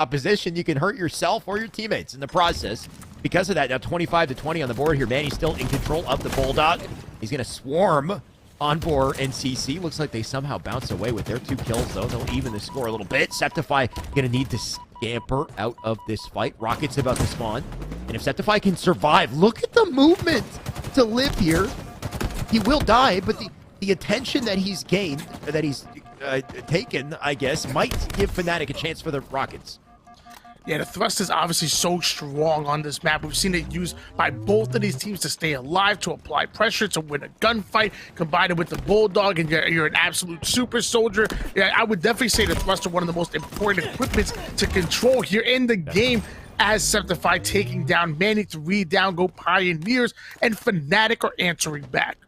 opposition, you can hurt yourself or your teammates in the process. Because of that, now 25-20 on the board here. Manny's still in control of the Bulldog. He's going to swarm on board, and CC looks like they somehow bounce away with their 2 kills, though. They'll even the score a little bit. Septify going to need to scamper out of this fight. Rocket's about to spawn. And if Septify can survive, look at the movement to live here. He will die, but the attention that he's gained, that he's taken, I guess, might give Fnatic a chance for the Rockets. Yeah, the thrust is obviously so strong on this map. We've seen it used by both of these teams to stay alive, to apply pressure, to win a gunfight. Combine it with the Bulldog, and you're an absolute super soldier. Yeah, I would definitely say the thrust are one of the most important equipments to control here in the game, as Septify taking down Manny. 3 down go Pioneers, and Fnatic are answering back.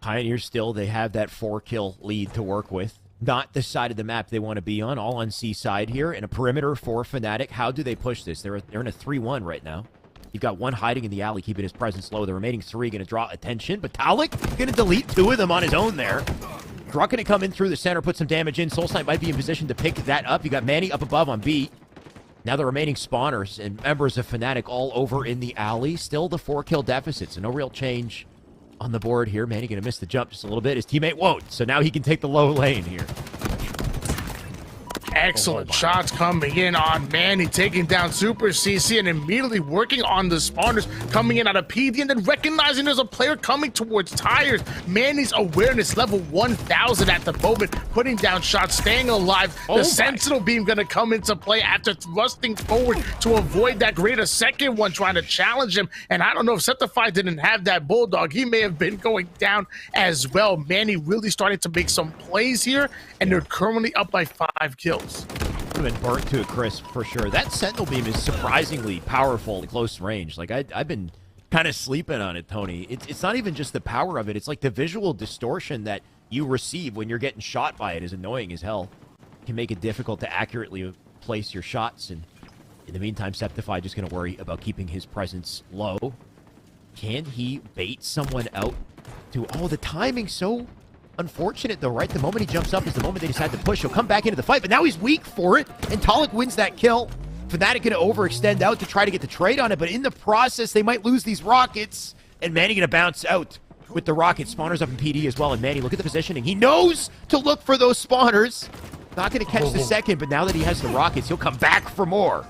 Pioneers still, they have that 4-kill lead to work with. Not the side of the map they want to be on, all on C side here, and a perimeter for Fnatic. How do they push this? They're in a 3-1 right now. You've got 1 hiding in the alley, keeping his presence low. The remaining 3 going to draw attention, but Talik going to delete 2 of them on his own there. Druck going to come in through the center, put some damage in. Soulsnipe might be in position to pick that up. You got Manny up above on B. Now the remaining spawners and members of Fnatic all over in the alley. Still the 4-kill deficit, so no real change on the board here. Manny going to miss the jump just a little bit. His teammate won't, so now he can take the low lane here. Excellent shots coming in on Manny, taking down Super CC and immediately working on the spawners coming in out of PD, and then recognizing there's a player coming towards tires. Manny's awareness level 1000 at the moment, putting down shots, staying alive. The Sentinel Beam going to come into play after thrusting forward to avoid that greater second one, trying to challenge him. And I don't know if Septify didn't have that Bulldog, he may have been going down as well. Manny really starting to make some plays here, and they're currently up by 5 kills. Would have been burnt to a crisp for sure. That Sentinel Beam is surprisingly powerful at close range. Like, I've been kind of sleeping on it, Tony. It's not even just the power of it. It's like the visual distortion that you receive when you're getting shot by it is annoying as hell. It can make it difficult to accurately place your shots. And in the meantime, Septify just going to worry about keeping his presence low. Can he bait someone out to... Oh, the timing's so unfortunate, though, right? The moment he jumps up is the moment they decide to push. He'll come back into the fight, but now he's weak for it, and Talik wins that kill. Fnatic going to overextend out to try to get the trade on it, but in the process, they might lose these rockets, and Manny going to bounce out with the rocket. Spawners up in PD as well, and Manny, look at the positioning. He knows to look for those spawners. Not going to catch the second, but now that he has the rockets, he'll come back for more.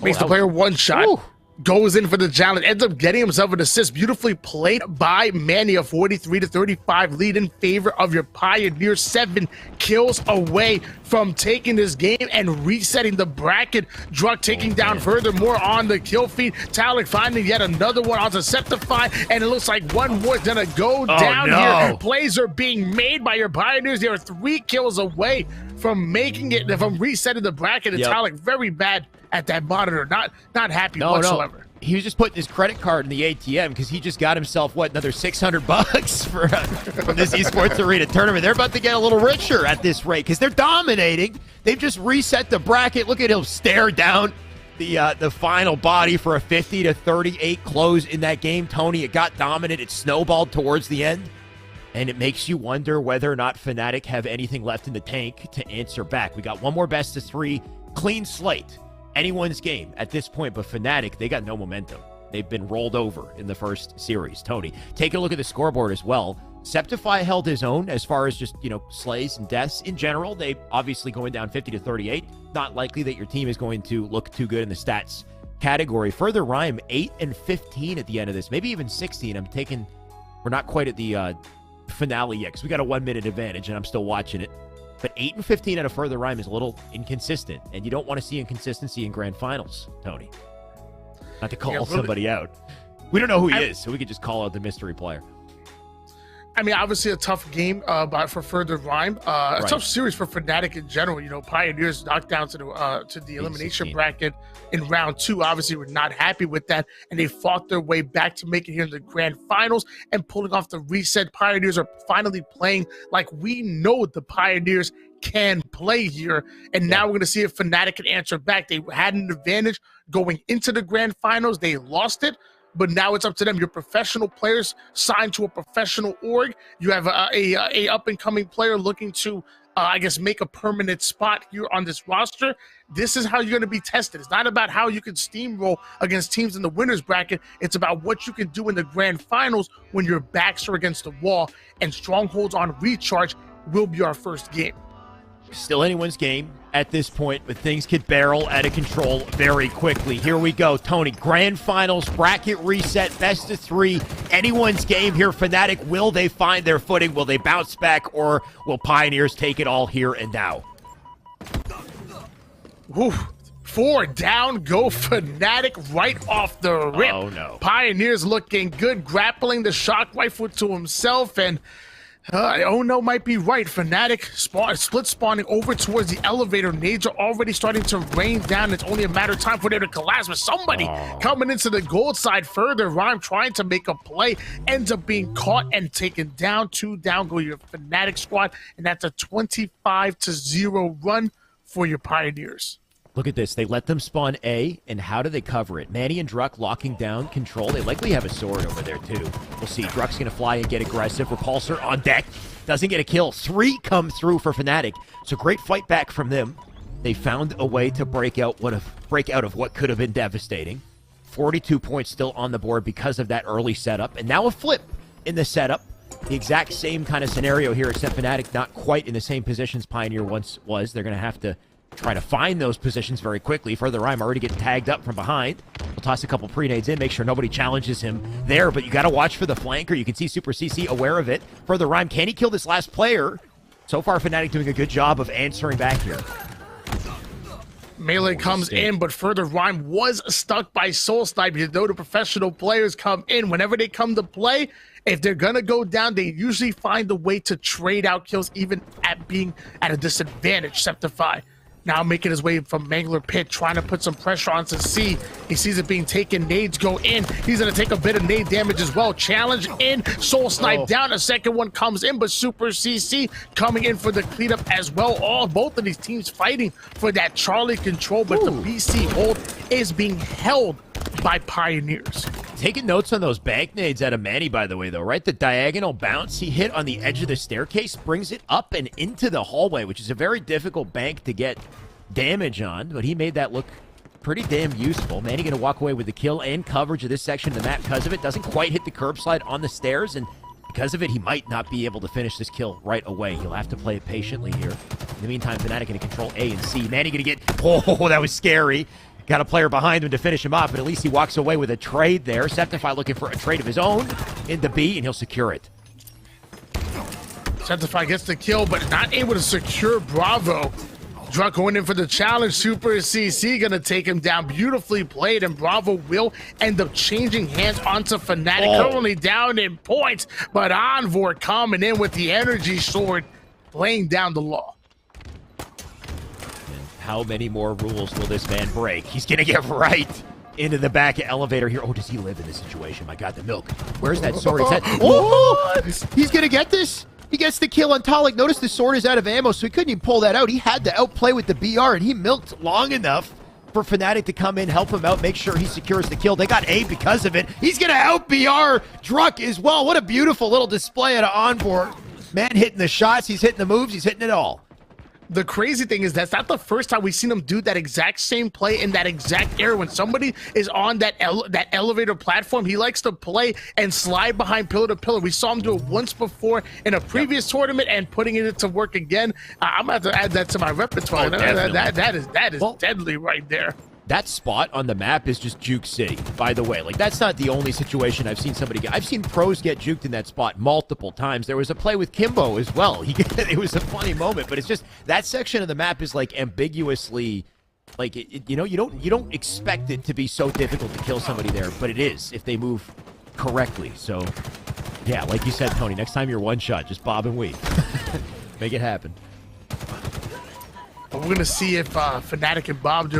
Makes the player one shot. Ooh. Goes in for the challenge, ends up getting himself an assist. Beautifully played by Manny, a 43-35 lead in favor of your Pioneers. 7 kills away from taking this game and resetting the bracket. Druck taking down furthermore on the kill feed. Talik finding yet another one onto Septify, and it looks like one more is gonna go down here. Plays are being made by your Pioneers. They are 3 kills away from making it, from resetting the bracket. And Talik very bad at that monitor, not happy whatsoever. No. He was just putting his credit card in the ATM because he just got himself, what, another $600 from this Esports Arena tournament. They're about to get a little richer at this rate because they're dominating. They've just reset the bracket. Look at him stare down the final body for a 50-38 close in that game. Tony, it got dominant. It snowballed towards the end. And it makes you wonder whether or not Fnatic have anything left in the tank to answer back. We got one more best of 3, clean slate. Anyone's game at this point, but Fnatic, they got no momentum. They've been rolled over in the first series. Tony, take a look at the scoreboard as well. Septify held his own as far as just, slays and deaths in general. They obviously going down 50-38. Not likely that your team is going to look too good in the stats category. Further Rhyme, 8 and 15 at the end of this, maybe even 16. We're not quite at the finale yet because we got a 1-minute advantage and I'm still watching it. But 8 and 15 out of Further Rhyme is a little inconsistent, and you don't want to see inconsistency in grand finals, Tony. Not to call somebody out. We don't know who he is, so we could just call out the mystery player. I mean, obviously a tough game for Further Rhyme. A tough series for Fnatic in general. Pioneers knocked down to the elimination bracket in round 2. Obviously, we're not happy with that, and they fought their way back to make it here in the grand finals and pulling off the reset. Pioneers are finally playing like we know the Pioneers can play here, and now we're going to see if Fnatic can answer back. They had an advantage going into the grand finals. They lost it. But now it's up to them. You're professional players signed to a professional org. You have a up-and-coming player looking to I guess, make a permanent spot here on this roster, this is how you're going to be tested. It's not about how you can steamroll against teams in the winner's bracket. It's about what you can do in the grand finals when your backs are against the wall, and Strongholds on Recharge will be our first game. Still anyone's game at this point, but things could barrel out of control very quickly. Here we go, Tony. Grand finals, bracket reset, best of 3. Anyone's game here. Fnatic, will they find their footing? Will they bounce back, or will Pioneers take it all here and now? Whew. 4 down, go Fnatic right off the rip. Oh, no. Pioneers looking good, grappling the shock rifle to himself, and oh no might be right. Fnatic split spawning over towards the elevator. Nades are already starting to rain down. It's only a matter of time for them to collapse, but somebody coming into the gold side further. Rhyme trying to make a play, ends up being caught and taken down. 2 down go your Fnatic squad, and that's a 25-0 run for your Pioneers. Look at this. They let them spawn A, and how do they cover it? Manny and Druck locking down control. They likely have a sword over there, too. We'll see. Druck's going to fly and get aggressive. Repulsor on deck. Doesn't get a kill. 3 come through for Fnatic. So great fight back from them. They found a way to break out of what could have been devastating. 42 points still on the board because of that early setup. And now a flip in the setup. The exact same kind of scenario here, except Fnatic not quite in the same positions Pioneer once was. They're going to have to try to find those positions very quickly. Further Rhyme already getting tagged up from behind. We'll toss a couple pre-nades in, make sure nobody challenges him there, but you got to watch for the flanker. You can see Super CC aware of it. Further Rhyme, can he kill this last player? So far, Fnatic doing a good job of answering back here. Melee comes in, but Further Rhyme was stuck by Soul Snipe. You know the professional players come in. Whenever they come to play, if they're going to go down, they usually find a way to trade out kills, even at being at a disadvantage. Septify now making his way from Mangler Pit, trying to put some pressure onto C. He sees it being taken. Nades go in. He's going to take a bit of nade damage as well. Challenge in. Soul Snipe down. A second one comes in, but Super CC coming in for the cleanup as well. Both of these teams fighting for that Charlie control, but the BC hold is being held by Pioneers. Taking notes on those bank nades out of Manny, by the way, though, right? The diagonal bounce he hit on the edge of the staircase brings it up and into the hallway, which is a very difficult bank to get damage on, but he made that look pretty damn useful. Manny going to walk away with the kill and coverage of this section of the map because of it. Doesn't quite hit the curb slide on the stairs, and because of it, he might not be able to finish this kill right away. He'll have to play it patiently here. In the meantime, Fnatic going to control A and C. Manny going to get... Oh, that was scary. Got a player behind him to finish him off, but at least he walks away with a trade there. Septify looking for a trade of his own into B, and he'll secure it. Septify gets the kill, but not able to secure Bravo. Druck going in for the challenge. Super CC gonna take him down. Beautifully played, and Bravo will end up changing hands onto Fnatic. Currently down in points, but Envor coming in with the energy sword, laying down the law. How many more rules will this man break? He's going to get right into the back elevator here. Oh, does he live in this situation? My God, the milk. Where's that sword? He's going to get this? He gets the kill on Talik. Notice the sword is out of ammo, so he couldn't even pull that out. He had to outplay with the BR, and he milked long enough for Fnatic to come in, help him out, make sure he secures the kill. They got A because of it. He's going to out-BR Druck as well. What a beautiful little display out of Envor. Man hitting the shots. He's hitting the moves. He's hitting it all. The crazy thing is that's not the first time we've seen him do that exact same play in that exact area. When somebody is on that elevator platform, he likes to play and slide behind pillar to pillar. We saw him do it once before in a previous tournament, and putting it to work again. I'm going to have to add that to my repertoire. That is deadly right there. That spot on the map is just Juke City, by the way. Like, that's not the only situation I've seen somebody get. I've seen pros get juked in that spot multiple times. There was a play with Kimbo as well. It was a funny moment, but it's just that section of the map is like ambiguously, like, you don't expect it to be so difficult to kill somebody there, but it is if they move correctly. So, yeah, like you said, Tony, next time you're one shot, just bob and weave. Make it happen. But we're gonna see if Fnatic and Bob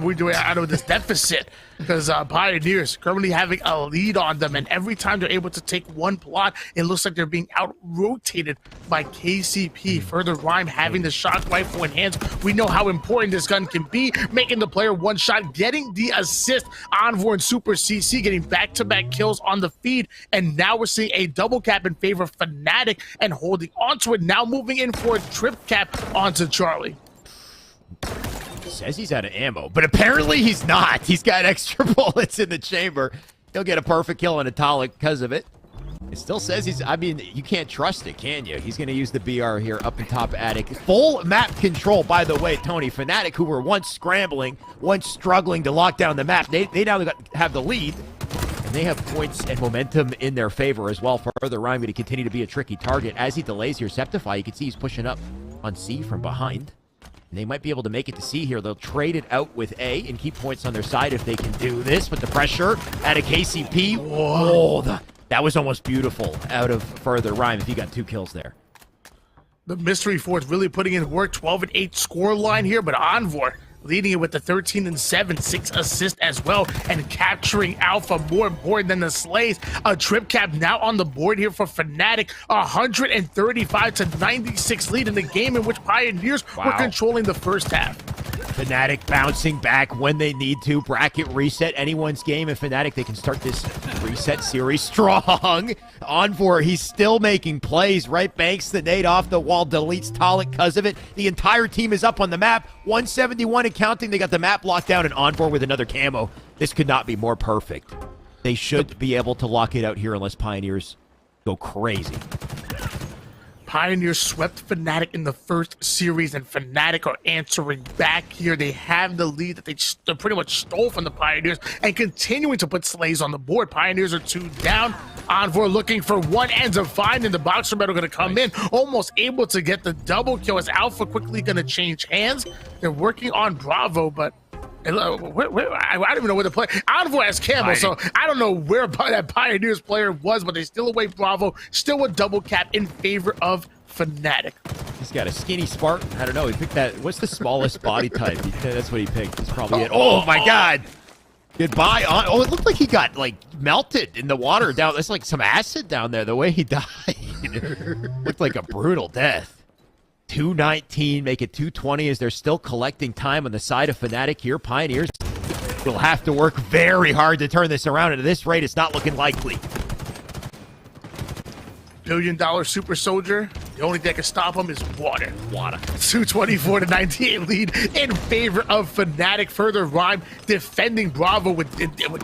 we do it out of this deficit, because Pioneers currently having a lead on them, and every time they're able to take one plot, it looks like they're being out-rotated by KCP. Further Rhyme having the shock rifle in hands. We know how important this gun can be, making the player one shot, getting the assist. Envor and Super CC getting back-to-back kills on the feed, and now we're seeing a double cap in favor of Fnatic and holding onto it, now moving in for a trip cap onto Charlie. Says he's out of ammo, but apparently he's not. He's got extra bullets in the chamber. He'll get a perfect kill on Italic because of it. It still says he's, I mean, you can't trust it, can you? He's going to use the BR here up in top attic. Full map control, by the way, Tony. Fnatic, who were once scrambling, once struggling to lock down the map, they now have the lead. And they have points and momentum in their favor as well. Further Rhyme going to continue to be a tricky target. As he delays here, Septify, you can see he's pushing up on C from behind. And they might be able to make it to C here. They'll trade it out with A and keep points on their side if they can do this. But the pressure out of KCP, whoa, that was almost beautiful out of Further Rhyme if he got 2 kills there. The Mystery Force really putting in work. 12-8 score line here, but Envor leading it with the 13-7, 6 assists as well, and capturing Alpha more important than the Slays. A trip cap now on the board here for Fnatic, 135-96 lead in the game in which Pioneers were controlling the first half. Fnatic bouncing back when they need to. Bracket reset anyone's game. And Fnatic, they can start this reset series strong. Envor, he's still making plays, right? Banks the nade off the wall, deletes Talik because of it. The entire team is up on the map. 171 and counting. They got the map locked down, and Envor with another camo. This could not be more perfect. They should be able to lock it out here unless Pioneers go crazy. Pioneers swept Fnatic in the first series, and Fnatic are answering back here. They have the lead that they pretty much stole from the Pioneers and continuing to put Slays on the board. Pioneers are 2 down. Envor looking for one, ends up finding the Boxer Medal going to come in, almost able to get the double kill as Alpha quickly going to change hands. They're working on Bravo, but I don't even know where the player. Envor has camo, so I don't know where that Pioneers player was, but they steal away Bravo. Still a double cap in favor of Fnatic. He's got a skinny Spartan. I don't know. He picked that. What's the smallest body type? That's what he picked. It's probably it. Oh my God! Goodbye. Oh, it looked like he got like melted in the water down. There's like some acid down there. The way he died looked like a brutal death. 219, make it 220 as they're still collecting time on the side of Fnatic here. Pioneers will have to work very hard to turn this around, and at this rate, it's not looking likely. Billion-dollar super soldier. The only thing that can stop him is water. 224-98 lead in favor of Fnatic. Further Rhyme defending Bravo with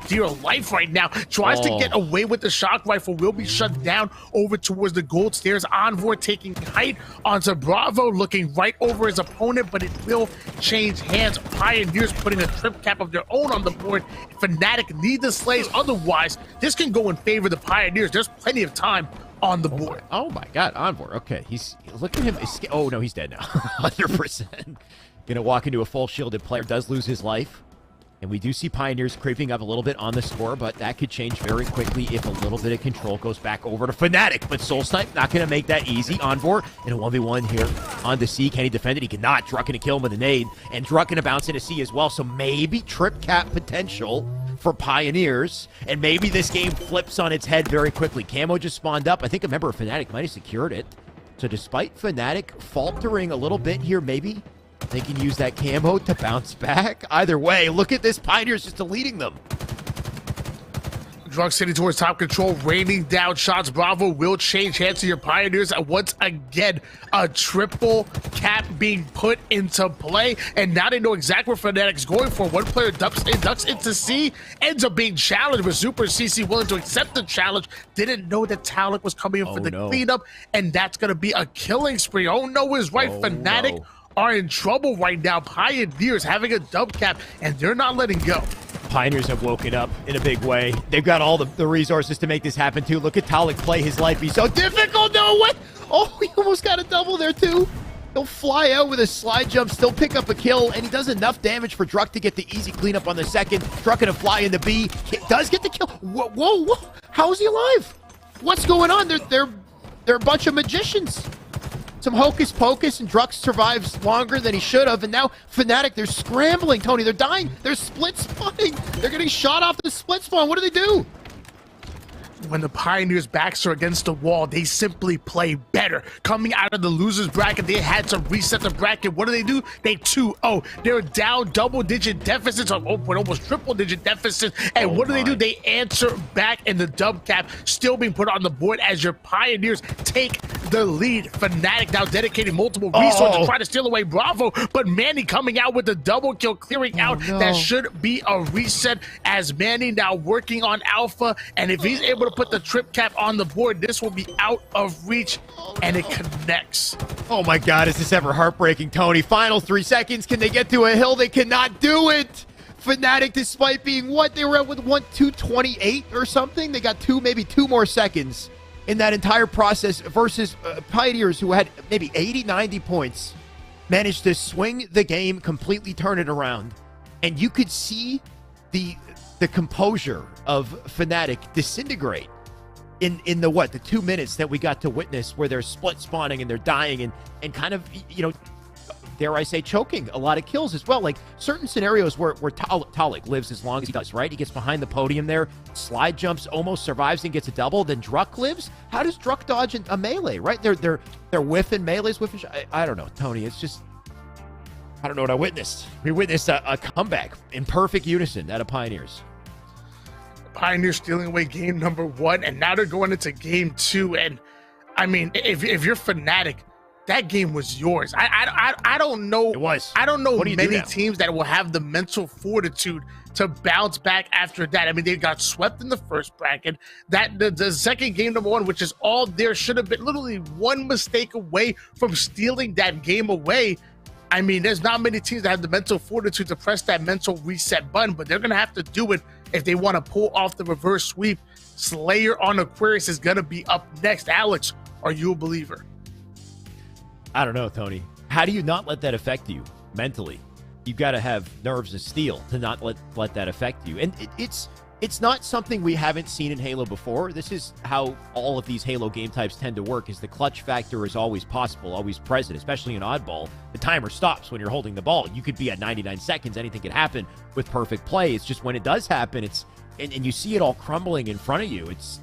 dear life right now. Tries to get away with the shock rifle. Will be shut down over towards the gold stairs. Envor taking height onto Bravo, looking right over his opponent, but it will change hands. Pioneers putting a trip cap of their own on the board. Fnatic need the Slays. Otherwise, this can go in favor of the Pioneers. There's plenty of time on the board. Oh my God, Envor. Okay, look at him. Oh no, he's dead now. 100%. Gonna walk into a full shielded player. Does lose his life. And we do see Pioneers creeping up a little bit on the score, but that could change very quickly if a little bit of control goes back over to Fnatic. But Soul Snipe not going to make that easy. Envor in a 1v1 here on the C. Can he defend it? He cannot. Druck going to kill him with a nade. And Druck going to bounce into C as well. So maybe trip cap potential for Pioneers. And maybe this game flips on its head very quickly. Camo just spawned up. I think a member of Fnatic might have secured it. So despite Fnatic faltering a little bit here, maybe they can use that camo to bounce back. Either way, look at this. Pioneers just deleting them. Druck sitting towards top control, raining down shots. Bravo will change hands to your Pioneers. Once again, a triple cap being put into play. And now they know exactly where Fnatic's going for. One player ducks into C, ends up being challenged, but Super CC willing to accept the challenge. Didn't know that Talik was coming in for the cleanup, and that's going to be a killing spree. Oh no is right. Fnatic are in trouble right now. Pioneers having a dub cap, and they're not letting go. Pioneers have woken up in a big way. They've got all the resources to make this happen, too. Look at Talik play his life. He's so difficult. No, what? Oh, he almost got a double there, too. He'll fly out with a slide jump, still pick up a kill, and he does enough damage for Druck to get the easy cleanup on the second. Druck gonna fly into B. Does get the kill. Whoa. How is he alive? What's going on? They're a bunch of magicians. some hocus pocus, and Drux survives longer than he should have. And now Fnatic, they're scrambling, Tony. They're dying. They're split spawning. They're getting shot off the split spawn. What do they do? When the Pioneers' backs are against the wall, they simply play better. Coming out of the losers bracket, they had to reset the bracket. What do? They 2-0. They're down double-digit deficits, with almost triple-digit deficits. And what do? They answer back, and the dub cap still being put on the board as your Pioneers take the lead. Fnatic now dedicating multiple resources, trying to steal away Bravo, but Manny coming out with the double kill, clearing out. That should be a reset, as Manny now working on Alpha, and if he's able to put the trip cap on the board, this will be out of reach, and it connects. Oh my God, is this ever heartbreaking, Tony? Final 3 seconds. Can they get to a hill? They cannot do it. Fnatic, despite being what they were at with 228 or something, they got maybe two more seconds in that entire process versus Pioneers, who had maybe 80, 90 points, managed to swing the game, completely turn it around. And you could see the composure of Fnatic disintegrate in the 2 minutes that we got to witness, where they're split spawning and they're dying and kind of, dare I say, choking a lot of kills as well. Like certain scenarios where Talik lives as long as he does, right? He gets behind the podium there, slide jumps, almost survives and gets a double. Then Druk lives. How does Druk dodge a melee, right? They're whiffing melees, whiffing. I don't know, Tony. It's just, I don't know what I witnessed. We witnessed a comeback in perfect unison out of Pioneers. Pioneers stealing away game number 1, and now they're going into game 2. And I mean, if you're Fnatic, that game was yours. I don't know. It was. I don't know many teams that will have the mental fortitude to bounce back after that. I mean, they got swept in the first bracket. That the second game number 1, which is all there, should have been literally one mistake away from stealing that game away. I mean, there's not many teams that have the mental fortitude to press that mental reset button, but they're going to have to do it if they want to pull off the reverse sweep. Slayer on Aquarius is going to be up next. Alex, are you a believer? I don't know, Tony. How do you not let that affect you mentally? You've got to have nerves of steel to not let that affect you. And it's not something we haven't seen in Halo before. This is how all of these Halo game types tend to work, is the clutch factor is always possible, always present, especially in Oddball. The timer stops when you're holding the ball. You could be at 99 seconds. Anything could happen with perfect play. It's just when it does happen, and you see it all crumbling in front of you. It's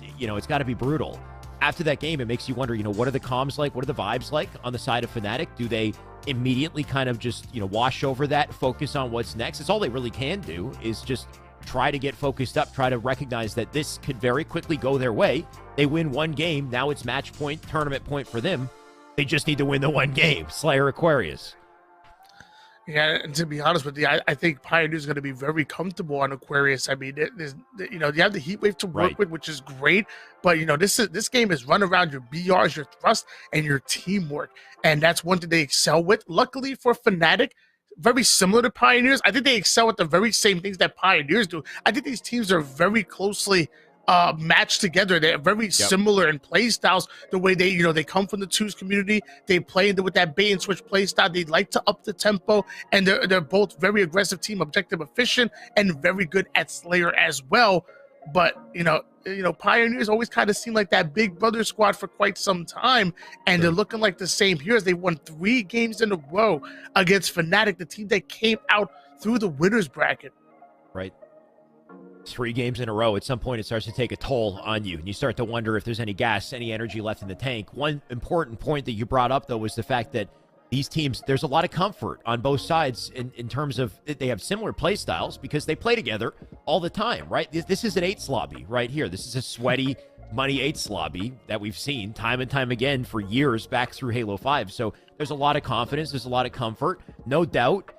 got to be brutal. After that game, it makes you wonder, what are the comms like? What are the vibes like on the side of Fnatic? Do they immediately kind of just, wash over that, focus on what's next? It's all they really can do, is just try to get focused up, try to recognize that this could very quickly go their way. They win one game. Now it's match point, tournament point for them. They just need to win the one game. Slayer Aquarius. Yeah, and to be honest with you, I think Pioneer's going to be very comfortable on Aquarius. I mean, you have the heat wave to work with, which is great. But this game is run around your BRs, your thrust, and your teamwork, and that's one thing they excel with. Luckily for Fnatic, very similar to Pioneers, I think they excel at the very same things that Pioneers do. I think these teams are very closely matched together. They're very similar in play styles. The way they come from the twos community, they play with that bait and switch play style. They like to up the tempo, and they're both very aggressive team, objective efficient, and very good at Slayer as well. But Pioneers always kind of seem like that big brother squad for quite some time, and they're looking like the same here as they won 3 games in a row against Fnatic, the team that came out through the winners bracket. Right. 3 games in a row. At some point, it starts to take a toll on you, and you start to wonder if there's any gas, any energy left in the tank. One important point that you brought up, though, was the fact that these teams, there's a lot of comfort on both sides in terms of they have similar play styles because they play together all the time, right? This is an 8s lobby right here. This is a sweaty, money 8s lobby that we've seen time and time again for years back through Halo 5. So there's a lot of confidence. There's a lot of comfort. No doubt,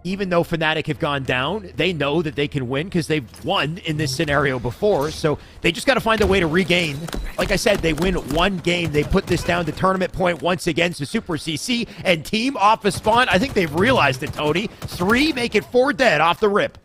even though Fnatic have gone down, they know that they can win because they've won in this scenario before. So they just got to find a way to regain. Like I said, they win one game. They put this down to tournament point once again to Super CC and team off a spawn. I think they've realized it, Tony. 3 make it 4 dead off the rip.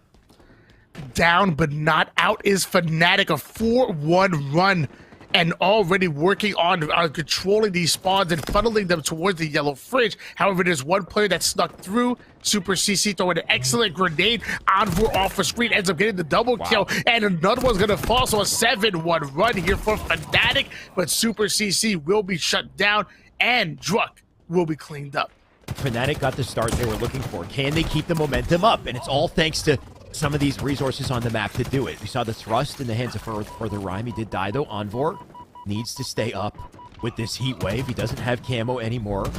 Down but not out is Fnatic, a 4-1 run, and already working on controlling these spawns and funneling them towards the yellow fridge. However, there's one player that snuck through. Super CC throwing an excellent grenade. Envoy off the screen, ends up getting the double kill, and another one's going to fall. So a 7-1 run here for Fnatic, but Super CC will be shut down, and Druk will be cleaned up. Fnatic got the start they were looking for. Can they keep the momentum up? And it's all thanks to some of these resources on the map to do it. We saw the thrust in the hands of Further Rhyme. He did die, though. Envor needs to stay up with this heat wave. He doesn't have camo anymore.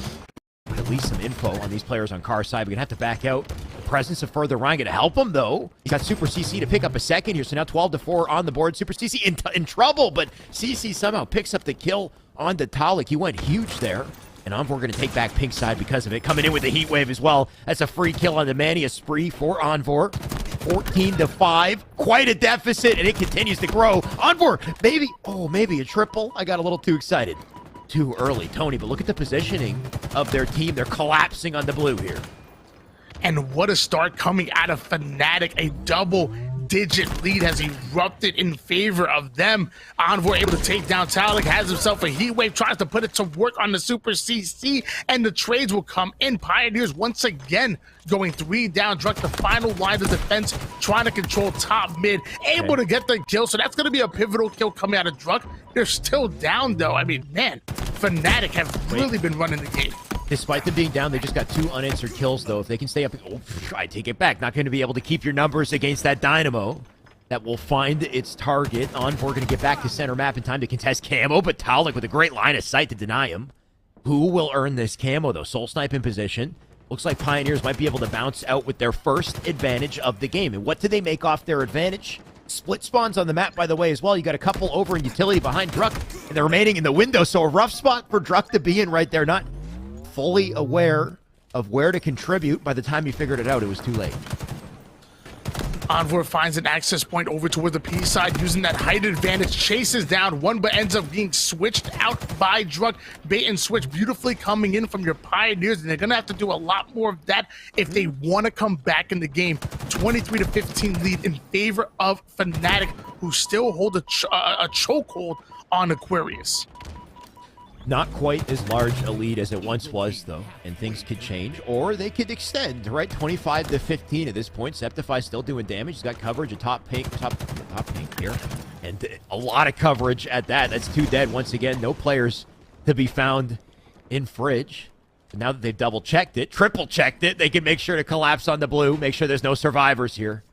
But at least some info on these players on Car's side. We're going to have to back out. The presence of Further Rhyme going to help him, though. He's got Super CC to pick up a second here. So now 12-4 on the board. Super CC in trouble, but CC somehow picks up the kill on the Talik. He went huge there. And Envor going to take back pink side because of it. Coming in with the heat wave as well. That's a free kill on the Mania spree for Envor. 14-5. Quite a deficit, and it continues to grow. Envor, maybe a triple. I got a little too excited. Too early, Tony, but look at the positioning of their team. They're collapsing on the blue here. And what a start coming out of Fnatic. A double-digit lead has erupted in favor of them. Envor able to take down Talik, has himself a heat wave, tries to put it to work on the Super CC, and the trades will come in. Pioneers once again going 3 down. Druk, the final line of defense, trying to control top mid, able to get the kill. So that's going to be a pivotal kill coming out of Druk. They're still down, though. I mean, man, Fnatic have really been running the game. Despite them being down, they just got 2 unanswered kills, though. If they can stay up, I take it back. Not going to be able to keep your numbers against that Dynamo. That will find its target. Envor going to get back to center map in time to contest camo, but Talik with a great line of sight to deny him. Who will earn this camo, though? Soul Snipe in position. Looks like Pioneers might be able to bounce out with their first advantage of the game. And what do they make off their advantage? Split spawns on the map, by the way, as well. You got a couple over in utility behind Druk, and the remaining in the window. So a rough spot for Druk to be in right there. Not fully aware of where to contribute. By the time he figured it out, it was too late. Envor finds an access point over toward the P side, using that height advantage, chases down one, but ends up being switched out by Druk. Bait and switch beautifully coming in from your Pioneers, and they're going to have to do a lot more of that if they want to come back in the game. 23-15 lead in favor of Fnatic, who still hold a chokehold on Aquarius. Not quite as large a lead as it once was, though, and things could change, or they could extend, right? 25-15 at this point. Septify still doing damage. He's got coverage, a top pink here, and a lot of coverage at that. That's 2 dead once again. No players to be found in Fridge. And now that they've double-checked it, triple-checked it, they can make sure to collapse on the blue, make sure there's no survivors here.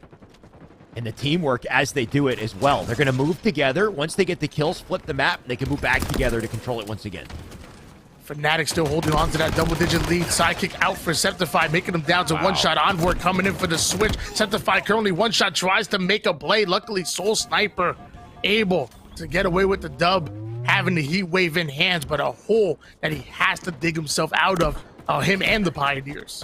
And the teamwork as they do it as well. They're going to move together. Once they get the kills, flip the map, they can move back together to control it once again. Fnatic still holding on to that double-digit lead. Sidekick out for Septify, making them down to 1 shot. Envor coming in for the switch. Septify currently 1 shot, tries to make a play. Luckily, Soul Sniper able to get away with the dub, having the heat wave in hands, but a hole that he has to dig himself out of, him and the Pioneers.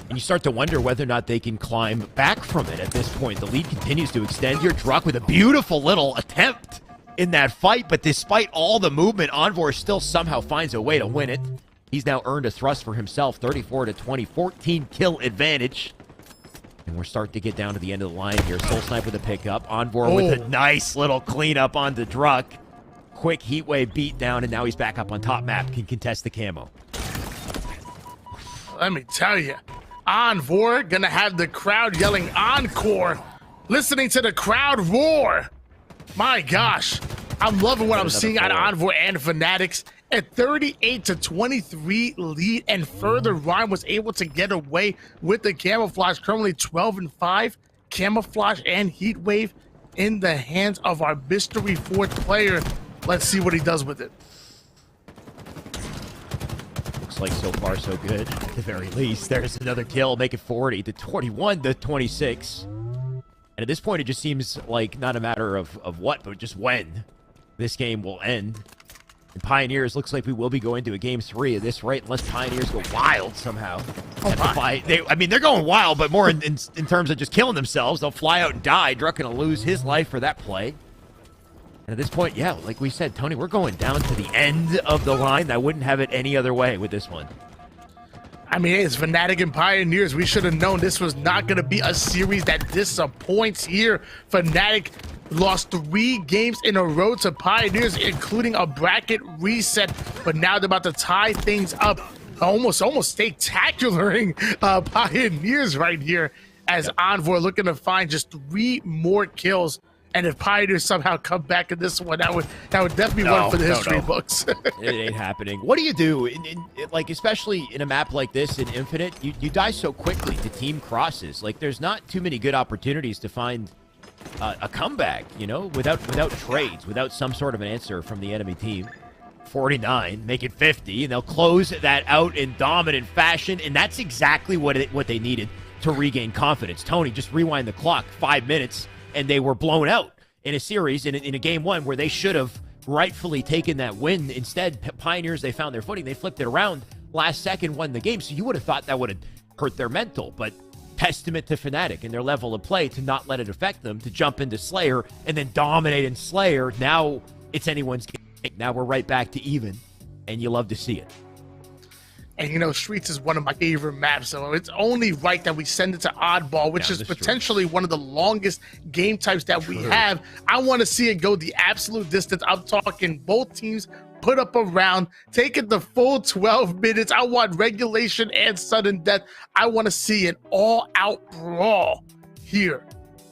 And you start to wonder whether or not they can climb back from it at this point. The lead continues to extend here. Druk with a beautiful little attempt in that fight, but despite all the movement, Envor still somehow finds a way to win it. He's now earned a thrust for himself, 34-20, 14 kill advantage. And we're starting to get down to the end of the line here. Soul Sniper with a pickup. Envor with a nice little cleanup onto Druk. Quick heat wave beat down, and now he's back up on top map, can contest the camo. Let me tell you, Envor gonna have the crowd yelling encore, listening to the crowd roar. My gosh, I'm loving what I'm seeing out of Envor and Fanatics. A 38-23 lead, and Further Rhyme was able to get away with the camouflage. Currently 12-5, camouflage and heat wave in the hands of our mystery 4th player. Let's see what he does with it. Like so far so good at the very least. There's another kill, make it 40-21-26. And at this point it just seems like not a matter of what, but just when this game will end. And Pioneers, looks like we will be going to a game 3 at this rate, unless Pioneers go wild somehow. They're going wild, but more in terms of just killing themselves. They'll fly out and die. Druk gonna lose his life for that play. And at this point, yeah, like we said, Tony, we're going down to the end of the line. I wouldn't have it any other way with this one. I mean, it's Fnatic and Pioneers. We should have known this was not going to be a series that disappoints here. Fnatic lost 3 games in a row to Pioneers, including a bracket reset. But now they're about to tie things up. Almost spectacularing Pioneers right here, as Envor looking to find just 3 more kills And if Pioneers somehow come back in this one, that would definitely be one for the history books. It ain't happening. What do you do, like, especially in a map like this in Infinite? You die so quickly to team crosses. Like, there's not too many good opportunities to find a comeback, you know, without trades, without some sort of an answer from the enemy team. 49, make it 50, and they'll close that out in dominant fashion, and that's exactly what they needed to regain confidence. Tony, just rewind the clock 5 minutes, and they were blown out in a series, in a game one, where they should have rightfully taken that win. Instead, Pioneers, they found their footing. They flipped it around last second, won the game. So you would have thought that would have hurt their mental. But testament to Fnatic and their level of play to not let it affect them, to jump into Slayer and then dominate in Slayer. Now it's anyone's game. Now we're right back to even, and you love to see it. And, you know, Streets is one of my favorite maps, so it's only right that we send it to Oddball, which is potentially one of the longest game types that we have. I want to see it go the absolute distance. I'm talking both teams put up a round, take it the full 12 minutes. I want regulation and sudden death. I want to see an all-out brawl here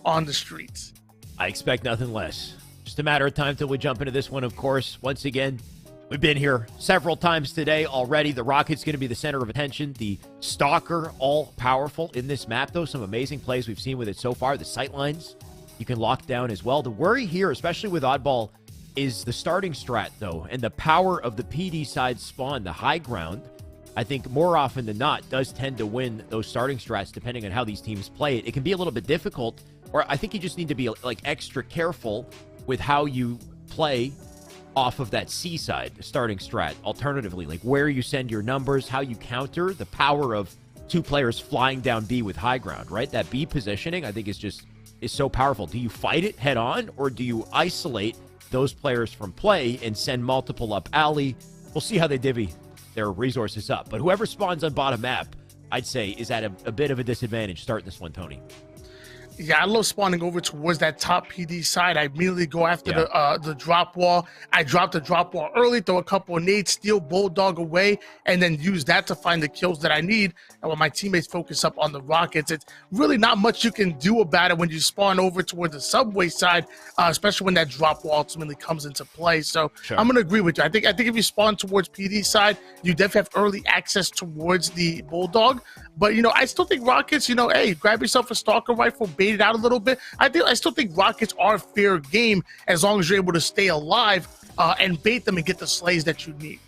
on the Streets. I expect nothing less. Just a matter of time till we jump into this one, of course. Once again, we've been here several times today already. The Rocket's going to be the center of attention. The Stalker, all powerful in this map, though. Some amazing plays we've seen with it so far. The sightlines you can lock down as well. The worry here, especially with Oddball, is the starting strat, though, and the power of the PD side spawn, the high ground. I think more often than not does tend to win those starting strats depending on how these teams play it. It can be a little bit difficult, or I think you just need to be like extra careful with how you play off of that C side starting strat. Alternatively, like where you send your numbers, how you counter the power of two players flying down B with high ground, right? That B positioning, I think, is so powerful. Do you fight it head on, or do you isolate those players from play and send multiple up alley? We'll see how they divvy their resources up. But whoever spawns on bottom map, I'd say, is at a bit of a disadvantage starting this one, Tony. Yeah, I love spawning over towards that top PD side. I immediately go after the drop wall. I drop the drop wall early, throw a couple of nades, steal Bulldog away, and then use that to find the kills that I need. And when my teammates focus up on the Rockets, it's really not much you can do about it when you spawn over towards the subway side, especially when that drop wall ultimately comes into play. So I'm going to agree with you. I think if you spawn towards PD side, you definitely have early access towards the Bulldog. But, you know, I still think Rockets, you know, hey, grab yourself a Stalker rifle, bait it out a little bit. I still think Rockets are fair game as long as you're able to stay alive and bait them and get the slays that you need.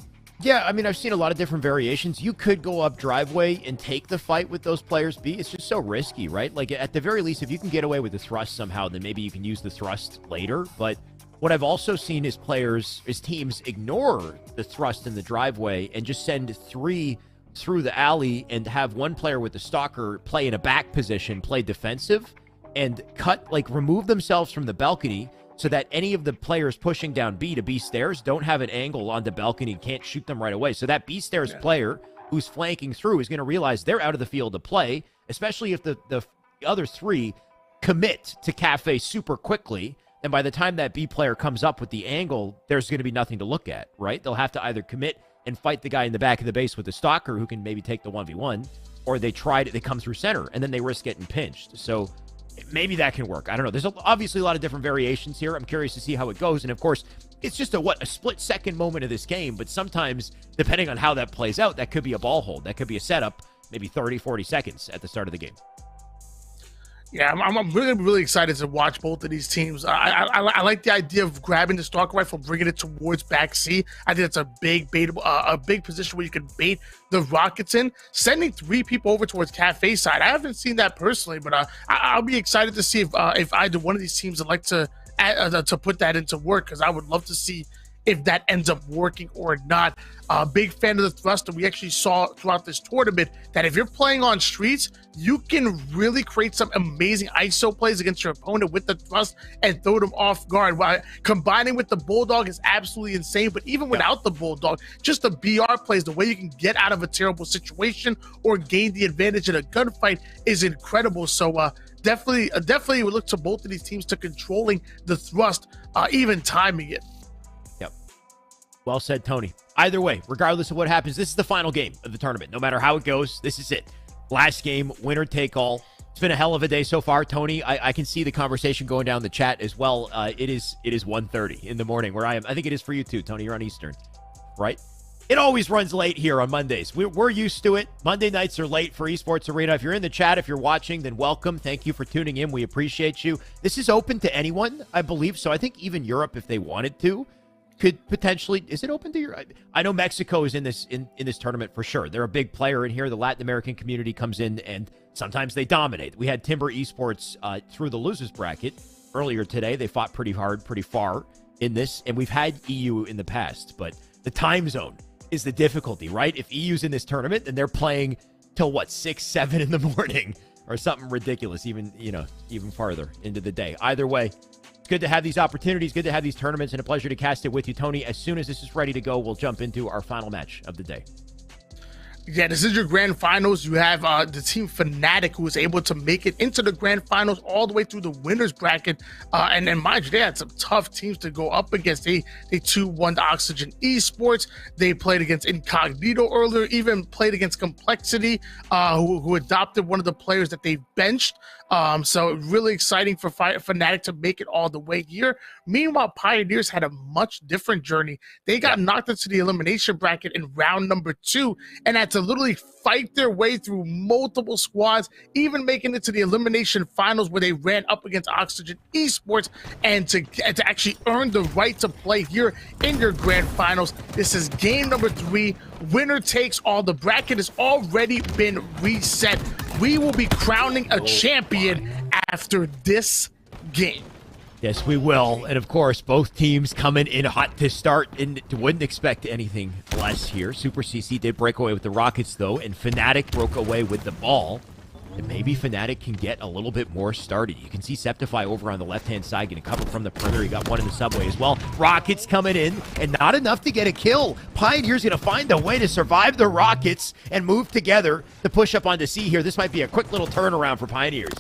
Yeah, I mean, I've seen a lot of different variations. You could go up driveway and take the fight with those players B. It's just so risky, right? Like, at the very least, if you can get away with the thrust somehow, then maybe you can use the thrust later. But what I've also seen is teams ignore the thrust in the driveway and just send 3 through the alley and have one player with the Stalker play in a back position, play defensive, and remove themselves from the balcony so that any of the players pushing down B to B stairs don't have an angle on the balcony, can't shoot them right away. So that B stairs player who's flanking through is going to realize they're out of the field to play, especially if the other 3 commit to Cafe super quickly. And by the time that B player comes up with the angle, there's going to be nothing to look at, right? They'll have to either commit and fight the guy in the back of the base with the Stalker who can maybe take the 1v1, or they come through center, and then they risk getting pinched. So maybe that can work. I don't know. There's obviously a lot of different variations here. I'm curious to see how it goes. And, of course, it's just a split-second moment of this game, but sometimes, depending on how that plays out, that could be a ball hold. That could be a setup, maybe 30, 40 seconds at the start of the game. Yeah, I'm really excited to watch both of these teams. I like the idea of grabbing the Stalker rifle, bringing it towards back C. I think it's a big position where you can bait the Rockets in. Sending 3 people over towards Cafe side, I haven't seen that personally, but I'll be excited to see if either one of these teams would like to put that into work, because I would love to see if that ends up working or not. Big fan of the thrust, and we actually saw throughout this tournament that if you're playing on Streets, you can really create some amazing ISO plays against your opponent with the thrust and throw them off guard. While combining with the Bulldog is absolutely insane, but even without the Bulldog, just the BR plays, the way you can get out of a terrible situation or gain the advantage in a gunfight is incredible. So definitely would look to both of these teams to controlling the thrust, even timing it. Well said, Tony. Either way, regardless of what happens, this is the final game of the tournament. No matter how it goes, this is it. Last game, winner take all. It's been a hell of a day so far, Tony. I can see the conversation going down the chat as well. It is 1:30 in the morning where I am. I think it is for you too, Tony. You're on Eastern, right? It always runs late here on Mondays. We're used to it. Monday nights are late for Esports Arena. If you're in the chat, if you're watching, then welcome. Thank you for tuning in. We appreciate you. This is open to anyone, I believe. So I think even Europe, if they wanted to, could potentially. Is it open to Europe? I know Mexico is in this tournament for sure. They're a big player in here. The Latin American community comes in and sometimes they dominate. We had Timber Esports through the losers bracket earlier today. They fought pretty hard, pretty far in this, and we've had EU in the past, but the time zone is the difficulty, right? If EU's in this tournament, then they're playing till what, 6, 7 in the morning or something ridiculous, even farther into the day. Either way, it's good to have these opportunities, good to have these tournaments, and a pleasure to cast it with you, Tony. As soon as this is ready to go, we'll jump into our final match of the day. Yeah, this is your grand finals. You have the team Fnatic, who was able to make it into the grand finals all the way through the winners bracket. And then, mind you, they had some tough teams to go up against. They 2-1 Oxygen Esports. They played against Incognito earlier, even played against Complexity, who adopted one of the players that they benched. So really exciting for Fnatic to make it all the way here. Meanwhile, Pioneers had a much different journey. They got knocked into the elimination bracket in round number 2 and had to literally fight their way through multiple squads, even making it to the elimination finals where they ran up against Oxygen Esports and to actually earn the right to play here in your grand finals. This is game number 3. Winner takes all. The bracket has already been reset. We will be crowning a champion after this game. Yes, we will. And of course, both teams coming in hot to start, and wouldn't expect anything less here. Super CC did break away with the Rockets, though, and Fnatic broke away with the ball. And maybe Fnatic can get a little bit more started. You can see Septify over on the left-hand side getting covered from the perimeter. He got one in the subway as well. Rockets coming in, and not enough to get a kill. Pioneer's going to find a way to survive the Rockets and move together to push up onto C here. This might be a quick little turnaround for Pioneers.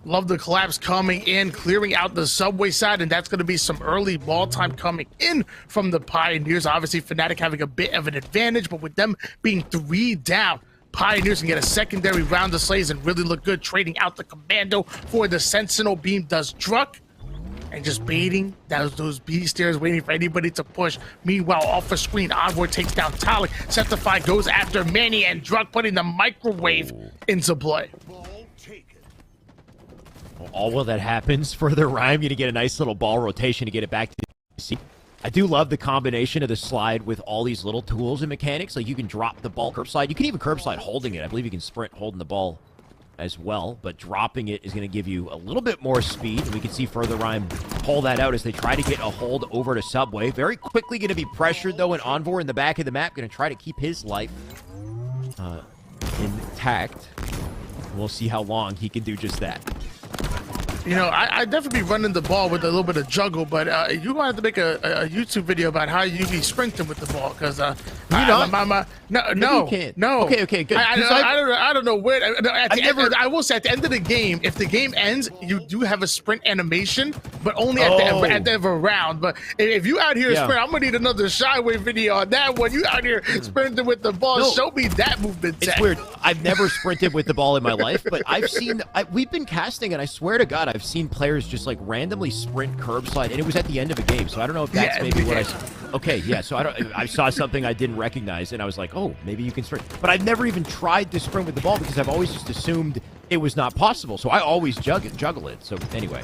Love the collapse coming in, clearing out the subway side, and that's going to be some early ball time coming in from the Pioneers. Obviously, Fnatic having a bit of an advantage, but with them being 3 down, Pioneers can get a secondary round of slays and really look good, trading out the Commando for the Sentinel beam. Does Druck, and just baiting those B stairs, waiting for anybody to push. Meanwhile, off the screen, Oddball takes down Talik. Septify goes after Manny, and Druck putting the microwave into play. All while that happens, further Rhyme going to get a nice little ball rotation to get it back to C. I do love the combination of the slide with all these little tools and mechanics. Like you can drop the ball curb slide. You can even curb slide holding it. I believe you can sprint holding the ball as well, but dropping it is going to give you a little bit more speed. And we can see further Rhyme pull that out as they try to get a hold over to Subway. Very quickly going to be pressured though, and Envor in the back of the map going to try to keep his life intact. We'll see how long he can do just that. You know, I definitely be running the ball with a little bit of juggle, but you might have to make a YouTube video about how you be sprinting with the ball, because no. Okay, good. I don't know where. I will say at the end of the game, if the game ends, you do have a sprint animation, but only at the end of a round. But if you out here sprint, I'm gonna need another Shyway video on that one. You out here sprinting with the ball? No. Show me that movement. It's weird. I've never sprinted with the ball in my life, but I've seen. We've been casting, and I swear to God, I've seen players just like randomly sprint curb slide, and it was at the end of a game. So I don't know if that's maybe what I saw. Okay, yeah. So I saw something I didn't recognize, and I was like, oh, maybe you can sprint. But I've never even tried to sprint with the ball because I've always just assumed it was not possible. So I always juggle it. So anyway,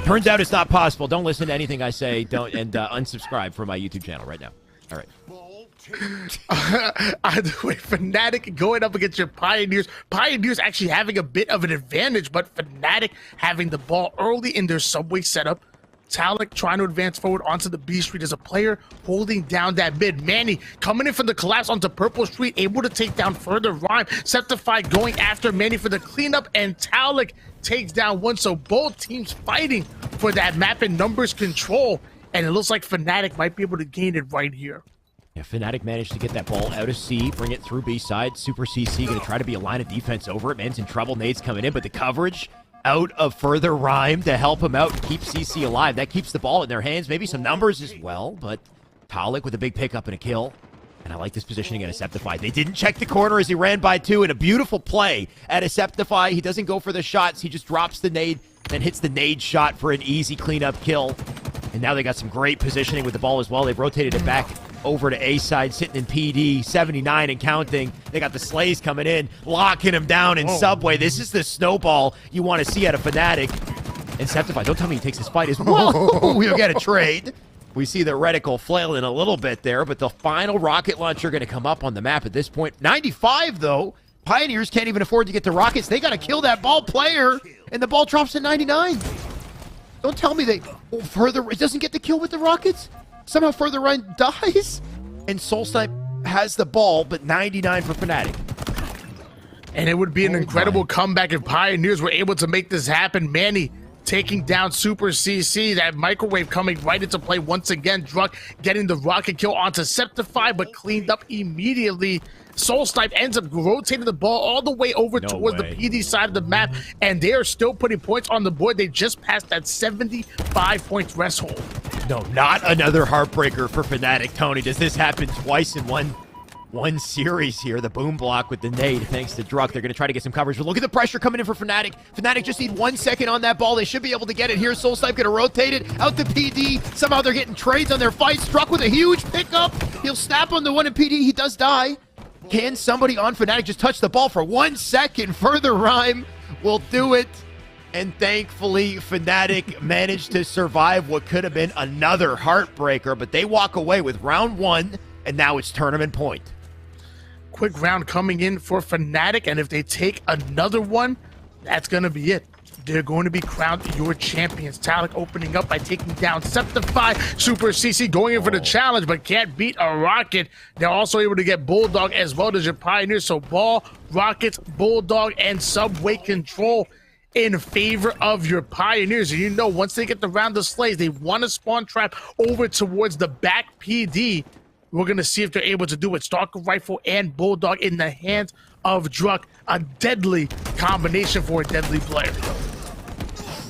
turns out it's not possible. Don't listen to anything I say. Don't unsubscribe from my YouTube channel right now. All right. Either way, Fnatic going up against your Pioneers. Pioneers actually having a bit of an advantage, but Fnatic having the ball early in their subway setup. Talik trying to advance forward onto the B Street as a player holding down that mid. Manny coming in for the collapse onto Purple Street, able to take down further Rhyme. Septify going after Manny for the cleanup, and Talik takes down one. So both teams fighting for that map and numbers control, and it looks like Fnatic might be able to gain it right here. Yeah, Fnatic managed to get that ball out of C, bring it through B side. Super CC going to try to be a line of defense over it. Man's in trouble. Nades coming in, but the coverage out of further Rhyme to help him out and keep CC alive. That keeps the ball in their hands. Maybe some numbers as well, but Talik with a big pickup and a kill. And I like this positioning at Aceptify. They didn't check the corner as he ran by 2, and a beautiful play at Aceptify. He doesn't go for the shots. He just drops the nade, then hits the nade shot for an easy cleanup kill. And now they got some great positioning with the ball as well. They've rotated it back over to A side, sitting in PD, 79 and counting. They got the Slays coming in, locking him down in Subway. This is the snowball you want to see out of Fnatic. And Aceptify, don't tell me he takes his fight as well. We'll get a trade. We see the reticle flailing a little bit there, but the final rocket launcher going to come up on the map at this point. 95, though. Pioneers can't even afford to get the rockets. They got to kill that ball player, and the ball drops to 99. Don't tell me they further. It doesn't get the kill with the rockets. Somehow Further Run dies, and SoulSnipe has the ball, but 99 for Fnatic. And it would be an incredible comeback if Pioneers were able to make this happen. Manny taking down Super CC. That microwave coming right into play once again. Druck getting the rocket kill onto Septify, but cleaned up immediately. SoulSnipe ends up rotating the ball all the way over towards the PD side of the map, and they are still putting points on the board. They just passed that 75-point threshold. No, not another heartbreaker for Fnatic. Tony, does this happen twice in one series here? The boom block with the nade, thanks to Druck. They're going to try to get some coverage, but look at the pressure coming in for Fnatic. Fnatic just need 1 second on that ball. They should be able to get it here. SoulSnipe going to rotate it out to PD. Somehow they're getting trades on their fights. Druck with a huge pickup. He'll snap on the one in PD. He does die. Can somebody on Fnatic just touch the ball for 1 second? Further Rhyme will do it. And thankfully, Fnatic managed to survive what could have been another heartbreaker, but they walk away with round 1, and now it's tournament point. Quick round coming in for Fnatic, and if they take another one, that's going to be it. They're going to be crowned your champions. Talik opening up by taking down Septify. Super CC going in for the challenge, but can't beat a rocket. They're also able to get Bulldog as well as your Pioneers. So ball, rockets, Bulldog, and Subway control in favor of your Pioneers. And you know, once they get the round of Slays, they want to spawn trap over towards the back PD. We're going to see if they're able to do it. Stalker Rifle and Bulldog in the hands of Druck. A deadly combination for a deadly player.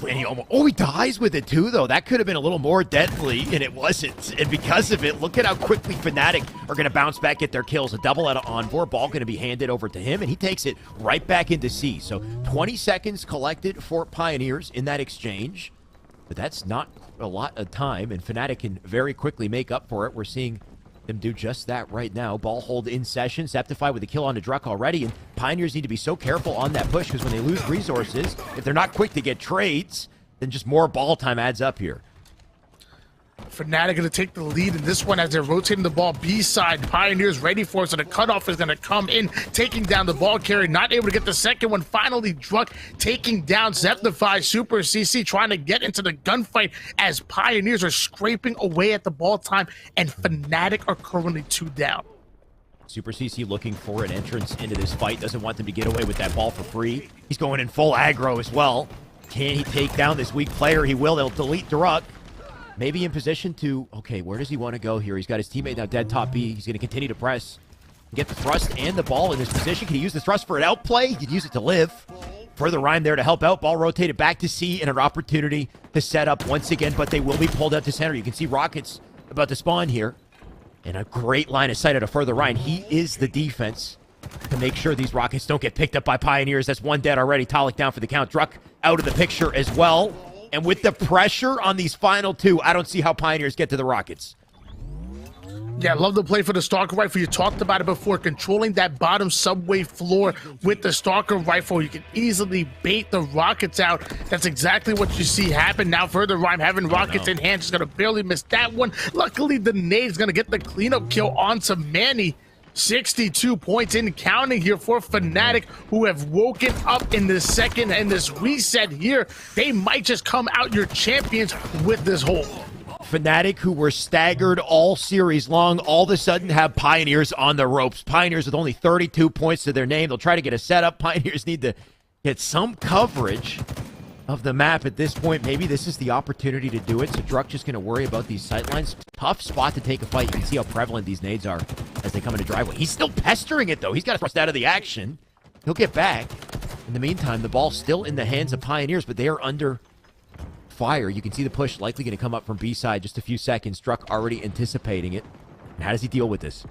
And he dies with it too, though. That could have been a little more deadly, and it wasn't. And because of it, look at how quickly Fnatic are going to bounce back, get their kills. A double out of Envoy. Ball going to be handed over to him, and he takes it right back into C. So 20 seconds collected for Pioneers in that exchange. But that's not a lot of time, and Fnatic can very quickly make up for it. We're seeing them do just that right now. Ball hold in session. Septify with a kill onto Druck already, and Pioneers need to be so careful on that push, because when they lose resources, if they're not quick to get trades, then just more ball time adds up here. Fnatic going to take the lead in this one as they're rotating the ball B side. Pioneers ready for it, so the cutoff is going to come in, taking down the ball carrier. Not able to get the second one. Finally, Druck taking down Septify. Super CC trying to get into the gunfight as Pioneers are scraping away at the ball time, and Fnatic are currently 2 down. Super CC looking for an entrance into this fight. Doesn't want them to get away with that ball for free. He's going in full aggro as well. Can he take down this weak player? He will. They'll delete Druck. Maybe in position to, okay, where does he want to go here? He's got his teammate now dead top B. He's going to continue to press. Get the thrust and the ball in this position. Can he use the thrust for an outplay? He could use it to live. Further Rhyme there to help out. Ball rotated back to C, and an opportunity to set up once again, but they will be pulled out to center. You can see rockets about to spawn here. And a great line of sight out of Further Rhyme. He is the defense to make sure these rockets don't get picked up by Pioneers. That's one dead already. Talik down for the count. Druck out of the picture as well. And with the pressure on these final 2, I don't see how Pioneers get to the rockets. Yeah, I love the play for the Stalker Rifle. You talked about it before, controlling that bottom subway floor with the Stalker Rifle. You can easily bait the rockets out. That's exactly what you see happen. Now Further Rhyme having rockets in hand, just going to barely miss that one. Luckily, the nade's going to get the cleanup kill onto Manny. 62 points in counting here for Fnatic, who have woken up in this second and this reset here. They might just come out your champions with this hold. Fnatic, who were staggered all series long, all of a sudden have Pioneers on the ropes. Pioneers with only 32 points to their name. They'll try to get a setup. Pioneers need to get some coverage of the map at this point. Maybe this is the opportunity to do it. So Druck just going to worry about these sightlines. Tough spot to take a fight. You can see how prevalent these nades are as they come into driveway. He's still pestering it, though. He's got to thrust out of the action. He'll get back. In the meantime, the ball's still in the hands of Pioneers, but they are under fire. You can see the push likely going to come up from B side. Just a few seconds. Druck already anticipating it. And how does he deal with this?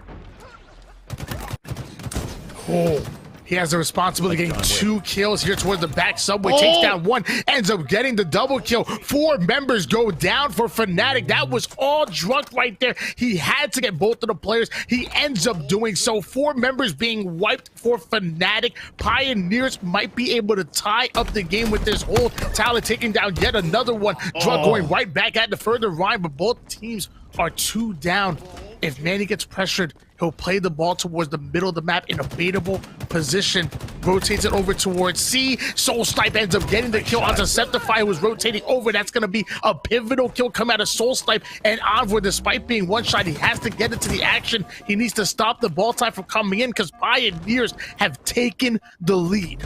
Oh, he has the responsibility of getting 2 kills here towards the back subway. Takes down 1, ends up getting the double kill. 4 members go down for Fnatic. That was all drunk right there. He had to get both of the players. He ends up doing so. 4 members being wiped for Fnatic. Pioneers might be able to tie up the game with this whole talent, taking down yet another one. Drunk going right back at the further line, but both teams are 2 down. If Manny gets pressured, he'll play the ball towards the middle of the map in a baitable position. Rotates it over towards C. Soul Snipe ends up getting the kill onto Septify, who was rotating over. That's going to be a pivotal kill come out of Soul Snipe. And Envoy, despite being one shot, he has to get into the action. He needs to stop the ball time from coming in because Pioneers have taken the lead.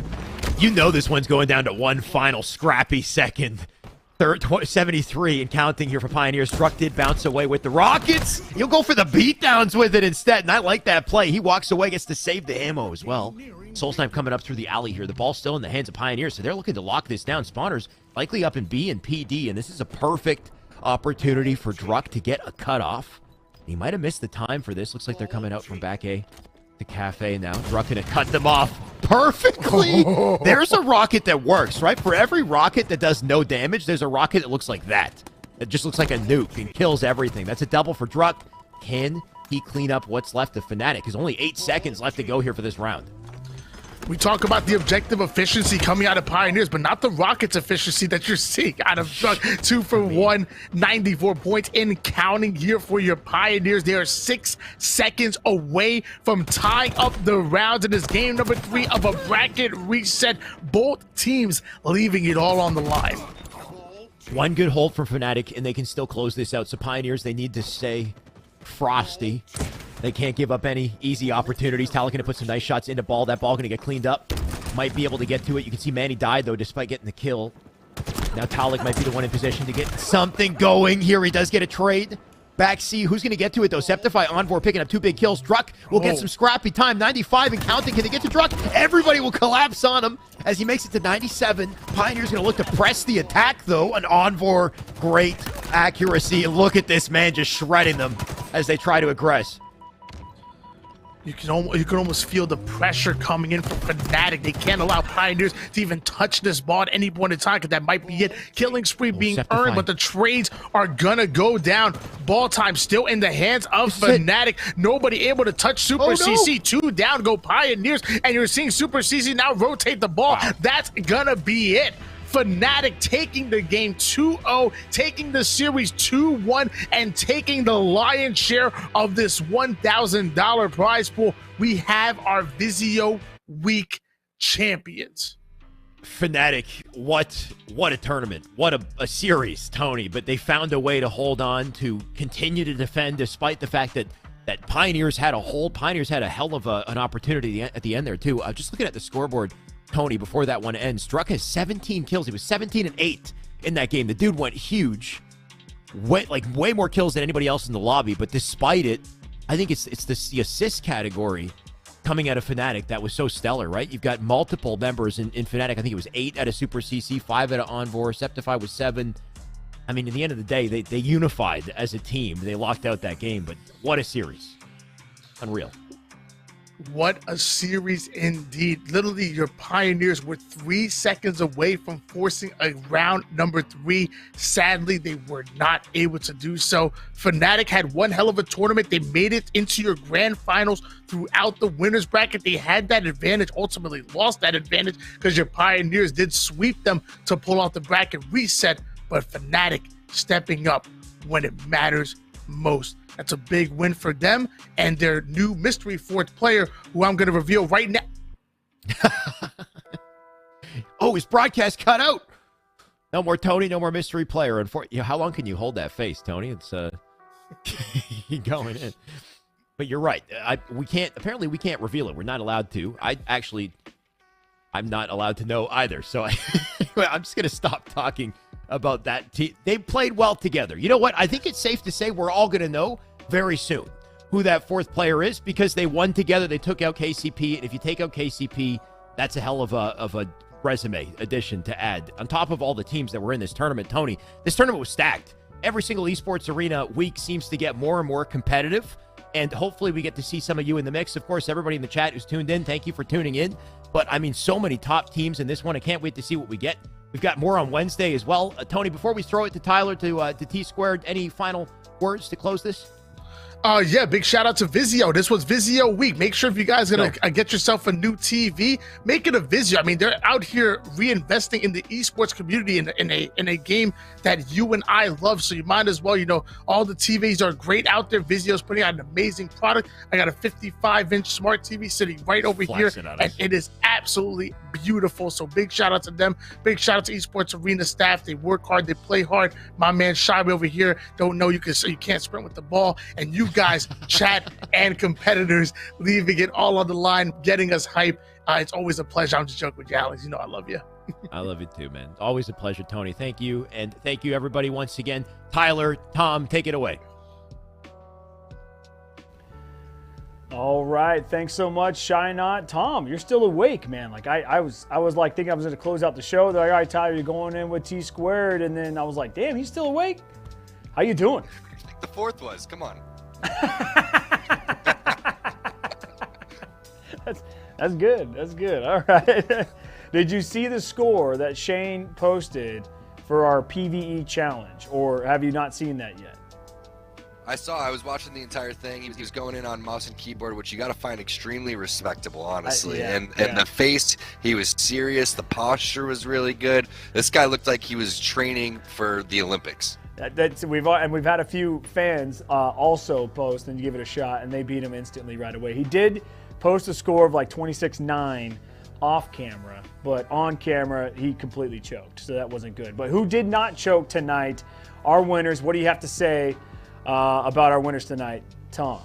You know this one's going down to one final scrappy second. 73 and counting here for Pioneers. Struck did bounce away with the Rockets. He'll go for the beatdowns with it instead, and I like that play. He walks away, gets to save the ammo as well. Soul Snipe coming up through the alley here. The ball's still in the hands of Pioneers, so they're looking to lock this down. Spawners likely up in B and PD, and this is a perfect opportunity for Druck to get a cutoff. He might have missed the time for this. Looks like they're coming out from back A to Cafe now. Druck gonna cut them off perfectly. There's a rocket that works, right? For every rocket that does no damage, there's a rocket that looks like that. It just looks like a nuke and kills everything. That's a double for Druck. Can he clean up what's left of Fnatic? There's only 8 seconds left to go here for this round. We talk about the objective efficiency coming out of Pioneers, but not the Rockets efficiency that you're seeing out of Druck. 2 for 1, 94 points in counting here for your Pioneers. They are 6 seconds away from tying up the rounds in this game number 3 of a bracket reset. Both teams leaving it all on the line. One good hold for Fnatic, and they can still close this out. So Pioneers, they need to stay frosty. They can't give up any easy opportunities. Talek going to put some nice shots into ball. That ball going to get cleaned up. Might be able to get to it. You can see Manny died, though, despite getting the kill. Now Talek might be the one in position to get something going here. He does get a trade. Back C, who's going to get to it, though? Septify, Envoy picking up 2 big kills. Druck will get some scrappy time. 95 and counting. Can they get to Druck? Everybody will collapse on him as he makes it to 97. Pioneer's going to look to press the attack, though. An Envoy, great accuracy. Look at this man just shredding them as they try to aggress. You can almost feel the pressure coming in from Fnatic. They can't allow Pioneers to even touch this ball at any point in time because that might be it. Killing spree being earned, but the trades are gonna go down. Ball time still in the hands of Fnatic. Nobody able to touch Super CC. 2 down go Pioneers, and you're seeing Super CC now rotate the ball. That's gonna be it. Fnatic taking the game 2-0, taking the series 2-1, and taking the lion's share of this $1,000 prize pool. We have our Vizio Week champions. Fnatic, what a tournament. What a series, Tony. But they found a way to hold on, to continue to defend, despite the fact that Pioneers had a hold. Pioneers had a hell of an opportunity at the end there, too. Just looking at the scoreboard, Tony, before that one ends, Druck has 17 kills. He was 17 and 8 in that game. The dude went huge. Way more kills than anybody else in the lobby. But despite it, I think it's the assist category coming out of Fnatic that was so stellar, right? You've got multiple members in Fnatic. I think it was 8 out of Super CC, 5 out of Envoy, Septify was 7. I mean, at the end of the day, they unified as a team. They locked out that game, but what a series. Unreal. What a series indeed. Literally, your Pioneers were 3 seconds away from forcing a round number 3. Sadly, they were not able to do so. Fnatic had one hell of a tournament. They made it into your grand finals throughout the winners bracket. They had that advantage, ultimately lost that advantage because your Pioneers did sweep them to pull off the bracket reset, but Fnatic stepping up when it matters most. That's a big win for them and their new mystery 4th player, who I'm going to reveal right now. Oh, his broadcast cut out. No more Tony, no more mystery player. How long can you hold that face, Tony? It's going in. But you're right. Apparently we can't reveal it. We're not allowed to. I'm not allowed to know either. So I'm just going to stop talking about that team. They played well together. You know what? I think it's safe to say we're all going to know very soon who that 4th player is because they won together. They took out KCP, and if you take out KCP, that's a hell of a resume addition to add. On top of all the teams that were in this tournament, Tony, this tournament was stacked. Every single esports arena week seems to get more and more competitive, and hopefully we get to see some of you in the mix. Of course, everybody in the chat who's tuned in, thank you for tuning in. But, I mean, so many top teams in this one. I can't wait to see what we get. We've got more on Wednesday as well. Tony, before we throw it to Tyler to T-Squared, any final words to close this? Yeah, big shout out to Vizio. This was Vizio week. Make sure if you guys are gonna get yourself a new TV, make it a Vizio. I mean, they're out here reinvesting in the esports community in a game that you and I love. So you might as well, all the TVs are great out there. Vizio's putting out an amazing product. I got a 55-inch smart TV sitting right over here, and it is absolutely beautiful. So big shout out to them. Big shout out to Esports Arena staff. They work hard, they play hard. My man Shy over here don't know you can't sprint with the ball, and you guys, chat and competitors, leaving it all on the line, getting us hype. It's always a pleasure. I'm just joking with you, Alex. I love you. I love you too, man. Always a pleasure, Tony. Thank you. And thank you, everybody, once again. Tyler, Tom, take it away. All right. Thanks so much, Shy Not. Tom, you're still awake, man. Like I was like thinking I was going to close out the show. They're like, all right, Tyler, you're going in with T-Squared. And then I was like, damn, he's still awake? How you doing? The fourth was. Come on. That's good. That's good. All right. Did you see the score that Shane posted for our PvE challenge, or have you not seen that yet? I was watching the entire thing. He was going in on mouse and keyboard, which you got to find extremely respectable, honestly. And the face, he was serious. The posture was really good. This guy looked like he was training for the Olympics. We've had a few fans also post and give it a shot, and they beat him instantly right away. He did post a score of like 26-9 off camera, but on camera he completely choked, so that wasn't good. But who did not choke tonight? Our winners. What do you have to say about our winners tonight, Tom?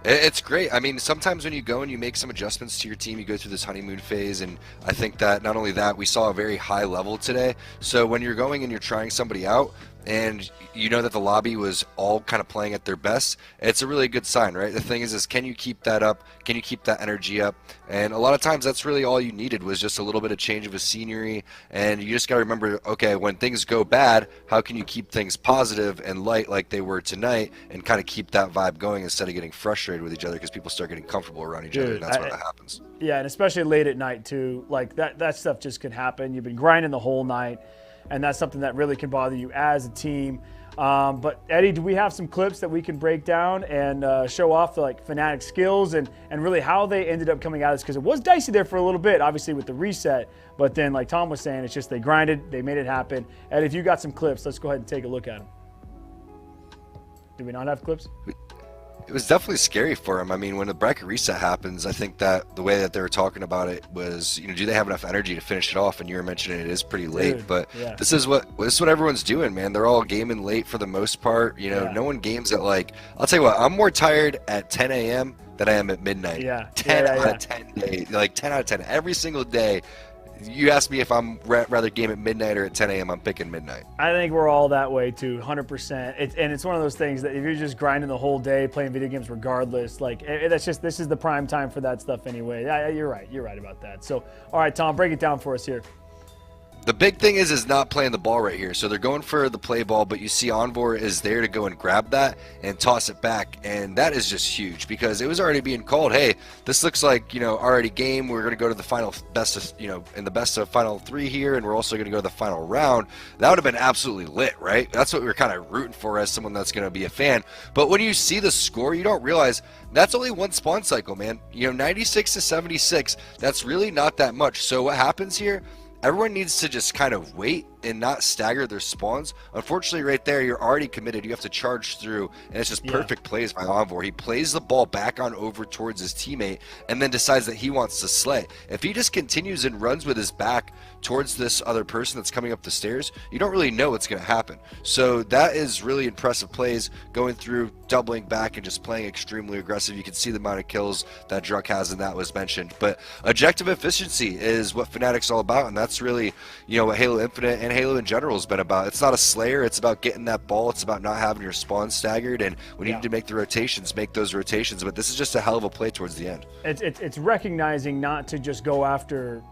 It's great. I mean, sometimes when you go and you make some adjustments to your team, you go through this honeymoon phase, and I think that not only that, we saw a very high level today. So when you're going and you're trying somebody out, and you know that the lobby was all kind of playing at their best, it's a really good sign, right? The thing is can you keep that up? Can you keep that energy up? And a lot of times that's really all you needed, was just a little bit of change of a scenery. And you just got to remember, okay, when things go bad, how can you keep things positive and light like they were tonight, and kind of keep that vibe going instead of getting frustrated with each other, because people start getting comfortable around each other, and that's where that happens. Yeah, and especially late at night too. Like that stuff just can happen. You've been grinding the whole night, and that's something that really can bother you as a team. But Eddie, do we have some clips that we can break down and show off the Fnatic skills and really how they ended up coming out of this? Because it was dicey there for a little bit, obviously with the reset, but then like Tom was saying, it's just they grinded, they made it happen. Eddie, if you got some clips, let's go ahead and take a look at them. Do we not have clips? It was definitely scary for him. I mean, when the bracket reset happens, I think that the way that they were talking about it was, do they have enough energy to finish it off? And you were mentioning it is pretty late, but this is what everyone's doing, man. They're all gaming late for the most part. No one games at I'll tell you what, I'm more tired at 10 a.m. than I am at midnight. 10 out of 10 days, 10 out of 10 every single day. You ask me if I'm rather game at midnight or at 10 a.m., I'm picking midnight. I think we're all that way too, 100%. It's one of those things that if you're just grinding the whole day, playing video games regardless, this is the prime time for that stuff anyway. You're right. You're right about that. So, all right, Tom, break it down for us here. The big thing is not playing the ball right here. So they're going for the play ball, but you see Envor is there to go and grab that and toss it back. And that is just huge, because it was already being called, hey, this looks like, already game. We're going to go to the final best of, in the best of final 3 here. And we're also going to go to the final round. That would have been absolutely lit, right? That's what we were kind of rooting for as someone that's going to be a fan. But when you see the score, you don't realize that's only one spawn cycle, man. 96 to 76, that's really not that much. So what happens here? Everyone needs to just kind of wait and not stagger their spawns. Unfortunately, right there, you're already committed. You have to charge through, and it's just perfect plays by Envor. He plays the ball back on over towards his teammate and then decides that he wants to slay. If he just continues and runs with his back towards this other person that's coming up the stairs, you don't really know what's going to happen. So that is really impressive plays, going through, doubling back, and just playing extremely aggressive. You can see the amount of kills that Druk has, and that was mentioned. But objective efficiency is what Fnatic's all about, and that's really, what Halo Infinite and Halo in general has been about. It's not a slayer, it's about getting that ball, it's about not having your spawn staggered, and when you need to make the rotations, make those rotations. But this is just a hell of a play towards the end. It's recognizing not to just go after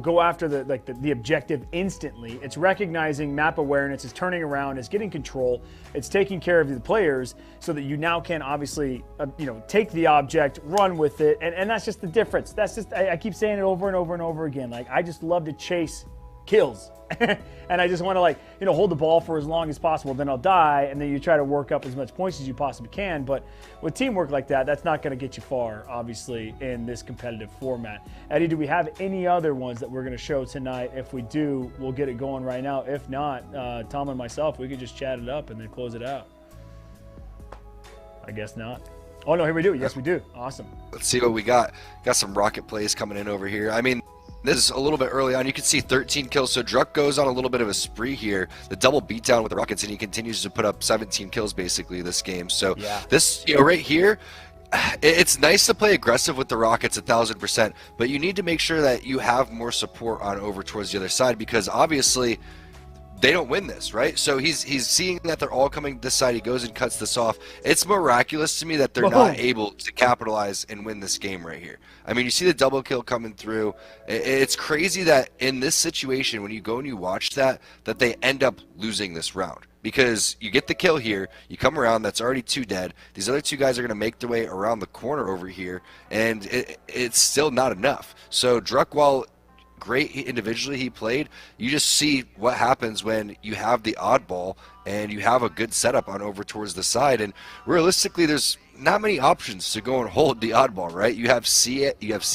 go after the objective instantly. It's recognizing map awareness, it's turning around, it's getting control, it's taking care of the players so that you now can obviously take the object, run with it, and that's just the difference. That's just I keep saying it over and over and over again. Like, I just love to chase kills. And I just want to hold the ball for as long as possible. Then I'll die, and then you try to work up as much points as you possibly can. But with teamwork like that, that's not going to get you far, obviously, in this competitive format. Eddie, do we have any other ones that we're going to show tonight? If we do, we'll get it going right now. If not, Tom and myself, we could just chat it up and then close it out. I guess not. Oh no, here we do. Yes, we do. Awesome. Let's see what we got. Got some rocket plays coming in over here. I mean, this is a little bit early on. You can see 13 kills. So Druck goes on a little bit of a spree here. The double beatdown with the Rockets, and he continues to put up 17 kills basically this game. So this, right here, it's nice to play aggressive with the Rockets 1000%, but you need to make sure that you have more support on over towards the other side, because obviously they don't win this, right? So he's seeing that they're all coming this side. He goes and cuts this off. It's miraculous to me that they're not able to capitalize and win this game right here. I mean, you see the double kill coming through. It's crazy that in this situation, when you go and you watch that they end up losing this round. Because you get the kill here, you come around, that's already 2 dead. These other 2 guys are going to make their way around the corner over here, and it's still not enough. So Druck, while great individually he played, you just see what happens when you have the oddball and you have a good setup on over towards the side. And realistically, there's not many options to go and hold the oddball, right? You have C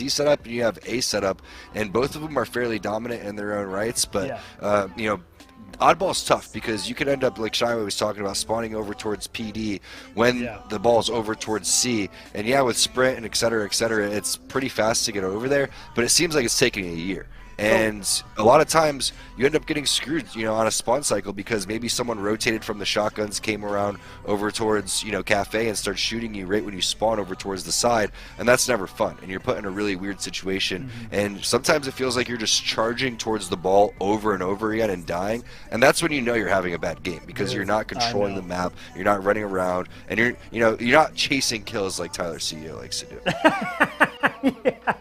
setup and you have A setup, and both of them are fairly dominant in their own rights. But oddball's tough because you could end up, like Shyway was talking about, spawning over towards PD when the ball's over towards C. And with sprint and et cetera, it's pretty fast to get over there, but it seems like it's taking a year. And a lot of times you end up getting screwed, on a spawn cycle, because maybe someone rotated from the shotguns, came around over towards, Cafe, and starts shooting you right when you spawn over towards the side, and that's never fun. And you're put in a really weird situation. And sometimes it feels like you're just charging towards the ball over and over again and dying, and that's when you know you're having a bad game, because you're not controlling the map, you're not running around, and you're not chasing kills like Tyler CEO likes to do.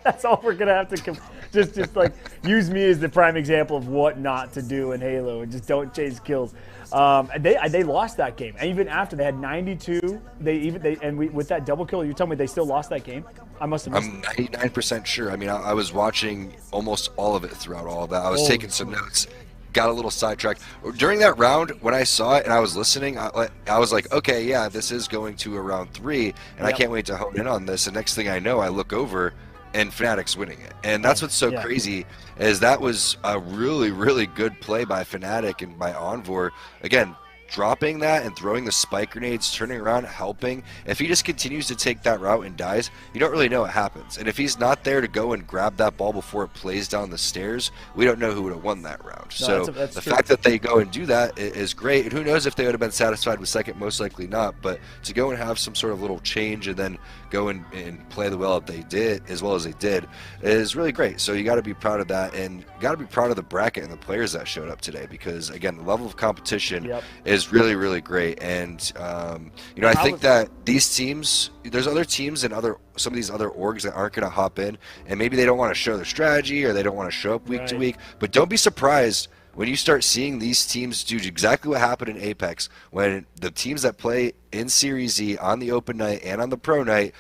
That's all we're gonna have to just like use me as the prime example of what not to do in Halo, and just don't chase kills. They lost that game, and even after they had 92, with that double kill, you tell me they still lost that game? I must have missed I'm 99% sure. I mean, I was watching almost all of it throughout all of that. I was taking some notes. Got a little sidetracked during that round. When I saw it and I was listening, I was like, okay, yeah, this is going to a round 3, and I can't wait to hone in on this. And next thing I know, I look over and Fnatic's winning it. And that's what's so crazy, is that was a really, really good play by Fnatic and by Envor. Again, dropping that and throwing the spike grenades, turning around, helping. If he just continues to take that route and dies, you don't really know what happens. And if he's not there to go and grab that ball before it plays down the stairs, we don't know who would have won that round. So that's the fact that they go and do that is great. And who knows if they would have been satisfied with second, most likely not. But to go and have some sort of little change and then go and play the well that they did, as well as they did, is really great. So you got to be proud of that, and you got to be proud of the bracket and the players that showed up today, because again, the level of competition is really, really great. And I think that these teams, there's other teams and some of these other orgs that aren't going to hop in, and maybe they don't want to show their strategy, or they don't want to show up week to week. But don't be surprised when you start seeing these teams do exactly what happened in Apex, when the teams that play in Series E on the open night and on the pro night,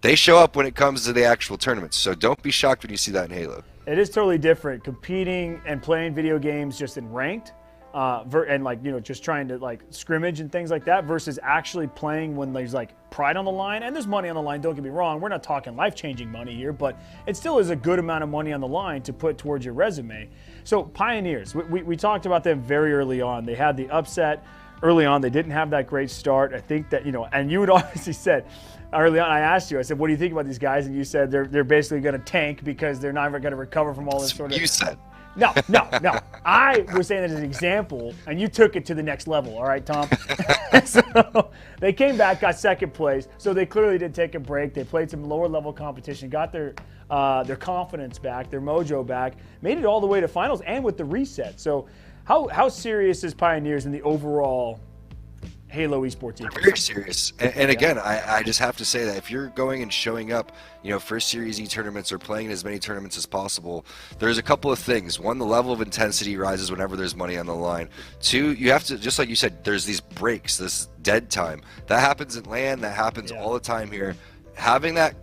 they show up when it comes to the actual tournaments. So don't be shocked when you see that in Halo. It is totally different competing and playing video games just in ranked, and just trying to scrimmage and things like that, versus actually playing when there's pride on the line, and there's money on the line. Don't get me wrong, we're not talking life-changing money here, but it still is a good amount of money on the line to put towards your resume. So Pioneers, we talked about them very early on. They had the upset early on. They didn't have that great start. I think that, and you had obviously said early on, I asked you, I said, what do you think about these guys? And you said they're basically going to tank because they're not going to recover from all this sort of. You said. No. I was saying that as an example, and you took it to the next level. All right, Tom? So they came back, got second place. So they clearly did take a break. They played some lower level competition, got their confidence back, their mojo back, made it all the way to finals, and with the reset. So how serious is Pioneers in the overall Halo Esports ecosystem. Very serious. And again, I just have to say that if you're going and showing up, for Series E tournaments or playing in as many tournaments as possible, there's a couple of things. One, the level of intensity rises whenever there's money on the line. Two, you have to, just like you said, there's these breaks, this dead time. That happens in LAN, that happens all the time here. Having that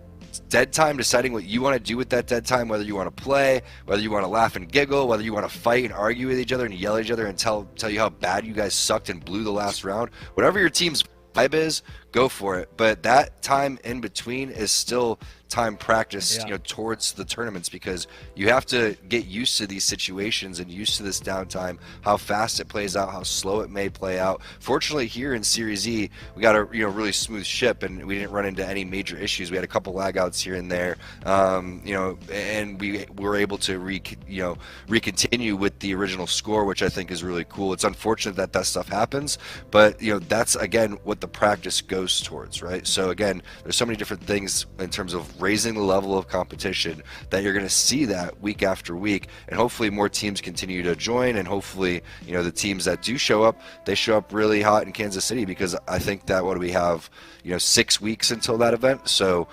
dead time, deciding what you want to do with that dead time, whether you want to play, whether you want to laugh and giggle, whether you want to fight and argue with each other and yell at each other and tell you how bad you guys sucked and blew the last round, whatever your team's vibe is, go for it. But that time in between is still time practice, towards the tournaments, because you have to get used to these situations and used to this downtime, how fast it plays out, how slow it may play out. Fortunately, here in Series E, we got a really smooth ship, and we didn't run into any major issues. We had a couple lag outs here and there, and we were able to recontinue with the original score, which I think is really cool. It's unfortunate that that stuff happens, but that's again what the practice goes towards, right? So again, there's so many different things in terms of raising the level of competition that you're going to see that week after week, and hopefully more teams continue to join, and hopefully the teams that do show up, they show up really hot in Kansas City, because I think that what do we have 6 weeks until that event, so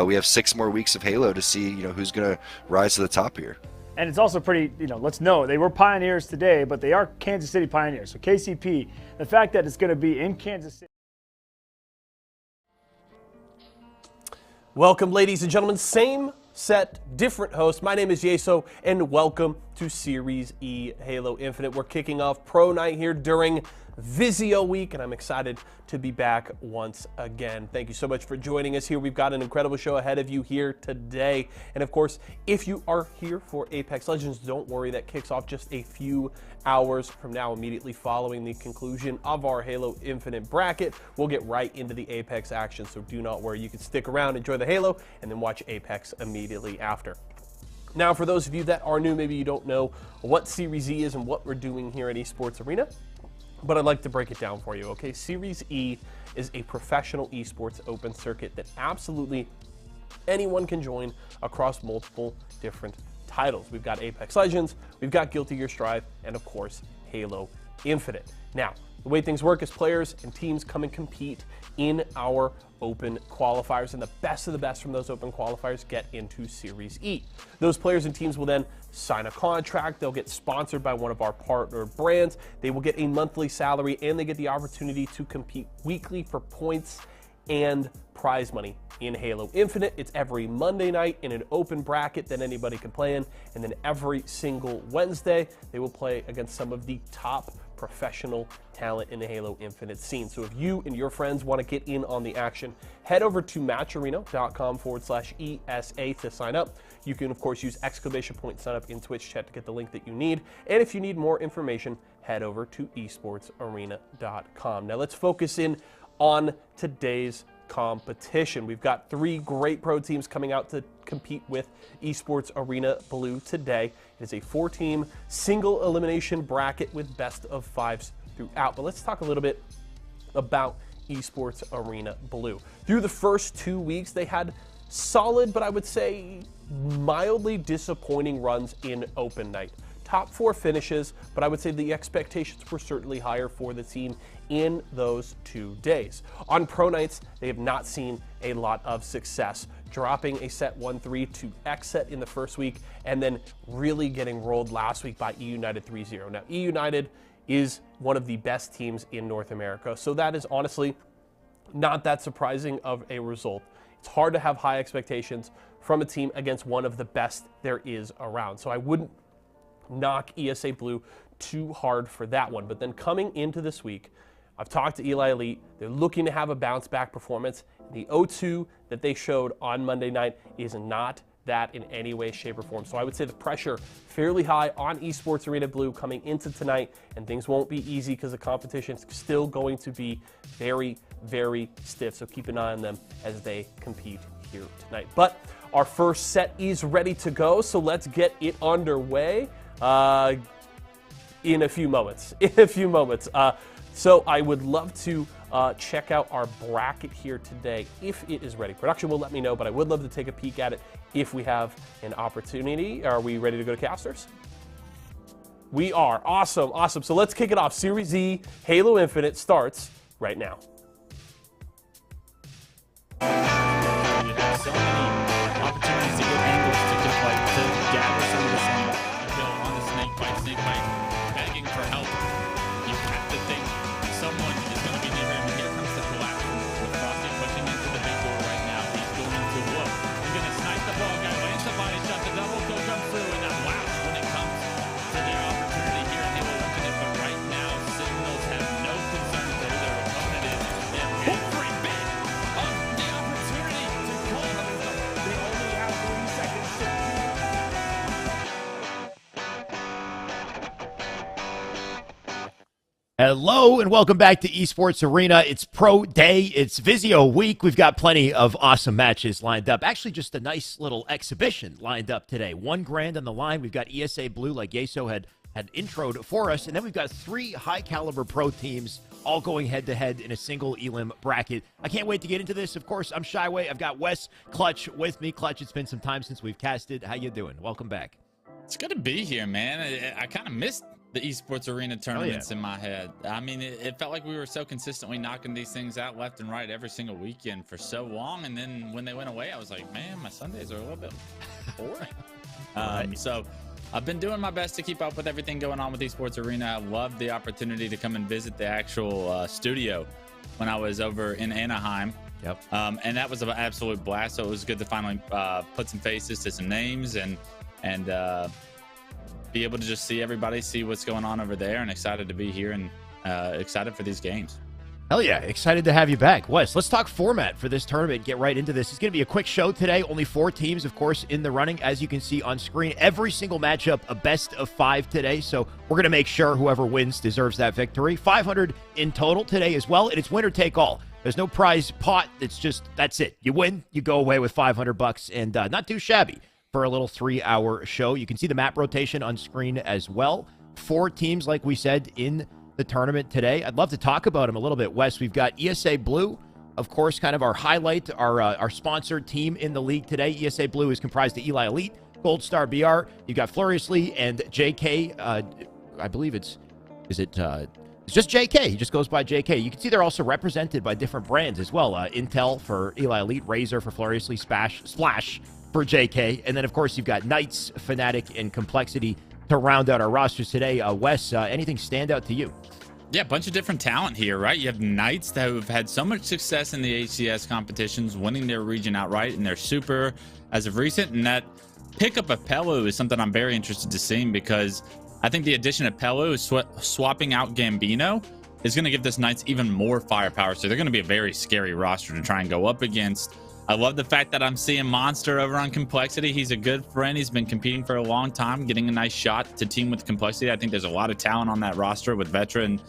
we have 6 more weeks of Halo to see who's going to rise to the top here. And it's also pretty, let's know, they were pioneers today, but they are Kansas City pioneers. So KCP, the fact that it's going to be in Kansas City. Welcome, ladies and gentlemen. Same set, different host. My name is Yeso, and welcome to Series E Halo Infinite. We're kicking off Pro Night here during Vizio Week, and I'm excited to be back once again. Thank you so much for joining us here. We've got an incredible show ahead of you here today. And of course, if you are here for Apex Legends, don't worry, that kicks off just a few hours from now, immediately following the conclusion of our Halo Infinite bracket. We'll get right into the Apex action, so do not worry. You can stick around, enjoy the Halo, and then watch Apex immediately after. Now, for those of you that are new, maybe you don't know what Series E is and what we're doing here at Esports Arena, but I'd like to break it down for you, okay? Series E is a professional esports open circuit that absolutely anyone can join across multiple different titles. We've got Apex Legends, we've got Guilty Gear Strive, and of course, Halo Infinite. Now, the way things work is players and teams come and compete in our open qualifiers, and the best of the best from those open qualifiers get into Series E. Those players and teams will then sign a contract, they'll get sponsored by one of our partner brands, they will get a monthly salary, and they get the opportunity to compete weekly for points and prize money in Halo Infinite. It's every Monday night in an open bracket that anybody can play in, and then every single Wednesday they will play against some of the top professional talent in the Halo Infinite scene. So if you and your friends want to get in on the action, head over to matcharena.com/ESA to sign up. You can, of course, use !sign up in Twitch chat to get the link that you need. And if you need more information, head over to esportsarena.com. Now let's focus in on today's competition. We've got 3 great pro teams coming out to compete with Esports Arena Blue today. It is a 4-team single elimination bracket with best of 5s throughout. But let's talk a little bit about Esports Arena Blue. Through the first 2 weeks, they had solid, but I would say mildly disappointing runs in open night. Top 4 finishes, but I would say the expectations were certainly higher for the team in those 2 days. On pro nights, they have not seen a lot of success, dropping a set 1-3 to X set in the first week, and then really getting rolled last week by E United 3-0. Now, E United is one of the best teams in North America, so that is honestly not that surprising of a result. It's hard to have high expectations from a team against one of the best there is around, so I wouldn't knock ESA Blue too hard for that one. But then coming into this week, I've talked to Eli Elite. They're looking to have a bounce back performance. The 0-2 that they showed on Monday night is not that in any way, shape, or form. So I would say the pressure fairly high on Esports Arena Blue coming into tonight, and things won't be easy because the competition is still going to be very, very stiff. So keep an eye on them as they compete here tonight. But our first set is ready to go, so let's get it underway in a few moments. So I would love to check out our bracket here today if it is ready. Production will let me know, but I would love to take a peek at it if we have an opportunity. Are we ready to go to casters? We are. Awesome, awesome. So let's kick it off. Series E Halo Infinite starts right now. You have so many opportunities to get angles to gather some of the sun. Kill on the snake bite, begging for help. You have to think someone is going to be near him. Here comes the collapse with Frosty pushing into the big door right now. He's going to look. He's going to snipe the ball guy, lands the body shot, the double kill comes through, and now wow, when it comes to their opportunity here, they will look at it. But right now, Signals have no concern for who their opponent is. They have every bit of the opportunity to call them. They only have 3 seconds to Hello and welcome back to Esports Arena. It's Pro Day. It's Vizio Week. We've got plenty of awesome matches lined up. Actually, just a nice little exhibition lined up today. $1 grand on the line. We've got ESA Blue, like Yeso had introed for us. And then we've got 3 high-caliber pro teams all going head-to-head in a single Elim bracket. I can't wait to get into this. Of course, I'm Shyway. I've got Wes Clutch with me. Clutch, it's been some time since we've casted. How you doing? Welcome back. It's good to be here, man. I kind of missed the Esports Arena tournaments in my head. I mean, it felt like we were so consistently knocking these things out left and right every single weekend for so long. And then when they went away, I was like, man, my Sundays are a little bit boring. So I've been doing my best to keep up with everything going on with Esports Arena. I loved the opportunity to come and visit the actual studio when I was over in Anaheim. Yep. And that was an absolute blast. So it was good to finally put some faces to some names and be able to just see everybody, see what's going on over there, and excited to be here and excited for these games. Hell yeah, excited to have you back. Wes, let's talk format for this tournament. Get right into this. It's going to be a quick show today. Only 4 teams, of course, in the running. As you can see on screen, every single matchup, a best of 5 today. So we're going to make sure whoever wins deserves that victory. 500 in total today as well, and it's winner take all. There's no prize pot. It's just, that's it. You win, you go away with $500, and not too shabby for a little 3-hour show. You can see the map rotation on screen as well. 4 teams, like we said, in the tournament today. I'd love to talk about them a little bit, Wes. We've got ESA Blue, of course, kind of our highlight, our sponsored team in the league today. ESA Blue is comprised of Eli Elite, Gold Star BR. You've got Fluriously and JK. I believe it's just JK. He just goes by JK. You can see they're also represented by different brands as well. Intel for Eli Elite, Razor for Fluriously, Splash for JK. And then, of course, you've got Knights, Fnatic, and Complexity to round out our rosters today. Wes, anything stand out to you? Yeah, a bunch of different talent here, right? You have Knights that have had so much success in the HCS competitions, winning their region outright, and they're super as of recent. And that pickup of Pelu is something I'm very interested to seeing, because I think the addition of Pelu, swapping out Gambino, is going to give this Knights even more firepower. So they're going to be a very scary roster to try and go up against. I love the fact that I'm seeing Monster over on Complexity. He's a good friend. He's been competing for a long time, getting a nice shot to team with Complexity. I think there's a lot of talent on that roster with Vetra and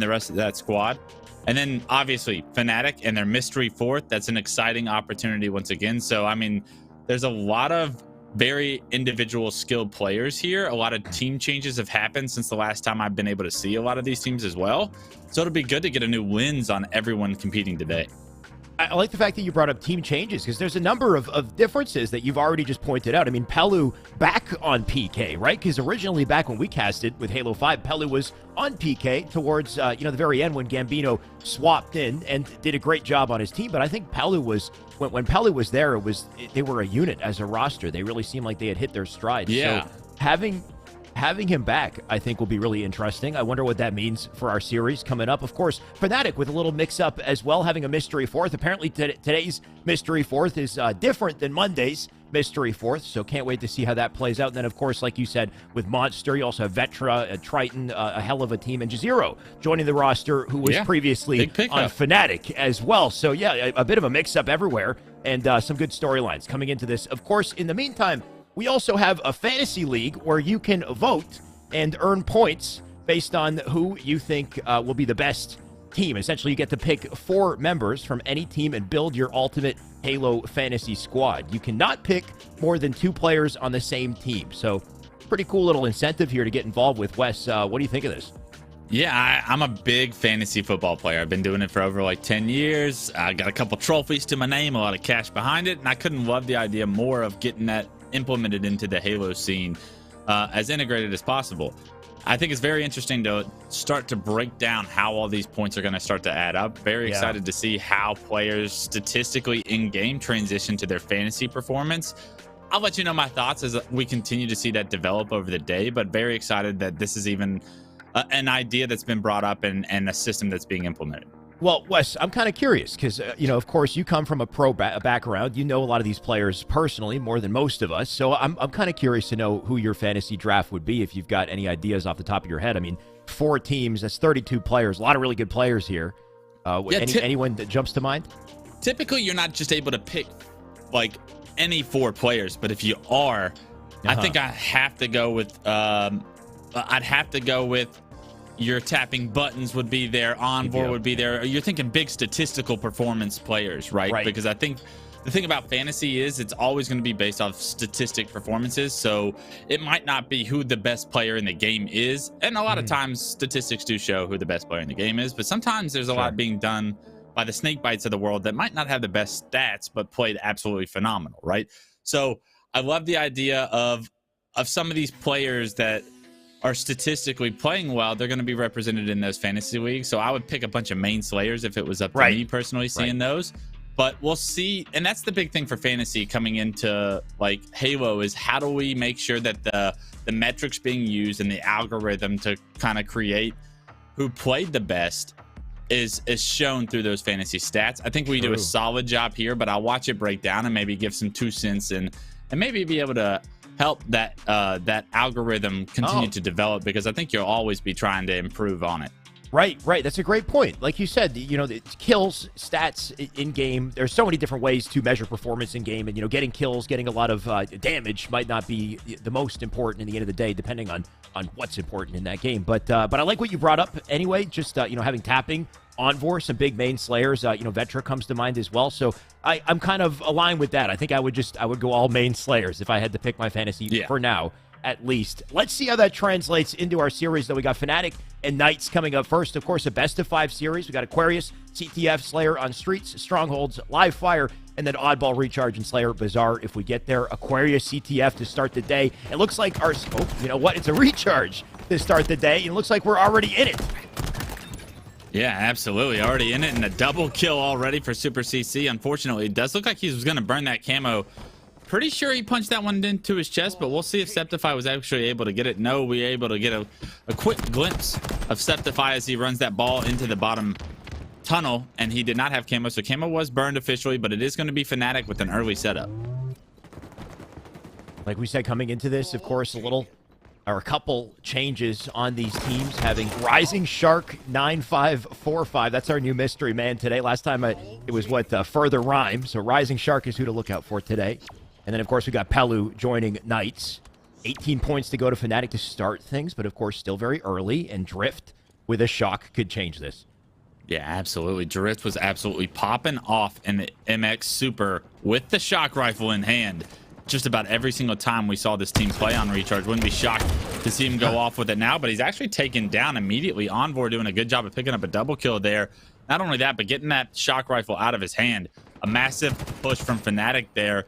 the rest of that squad. And then, obviously, Fnatic and their Mystery Fourth. That's an exciting opportunity once again. So, I mean, there's a lot of very individual skilled players here. A lot of team changes have happened since the last time I've been able to see a lot of these teams as well. So it'll be good to get a new wins on everyone competing today. I like the fact that you brought up team changes, because there's a number of differences that you've already just pointed out. I mean, Pelu back on PK, right? Because originally back when we casted with Halo 5, Pelu was on PK towards, the very end when Gambino swapped in and did a great job on his team. But I think Pelu was, when Pelu was there, they were a unit as a roster. They really seemed like they had hit their stride. Yeah. So having him back, I think, will be really interesting. I wonder what that means for our series coming up. Of course, Fnatic with a little mix-up as well, having a Mystery Fourth. Apparently, today's Mystery Fourth is different than Monday's Mystery Fourth, so can't wait to see how that plays out. And then, of course, like you said, with Monster, you also have Vetra, Triton, a hell of a team, and Jazero joining the roster, who was previously on Fnatic as well. So, yeah, a bit of a mix-up everywhere, and some good storylines coming into this. Of course, in the meantime, we also have a fantasy league where you can vote and earn points based on who you think will be the best team. Essentially, you get to pick 4 members from any team and build your ultimate Halo fantasy squad. You cannot pick more than 2 players on the same team. So, pretty cool little incentive here to get involved with. Wes, what do you think of this? Yeah, I'm a big fantasy football player. I've been doing it for over like 10 years. I got a couple trophies to my name, a lot of cash behind it, and I couldn't love the idea more of getting that implemented into the Halo scene as integrated as possible. I think it's very interesting to start to break down how all these points are going to start to add up. Very excited to see how players statistically in-game transition to their fantasy performance. I'll let you know my thoughts as we continue to see that develop over the day, but very excited that this is even an idea that's been brought up and a system that's being implemented. Well, Wes, I'm kind of curious because, of course, you come from a pro background. You know a lot of these players personally more than most of us. So I'm kind of curious to know who your fantasy draft would be if you've got any ideas off the top of your head. I mean, 4 teams, that's 32 players, a lot of really good players here. Anyone that jumps to mind? Typically, you're not just able to pick, like, any 4 players. But if you are, I think I have to go with your tapping buttons would be there, Envor would be there. You're thinking big statistical performance players, right? Because I think the thing about fantasy is it's always going to be based off statistic performances. So it might not be who the best player in the game is. And a lot of times statistics do show who the best player in the game is. But sometimes there's a lot being done by the snake bites of the world that might not have the best stats, but played absolutely phenomenal, right? So I love the idea of some of these players that are statistically playing well. They're going to be represented in those fantasy leagues. So I would pick a bunch of main slayers if it was up to me personally seeing those. But we'll see. And that's the big thing for fantasy coming into like Halo is how do we make sure that the metrics being used and the algorithm to kind of create who played the best is shown through those fantasy stats. I think we do a solid job here, but I'll watch it break down and maybe give some 2 cents and maybe be able to help that algorithm continue to develop, because I think you'll always be trying to improve on it. Right. That's a great point. Like you said, the kills, stats in game. There's so many different ways to measure performance in game, and getting kills, getting a lot of damage might not be the most important in the end of the day, depending on what's important in that game. But I like what you brought up anyway. Just having tapping, Envor, some big main slayers. Vetra comes to mind as well. So I'm kind of aligned with that. I think I would go all main slayers if I had to pick my fantasy for now, at least. Let's see how that translates into our series, though. We got Fnatic and Knights coming up first. Of course, a best-of-5 series. We got Aquarius, CTF, Slayer on Streets, Strongholds, Live Fire, and then Oddball, Recharge, and Slayer, Bazaar if we get there. Aquarius, CTF to start the day. It looks like our... Oh, you know what? It's a Recharge to start the day. It looks like we're already in it. Yeah, absolutely. Already in it, and a double kill already for Super CC. Unfortunately, it does look like he was going to burn that camo. Pretty sure he punched that one into his chest, but we'll see if Septify was actually able to get it. No, we were able to get a quick glimpse of Septify as he runs that ball into the bottom tunnel, and he did not have camo, so camo was burned officially, but it is going to be Fnatic with an early setup. Like we said, coming into this, of course, a couple changes on these teams, having Rising Shark 9545. That's our new mystery man today. Last time it was Further Rhyme. So Rising Shark is who to look out for today. And then, of course, we got Pelu joining Knights. 18 points to go to Fnatic to start things, but, of course, still very early. And Drift with a shock could change this. Yeah, absolutely. Drift was absolutely popping off in the MX Super with the shock rifle in hand. Just about every single time we saw this team play on Recharge. Wouldn't be shocked to see him go off with it now, but he's actually taken down immediately. Envor doing a good job of picking up a double kill there. Not only that, but getting that shock rifle out of his hand. A massive push from Fnatic there.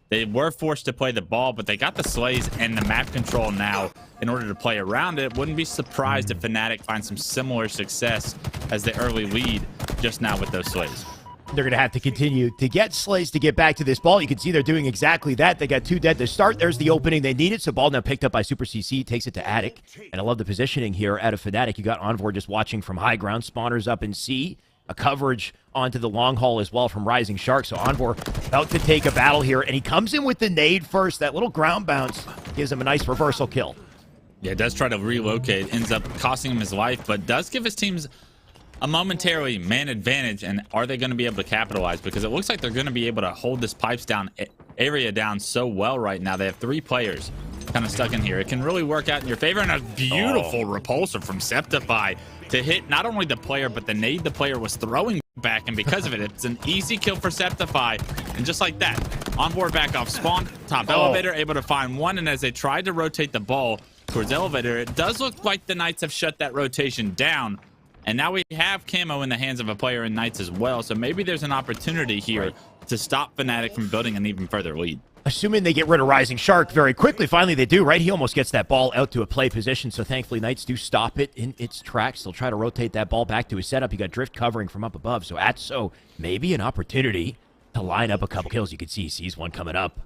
They were forced to play the ball, but they got the slays and the map control now in order to play around it. Wouldn't be surprised if Fnatic finds some similar success as the early lead just now with those slays. They're going to have to continue to get slays to get back to this ball. You can see they're doing exactly that. They got 2 dead to start. There's the opening they needed. So ball now picked up by Super CC, takes it to Attic. And I love the positioning here out of Fnatic. You got Envor just watching from high ground. Spawners up in C. A coverage onto the long haul as well from Rising Shark. So Envor about to take a battle here. And he comes in with the nade first. That little ground bounce gives him a nice reversal kill. Yeah, does try to relocate. Ends up costing him his life, but does give his teams a momentarily man advantage. And are they going to be able to capitalize? Because it looks like they're going to be able to hold this pipes down area down so well right now. They have 3 players kind of stuck in here. It can really work out in your favor. And a beautiful repulsor from Septify to hit not only the player, but the nade the player was throwing back. And because of it, it's an easy kill for Septify. And just like that, Onboard back off spawn, top elevator, able to find one. And as they tried to rotate the ball towards elevator, it does look like the Knights have shut that rotation down. And now we have camo in the hands of a player in Knights as well. So maybe there's an opportunity here to stop Fnatic from building an even further lead. assuming they get rid of Rising Shark very quickly. Finally, they do, right? He almost gets that ball out to a play position, so thankfully Knights do stop it in its tracks. They'll try to rotate that ball back to his setup. You got Drift covering from up above, so Atso maybe an opportunity to line up a couple kills. You can see he sees one coming up.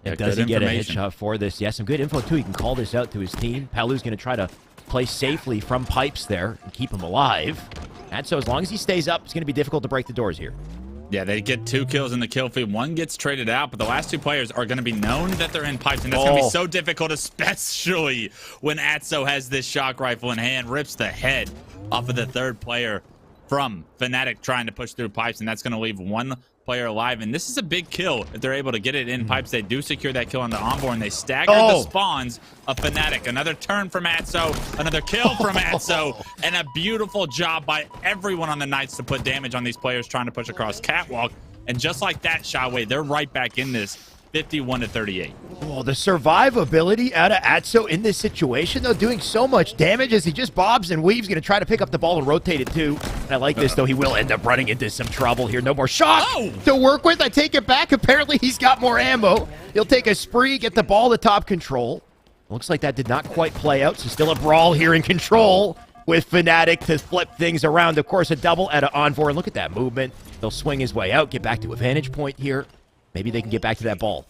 Yeah, Does he get a headshot for this? Yeah, some good info, too. He can call this out to his team. Palu's going to try to play safely from pipes there and keep him alive. Atso, as long as he stays up, it's going to be difficult to break the doors here. Yeah, they get 2 kills in the kill feed. One gets traded out, but the last 2 players are going to be known that they're in pipes, and that's going to be so difficult, especially when Atso has this shock rifle in hand, rips the head off of the 3rd player from Fnatic trying to push through pipes, and that's going to leave 1 player alive. And this is a big kill. If they're able to get it in pipes, they do secure that kill on the Envoy, and they stagger the spawns of Fnatic. Another turn from Atso, another kill from Atso, and a beautiful job by everyone on the Knights to put damage on these players trying to push across Catwalk. And just like that, Shawway, they're right back in this, 51-38. Oh, the survivability out of Atso in this situation, though, doing so much damage as he just bobs and weaves, going to try to pick up the ball and rotate it, too. And I like this, though. He will end up running into some trouble here. No more shock to work with. I take it back. Apparently, he's got more ammo. He'll take a spree, get the ball to top control. Looks like that did not quite play out, so still a brawl here in control with Fnatic to flip things around. Of course, a double out of Envoy. And look at that movement. He'll swing his way out, get back to a vantage point here. Maybe they can get back to that ball.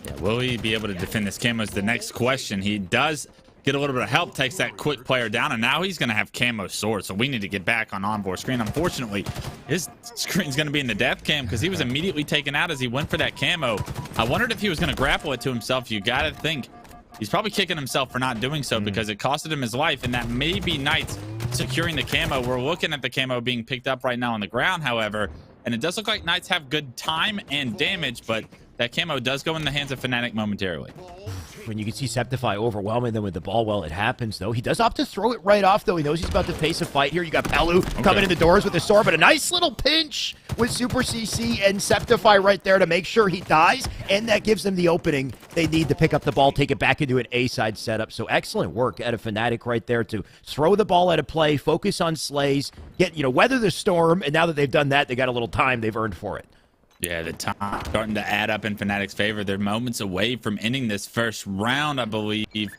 Yeah, will he be able to defend this camo is the next question. He does get a little bit of help, takes that quick player down, and now he's going to have camo sword, so we need to get back on Envoy screen. Unfortunately, his screen's going to be in the death cam because he was immediately taken out as he went for that camo. I wondered if he was going to grapple it to himself. You got to think he's probably kicking himself for not doing so because it costed him his life, and that may be Knights securing the camo. We're looking at the camo being picked up right now on the ground, however, and it does look like Knights have good time and damage, but that camo does go in the hands of Fnatic momentarily. When you can see Septify overwhelming them with the ball while it happens, though. He does opt to throw it right off, though. He knows he's about to face a fight here. You got Palu coming in the doors with the sword, but a nice little pinch with Super CC and Septify right there to make sure he dies, and that gives them the opening they need to pick up the ball, take it back into an A-side setup. So excellent work out of Fnatic right there to throw the ball out of play, focus on slays, weather the storm, and now that they've done that, they got a little time they've earned for it. Yeah, the time starting to add up in Fnatic's favor. They're moments away from ending this first round, I believe.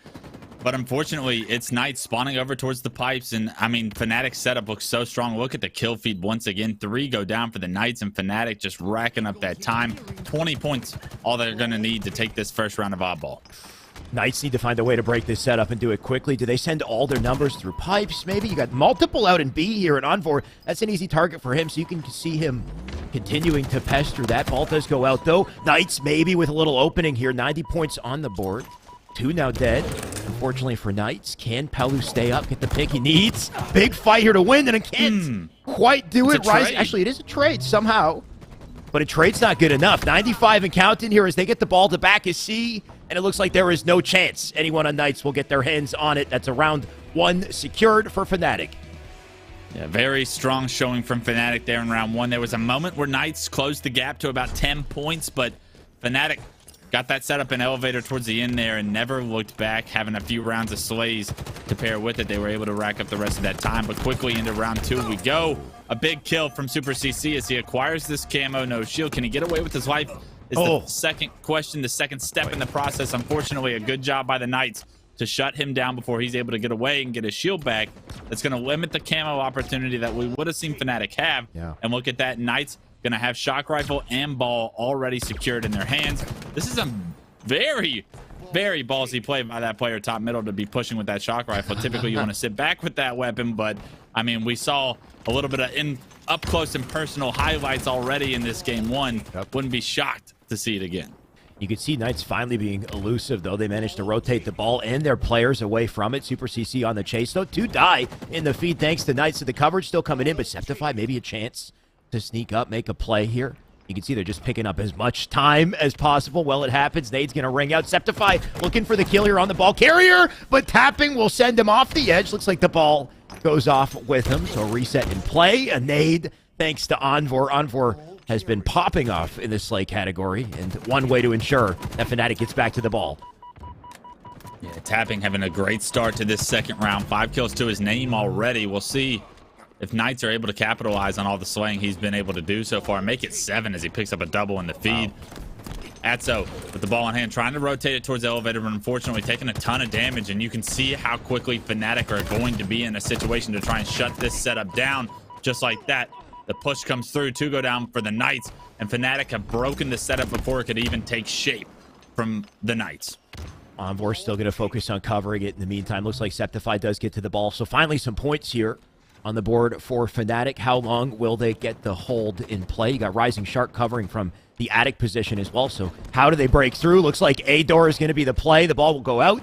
But unfortunately, it's Knights spawning over towards the pipes. And, I mean, Fnatic's setup looks so strong. Look at the kill feed once again. 3 go down for the Knights, and Fnatic just racking up that time. 20 points, all they're going to need to take this first round of Oddball. Knights need to find a way to break this setup and do it quickly. Do they send all their numbers through pipes? Maybe you got multiple out in B here, and Envoy, that's an easy target for him, so you can see him continuing to pester. That ball does go out, though. Knights maybe with a little opening here. 90 points on the board. 2 now dead. Unfortunately for Knights, can Palu stay up, get the pick he needs? Big fight here to win, and it can't quite do it. Actually, it is a trade somehow, but a trade's not good enough. 95 and counting here as they get the ball to back is C, and it looks like there is no chance anyone on Knights will get their hands on it. That's a round 1 secured for Fnatic. Yeah, very strong showing from Fnatic there in round 1. There was a moment where Knights closed the gap to about 10 points, but Fnatic got that set up an elevator towards the end there and never looked back, having a few rounds of slays to pair with it. They were able to rack up the rest of that time, but quickly into round 2 we go. A big kill from Super CC as he acquires this camo, no shield. Can he get away with his life is the second question, the second step in the process. Unfortunately, a good job by the Knights to shut him down before he's able to get away and get his shield back. That's going to limit the camo opportunity that we would have seen Fnatic have. Yeah. And look at that, Knights going to have shock rifle and ball already secured in their hands. This is a very, very ballsy play by that player top middle to be pushing with that shock rifle. Typically, you want to sit back with that weapon, but I mean, we saw a little bit of up close and personal highlights already in this game 1. Wouldn't be shocked to see it again. You can see Knights finally being elusive, though. They managed to rotate the ball and their players away from it. Super CC on the chase, though. 2 die in the feed thanks to Knights. So the coverage still coming in, but Septify maybe a chance to sneak up, make a play here. You can see they're just picking up as much time as possible. Well, it happens. Nade's going to ring out. Septify looking for the kill here on the ball carrier, but tapping will send him off the edge. Looks like the ball goes off with him, so reset in play. A nade thanks to Envoy. Envoy has been popping off in this slay category, and one way to ensure that Fnatic gets back to the ball. Yeah, tapping having a great start to this second round. 5 kills to his name already. We'll see if Knights are able to capitalize on all the slaying he's been able to do so far. Make it 7 as he picks up a double in the feed. Atso with the ball in hand, trying to rotate it towards the elevator, but unfortunately taking a ton of damage. And you can see how quickly Fnatic are going to be in a situation to try and shut this setup down. Just like that, the push comes through to go down for the Knights, and Fnatic have broken the setup before it could even take shape from the Knights. Envor still going to focus on covering it in the meantime. Looks like Septify does get to the ball. So finally some points here on the board for Fnatic. How long will they get the hold in play? You got Rising Shark covering from the attic position as well. So how do they break through? Looks like A-Door is going to be the play. The ball will go out.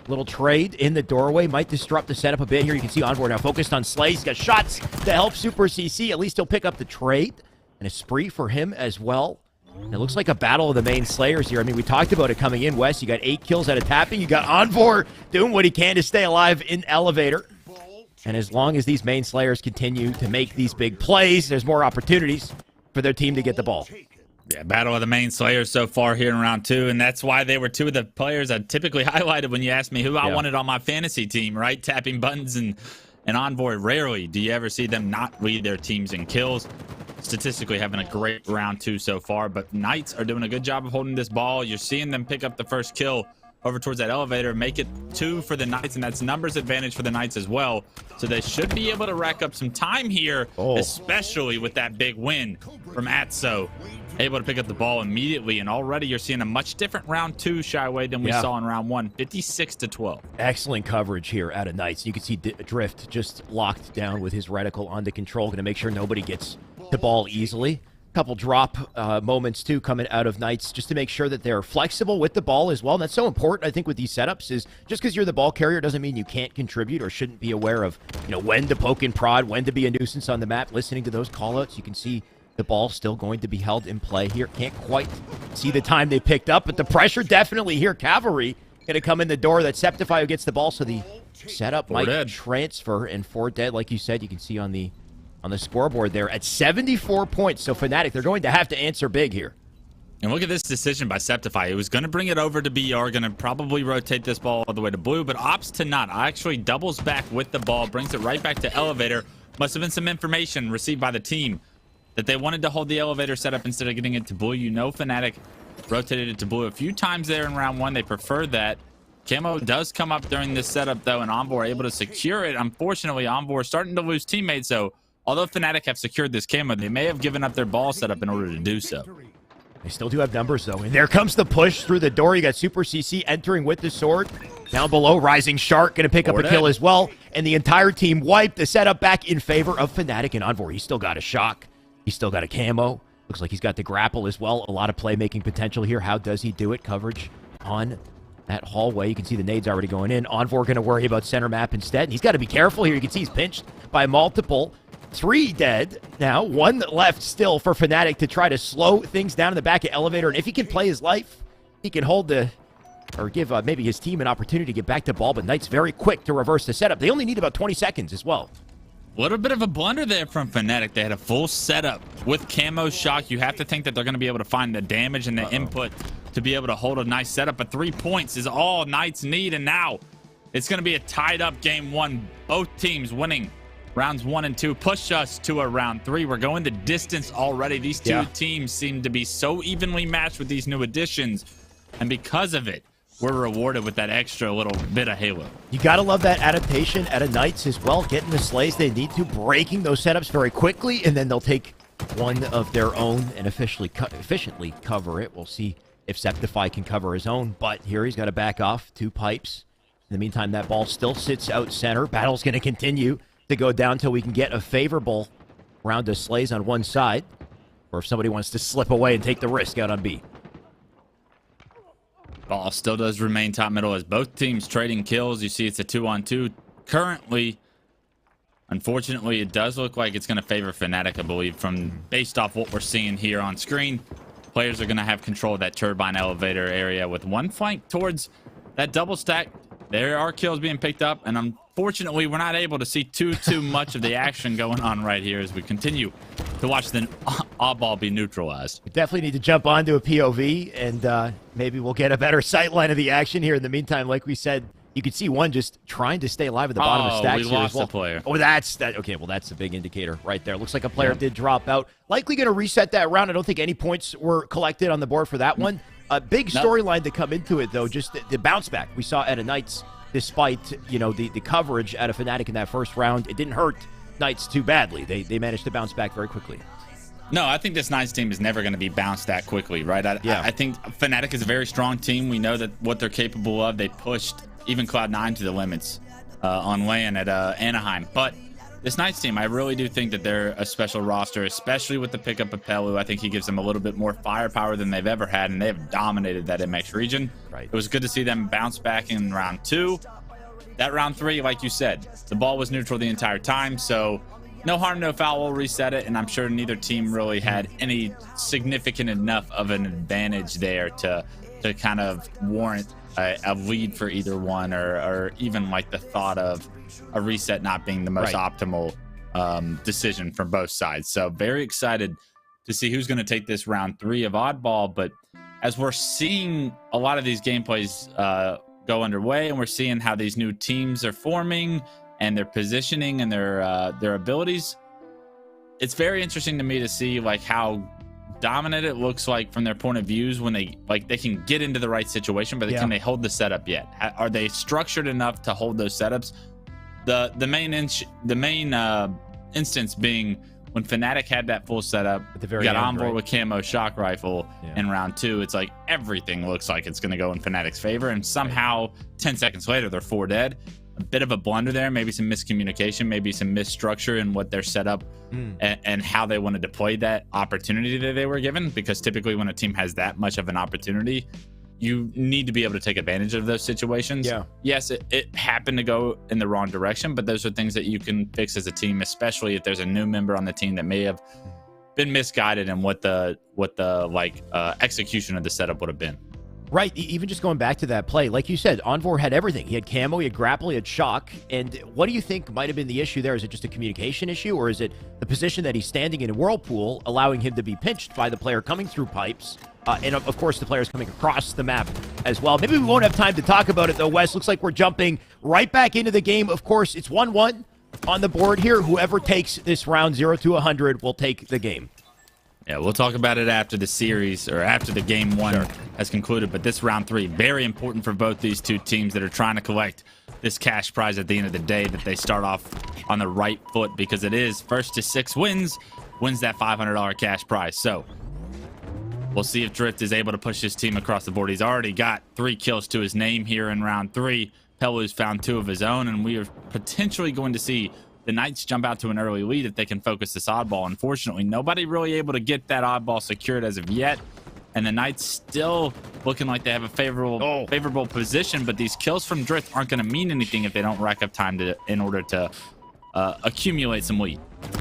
Little trade in the doorway. Might disrupt the setup a bit here. You can see Envor now focused on Slay. He's got shots to help Super CC. At least he'll pick up the trade. And a spree for him as well. It looks like a battle of the main Slayers here. I mean, we talked about it coming in, Wes. You got 8 kills out of tapping. You got Envor doing what he can to stay alive in elevator. And as long as these main Slayers continue to make these big plays, there's more opportunities for their team to get the ball. Yeah, battle of the main Slayers so far here in round 2, and that's why they were 2 of the players I typically highlighted when you asked me who I wanted on my fantasy team, right? Tapping buttons and Envor. Rarely do you ever see them not lead their teams in kills. Statistically having a great round 2 so far, but Knights are doing a good job of holding this ball. You're seeing them pick up the first kill over towards that elevator, make it 2 for the Knights, and that's numbers advantage for the Knights as well. So they should be able to rack up some time here, especially with that big win from Atso. Able to pick up the ball immediately, and already you're seeing a much different round 2, Shyway, than we saw in round 1, 56-12. Excellent coverage here out of Knights. You can see Drift just locked down with his reticle onto control, going to make sure nobody gets the ball easily. Couple drop moments too coming out of Knights, just to make sure that they're flexible with the ball as well. And that's so important, I think, with these setups, is just because you're the ball carrier doesn't mean you can't contribute or shouldn't be aware of, you know, when to poke and prod, when to be a nuisance on the map. Listening to those callouts, you can see the ball still going to be held in play here. Can't quite see the time they picked up, but the pressure definitely here. Cavalry going to come in the door. That Septify who gets the ball, so the setup might transfer. And 4 dead, like you said, you can see on the scoreboard there at 74 points. So Fnatic, they're going to have to answer big here. And look at this decision by Septify. It was going to bring it over to BR, going to probably rotate this ball all the way to blue, but opts to not. Actually doubles back with the ball, brings it right back to elevator. Must have been some information received by the team that they wanted to hold the elevator setup instead of getting it to blue. You know, Fnatic rotated it to blue a few times there in round 1. They preferred that. Camo does come up during this setup, though, and Envor able to secure it. Unfortunately, Envor starting to lose teammates, so although Fnatic have secured this camo, they may have given up their ball setup in order to do so. They still do have numbers, though. And there comes the push through the door. You got Super CC entering with the sword. Down below, Rising Shark going to pick up a kill as well. And the entire team wiped the setup back in favor of Fnatic and Envor. He's still got a shock. He's still got a camo. Looks like he's got the grapple as well. A lot of playmaking potential here. How does he do it? Coverage on that hallway. You can see the nades already going in. Envor going to worry about center map instead. And he's got to be careful here. You can see he's pinched by multiple. 3 dead now. 1 left still for Fnatic to try to slow things down in the back of elevator. And if he can play his life, he can hold the, or give maybe his team an opportunity to get back to ball. But Knight's very quick to reverse the setup. They only need about 20 seconds as well. A little bit of a blunder there from Fnatic. They had a full setup with camo shock. You have to think that they're going to be able to find the damage and the input to be able to hold a nice setup. But 3 points is all Knights need. And now it's going to be a tied up game 1. Both teams winning rounds 1 and 2. Push us to a round 3. We're going the distance already. These two teams seem to be so evenly matched with these new additions. And because of it, we're rewarded with that extra little bit of Halo. You got to love that adaptation out of Knights as well. Getting the slays they need to, breaking those setups very quickly, and then they'll take one of their own and efficiently cover it. We'll see if Septify can cover his own, but here he's got to back off 2 pipes. In the meantime, that ball still sits out center. Battle's going to continue to go down until we can get a favorable round of slays on one side, or if somebody wants to slip away and take the risk out on B. Ball still does remain top middle as both teams trading kills. You see it's a 2-on-2 currently. Unfortunately, it does look like it's going to favor Fnatic, I believe, based off what we're seeing here on screen. Players are going to have control of that turbine elevator area with one flank towards that double stack. There are kills being picked up, and unfortunately, we're not able to see too much of the action going on right here as we continue to watch the Oddball be neutralized. We definitely need to jump onto a POV, and maybe we'll get a better sight line of the action here. In the meantime, like we said, you can see one just trying to stay alive at the bottom of stacks. We here lost as well. a player. Oh, that's that. Okay, well, that's a big indicator right there. Looks like a player did drop out. Likely going to reset that round. I don't think any points were collected on the board for that one. A big storyline to come into it, though, just the bounce back we saw at a Knights, despite, the coverage out of Fnatic in that first round. It didn't hurt Knights too badly. They managed to bounce back very quickly. No, I think this Knights team is never going to be bounced that quickly, right? I think Fnatic is a very strong team. We know that what they're capable of. They pushed even Cloud9 to the limits on LAN at Anaheim. But this Knights team, I really do think that they're a special roster, especially with the pickup of Pelu. I think he gives them a little bit more firepower than they've ever had, and they've dominated that MX region. Right. It was good to see them bounce back in round 2. That round 3, like you said, the ball was neutral the entire time, so no harm, no foul. We'll reset it, and I'm sure neither team really had any significant enough of an advantage there to kind of warrant a lead for either one, or even like the thought of a reset not being the most optimal decision for both sides. So very excited to see who's going to take this round 3 of Oddball. But as we're seeing a lot of these gameplays go underway, and we're seeing how these new teams are forming and their positioning and their abilities, it's very interesting to me to see like how dominant it looks like from their point of views when they can get into the right situation, but can they hold the setup yet? Are they structured enough to hold those setups? The main instance being when Fnatic had that full setup, we got Envoy with camo shock rifle in round 2. It's like everything looks like it's going to go in Fnatic's favor, and somehow 10 seconds later they're 4 dead. A bit of a blunder there, maybe some miscommunication, maybe some misstructure in what their setup and how they wanted to play that opportunity that they were given, because typically when a team has that much of an opportunity, you need to be able to take advantage of those situations. Yes, it happened to go in the wrong direction, but those are things that you can fix as a team, especially if there's a new member on the team that may have been misguided in what the execution of the setup would have been. Right, even just going back to that play, like you said, Envor had everything. He had camo, he had grapple, he had shock. And what do you think might have been the issue there? Is it just a communication issue, or is it the position that he's standing in Whirlpool, allowing him to be pinched by the player coming through pipes? And of course, the players coming across the map as well. Maybe we won't have time to talk about it, though, Wes. Looks like we're jumping right back into the game. Of course, it's 1-1 on the board here. Whoever takes this round 0 to 100 will take the game. Yeah, we'll talk about it after the series, or after the game 1 has concluded. But this round 3, very important for both these two teams that are trying to collect this cash prize at the end of the day, that they start off on the right foot, because it is first to 6 wins that $500 cash prize. So we'll see if Drift is able to push his team across the board. He's already got 3 kills to his name here in round 3. Pelu's found 2 of his own, and we are potentially going to see the Knights jump out to an early lead if they can focus this oddball. Unfortunately, nobody really able to get that oddball secured as of yet, and the Knights still looking like they have a favorable position, but these kills from Drift aren't going to mean anything if they don't rack up time in order to accumulate some lead.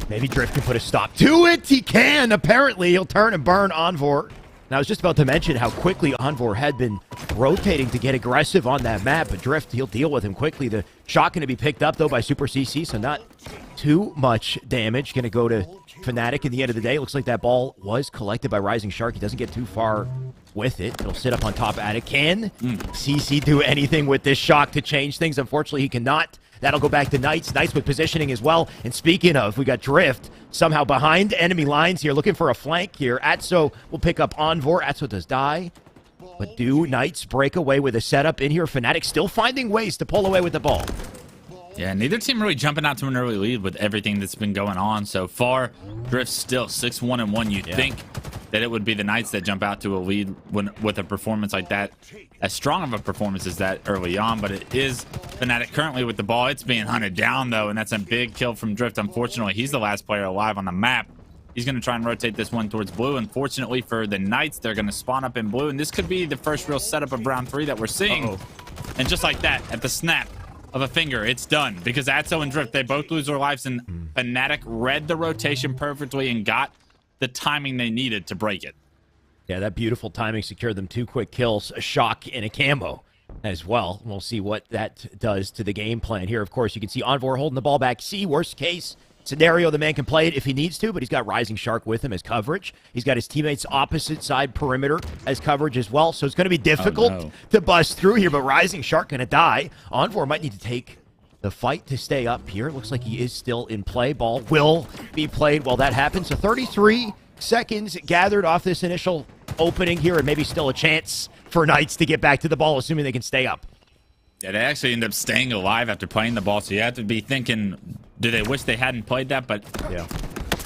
Maybe Drift can put a stop to it. He can. Apparently, he'll turn and burn Envor. Now, I was just about to mention how quickly Envor had been rotating to get aggressive on that map, but Drift, he'll deal with him quickly. The shot going to be picked up, though, by Super CC, so not too much damage. Going to go to Fnatic in the end of the day. Looks like that ball was collected by Rising Shark. He doesn't get too far with it. It'll sit up on top at it. Can CC do anything with this shock to change things? Unfortunately, he cannot. That'll go back to Knights. Knights with positioning as well. And speaking of, we got Drift somehow behind enemy lines here, looking for a flank here. Atso will pick up Envor. Atso does die. But do Knights break away with a setup in here? Fnatic still finding ways to pull away with the ball. Yeah, neither team really jumping out to an early lead with everything that's been going on so far. Drift still 6-1-1. You'd think that it would be the Knights that jump out to a lead with a performance like that, as strong of a performance as that early on, but it is Fnatic currently with the ball. It's being hunted down, though, and that's a big kill from Drift. Unfortunately, he's the last player alive on the map. He's going to try and rotate this one towards blue. Unfortunately for the Knights, they're going to spawn up in blue, and this could be the first real setup of round 3 that we're seeing. And just like that, at the snap of a finger, it's done, because Atso and Drift, they both lose their lives, and Fnatic read the rotation perfectly and got the timing they needed to break it. Yeah, that beautiful timing secured them 2 quick kills, a shock, and a camo as well. We'll see what that does to the game plan here. Of course, you can see Envor holding the ball back. Worst case scenario, the man can play it if he needs to, but he's got Rising Shark with him as coverage. He's got his teammates opposite side perimeter as coverage as well, so it's going to be difficult to bust through here, but Rising Shark going to die. Envor might need to take the fight to stay up here. Looks like he is still in play. Ball will be played while that happens. So 33 seconds gathered off this initial opening here and maybe still a chance for Knights to get back to the ball, assuming they can stay up. Yeah, they actually end up staying alive after playing the ball, so you have to be thinking, do they wish they hadn't played that? But yeah,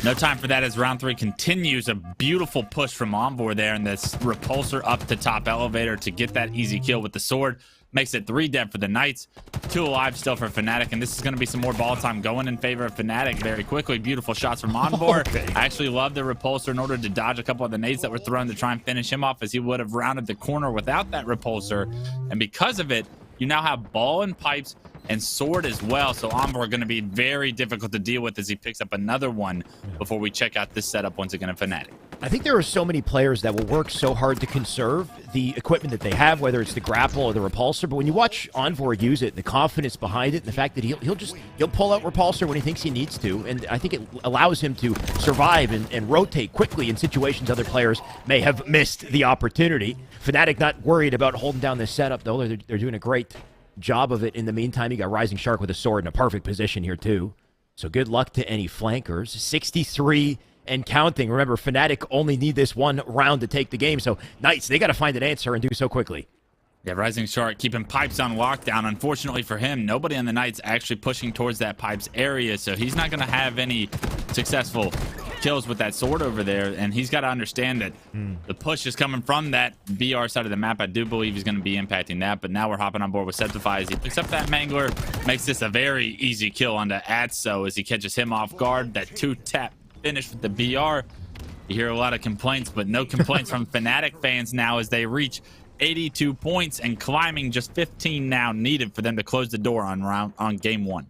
no time for that as round 3 continues. A beautiful push from Envor there, and this repulsor up to top elevator to get that easy kill with the sword. Makes it 3 dead for the Knights, 2 alive still for Fnatic, and this is going to be some more ball time going in favor of Fnatic very quickly. Beautiful shots from Envor. Okay. I actually love the repulsor in order to dodge a couple of the nades that were thrown to try and finish him off, as he would have rounded the corner without that repulsor. And because of it, you now have ball and pipes and sword as well, so Envor are going to be very difficult to deal with as he picks up another one before we check out this setup once again of Fnatic. I think there are so many players that will work so hard to conserve the equipment that they have, whether it's the grapple or the repulsor. But when you watch Envor use it, the confidence behind it, and the fact that he'll pull out repulsor when he thinks he needs to, and I think it allows him to survive and rotate quickly in situations other players may have missed the opportunity. Fnatic not worried about holding down this setup, though. They're doing a great job of it. In the meantime, you got Rising Shark with a sword in a perfect position here too. So good luck to any flankers. 63 and counting. Remember, Fnatic only need this one round to take the game, so Knights, they got to find an answer and do so quickly. Yeah, Rising Shark keeping pipes on lockdown. Unfortunately for him, nobody on the Knights actually pushing towards that pipes area, so he's not going to have any successful kills with that sword over there, and he's got to understand that the push is coming from that BR side of the map. I do believe he's going to be impacting that, but now we're hopping on board with Septify as he picks up that Mangler, makes this a very easy kill onto Atso as he catches him off guard. That 2-tap finish with the BR. You hear a lot of complaints, but no complaints from Fnatic fans now as they reach 82 points and climbing, just 15 now needed for them to close the door on game 1.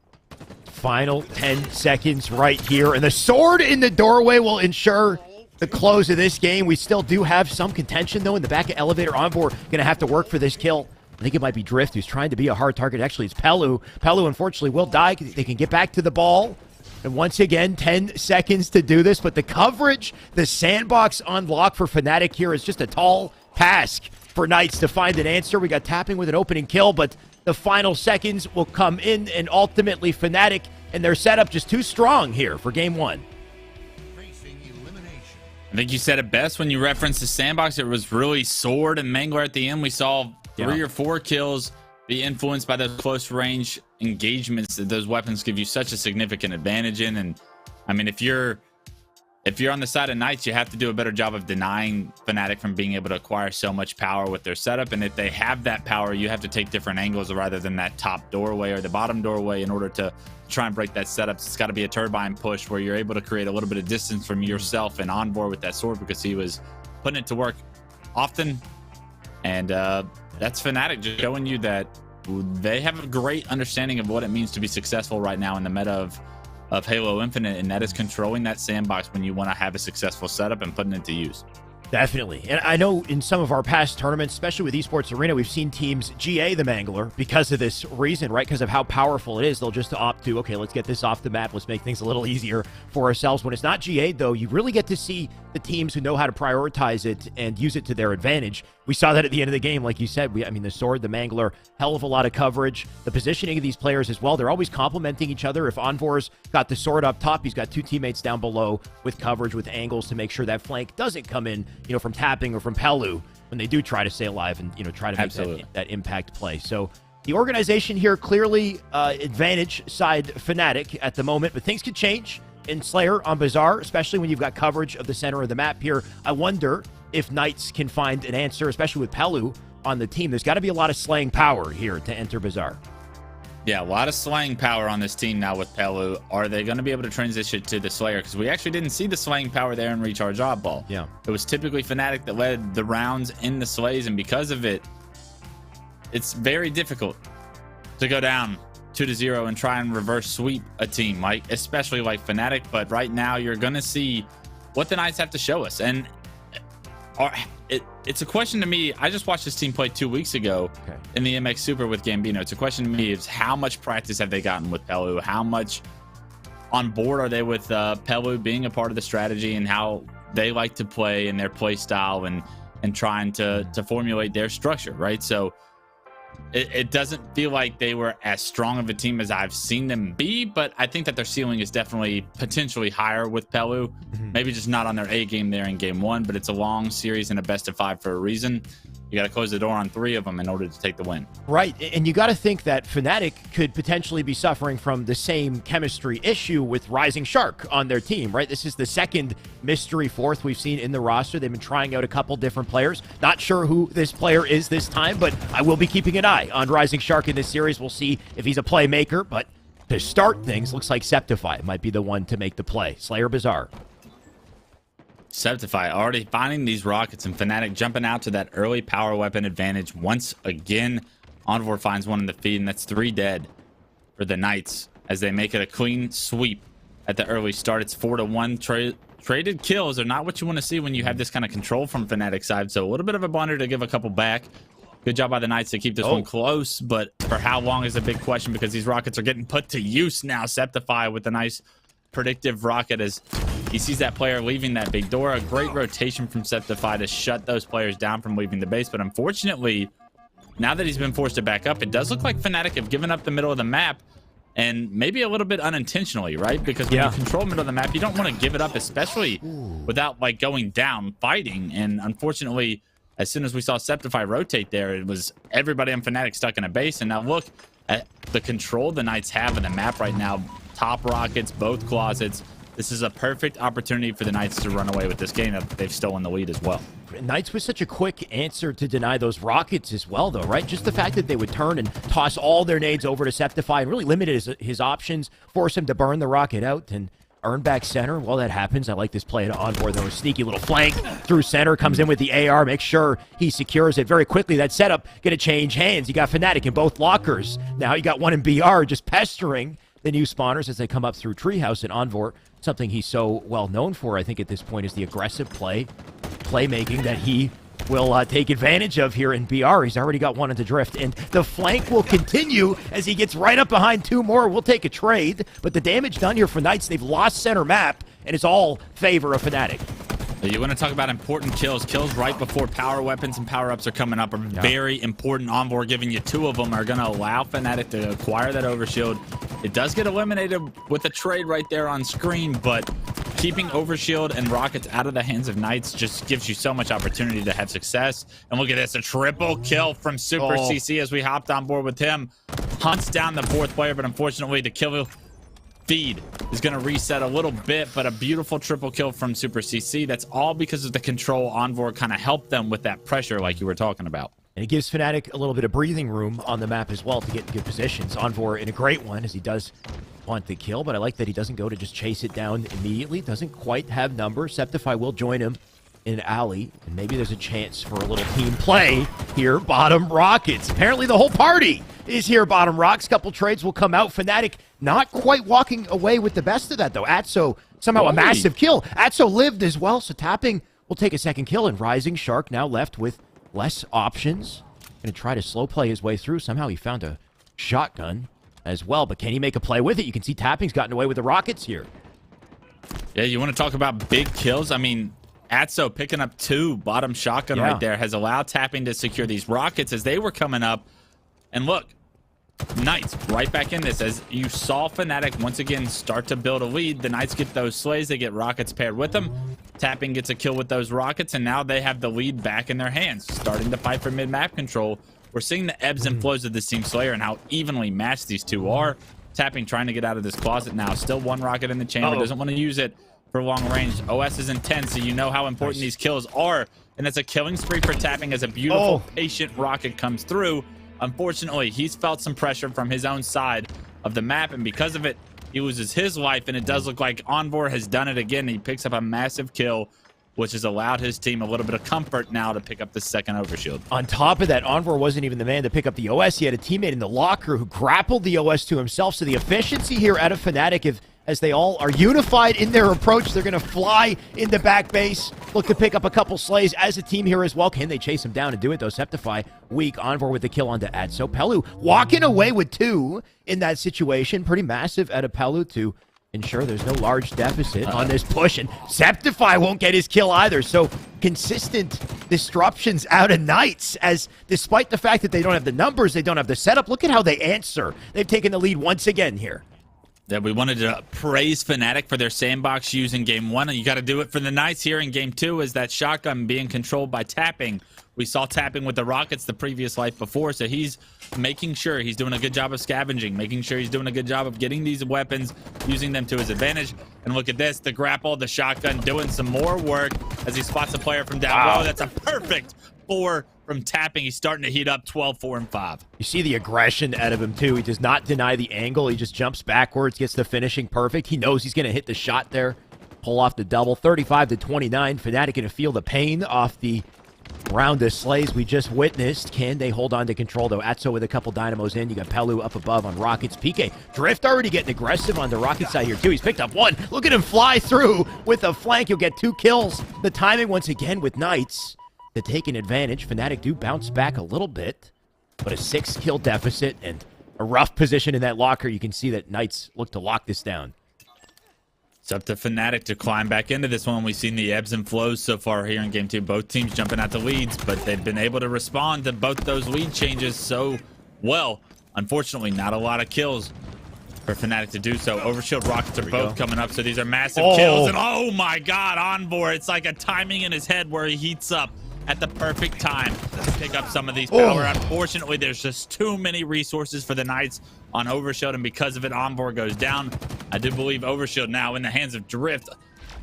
Final 10 seconds right here, and the sword in the doorway will ensure the close of this game. We still do have some contention, though, in the back of elevator. Envor going to have to work for this kill. I think it might be Drift, who's trying to be a hard target. Actually, it's Pelu. Pelu, unfortunately, will die. They can get back to the ball. And once again, 10 seconds to do this, but the coverage, the sandbox unlock for Fnatic here is just a tall task for Knights to find an answer. We got tapping with an opening kill, but the final seconds will come in, and ultimately Fnatic and their setup just too strong here for game 1. I think you said it best when you referenced the sandbox. It was really sword and Mangler at the end. We saw 3 or 4 kills be influenced by those close range engagements that those weapons give you such a significant advantage in. And I mean, if you're on the side of Knights, you have to do a better job of denying Fnatic from being able to acquire so much power with their setup. And if they have that power, you have to take different angles rather than that top doorway or the bottom doorway in order to try and break that setup. It's got to be a turbine push where you're able to create a little bit of distance from yourself and Envor with that sword, because he was putting it to work often. And that's Fnatic just showing you that they have a great understanding of what it means to be successful right now in the meta of Halo Infinite, and that is controlling that sandbox when you want to have a successful setup and putting it to use. Definitely. And I know in some of our past tournaments, especially with Esports Arena, we've seen teams GA the Mangler because of this reason, right? Because of how powerful it is. They'll just opt to, okay, let's get this off the map. Let's make things a little easier for ourselves. When it's not GA, though, you really get to see the teams who know how to prioritize it and use it to their advantage. We saw that at the end of the game, like you said. I mean, the sword, the Mangler, hell of a lot of coverage. The positioning of these players as well, they're always complementing each other. If Envor's got the sword up top, he's got 2 teammates down below with coverage, with angles to make sure that flank doesn't come in, from tapping or from Pelu when they do try to stay alive and, try to make that impact play. So the organization here clearly advantage side Fnatic at the moment, but things could change in Slayer on Bazaar, especially when you've got coverage of the center of the map here. I wonder if Knights can find an answer, especially with Pelu on the team. There's got to be a lot of slaying power here to enter Bazaar. Yeah, a lot of slaying power on this team now with Pelu. Are they going to be able to transition to the Slayer? Because we actually didn't see the slaying power there in Recharge Oddball. Yeah. It was typically Fnatic that led the rounds in the Slays, and because of it, it's very difficult to go down 2-0 and try and reverse sweep a team, especially like Fnatic. But right now, you're going to see what the Knights have to show us. And it's a question to me. I just watched this team play 2 weeks ago in the MX Super with Gambino. It's a question to me is how much practice have they gotten with Pelu? How much on board are they with Pelu being a part of the strategy and how they like to play and their play style and trying to formulate their structure, right? So it doesn't feel like they were as strong of a team as I've seen them be, but I think that their ceiling is definitely potentially higher with Pelu. Maybe just not on their A game there in game 1, but it's a long series and a best of 5 for a reason. You got to close the door on 3 of them in order to take the win. Right, and you got to think that Fnatic could potentially be suffering from the same chemistry issue with Rising Shark on their team, right? This is the second mystery fourth we've seen in the roster. They've been trying out a couple different players. Not sure who this player is this time, but I will be keeping an eye on Rising Shark in this series. We'll see if he's a playmaker, but to start things, looks like Septify might be the one to make the play. Slayer Bazaar. Septify already finding these rockets, and Fnatic jumping out to that early power weapon advantage once again. Envor finds one in the feed, and that's 3 dead for the Knights as they make it a clean sweep at the early start. It's 4-1. Traded kills are not what you want to see when you have this kind of control from Fnatic side, so a little bit of a blunder to give a couple back. Good job by the Knights to keep this one close, but for how long is a big question because these rockets are getting put to use now. Septify with a nice predictive rocket as he sees that player leaving that big door. A great rotation from Septify to shut those players down from leaving the base, but unfortunately, now that he's been forced to back up, it does look like Fnatic have given up the middle of the map, and maybe a little bit unintentionally, right? Because when you control middle of the map, you don't want to give it up, especially without like going down fighting. And unfortunately, as soon as we saw Septify rotate there, it was everybody on Fnatic stuck in a base. And now look at the control the Knights have in the map right now. Top rockets, both closets. This is a perfect opportunity for the Knights to run away with this game. They've stolen the lead as well. Knights was such a quick answer to deny those rockets as well, though, right? Just the fact that they would turn and toss all their nades over to Septify and really limit his options, force him to burn the rocket out and earn back center. While that happens, I like this play to Envor, though. A sneaky little flank through center, comes in with the AR, makes sure he secures it very quickly. That setup going to change hands. You got Fnatic in both lockers. Now you got one in BR just pestering the new spawners as they come up through Treehouse. And Envor, something he's so well known for, I think, at this point, is the aggressive playmaking that he will take advantage of here in BR. He's already got one into drift, and the flank will continue as he gets right up behind 2 more. We'll take a trade, but the damage done here for Knights, they've lost center map, and it's all favor of Fnatic. You want to talk about important kills. Kills right before power weapons and power-ups are coming up are very important. Envor giving you 2 of them are going to allow Fnatic to acquire that overshield. It does get eliminated with a trade right there on screen, but keeping overshield and rockets out of the hands of Knights just gives you so much opportunity to have success. And look at this, a triple kill from Super CC as we hopped on board with him. Hunts down the 4th player, but unfortunately the kill feed is going to reset a little bit, but a beautiful triple kill from Super CC. That's all because of the control. Envor kind of helped them with that pressure like you were talking about. And it gives Fnatic a little bit of breathing room on the map as well to get in good positions. Envor in a great one as he does want the kill, but I like that he doesn't go to just chase it down immediately. Doesn't quite have numbers. Septify will join him in alley, and maybe there's a chance for a little team play here. Bottom Rockets. Apparently the whole party is here. Bottom Rocks. Couple trades will come out. Fnatic not quite walking away with the best of that, though. Atso, somehow a massive kill. Atso lived as well, so Tapping will take a second kill, and Rising Shark now left with less options. Going to try to slow play his way through. Somehow he found a shotgun as well, but can he make a play with it? You can see Tapping's gotten away with the rockets here. Yeah, you want to talk about big kills? I mean, Atso picking up 2 bottom shotgun right there has allowed Tapping to secure these rockets as they were coming up. And look, Knights right back in this as you saw Fnatic once again start to build a lead. The Knights get those slays, they get rockets paired with them. Tapping gets a kill with those rockets, and now they have the lead back in their hands, starting to fight for mid-map control. We're seeing the ebbs and flows of this team Slayer and how evenly matched these two are. Tapping trying to get out of this closet now. Still 1 rocket in the chamber. Doesn't want to use it for long range. OS is intense, so you know how important these kills are. And it's a killing spree for Tapping as a beautiful, patient rocket comes through. Unfortunately, he's felt some pressure from his own side of the map, and because of it, he loses his life, and it does look like Envor has done it again. He picks up a massive kill, which has allowed his team a little bit of comfort now to pick up the second overshield. On top of that, Envor wasn't even the man to pick up the OS. He had a teammate in the locker who grappled the OS to himself, so the efficiency here out of Fnatic, as they all are unified in their approach, they're going to fly in the back base, look to pick up a couple slays as a team here as well. Can they chase him down and do it, though? Septify weak. Envor with the kill onto Atso. Pelu walking away with 2 in that situation. Pretty massive out of Pelu to ensure there's no large deficit on this push, and Septify won't get his kill either. So consistent disruptions out of Knights, as despite the fact that they don't have the numbers, they don't have the setup, look at how they answer. They've taken the lead once again here. Yeah, we wanted to praise Fnatic for their sandbox use in game 1, and you got to do it for the Knights here in game 2, as that shotgun being controlled by tapping. We saw tapping with the Rockets the previous life before, so he's making sure he's doing a good job of scavenging, making sure he's doing a good job of getting these weapons, using them to his advantage. And look at this, the grapple, the shotgun, doing some more work as he spots a player from down low. That's a perfect 4 from tapping. He's starting to heat up 12, 4, and 5. You see the aggression out of him, too. He does not deny the angle. He just jumps backwards, gets the finishing perfect. He knows he's going to hit the shot there, pull off the double. 35-29. Fnatic going to feel the pain off the round of slays we just witnessed. Can they hold on to control, though? Atso with a couple dynamos in. You got Pelu up above on Rockets. PK Drift already getting aggressive on the Rocket side here, too. He's picked up 1. Look at him fly through with a flank. He'll get 2 kills. The timing, once again, with Knights to take an advantage. Fnatic do bounce back a little bit, but a 6-kill deficit and a rough position in that locker. You can see that Knights look to lock this down. It's up to Fnatic to climb back into this one. We've seen the ebbs and flows so far here in game 2. Both teams jumping out the leads, but they've been able to respond to both those lead changes so well. Unfortunately, not a lot of kills for Fnatic to do so. Overshield Rockets are both coming up, so these are massive kills. And oh my God, Envor, it's like a timing in his head where he heats up at the perfect time to pick up some of these power. Unfortunately, there's just too many resources for the Knights on Overshield, and because of it, Envor goes down. I do believe Overshield now in the hands of Drift,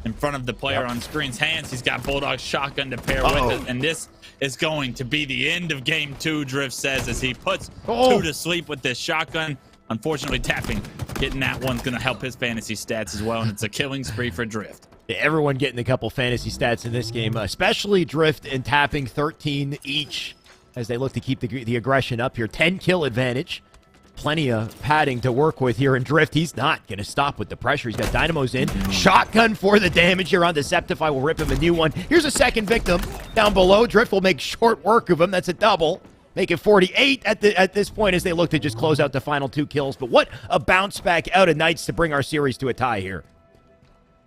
in front of the player on screen's hands. He's got Bulldog's shotgun to pair with it, and this is going to be the end of game 2, Drift says, as he puts 2 to sleep with this shotgun. Unfortunately, tapping, getting that one's going to help his fantasy stats as well, and it's a killing spree for Drift. Yeah, everyone getting a couple fantasy stats in this game, especially Drift and tapping 13 each as they look to keep the aggression up here. 10-kill advantage. Plenty of padding to work with here. And Drift, he's not going to stop with the pressure. He's got dynamos in. Shotgun for the damage here on the Septify. Will rip him a new one. Here's a second victim down below. Drift will make short work of him. That's a double. Make it 48 at this point as they look to just close out the final 2 kills. But what a bounce back out of Knights to bring our series to a tie here.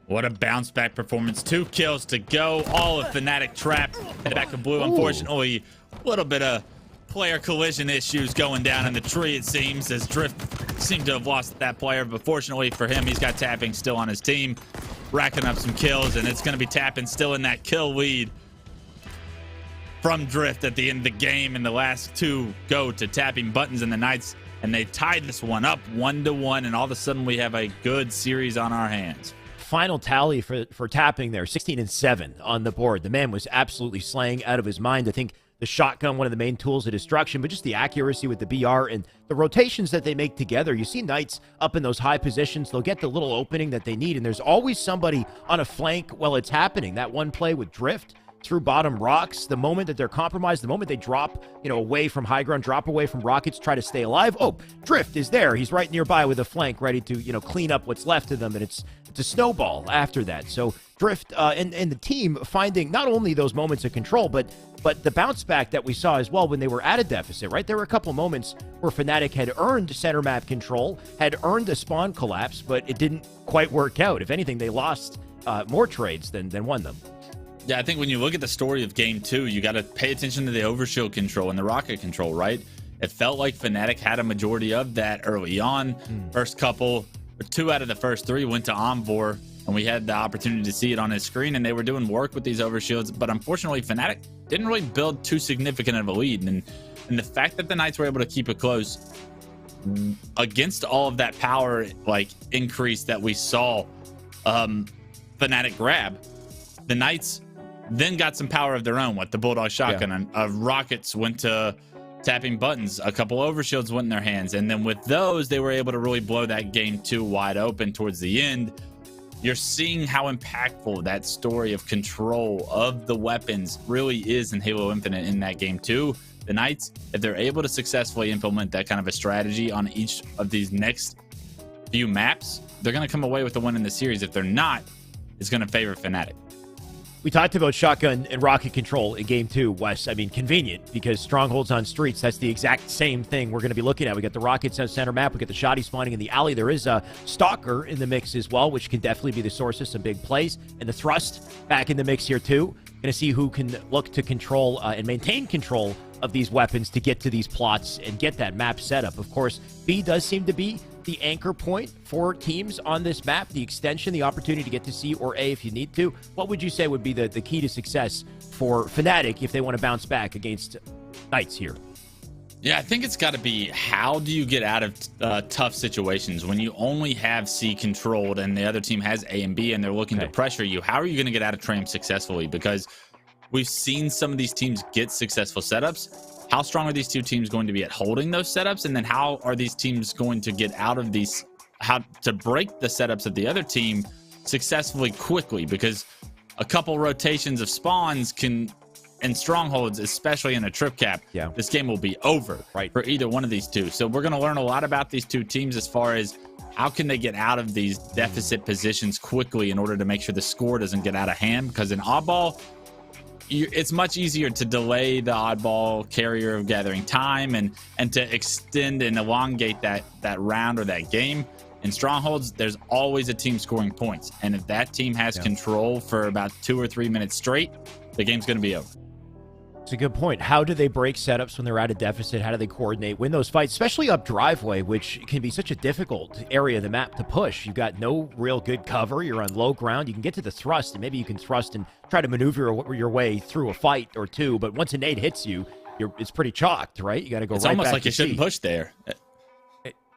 What a bounce back performance. 2 kills to go. All of Fnatic trapped. Head back to blue. Unfortunately, a little bit of player collision issues going down in the tree, it seems, as Drift seemed to have lost that player. But fortunately for him, he's got tapping still on his team, racking up some kills, and it's going to be tapping still in that kill lead from Drift at the end of the game. And the last 2 go to tapping buttons in the Knights, and they tied this one up 1-1, and all of a sudden we have a good series on our hands. Final tally for tapping there, 16-7 on the board. The man was absolutely slaying out of his mind. I think the shotgun, one of the main tools of destruction, but just the accuracy with the BR and the rotations that they make together. You see Knights up in those high positions. They'll get the little opening that they need, and there's always somebody on a flank while it's happening. That one play with Drift through bottom rocks, the moment that they're compromised, the moment they drop, away from high ground, drop away from Rockets, try to stay alive. Oh, Drift is there. He's right nearby with a flank ready to, clean up what's left of them, and it's a snowball after that. So Drift and the team finding not only those moments of control, but the bounce back that we saw as well when they were at a deficit, right? There were a couple moments where Fnatic had earned center map control, had earned a spawn collapse, but it didn't quite work out. If anything, they lost more trades than won them. Yeah, I think when you look at the story of game 2, you got to pay attention to the overshield control and the rocket control, right? It felt like Fnatic had a majority of that early on. First couple, 2 out of the first 3 went to Envor, and we had the opportunity to see it on his screen, and they were doing work with these overshields. But unfortunately, Fnatic didn't really build too significant of a lead. And the fact that the Knights were able to keep it close against all of that power increase that we saw Fnatic grab, the Knights then got some power of their own with the Bulldog shotgun. And Rockets went to tapping buttons. A couple overshields went in their hands. And then with those, they were able to really blow that game 2 wide open towards the end. You're seeing how impactful that story of control of the weapons really is in Halo Infinite in that game 2. The Knights, if they're able to successfully implement that kind of a strategy on each of these next few maps, they're going to come away with the win in the series. If they're not, it's going to favor Fnatic. We talked about shotgun and rocket control in game 2, Wes. I mean, convenient because Stronghold's on streets. That's the exact same thing we're going to be looking at. We got the rockets on center map. We got the shoddy spawning in the alley. There is a stalker in the mix as well, which can definitely be the source of some big plays. And the thrust back in the mix here too. Going to see who can look to control and maintain control of these weapons to get to these plots and get that map set up. Of course, B does seem to be the anchor point for teams on this map, the extension, the opportunity to get to C or A if you need to. What would you say would be the key to success for Fnatic if they want to bounce back against Knights here? Yeah, I think it's got to be, how do you get out of tough situations when you only have C controlled and the other team has A and B and they're looking to pressure you? How are you going to get out of Tram successfully? Because we've seen some of these teams get successful setups. How strong are these two teams going to be at holding those setups? And then how are these teams going to get out of these, how to break the setups of the other team successfully quickly? Because a couple rotations of spawns can, and strongholds, especially in a trip cap, this game will be over for either one of these two. So we're going to learn a lot about these two teams as far as how can they get out of these deficit positions quickly in order to make sure the score doesn't get out of hand. Because in Oddball, it's much easier to delay the oddball carrier of gathering time and to extend and elongate that round or that game. In Strongholds, there's always a team scoring points. And if that team has control for about 2 or 3 minutes straight, the game's going to be over. It's a good point. How do they break setups when they're at a deficit? How do they coordinate, win those fights, especially up driveway, which can be such a difficult area of the map to push? You've got no real good cover. You're on low ground. You can get to the thrust, and maybe you can thrust and try to maneuver your way through a fight or two. But once a nade hits you, it's pretty chalked, right? You got to go right back. It's almost like you shouldn't push there.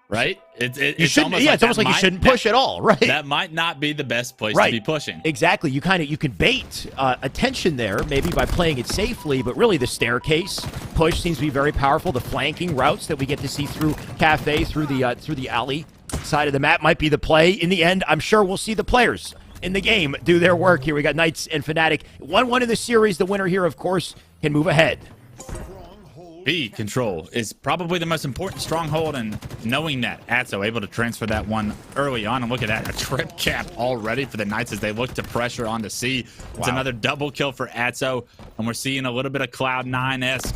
Right? It's almost like you shouldn't push at all, right? That might not be the best place to be pushing. Exactly. You can bait attention there, maybe by playing it safely, but really the staircase push seems to be very powerful. The flanking routes that we get to see through Cafe, through the alley side of the map might be the play. In the end, I'm sure we'll see the players in the game do their work here. We got Knights and Fnatic. 1-1 in the series. The winner here, of course, can move ahead. B control is probably the most important stronghold, and knowing that Atso able to transfer that one early on, and look at that, a trip cap already for the Knights as they look to pressure onto C. It's another double kill for Atso, and we're seeing a little bit of Cloud9-esque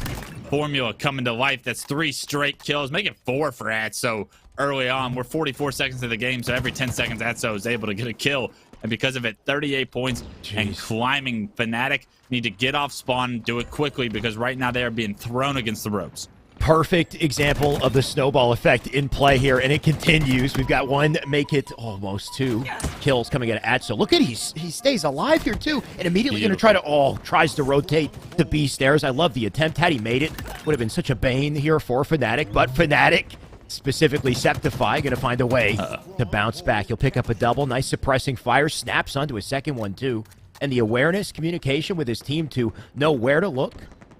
formula coming to life. That's 3 straight kills, make it 4 for Atso early on. We're 44 seconds of the game, so every 10 seconds Atso is able to get a kill. And because of it, 38 points and climbing. Fnatic need to get off spawn, do it quickly, because right now they are being thrown against the ropes. Perfect example of the snowball effect in play here, and it continues. We've got one, make it almost 2 kills coming at Atso. Look at he stays alive here too, and immediately going to tries to rotate the B stairs. I love the attempt. Had he made it, would have been such a bane here for Fnatic, but Fnatic, specifically Septify, going to find a way to bounce back. He'll pick up a double. Nice suppressing fire. Snaps onto a second one, too. And the awareness, communication with his team to know where to look,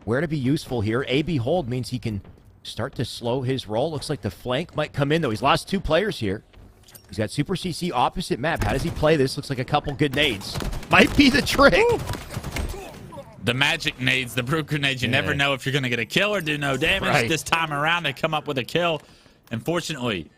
where to be useful here. A-B hold means he can start to slow his roll. Looks like the flank might come in, though. He's lost 2 players here. He's got Super CC opposite map. How does he play this? Looks like a couple good nades. Might be the trick. Ooh. The magic nades, the brute grenades. You never know if you're going to get a kill or do no damage. This time around, they come up with a kill. Unfortunately,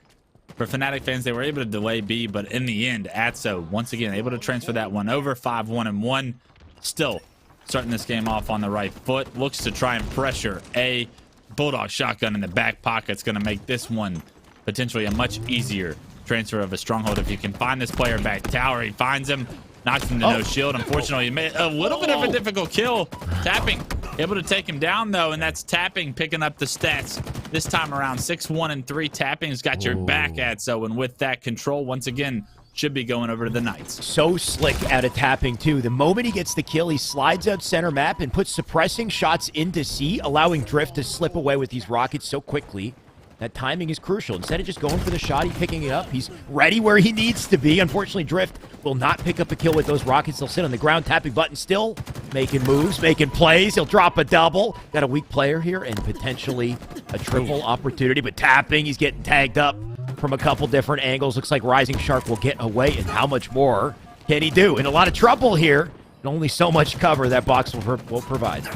for Fnatic fans, they were able to delay B, but in the end, Atso, once again, able to transfer that one over. 5-1-1. Still starting this game off on the right foot. Looks to try and pressure A. Bulldog shotgun in the back pocket. It's going to make this one potentially a much easier transfer of a stronghold. If you can find this player back tower, he finds him. Knocks him to no shield. Unfortunately, he made a little bit of a difficult kill. Tapping, able to take him down, though, and that's Tapping picking up the stats. This time around, 6-1-3. Tapping's got your back, Atso, and with that control, once again, should be going over to the Knights. So slick out of Tapping, too. The moment he gets the kill, he slides out center map and puts suppressing shots into C, allowing Drift to slip away with these rockets so quickly. That timing is crucial. Instead of just going for the shot, he's picking it up. He's ready where he needs to be. Unfortunately, Drift will not pick up a kill with those rockets. They'll sit on the ground. Tapping button still making moves, making plays. He'll drop a double. Got a weak player here and potentially a triple opportunity. But Tapping, he's getting tagged up from a couple different angles. Looks like Rising Shark will get away. And how much more can he do? In a lot of trouble here. And only so much cover that box will provide.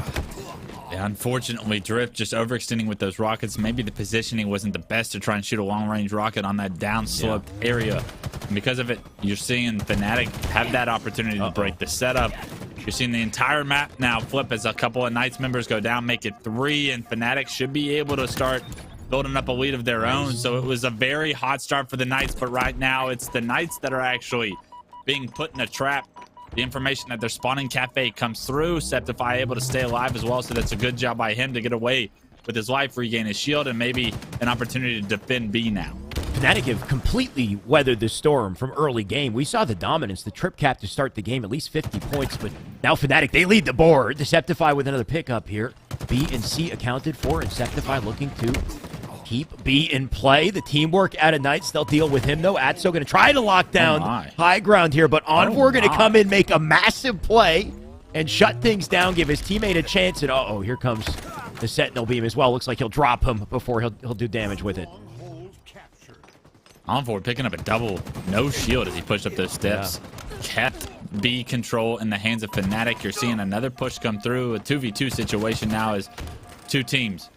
Yeah, unfortunately, Drift just overextending with those rockets. Maybe the positioning wasn't the best to try and shoot a long-range rocket on that downsloped area. And because of it, you're seeing Fnatic have that opportunity to break the setup. You're seeing the entire map now flip as a couple of Knights members go down, make it 3, and Fnatic should be able to start building up a lead of their own. So it was a very hot start for the Knights, but right now it's the Knights that are actually being put in a trap. The information that they're spawning Cafe comes through. Septify able to stay alive as well, so that's a good job by him to get away with his life, regain his shield, and maybe an opportunity to defend B now. Fnatic have completely weathered the storm from early game. We saw the dominance, the trip cap to start the game, at least 50 points, but now Fnatic, they lead the board. Deceptify with another pickup here. B and C accounted for, and Deceptify looking to keep B in play. The teamwork out of Knights, they'll deal with him, though. Atso going to try to lock down high ground here, but Envor going to come in, make a massive play, and shut things down, give his teammate a chance, and uh-oh, here comes the Sentinel beam as well. Looks like he'll drop him before he'll do damage with it. Envor picking up a double no shield as he pushed up those steps. Kept B control in the hands of Fnatic. You're seeing another push come through. A 2v2 situation now as two teams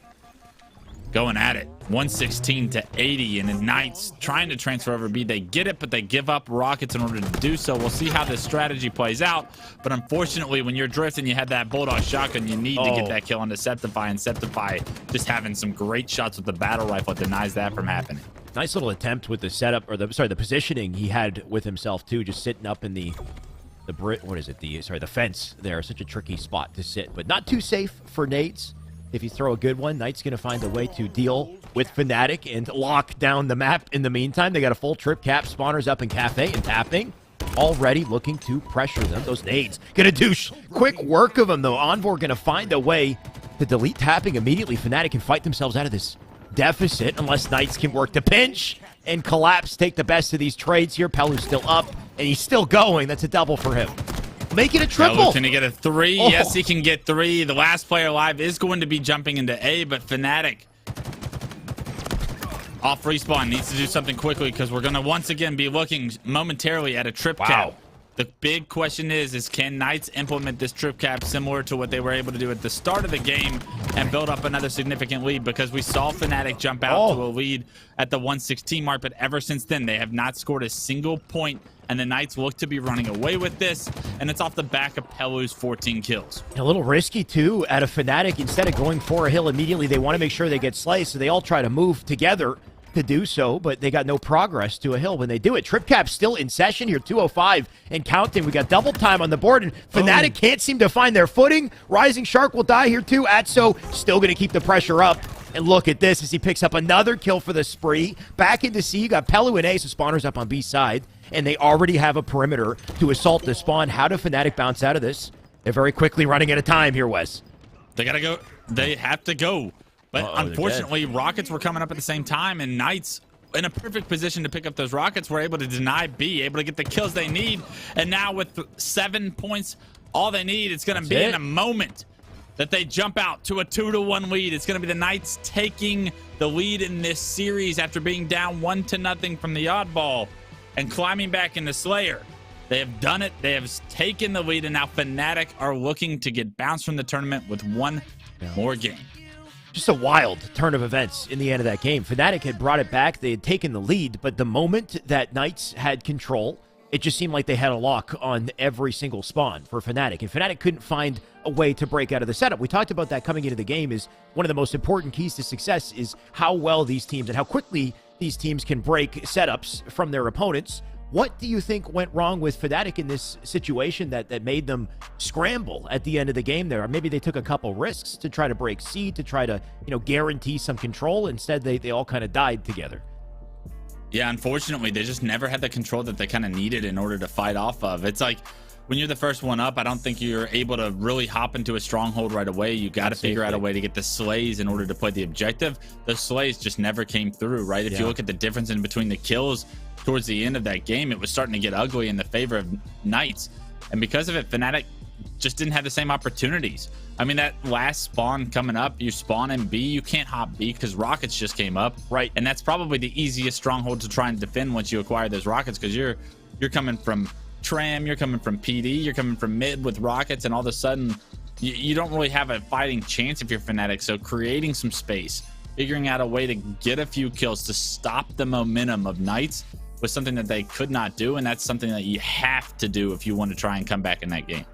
going at it. 116 to 80, and the Knights trying to transfer over B. They get it, but they give up rockets in order to do so. We'll see how this strategy plays out, but unfortunately, when you're drifting, you have that Bulldog shotgun, you need to get that kill on Deceptify, and Deceptify just having some great shots with the battle rifle denies that from happening. Nice little attempt with the setup, or the positioning he had with himself too, just sitting up in the fence there. Such a tricky spot to sit, but not too safe for nades. If you throw a good one, Knight's going to find a way to deal with Fnatic and lock down the map. In the meantime, they got a full trip cap, spawners up in Cafe and tapping, already looking to pressure them. Those nades going to do quick work of them, though. Envor going to find a way to delete tapping immediately. Fnatic can fight themselves out of this deficit unless Knights can work the pinch and collapse, take the best of these trades here. Pelu's still up, and he's still going. That's a double for him. Make it a triple. Can he get a 3? Oh. Yes, he can get 3. The last player alive is going to be jumping into A, but Fnatic off respawn needs to do something quickly because we're going to once again be looking momentarily at a trip cap. The big question is can Knights implement this trip cap similar to what they were able to do at the start of the game and build up another significant lead? Because we saw Fnatic jump out to a lead at the 116 mark, but ever since then, they have not scored a single point, and the Knights look to be running away with this, and it's off the back of Pelu's 14 kills. A little risky, too, out of Fnatic. Instead of going for a hill immediately, they want to make sure they get sliced, so they all try to move together to do so, but they got no progress to a hill when they do it. Trip Cap's still in session here, 2:05 and counting. We got double time on the board, and Fnatic can't seem to find their footing. Rising Shark will die here too. Atso still going to keep the pressure up. And look at this as he picks up another kill for the spree. Back into C, you got Pelu and Ace, so spawners up on B side, and they already have a perimeter to assault the spawn. How do Fnatic bounce out of this? They're very quickly running out of time here, Wes. They got to go. They have to go. But unfortunately, rockets were coming up at the same time, and Knights, in a perfect position to pick up those rockets, were able to deny B, able to get the kills they need. And now with 7 points, all they need, it's going to be in a moment that they jump out to a 2-1 lead. It's going to be the Knights taking the lead in this series after being down 1-0 from the Oddball and climbing back into Slayer. They have done it. They have taken the lead, and now Fnatic are looking to get bounced from the tournament with one more game. Just a wild turn of events in the end of that game. Fnatic had brought it back. They had taken the lead, but the moment that Knights had control, it just seemed like they had a lock on every single spawn for Fnatic, and Fnatic couldn't find a way to break out of the setup. We talked about that coming into the game. Is one of the most important keys to success is how well these teams and how quickly these teams can break setups from their opponents. What do you think went wrong with Fnatic in this situation that made them scramble at the end of the game there? Or maybe they took a couple risks to try to break C, to try to, guarantee some control. Instead, they all kind of died together. Yeah, unfortunately, they just never had the control that they kind of needed in order to fight off of. It's like when you're the first one up, I don't think you're able to really hop into a stronghold right away. You got to figure out a way to get the slays in order to play the objective. The slays just never came through, right? If you look at the difference in between the kills towards the end of that game, it was starting to get ugly in the favor of Knights. And because of it, Fnatic just didn't have the same opportunities. I mean, that last spawn coming up, you spawn in B, you can't hop B because rockets just came up. Right. And that's probably the easiest stronghold to try and defend once you acquire those rockets, because you're coming from Tram, you're coming from PD, you're coming from mid with rockets, and all of a sudden you don't really have a fighting chance if you're Fnatic. So creating some space, figuring out a way to get a few kills to stop the momentum of Knights was something that they could not do, and that's something that you have to do if you want to try and come back in that game.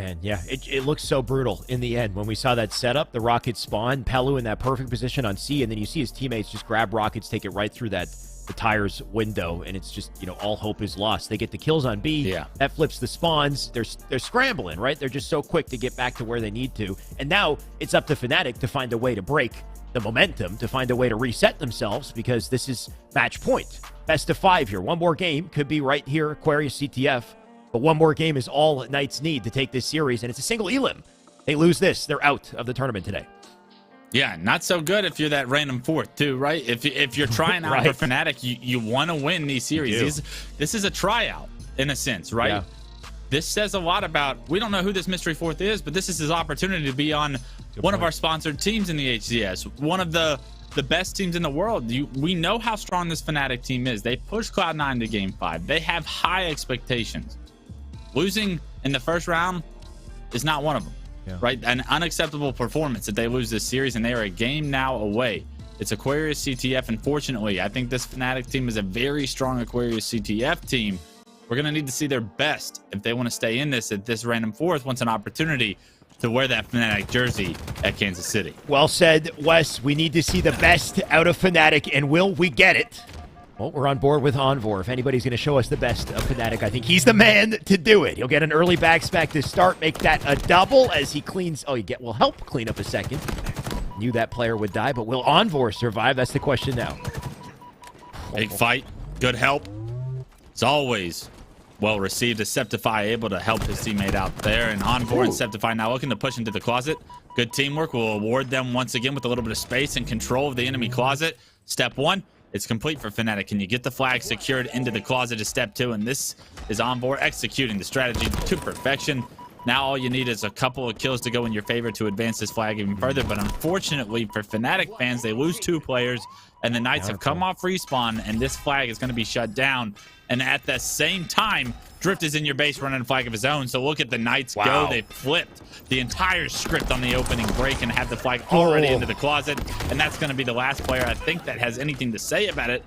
And yeah, it looks so brutal in the end. When we saw that setup, the Rockets spawn, Pelu in that perfect position on C, and then you see his teammates just grab Rockets, take it right through the tires window, and it's just, all hope is lost. They get the kills on B. Yeah. That flips the spawns. They're scrambling, right? They're just so quick to get back to where they need to. And now it's up to Fnatic to find a way to break the momentum, to find a way to reset themselves, because this is match point. Best of 5 here. One more game could be right here, Aquarius CTF. But one more game is all Knights need to take this series, and it's a single elim. They lose this, they're out of the tournament today. Yeah, not so good if you're that random fourth, too, right? If you're trying out Right. for Fnatic, you want to win these series. This is a tryout, in a sense, right? Yeah. This says a lot about, we don't know who this mystery fourth is, but this is his opportunity to be on one of our sponsored teams in the HCS, one of the best teams in the world. We know how strong this Fnatic team is. They pushed Cloud9 to Game 5. They have high expectations. Losing in the first round is not one of them, right? An unacceptable performance if they lose this series, and they are a game now away. It's Aquarius CTF. Unfortunately, I think this Fnatic team is a very strong Aquarius CTF team. We're going to need to see their best if they want to stay in this, at this random fourth wants an opportunity to wear that Fnatic jersey at Kansas City. Well said, Wes. We need to see the best out of Fnatic, and will we get it? Well, we're on board with Envor. If anybody's going to show us the best of Fnatic, I think he's the man to do it. He'll get an early backspec to start, make that a double as he cleans. Oh, will help clean up a second. Knew that player would die, but will Envor survive? That's the question now. Big fight, good help. It's always well received. As Septify able to help his teammate out there, and Envor and Septify now looking to push into the closet. Good teamwork will award them once again with a little bit of space and control of the enemy closet. Step 1. It's complete for Fnatic. Can you get the flag secured into the closet is step 2, and this is Envor executing the strategy to perfection. Now all you need is a couple of kills to go in your favor to advance this flag even further, but unfortunately for Fnatic fans, they lose 2 players, and the Knights have come off respawn, and this flag is going to be shut down. And at the same time, Drift is in your base running a flag of his own, so look at the Knights go. They flipped the entire script on the opening break and have the flag already into the closet, and that's going to be the last player I think that has anything to say about it.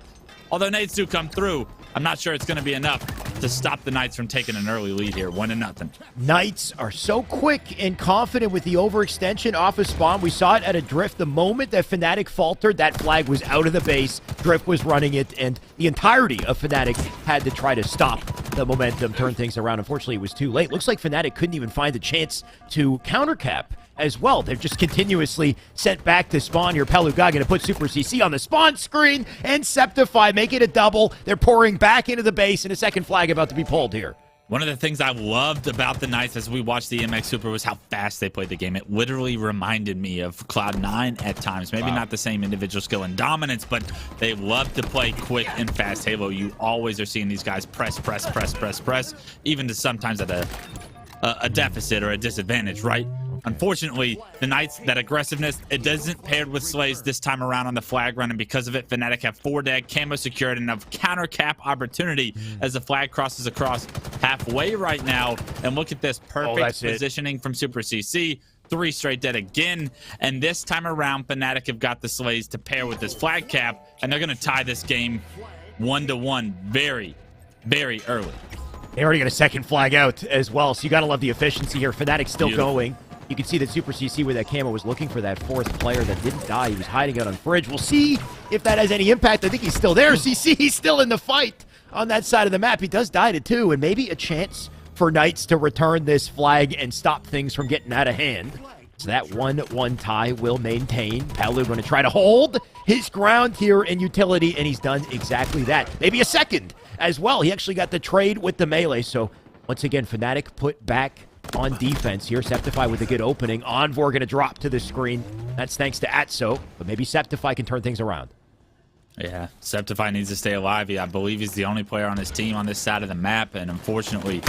Although nades do come through, I'm not sure it's going to be enough to stop the Knights from taking an early lead here, 1-0. Knights are so quick and confident with the overextension off of spawn. We saw it at a Drift. The moment that Fnatic faltered, that flag was out of the base. Drift was running it, and the entirety of Fnatic had to try to stop the momentum, turn things around. Unfortunately, it was too late. Looks like Fnatic couldn't even find a chance to countercap as well. They're just continuously sent back to spawn. Your Peluga going to put Super CC on the spawn screen, and Septify make it a double. They're pouring back into the base, and a second flag about to be pulled here. One of the things I loved about the Knights as we watched the MX Super was how fast they played the game. It literally reminded me of Cloud9 at times. Maybe not the same individual skill and dominance, but they love to play quick and fast Halo. You always are seeing these guys press, even to sometimes at a deficit or a disadvantage, right? Unfortunately, the Knights, that aggressiveness, it doesn't paired with Slays this time around on the flag run, and because of it, Fnatic have 4 dead, camo secured, and a counter cap opportunity as the flag crosses across halfway right now. And look at this perfect positioning from Super CC. 3 straight dead again, and this time around, Fnatic have got the Slays to pair with this flag cap, and they're going to tie this game 1-1 very, very early. They already got a second flag out as well, so you got to love the efficiency here. Fnatic still going. You can see that Super CC with that camo was looking for that 4th player that didn't die. He was hiding out on Fridge. We'll see if that has any impact. I think he's still there. CC, he's still in the fight on that side of the map. He does die to 2, and maybe a chance for Knights to return this flag and stop things from getting out of hand. So that 1-1 tie will maintain. Palu going to try to hold his ground here in utility, and he's done exactly that. Maybe a second as well. He actually got the trade with the melee. So once again, Fnatic put back on defense here. Septify with a good opening. Envor going to drop to the screen. That's thanks to Atso, but maybe Septify can turn things around. Yeah, Septify needs to stay alive. I believe he's the only player on his team on this side of the map, and unfortunately,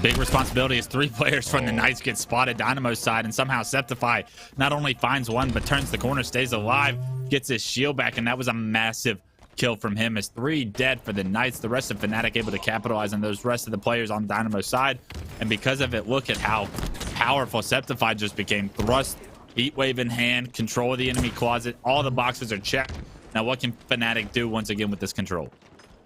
big responsibility is 3 players from the Knights get spotted Dynamo's side, and somehow Septify not only finds one, but turns the corner, stays alive, gets his shield back, and that was a massive kill from him as 3 dead for the Knights. The rest of Fnatic able to capitalize on those rest of the players on Dynamo's side, and because of it, look at how powerful Septify just became. Thrust, heat wave in hand, control of the enemy closet, all the boxes are checked. Now what can Fnatic do once again with this control?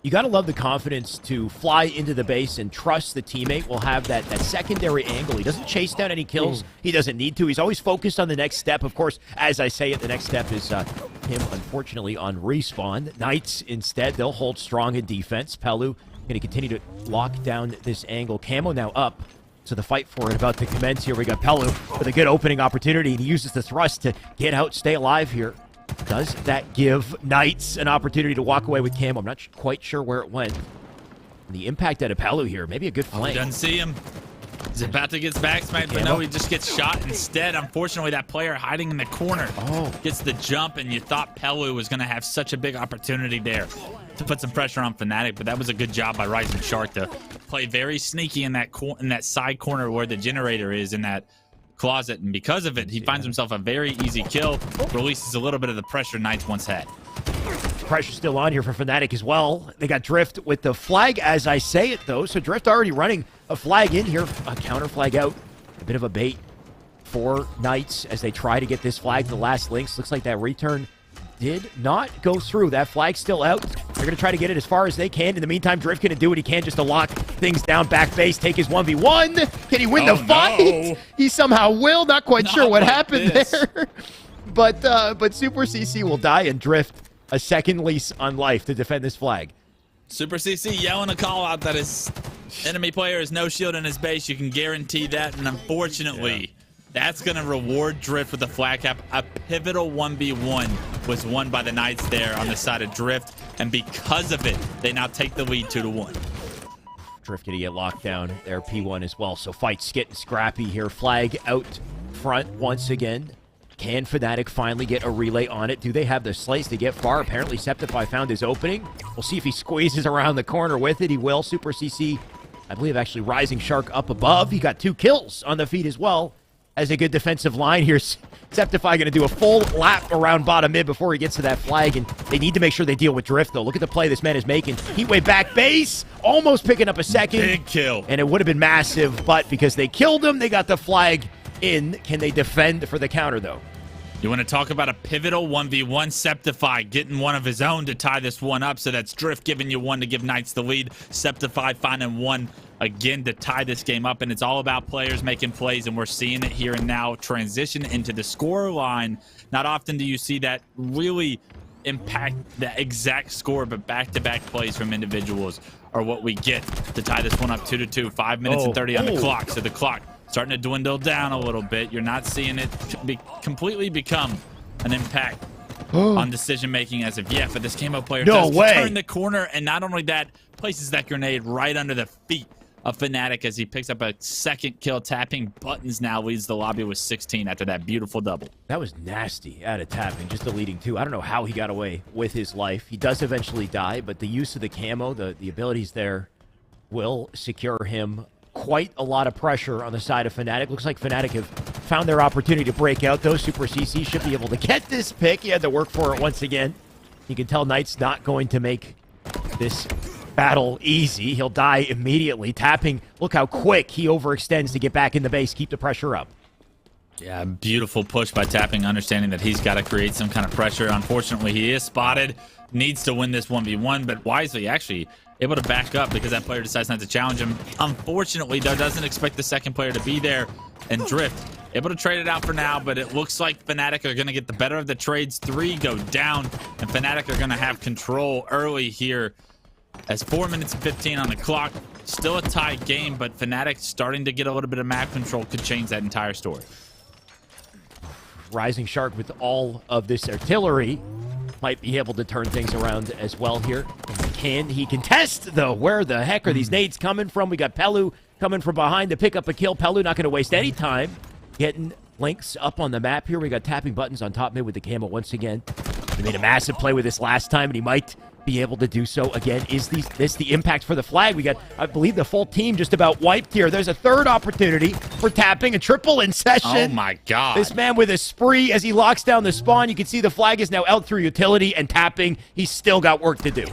You got to love the confidence to fly into the base and trust the teammate will have that secondary angle. He doesn't chase down any kills. He doesn't need to. He's always focused on the next step. Of course, as I say it, the next step is him, unfortunately, on respawn. Knights, instead, they'll hold strong in defense. Pelu going to continue to lock down this angle. Camo now up. So the fight for it about to commence here. We got Pelu with a good opening opportunity. He uses the thrust to get out, stay alive here. Does that give Knights an opportunity to walk away with Camo? I'm not quite sure where it went. And the impact out of Pelu here, maybe a good flank. He doesn't see him. He's about to get back smacked, but no, he just gets shot instead. Unfortunately, that player hiding in the corner gets the jump, and you thought Pelu was going to have such a big opportunity there to put some pressure on Fnatic, but that was a good job by Rising Shark to play very sneaky in that side corner where the generator is in that closet, and because of it, he finds himself a very easy kill, releases a little bit of the pressure Knights once had. Pressure still on here for Fnatic as well. They got Drift with the flag as I say it, though, so Drift already running a flag in here, a counter flag out, a bit of a bait for Knights as they try to get this flag to the last links. Looks like that return did not go through. That flag's still out. They're going to try to get it as far as they can. In the meantime, Drift going to do what he can just to lock things down back base, take his 1v1. Can he win the fight? No. He somehow will. Not quite sure what happened there. But Super CC will die and Drift a second lease on life to defend this flag. Super CC yelling a call out that his enemy player has no shield in his base. You can guarantee that, and unfortunately, that's going to reward Drift with the flag cap. A pivotal 1v1 was won by the Knights there on the side of Drift, and because of it, they now take the lead 2-1. Drift going to get locked down there, P1 as well. So fight's getting scrappy here. Flag out front once again. Can Fnatic finally get a relay on it? Do they have the slice to get far? Apparently, Septify found his opening. We'll see if he squeezes around the corner with it. He will. Super CC, I believe, actually Rising Shark up above. He got 2 kills on the feet as well. As a good defensive line here, Septify going to do a full lap around bottom mid before he gets to that flag, and they need to make sure they deal with Drift, though. Look at the play this man is making. Heatwave back base, almost picking up a second. Big kill. And it would have been massive, but because they killed him, they got the flag in. Can they defend for the counter, though? You want to talk about a pivotal 1v1? Septify getting one of his own to tie this one up, so that's Drift giving you one to give Knights the lead. Septify finding one again to tie this game up, and it's all about players making plays, and we're seeing it here and now transition into the score line. Not often do you see that really impact the exact score, but back-to-back plays from individuals are what we get to tie this one up 2-2. 5 minutes and 30 on the clock, so the clock starting to dwindle down a little bit. You're not seeing it completely become an impact on decision-making as of yet, but this Camo player does turn the corner, and not only that, places that grenade right under the feet of Fnatic as he picks up a second kill. Tapping Buttons now leads the lobby with 16 after that beautiful double. That was nasty out of Tapping, just deleting 2. I don't know how he got away with his life. He does eventually die, but the use of the camo, the abilities there will secure him quite a lot of pressure on the side of Fnatic. Looks like Fnatic have found their opportunity to break out, though. Super CC should be able to get this pick. He had to work for it once again. You can tell Knight's not going to make this battle easy. He'll die immediately. Tapping, look how quick he overextends to get back in the base, keep the pressure up. Yeah, beautiful push by Tapping, understanding that he's got to create some kind of pressure. Unfortunately, he is spotted, needs to win this 1v1, but wisely actually able to back up because that player decides not to challenge him. Unfortunately, though, doesn't expect the second player to be there, and Drift able to trade it out for now, but it looks like Fnatic are going to get the better of the trades. 3 go down, and Fnatic are going to have control early here as 4 minutes and 15 on the clock. Still a tied game, but Fnatic starting to get a little bit of map control could change that entire story. Rising Shark with all of this artillery might be able to turn things around as well here. Can he contest, though? Where the heck are these nades coming from? We got Pelu coming from behind to pick up a kill. Pelu not going to waste any time getting links up on the map here. We got Tapping Buttons on top mid with the camo once again. He made a massive play with this last time, and he might be able to do so again. Is this the impact for the flag? We got, I believe, the full team just about wiped here. There's a third opportunity for Tapping, a triple in session. Oh my god. This man with a spree as he locks down the spawn. You can see the flag is now out through utility, and Tapping, he's still got work to do.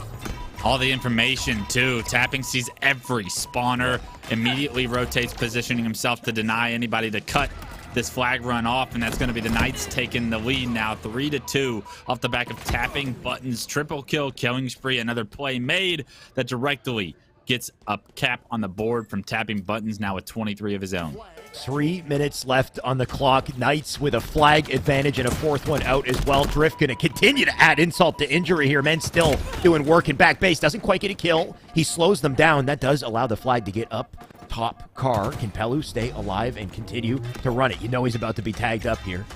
All the information too. Tapping sees every spawner, immediately rotates, positioning himself to deny anybody to cut this flag run off, and that's going to be the Knights taking the lead now, 3-2 off the back of tapping buttons, triple kill, killing spree, another play made that directly gets a cap on the board from tapping buttons now with 23 of his own. 3 minutes left on the clock. Knights with a flag advantage and a fourth one out as well. Drift going to continue to add insult to injury here. Men still doing work in back base. Doesn't quite get a kill. He slows them down. That does allow the flag to get up top. Car, can Pelu stay alive and continue to run it? You know he's about to be tagged up here.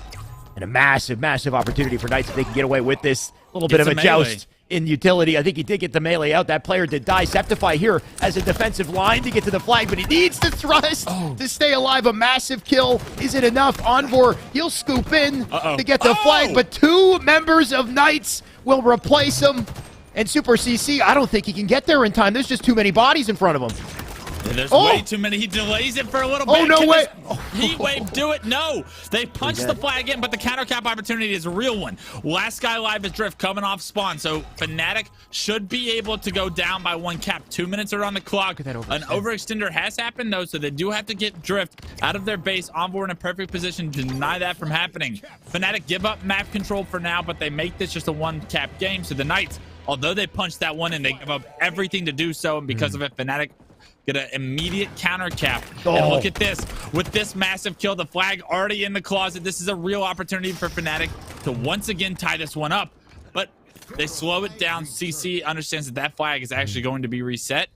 And a massive, massive opportunity for Knights if they can get away with this. A little bit of a joust in utility. I think he did get the melee out. That player did die. Septify here as a defensive line to get to the flag, but he needs to thrust to stay alive. A massive kill. Is it enough? Envor, he'll scoop in to get the flag, but 2 members of Knights will replace him. And Super CC, I don't think he can get there in time. There's just too many bodies in front of him. There's way too many. He delays it for a little bit. Oh, no way. Heat wave do it? No. They punch the flag in, but the counter cap opportunity is a real one. Last guy alive is Drift coming off spawn, so Fnatic should be able to go down by 1 cap. 2 minutes are on the clock. An overextender has happened, though, so they do have to get Drift out of their base. Envor in a perfect position to deny that from happening. Fnatic give up map control for now, but they make this just a 1 cap game, so the Knights, although they punched that one in, they give up everything to do so, and because of it, Fnatic get an immediate counter cap. And look at this. With this massive kill, the flag already in the closet. This is a real opportunity for Fnatic to once again tie this one up. But they slow it down. CC understands that that flag is actually going to be reset.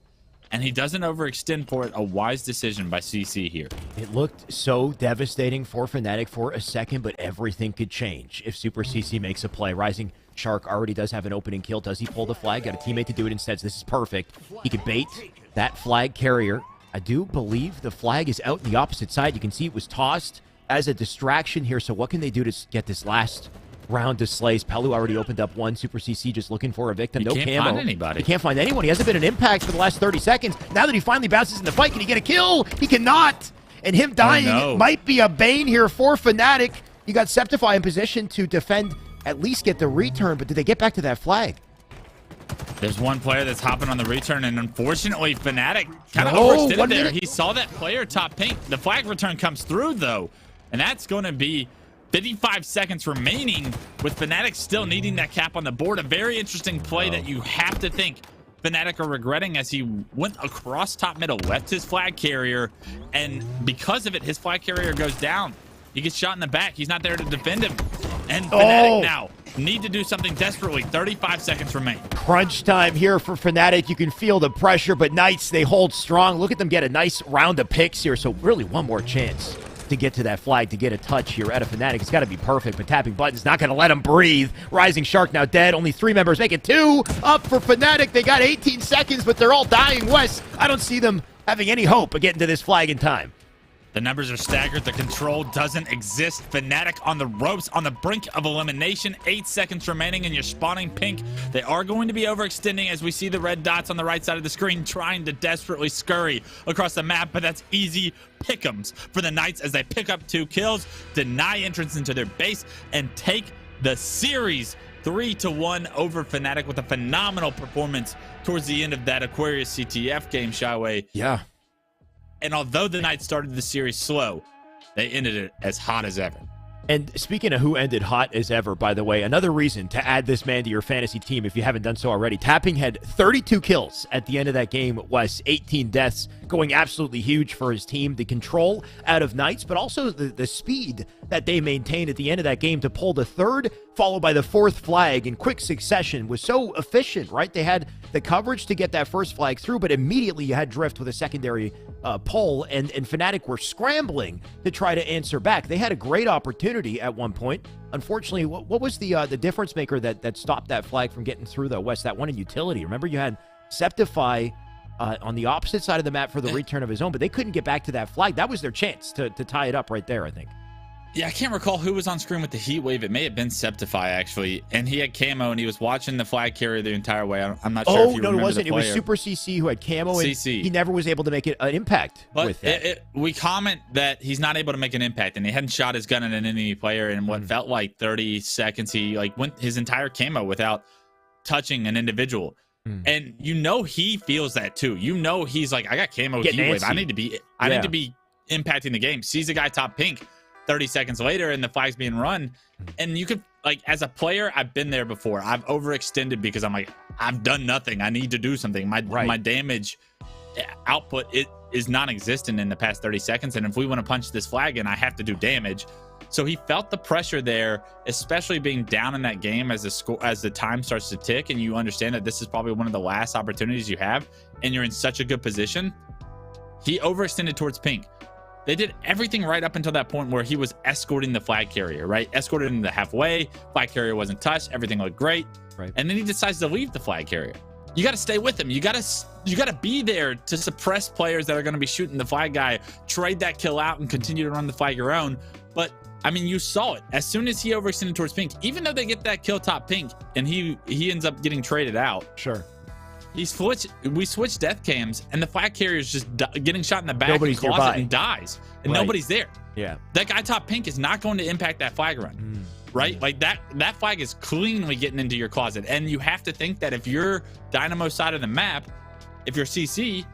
And he doesn't overextend for it. A wise decision by CC here. It looked so devastating for Fnatic for a second, but everything could change if Super CC makes a play. Rising Shark already does have an opening kill. Does he pull the flag? Got a teammate to do it instead, so this is perfect. He could bait that flag carrier. I do believe the flag is out in the opposite side. You can see it was tossed as a distraction here, so what can they do to get this last round to slays? Pelu already opened up 1. Super CC just looking for a victim. No camo. Can't find anybody. He can't find anyone. He hasn't been an impact for the last 30 seconds. Now that he finally bounces in the fight, can he get a kill? He cannot. And him dying might be a bane here for Fnatic. You got Septify in position to defend, at least get the return, but did they get back to that flag? There's one player that's hopping on the return, and unfortunately, Fnatic kind of overextended there. He saw that player top pink. The flag return comes through, though, and that's going to be 55 seconds remaining with Fnatic still needing that cap on the board. A very interesting play that you have to think Fnatic are regretting as he went across top middle, left his flag carrier, and because of it, his flag carrier goes down. He gets shot in the back. He's not there to defend him. And Fnatic now need to do something desperately. 35 seconds remain. Crunch time here for Fnatic. You can feel the pressure, but Knights, they hold strong. Look at them get a nice round of picks here, so really one more chance to get to that flag, to get a touch here out of Fnatic. It's got to be perfect, but tapping buttons not going to let him breathe. Rising Shark now dead. Only 3 members make it 2 up for Fnatic. They got 18 seconds, but they're all dying. Wes, I don't see them having any hope of getting to this flag in time. The numbers are staggered. The control doesn't exist. Fnatic on the ropes, on the brink of elimination. 8 seconds remaining, and you're spawning pink. They are going to be overextending as we see the red dots on the right side of the screen trying to desperately scurry across the map, but that's easy pick'ems for the Knights as they pick up 2 kills, deny entrance into their base, and take the series 3-1 over Fnatic with a phenomenal performance towards the end of that Aquarius CTF game, Shyway. Yeah. And although the Knights started the series slow, they ended it as hot as ever. And speaking of who ended hot as ever, by the way, another reason to add this man to your fantasy team if you haven't done so already. Tapping had 32 kills at the end of that game, was 18 deaths, going absolutely huge for his team. The control out of Knights, but also the speed that they maintained at the end of that game to pull the 3rd, followed by the 4th flag in quick succession was so efficient, right? They had the coverage to get that first flag through, but immediately you had Drift with a secondary pull, and Fnatic were scrambling to try to answer back. They had a great opportunity at one point. Unfortunately, what was the difference maker that stopped that flag from getting through, though, Wes? That one in utility. Remember, you had Septify on the opposite side of the map for the return of his own, but they couldn't get back to that flag. That was their chance to tie it up right there, I think. Yeah, I can't recall who was on screen with the heat wave. It may have been Septify, actually. And he had camo, and he was watching the flag carrier the entire way. I'm not sure if you remember. Oh, no, it wasn't. It was Super CC who had camo, and he never was able to make an impact with that. We comment that he's not able to make an impact, and he hadn't shot his gun at an enemy player in what felt like 30 seconds. He went his entire camo without touching an individual. And you know he feels that too. You know he's like, I got camo heat wave. I need to be impacting the game. Sees a guy top pink. 30 seconds later and the flag's being run. And you could, like, as a player, I've been there before. I've overextended because I'm like, I've done nothing. I need to do something. My damage output is non-existent in the past 30 seconds. And if we want to punch this flag in, I have to do damage. So he felt the pressure there, especially being down in that game as the time starts to tick, and you understand that this is probably one of the last opportunities you have, and you're in such a good position. He overextended towards pink. They did everything right up until that point where he was escorting the flag carrier, right? Escorted him to halfway. Flag carrier wasn't touched. Everything looked great. Right. And then he decides to leave the flag carrier. You got to stay with him. You got to be there to suppress players that are going to be shooting the flag guy, trade that kill out, and continue to run the flag your own. But I mean, you saw it as soon as he overextended towards pink. Even though they get that kill top pink, and he ends up getting traded out. Sure. We switch death cams, and the flag carrier is just getting shot in the back of the closet nearby and dies, and nobody's there. Yeah. That guy top pink is not going to impact that flag run, right? Like that flag is cleanly getting into your closet, and you have to think that if you're Dynamo side of the map, if you're CC,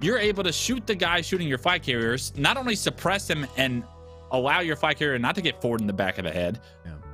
you're able to shoot the guy shooting your flag carriers, not only suppress him and allow your flag carrier not to get forward in the back of the head,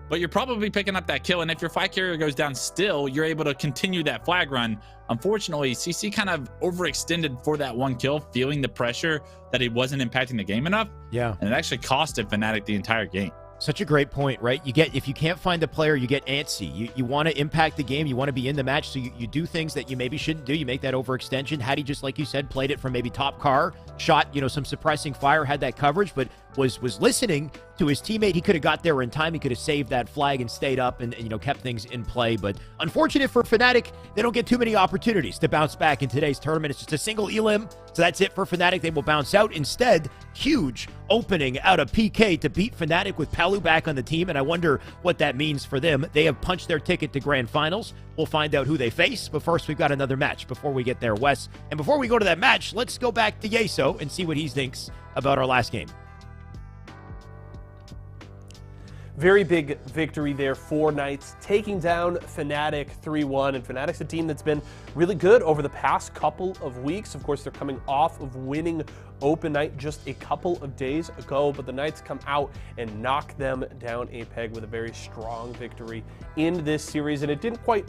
but you're probably picking up that kill. And if your flag carrier goes down still, you're able to continue that flag run. Unfortunately, CC kind of overextended for that one kill, feeling the pressure that he wasn't impacting the game enough. Yeah. And it actually costed Fnatic the entire game. Such a great point, right? If you can't find the player, you get antsy. You want to impact the game. You want to be in the match. So you do things that you maybe shouldn't do. You make that overextension. Hattie, just like you said, played it from maybe top car, shot, some suppressing fire, had that coverage, but was listening to his teammate. He could have got there in time. He could have saved that flag and stayed up and kept things in play. But unfortunate for Fnatic, they don't get too many opportunities to bounce back in today's tournament. It's just a single elim. So that's it for Fnatic. They will bounce out. Instead, huge opening out of PK to beat Fnatic with Palu back on the team. And I wonder what that means for them. They have punched their ticket to grand finals. We'll find out who they face. But first, we've got another match before we get there, Wes. And before we go to that match, let's go back to Yeso and see what he thinks about our last game. Very big victory there for Knights, taking down Fnatic 3-1. And Fnatic's a team that's been really good over the past couple of weeks. Of course, they're coming off of winning Open Night just a couple of days ago, but the Knights come out and knock them down a peg with a very strong victory in this series. And it didn't quite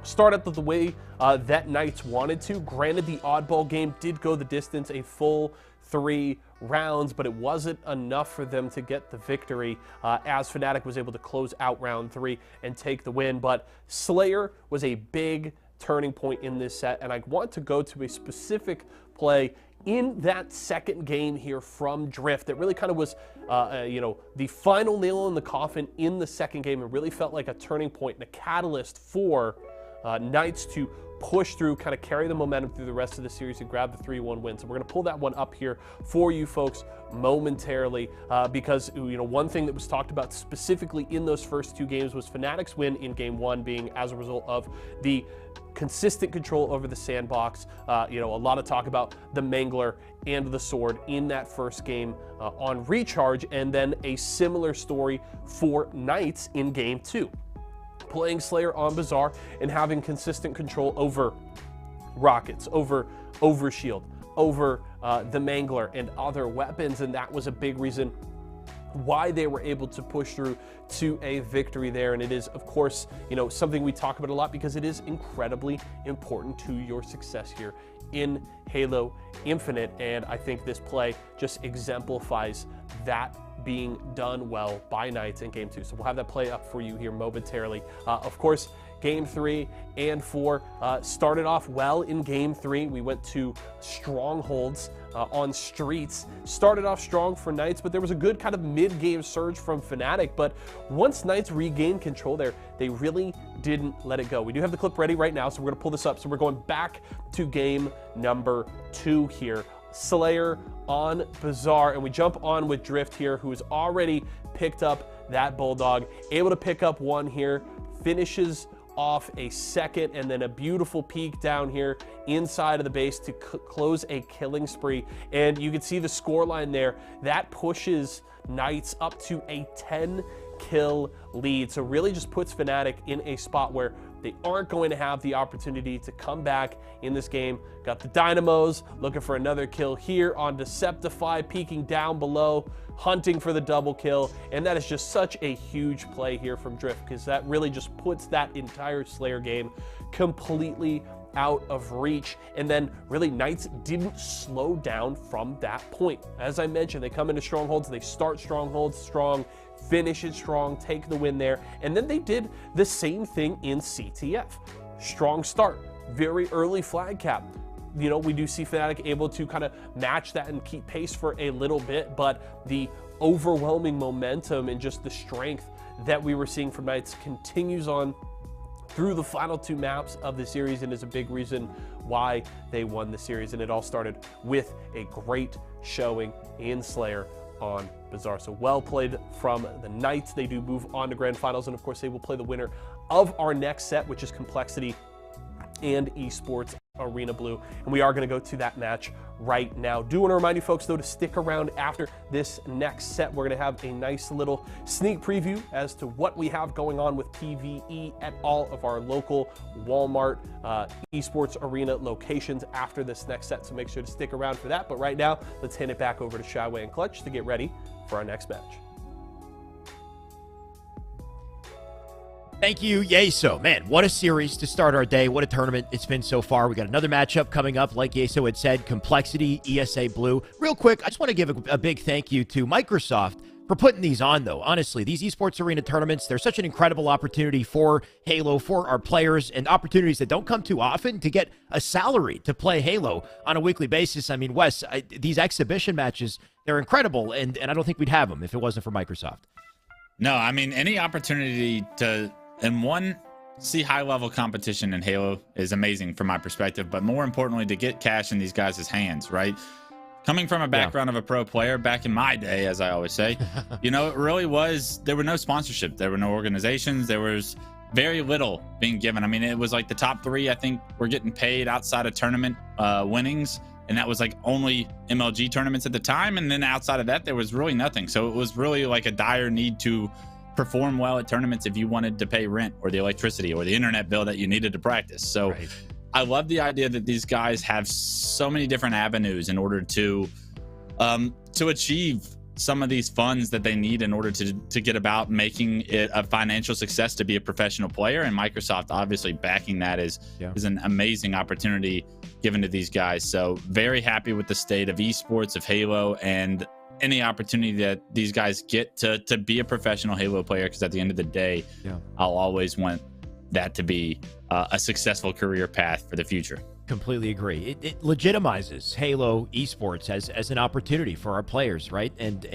start out the way that Knights wanted to. Granted, the Oddball game did go the distance, a full 3 rounds, but it wasn't enough for them to get the victory as Fnatic was able to close out round 3 and take the win. But Slayer was a big turning point in this set, and I want to go to a specific play in that second game here from Drift that really kind of was the final nail in the coffin in the second game. It really felt like a turning point and a catalyst for Knights to push through, kind of carry the momentum through the rest of the series and grab the 3-1 win. So we're going to pull that one up here for you folks momentarily because one thing that was talked about specifically in those first 2 games was Fnatic's win in game 1 being as a result of the consistent control over the sandbox. A lot of talk about the Mangler and the sword in that first game on Recharge, and then a similar story for Knights in game 2. Playing Slayer on Bazaar and having consistent control over rockets, over Overshield, over the Mangler and other weapons, and that was a big reason why they were able to push through to a victory there. And it is, of course, something we talk about a lot because it is incredibly important to your success here in Halo Infinite, and I think this play just exemplifies that being done well by Knights in game 2. So we'll have that play up for you here momentarily. Of course, game 3 and 4 started off well in game 3. We went to Strongholds on Streets. Started off strong for Knights, but there was a good kind of mid-game surge from Fnatic. But once Knights regained control there, they really didn't let it go. We do have the clip ready right now, so we're going to pull this up. So we're going back to game number 2 here. Slayer on Bazaar, and we jump on with Drift here, who has already picked up that Bulldog, able to pick up one here, finishes off a second, and then a beautiful peek down here inside of the base to close a killing spree. And you can see the score line there. That pushes Knights up to a 10 kill lead. So really just puts Fnatic in a spot where They aren't going to have the opportunity to come back in this game. Got the Dynamos looking for another kill here on Deceptify, peeking down below, hunting for the double kill. And that is just such a huge play here from Drift, because that really just puts that entire Slayer game completely out of reach. And then really Knights didn't slow down from that point. As I mentioned, they come into Strongholds, they start Strongholds strong, finish it strong, take the win there. And then they did the same thing in CTF. Strong start, very early flag cap. You know, we do see Fnatic able to kind of match that and keep pace for a little bit, but the overwhelming momentum and just the strength that we were seeing from Knights continues on through the final 2 maps of the series, and is a big reason why they won the series. And it all started with a great showing in Slayer on Bazaar. So well played from the Knights. They do move on to grand finals, and of course they will play the winner of our next set, which is Complexity and Esports Arena Blue. And we are going to go to that match right now. Do want to remind you folks, though, to stick around after this next set. We're going to have a nice little sneak preview as to what we have going on with PvE at all of our local Walmart Esports Arena locations after this next set. So make sure to stick around for that. But right now, let's hand it back over to Shyway and Clutch to get ready for our next match. Thank you, Yeso. Man, what a series to start our day. What a tournament it's been so far. We got another matchup coming up, like Yeso had said, Complexity, ESA Blue. Real quick, I just want to give a big thank you to Microsoft for putting these on, though. Honestly, these Esports Arena tournaments, they're such an incredible opportunity for Halo, for our players, and opportunities that don't come too often to get a salary to play Halo on a weekly basis. I mean, Wes, these exhibition matches, they're incredible, and I don't think we'd have them if it wasn't for Microsoft. No, I mean, any opportunity to... And one, see high-level competition in Halo is amazing from my perspective, but more importantly, to get cash in these guys' hands, right? Coming from a background of a pro player back in my day, as I always say, you know, it really was, there were no sponsorship, there were no organizations, there was very little being given. I mean, it was like the top 3, I think, were getting paid outside of tournament winnings, and that was like only MLG tournaments at the time, and then outside of that, there was really nothing. So it was really like a dire need to perform well at tournaments if you wanted to pay rent or the electricity or the internet bill that you needed to practice. So right. I love the idea that these guys have so many different avenues in order to achieve some of these funds that they need in order to get about making it a financial success to be a professional player. And Microsoft obviously backing that is an amazing opportunity given to these guys. So very happy with the state of esports, of Halo, and any opportunity that these guys get to be a professional Halo player, because at the end of the day, I'll always want that to be a successful career path for the future. Completely agree. It legitimizes Halo esports as an opportunity for our players, right? And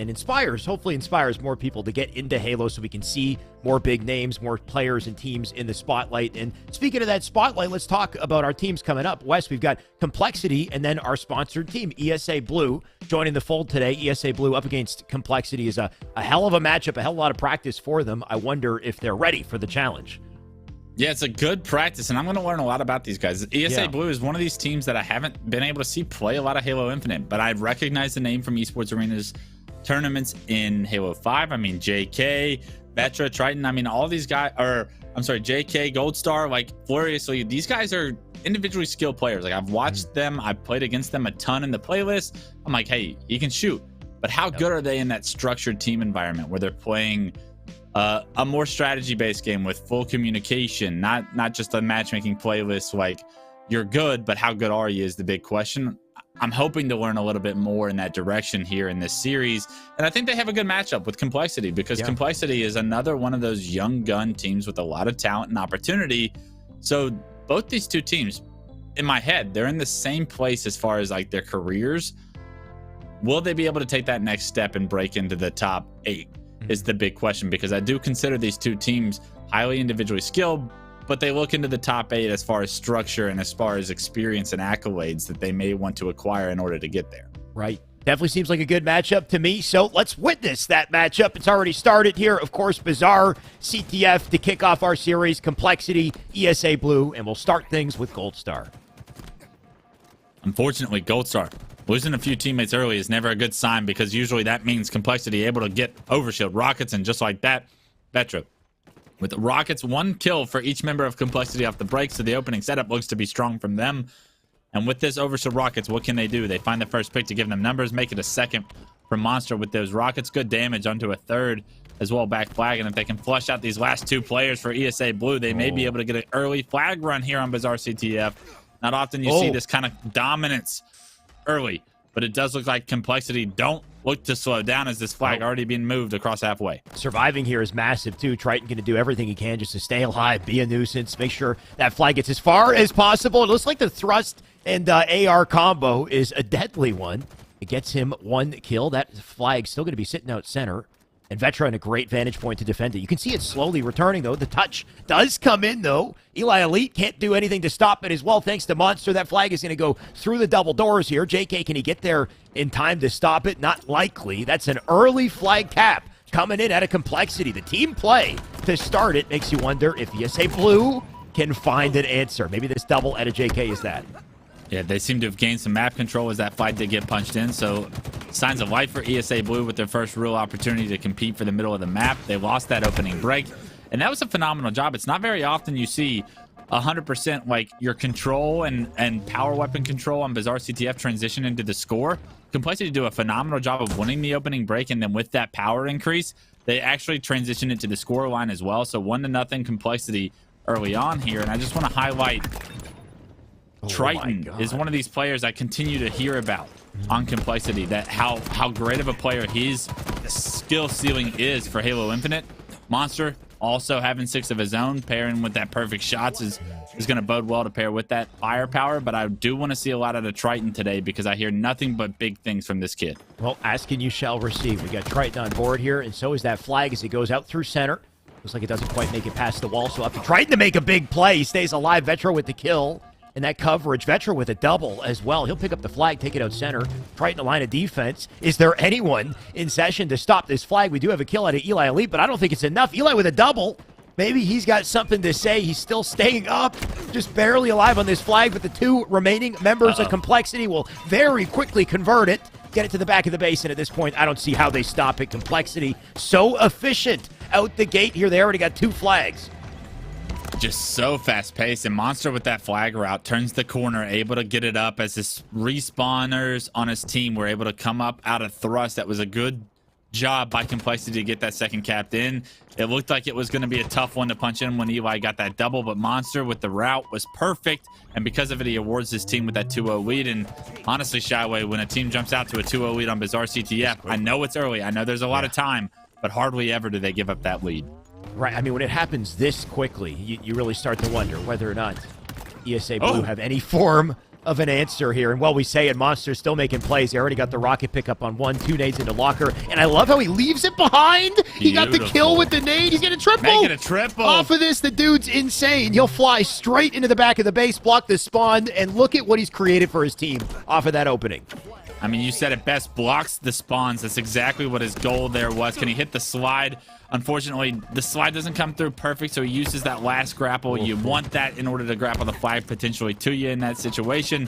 hopefully inspires more people to get into Halo so we can see more big names, more players and teams in the spotlight. And speaking of that spotlight, let's talk about our teams coming up. Wes, we've got Complexity and then our sponsored team, ESA Blue, joining the fold today. ESA Blue up against Complexity is a hell of a matchup, a hell of a lot of practice for them. I wonder if they're ready for the challenge. Yeah, it's a good practice, and I'm going to learn a lot about these guys. ESA Blue is one of these teams that I haven't been able to see play a lot of Halo Infinite, but I recognize the name from Esports Arena's tournaments in Halo 5. I mean, JK, Vetra, Triton, I mean, all these guys, JK, Gold Star, like, gloriously, these guys are individually skilled players. Like, I've watched them, I've played against them a ton in the playlist. I'm like, hey, you can shoot, but how good are they in that structured team environment where they're playing a more strategy-based game with full communication, not just a matchmaking playlist like you're good, but how good are you is the big question. I'm hoping to learn a little bit more in that direction here in this series, and I think they have a good matchup with Complexity, because Complexity is another one of those young gun teams with a lot of talent and opportunity. So both these two teams, in my head, they're in the same place as far as like their careers. Will they be able to take that next step and break into the top 8? Is the big question, because I do consider these two teams highly individually skilled, but they look into the top 8 as far as structure and as far as experience and accolades that they may want to acquire in order to get there. Right. Definitely seems like a good matchup to me. So let's witness that matchup. It's already started here. Of course, Bazaar, CTF to kick off our series, Complexity, ESA Blue, and we'll start things with Gold Star. Unfortunately, Gold Star losing a few teammates early is never a good sign, because usually that means Complexity able to get overshield rockets, and just like that, Vetra With the Rockets, 1 kill for each member of Complexity off the break, so the opening setup looks to be strong from them. And with this Overshield Rockets, what can they do? They find the first pick to give them numbers, make it a second for Monster with those Rockets. Good damage onto a third as well, back flag. And if they can flush out these last 2 players for ESA Blue, they may be able to get an early flag run here on Bizarre CTF. Not often you see this kind of dominance early, but it does look like Complexity don't look to slow down as this flag already being moved across halfway. Surviving here is massive, too. Triton going to do everything he can just to stay alive, be a nuisance, make sure that flag gets as far as possible. It looks like the thrust and AR combo is a deadly one. It gets him 1 kill. That flag still going to be sitting out center. And Vetra in a great vantage point to defend it. You can see it slowly returning, though. The touch does come in, though. Eli Elite can't do anything to stop it as well, thanks to Monster. That flag is going to go through the double doors here. JK, can he get there in time to stop it? Not likely. That's an early flag tap coming in at a Complexity. The team play to start it makes you wonder if ESA Blue can find an answer. Maybe this double at a JK is that. Yeah, they seem to have gained some map control as that flag did get punched in. So signs of life for ESA Blue with their first real opportunity to compete for the middle of the map. They lost that opening break, and that was a phenomenal job. It's not very often you see 100% like your control and power weapon control on Bizarre CTF transition into the score. Complexity do a phenomenal job of winning the opening break, and then with that power increase, they actually transition into the score line as well. So 1-0 Complexity early on here, and I just want to highlight Triton is one of these players I continue to hear about on Complexity, that how great of a player his skill ceiling is for Halo Infinite. Monster also having 6 of his own, pairing with that perfect shots is going to bode well to pair with that firepower. But I do want to see a lot out of Triton today because I hear nothing but big things from this kid. Well, ask and you shall receive. We got Triton on board here, and so is that flag as it goes out through center. Looks like it doesn't quite make it past the wall, so up to Triton to make a big play. He stays alive. Vetro with the kill. And that coverage, Vetra with a double as well. He'll pick up the flag, take it out center, Triton a line of defense. Is there anyone in session to stop this flag? We do have a kill out of Eli Elite, but I don't think it's enough. Eli with a double. Maybe he's got something to say. He's still staying up, just barely alive on this flag, but the 2 remaining members of Complexity will very quickly convert it, get it to the back of the base, and at this point, I don't see how they stop it. Complexity so efficient out the gate here. They already got 2 flags. Just so fast-paced, and Monster with that flag route turns the corner, able to get it up as his respawners on his team were able to come up out of thrust. That was a good job by Complexity to get that second capped in. It looked like it was going to be a tough one to punch in when Eli got that double, but Monster with the route was perfect, and because of it, he awards his team with that 2-0 lead. And honestly, Shyway, when a team jumps out to a 2-0 lead on Bizarre CTF, I know it's early, I know there's a lot of time, but hardly ever do they give up that lead. Right, I mean, when it happens this quickly, you really start to wonder whether or not ESA Blue have any form of an answer here. And while we say it, Monster's still making plays. They already got the rocket pickup on 1, 2 nades into locker. And I love how he leaves it behind. Beautiful. He got the kill with the nade. He's getting a triple. Making a triple. Off of this, the dude's insane. He'll fly straight into the back of the base, block the spawn, and look at what he's created for his team off of that opening. I mean, you said it best, blocks the spawns. That's exactly what his goal there was. Can he hit the slide? Unfortunately, the slide doesn't come through perfect, so he uses that last grapple. You want that in order to grapple the flag potentially to you in that situation.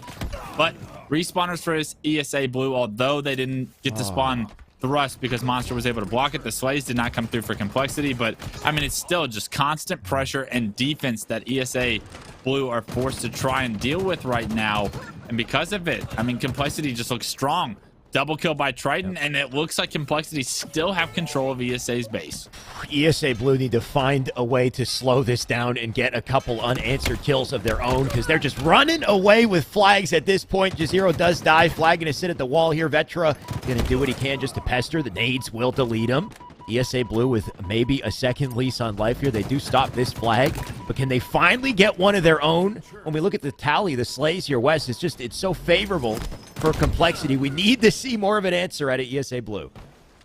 But respawners for his ESA Blue, although they didn't get to spawn thrust because Monster was able to block it, the slays did not come through for Complexity. But, I mean, it's still just constant pressure and defense that ESA Blue are forced to try and deal with right now. And because of it, I mean, Complexity just looks strong. Double kill by Triton, and it looks like Complexity still have control of ESA's base. ESA Blue need to find a way to slow this down and get a couple unanswered kills of their own because they're just running away with flags at this point. Jazero does die. Flag gonna sit at the wall here. Vetra gonna do what he can just to pester. The nades will delete him. ESA Blue with maybe a second lease on life here. They do stop this flag, but can they finally get one of their own? When we look at the tally, the slays here, Wes, it's so favorable for Complexity. We need to see more of an answer out of ESA Blue.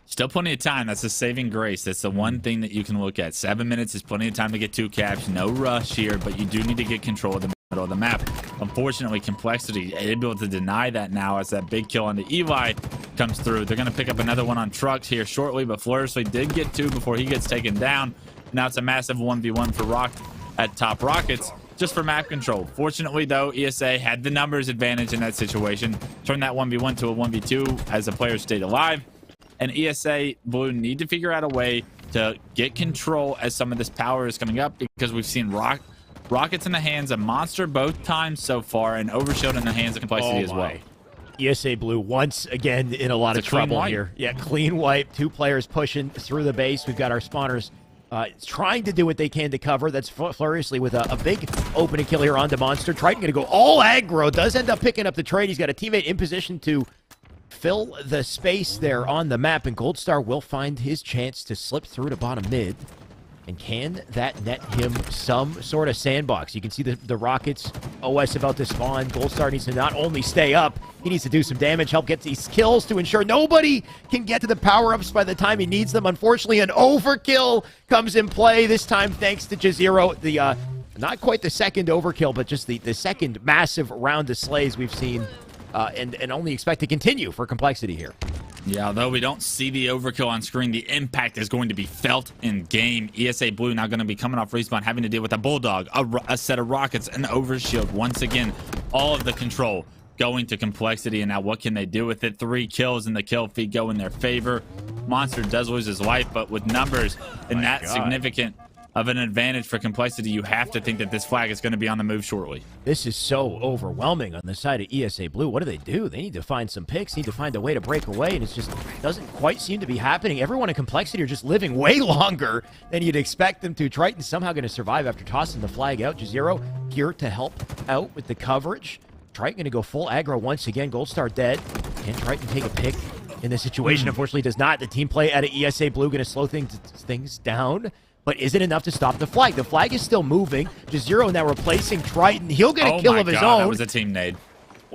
Still plenty of time. That's a saving grace. That's the one thing that you can look at. 7 minutes is plenty of time to get 2 caps. No rush here, but you do need to get control of the middle of the map. Unfortunately, Complexity able to deny that now as that big kill on the Eli comes through. They're going to pick up another one on trucks here shortly, but Flourishly did get 2 before he gets taken down. Now it's a massive 1v1 for Rock at Top Rockets, just for map control. Fortunately, though, ESA had the numbers advantage in that situation. Turned that 1v1 to a 1v2 as the players stayed alive. And ESA Blue need to figure out a way to get control as some of this power is coming up, because we've seen rockets in the hands of Monster both times so far, and Overshield in the hands of Complexity as well. ESA Blue once again in a lot of trouble here. Yeah, clean wipe. 2 players pushing through the base. We've got our spawners trying to do what they can to cover. That's furiously with a big opening kill here onto Monster. Triton going to go all aggro. Does end up picking up the trade. He's got a teammate in position to fill the space there on the map, and Goldstar will find his chance to slip through to bottom mid. And can that net him some sort of sandbox? You can see the Rockets OS about to spawn. Goldstar needs to not only stay up, he needs to do some damage, help get these kills to ensure nobody can get to the power-ups by the time he needs them. Unfortunately, an overkill comes in play, this time thanks to Jazero. The not quite the second overkill, but just the second massive round of slays we've seen, and only expect to continue for Complexity here. Yeah, although we don't see the overkill on screen, the impact is going to be felt in game. ESA Blue now going to be coming off respawn, having to deal with a Bulldog, a set of rockets, an overshield. Once again, all of the control going to Complexity, and now what can they do with it? 3 kills, and the kill feed go in their favor. Monster does lose his life, but with numbers and that significant of an advantage for Complexity, you have to think that this flag is going to be on the move shortly. This is so overwhelming on the side of ESA Blue. What do? They need to find some picks, need to find a way to break away, and it just doesn't quite seem to be happening. Everyone in Complexity are just living way longer than you'd expect them to. Triton's somehow going to survive after tossing the flag out. Jazero here to help out with the coverage. Triton going to go full aggro once again. Goldstar dead. Can Triton take a pick in this situation? Unfortunately does not. The team play out of ESA Blue going to slow things down. But is it enough to stop the flag? The flag is still moving. Jazero now replacing Triton. He'll get a kill of his own. That was a team nade.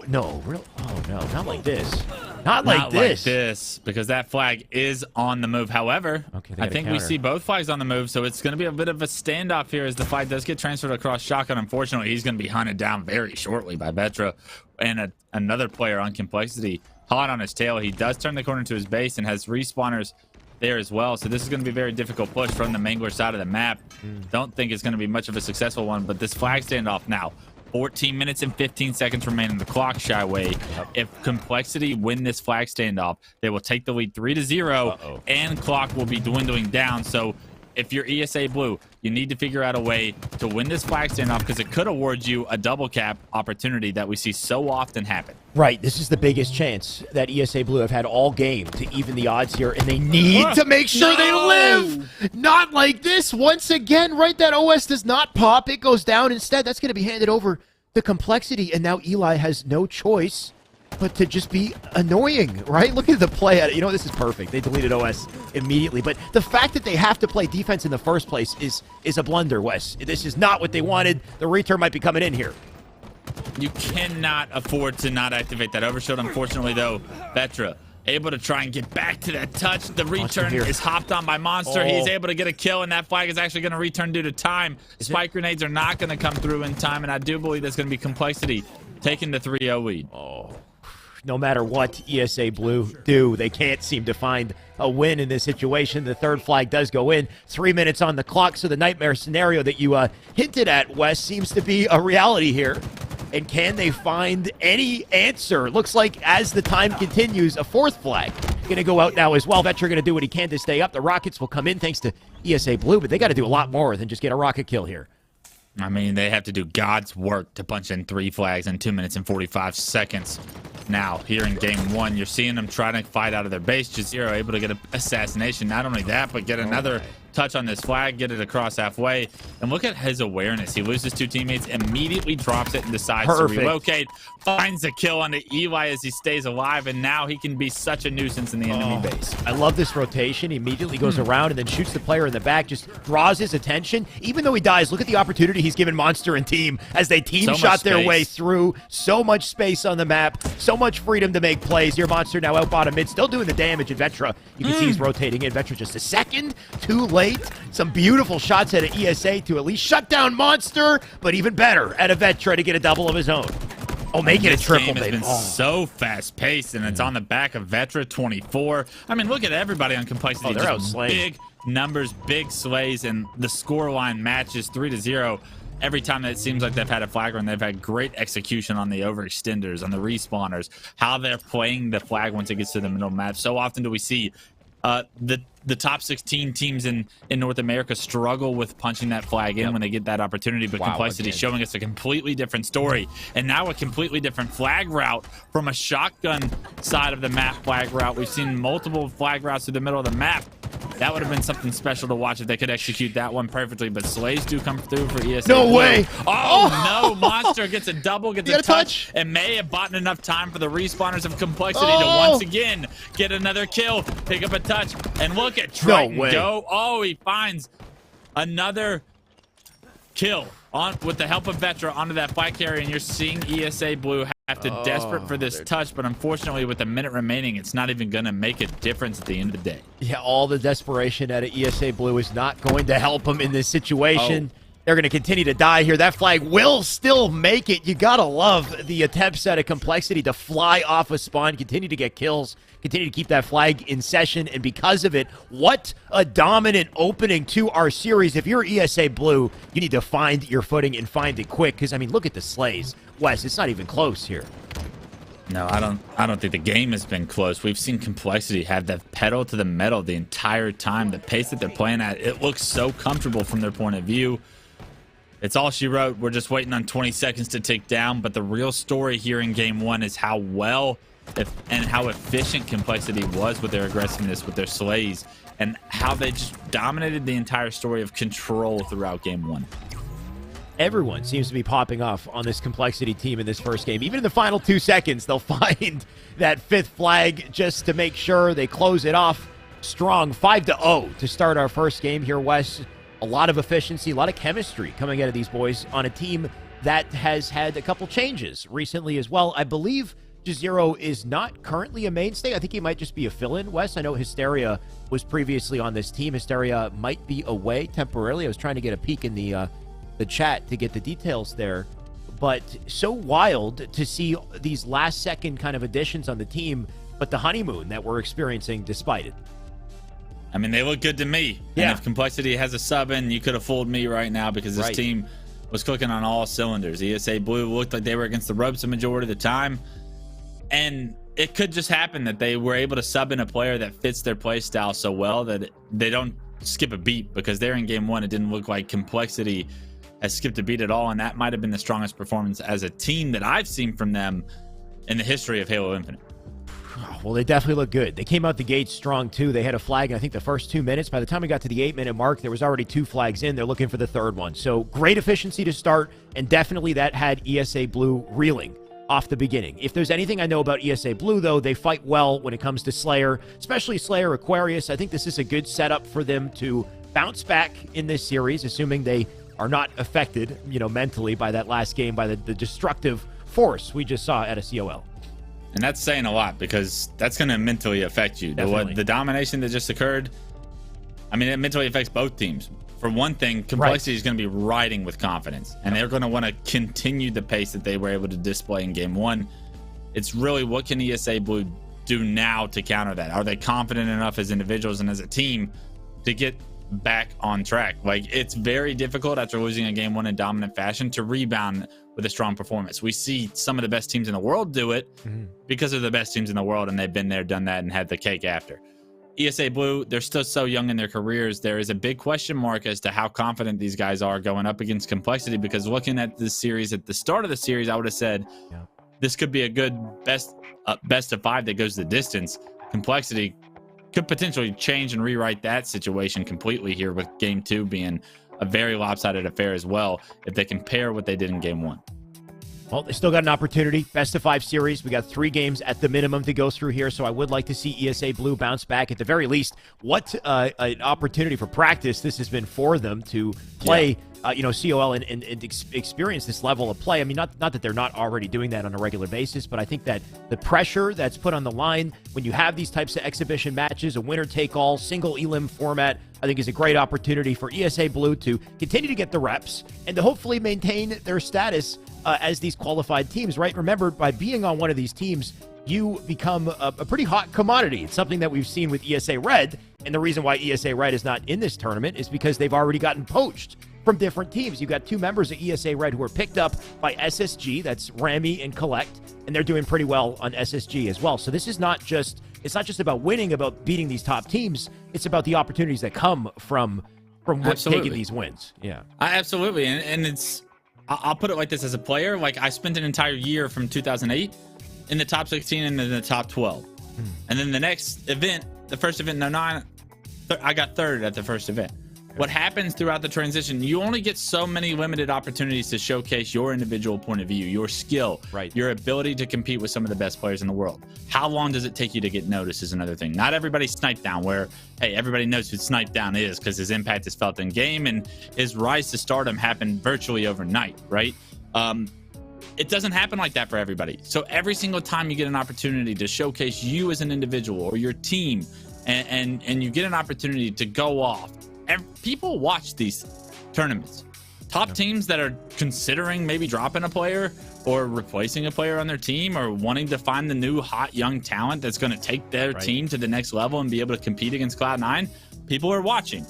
No, real. Oh no, not like this. Not like this, because that flag is on the move. However, I think we see both flags on the move, so it's going to be a bit of a standoff here as the flag does get transferred across Shotgun. Unfortunately, he's going to be hunted down very shortly by Vetra, and another player on Complexity hot on his tail. He does turn the corner to his base and has respawners there as well, so this is going to be a very difficult push from the Mangler side of the map. Don't think it's going to be much of a successful one, but this flag standoff now, 14 minutes and 15 seconds remaining. The clock shy away. If Complexity win this flag standoff, they will take the lead 3-0, and clock will be dwindling down. So if you're ESA Blue, you need to figure out a way to win this flag standoff, because it could award you a double cap opportunity that we see so often happen. Right, this is the biggest chance that ESA Blue have had all game to even the odds here, and they need to make sure they live. Not like this once again, right? That OS does not pop. It goes down instead. That's going to be handed over to Complexity, and now Eli has no choice but to just be annoying, right? Look at the play. You know, this is perfect. They deleted OS immediately, but the fact that they have to play defense in the first place is a blunder, Wes. This is not what they wanted. The return might be coming in here. You cannot afford to not activate that overshield. Unfortunately, though, Vetra able to try and get back to that touch. The return is hopped on by Monster. He's able to get a kill, and that flag is actually going to return due to time. Spike grenades are not going to come through in time, and I do believe that's going to be Complexity taking the 3-0 lead. No matter what ESA Blue do, they can't seem to find a win in this situation. The third flag does go in. 3 minutes on the clock, so the nightmare scenario that you hinted at, Wes, seems to be a reality here. And can they find any answer? Looks like as the time continues, a fourth flag going to go out now as well. Vetra going to do what he can to stay up. The Rockets will come in thanks to ESA Blue, but they got to do a lot more than just get a rocket kill here. I mean, they have to do God's work to punch in 3 flags in 2 minutes and 45 seconds. Now, here in game 1, you're seeing them trying to fight out of their base. Jazero able to get an assassination. Not only that, but get another touch on this flag, get it across halfway. And look at his awareness. He loses 2 teammates, immediately drops it and decides to relocate. Finds a kill on the Eli as he stays alive, and now he can be such a nuisance in the enemy base. I love this rotation. He immediately goes around and then shoots the player in the back, just draws his attention. Even though he dies, look at the opportunity he's given Monster and team as they team shot their way through. So much space on the map, so much freedom to make plays. Your Monster now out bottom mid, still doing the damage. And Vetra, you can see he's rotating in. Vetra just a second too late. Some beautiful shots at ESA to at least shut down Monster, but even better at a Vetra to get a double of his own. Oh, make it a triple, baby. It's been so fast-paced, and it's on the back of Vetra 24. I mean, look at everybody on Complexity. They're outslaying. Big numbers, big slays, and the scoreline matches 3-0. Every time that it seems like they've had a flag run, they've had great execution on the overextenders, on the respawners, how they're playing the flag once it gets to the middle map. So often do we see the top 16 teams in North America struggle with punching that flag in when they get that opportunity, but Complexity showing us a completely different story, and now a completely different flag route from a shotgun side of the map flag route. We've seen multiple flag routes through the middle of the map. That would have been something special to watch if they could execute that one perfectly, but Slays do come through for ESA. No way. Oh, no. Monster gets a double, gets a touch, and may have bought enough time for the respawners of Complexity to once again get another kill, pick up a touch, and look at Triton go. Oh, he finds another kill with the help of Vetra onto that fight carrier, and you're seeing ESA Blue have to desperate for this touch, but unfortunately with a minute remaining, it's not even going to make a difference at the end of the day. Yeah, all the desperation out of ESA Blue is not going to help them in this situation. They're going to continue to die here. That flag will still make it. You got to love the attempts out of Complexity to fly off a spawn, continue to get kills, continue to keep that flag in session, and because of it, what a dominant opening to our series. If you're ESA Blue, you need to find your footing and find it quick, because, I mean, look at the Slays. Wes, it's not even close here. No, I don't think the game has been close. We've seen Complexity have that pedal to the metal the entire time. The pace that they're playing at, it looks so comfortable from their point of view. It's all she wrote. We're just waiting on 20 seconds to tick down, but the real story here in game one is how well and how efficient Complexity was with their aggressiveness, with their Slays, and how they just dominated the entire story of control throughout game one. Everyone seems to be popping off on this Complexity team in this first game. Even in the final 2 seconds, they'll find that 5th flag just to make sure they close it off strong. 5-0 to start our first game here, Wes. A lot of efficiency, a lot of chemistry coming out of these boys on a team that has had a couple changes recently as well. I believe Jazero is not currently a mainstay. I think he might just be a fill-in, Wes. I know Hysteria was previously on this team. Hysteria might be away temporarily. I was trying to get a peek in the chat to get the details there. But so wild to see these last-second kind of additions on the team, but the honeymoon that we're experiencing despite it. I mean, they look good to me. Yeah. And if Complexity has a sub in, you could have fooled me right now because this team was clicking on all cylinders. ESA Blue looked like they were against the ropes the majority of the time. And it could just happen that they were able to sub in a player that fits their play style so well that they don't skip a beat, because there in game one, it didn't look like Complexity has skipped a beat at all. And that might have been the strongest performance as a team that I've seen from them in the history of Halo Infinite. Well, they definitely look good. They came out the gate strong, too. They had a flag in, I think, the first 2 minutes. By the time we got to the 8-minute mark, there was already 2 flags in. They're looking for the 3rd one. So great efficiency to start, and definitely that had ESA Blue reeling off the beginning. If there's anything I know about ESA Blue, though, they fight well when it comes to Slayer, especially Slayer Aquarius. I think this is a good setup for them to bounce back in this series, assuming they are not affected, mentally by that last game, by the destructive force we just saw at a COL. And that's saying a lot, because that's going to mentally affect you. The domination that just occurred, I mean, it mentally affects both teams. For one thing, Complexity is going to be riding with confidence, and they're going to want to continue the pace that they were able to display in game one. It's really, what can ESA Blue do now to counter that? Are they confident enough as individuals and as a team to get back on track? Like, it's very difficult after losing a game one in dominant fashion to rebound with a strong performance. We see some of the best teams in the world do it because of the best teams in the world, and they've been there, done that, and had the cake after. ESA Blue, they're still so young in their careers. There is a big question mark as to how confident these guys are going up against Complexity, because looking at this series, at the start of the series, I would have said this could be a good best of 5 that goes the distance. Complexity could potentially change and rewrite that situation completely here, with game 2 being a very lopsided affair as well, if they compare what they did in game 1. Well, they still got an opportunity. Best of 5 series. We got 3 games at the minimum to go through here, so I would like to see ESA Blue bounce back. At the very least, what an opportunity for practice this has been for them to play COL and experience this level of play. I mean, not that they're not already doing that on a regular basis, but I think that the pressure that's put on the line when you have these types of exhibition matches, a winner-take-all, single elim format, I think is a great opportunity for ESA Blue to continue to get the reps and to hopefully maintain their status as these qualified teams, right? Remember, by being on one of these teams, you become a pretty hot commodity. It's something that we've seen with ESA Red, and the reason why ESA Red is not in this tournament is because they've already gotten poached from different teams. You've got 2 members of ESA Red who are picked up by SSG, that's Rami and Collect, and they're doing pretty well on SSG as well. So this is not just it's not just about winning, about beating these top teams. It's about the opportunities that come from what's taking these wins. Yeah, absolutely. And it's, I'll put it like this: as a player, like I spent an entire year from 2008 in the top 16 and in the top 12, and then the next event, the first event in 09, I got third at the first event. What happens throughout the transition, you only get so many limited opportunities to showcase your individual point of view, your skill, your ability to compete with some of the best players in the world. How long does it take you to get noticed is another thing. Not everybody's Sniped Down, where, hey, everybody knows who Sniped Down is because his impact is felt in game, and his rise to stardom happened virtually overnight, right? It doesn't happen like that for everybody. So every single time you get an opportunity to showcase you as an individual or your team, and you get an opportunity to go off, people watch these tournaments. Top teams that are considering maybe dropping a player or replacing a player on their team, or wanting to find the new hot young talent that's going to take their team to the next level and be able to compete against Cloud9, people are watching.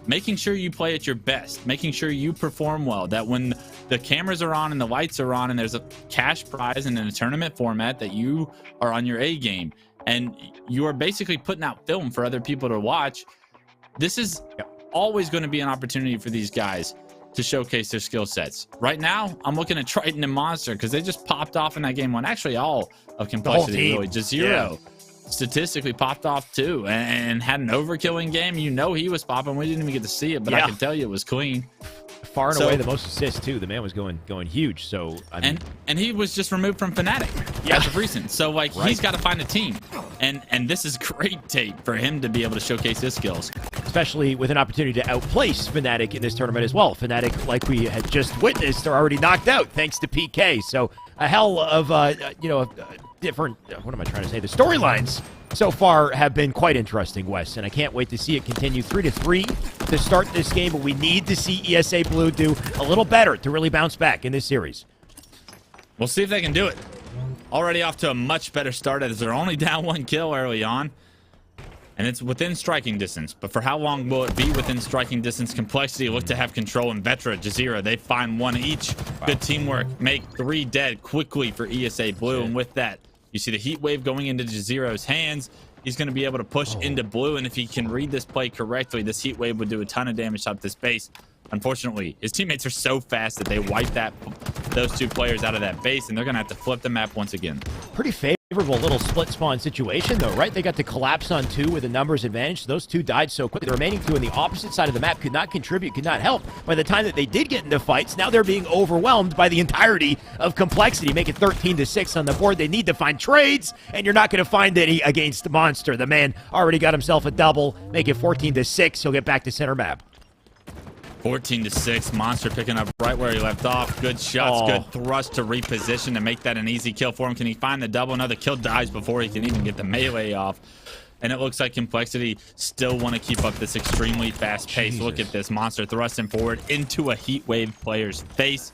Making sure you play at your best, making sure you perform well, that when the cameras are on and the lights are on and there's a cash prize and in a tournament format, that you are on your A game and you are basically putting out film for other people to watch. This is always going to be an opportunity for these guys to showcase their skill sets. Right now, I'm looking at Triton and Monster because they just popped off in that game one. Actually, all of Complexity, really. Jazero statistically popped off too and had an overkilling game. You know he was popping. We didn't even get to see it, but I can tell you it was clean. Far and away the most assists too. The man was going huge. So I mean, and he was just removed from Fnatic as of recent. So like he's got to find a team, and this is great tape for him to be able to showcase his skills, especially with an opportunity to outplace Fnatic in this tournament as well. Fnatic, like we had just witnessed, are already knocked out thanks to PK. So a hell of different. What am I trying to say? The storylines so far have been quite interesting, Wes, and I can't wait to see it continue. 3-3 to start this game, but we need to see ESA Blue do a little better to really bounce back in this series. We'll see if they can do it. Already off to a much better start as they're only down 1 kill early on, and it's within striking distance. But for how long will it be within striking distance? Complexity look to have control, and Vetra, Jazira, they find 1 each. Good teamwork, make 3 dead quickly for ESA Blue, and with that, you see the heat wave going into Jaziro's hands. He's going to be able to push into Blue, and if he can read this play correctly, this heat wave would do a ton of damage up this base. Unfortunately, his teammates are so fast that they wipe those 2 players out of that base, and they're going to have to flip the map once again. Pretty favorable little split spawn situation, though, right? They got to collapse on 2 with a numbers advantage. Those 2 died so quickly. The remaining 2 on the opposite side of the map could not contribute, could not help. By the time that they did get into fights, now they're being overwhelmed by the entirety of Complexity. Make it 13-6 on the board. They need to find trades, and you're not going to find any against Monster. The man already got himself a double. Make it 14-6. He'll get back to center map. 14-6, Monster picking up right where he left off. Good shots, good thrust to reposition to make that an easy kill for him. Can he find the double? Another kill dies before he can even get the melee off. And it looks like Complexity still want to keep up this extremely fast pace. Look at this. Monster thrusting forward into a heat wave player's face.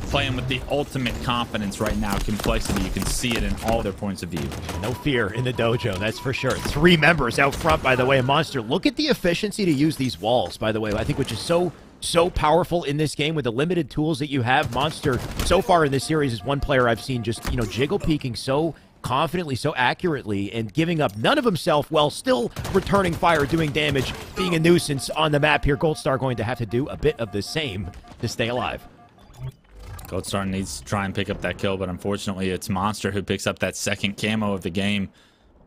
Playing with the ultimate confidence right now. Complexity, you can see it in all their points of view. No fear in the dojo, that's for sure. 3 members out front, by the way. Monster, look at the efficiency to use these walls, by the way. I think which is so powerful in this game with the limited tools that you have. Monster, so far in this series, is one player I've seen just, jiggle peeking so confidently, so accurately, and giving up none of himself while still returning fire, doing damage, being a nuisance on the map here. Goldstar going to have to do a bit of the same to stay alive. Goldstar needs to try and pick up that kill, but unfortunately it's Monster who picks up that second camo of the game.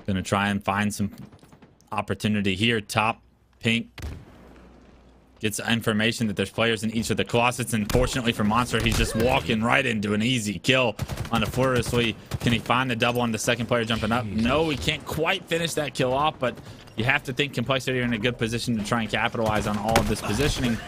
Gonna try and find some opportunity here. Top, pink. Gets information that there's players in each of the closets, and fortunately for Monster, he's just walking right into an easy kill on a Fluriously. Can he find the double on the second player jumping up? No, he can't quite finish that kill off, but you have to think Complexity are in a good position to try and capitalize on all of this positioning.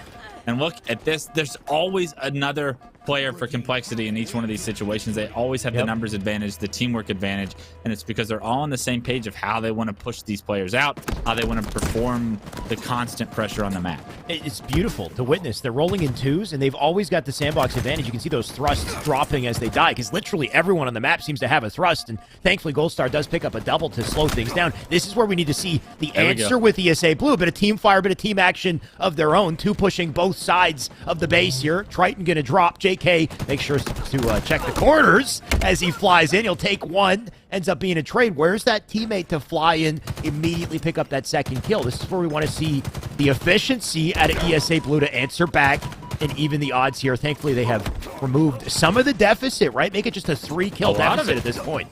And look at this. There's always another player for Complexity in each one of these situations. They always have the numbers advantage, the teamwork advantage, and it's because they're all on the same page of how they want to push these players out, how they want to perform the constant pressure on the map. It's beautiful to witness. They're rolling in 2s, and they've always got the sandbox advantage. You can see those thrusts dropping as they die, because literally everyone on the map seems to have a thrust, and thankfully Goldstar does pick up a double to slow things down. This is where we need to see the answer with ESA Blue. A bit of team fire, a bit of team action of their own. 2 pushing both sides of the base here. Triton going to drop. Jake JK makes sure to check the corners as he flies in. He'll take one, ends up being a trade. Where's that teammate to fly in, immediately pick up that second kill? This is where we want to see the efficiency out of ESA Blue to answer back and even the odds here. Thankfully, they have removed some of the deficit, right? Make it just a 3-kill deficit at this point.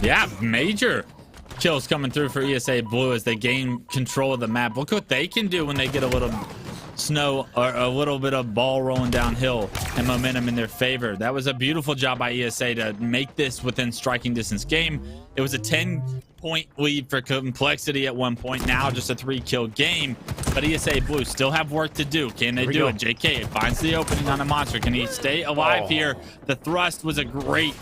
Yeah, major kills coming through for ESA Blue as they gain control of the map. Look what they can do when they get a little snow or a little bit of ball rolling downhill and momentum in their favor. That was a beautiful job by ESA to make this within striking distance game. It was a 10-point lead for Complexity at one point. Now just a 3-kill game, but ESA Blue still have work to do. Can they do it? JK finds the opening on a monster. Can he stay alive here? The thrust was a great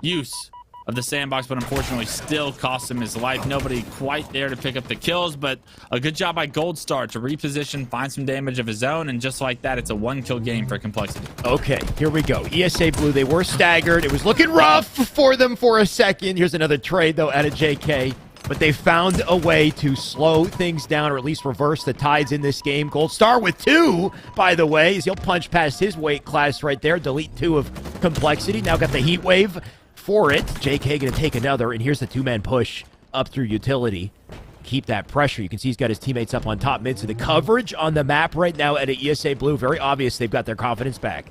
use of the sandbox, but unfortunately still cost him his life. Nobody quite there to pick up the kills, but a good job by Goldstar to reposition, find some damage of his own, and just like that, it's a 1-kill game for Complexity. Okay, here we go. ESA Blue, they were staggered. It was looking rough for them for a second. Here's another trade, though, out of JK, but they found a way to slow things down or at least reverse the tides in this game. Goldstar with 2, by the way, as he'll punch past his weight class right there, delete 2 of Complexity. Now got the heat wave for it. JK gonna take another, and here's the 2-man push up through utility. Keep that pressure. You can see he's got his teammates up on top mid, so the coverage on the map right now at ESA Blue, very obvious they've got their confidence back.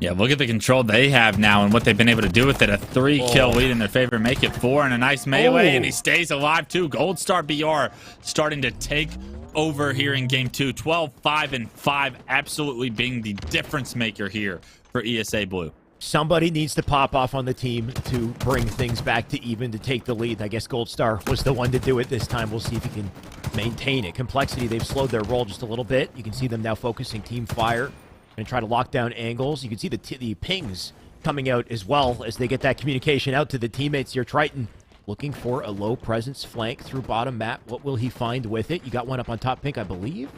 Yeah, look at the control they have now and what they've been able to do with it. A 3-kill lead in their favor, make it 4, and a nice melee, and he stays alive too. Goldstar BR starting to take over here in game 2. 12, 5, and 5, absolutely being the difference maker here for ESA Blue. Somebody needs to pop off on the team to bring things back to even, to take the lead. I guess Goldstar was the one to do it this time. We'll see if he can maintain it. Complexity, they've slowed their roll just a little bit. You can see them now focusing team fire and try to lock down angles. You can see the pings coming out as well as they get that communication out to the teammates here. Triton looking for a low presence flank through bottom map. What will he find with it? You got one up on top pink, I believe.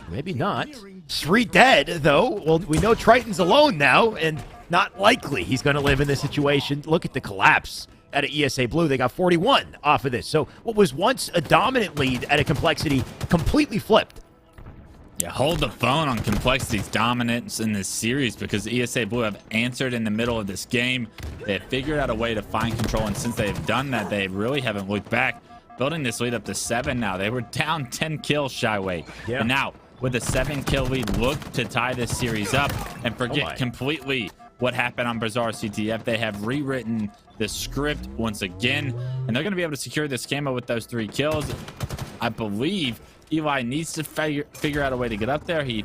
Maybe not. 3 dead, though. Well, we know Triton's alone now, and not likely he's going to live in this situation. Look at the collapse out of ESA Blue. They got 41 off of this. So what was once a dominant lead at a Complexity completely flipped. Yeah, hold the phone on Complexity's dominance in this series, because ESA Blue have answered in the middle of this game. They have figured out a way to find control, and since they've done that, they really haven't looked back. Building this lead up to 7 now. They were down 10 kills, Shyway. Yeah. And now, with a 7-kill lead, look to tie this series up and forget completely what happened on Bazaar CTF. They have rewritten the script once again, and they're going to be able to secure this camo with those 3 kills. I believe Eli needs to figure out a way to get up there. He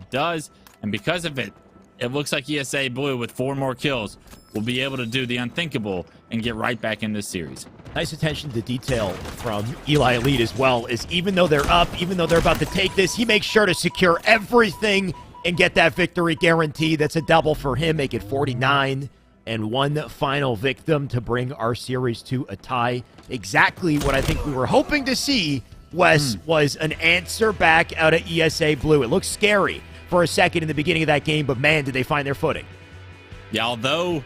does, and because of it, it looks like ESA Blue with 4 more kills will be able to do the unthinkable and get right back in this series. Nice attention to detail from Eli Elite as well, is even though they're up, even though they're about to take this, he makes sure to secure everything and get that victory guarantee. That's a double for him, make it 49, and 1 final victim to bring our series to a tie. Exactly what I think we were hoping to see, Wes, was an answer back out of ESA Blue. It looked scary for a second in the beginning of that game, but man, did they find their footing. Yeah, although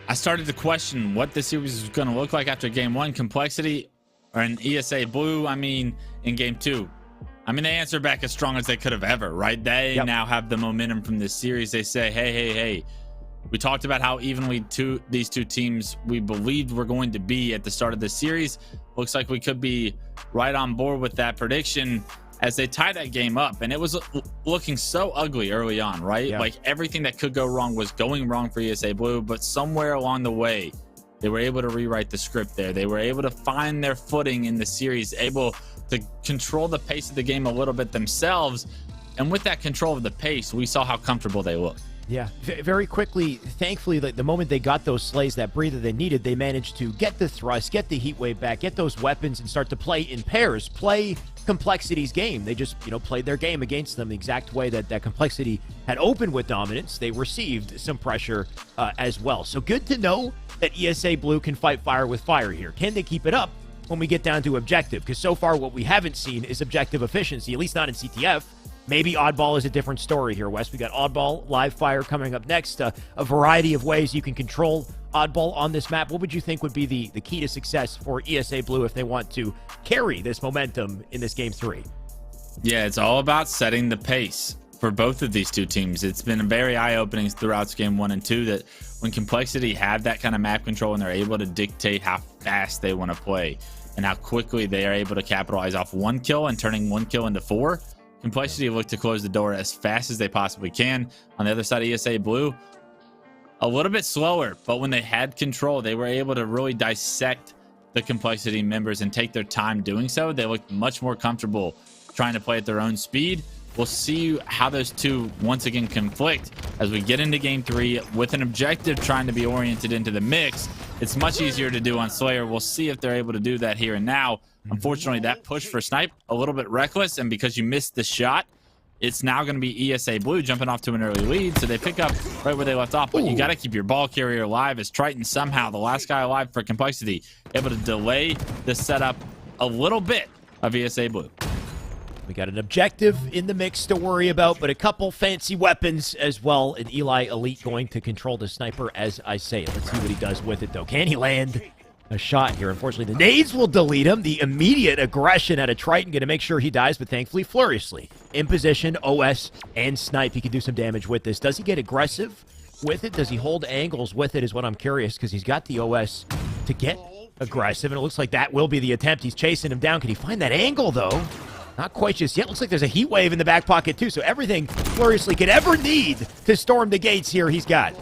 I started to question what the series was going to look like after game 1. Complexity or an ESA Blue, I mean, in game 2. I mean, they answered back as strong as they could have ever, right? They now have the momentum from this series. They say, hey. We talked about how evenly these two teams we believed were going to be at the start of the series. Looks like we could be right on board with that prediction as they tie that game up. And it was looking so ugly early on, right? Yeah. Like everything that could go wrong was going wrong for ESA Blue, but somewhere along the way, they were able to rewrite the script there. They were able to find their footing in the series, able to control the pace of the game a little bit themselves. And with that control of the pace, we saw how comfortable they looked. Yeah, very quickly, thankfully, the moment they got those slays, that breather they needed, they managed to get the thrust, get the heat wave back, get those weapons, and start to play in pairs, play Complexity's game. They just, played their game against them the exact way that Complexity had opened with dominance. They received some pressure as well. So good to know that ESA Blue can fight fire with fire here. Can they keep it up when we get down to objective? Because so far what we haven't seen is objective efficiency, at least not in CTF. Maybe Oddball is a different story here, Wes. We got Oddball live fire coming up next. A variety of ways you can control Oddball on this map. What would you think would be the key to success for ESA Blue if they want to carry this momentum in this game 3? Yeah, it's all about setting the pace for both of these two teams. It's been very eye-opening throughout game 1 and 2 that when Complexity have that kind of map control and they're able to dictate how fast they want to play and how quickly they are able to capitalize off 1 kill and turning 1 kill into 4, Complexity look to close the door as fast as they possibly can. On the other side of ESA Blue, a little bit slower, but when they had control, they were able to really dissect the Complexity members and take their time doing so. They looked much more comfortable trying to play at their own speed. We'll see how those two once again conflict as we get into game 3 with an objective trying to be oriented into the mix. It's much easier to do on Slayer. We'll see if they're able to do that here and now. Unfortunately, that push for Snipe, a little bit reckless, and because you missed the shot, it's now going to be ESA Blue jumping off to an early lead, so they pick up right where they left off. But you got to keep your ball carrier alive as Triton somehow, the last guy alive for Complexity, able to delay the setup a little bit of ESA Blue. We got an objective in the mix to worry about, but a couple fancy weapons as well. And Eli Elite going to control the sniper as I say it. Let's see what he does with it, though. Can he land a shot here? Unfortunately, the nades will delete him. The immediate aggression out of Triton going to make sure he dies, but thankfully, Furiously in position, OS and Snipe. He can do some damage with this. Does he get aggressive with it? Does he hold angles with it is what I'm curious, because he's got the OS to get aggressive, and it looks like that will be the attempt. He's chasing him down. Can he find that angle, though? Not quite just yet. Looks like there's a heat wave in the back pocket, too. So everything Furiously could ever need to storm the gates here, he's got.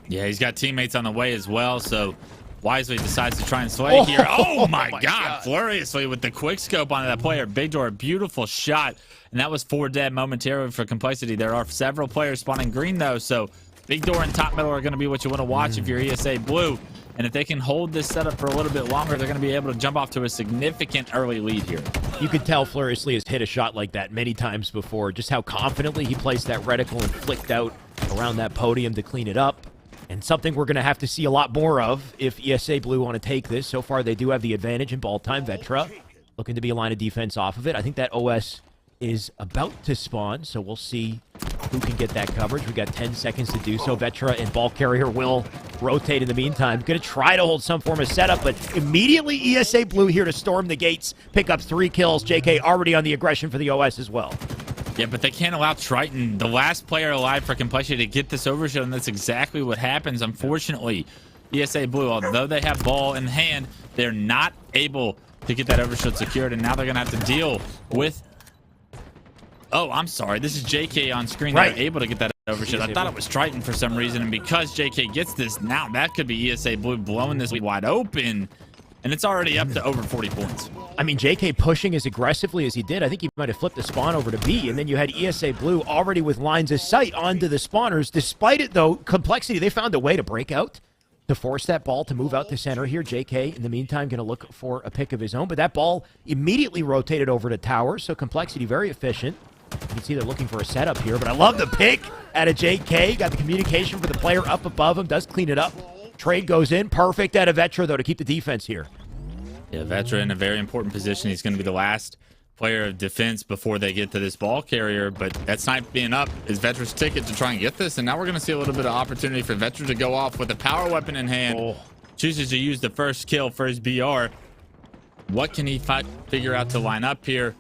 Yeah, he's got teammates on the way as well, so wisely decides to try and slay here. Oh, my God. Furiously with the quick scope onto that player. Big Door, beautiful shot. And that was 4 dead momentarily for Complexity. There are several players spawning green, though, so Big Door and top middle are going to be what you want to watch if you're ESA Blue. And if they can hold this setup for a little bit longer, they're going to be able to jump off to a significant early lead here. You could tell Furiously has hit a shot like that many times before. Just how confidently he placed that reticle and flicked out around that podium to clean it up. And something we're going to have to see a lot more of if ESA Blue want to take this. So far, they do have the advantage in ball time. Vetra looking to be a line of defense off of it. I think that OS is about to spawn, so we'll see who can get that coverage. We got 10 seconds to do so. Vetra and ball carrier will rotate in the meantime. Going to try to hold some form of setup, but immediately ESA Blue here to storm the gates, pick up 3 kills. JK already on the aggression for the OS as well. Yeah, but they can't allow Triton, the last player alive for Complexity, to get this overshield, and that's exactly what happens. Unfortunately, ESA Blue, although they have ball in hand, they're not able to get that overshield secured, and now they're going to have to deal with... Oh, I'm sorry. This is JK on screen. Right. They're able to get that overshield. I thought it was Triton for some reason, and because JK gets this, now that could be ESA Blue blowing this wide open, and it's already up to over 40 points. I mean, JK pushing as aggressively as he did. I think he might have flipped the spawn over to B, and then you had ESA Blue already with lines of sight onto the spawners. Despite it, though, Complexity, they found a way to break out, to force that ball to move out to center here. JK, in the meantime, going to look for a pick of his own, but that ball immediately rotated over to Tower, so Complexity very efficient. You can see they're looking for a setup here, but I love the pick out of JK. Got the communication for the player up above him, does clean it up. Trade goes in, perfect out of Vetra, though, to keep the defense here. Yeah, Vetra in a very important position. He's going to be the last player of defense before they get to this ball carrier, but that snipe being up is Vetra's ticket to try and get this, and now we're going to see a little bit of opportunity for Vetra to go off with a power weapon in hand. Chooses to use the first kill for his BR. What can he figure out to line up here?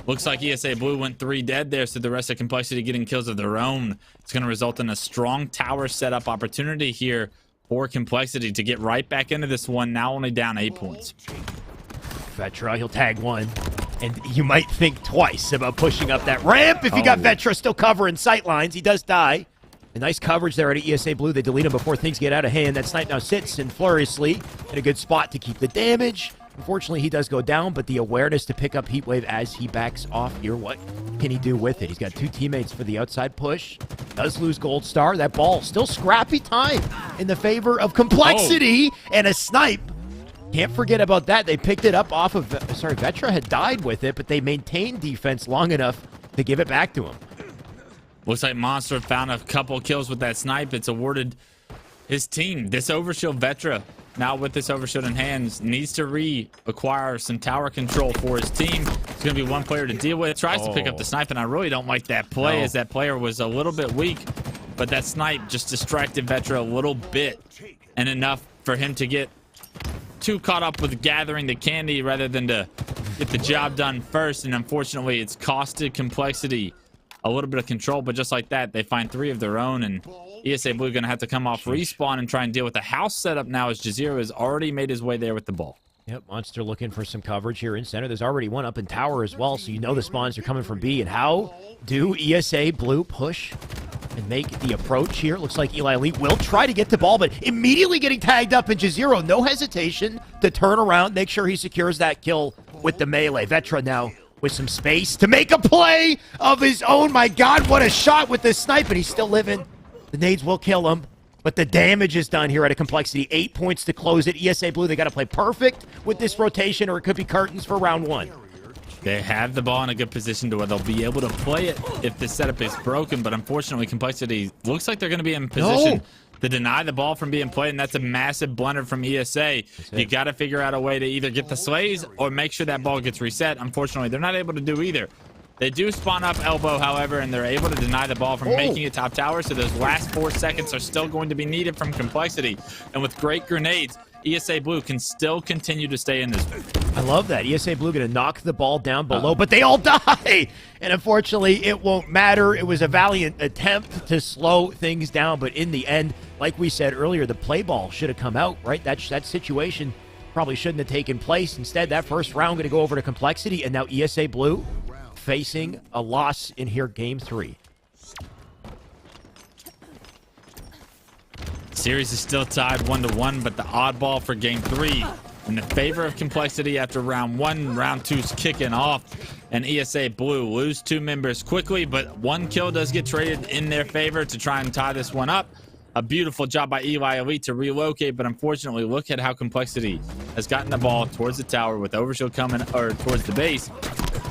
Looks like ESA Blue went 3 dead there, so the rest of Complexity getting kills of their own. It's going to result in a strong tower setup opportunity here for Complexity to get right back into this one, now only down 8 points. Vetra, he'll tag one. And you might think twice about pushing up that ramp if you got Vetra still covering sight lines. He does die. A nice coverage there at ESA Blue. They delete him before things get out of hand. That snipe now sits and Furiously in a good spot to keep the damage. Unfortunately, he does go down, but the awareness to pick up Heatwave as he backs off here, what can he do with it? He's got 2 teammates for the outside push. Does lose Gold Star. That ball, still scrappy time in the favor of Complexity and a snipe. Can't forget about that. They picked it up off of, Vetra had died with it, but they maintained defense long enough to give it back to him. Looks like Monster found a couple kills with that snipe. It's awarded his team. This overshield Vetra, now with this overshield in hands, needs to reacquire some tower control for his team. It's going to be 1 player to deal with. Tries to pick up the snipe, and I really don't like that play as that player was a little bit weak. But that snipe just distracted Vetra a little bit, and enough for him to get too caught up with gathering the candy rather than to get the job done first. And unfortunately, it's costed Complexity a little bit of control, but just like that, they find 3 of their own, and ESA Blue going to have to come off respawn and try and deal with the house setup now as Jazero has already made his way there with the ball. Yep, Monster looking for some coverage here in center. There's already one up in tower as well, so you know the spawns are coming from B. And how do ESA Blue push and make the approach here? It looks like Eli Elite will try to get the ball, but immediately getting tagged up in Jazero. No hesitation to turn around, make sure he secures that kill with the melee. Vetra now with some space to make a play of his own. My God, what a shot with this snipe, and he's still living. The nades will kill him, but the damage is done here at a complexity. 8 points to close it. ESA Blue, they got to play perfect with this rotation, or it could be curtains for round 1. They have the ball in a good position to where they'll be able to play it if the setup is broken, but unfortunately, complexity looks like they're going to be in position to deny the ball from being played, and that's a massive blunder from ESA. You got to figure out a way to either get the slays or make sure that ball gets reset. Unfortunately, they're not able to do either. They do spawn up elbow, however, and they're able to deny the ball from making it top tower, so those last 4 seconds are still going to be needed from complexity. And with great grenades, ESA Blue can still continue to stay in this. I love that. ESA Blue going to knock the ball down below, but they all die. And unfortunately, it won't matter. It was a valiant attempt to slow things down, but in the end, like we said earlier, the play ball should have come out, right? That situation probably shouldn't have taken place. Instead, that first round going to go over to complexity, and now ESA Blue facing a loss in here, game 3. Series is still tied 1-1, but the oddball for game 3 in the favor of complexity after round 1. Round 2's kicking off, and ESA Blue lose 2 members quickly, but 1 kill does get traded in their favor to try and tie this one up. A beautiful job by Eli Elite to relocate, but unfortunately, look at how complexity has gotten the ball towards the tower with overshield coming, or towards the base.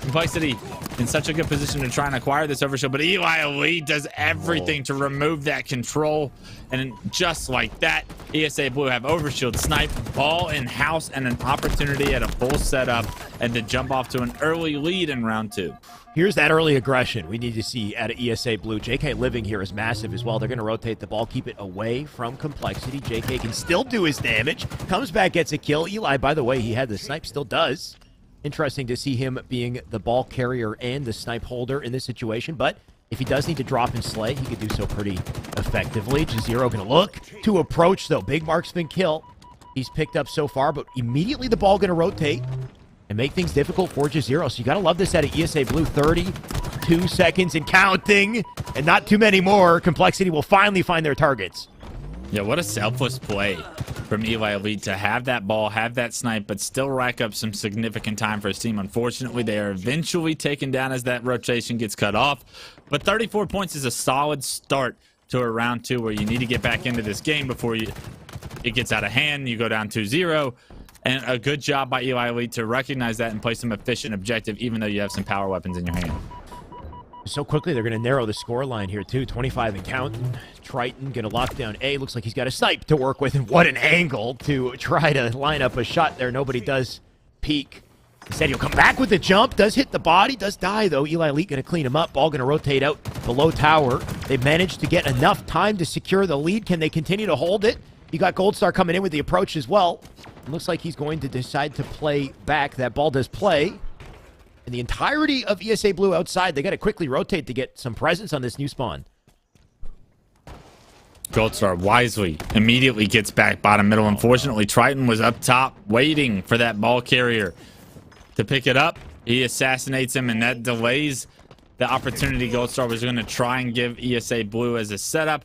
Complexity in such a good position to try and acquire this overshield, but Eli Elite does everything to remove that control, and just like that, ESA Blue have overshield, snipe, ball in house, and an opportunity at a full setup, and to jump off to an early lead in round 2. Here's that early aggression we need to see out of ESA Blue. JK living here is massive as well. They're going to rotate the ball, keep it away from complexity. JK can still do his damage. Comes back, gets a kill. Eli, by the way, he had the snipe, still does. Interesting to see him being the ball carrier and the snipe holder in this situation, but if he does need to drop and slay, he could do so pretty effectively. Jazero going to look to approach, though. Big marksman kill. He's picked up so far, but immediately the ball going to rotate and make things difficult for Jazero. So you got to love this out of ESA Blue. 32 seconds and counting, and not too many more. Complexity will finally find their targets. Yeah, what a selfless play from Eli Elite to have that ball, have that snipe, but still rack up some significant time for his team. Unfortunately, they are eventually taken down as that rotation gets cut off. But 34 points is a solid start to a round 2 where you need to get back into this game before it gets out of hand. You go down 2-0. And a good job by Eli Elite to recognize that and play some efficient objective, even though you have some power weapons in your hand. So quickly, they're going to narrow the score line here, too. 25 and counting. Triton going to lock down A. Looks like he's got a snipe to work with, and what an angle to try to line up a shot there. Nobody does peek. Instead, he'll come back with the jump. Does hit the body. Does die, though. Eli Elite going to clean him up. Ball going to rotate out below tower. They've managed to get enough time to secure the lead. Can they continue to hold it? You got Goldstar coming in with the approach as well. It looks like he's going to decide to play back. That ball does play. And the entirety of ESA Blue outside, they got to quickly rotate to get some presence on this new spawn. Goldstar wisely immediately gets back bottom middle. Unfortunately, Triton was up top waiting for that ball carrier to pick it up. He assassinates him, and that delays the opportunity Goldstar was going to try and give ESA Blue as a setup.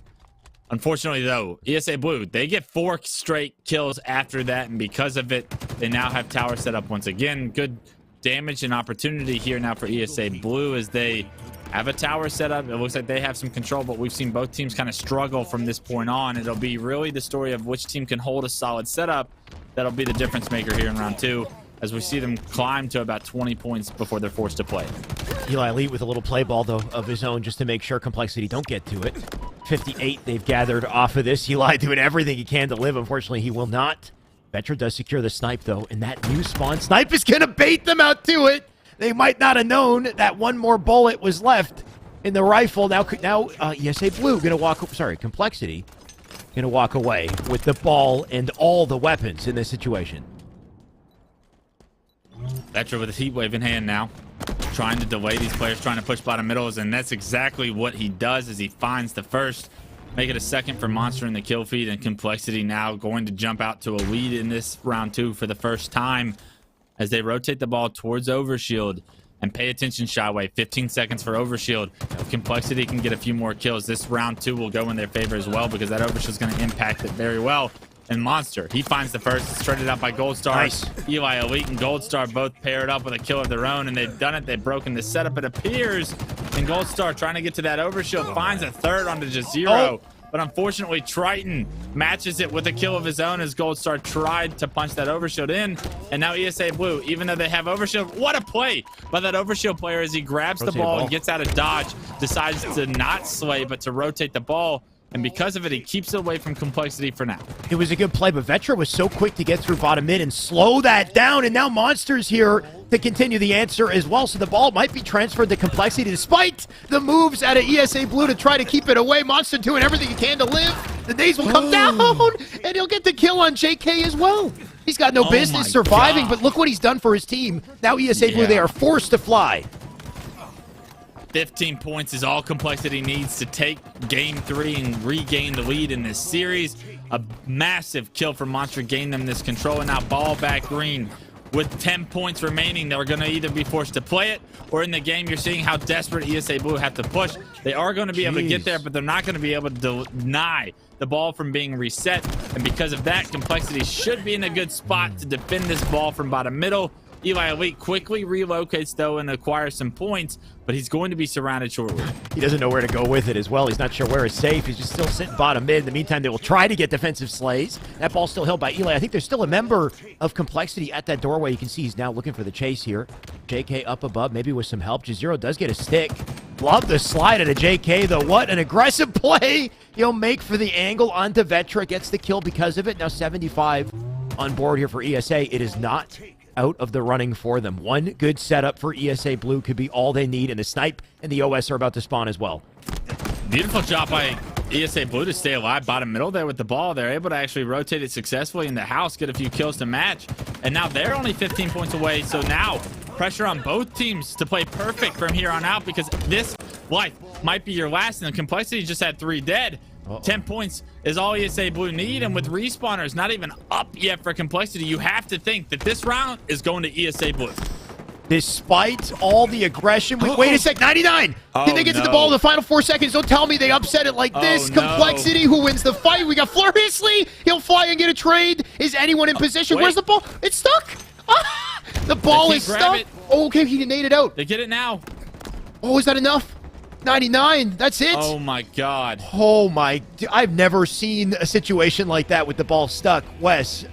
Unfortunately, though, ESA Blue, they get 4 straight kills after that, and because of it, they now have tower set up once again. Good damage and opportunity here now for ESA Blue as they have a tower set up. It looks like they have some control, but we've seen both teams kind of struggle from this point on. It'll be really the story of which team can hold a solid setup that'll be the difference maker here in round 2, as we see them climb to about 20 points before they're forced to play. Eli Elite with a little play ball, though, of his own just to make sure complexity don't get to it. 58 they've gathered off of this. Eli doing everything he can to live. Unfortunately, he will not. Vetra does secure the snipe, though, and that new spawn snipe is going to bait them out to it. They might not have known that one more bullet was left in the rifle. Now ESA Blue going to walk... Sorry, complexity going to walk away with the ball and all the weapons in this situation. Vetra with his heat wave in hand now. trying to delay these players trying to push bottom middles, and that's exactly what he does as he finds the first. Make it a second for Monster in the kill feed, and Complexity now going to jump out to a lead in this round 2 for the first time as they rotate the ball towards Overshield. And pay attention, Shyway. 15 seconds for Overshield. If Complexity can get a few more kills, this round 2 will go in their favor as well, because that Overshield is going to impact it very well. And Monster, he finds the first. It's traded out by Goldstar. Nice. Eli Elite and Goldstar both paired up with a kill of their own, and they've done it. They've broken the setup, it appears. And Goldstar trying to get to that Overshield, finds a third onto Jazero. But unfortunately, Triton matches it with a kill of his own as Goldstar tried to punch that Overshield in. And now ESA Blue, even though they have Overshield, what a play by that Overshield player as he grabs the ball and gets out of dodge, decides to not slay, but to rotate the ball. And because of it, he keeps it away from Complexity for now. It was a good play, but Vetra was so quick to get through bottom mid and slow that down. And now Monster's here to continue the answer as well. So the ball might be transferred to Complexity despite the moves out of ESA Blue to try to keep it away. Monster doing everything he can to live. The days will come down, and he'll get the kill on JK as well. He's got no business surviving, but look what he's done for his team. Now ESA Blue, they are forced to fly. 15 points is all Complexity needs to take game 3 and regain the lead in this series. A massive kill for Monster, gain them this control, and now ball back green. With 10 points remaining, they're going to either be forced to play it, or in the game, you're seeing how desperate ESA Blue have to push. They are going to be able to get there, but they're not going to be able to deny the ball from being reset. And because of that, Complexity should be in a good spot to defend this ball from bottom middle. Eli Elite quickly relocates, though, and acquires some points, but he's going to be surrounded shortly. He doesn't know where to go with it as well. He's not sure where is safe. He's just still sitting bottom mid. In the meantime, they will try to get defensive slays. That ball's still held by Eli. I think there's still a member of Complexity at that doorway. You can see he's now looking for the chase here. JK up above, maybe with some help. Jazero does get a stick. Love the slide at a JK, though. What an aggressive play he'll make for the angle onto Vetra. Gets the kill because of it. Now 75 on board here for ESA. It is not out of the running for them. One good setup for ESA Blue could be all they need, and the snipe and the OS are about to spawn as well. Beautiful job by ESA Blue to stay alive bottom middle there with the ball. They're able to actually rotate it successfully in the house, get a few kills to match, and now they're only 15 points away. So now pressure on both teams to play perfect from here on out, because this life might be your last, and the Complexity just had 3 dead. 10 points is all ESA Blue need, and with respawners not even up yet for Complexity, you have to think that this round is going to ESA Blue. Despite all the aggression, wait a sec, 99! Can they get to the ball in the final 4 seconds? Don't tell me they upset it like this. Complexity, who wins the fight? We got Floriously. He'll fly and get a trade. Is anyone in position? Where's the ball? It's stuck! The ball is stuck. Oh, okay, he naded out. They get it now. Oh, is that enough? 99, that's it. Oh my god. Oh my, I've never seen a situation like that with the ball stuck. Wes,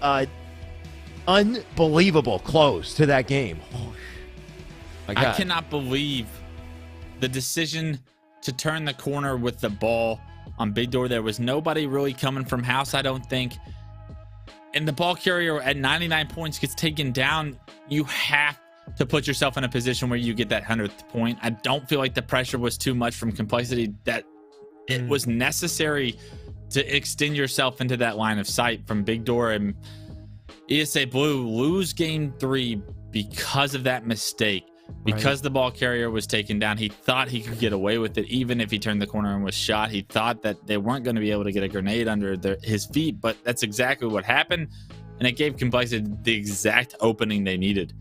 unbelievable close to that game. Oh, my God. I cannot believe the decision to turn the corner with the ball on Big Door. There was nobody really coming from house, I don't think. And the ball carrier at 99 points gets taken down. You have to put yourself in a position where you get that 100th point. I don't feel like the pressure was too much from Complexity, that it was necessary to extend yourself into that line of sight from Big Door. And ESA Blue lose game 3 because of that mistake, because the ball carrier was taken down. He thought he could get away with it even if he turned the corner and was shot. He thought that they weren't going to be able to get a grenade under his feet, but that's exactly what happened, and it gave Complexity the exact opening they needed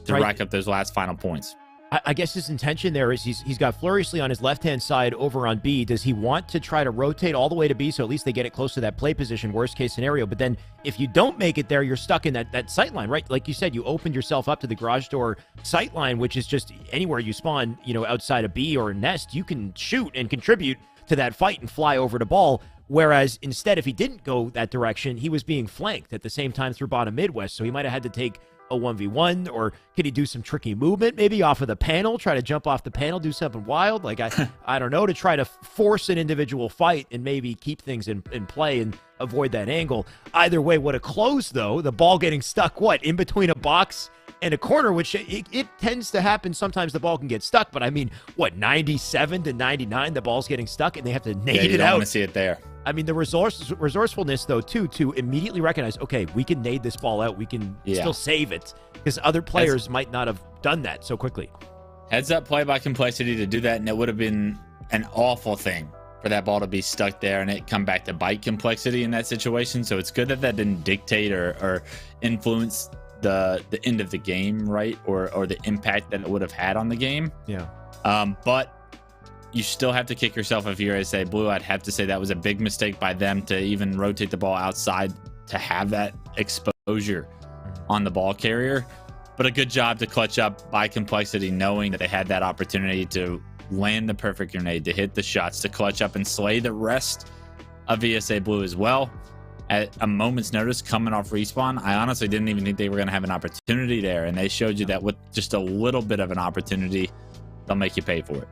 to rack up those last final points. I guess his intention there is he's got Floriously on his left-hand side over on B. Does he want to try to rotate all the way to B so at least they get it close to that play position, worst case scenario? But then if you don't make it there, you're stuck in that sight line, right? Like you said, you opened yourself up to the garage door sight line, which is just anywhere you spawn, you know, outside of B or a nest, you can shoot and contribute to that fight and fly over the ball. Whereas instead, if he didn't go that direction, he was being flanked at the same time through bottom Midwest. So he might have had to take a 1v1, or could he do some tricky movement maybe off of the panel, try to jump off the panel, do something wild, like I don't know, to try to force an individual fight and maybe keep things in play and avoid that angle. Either way, what a close though, the ball getting stuck in between a box and a corner, which it tends to happen. Sometimes the ball can get stuck, but I mean, 97 to 99, the ball's getting stuck and they have to nade it out. I want to see it there. I mean, the resourcefulness, though, too, to immediately recognize, okay, we can nade this ball out. We can still save it, because other players might not have done that so quickly. Heads up play by Complexity to do that, and it would have been an awful thing for that ball to be stuck there and it come back to bite Complexity in that situation. So it's good that that didn't dictate or influence the end of the game, right? Or the impact that it would have had on the game. Yeah. But you still have to kick yourself if you're SA Blue. I'd have to say that was a big mistake by them to even rotate the ball outside to have that exposure on the ball carrier. But a good job to clutch up by Complexity, knowing that they had that opportunity to land the perfect grenade, to hit the shots, to clutch up and slay the rest of ESA Blue as well. At a moment's notice, coming off respawn, I honestly didn't even think they were going to have an opportunity there. And they showed you that with just a little bit of an opportunity, they'll make you pay for it.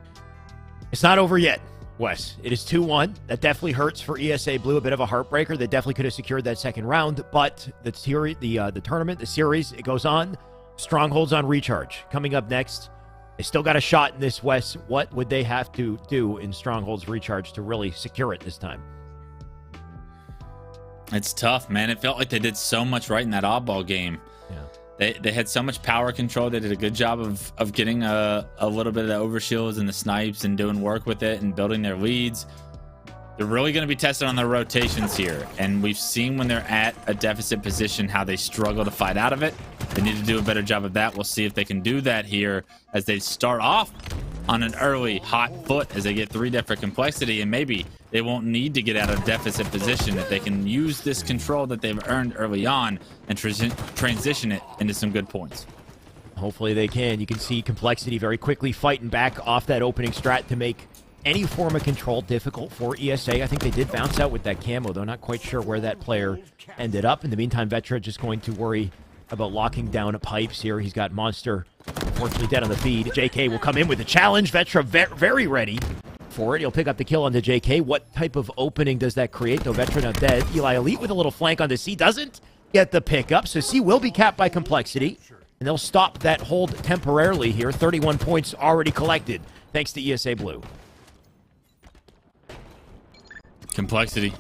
It's not over yet, Wes. It is 2-1. That definitely hurts for ESA Blue. A bit of a heartbreaker. They definitely could have secured that second round. But the tournament, the series, it goes on. Strongholds on recharge. Coming up next, they still got a shot in this, Wes. What would they have to do in Strongholds recharge to really secure it this time? It's tough, man. It felt like they did so much right in that oddball game. Yeah. They had so much power control. They did a good job of getting a little bit of the overshields and the snipes and doing work with it and building their leads. They're really going to be tested on their rotations here. And we've seen when they're at a deficit position how they struggle to fight out of it. They need to do a better job of that. We'll see if they can do that here as they start off on an early hot foot as they get 3 different Complexity, and maybe they won't need to get out of deficit position if they can use this control that they've earned early on and transition it into some good points. Hopefully they can. You can see Complexity very quickly fighting back off that opening strat to make any form of control difficult for ESA. I think they did bounce out with that camo, though. Not quite sure where that player ended up. In the meantime, Vetra just going to worry about locking down pipes here. He's got Monster unfortunately dead on the feed. JK will come in with the challenge. Vetra very ready for it. He'll pick up the kill on the JK. What type of opening does that create, though? Vetra now dead. Eli Elite with a little flank on the C doesn't get the pickup, so C will be capped by Complexity, and they'll stop that hold temporarily here. 31 points already collected, thanks to ESA Blue. Complexity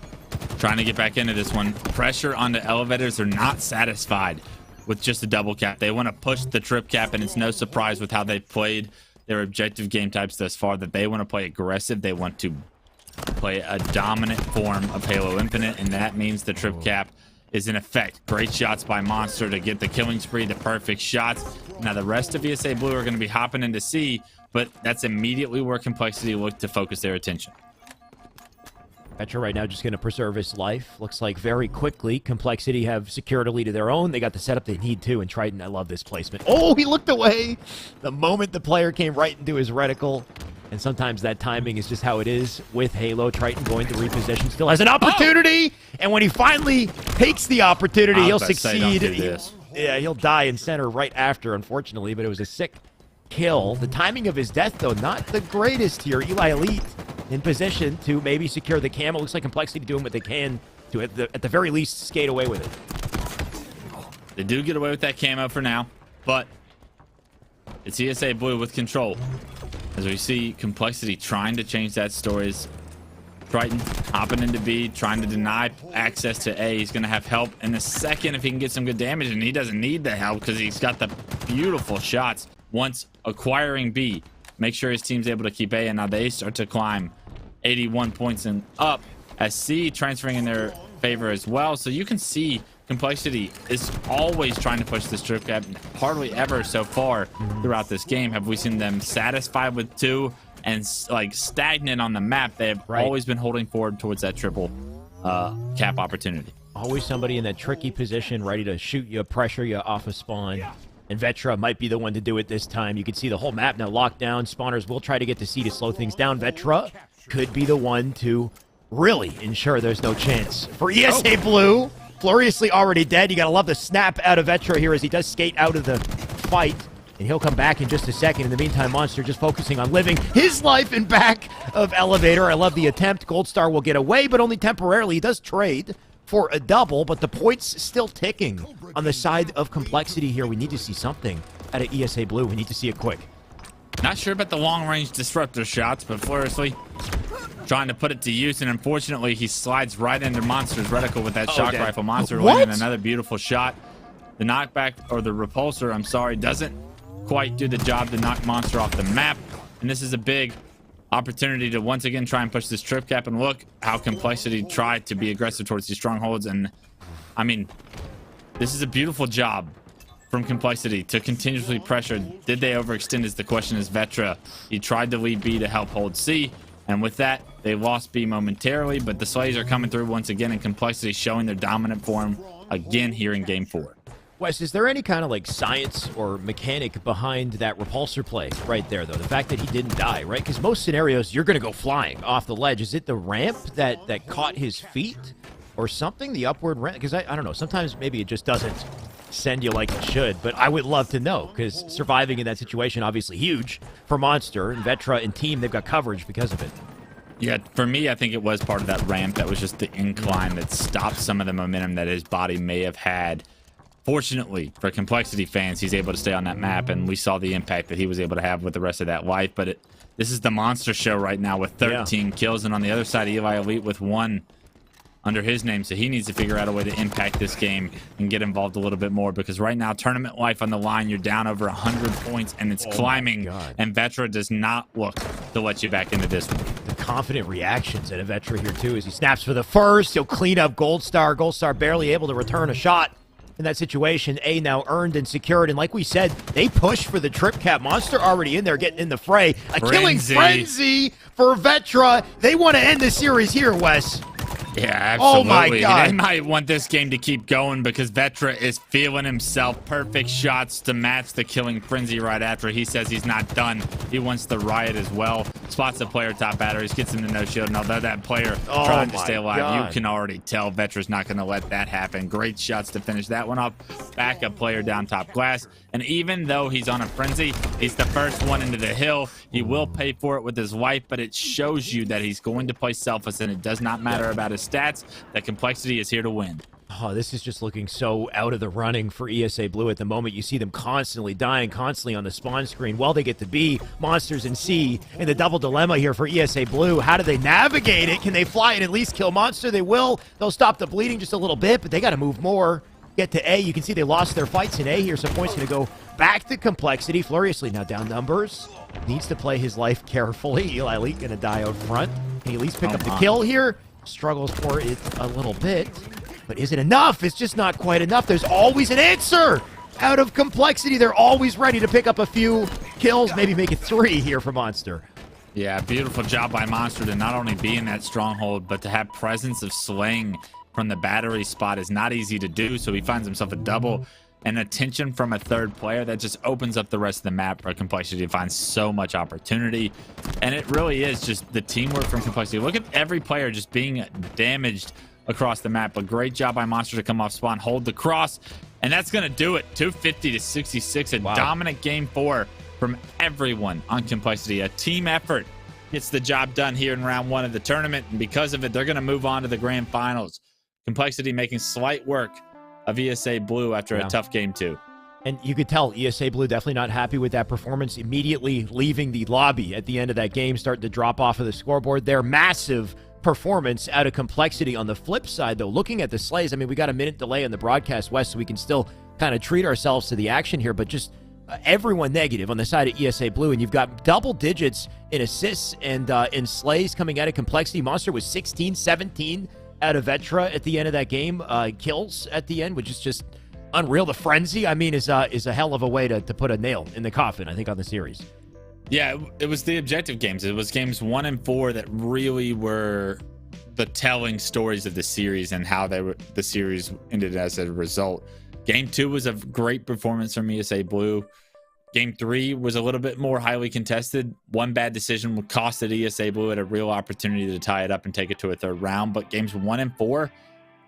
trying to get back into this one. Pressure on the elevators. They're not satisfied with just a double cap. They want to push the trip cap, and it's no surprise with how they've played their objective game types thus far that they want to play aggressive. They want to play a dominant form of Halo Infinite, and that means the trip cap is in effect. Great shots by Monster to get the killing spree, the perfect shots. Now the rest of ESA Blue are going to be hopping into C, but that's immediately where Complexity look to focus their attention. Vetra right now just going to preserve his life. Looks like very quickly Complexity have secured a lead of their own. They got the setup they need to, and Triton, I love this placement. Oh, he looked away the moment the player came right into his reticle. And sometimes that timing is just how it is with Halo. Triton going to reposition, still has an opportunity. And when he finally takes the opportunity, he'll succeed. He'll die in center right after, unfortunately, but it was a sick kill. The timing of his death, though, not the greatest here. Eli Elite in position to maybe secure the camo. Looks like Complexity doing what they can to, at the very least, skate away with it. They do get away with that camo for now, but it's ESA Blue with control. As we see Complexity trying to change that story. Triton hopping into B, trying to deny access to A. He's going to have help in a second if he can get some good damage, and he doesn't need the help because he's got the beautiful shots. Once acquiring B, make sure his team's able to keep A, and now they start to climb 81 points and up as C transferring in their favor as well. So you can see Complexity is always trying to push this trip cap. Hardly ever so far throughout this game have we seen them satisfied with 2 and like stagnant on the map. They have always been holding forward towards that triple cap opportunity. Always somebody in that tricky position ready to shoot you, pressure you off a spawn. And Vetra might be the one to do it this time. You can see the whole map now locked down. Spawners will try to get to C to slow things down. Vetra could be the one to really ensure there's no chance for ESA Blue. Gloriously already dead. You got to love the snap out of Vetra here as he does skate out of the fight. And he'll come back in just a second. In the meantime, Monster just focusing on living his life in back of Elevator. I love the attempt. Gold Star will get away, but only temporarily. He does trade for a double, but the points still ticking on the side of Complexity here. We need to see something out of ESA Blue. We need to see it quick. Not sure about the long-range disruptor shots, but Floriously trying to put it to use, and unfortunately he slides right into Monster's reticle with that shock rifle. Monster winning another beautiful shot. The knockback, or the repulsor, I'm sorry, doesn't quite do the job to knock Monster off the map. And this is a big opportunity to once again try and push this trip cap. And look how Complexity tried to be aggressive towards these strongholds. And I mean, this is a beautiful job from Complexity to continuously pressure. Did they overextend is the question. Is Vetra, he tried to lead B to help hold C, and with that they lost B momentarily, but the Slays are coming through once again, and Complexity showing their dominant form again here in game 4. Wes, is there any kind of like science or mechanic behind that repulsor play right there, though? The fact that he didn't die, right? Because most scenarios, you're going to go flying off the ledge. Is it the ramp that caught his feet or something? The upward ramp? Because I don't know. Sometimes maybe it just doesn't send you like it should, but I would love to know, because surviving in that situation, obviously huge for Monster, and Vetra and team, they've got coverage because of it. Yeah, for me, I think it was part of that ramp. That was just the incline that stopped some of the momentum that his body may have had. Fortunately for Complexity fans, he's able to stay on that map, and we saw the impact that he was able to have with the rest of that life. But this is the Monster show right now with 13 kills, and on the other side, Eli Elite with 1 under his name. So he needs to figure out a way to impact this game and get involved a little bit more, because right now, tournament life on the line, you're down over 100 points, and it's climbing, and Vetra does not look to let you back into this one. The confident reactions at a Vetra here, too, as he snaps for the first. He'll clean up Gold Star. Gold Star barely able to return a shot in that situation. A now earned and secured, and like we said, they push for the trip cap. Monster already in there getting in the fray. A killing frenzy for Vetra. They want to end the series here, Wes. Yeah, absolutely. Oh my God. They might want this game to keep going, because Vetra is feeling himself. Perfect shots to match the killing frenzy right after. He says he's not done. He wants the riot as well. Spots the player top batteries, gets him to no shield. And although that player trying to stay alive, you can already tell Vetra's not going to let that happen. Great shots to finish that one off. Backup player down top glass. And even though he's on a frenzy, he's the first one into the hill. He will pay for it with his life, but it shows you that he's going to play selfless, and it does not matter about his stats. That Complexity is here to win. Oh, this is just looking so out of the running for ESA Blue at the moment. You see them constantly dying, constantly on the spawn screen. Well, they get to B, Monsters and C, and the double dilemma here for ESA Blue. How do they navigate it? Can they fly and at least kill Monster? They will. They'll stop the bleeding just a little bit, but they got to move more. Get to A. You can see they lost their fights in A here, so points going to go back to Complexity. Furiously now down numbers. Needs to play his life carefully. Eli Elite going to die out front. Can he at least pick up the kill here? Struggles for it a little bit. But is it enough? It's just not quite enough. There's always an answer out of Complexity. They're always ready to pick up a few kills, maybe make it 3 here for Monster. Yeah, beautiful job by Monster to not only be in that stronghold, but to have presence of slaying from the battery spot is not easy to do. So he finds himself a double and attention from a third player that just opens up the rest of the map for Complexity to find so much opportunity. And it really is just the teamwork from Complexity. Look at every player just being damaged across the map. A great job by Monster to come off spawn, hold the cross, and that's going to do it. 250 to 66, a dominant game 4 from everyone on Complexity. A team effort gets the job done here in round 1 of the tournament, and because of it, they're going to move on to the grand finals. Complexity making slight work of ESA Blue after a tough game 2. And you could tell ESA Blue definitely not happy with that performance, immediately leaving the lobby at the end of that game, starting to drop off of the scoreboard. Their massive performance out of Complexity. On the flip side, though, looking at the Slays, I mean, we got a minute delay in the broadcast, West, so we can still kind of treat ourselves to the action here, but just everyone negative on the side of ESA Blue, and you've got double digits in assists and in Slays coming out of Complexity. Monster was 16, 17 out of Vetra at the end of that game. Kills at the end, which is just unreal. The frenzy, I mean, is a hell of a way to put a nail in the coffin, I think, on the series. Yeah, it was the objective games. It was games 1 and 4 that really were the telling stories of the series and how the series ended as a result. Game 2 was a great performance from ESA Blue. Game 3 was a little bit more highly contested. One bad decision costed ESA Blue at a real opportunity to tie it up and take it to a third round. But games 1 and 4,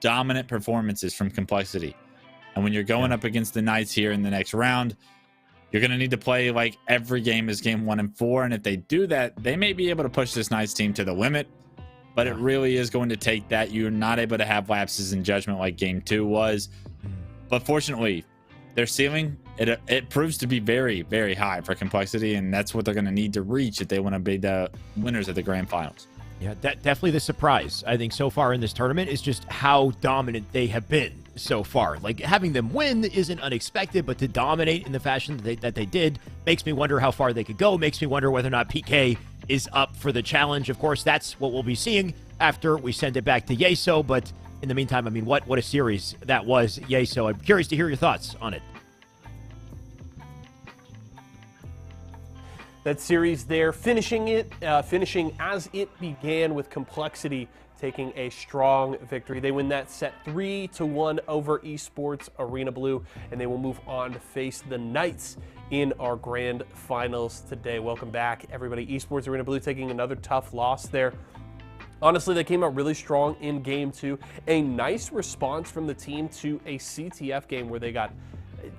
dominant performances from Complexity. And when you're going up against the Knights here in the next round, you're going to need to play like every game is game 1 and 4. And if they do that, they may be able to push this Knights team to the limit. But it really is going to take that. You're not able to have lapses in judgment like game 2 was. But fortunately, their ceiling, it proves to be very, very high for Complexity, and that's what they're going to need to reach if they want to be the winners of the grand finals. Yeah, definitely the surprise, I think, so far in this tournament is just how dominant they have been so far. Like, having them win isn't unexpected, but to dominate in the fashion that they did makes me wonder how far they could go, makes me wonder whether or not PK is up for the challenge. Of course, that's what we'll be seeing after we send it back to Yeso, but in the meantime, I mean, what a series that was, Yeso. I'm curious to hear your thoughts on it. That series there, finishing as it began, with Complexity taking a strong victory. They win that set 3-1 over Esports Arena Blue, and they will move on to face the Knights in our grand finals today. Welcome back, everybody. Esports Arena Blue taking another tough loss there. Honestly, they came out really strong in game 2. A nice response from the team to a CTF game where they got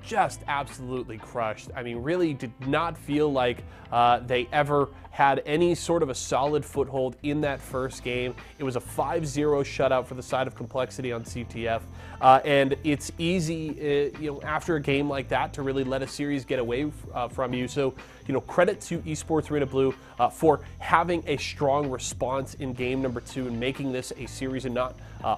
just absolutely crushed. I mean, really did not feel like they ever had any sort of a solid foothold in that first game. It was a 5-0 shutout for the side of Complexity on CTF. And it's easy, after a game like that, to really let a series get away from you. So, credit to Esports Arena Blue for having a strong response in game number 2 and making this a series and not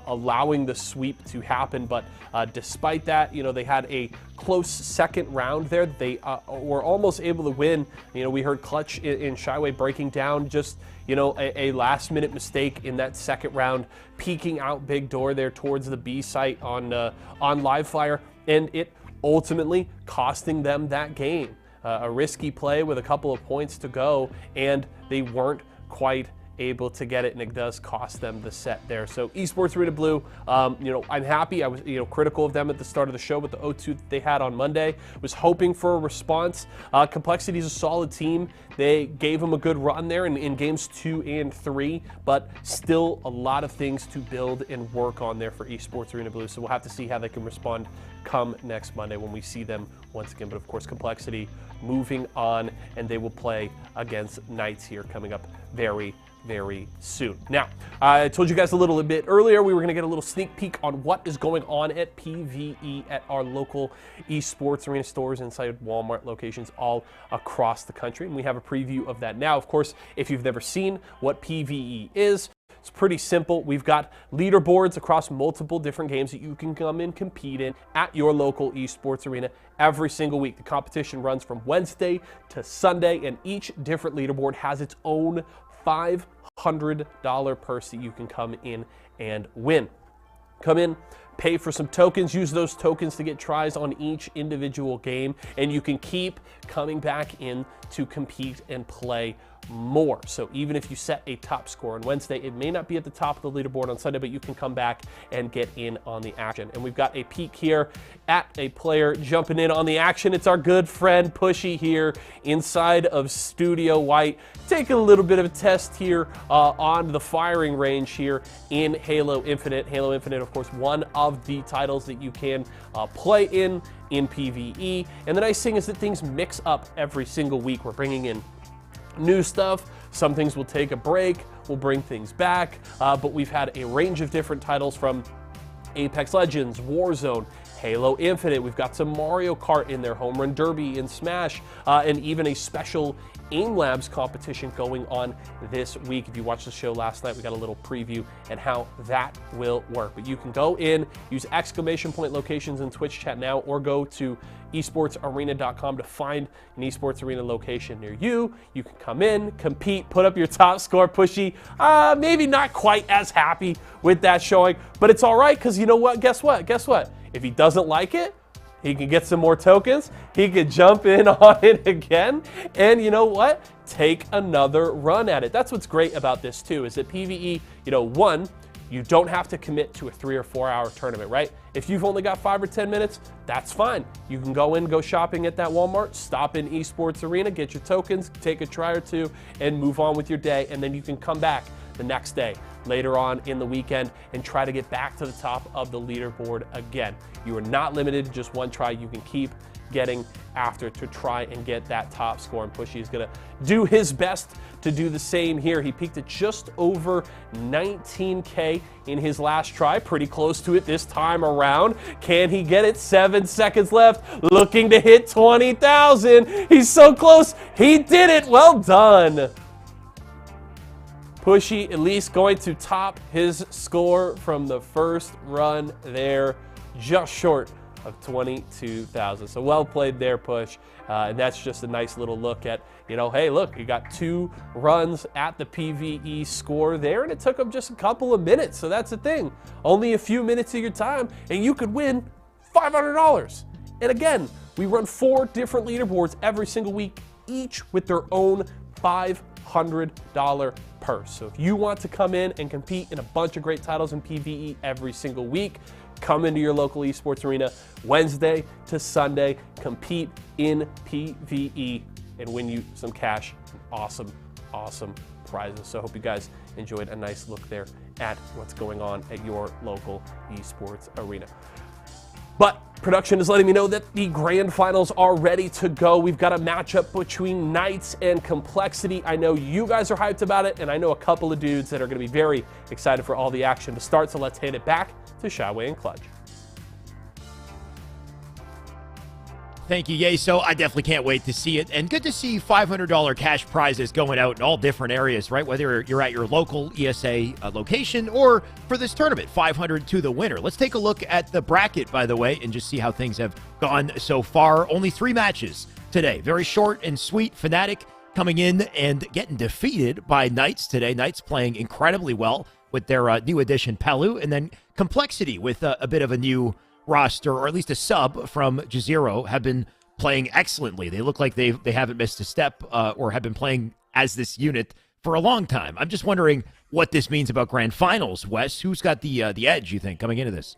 allowing the sweep to happen. But despite that, they had a close second round there. They were almost able to win. We heard Clutch in Shyway breaking down just, a last-minute mistake in that second round, peeking out big door there towards the B site on Livefire, and it ultimately costing them that game. A risky play with a couple of points to go, and they weren't quite able to get it, and it does cost them the set there. So Esports Arena Blue, I'm happy. I was critical of them at the start of the show with the 0-2 that they had on Monday. Was hoping for a response. Complexity is a solid team. They gave them a good run there in games 2 and 3, but still a lot of things to build and work on there for Esports Arena Blue. So we'll have to see how they can respond come next Monday when we see them once again. But of course, Complexity moving on, and they will play against Knights here coming up very soon. Now, I told you guys a little bit earlier we were going to get a little sneak peek on what is going on at PvE at our local Esports Arena stores inside Walmart locations all across the country, and we have a preview of that now. Of course, if you've never seen what PvE is, it's pretty simple. We've got leaderboards across multiple different games that you can come and compete in at your local esports arena every single week. The competition runs from Wednesday to Sunday, and each different leaderboard has its own $500 purse that you can come in and win. Come in, pay for some tokens, use those tokens to get tries on each individual game, and you can keep coming back in to compete and play more. So even if you set a top score on Wednesday, it may not be at the top of the leaderboard on Sunday, but you can come back and get in on the action. And we've got a peek here at a player jumping in on the action. It's our good friend Pushy here inside of Studio White, taking a little bit of a test here on the firing range here in Halo Infinite. Halo Infinite, of course, one of the titles that you can play in PvE. And the nice thing is that things mix up every single week. We're bringing in new stuff. Some things will take a break, we'll bring things back, but we've had a range of different titles from Apex Legends, Warzone, Halo Infinite. We've got some Mario Kart in there, Home Run Derby in Smash, and even a special Aim Labs competition going on this week. If you watched the show last night, we got a little preview and how that will work. But you can go in, use exclamation point locations in Twitch chat now, or go to esportsarena.com to find an esports arena location near you. You can come in, compete, put up your top score. Pushy, maybe not quite as happy with that showing, but it's all right, because you know what? Guess what? If he doesn't like it, he can get some more tokens. He could jump in on it again. And you know what? Take another run at it. That's what's great about this too, is that PvE, one, you don't have to commit to a 3 or 4 hour tournament, right? If you've only got 5 or 10 minutes, that's fine. You can go in, go shopping at that Walmart, stop in Esports Arena, get your tokens, take a try or two, and move on with your day. And then you can come back the next day, later on in the weekend, and try to get back to the top of the leaderboard again. You are not limited to just one try. You can keep getting after to try and get that top score, and Pushy is going to do his best to do the same here. He peaked at just over 19K in his last try, pretty close to it this time around. Can he get it? 7 seconds left, looking to hit 20,000. He's so close. He did it. Well done. Pushy at least going to top his score from the first run there. just short of 22,000. So well played there, Push. And that's just a nice little look at, hey, look, you got 2 runs at the PvE score there, and it took them just a couple of minutes. So that's the thing. Only a few minutes of your time, and you could win $500. And again, we run 4 different leaderboards every single week, each with their own $500 purse. So if you want to come in and compete in a bunch of great titles in PvE every single week, come into your local esports arena Wednesday to Sunday, compete in PvE, and win you some cash. Awesome, awesome prizes. So I hope you guys enjoyed a nice look there at what's going on at your local esports arena. But production is letting me know that the grand finals are ready to go. We've got a matchup between Knights and Complexity. I know you guys are hyped about it, and I know a couple of dudes that are going to be very excited for all the action to start. So let's hand it back to Shyway and Clutch. Thank you, Yeso. I definitely can't wait to see it. And good to see $500 cash prizes going out in all different areas, right? Whether you're at your local ESA location or for this tournament, 500 to the winner. Let's take a look at the bracket, by the way, and just see how things have gone so far. Only 3 matches today. Very short and sweet. Fnatic coming in and getting defeated by Knights today. Knights playing incredibly well with their new addition, Pelu. And then Complexity with a bit of a new roster, or at least a sub from Jazero, have been playing excellently. They look like they haven't missed a step or have been playing as this unit for a long time. I'm just wondering what this means about grand finals, Wes. Who's got the edge, you think, coming into this?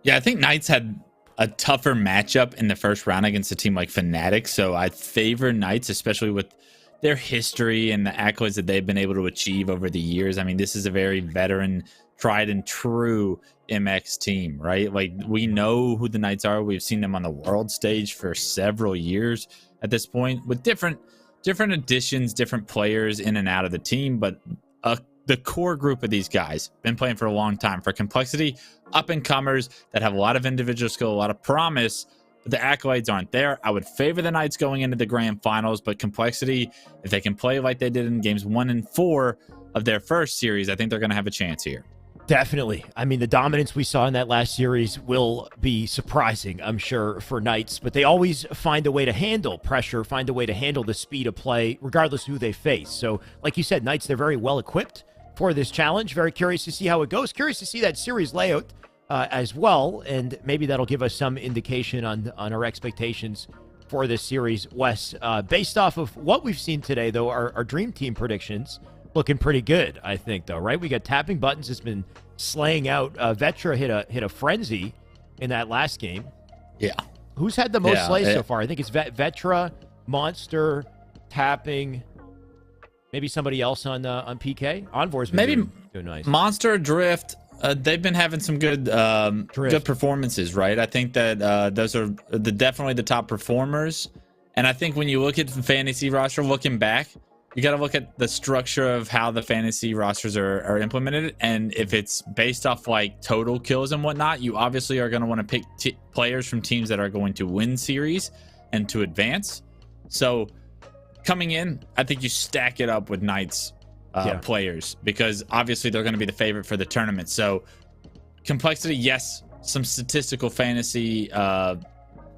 Yeah, I think Knights had a tougher matchup in the first round against a team like Fnatic, so I favor Knights, especially with their history and the accolades that they've been able to achieve over the years. I mean, this is a very veteran, tried and true MX team, right? Like, we know who the Knights are. We've seen them on the world stage for several years at this point with different additions, different players in and out of the team, but the core group of these guys been playing for a long time. For Complexity, up and comers that have a lot of individual skill, a lot of promise, but the accolades aren't there. I would favor the Knights going into the grand finals, but Complexity, if they can play like they did in games 1 and 4 of their first series, I think they're going to have a chance here. Definitely. I mean, the dominance we saw in that last series will be surprising, I'm sure, for Knights, but they always find a way to handle pressure, find a way to handle the speed of play, regardless of who they face. So, like you said, Knights, they're very well equipped for this challenge. Very curious to see how it goes. Curious to see that series layout as well, and maybe that'll give us some indication on our expectations for this series. Wes, based off of what we've seen today, though, our Dream Team predictions looking pretty good, I think, though, right? We got Tapping Buttons has been slaying out. Vetra hit a frenzy in that last game. Yeah. Who's had the most slays so far? I think it's Vetra, Monster, Tapping, maybe somebody else on PK. Envoy's been doing nice. Monster, Drift. They've been having some good performances, right? I think that those are definitely the top performers. And I think when you look at the fantasy roster, looking back, you got to look at the structure of how the fantasy rosters are implemented. And if it's based off like total kills and whatnot, you obviously are going to want to pick players from teams that are going to win series and to advance. So coming in, I think you stack it up with Knights players, because obviously they're going to be the favorite for the tournament. So Complexity, yes, some statistical fantasy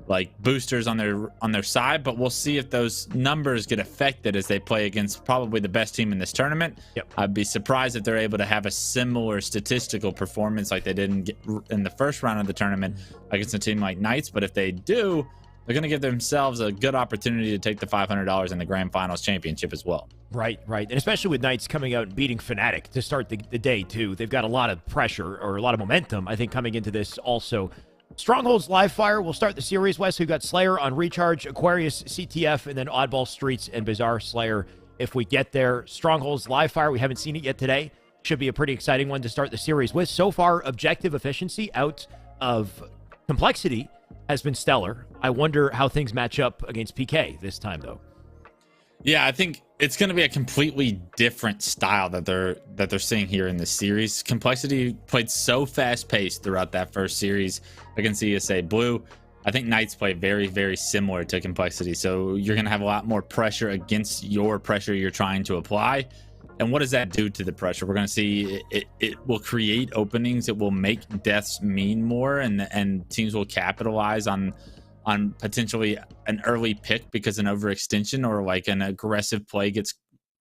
like boosters on their side, but we'll see if those numbers get affected as they play against probably the best team in this tournament. I'd be surprised if they're able to have a similar statistical performance like they did in the first round of the tournament against a team like Knights. But if they do, they're going to give themselves a good opportunity to take the $500 in the grand finals championship as well. Right. And especially with Knights coming out and beating Fnatic to start the day too. They've got a lot of pressure, or a lot of momentum, I think, coming into this also. Stronghold's live fire will start the series, Wes. We've got Slayer on Recharge, Aquarius, CTF, and then Oddball, Streets, and Bizarre Slayer if we get there. Stronghold's live fire, we haven't seen it yet today. Should be a pretty exciting one to start the series with. So far, objective efficiency out of Complexity has been stellar. I wonder how things match up against PK this time, though. Yeah, I think it's going to be a completely different style that they're seeing here in this series. Complexity played so fast-paced throughout that first series against ESA Blue. I think Knights play very, very similar to Complexity, so you're going to have a lot more pressure against your pressure you're trying to apply. And what does that do to the pressure? We're going to see it will create openings. It will make deaths mean more, and teams will capitalize on potentially an early pick because an overextension or like an aggressive play gets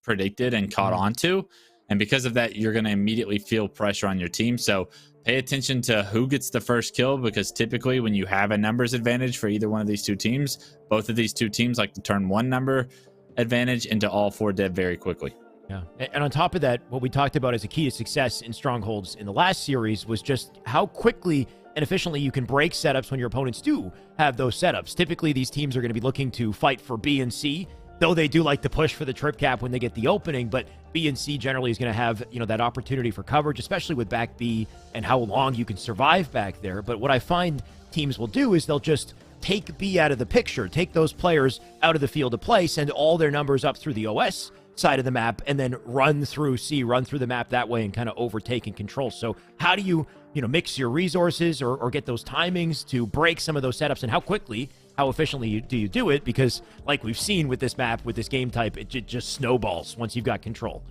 predicted and caught onto. And because of that, you're going to immediately feel pressure on your team. So pay attention to who gets the first kill, because typically when you have a numbers advantage for either one of these two teams, both of these two teams like to turn one number advantage into all 4 dead very quickly. Yeah. And on top of that, what we talked about as a key to success in Strongholds in the last series was just how quickly and efficiently you can break setups when your opponents do have those setups. Typically, these teams are going to be looking to fight for B and C, though they do like to push for the trip cap when they get the opening, but B and C generally is going to have, that opportunity for coverage, especially with back B and how long you can survive back there. But what I find teams will do is they'll just take B out of the picture, take those players out of the field of play, send all their numbers up through the OS side of the map, and then run through C, run through the map that way and kind of overtake and control. So how do you, mix your resources or get those timings to break some of those setups, and how quickly, how efficiently do you do it? Because like we've seen with this map, with this game type, it just snowballs once you've got control.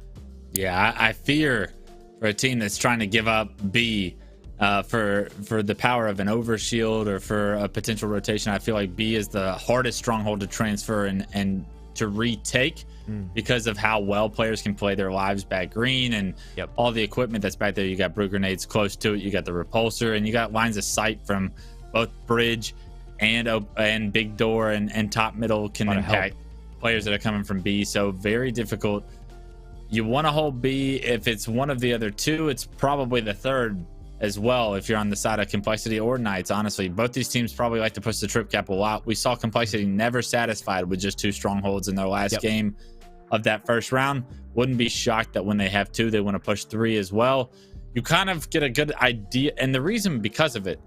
Yeah, I fear for a team that's trying to give up B for the power of an overshield or for a potential rotation. I feel like B is the hardest stronghold to transfer and to retake because of how well players can play their lives back green and all the equipment that's back there. You got brew grenades close to it, you got the repulsor, and you got lines of sight from both bridge and big door and top middle can impact players that are coming from B. So very difficult. You want to hold B. If it's one of the other two, it's probably the third as well if you're on the side of Complexity or Knights. Honestly, both these teams probably like to push the trip cap a lot. We saw Complexity never satisfied with just 2 strongholds in their last game of that first round. Wouldn't be shocked that when they have 2, they want to push 3 as well. You kind of get a good idea, and the reason because of it,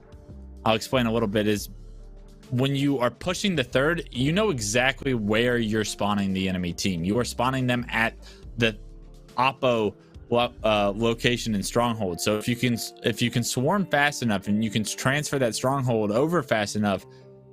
I'll explain a little bit, is when you are pushing the third, you know exactly where you're spawning the enemy team. You are spawning them at the Oppo location in Stronghold. So if you can swarm fast enough and you can transfer that Stronghold over fast enough,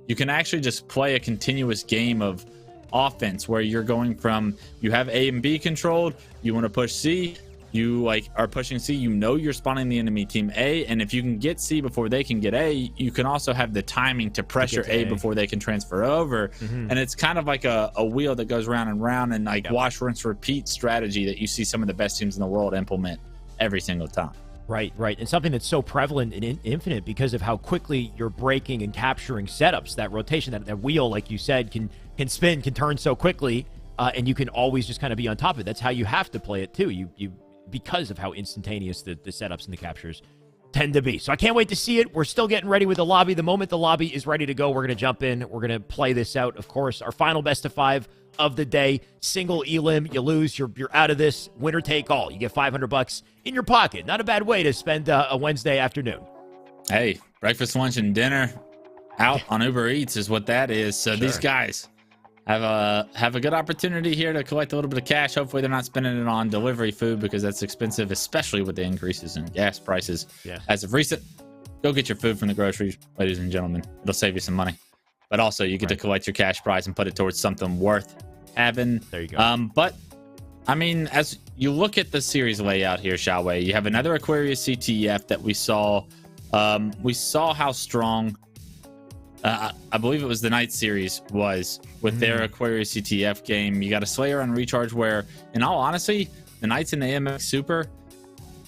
you can actually just play a continuous game of offense where you're going from, you have A and B controlled, you want to push C, you are pushing C, you're spawning the enemy team A, and if you can get C before they can get A, you can also have the timing to pressure A before they can transfer over. And it's kind of like a wheel that goes round and round, and wash, rinse, repeat strategy that you see some of the best teams in the world implement every single time. Right. And something that's so prevalent in Infinite because of how quickly you're breaking and capturing setups. That rotation, that wheel, like you said, can spin, can turn so quickly, and you can always just kind of be on top of it. That's how you have to play it too. You because of how instantaneous the setups and the captures tend to be. So I can't wait to see it. We're still getting ready with the lobby. The moment the lobby is ready to go, we're going to jump in. We're going to play this out. Of course, our final best of 5 of the day. Single elim, you lose, you're out of this. Winner take all. You get $500 in your pocket. Not a bad way to spend a Wednesday afternoon. Hey, breakfast, lunch, and dinner out on Uber Eats is what that is. So these guys have a good opportunity here to collect a little bit of cash. Hopefully they're not spending it on delivery food because that's expensive, especially with the increases in gas prices. As of recent, go get your food from the groceries, ladies and gentlemen. It'll save you some money. But also you get to collect your cash prize and put it towards something worth having. There you go. But I mean, as you look at the series layout here, shall we? You have another Aquarius CTF that we saw. We saw how strong I believe it was the Knights series was with their Aquarius CTF game. You got a Slayer on recharge where, in all honesty, the Knights in the AMX Super,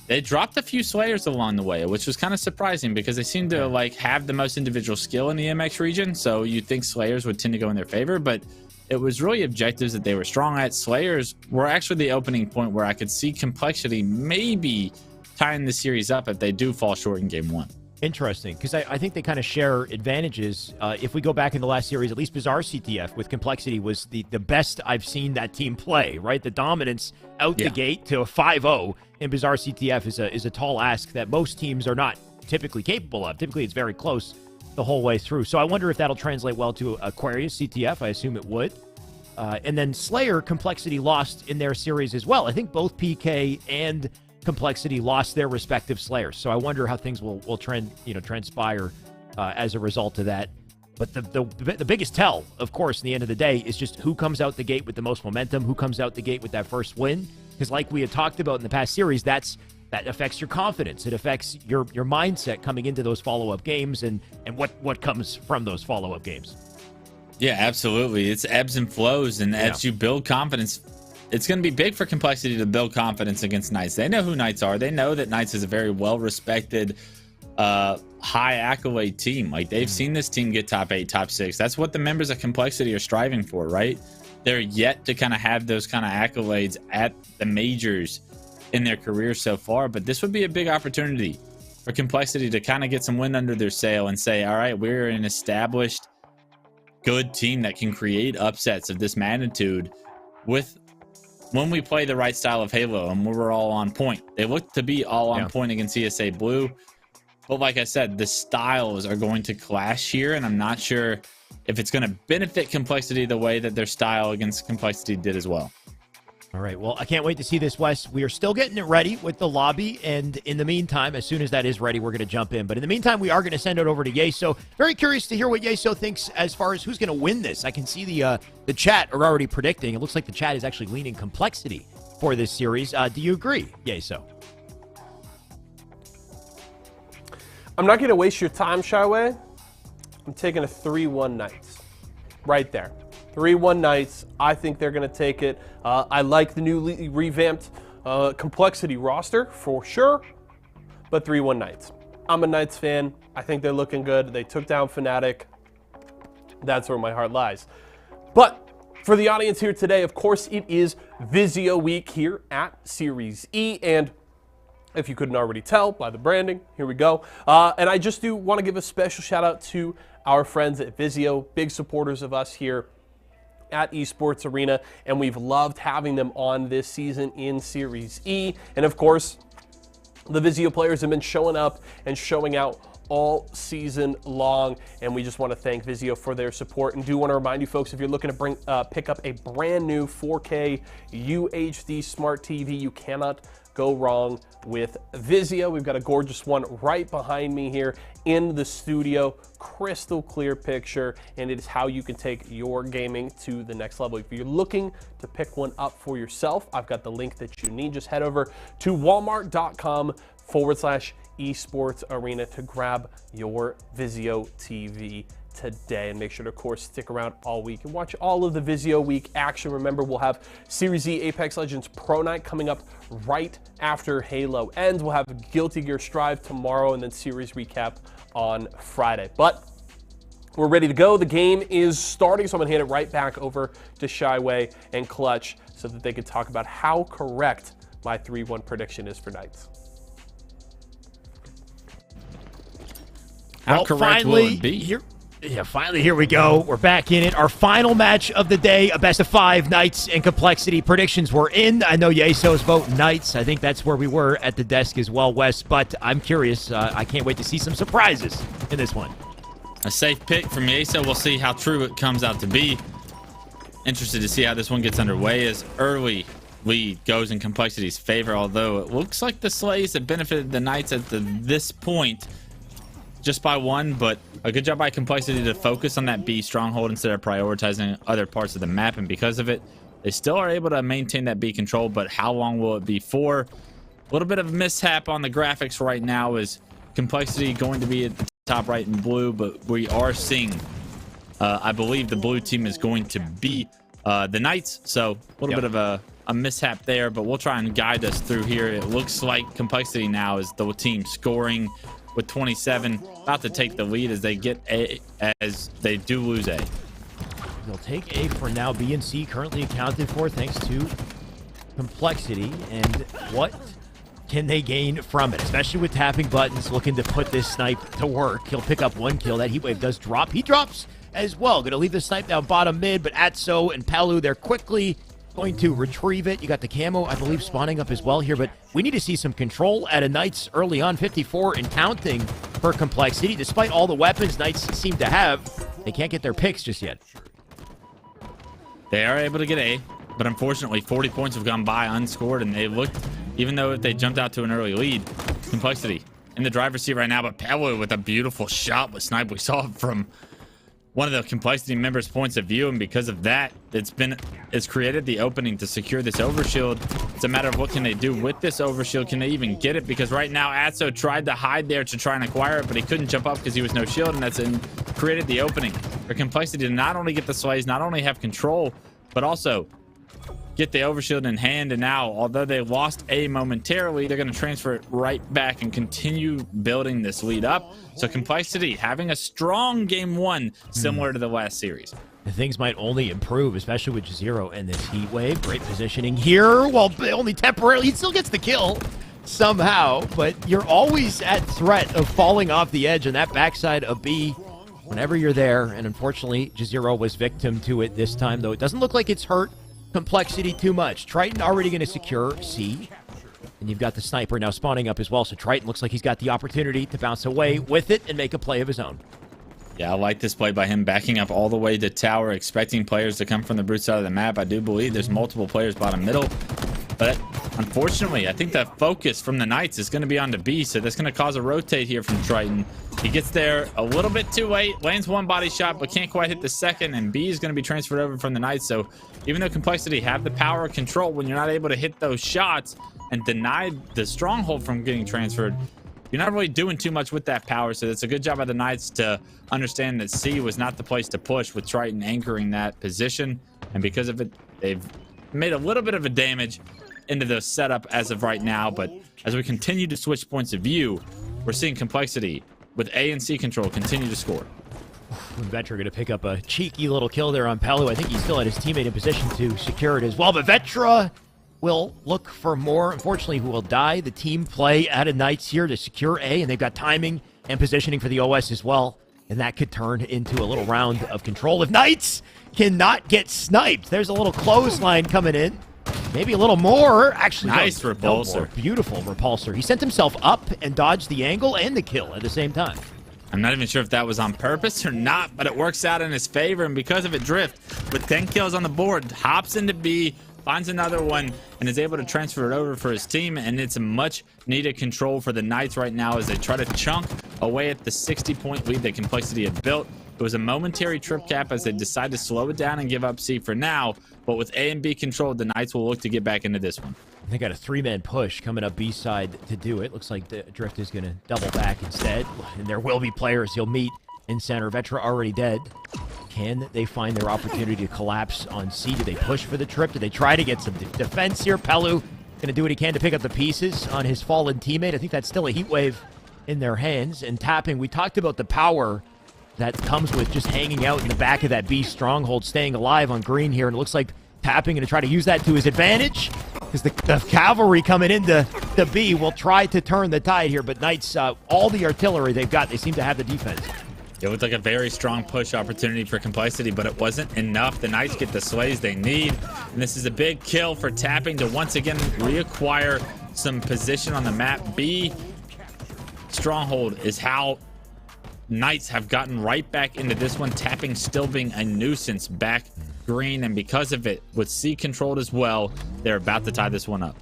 they dropped a few Slayers along the way, which was kind of surprising because they seem to have the most individual skill in the AMX region. So you'd think Slayers would tend to go in their favor, but it was really objectives that they were strong at. Slayers were actually the opening point where I could see Complexity maybe tying the series up if they do fall short in game 1. Interesting, because I think they kind of share advantages. If we go back in the last series, at least Bizarre CTF with Complexity was the best I've seen that team play, right? The dominance out the gate to a 5-0 in Bizarre CTF is a tall ask that most teams are not typically capable of. Typically, it's very close the whole way through. So I wonder if that'll translate well to Aquarius CTF. I assume it would. And then Slayer, Complexity lost in their series as well. I think both PK and Complexity lost their respective Slayers. So I wonder how things will transpire as a result of that. But the biggest tell, of course, in the end of the day, is just who comes out the gate with the most momentum, who comes out the gate with that first win. Because like we had talked about in the past series, that affects your confidence. It affects your mindset coming into those follow-up games and what comes from those follow-up games. Yeah, absolutely. It's ebbs and flows, and as you build confidence, it's going to be big for Complexity to build confidence against Knights. They know who Knights are. They know that Knights is a very well-respected, high accolade team. Like, they've seen this team get top 8, top 6. That's what the members of Complexity are striving for, right? They're yet to kind of have those kind of accolades at the majors in their careers so far, but this would be a big opportunity for Complexity to kind of get some wind under their sail and say, all right, we're an established good team that can create upsets of this magnitude when we play the right style of Halo and we're all on point. They look to be all on point against CSA Blue, but like I said, the styles are going to clash here, and I'm not sure if it's going to benefit Complexity the way that their style against Complexity did as well. All right, well, I can't wait to see this, Wes. We are still getting it ready with the lobby, and in the meantime, as soon as that is ready, we're going to jump in. But in the meantime, we are going to send it over to Yeso. Very curious to hear what Yeso thinks as far as who's going to win this. I can see the chat are already predicting. It looks like the chat is actually leaning Complexity for this series. Do you agree, Yeso? I'm not going to waste your time, Shyway. I'm taking a 3-1 Knights. Right there. 3-1 Knights. I think they're going to take it. I like the newly revamped Complexity roster for sure, but 3-1 Knights. I'm a Knights fan. I think they're looking good. They took down Fnatic. That's where my heart lies. But for the audience here today, of course, it is Vizio week here at Series E, and if you couldn't already tell by the branding, here we go. And I just do want to give a special shout out to our friends at Vizio, big supporters of us here at Esports Arena, and we've loved having them on this season in Series E. And of course, the Vizio players have been showing up and showing out all season long, and we just want to thank Vizio for their support, and do want to remind you folks, if you're looking to pick up a brand new 4K UHD smart TV, you cannot go wrong with Vizio. We've got a gorgeous one right behind me here in the studio, crystal clear picture, and it is how you can take your gaming to the next level. If you're looking to pick one up for yourself, I've got the link that you need. Just head over to walmart.com/esports arena to grab your Vizio TV today, and make sure to, of course, stick around all week and watch all of the Vizio week action. Remember, we'll have Series E Apex Legends Pro Night coming up right after Halo ends. We'll have Guilty Gear Strive tomorrow, and then series recap on Friday. But we're ready to go. The game is starting, so I'm gonna hand it right back over to Shyway and Clutch so that they can talk about how correct my 3-1 prediction is for Knights. How correct will it be? Finally, here we go. We're back in it. Our final match of the day, a best of 5, Knights and Complexity. Predictions were in. I know Yeso's voting Knights. I think that's where we were at the desk as well, Wes. But I'm curious. I can't wait to see some surprises in this one. A safe pick from Yeso. We'll see how true it comes out to be. Interested to see how this one gets underway, as early lead goes in Complexity's favor, although it looks like the Slays have benefited the Knights at this point just by 1, but a good job by Complexity to focus on that B Stronghold instead of prioritizing other parts of the map, and because of it, they still are able to maintain that B control. But how long will it be for? A little bit of a mishap on the graphics right now, is Complexity going to be at the top right in blue, but we are seeing, I believe the blue team is going to be the Knights, so a little bit of a mishap there, but we'll try and guide us through here. It looks like Complexity now is the team scoring with 27, about to take the lead as they get A, as they do lose A. They'll take A for now. B and C currently accounted for thanks to Complexity, and what can they gain from it, especially with tapping buttons, looking to put this snipe to work. He'll pick up 1 kill. That Heatwave does drop. He drops as well. Going to leave the snipe down bottom mid, but Atso and Palu, they're quickly going to retrieve it. You got the camo, I believe, spawning up as well here, but we need to see some control at a Knights early on. 54 and counting for Complexity. Despite all the weapons Knights seem to have, they can't get their picks just yet. They are able to get A, but unfortunately 40 points have gone by unscored, and they looked, even though they jumped out to an early lead, Complexity in the driver's seat right now. But Palu with a beautiful shot with snipe. We saw it from one of the Complexity members' points of view, and because of that, it's created the opening to secure this overshield. It's a matter of what can they do with this overshield. Can they even get it? Because right now, Atso tried to hide there to try and acquire it, but he couldn't jump up because he was no shield, and that's created the opening for Complexity to not only get the slays, not only have control, but also get the overshield in hand. And now, although they lost A momentarily, they're going to transfer it right back and continue building this lead up. So Complexity having a strong game one, similar to the last series. Things might only improve, especially with Zero and this heat wave. Great positioning here. Well, only temporarily. He still gets the kill somehow, but you're always at threat of falling off the edge on that backside of B whenever you're there. And unfortunately, Jazero was victim to it this time, though it doesn't look like it's hurt Complexity too much. Triton already going to secure C. And you've got the sniper now spawning up as well. So Triton looks like he's got the opportunity to bounce away with it and make a play of his own. Yeah, I like this play by him backing up all the way to tower, expecting players to come from the brute side of the map. I do believe there's multiple players bottom middle. But unfortunately, I think the focus from the Knights is going to be on the B, so that's going to cause a rotate here from Triton. He gets there a little bit too late, lands one body shot, but can't quite hit the second, and B is going to be transferred over from the Knights. So even though Complexity have the power of control, when you're not able to hit those shots and deny the Stronghold from getting transferred, you're not really doing too much with that power. So it's a good job by the Knights to understand that C was not the place to push, with Triton anchoring that position. And because of it, they've made a little bit of a damage into the setup as of right now. But as we continue to switch points of view, we're seeing Complexity with A and C control continue to score. Vetra going to pick up a cheeky little kill there on Pelu. I think he's still had his teammate in position to secure it as well. But Vetra will look for more. Unfortunately, who will die. The team play out of Knights here to secure A, and they've got timing and positioning for the OS as well. And that could turn into a little round of control if Knights cannot get sniped. There's a little clothesline coming in. Maybe a little more. Actually, nice repulsor. Beautiful repulsor. He sent himself up and dodged the angle and the kill at the same time. I'm not even sure if that was on purpose or not, but it works out in his favor. And because of it, Drift, with 10 kills on the board, hops into B, finds another one, and is able to transfer it over for his team. And it's a much needed control for the Knights right now as they try to chunk away at the 60-point lead that Complexity had built. It was a momentary trip cap as they decide to slow it down and give up C for now. But with A and B controlled, the Knights will look to get back into this one. They got a three-man push coming up B side to do it. Looks like the Drift is going to double back instead. And there will be players he'll meet in center. Vetra already dead. Can they find their opportunity to collapse on C? Do they push for the trip? Do they try to get some defense here? Pelu going to do what he can to pick up the pieces on his fallen teammate. I think that's still a heat wave in their hands. And tapping, we talked about the power that comes with just hanging out in the back of that B Stronghold, staying alive on green here. And it looks like tapping going to try to use that to his advantage, because the cavalry coming into the B will try to turn the tide here. But Knights, all the artillery they've got, they seem to have the defense. It looked like a very strong push opportunity for Complexity, but it wasn't enough. The Knights get the slays they need, and this is a big kill for tapping to once again reacquire some position on the map. B Stronghold is how Knights have gotten right back into this one, tapping still being a nuisance back green, and because of it, with C controlled as well, they're about to tie this one up.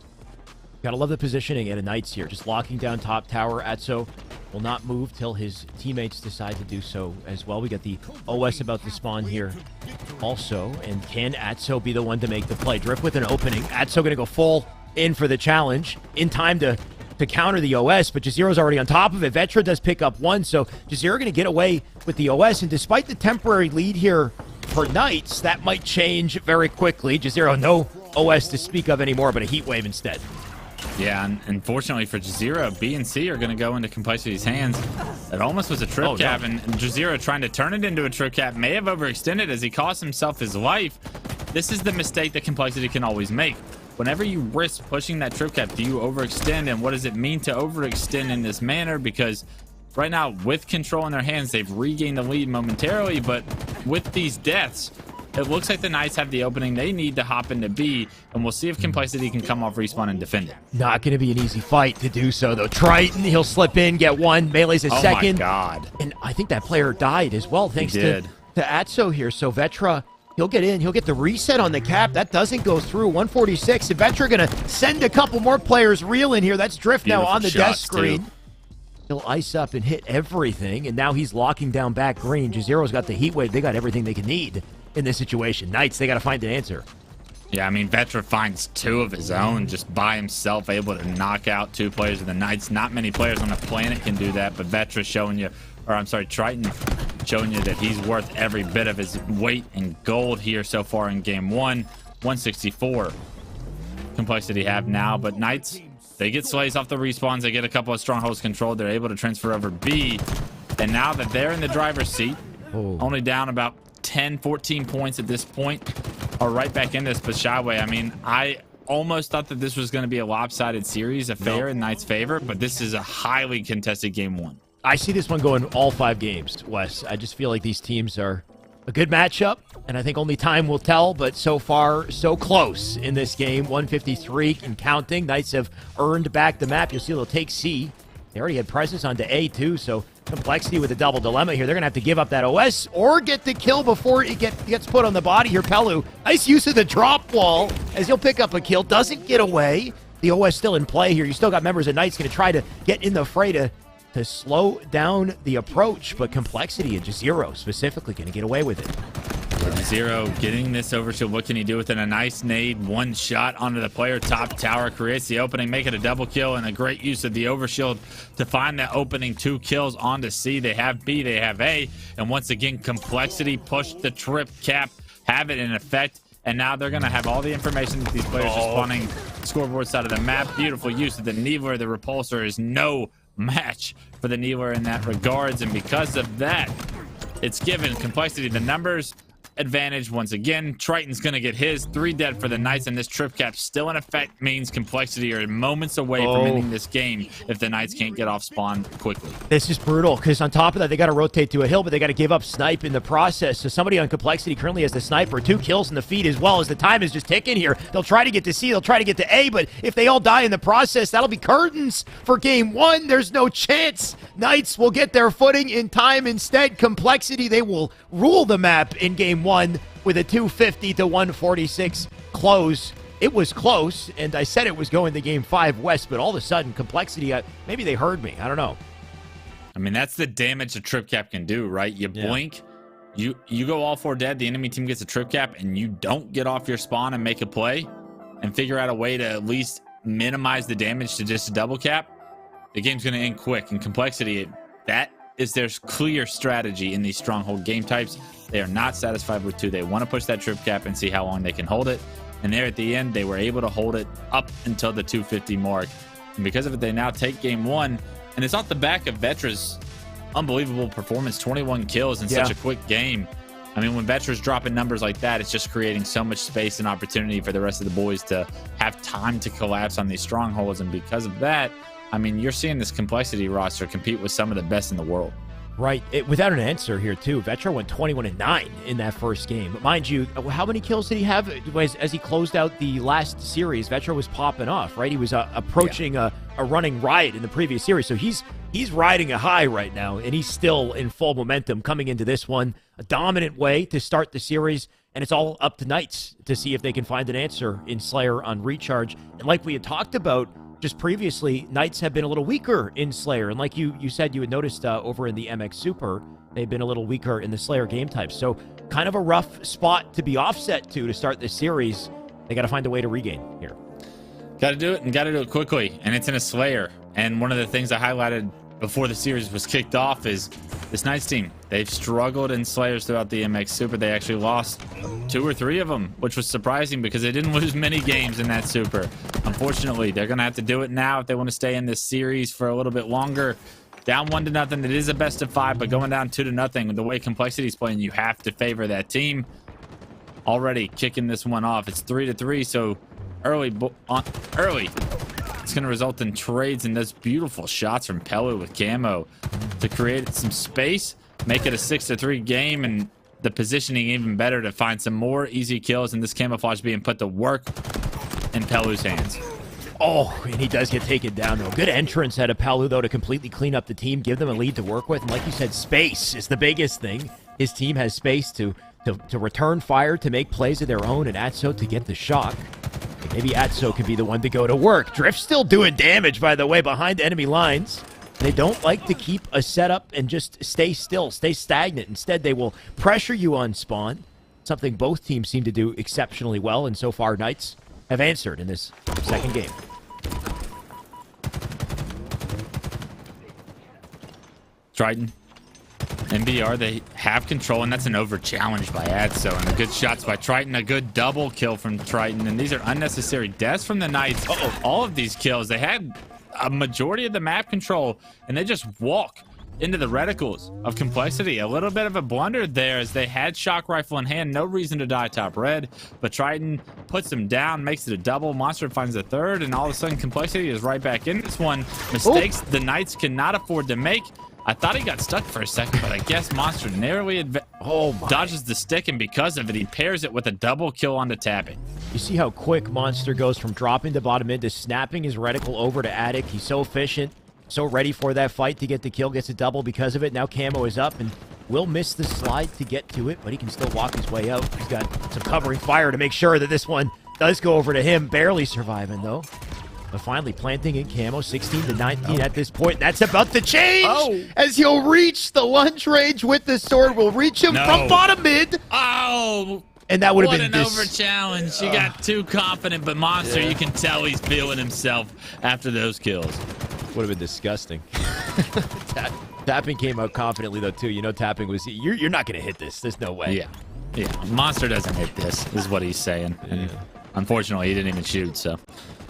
Gotta love the positioning at a Knights here, just locking down top tower. Atso will not move till his teammates decide to do so as well. We got the OS about to spawn here also, and can Atso be the one to make the play? Drift with an opening. Atso gonna go full in for the challenge in time to counter the OS, but Jazeera's already on top of it. Vetra does pick up one, so Jazeera going to get away with the OS, and despite the temporary lead here for Knights, that might change very quickly. Jazeera, no OS to speak of anymore, but a heat wave instead. Yeah, and unfortunately for Jazeera, B and C are going to go into Complexity's hands. It almost was a trip cap, and Jazeera trying to turn it into a trip cap may have overextended as he cost himself his life. This is the mistake that Complexity can always make. Whenever you risk pushing that trip cap, do you overextend? And what does it mean to overextend in this manner? Because right now, with control in their hands, they've regained the lead momentarily. But with these deaths, it looks like the Knights have the opening they need to hop into B. And we'll see if Complexity can come off respawn and defend it. Not going to be an easy fight to do so, though. Triton, he'll slip in, get one. Melee's a second. Oh, my God. And I think that player died as well, thanks to Atso here. So Vetra, he'll get in. He'll get the reset on the cap. That doesn't go through. 146. And Vetra going to send a couple more players real in here. That's Drift now on the death screen. He'll ice up and hit everything, and now he's locking down back green. Jazero's got the heat wave. They got everything they can need in this situation. Knights, they got to find an answer. Yeah, I mean, Vetra finds 2 of his own just by himself, able to knock out 2 players of the Knights. Not many players on the planet can do that, but Vetra showing you, or I'm sorry, Triton showing you that he's worth every bit of his weight in gold here so far in game 1. 164 complexity have now, but Knights, they get slays off the respawns. They get a couple of strongholds controlled. They're able to transfer over B, and now that they're in the driver's seat, only down about 10, 14 points at this point, are right back in this. But Shyway, I mean, I almost thought that this was going to be a lopsided series, affair in Knights' favor, but this is a highly contested game 1. I see this one going all 5 games, Wes. I just feel like these teams are a good matchup, and I think only time will tell, but so far, so close in this game. 153 and counting. Knights have earned back the map. You'll see they'll take C. They already had presence onto A, too, so complexity with a double dilemma here. They're going to have to give up that OS or get the kill before it gets put on the body here. Pelu, nice use of the drop wall as he'll pick up a kill. Doesn't get away. The OS still in play here. You still got members of Knights going to try to get in the fray to slow down the approach, but complexity and Jazero specifically going to get away with it. Zero getting this overshield. What can he do with it? A nice nade, 1 shot onto the player top tower, creates the opening, make it a double kill, and a great use of the overshield to find that opening. 2 kills onto C. They have B, they have A, and once again, complexity pushed the trip cap, have it in effect, and now they're going to have all the information that these players are spawning scoreboard side of the map. Beautiful use of the Needler. The repulsor is no match for the Needler in that regards, and because of that, it's given complexity the numbers advantage once again. Triton's gonna get his 3 dead for the Knights, and this trip cap still in effect means complexity are moments away from ending this game if the Knights can't get off spawn quickly. This is brutal because on top of that, they got to rotate to a hill, but they got to give up snipe in the process. So somebody on complexity currently has the sniper, 2 kills in the feed as well as the time is just ticking here. They'll try to get to C, they'll try to get to A, but if they all die in the process, that'll be curtains for game 1. There's no chance Knights will get their footing in time. Instead, complexity, they will rule the map in game 1 with a 250 to 146 close. It was close, and I said it was going to game 5 West, but all of a sudden, complexity, maybe they heard me. I don't know. I mean, that's the damage a trip cap can do, right? You blink, you go all 4 dead, the enemy team gets a trip cap, and you don't get off your spawn and make a play and figure out a way to at least minimize the damage to just a double cap, the game's going to end quick. And complexity, that is their clear strategy in these stronghold game types. They are not satisfied with 2. They want to push that trip cap and see how long they can hold it. And there at the end, they were able to hold it up until the 250 mark. And because of it, they now take game 1. And it's off the back of Vetra's unbelievable performance, 21 kills in such a quick game. I mean, when Vetra's dropping numbers like that, it's just creating so much space and opportunity for the rest of the boys to have time to collapse on these strongholds. And because of that, I mean, you're seeing this complexity roster compete with some of the best in the world. Right. Without an answer here, too. Vetra went 21-9 in that first game. But mind you, how many kills did he have? As he closed out the last series, Vetra was popping off, right? He was approaching a running riot in the previous series. So he's riding a high right now, and he's still in full momentum coming into this one. A dominant way to start the series, and it's all up to Knights to see if they can find an answer in Slayer on recharge. And like we had talked about just previously, Knights have been a little weaker in Slayer. And like you said, you had noticed over in the MX Super, they've been a little weaker in the Slayer game type. So kind of a rough spot to be offset to start this series. They got to find a way to regain here. Got to do it, and got to do it quickly. And it's in a Slayer. And one of the things I highlighted before the series was kicked off is this Knights team. They've struggled in Slayers throughout the MX Super. They actually lost 2 or 3 of them, which was surprising because they didn't lose many games in that Super. Unfortunately, they're going to have to do it now if they want to stay in this series for a little bit longer. Down 1-0. It is a best of 5, but going down 2-0, the way complexity is playing, you have to favor that team. Already kicking this one off. It's 3-3, so early. It's going to result in trades and those beautiful shots from Pelu with camo to create some space, make it a 6-3 game, and the positioning even better to find some more easy kills, and this camouflage being put to work in Pelu's hands. Oh, and he does get taken down, though. Good entrance out of Pelu, though, to completely clean up the team, give them a lead to work with. And like you said, space is the biggest thing. His team has space to return fire, to make plays of their own, and Atso to get the shock. Maybe Atso can be the one to go to work. Drift still doing damage, by the way, behind enemy lines. They don't like to keep a setup and just stay still, stay stagnant. Instead, they will pressure you on spawn, something both teams seem to do exceptionally well, and so far, Knights have answered in this second game. Triton. NBR, they have control, and that's an over challenge by Adso. And the good shots by Triton, a good double kill from Triton. And these are unnecessary deaths from the Knights. All of these kills, they had a majority of the map control, and they just walk into the reticles of Complexity. A little bit of a blunder there as they had shock rifle in hand. No reason to die top red, but Triton puts them down, makes it a double. Monster finds a third, and all of a sudden Complexity is right back in this one. Mistakes the Knights cannot afford to make. I thought he got stuck for a second, but I guess Monster narrowly dodges the stick, and because of it, he pairs it with a double kill on the tapping. You see how quick Monster goes from dropping to bottom mid to snapping his reticle over to Attic. He's so efficient, so ready for that fight to get the kill, gets a double because of it. Now Camo is up and will miss the slide to get to it, but he can still walk his way out. He's got some covering fire to make sure that this one does go over to him. Barely surviving, though. But finally planting in Camo, 16 to 19 at this point. That's about to change as he'll reach the lunge range with the sword. Will reach him from bottom mid. Oh, and that would have been an over challenge. You got too confident, but Monster, you can tell he's feeling himself after those kills. Would have been disgusting. Tapping came out confidently, though, too. You know, Tapping was, you're not going to hit this. There's no way. Yeah. Monster doesn't hit this, is what he's saying. And unfortunately, he didn't even shoot, so.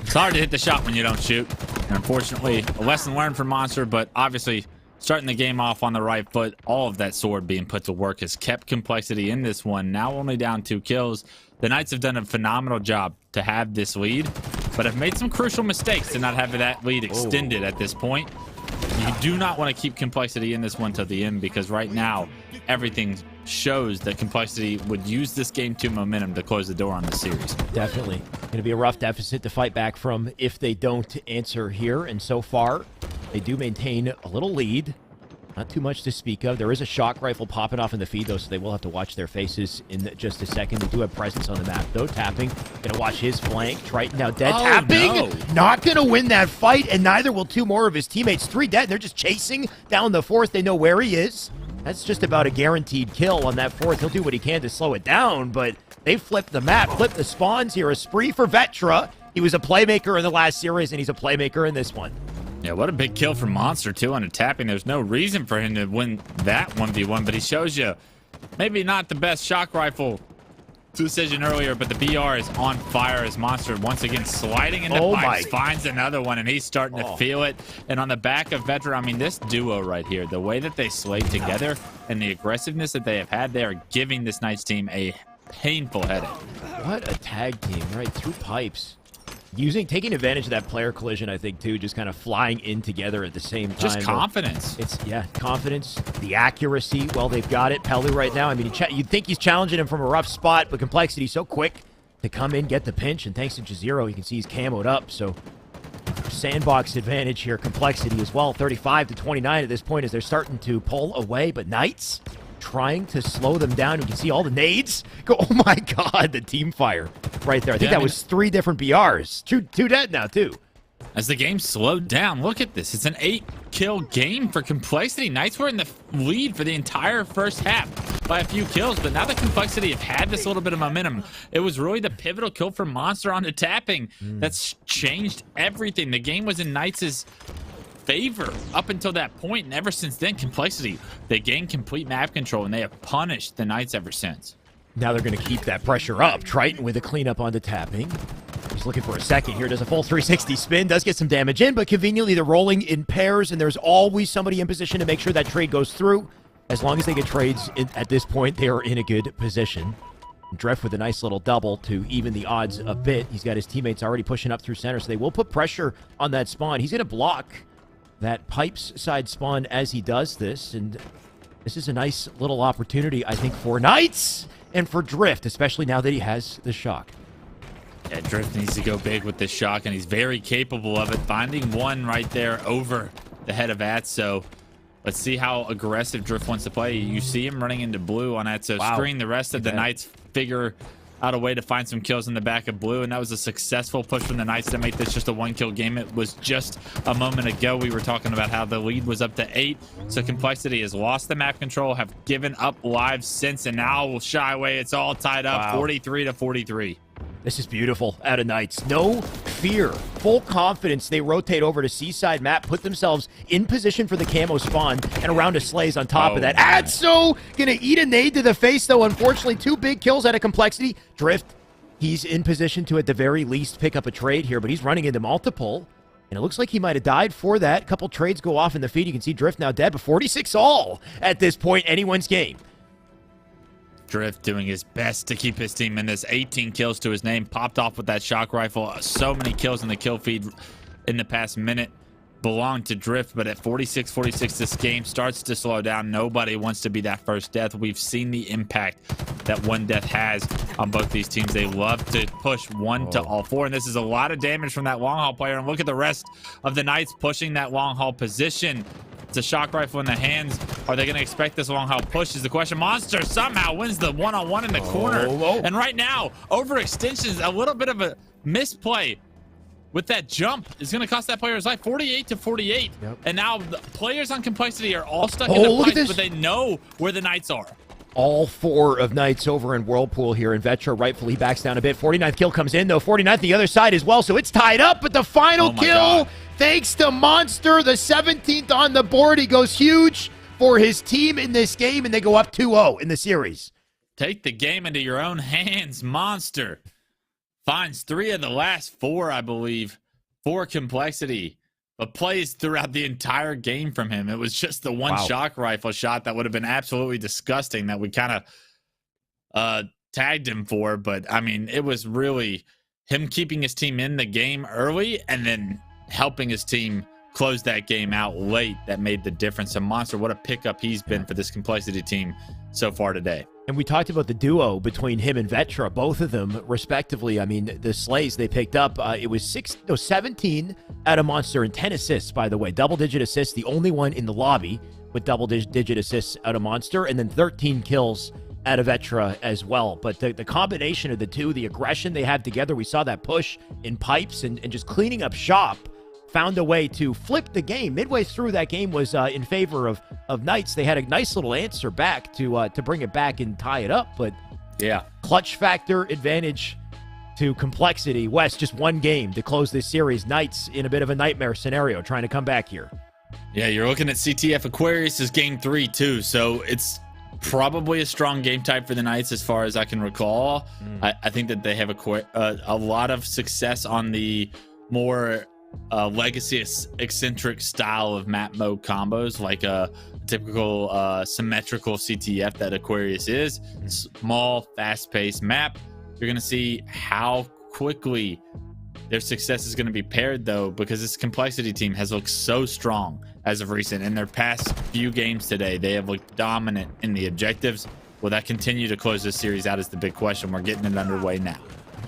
It's hard to hit the shot when you don't shoot. And unfortunately, a lesson learned for Monster, but obviously starting the game off on the right foot, all of that sword being put to work has kept Complexity in this one. Now only down 2 kills. The Knights have done a phenomenal job to have this lead, but have made some crucial mistakes to not have that lead extended at this point. You do not want to keep Complexity in this one till the end, because right now everything shows that Complexity would use this game to momentum to close the door on the series. Definitely. Going to be a rough deficit to fight back from if they don't answer here. And so far, they do maintain a little lead. Not too much to speak of. There is a shock rifle popping off in the feed, though, so they will have to watch their faces in just a second. They do have presence on the map, though. Tapping, going to watch his flank. Triton now dead. Tapping, not going to win that fight, and neither will 2 more of his teammates. 3 dead. They're just chasing down the 4th. They know where he is. That's just about a guaranteed kill on that 4th. He'll do what he can to slow it down, but they flipped the map, flipped the spawns here. A spree for Vetra. He was a playmaker in the last series, and he's a playmaker in this one. Yeah, what a big kill from Monster, too, on a tapping. There's no reason for him to win that 1v1, but he shows you maybe not the best shock rifle decision earlier, but the BR is on fire as Monster once again sliding into pipes, finds another one, and he's starting to feel it. And on the back of Vetra, I mean, this duo right here, the way that they slayed together and the aggressiveness that they have had, they are giving this Knights team a painful headache. What a tag team, right? Through pipes. Taking advantage of that player collision, I think, too, just kind of flying in together at the same time. Just confidence. It's, confidence, the accuracy. Well, they've got it. Pelu right now, I mean, you'd think he's challenging him from a rough spot, but Complexity so quick to come in, get the pinch, and thanks to Jazero, you can see he's camoed up, so sandbox advantage here. Complexity as well, 35 to 29 at this point as they're starting to pull away, but Knights trying to slow them down. You can see all the nades go. Oh my god, the team fire right there. I think that was 3 different BRs. Two dead now, too. As the game slowed down, look at this. It's an 8-kill game for Complexity. Knights were in the lead for the entire first half by a few kills, but now that Complexity have had this little bit of momentum, it was really the pivotal kill from Monster on the tapping that's changed everything. The game was in Knights' favor up until that point, and ever since then, Complexity, they gained complete map control, and they have punished the Knights ever since. Now they're going to keep that pressure up. Triton with a cleanup on the tapping. He's looking for a second here. Does a full 360 spin. Does get some damage in, but conveniently they're rolling in pairs, and there's always somebody in position to make sure that trade goes through. As long as they get trades at this point, they are in a good position. Drift with a nice little double to even the odds a bit. He's got his teammates already pushing up through center, so they will put pressure on that spawn. He's going to block that pipes side spawn as he does this, and this is a nice little opportunity, I think, for Knights and for Drift, especially now that he has the shock. Yeah, Drift needs to go big with this shock, and he's very capable of it. Finding one right there over the head of Atso. Let's see how aggressive Drift wants to play. You see him running into blue on Atso's screen. The rest of the Knights figure out a way to find some kills in the back of blue, and that was a successful push from the Knights to make this just a 1-kill game. It was just a moment ago we were talking about how the lead was up to 8, so Complexity has lost the map control, have given up lives since, and now will shy away. It's all tied up. Wow. 43-43. This is beautiful out of Knights. No fear. Full confidence. They rotate over to Seaside map, put themselves in position for the camo spawn, and a round of slays on top of that. Adso gonna eat a nade to the face, though. Unfortunately, 2 big kills out of Complexity. Drift, he's in position to, at the very least, pick up a trade here, but he's running into multiple. And it looks like he might have died for that. A couple trades go off in the feed. You can see Drift now dead, but 46 all at this point. Anyone's game. Drift doing his best to keep his team in this. 18 kills to his name. Popped off with that shock rifle. So many kills in the kill feed in the past minute belonged to Drift, but at 46-46, this game starts to slow down. Nobody wants to be that first death. We've seen the impact that one death has on both these teams. They love to push 1 to all 4, and this is a lot of damage from that long haul player. And look at the rest of the Knights pushing that long haul position. It's a shock rifle in the hands. Are they going to expect this long haul push is the question. Monster somehow wins the one-on-one in the corner. And right now, overextensions, a little bit of a misplay with that jump is going to cost that player his life. 48-48. Yep. And now the players on Complexity are all stuck in the fight, but they know where the Knights are. All 4 of Knights over in Whirlpool here, and Vetra rightfully backs down a bit. 49th kill comes in, though. 49th the other side as well, so it's tied up, but the final kill, thanks to Monster, the 17th on the board. He goes huge for his team in this game, and they go up 2-0 in the series. Take the game into your own hands, Monster. Finds 3 of the last 4, I believe, for Complexity, but plays throughout the entire game from him. It was just the one shock rifle shot that would have been absolutely disgusting that we kind of tagged him for. But, I mean, it was really him keeping his team in the game early and then helping his team close that game out late that made the difference. And Monster, what a pickup he's been for this Complexity team so far today. And we talked about the duo between him and Vetra, both of them respectively. I mean, the slays they picked up, it was 17 out of Monster and 10 assists, by the way. Double-digit assists, the only one in the lobby with double-digit assists out of Monster, and then 13 kills out of Vetra as well. But the combination of the two, the aggression they had together, we saw that push in pipes and just cleaning up shop, found a way to flip the game. Midway through, that game was in favor of Knights. They had a nice little answer back to bring it back and tie it up, but yeah, clutch factor advantage to Complexity. West, just one game to close this series. Knights in a bit of a nightmare scenario, trying to come back here. Yeah, you're looking at CTF Aquarius is game 3 too, so it's probably a strong game type for the Knights as far as I can recall. I think that they have a lot of success on the more legacy eccentric style of map mode combos, like a typical symmetrical CTF that Aquarius is. Small, fast-paced map. You're going to see how quickly their success is going to be paired, though, because this Complexity team has looked so strong as of recent. In their past few games today, they have looked dominant in the objectives. Will that continue to close this series out is the big question. We're getting it underway now.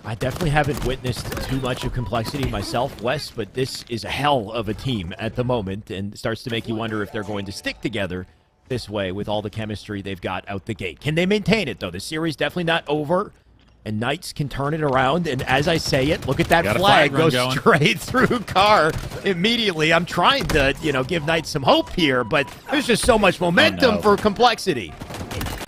I definitely haven't witnessed too much of Complexity myself, Wes, but this is a hell of a team at the moment, and starts to make you wonder if they're going to stick together this way with all the chemistry they've got out the gate. Can they maintain it, though? The series definitely not over, and Knights can turn it around. And as I say it, look at that flag go straight through Car immediately. I'm trying to, give Knights some hope here, but there's just so much momentum for Complexity.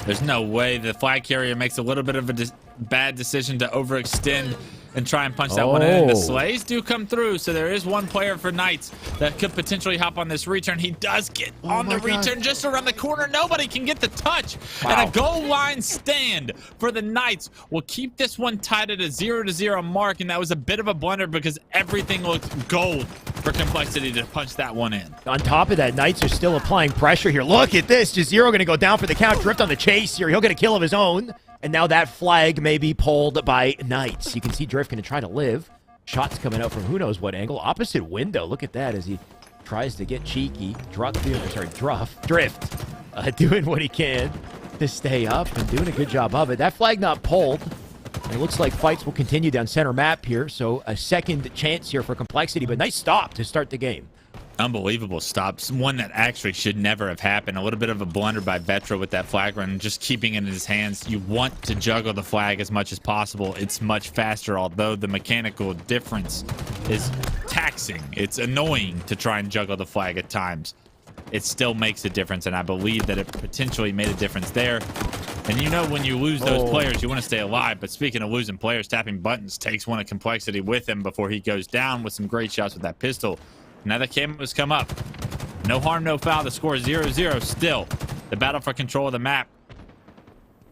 There's no way the flag carrier makes a little bit of a bad decision to overextend and try and punch that one in. The slays do come through, so there is one player for Knights that could potentially hop on this return. He does get on the return just around the corner. Nobody can get the touch. And a goal line stand for the Knights will keep this one tied at a 0-0 mark, and that was a bit of a blunder because everything looked gold for Complexity to punch that one in. On top of that, Knights are still applying pressure here. Look at this. Jazero going to go down for the count. Drift on the chase here. He'll get a kill of his own. And now that flag may be pulled by Knights. You can see Drift going to try to live. Shots coming out from who knows what angle. Opposite window. Look at that as he tries to get cheeky. Drift doing what he can to stay up and doing a good job of it. That flag not pulled. And it looks like fights will continue down center map here. So a second chance here for Complexity, but nice stop to start the game. Unbelievable stops. One that actually should never have happened. A little bit of a blunder by Vetra with that flag run, just keeping it in his hands. You want to juggle the flag as much as possible. It's much faster, although the mechanical difference is taxing. It's annoying to try and juggle the flag at times. It still makes a difference, and I believe that it potentially made a difference there. And you know, when you lose those players, you want to stay alive. But speaking of losing players, tapping buttons takes one of complexity with him before he goes down with some great shots with that pistol. Now the cameras come up. No harm, no foul. The score is 0-0 still. The battle for control of the map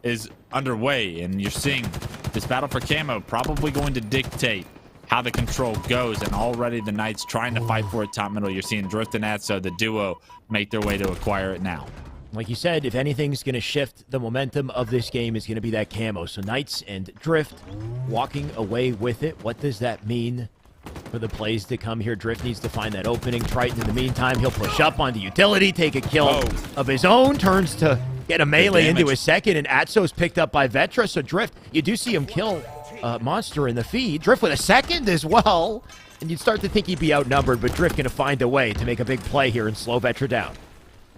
is underway, and you're seeing this battle for camo probably going to dictate how the control goes. And already the Knights trying to fight for it top middle. You're seeing Drift and Atso, the duo, make their way to acquire it now. Like you said, if anything's going to shift the momentum of this game, is going to be that camo. So Knights and Drift walking away with it. What does that mean for the plays to come here? Drift needs to find that opening. Triton, in the meantime, he'll push up onto utility, take a kill of his own, turns to get a melee into his second, and Atso's picked up by Vetra. So Drift, you do see him kill Monster in the feed. Drift with a second as well, and you'd start to think he'd be outnumbered, but Drift going to find a way to make a big play here and slow Vetra down.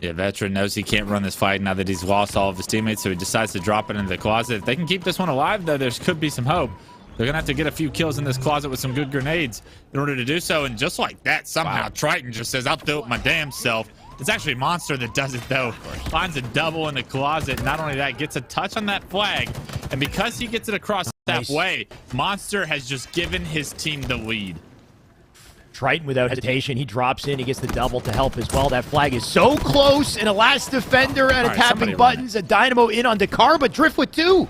Yeah, Vetra knows he can't run this fight now that he's lost all of his teammates, so he decides to drop it into the closet. If they can keep this one alive, though, there could be some hope. They're going to have to get a few kills in this closet with some good grenades in order to do so. And just like that, somehow Triton just says, I'll do it my damn self. It's actually Monster that does it, though. Finds a double in the closet. Not only that, gets a touch on that flag. And because he gets it across halfway, Monster has just given his team the lead. Triton without hesitation, he drops in, he gets the double to help as well. That flag is so close, and a last defender out of tapping buttons, a Dynamo in on Dakar, but Drift with two.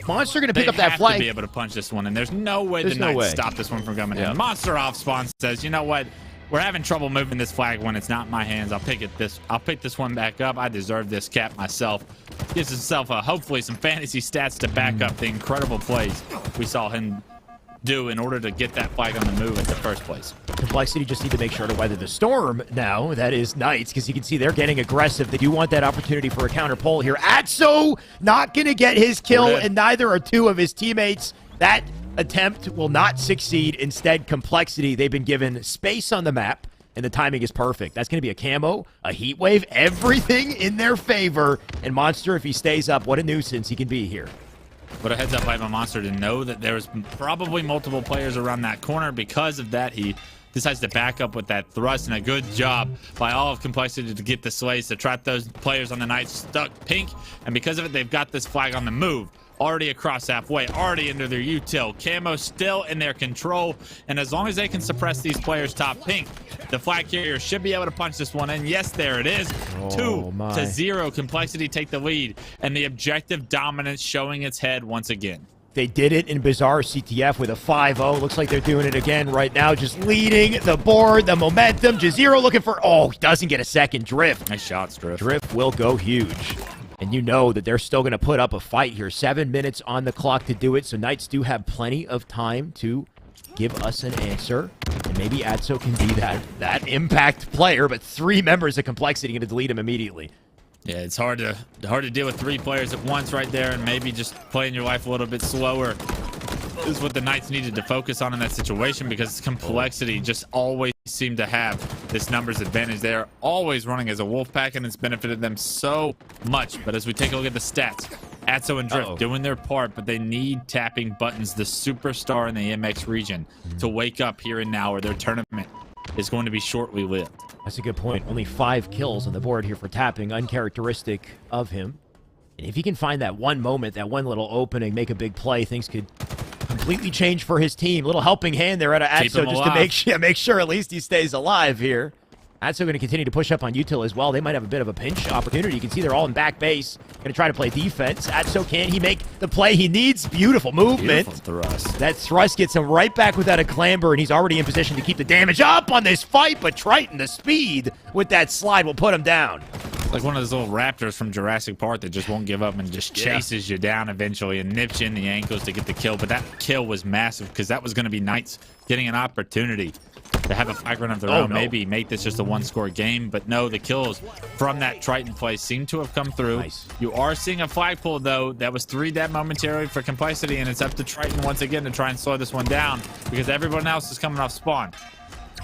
Monster going to pick up that flag. They have to be able to punch this one, and there's no way the Knights stop this one from coming in. Monster off spawn says, you know what? We're having trouble moving this flag when it's not in my hands. I'll pick this one back up. I deserve this cap myself. Gives himself hopefully some fantasy stats to back up the incredible plays we saw him do in order to get that flag on the move at the first place. Complexity just need to make sure to weather the storm now. That is Knights, because you can see they're getting aggressive. They do want that opportunity for a counter pull here. Atso not going to get his kill, and neither are two of his teammates. That attempt will not succeed. Instead, Complexity, they've been given space on the map, and the timing is perfect. That's going to be a camo, a heat wave, everything in their favor. And Monster, if he stays up, what a nuisance he can be here. But a heads up by Monster to know that there's probably multiple players around that corner. Because of that, he decides to back up with that thrust, and a good job by all of Complexity to get the slays to trap those players on the Knights stuck pink. And because of it, they've got this flag on the move. Already across halfway, already into their util. Camo still in their control, and as long as they can suppress these players top pink, the flag carrier should be able to punch this one in. Yes, there it is. 2-0. Complexity take the lead, and the objective dominance showing its head once again. They did it in Bizarre CTF with a 5-0. Looks like they're doing it again right now, just leading the board, the momentum. Jazero looking for, he doesn't get a second. Drift. Nice shots, Drift. Drift will go huge. And you know that they're still going to put up a fight here. 7 minutes on the clock to do it, so Knights do have plenty of time to give us an answer. And maybe Atso can be that impact player, but 3 members of Complexity going to delete him immediately. Yeah, it's hard to deal with 3 players at once right there, and maybe just playing your life a little bit slower is what the Knights needed to focus on in that situation, because Complexity just always seem to have this numbers advantage. They're always running as a wolf pack, and it's benefited them so much. But as we take a look at the stats, Atso and Drift doing their part, but they need tapping buttons, the superstar in the MX region, to wake up here and now, or their tournament is going to be shortly lived. That's a good point. Only 5 kills on the board here for tapping, uncharacteristic of him. And if he can find that one moment, that one little opening, make a big play, things could completely change for his team. Little helping hand there out of Atso just to make sure at least he stays alive here. Atso going to continue to push up on util as well. They might have a bit of a pinch opportunity. You can see they're all in back base. Going to try to play defense. Atso, can he make the play he needs? Beautiful movement. Beautiful thrust. That thrust gets him right back without a clamber, and he's already in position to keep the damage up on this fight, but Triton, the speed with that slide will put him down. Like one of those little raptors from Jurassic Park that just won't give up and just chases you down eventually and nips you in the ankles to get the kill. But that kill was massive, because that was going to be Knights getting an opportunity to have a flag run of their own. Maybe make this just a 1-score game. But no, the kills from that Triton play seem to have come through. Nice. You are seeing a flag pull, though. That was 3 dead momentarily for Complexity, and it's up to Triton once again to try and slow this one down, because everyone else is coming off spawn.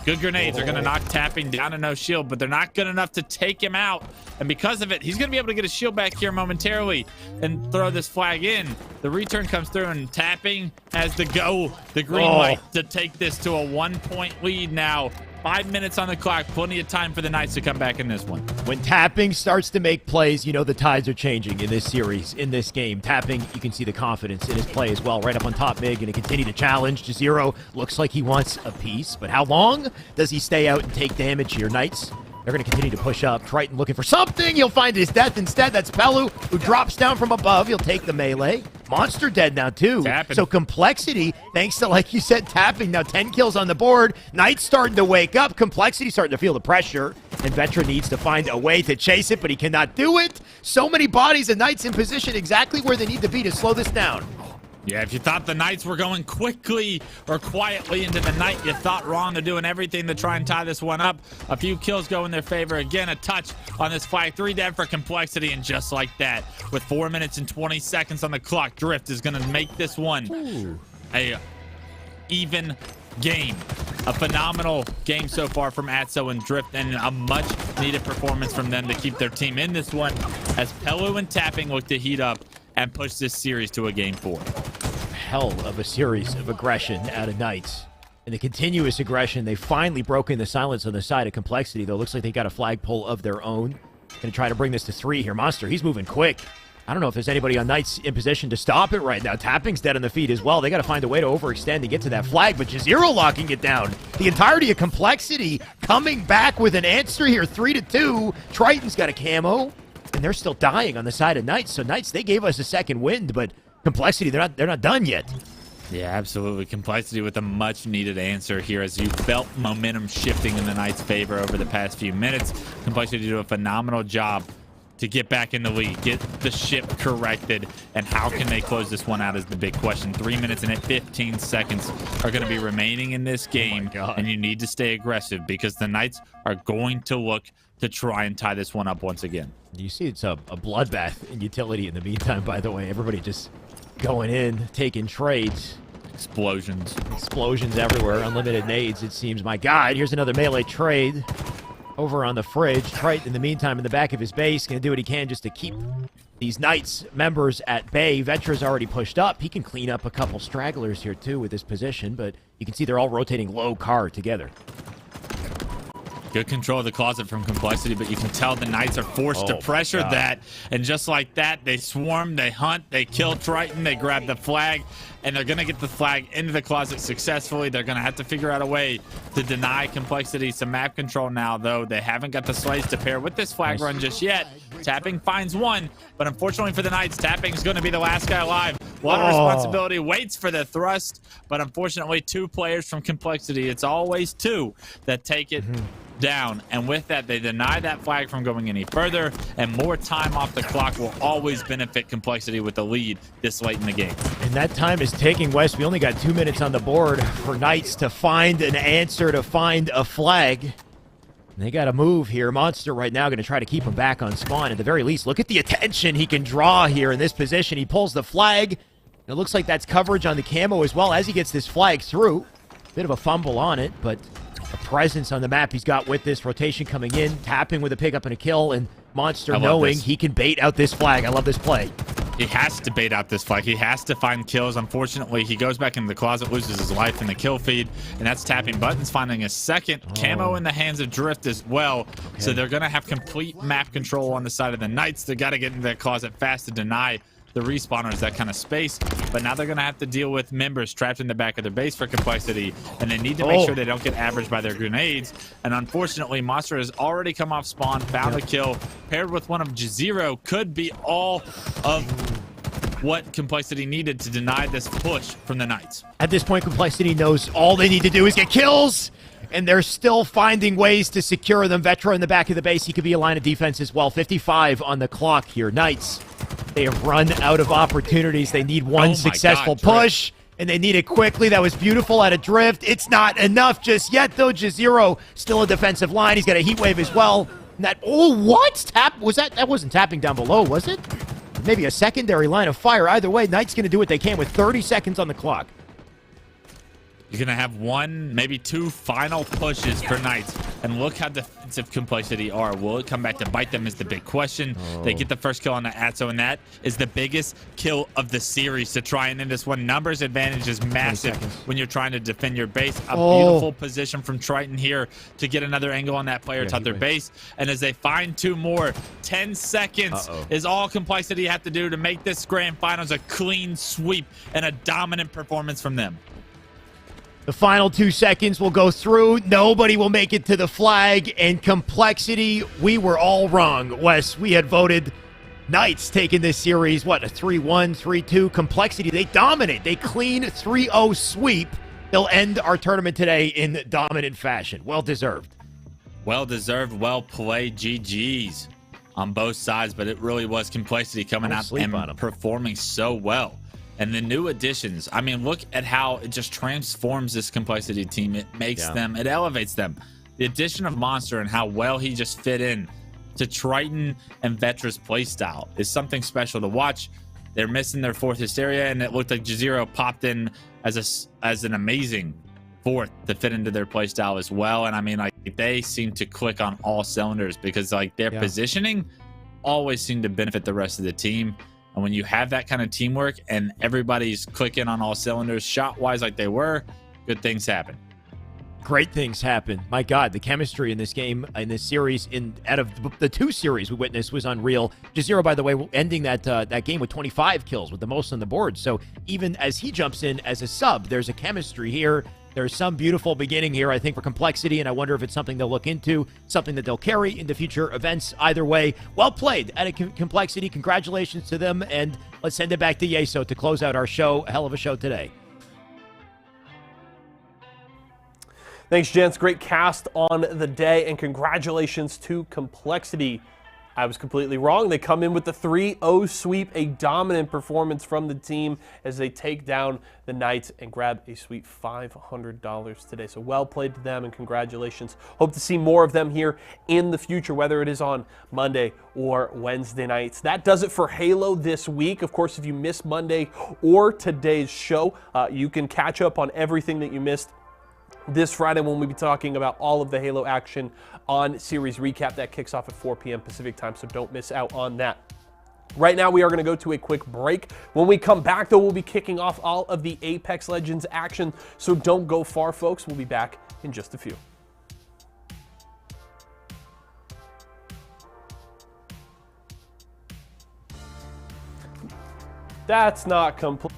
Good grenades are going to knock Tapping down to no shield, but they're not good enough to take him out. And because of it, he's going to be able to get his shield back here momentarily and throw this flag in. The return comes through, and Tapping has the green light to take this to a 1-point lead now. 5 minutes on the clock, plenty of time for the Knights to come back in this one. When Tapping starts to make plays, you know the tides are changing in this series, in this game. Tapping, you can see the confidence in his play as well. Right up on top mid, going to continue to challenge. Jazero looks like he wants a piece, but how long does he stay out and take damage here? Knights, they're going to continue to push up. Triton looking for something. He'll find his death instead. That's Pelu, who drops down from above. He'll take the melee. Monster dead now, too. Tapping. So Complexity, thanks to, like you said, Tapping, now 10 kills on the board. Knights starting to wake up. Complexity starting to feel the pressure. And Vetra needs to find a way to chase it, but he cannot do it. So many bodies and Knights in position exactly where they need to be to slow this down. Yeah, if you thought the Knights were going quickly or quietly into the night, you thought wrong. They're doing everything to try and tie this one up. A few kills go in their favor. Again, a touch on this flag. 3 dead for Complexity, and just like that, with 4 minutes and 20 seconds on the clock, Drift is going to make this one a even game. A phenomenal game so far from Atso and Drift, and a much-needed performance from them to keep their team in this one as Pelu and Tapping look to heat up and push this series to a game 4. Hell of a series of aggression out of Knights. And the continuous aggression, they've finally broken the silence on the side of Complexity, though. Looks like they got a flagpole of their own. Gonna try to bring this to 3 here. Monster, he's moving quick. I don't know if there's anybody on Knights in position to stop it right now. Tapping's dead on the feet as well. They got to find a way to overextend to get to that flag, but Jazero locking it down. The entirety of Complexity coming back with an answer here, 3-2. Triton's got a camo, and they're still dying on the side of Knights. So Knights, they gave us a second wind, but Complexity, they're not done yet. Yeah, absolutely. Complexity with a much-needed answer here as you felt momentum shifting in the Knights' favor over the past few minutes. Complexity did a phenomenal job to get back in the lead, get the ship corrected, and how can they close this one out is the big question. 3 minutes and 15 seconds are going to be remaining in this game, and you need to stay aggressive because the Knights are going to look to try and tie this one up once again. You see it's a bloodbath in utility in the meantime, by the way. Everybody just going in, taking trades. Explosions everywhere, unlimited nades, it seems. My God, here's another melee trade over on the fridge. Triton, in the meantime, in the back of his base, going to do what he can just to keep these Knights members at bay. Vetra's already pushed up. He can clean up a couple stragglers here, too, with this position, but you can see they're all rotating low car together. Good control of the closet from Complexity, but you can tell the Knights are forced to pressure that. And just like that, they swarm, they hunt, they kill Triton, they grab the flag, and they're going to get the flag into the closet successfully. They're going to have to figure out a way to deny Complexity some map control now, though. They haven't got the slays to pair with this flag run just yet. Tapping finds one, but unfortunately for the Knights, Tapping's going to be the last guy alive. A lot of responsibility, waits for the thrust, but unfortunately 2 players from Complexity. It's always 2 that take it down, and with that they deny that flag from going any further, and more time off the clock will always benefit Complexity with the lead this late in the game. And that time is ticking, Wes. We only got 2 minutes on the board for Knights to find an answer, to find a flag. And they got to move here. Monster right now going to try to keep him back on spawn. At the very least, look at the attention he can draw here in this position. He pulls the flag. It looks like that's coverage on the camo as well as he gets this flag through. Bit of a fumble on it, but a presence on the map he's got with this rotation coming in, Tapping with a pickup and a kill, and Monster knowing he can bait out this flag. I love this play. He has to bait out this flag. He has to find kills. Unfortunately, he goes back into the closet, loses his life in the kill feed, and that's Tapping. Buttons finding a second camo in the hands of Drift as well. So they're going to have complete map control on the side of the Knights. They got to get into that closet fast to deny the respawners that kind of space, but now they're going to have to deal with members trapped in the back of their base for Complexity, and they need to make sure they don't get averaged by their grenades. And unfortunately, Monster has already come off spawn, found a kill, paired with one of Jazero, could be all of what Complexity needed to deny this push from the Knights. At this point, Complexity knows all they need to do is get kills, and they're still finding ways to secure them. Vetra in the back of the base, he could be a line of defense as well. 55 on the clock here. Knights, they have run out of opportunities. They need one successful push, and they need it quickly. That was beautiful out of Drift. It's not enough just yet, though. Jazero still a defensive line. He's got a heat wave as well. And that, that wasn't Tapping down below, was it? Maybe a secondary line of fire. Either way, Knight's going to do what they can with 30 seconds on the clock. You're going to have one, maybe two final pushes for Knights. And look how defensive Complexity are. Will it come back to bite them is the big question. They get the first kill on the Atso, and that is the biggest kill of the series to try and end this one. Numbers advantage is massive when you're trying to defend your base. A beautiful position from Triton here to get another angle on that player top their base. And as they find two more, 10 seconds is all Complexity have to do to make this grand finals a clean sweep and a dominant performance from them. The final 2 seconds will go through. Nobody will make it to the flag. And Complexity, we were all wrong. Wes, we had voted Knights taking this series, what, a 3-1, 3-2. Complexity, they dominate. They clean 3-0 sweep. They'll end our tournament today in dominant fashion. Well deserved. Well deserved, well played. GG's on both sides, but it really was Complexity coming out and performing so well. And the new additions, I mean, look at how it just transforms this Complexity team. It makes them, it elevates them. The addition of Monster and how well he just fit in to Triton and Vetra's playstyle is something special to watch. They're missing their fourth Hysteria, and it looked like Jazero popped in as an amazing fourth to fit into their playstyle as well. And I mean, like, they seem to click on all cylinders because like their positioning always seemed to benefit the rest of the team. And when you have that kind of teamwork and everybody's clicking on all cylinders shot-wise like they were, good things happen. Great things happen. My God, the chemistry in this game, in this series, out of the two series we witnessed was unreal. Jazero, by the way, ending that game with 25 kills, with the most on the board. So even as he jumps in as a sub, there's a chemistry here. There's some beautiful beginning here, I think, for Complexity, and I wonder if it's something they'll look into, something that they'll carry into future events. Either way, well played at Complexity. Congratulations to them, and let's send it back to Yeso to close out our show. A hell of a show today. Thanks, gents. Great cast on the day, and congratulations to Complexity. I was completely wrong. They come in with the 3-0 sweep, a dominant performance from the team as they take down the Knights and grab a sweet $500 today. So well played to them, and congratulations. Hope to see more of them here in the future, whether it is on Monday or Wednesday nights. That does it for Halo this week. Of course, if you missed Monday or today's show, you can catch up on everything that you missed this Friday when we'll be talking about all of the Halo action on Series Recap. That kicks off at 4 p.m. Pacific time, so don't miss out on that. Right now, we are going to go to a quick break. When we come back, though, we'll be kicking off all of the Apex Legends action, so don't go far, folks. We'll be back in just a few. That's not complete.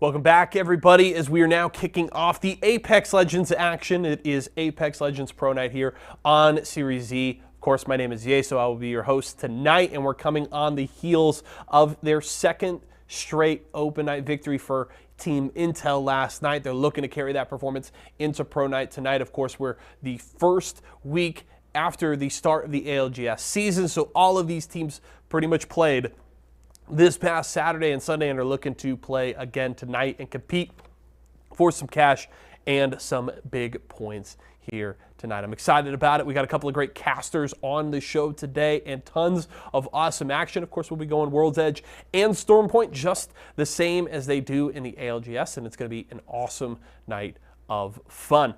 Welcome back, everybody, as we are now kicking off the Apex Legends action. It is Apex Legends Pro Night here on Series Z. Of course, my name is Ye, so I will be your host tonight, and we're coming on the heels of their second straight open night victory for Team Intel last night. They're looking to carry that performance into Pro Night tonight. Of course, we're the first week after the start of the ALGS season, so all of these teams pretty much played this past Saturday and Sunday and are looking to play again tonight and compete for some cash and some big points here tonight. I'm excited about it. We got a couple of great casters on the show today and tons of awesome action. Of course, we'll be going World's Edge and Stormpoint just the same as they do in the ALGS, and it's going to be an awesome night of fun.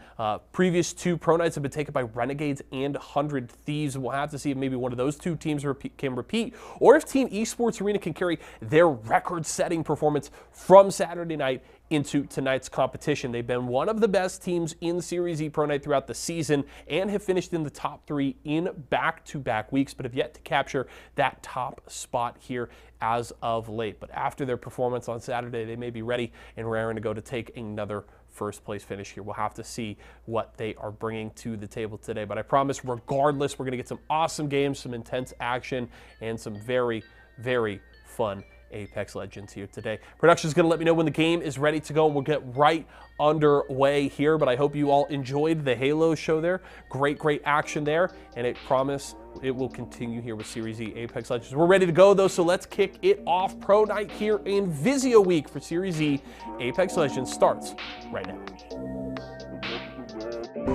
Previous two Pro Nights have been taken by Renegades and 100 Thieves. We'll have to see if maybe one of those two teams can repeat, or if Team Esports Arena can carry their record-setting performance from Saturday night into tonight's competition. They've been one of the best teams in Series E Pro Night throughout the season and have finished in the top 3 in back-to-back weeks, but have yet to capture that top spot here as of late. But after their performance on Saturday, they may be ready and raring to go to take another first place finish here. We'll have to see what they are bringing to the table today. But I promise, regardless, we're going to get some awesome games, some intense action, and some very, very fun Apex Legends here today. Production is going to let me know when the game is ready to go. We'll get right underway here, but I hope you all enjoyed the Halo show there. Great action there, and I promise it will continue here with Series E Apex Legends. We're ready to go, though, so let's kick it off. Pro Night here in Vizio Week for Series E Apex Legends starts right now.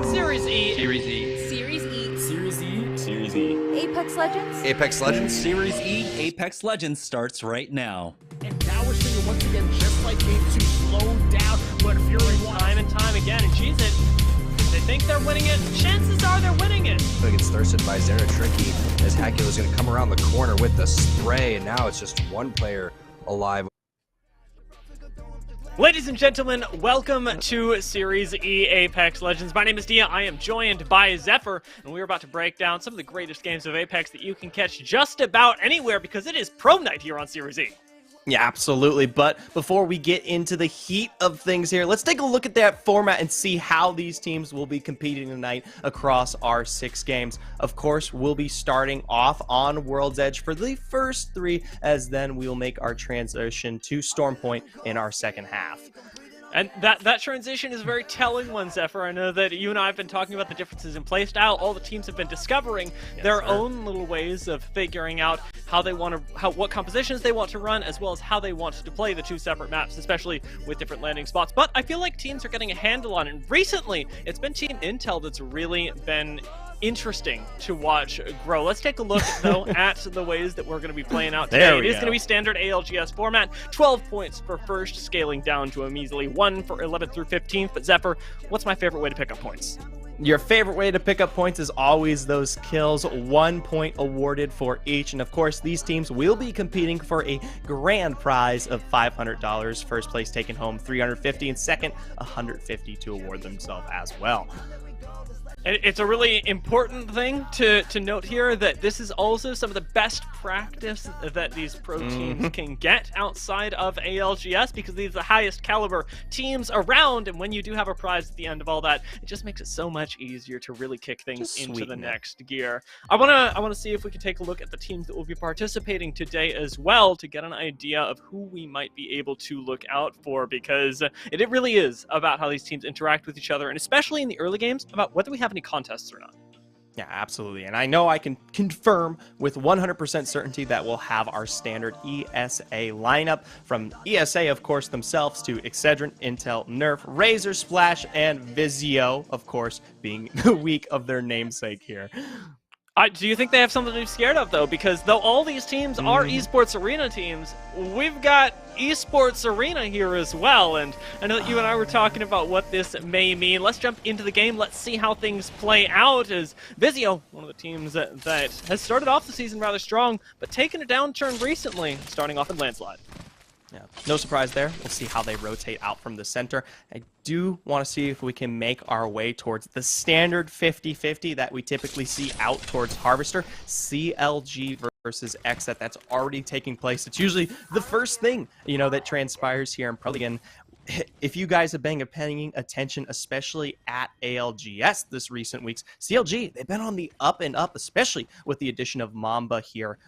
Series E. Series E. Series E. Series E. Series E. Apex Legends. Apex Legends. Series E Apex Legends starts right now. And now we're seeing it once again, just like Game 2, slowed down, but Fury won time and time again, and she's it. They think they're winning it. Chances are they're winning it. It gets thirsted by Zera Tricky as Hecula's going to come around the corner with the spray, and now it's just one player alive. Ladies and gentlemen, welcome to Series E Apex Legends. My name is Dia. I am joined by Zephyr, and we're about to break down some of the greatest games of Apex that you can catch just about anywhere because it is Pro Night here on Series E. Yeah, absolutely. But before we get into the heat of things here, let's take a look at that format and see how these teams will be competing tonight across our 6 games. Of course, we'll be starting off on World's Edge for the first 3, as then we'll make our transition to Stormpoint in our second half. And that transition is a very telling one, Zephyr. I know that you and I have been talking about the differences in playstyle. All the teams have been discovering their own little ways of figuring out how they want to, what compositions they want to run, as well as how they want to play the 2 separate maps, especially with different landing spots. But I feel like teams are getting a handle on it. And recently, it's been Team Intel that's really been interesting to watch grow. Let's take a look, though, at the ways that we're going to be playing out today. It is going to be standard ALGS format. 12 points for first, scaling down to a measly 1 for 11th through 15th. But Zephyr, what's my favorite way to pick up points? Your favorite way to pick up points is always those kills. 1 point awarded for each. And of course, these teams will be competing for a grand prize of $500. First place taking home $350, and second, $150 to award themselves as well. It's a really important thing to note here that this is also some of the best practice that these pro teams can get outside of ALGS, because these are the highest caliber teams around, and when you do have a prize at the end of all that, it just makes it so much easier to really kick things into the next gear. I wanna see if we can take a look at the teams that will be participating today as well to get an idea of who we might be able to look out for, because it really is about how these teams interact with each other, and especially in the early games, about whether we have any contests or not. Yeah, absolutely. And I know I can confirm with 100% certainty that we'll have our standard ESA lineup from ESA, of course, themselves, to Excedrin, Intel, Nerf, Razor, Splash, and Vizio, of course, being the week of their namesake here. Do you think they have something to be scared of, though? Because though all these teams are Esports Arena teams, we've got Esports Arena here as well. And I know that you and I were talking about what this may mean. Let's jump into the game. Let's see how things play out, as Vizio, one of the teams that has started off the season rather strong, but taken a downturn recently, starting off in Landslide. Yeah, no surprise there. We'll see how they rotate out from the center. I do want to see if we can make our way towards the standard 50-50 that we typically see out towards Harvester. CLG versus XSET that's already taking place. It's usually the first thing, that transpires here in Pro League. And if you guys have been paying attention, especially at ALGS this recent weeks, CLG, they've been on the up and up, especially with the addition of Mamba here,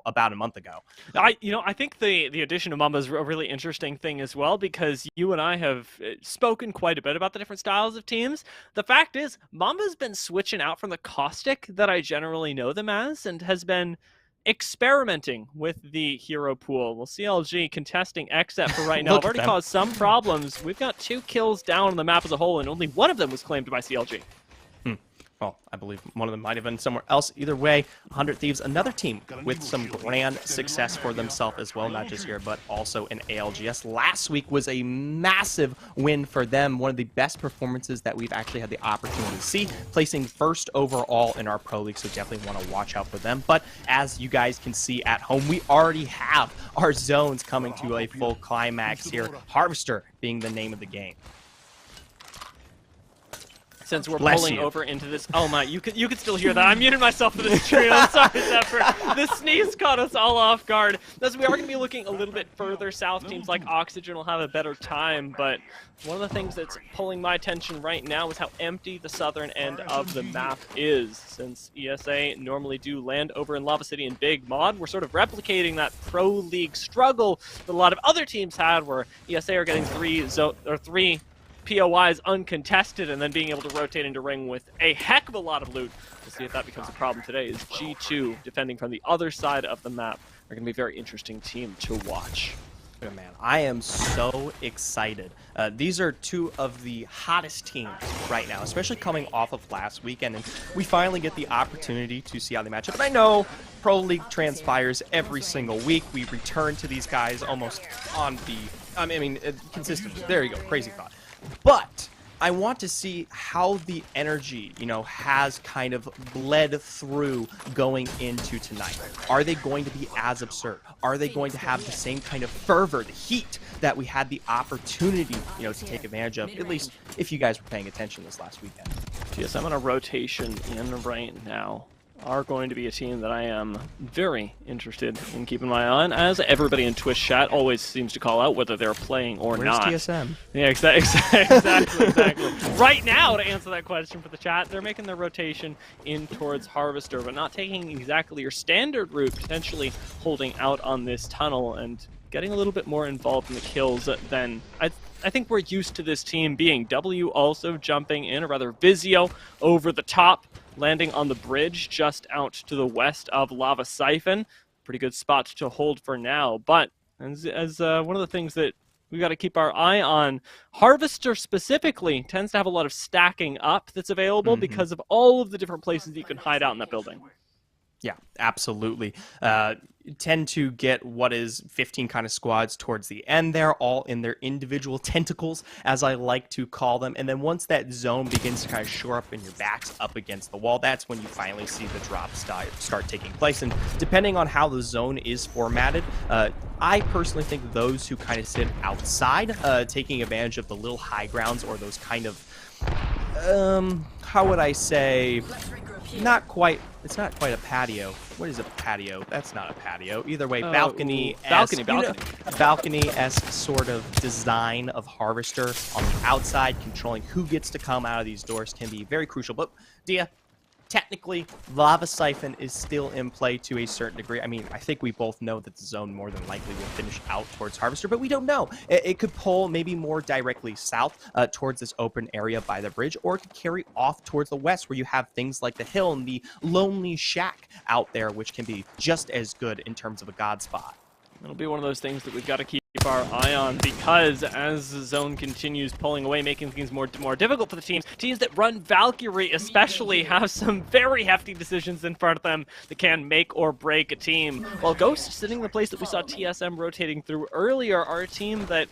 about a month ago. I think the addition of Mamba is a really interesting thing as well, because you and I have spoken quite a bit about the different styles of teams. The fact is, Mamba's been switching out from the caustic that I generally know them as, and has been experimenting with the hero pool. Well, CLG contesting XSET for right now. I've already caused some problems. We've got 2 kills down on the map as a whole, and only one of them was claimed by CLG. Well, I believe one of them might have been somewhere else. Either way, 100 Thieves, another team with some grand success for themselves as well, not just here, but also in ALGS. Last week was a massive win for them, one of the best performances that we've actually had the opportunity to see, placing first overall in our Pro League, so definitely want to watch out for them. But as you guys can see at home, we already have our zones coming to a full climax here, Harvester being the name of the game. Since we're pulling over into this, oh my, you could still hear that. I muted myself for this stream. I'm sorry, Zephyr. The sneeze caught us all off guard. Thus, we are going to be looking a little bit further south. Teams like Oxygen will have a better time, but one of the things that's pulling my attention right now is how empty the southern end of the map is. Since ESA normally do land over in Lava City and Big Mod, we're sort of replicating that Pro League struggle that a lot of other teams had, where ESA are getting three POIs uncontested and then being able to rotate into ring with a heck of a lot of loot. We'll see if that becomes a problem today, as G2 defending from the other side of the map are going to be a very interesting team to watch. Oh, man, I am so excited. These are 2 of the hottest teams right now, especially coming off of last weekend, and we finally get the opportunity to see how they match up. And I know Pro League transpires every single week. We return to these guys almost on the, consistently. There you go, crazy thought. But I want to see how the energy, has kind of bled through going into tonight. Are they going to be as absurd? Are they going to have the same kind of fervor, the heat that we had the opportunity, to take advantage of, at least if you guys were paying attention this last weekend? TSM on a rotation in right now are going to be a team that I am very interested in keeping my eye on, as everybody in Twitch chat always seems to call out whether they're playing or not. Where's TSM? Yeah, exactly. Right now, to answer that question for the chat, they're making their rotation in towards Harvester, but not taking exactly your standard route, potentially holding out on this tunnel and getting a little bit more involved in the kills than I think we're used to this team being. W also jumping in, or rather Vizio over the top, landing on the bridge just out to the west of Lava Siphon. Pretty good spot to hold for now, but as one of the things that we got to keep our eye on, Harvester specifically tends to have a lot of stacking up that's available because of all of the different places that you can hide out in that building. Yeah, absolutely. Tend to get what is 15 kind of squads towards the end there, all in their individual tentacles, as I like to call them. And then once that zone begins to kind of shore up and your back's up against the wall, that's when you finally see the drops start taking place. And depending on how the zone is formatted, I personally think those who kind of sit outside, taking advantage of the little high grounds, or those kind of, how would I say, it's not quite a patio. What is a patio? That's not a patio. Either way, balcony-esque sort of design of Harvester on the outside, controlling who gets to come out of these doors can be very crucial. But, Dia, technically, Lava Siphon is still in play to a certain degree. I mean, I think we both know that the zone more than likely will finish out towards Harvester, but we don't know. It could pull maybe more directly south towards this open area by the bridge, or it could carry off towards the west, where you have things like the hill and the lonely shack out there, which can be just as good in terms of a god spot. It'll be one of those things that we've got to keep our eye on, because as the zone continues pulling away, making things more difficult for the teams that run Valkyrie especially have some very hefty decisions in front of them that can make or break a team. While Ghost, sitting in the place that we saw TSM rotating through earlier, are a team that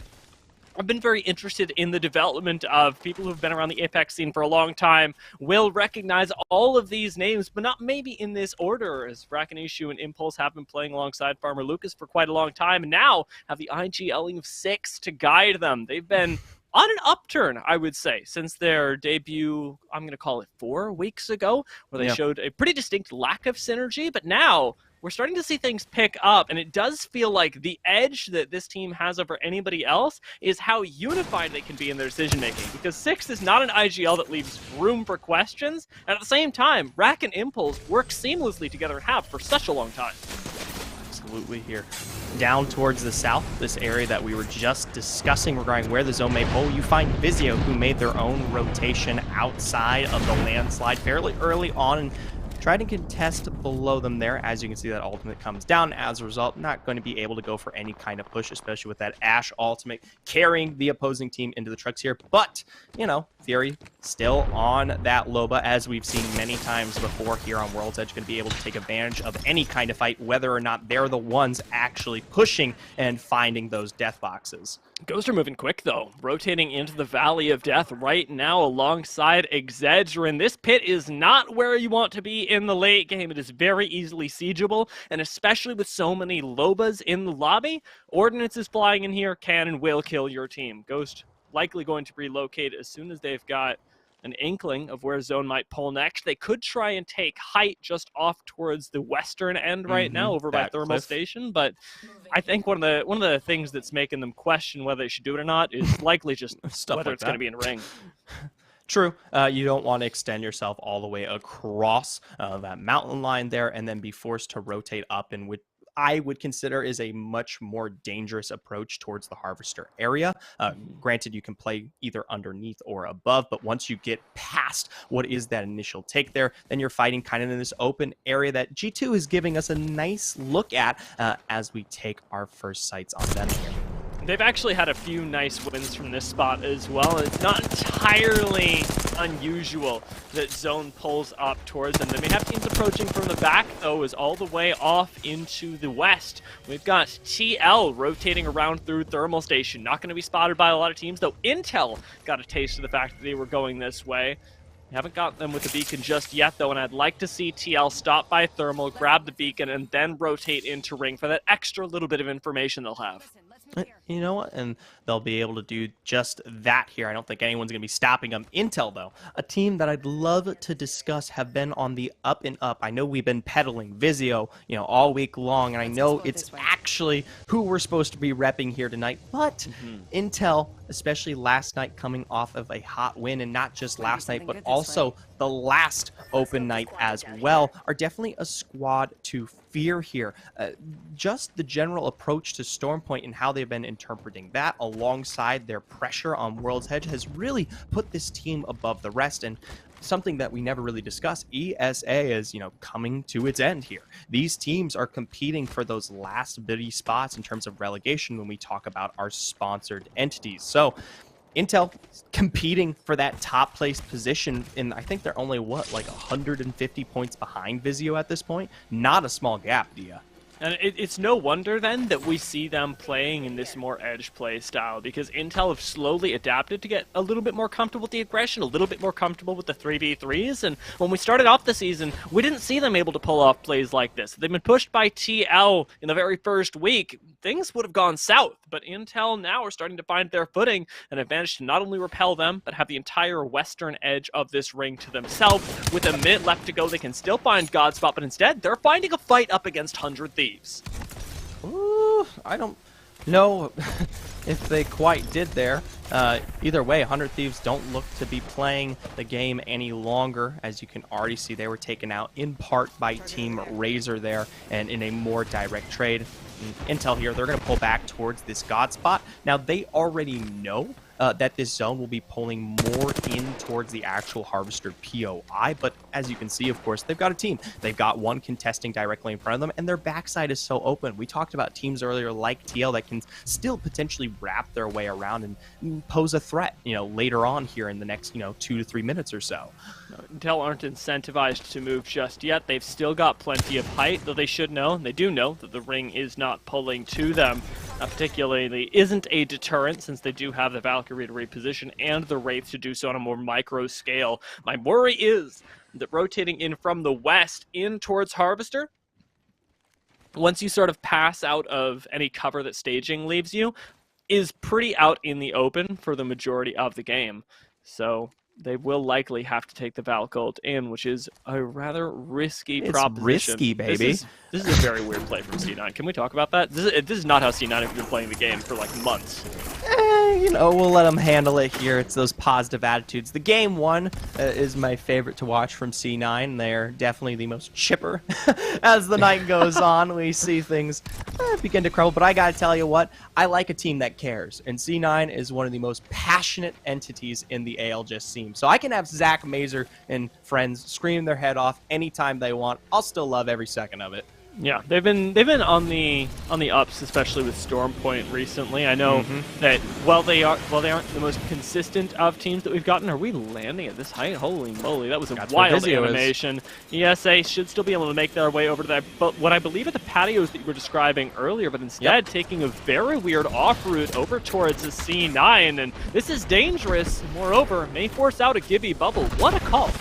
I've been very interested in the development of. People who've been around the Apex scene for a long time will recognize all of these names, but not maybe in this order, as Rakinishu and Impulse have been playing alongside Farmer Lucas for quite a long time, and now have the IGLing of 6 to guide them. They've been on an upturn, I would say, since their debut, I'm going to call it 4 weeks ago, where they showed a pretty distinct lack of synergy, but now we're starting to see things pick up, and it does feel like the edge that this team has over anybody else is how unified they can be in their decision-making, because 6 is not an IGL that leaves room for questions, and at the same time, Rack and Impulse work seamlessly together and have for such a long time. Absolutely here. Down towards the south, this area that we were just discussing regarding where the zone may pull, you find Vizio, who made their own rotation outside of the landslide fairly early on and tried to contest below them there. As you can see, that ultimate comes down. As a result, not going to be able to go for any kind of push, especially with that Ashe ultimate carrying the opposing team into the trucks here. But, you know, Fury still on that Loba, as we've seen many times before here on World's Edge, going to be able to take advantage of any kind of fight, whether or not they're the ones actually pushing and finding those death boxes. Ghost are moving quick, though, rotating into the Valley of Death right now alongside Exedrin. This pit is not where you want to be in the late game. It is very easily siegeable, and especially with so many Lobas in the lobby, ordnances flying in here can and will kill your team. Ghost likely going to relocate as soon as they've got an inkling of where zone might pull next. They could try and take height just off towards the western end right now over by Thermal cliff Station, but I think one of the things that's making them question whether they should do it or not is likely just whether it's going to be in ring. True. You don't want to extend yourself all the way across that mountain line there and then be forced to rotate up in which I would consider is a much more dangerous approach towards the Harvester area. Granted, you can play either underneath or above, but once you get past what is that initial take there, then you're fighting kind of in this open area that G2 is giving us a nice look at as we take our first sights on them here. They've actually had a few nice wins from this spot as well. It's not entirely unusual that zone pulls up towards them. They may have teams approaching from the back, though, is all the way off into the west. We've got TL rotating around through Thermal Station. Not going to be spotted by a lot of teams, though Intel got a taste of the fact that they were going this way. Haven't got them with the beacon just yet, though, and I'd like to see TL stop by Thermal, grab the beacon, and then rotate into ring for that extra little bit of information they'll have. You know what? And they'll be able to do just that here. I don't think anyone's going to be stopping them. Intel, though, a team that I'd love to discuss, have been on the up and up. I know we've been peddling Vizio, all week long, and I know it's actually who we're supposed to be repping here tonight. But Intel, especially last night, coming off of a hot win, and not just last night, but also the last open night as well, are definitely a squad to fear here. Just the general approach to Stormpoint and how they've been interpreting that alongside their pressure on World's Edge has really put this team above the rest. And something that we never really discussed, ESA is, coming to its end here. These teams are competing for those last bitty spots in terms of relegation when we talk about our sponsored entities. So Intel competing for that top place position, and I think they're only, 150 points behind Vizio at this point? Not a small gap, Dia. And it's no wonder, then, that we see them playing in this more edge play style, because Intel have slowly adapted to get a little bit more comfortable with the aggression, a little bit more comfortable with the 3v3s, and when we started off the season, we didn't see them able to pull off plays like this. They've been pushed by TL in the very first week. Things would have gone south, but Intel now are starting to find their footing, and have managed to not only repel them, but have the entire western edge of this ring to themselves. With a minute left to go, they can still find Godspot, but instead, they're finding a fight up against 100 Thieves. Ooh, I don't know if they quite did there. Either way, 100 Thieves don't look to be playing the game any longer. As you can already see, they were taken out in part by Team Razor there, and in a more direct trade. Intel here, they're going to pull back towards this God spot. Now, they already know that this zone will be pulling more in towards the actual Harvester POI, but as you can see, of course, they've got a team. They've got one contesting directly in front of them, and their backside is so open. We talked about teams earlier like TL that can still potentially wrap their way around and pose a threat, later on here in the next, 2 to 3 minutes or so. Intel aren't incentivized to move just yet. They've still got plenty of height, though they should know, and they do know, that the ring is not pulling to them. Particularly isn't a deterrent, since they do have the Valkyrie to reposition and the Wraith to do so on a more micro scale. My worry is that rotating in from the west in towards Harvester, once you sort of pass out of any cover that staging leaves you, is pretty out in the open for the majority of the game. So they will likely have to take the Valgold in, which is a rather risky It's proposition. risky, baby. This is a very weird play from C9. Can we talk about that? This is not how C9 have been playing the game for like months. You know, we'll let them handle it here. It's those positive attitudes. The game one is my favorite to watch from C9. They're definitely the most chipper. As the night goes on, we see things begin to crumble. But I gotta tell you what, I like a team that cares. And C9 is one of the most passionate entities in the ALGS scene. So I can have Zach Mazer and friends scream their head off anytime they want. I'll still love every second of it. Yeah, they've been on the ups, especially with Stormpoint recently. I know that while they aren't the most consistent of teams that we've gotten, are we landing at this height? Holy moly, that was a wild animation. ESA should still be able to make their way over to that, but what I believe are the patios that you were describing earlier, but instead taking a very weird off route over towards the C9, and this is dangerous. Moreover, may force out a Gibby bubble. What a call!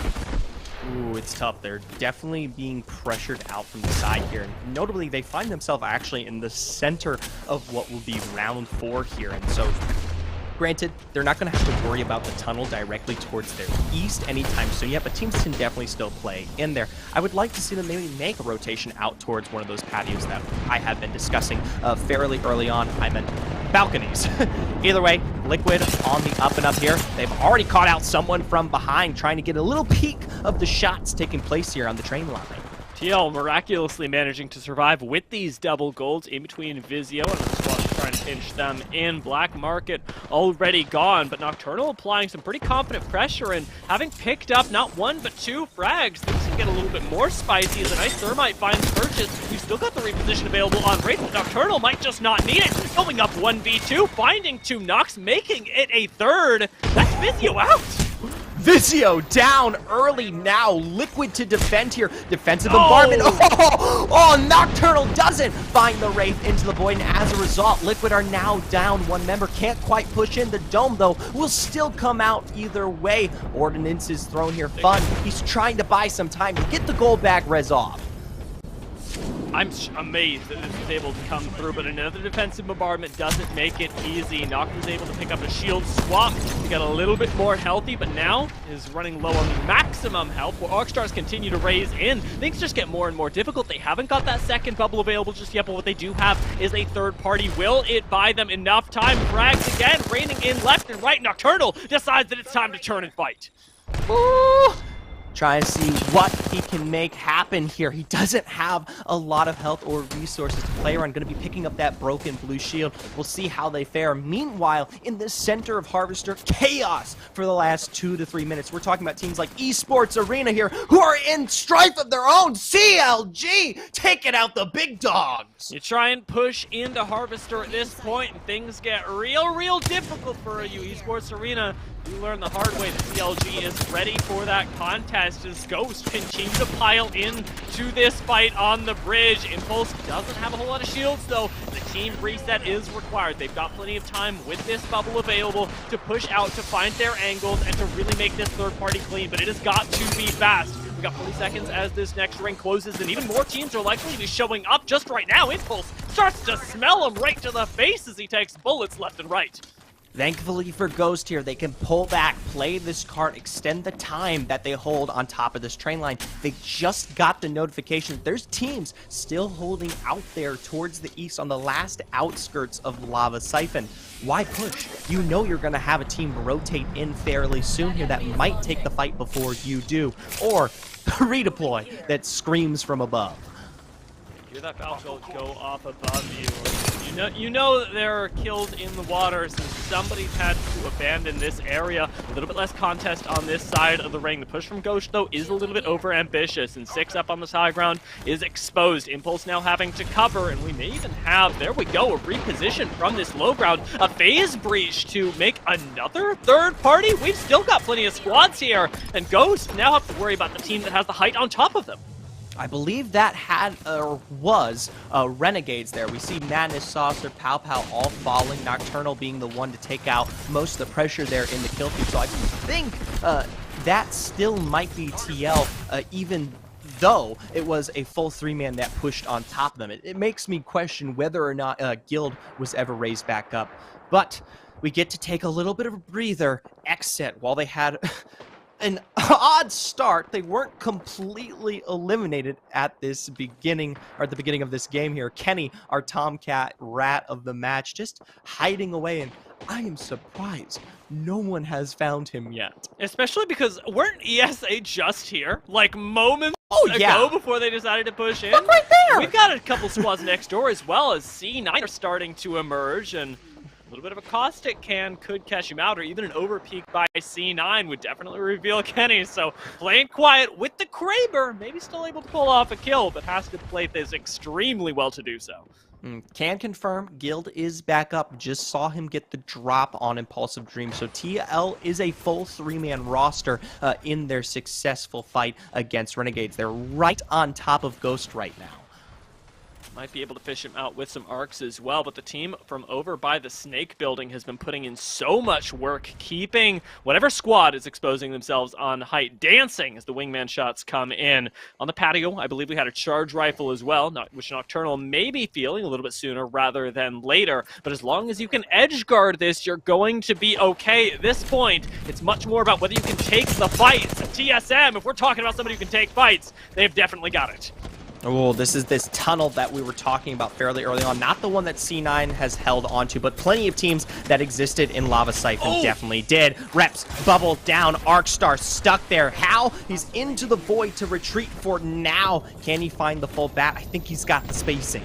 Ooh, it's tough. They're definitely being pressured out from the side here. And notably, they find themselves actually in the center of what will be round 4 here. And so, granted, they're not going to have to worry about the tunnel directly towards their east anytime soon yet, but teams can definitely still play in there. I would like to see them maybe make a rotation out towards one of those patios that I have been discussing fairly early on. I meant balconies. Either way, Liquid on the up and up here. They've already caught out someone from behind, trying to get a little peek of the shots taking place here on the train line. TL miraculously managing to survive with these double golds in between Vizio and the squad trying to pinch them in. Black Market already gone, but Nocturnal applying some pretty confident pressure and having picked up not 1 but 2 frags. Things can get a little bit more spicy as a nice Thermite finds purchase. We've still got the reposition available on Wraith, but Nocturnal might just not need it. Going up 1v2, finding 2 knocks, making it a third. That's Vizio out. Vizio down early now. Liquid to defend here. Defensive bombardment. Oh, Nocturnal doesn't find the Wraith into the void, and as a result, Liquid are now down 1 member. Can't quite push in. The Dome, though, will still come out either way. Ordnance is thrown here. Fun. He's trying to buy some time to get the gold back res off. I'm amazed that this was able to come through, but another defensive bombardment doesn't make it easy. Noct was able to pick up a shield swap to get a little bit more healthy, but now is running low on maximum health. While Arcstars continue to raise in, things just get more and more difficult. They haven't got that second bubble available just yet, but what they do have is a third party. Will it buy them enough time? Frags again, raining in left and right. Nocturnal decides that it's time to turn and fight. Ooh. Trying to see what he can make happen here. He doesn't have a lot of health or resources to play around. Going to be picking up that broken blue shield. We'll see how they fare. Meanwhile, in the center of Harvester, chaos for the last 2 to 3 minutes. We're talking about teams like Esports Arena here, who are in strife of their own. CLG taking out the big dogs. You try and push into Harvester at this point, and things get real difficult for you. Esports Arena, you learn the hard way that CLG is ready for that contest as Ghost continues to pile into this fight on the bridge. Impulse doesn't have a whole lot of shields, though. The team reset is required. They've got plenty of time with this bubble available to push out, to find their angles, and to really make this third party clean, but it has got to be fast. We got 40 seconds as this next ring closes, and even more teams are likely to be showing up just right now. Impulse starts to smell him right to the face as he takes bullets left and right. Thankfully for Ghost here, they can pull back, play this card, extend the time that they hold on top of this train line. They just got the notification that there's teams still holding out there towards the east on the last outskirts of Lava Siphon. Why push? You know you're going to have a team rotate in fairly soon here that might take the fight before you do. Or redeploy that screams from above. Hear that Valkyrie go off above you. You know that there are kills in the water since somebody's had to abandon this area. A little bit less contest on this side of the ring. The push from Ghost, though, is a little bit over-ambitious, and 6 up on this high ground is exposed. Impulse now having to cover, and we may even have, there we go, a reposition from this low ground. A phase breach to make another third party. We've still got plenty of squads here, and Ghost now have to worry about the team that has the height on top of them. I believe that had or was Renegades there. We see Madness, Saucer, Pow Pow all falling, Nocturnal being the one to take out most of the pressure there in the kill feed. So I think that still might be TL even though it was a full 3-man that pushed on top of them. It makes me question whether or not Guild was ever raised back up. But we get to take a little bit of a breather, exit, while they had an odd start. They weren't completely eliminated at this beginning, or at the beginning of this game here. Kenny, our Tomcat rat of the match, just hiding away, and I am surprised no one has found him yet. Especially because weren't ESA just here, like moments yeah. ago before they decided to push in? Look right there! We've got a couple squads next door as well, as C9 are starting to emerge, and a little bit of a caustic can could catch him out, or even an overpeak by C9 would definitely reveal Kenny. So playing quiet with the Kraber, maybe still able to pull off a kill, but has to play this extremely well to do so. Can confirm Guild is back up. Just saw him get the drop on Impulsive Dream. So TL is a full 3-man roster in their successful fight against Renegades. They're right on top of Ghost right now. Might be able to fish him out with some arcs as well, but the team from over by the Snake building has been putting in so much work, keeping whatever squad is exposing themselves on height dancing as the wingman shots come in. On the patio, I believe we had a charge rifle as well, which Nocturnal may be feeling a little bit sooner rather than later, but as long as you can edge guard this, you're going to be okay. At this point, it's much more about whether you can take the fights. TSM, if we're talking about somebody who can take fights, they've definitely got it. Oh, this is this tunnel that we were talking about fairly early on. Not the one that C9 has held onto, but plenty of teams that existed in Lava Siphon definitely did. Reps bubbled down. Arcstar stuck there. How? He's into the void to retreat for now. Can he find the full bat? I think he's got the spacing.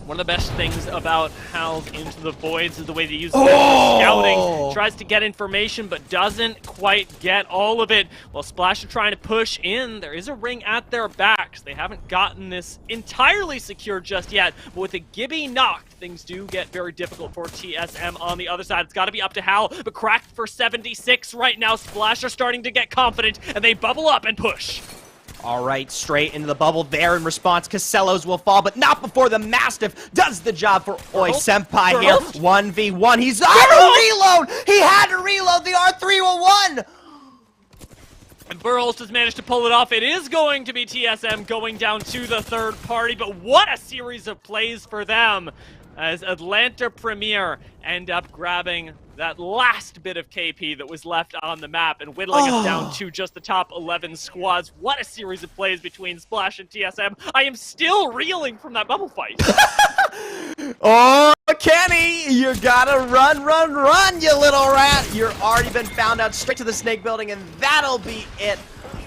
One of the best things about Hal's Into the Voids is the way they use scouting. Tries to get information, but doesn't quite get all of it. While Splash are trying to push in, there is a ring at their backs. They haven't gotten this entirely secure just yet, but with the Gibby knocked, things do get very difficult for TSM on the other side. It's got to be up to Hal, but cracked for 76 right now. Splash are starting to get confident, and they bubble up and push. All right, straight into the bubble there in response. Casellos will fall, but not before the Mastiff does the job for Oi Senpai here. 1v1. He's had to reload! He had to reload the R301! And Burholst has managed to pull it off. It is going to be TSM going down to the third party, but what a series of plays for them as Atlanta Premier end up grabbing that last bit of KP that was left on the map and whittling us down to just the top 11 squads. What a series of plays between Splash and TSM. I am still reeling from that bubble fight. Oh, Kenny, you gotta run, run, run, you little rat. You're already been found out. Straight to the Snake building, and that'll be it.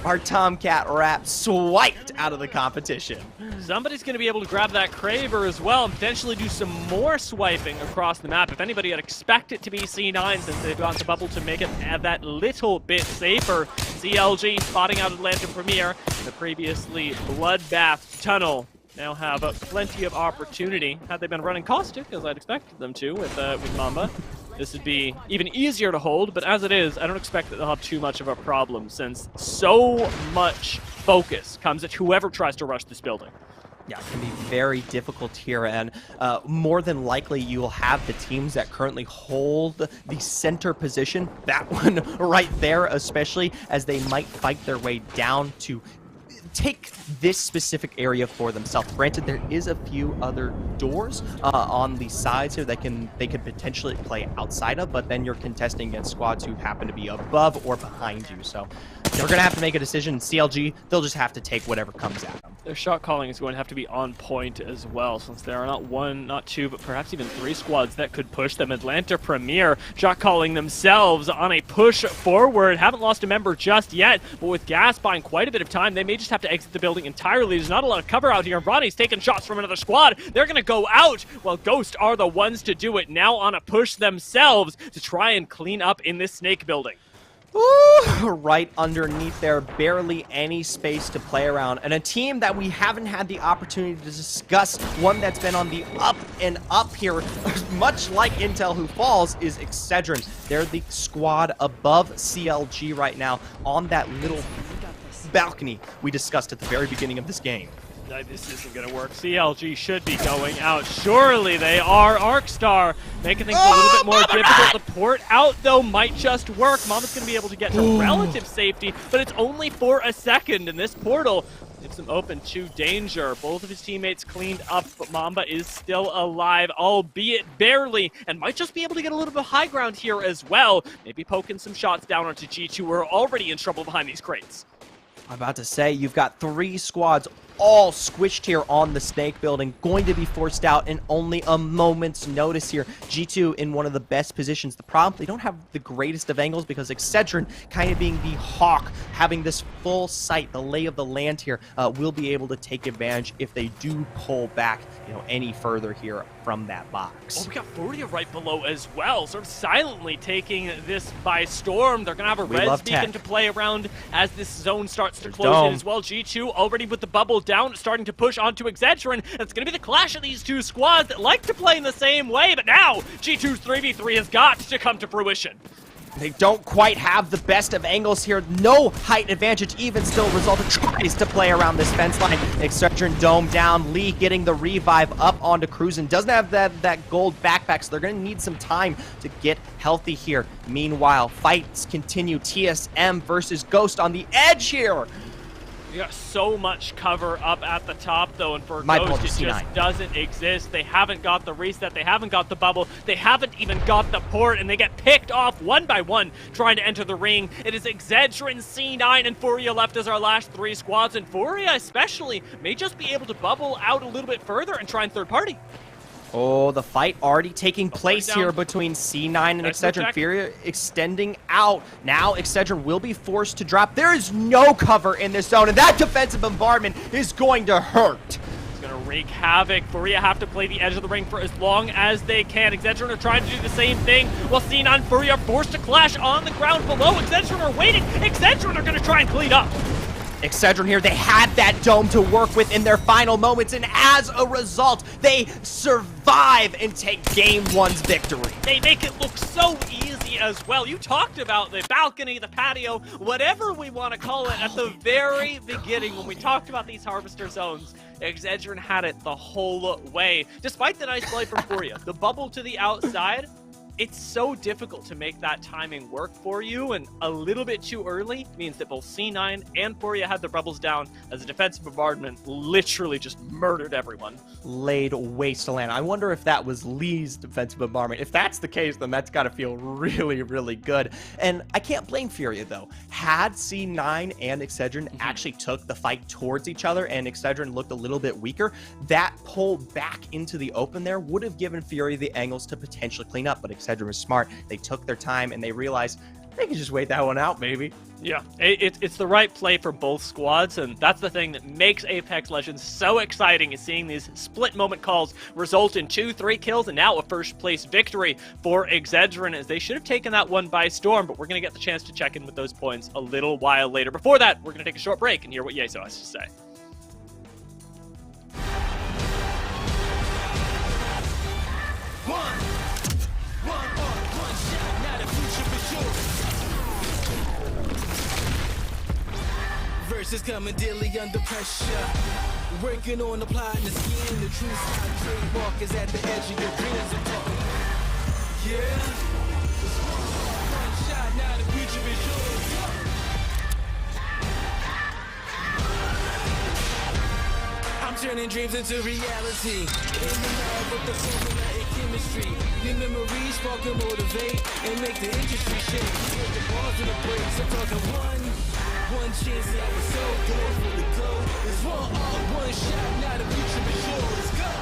Our Tomcat rat swiped out of the competition. Somebody's going to be able to grab that Kraber as well and potentially do some more swiping across the map. If anybody had expected it to be C9 since they've got the bubble to make it that little bit safer. CLG spotting out Atlanta Premier in the previously bloodbath tunnel. Now have plenty of opportunity. Had they been running Caustic, as I'd expected them to with Mamba, this would be even easier to hold, but as it is, I don't expect that they'll have too much of a problem since so much focus comes at whoever tries to rush this building. Yeah, it can be very difficult here, and more than likely you'll have the teams that currently hold the center position, that one right there especially, as they might fight their way down to take this specific area for themselves. Granted, there is a few other doors on the sides here that they could potentially play outside of, but then you're contesting against squads who happen to be above or behind you. So they're going to have to make a decision. CLG, they'll just have to take whatever comes at them. Their shot calling is going to have to be on point as well, since there are not one, not two, but perhaps even three squads that could push them. Atlanta Premier shot calling themselves on a push forward. Haven't lost a member just yet, but with Gas buying quite a bit of time, they may just have to exit the building entirely. There's not a lot of cover out here. Ronnie's taking shots from another squad. They're going to go out, while Ghost are the ones to do it now on a push themselves to try and clean up in this Snake building. Ooh, right underneath there, barely any space to play around. And a team that we haven't had the opportunity to discuss, one that's been on the up and up here, much like Intel Who Falls, is Excedrin. They're the squad above CLG right now on that little balcony we discussed at the very beginning of this game. This isn't going to work. CLG should be going out. Surely they are. Arcstar making things a little bit more difficult. The port out, though, might just work. Mama's going to be able to get to relative safety, but it's only for a second, and this portal Gives him open to danger. Both of his teammates cleaned up, but Mamba is still alive, albeit barely, and might just be able to get a little bit of high ground here as well. Maybe poking some shots down onto G2, who are already in trouble behind these crates. I'm about to say, you've got 3 squads all squished here on the Snake building, going to be forced out in only a moment's notice here. G2 in one of the best positions. The problem, they don't have the greatest of angles because Excedrin, kind of being the hawk, having this full sight, the lay of the land here, will be able to take advantage if they do pull back, any further here from that box. Oh, we got Furia right below as well, sort of silently taking this by storm. They're going to have a res beacon to play around as this zone starts to close in as well. G2 already with the bubble down, starting to push onto Excedrin. It's going to be the clash of these two squads that like to play in the same way, but now G2's 3v3 has got to come to fruition. They don't quite have the best of angles here. No height advantage even still. Resulted tries to play around this fence line. Excedrin dome down. Lee getting the revive up onto Cruisin. Doesn't have that gold backpack, so they're going to need some time to get healthy here. Meanwhile, fights continue. TSM versus Ghost on the edge here. You got so much cover up at the top, though, and for My Ghost, it just doesn't exist. They haven't got the reset, they haven't got the bubble, they haven't even got the port, and they get picked off one by one trying to enter the ring. It is Excedrin, C9, and Furia left as our last 3 squads, and Furia especially may just be able to bubble out a little bit further and try and third party. Oh, the fight already taking place here between C9 and Excedrin. Furia extending out. Now Excedrin will be forced to drop. There is no cover in this zone, and that defensive bombardment is going to hurt. It's going to wreak havoc. Furia have to play the edge of the ring for as long as they can. Excedrin are trying to do the same thing, while C9 and Furia are forced to clash on the ground below. Excedrin are waiting. Excedrin are going to try and clean up. Excedrin here, they had that dome to work with in their final moments, and as a result, they survive and take Game 1's victory. They make it look so easy as well. You talked about the balcony, the patio, whatever we want to call it at the very beginning when we talked about these Harvester zones. Excedrin had it the whole way. Despite the nice play from Furia, the bubble to the outside, it's so difficult to make that timing work for you, and a little bit too early means that both C9 and Furia had their bubbles down as the defensive bombardment literally just murdered everyone. Laid waste to land. I wonder if that was Lee's defensive bombardment. If that's the case, then that's got to feel really, really good. And I can't blame Furia, though. Had C9 and Excedrin actually took the fight towards each other and Excedrin looked a little bit weaker, that pull back into the open there would have given Furia the angles to potentially clean up, but Excedrin was smart. They took their time and they realized they can just wait that one out, maybe. Yeah, it's the right play for both squads, and that's the thing that makes Apex Legends so exciting, is seeing these split moment calls result in 2-3 kills and now a first place victory for Excedrin, as they should have taken that one by storm, but we're going to get the chance to check in with those points a little while later. Before that, we're going to take a short break and hear what Yeso has to say. Verses coming daily under pressure. Working on the plot and the scheme. The true side trademark is at the edge of your dreams. I'm talking. Yeah. One shot, now the future is yours. I'm turning dreams into reality. In the lab with the formula and chemistry. Your memories spark and motivate and make the industry shake. Get the bars in the breaks. I'm talking one chance that I was so going for the goal. It's one shot, now the future is yours. Go!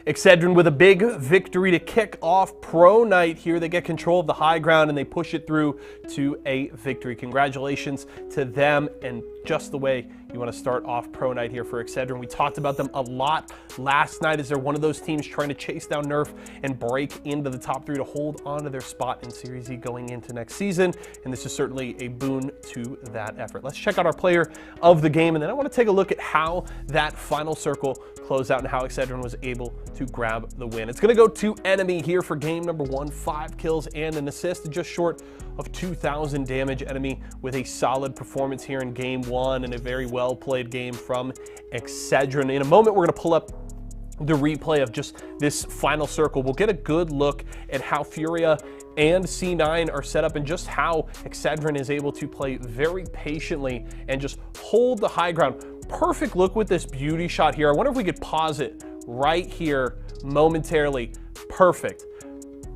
Excedrin with a big victory to kick off Pro Night here. They get control of the high ground and they push it through to a victory. Congratulations to them, and just the way you want to start off Pro Night here for Excedrin. We talked about them a lot last night as they're one of those teams trying to chase down Nerf and break into the top 3 to hold on to their spot in Series E going into next season, and this is certainly a boon to that effort. Let's check out our player of the game, and then I want to take a look at how that final circle closed out and how Excedrin was able to grab the win. It's going to go to Enemy here for game number 1, 5 kills and an assist, just short of 2,000 damage. Enemy with a solid performance here in game 1 and a very well played game from Excedrin. In a moment, we're going to pull up the replay of just this final circle. We'll get a good look at how Furia and C9 are set up, and just how Excedrin is able to play very patiently and just hold the high ground. Perfect look with this beauty shot here. I wonder if we could pause it right here momentarily. Perfect.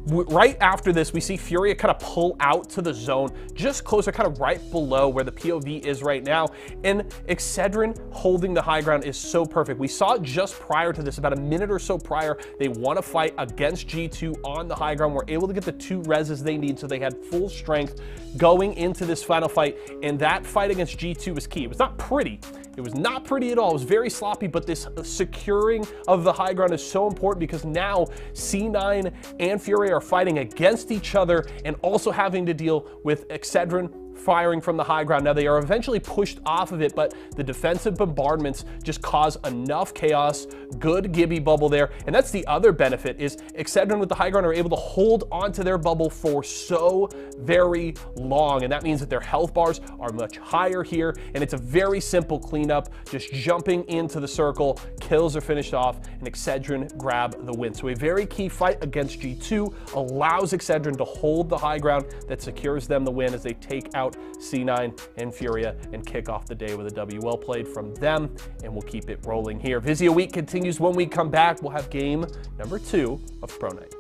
Right after this, we see Furia kind of pull out to the zone, just closer, kind of right below where the POV is right now. And Excedrin holding the high ground is so perfect. We saw it just prior to this, about a minute or so prior. They won a fight against G2 on the high ground, were able to get the 2 reses they need, so they had full strength going into this final fight. And that fight against G2 was key. It was not pretty. It was not pretty at all. It was very sloppy, but this securing of the high ground is so important, because now C9 and Furia are fighting against each other and also having to deal with Excedrin firing from the high ground. Now, they are eventually pushed off of it, but the defensive bombardments just cause enough chaos. Good Gibby bubble there. And that's the other benefit, is Excedrin with the high ground are able to hold onto their bubble for so very long. And that means that their health bars are much higher here. And it's a very simple cleanup, just jumping into the circle, kills are finished off, and Excedrin grab the win. So a very key fight against G2 allows Excedrin to hold the high ground that secures them the win as they take out C9 and Furia and kick off the day with a W. Well played from them, and we'll keep it rolling here. Vizio Week continues when we come back. We'll have game number 2 of Pro Night.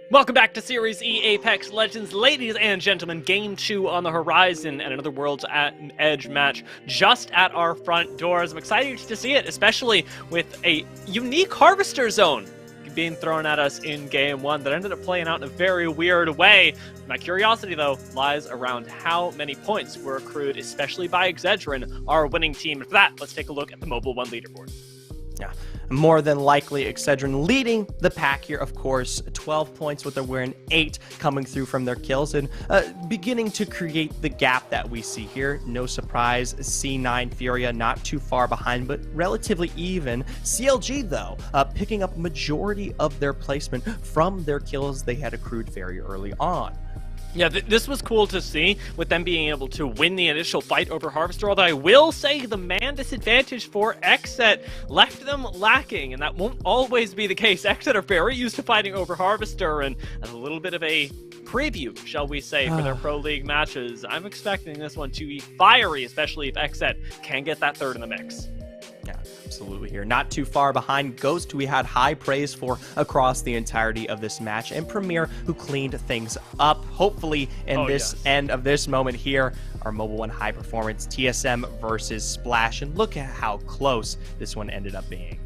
Welcome back to Series E Apex Legends. Ladies and gentlemen, Game 2 on the horizon and another World's Edge match just at our front doors. I'm excited to see it, especially with a unique Harvester Zone being thrown at us in Game 1 that ended up playing out in a very weird way. My curiosity, though, lies around how many points were accrued, especially by Excedrin, our winning team. And for that, let's take a look at the Mobile 1 leaderboard. Yeah, more than likely Excedrin leading the pack here, of course. 12 points with their win, 8 coming through from their kills, and beginning to create the gap that we see here. No surprise, C9 Furia not too far behind, but relatively even. CLG, though, picking up majority of their placement from their kills they had accrued very early on. Yeah, this was cool to see, with them being able to win the initial fight over Harvester, although I will say the man disadvantage for Xset left them lacking, and that won't always be the case. Xset are very used to fighting over Harvester, and as a little bit of a preview, shall we say, for their Pro League matches, I'm expecting this one to be fiery, especially if Xset can get that third in the mix. Yeah, absolutely here. Not too far behind. Ghost, who we had high praise for across the entirety of this match, and Premier, who cleaned things up. Hopefully, in end of this moment here, our Mobile 1 high performance TSM versus Splash, and look at how close this one ended up being.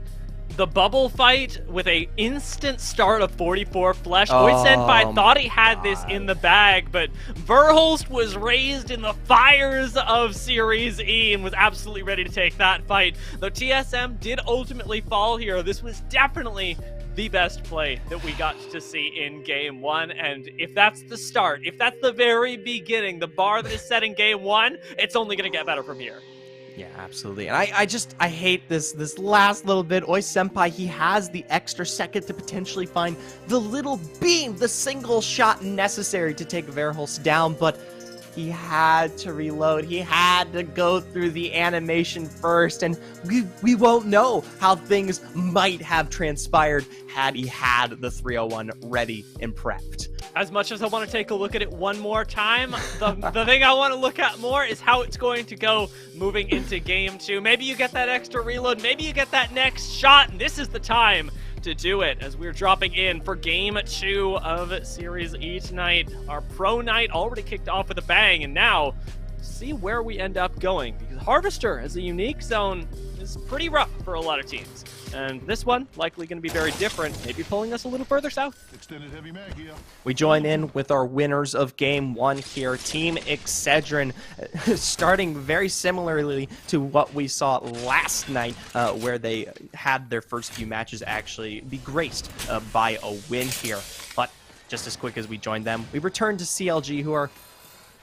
The bubble fight with a instant start of 44 flesh. Senpai thought he had this in the bag, but Verhulst was raised in the fires of Series E and was absolutely ready to take that fight. Though TSM did ultimately fall here, this was definitely the best play that we got to see in Game 1. And if that's the start, if that's the very beginning, the bar that is set in Game 1, it's only going to get better from here. Yeah, absolutely. And I hate this last little bit. Oi Senpai, he has the extra second to potentially find the little beam, the single shot necessary to take Verhulst down, but he had to reload. He had to go through the animation first, and we won't know how things might have transpired had he had the 301 ready and prepped. As much as I want to take a look at it one more time, the thing I want to look at more is how it's going to go moving into Game 2. Maybe you get that extra reload, maybe you get that next shot, and this is the time to do it as we're dropping in for Game 2 of Series E tonight. Our Pro Night already kicked off with a bang, and now see where we end up going, because Harvester as a unique zone is pretty rough for a lot of teams. And this one, likely going to be very different, maybe pulling us a little further south. Extended heavy mag here. We join in with our winners of Game 1 here, Team Excedrin, starting very similarly to what we saw last night, where they had their first few matches actually be graced by a win here. But just as quick as we joined them, we return to CLG, who are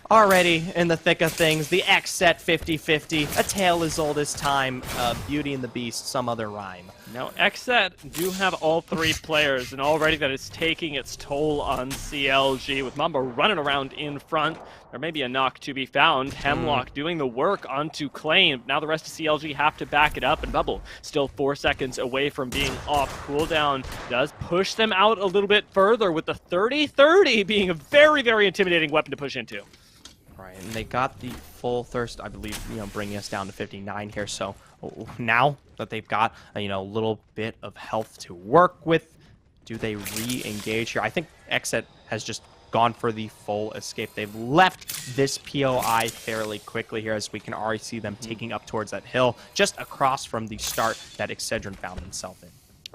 already in the thick of things. The X set 50-50, a tale as old as time, Beauty and the Beast, some other rhyme. Now, XSET do have all 3 players, and already that is taking its toll on CLG, with Mamba running around in front. There may be a knock to be found. Hemlock doing the work onto Claim. Now the rest of CLG have to back it up, and Bubble still 4 seconds away from being off cooldown. Does push them out a little bit further, with the 30-30 being a very, very intimidating weapon to push into. Right, and they got the full thirst, I believe, bringing us down to 59 here. So now that they've got a little bit of health to work with, do they re-engage here? I think Exet has just gone for the full escape. They've left this POI fairly quickly here, as we can already see them taking up towards that hill just across from the start that Excedrin found himself in.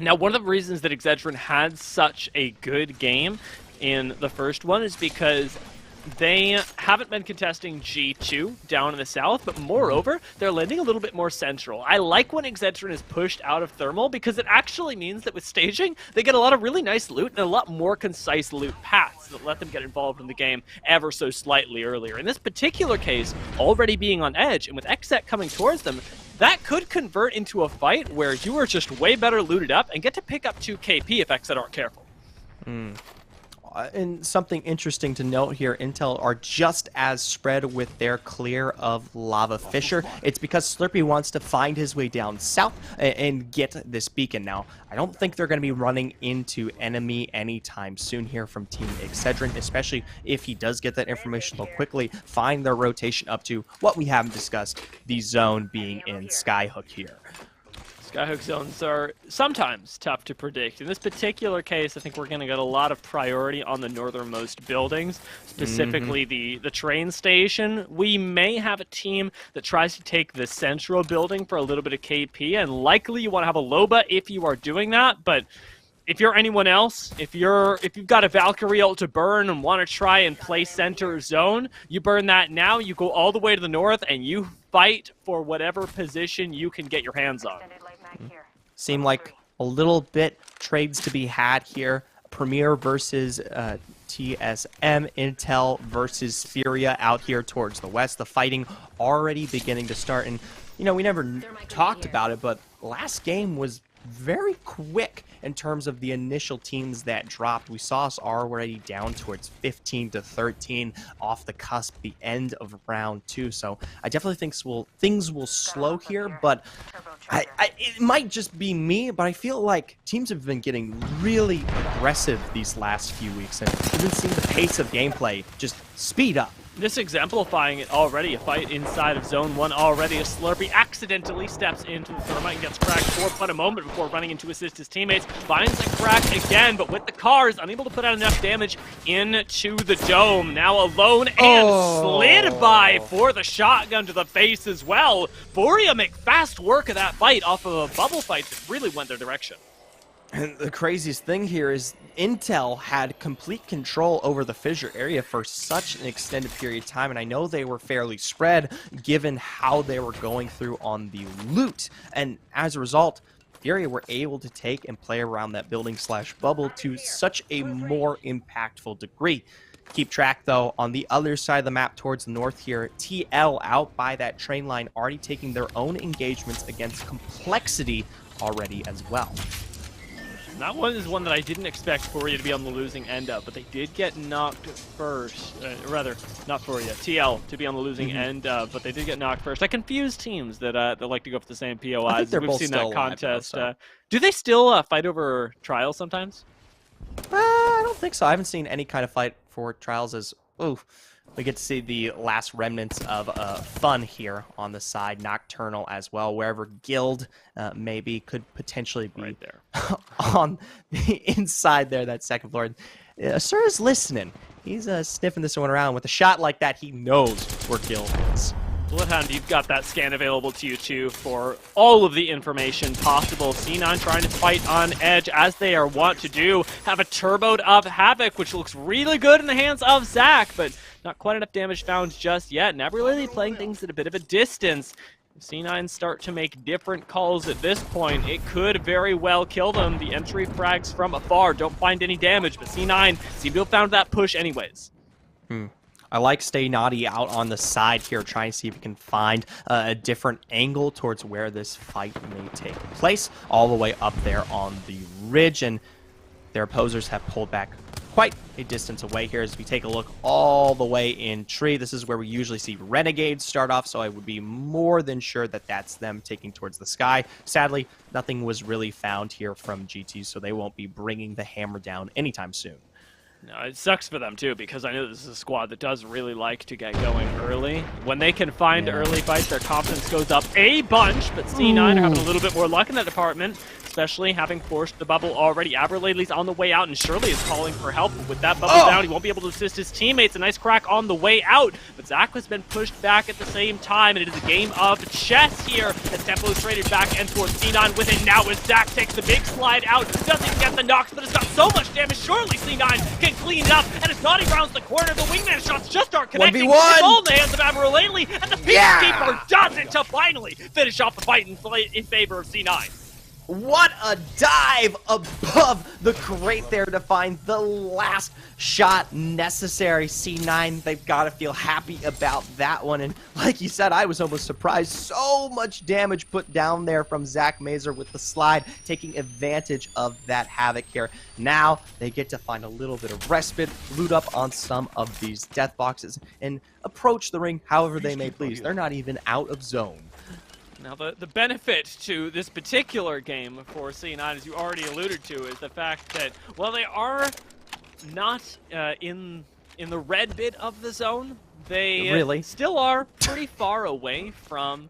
Now, one of the reasons that Excedrin had such a good game in the first one is because they haven't been contesting G2 down in the south, but moreover, they're landing a little bit more central. I like when Excedrin is pushed out of thermal, because it actually means that with staging, they get a lot of really nice loot and a lot more concise loot paths that let them get involved in the game ever so slightly earlier. In this particular case, already being on edge, and with Xset coming towards them, that could convert into a fight where you are just way better looted up and get to pick up 2 KP if Xset aren't careful. And something interesting to note here, Intel are just as spread with their clear of Lava Fissure. It's because Slurpee wants to find his way down south and get this beacon. Now, I don't think they're going to be running into enemy anytime soon here from Team Excedrin, especially if he does get that information so quickly, find their rotation up to what we haven't discussed, the zone being in Skyhook here. Skyhook zones are sometimes tough to predict. In this particular case, I think we're going to get a lot of priority on the northernmost buildings, specifically the train station. We may have a team that tries to take the central building for a little bit of KP, and likely you want to have a Loba if you are doing that, but if you're anyone else, if you've got a Valkyrie ult to burn and want to try and play center zone, you burn that now, you go all the way to the north, and you fight for whatever position you can get your hands on. Seem like a little bit trades to be had here. Premier versus TSM, Intel versus Furia out here towards the west. The fighting already beginning to start. And, we never talked about it, but last game was very quick in terms of the initial teams that dropped. We saw us already down towards 15-13 off the cusp, the end of round 2. So I definitely think things will slow here, but it might just be me, but I feel like teams have been getting really aggressive these last few weeks, and we've been seeing the pace of gameplay just speed up. This exemplifying it already, a fight inside of Zone 1 already. A Slurpee accidentally steps into the Thermite and gets cracked for but a moment before running in to assist his teammates. Finds a crack again, but with the cars, unable to put out enough damage into the dome. Now alone and slid by for the shotgun to the face as well. Furia make fast work of that fight off of a bubble fight that really went their direction. And the craziest thing here is Intel had complete control over the fissure area for such an extended period of time, and I know they were fairly spread given how they were going through on the loot. And as a result, Furia were able to take and play around that building/bubble to such a more impactful degree. Keep track, though, on the other side of the map towards the north here, TL out by that train line already taking their own engagements against Complexity already as well. That one is one that I didn't expect Furia to be on the losing end of, but they did get knocked first. Rather, not Furia, TL to be on the losing end of, but they did get knocked first. I confuse teams that like to go for the same POIs. I think they're We've both seen still that alive, contest. though, so. Do they still fight over trials sometimes? I don't think so. I haven't seen any kind of fight for trials as... We get to see the last remnants of fun here on the side. Nocturnal as well. Wherever Guild maybe could potentially be Right there. on the inside there, that second floor. Sir is listening. He's sniffing this one around. With a shot like that, he knows where Guild is. Bloodhound, you've got that scan available to you too for all of the information possible. C9 trying to fight on edge as they are wont to do. Have a turboed up Havoc, which looks really good in the hands of Zach, but not quite enough damage found just yet. Nevertheless, playing things at a bit of a distance. If C9 start to make different calls at this point, it could very well kill them. The entry frags from afar don't find any damage, but C9 seem to have found that push anyways. I like Stay Naughty out on the side here, trying to see if we can find a different angle towards where this fight may take place, all the way up there on the ridge, and their opposers have pulled back quite a distance away here. As we take a look all the way in tree, this is where we usually see Renegades start off, so I would be more than sure that that's them taking towards the sky. Sadly, nothing was really found here from GT, so they won't be bringing the hammer down anytime soon. No, it sucks for them too, because I know this is a squad that does really like to get going early. When they can find early fights, their confidence goes up a bunch, but C9 are having a little bit more luck in that department, especially having forced the bubble already. Aberladley's on the way out, and Shirley is calling for help. But with that bubble down, he won't be able to assist his teammates. A nice crack on the way out, but Zach has been pushed back at the same time, and it is a game of chess here as Tempo is traded back and towards C9 with it now as Zach takes the big slide out. Doesn't even get the knocks, but it's got so much damage. Surely C9 can clean it up, and as Naughty rounds the corner, the wingman shots just aren't connecting. 1v1. It's all in the hands of Aberladley, and the Peacekeeper does it to finally finish off the fight in favor of C9. What a dive above the crate there to find the last shot necessary. C9, they've got to feel happy about that one. And like you said, I was almost surprised. So much damage put down there from Zach Mazer with the slide, taking advantage of that Havoc here. Now they get to find a little bit of respite, loot up on some of these death boxes, and approach the ring however they may please. They're not even out of zone. Now, the benefit to this particular game for C9, as you already alluded to, is the fact that while they are not in the red bit of the zone, they still are pretty far away from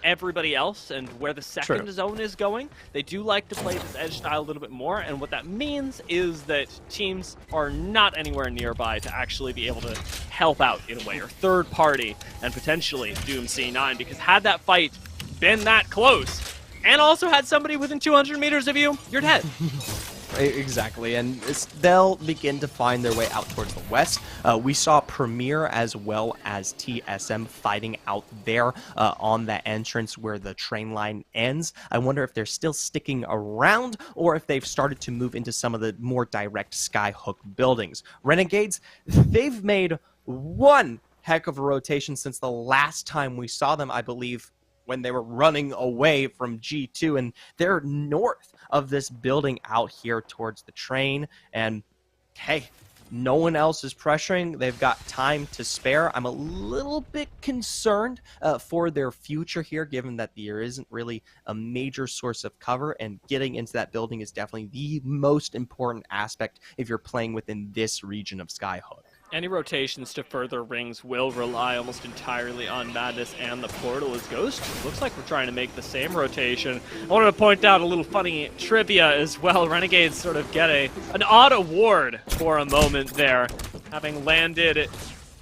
everybody else and where the second zone is going. They do like to play this edge style a little bit more, and what that means is that teams are not anywhere nearby to actually be able to help out in a way, or third party, and potentially doom C9, because had that fight been that close, and also had somebody within 200 meters of you, you're dead. Exactly, and they'll begin to find their way out towards the west. We saw Premier as well as TSM fighting out there on that entrance where the train line ends. I wonder if they're still sticking around or if they've started to move into some of the more direct Skyhook buildings. Renegades, they've made one heck of a rotation since the last time we saw them, I believe, when they were running away from G2, and they're north of this building out here towards the train, and hey, no one else is pressuring. They've got time to spare. I'm a little bit concerned for their future here, given that there isn't really a major source of cover, and getting into that building is definitely the most important aspect if you're playing within this region of Skyhook. Any rotations to further rings will rely almost entirely on Madness and the Portal as Ghost. Looks like we're trying to make the same rotation. I wanted to point out a little funny trivia as well. Renegades sort of get an odd award for a moment there, having landed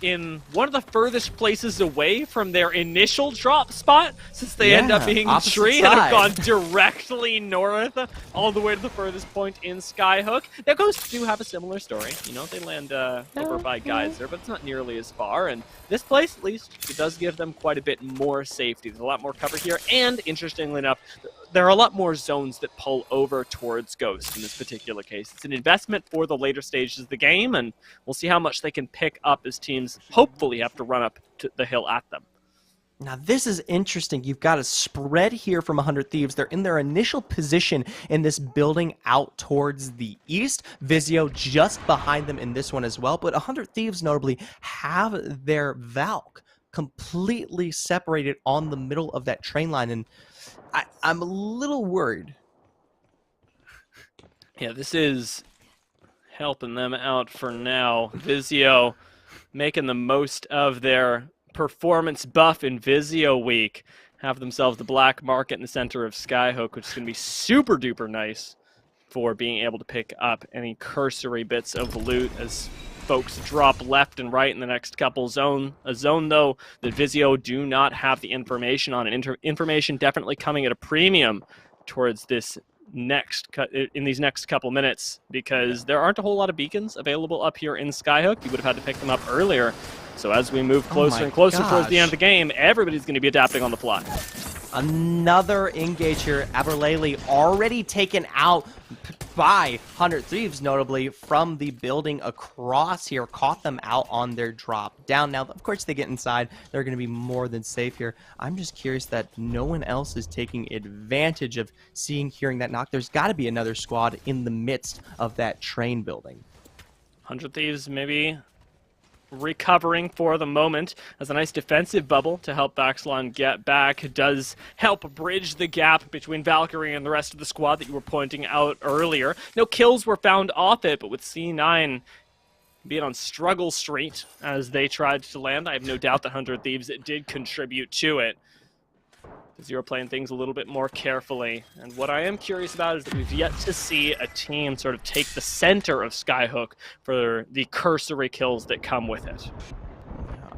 in one of the furthest places away from their initial drop spot, since they end up being a tree and have gone directly north all the way to the furthest point in Skyhook. Now, Ghosts do have a similar story. You know, they land over by Geyser, but it's not nearly as far, and this place, at least, it does give them quite a bit more safety. There's a lot more cover here, and interestingly enough, there are a lot more zones that pull over towards Ghost in this particular case. It's an investment for the later stages of the game, and we'll see how much they can pick up as teams hopefully have to run up to the hill at them. Now, this is interesting. You've got a spread here from 100 Thieves. They're in their initial position in this building out towards the east. Vizio just behind them in this one as well, but 100 Thieves notably have their Valk completely separated on the middle of that train line, and I'm a little worried. Yeah, this is helping them out for now. Vizio making the most of their performance buff in Vizio week. Have themselves the black market in the center of Skyhook, which is going to be super duper nice for being able to pick up any cursory bits of loot as folks drop left and right in the next couple zone. A zone, though, that Vizio do not have the information on. And information definitely coming at a premium towards this in these next couple minutes, because there aren't a whole lot of beacons available up here in Skyhook. You would have had to pick them up earlier. So as we move closer and closer towards the end of the game, everybody's going to be adapting on the fly. Another engage here. Aberlele already taken out by 100 Thieves, notably from the building across here. Caught them out on their drop down. Now, of course, they get inside. They're going to be more than safe here. I'm just curious that no one else is taking advantage of hearing that knock. There's got to be another squad in the midst of that train building. 100 Thieves maybe recovering for the moment, as a nice defensive bubble to help Baxlon get back does help bridge the gap between Valkyrie and the rest of the squad that you were pointing out earlier. No kills were found off it, but with C9 being on struggle street as they tried to land, I have no doubt that 100 Thieves did contribute to it. Zero playing things a little bit more carefully. And what I am curious about is that we've yet to see a team sort of take the center of Skyhook for the cursory kills that come with it.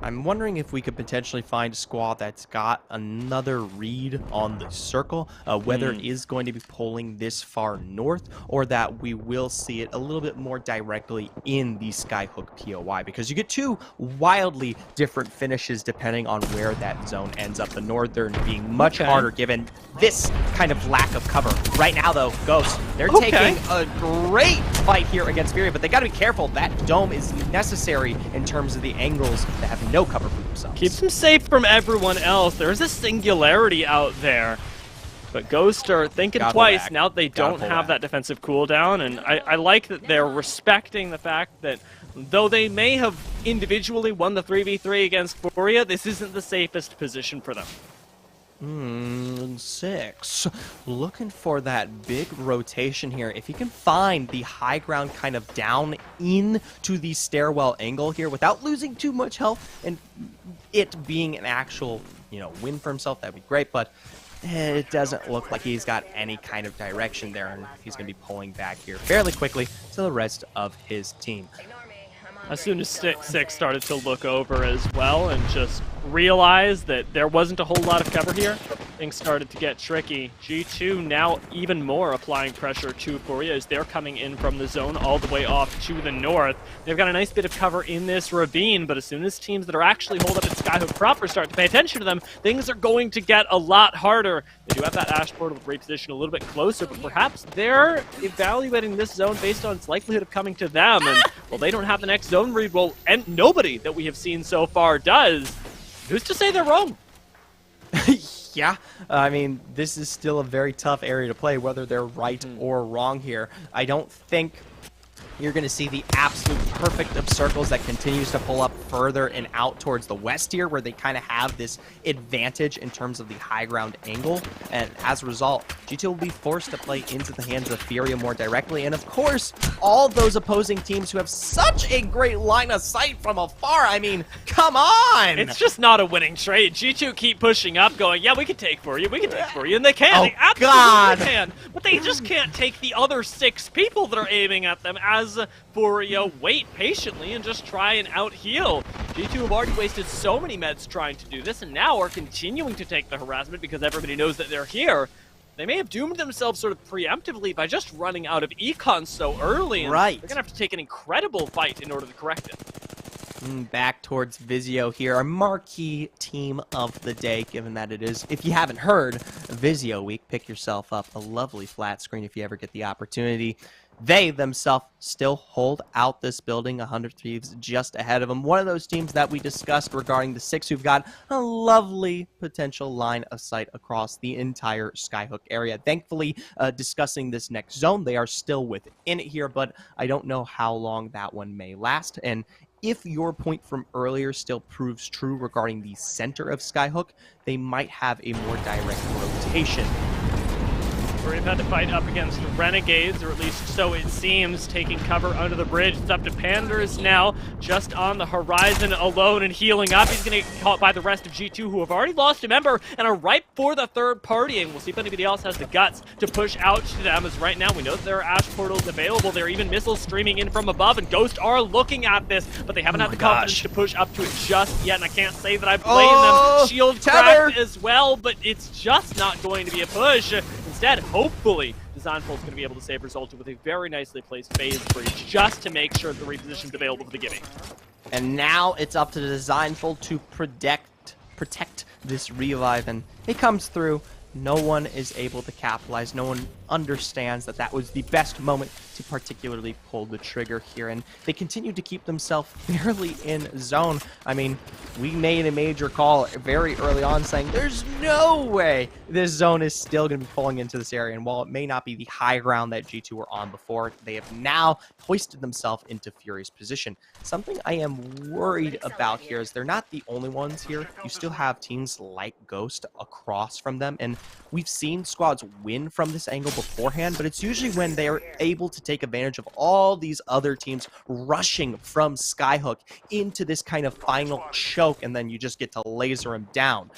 I'm wondering if we could potentially find a squad that's got another read on the circle, whether it is going to be pulling this far north, or that we will see it a little bit more directly in the Skyhook POI, because you get two wildly different finishes depending on where that zone ends up. The northern being much harder given this kind of lack of cover. Right now, though, Ghost, they're taking a great fight here against Furia, but they got to be careful. That dome is necessary in terms of the angles that have no cover for themselves. Keeps them safe from everyone else. There's a singularity out there. But Ghost are thinking twice now that they don't have that defensive cooldown. And I like that they're respecting the fact that though they may have individually won the 3v3 against Furia, this isn't the safest position for them. 6. Looking for that big rotation here. If you can find the high ground kind of down into the stairwell angle here without losing too much health and it being an actual, win for himself, that'd be great. But it doesn't look like he's got any kind of direction there, and he's going to be pulling back here fairly quickly to the rest of his team. As soon as 6 started to look over as well and just realized that there wasn't a whole lot of cover here, things started to get tricky. G2 now even more applying pressure to Furia as they're coming in from the zone all the way off to the north. They've got a nice bit of cover in this ravine, but as soon as teams that are actually holed up in Skyhook proper start to pay attention to them, things are going to get a lot harder. They do have that Ash portal with reposition a little bit closer, but perhaps they're evaluating this zone based on its likelihood of coming to them. And well, they don't have the next zone read, well, and nobody that we have seen so far does. Who's to say they're wrong? Yeah, I mean, this is still a very tough area to play, whether they're right or wrong here. I don't think you're going to see the absolute perfect of circles that continues to pull up further and out towards the west here, where they kind of have this advantage in terms of the high ground angle. And as a result, G2 will be forced to play into the hands of Furia more directly. And of course, all those opposing teams who have such a great line of sight from afar. I mean, come on! It's just not a winning trade. G2 keep pushing up, going, yeah, we can take for you, we can take for you, and they can. They absolutely can. But they just can't take the other 6 people that are aiming at them as Furia wait patiently and just try and out-heal. G2 have already wasted so many meds trying to do this, and now are continuing to take the harassment because everybody knows that they're here. They may have doomed themselves sort of preemptively by just running out of econ so early. And they're going to have to take an incredible fight in order to correct it. Back towards Vizio here, our marquee team of the day, given that it is, if you haven't heard, Vizio Week. Pick yourself up a lovely flat screen if you ever get the opportunity. They themselves still hold out this building, 100 Thieves just ahead of them. One of those teams that we discussed regarding the 6 who've got a lovely potential line of sight across the entire Skyhook area. Thankfully, discussing this next zone, they are still within it here, but I don't know how long that one may last. And if your point from earlier still proves true regarding the center of Skyhook, they might have a more direct rotation. We've had to fight up against Renegades, or at least so it seems, taking cover under the bridge. It's up to Panders now, just on the horizon alone and healing up. He's going to get caught by the rest of G2, who have already lost a member and are ripe for the third party. And we'll see if anybody else has the guts to push out to them, as right now we know that there are Ash portals available. There are even missiles streaming in from above, and Ghost are looking at this, but they haven't had the confidence to push up to it just yet. And I can't say that I blame them. Shield cracked as well, but it's just not going to be a push. Instead, hopefully, Designful's going to be able to save Resulted with a very nicely placed phase breach just to make sure the reposition's available for the giving. And now it's up to the Designful to protect this revive, and it comes through. No one is able to capitalize. No one understands that that was the best moment to particularly pull the trigger here, and they continue to keep themselves fairly in zone. I mean, we made a major call very early on saying there's no way this zone is still going to be pulling into this area, and while it may not be the high ground that G2 were on before, they have now hoisted themselves into Fury's position. Something I am worried about here is they're not the only ones here. You still have teams like Ghost across from them, and we've seen squads win from this angle beforehand, but it's usually when they're able to take advantage of all these other teams rushing from Skyhook into this kind of final choke, and then you just get to laser them down.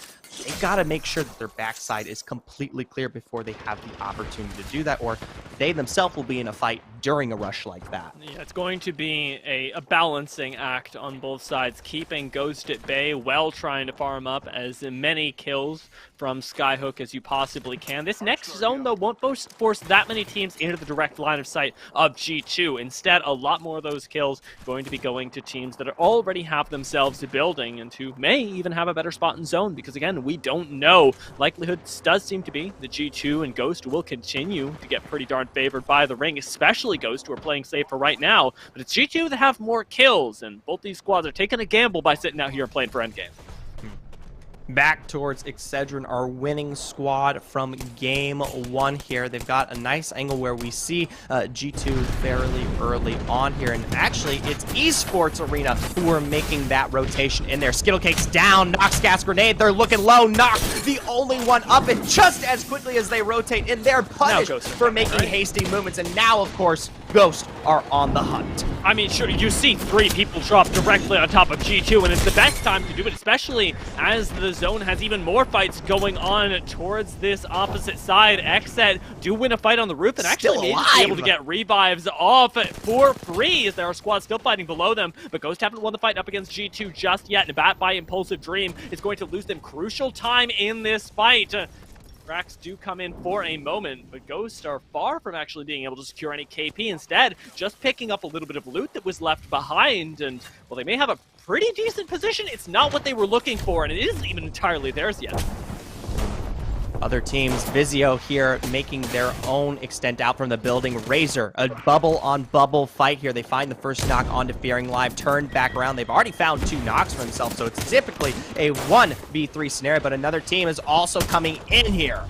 They've got to make sure that their backside is completely clear before they have the opportunity to do that, or they themselves will be in a fight during a rush like that. Yeah, it's going to be a balancing act on both sides, keeping Ghost at bay while trying to farm up as many kills from Skyhook as you possibly can. This next zone, though, won't force that many teams into the direct line of sight of G2. Instead, a lot more of those kills going to be going to teams that already have themselves a building and who may even have a better spot in zone, because again, we don't know. Likelihood does seem to be that G2 and Ghost will continue to get pretty darn favored by the ring, especially Ghost, who are playing safe for right now. But it's G2 that have more kills, and both these squads are taking a gamble by sitting out here and playing for endgame. Back towards Excedrin, our winning squad from game one here. They've got a nice angle where we see G2 fairly early on here, and actually it's Esports Arena who are making that rotation in there. Skittlecake's down, Nox gas grenade, they're looking low. Nox, the only one up, and just as quickly as they rotate in, they're punished for making hasty movements, and now, of course, Ghost are on the hunt. I mean, sure, you see 3 people drop directly on top of G2, and it's the best time to do it, especially as the zone has even more fights going on towards this opposite side. Xset do win a fight on the roof and actually may be able to get revives off for free, as there are squads still fighting below them, but Ghost haven't won the fight up against G2 just yet, and Bat by Impulsive Dream is going to lose them crucial time in this fight. Cracks do come in for a moment, but Ghosts are far from actually being able to secure any KP. Instead, just picking up a little bit of loot that was left behind, and well, they may have a pretty decent position. It's not what they were looking for, and it isn't even entirely theirs yet. Other teams, Vizio here making their own extent out from the building. Razor, a bubble-on-bubble fight here. They find the first knock onto Fearing Live, turned back around. They've already found 2 knocks for themselves, so it's typically a 1v3 scenario, but another team is also coming in here.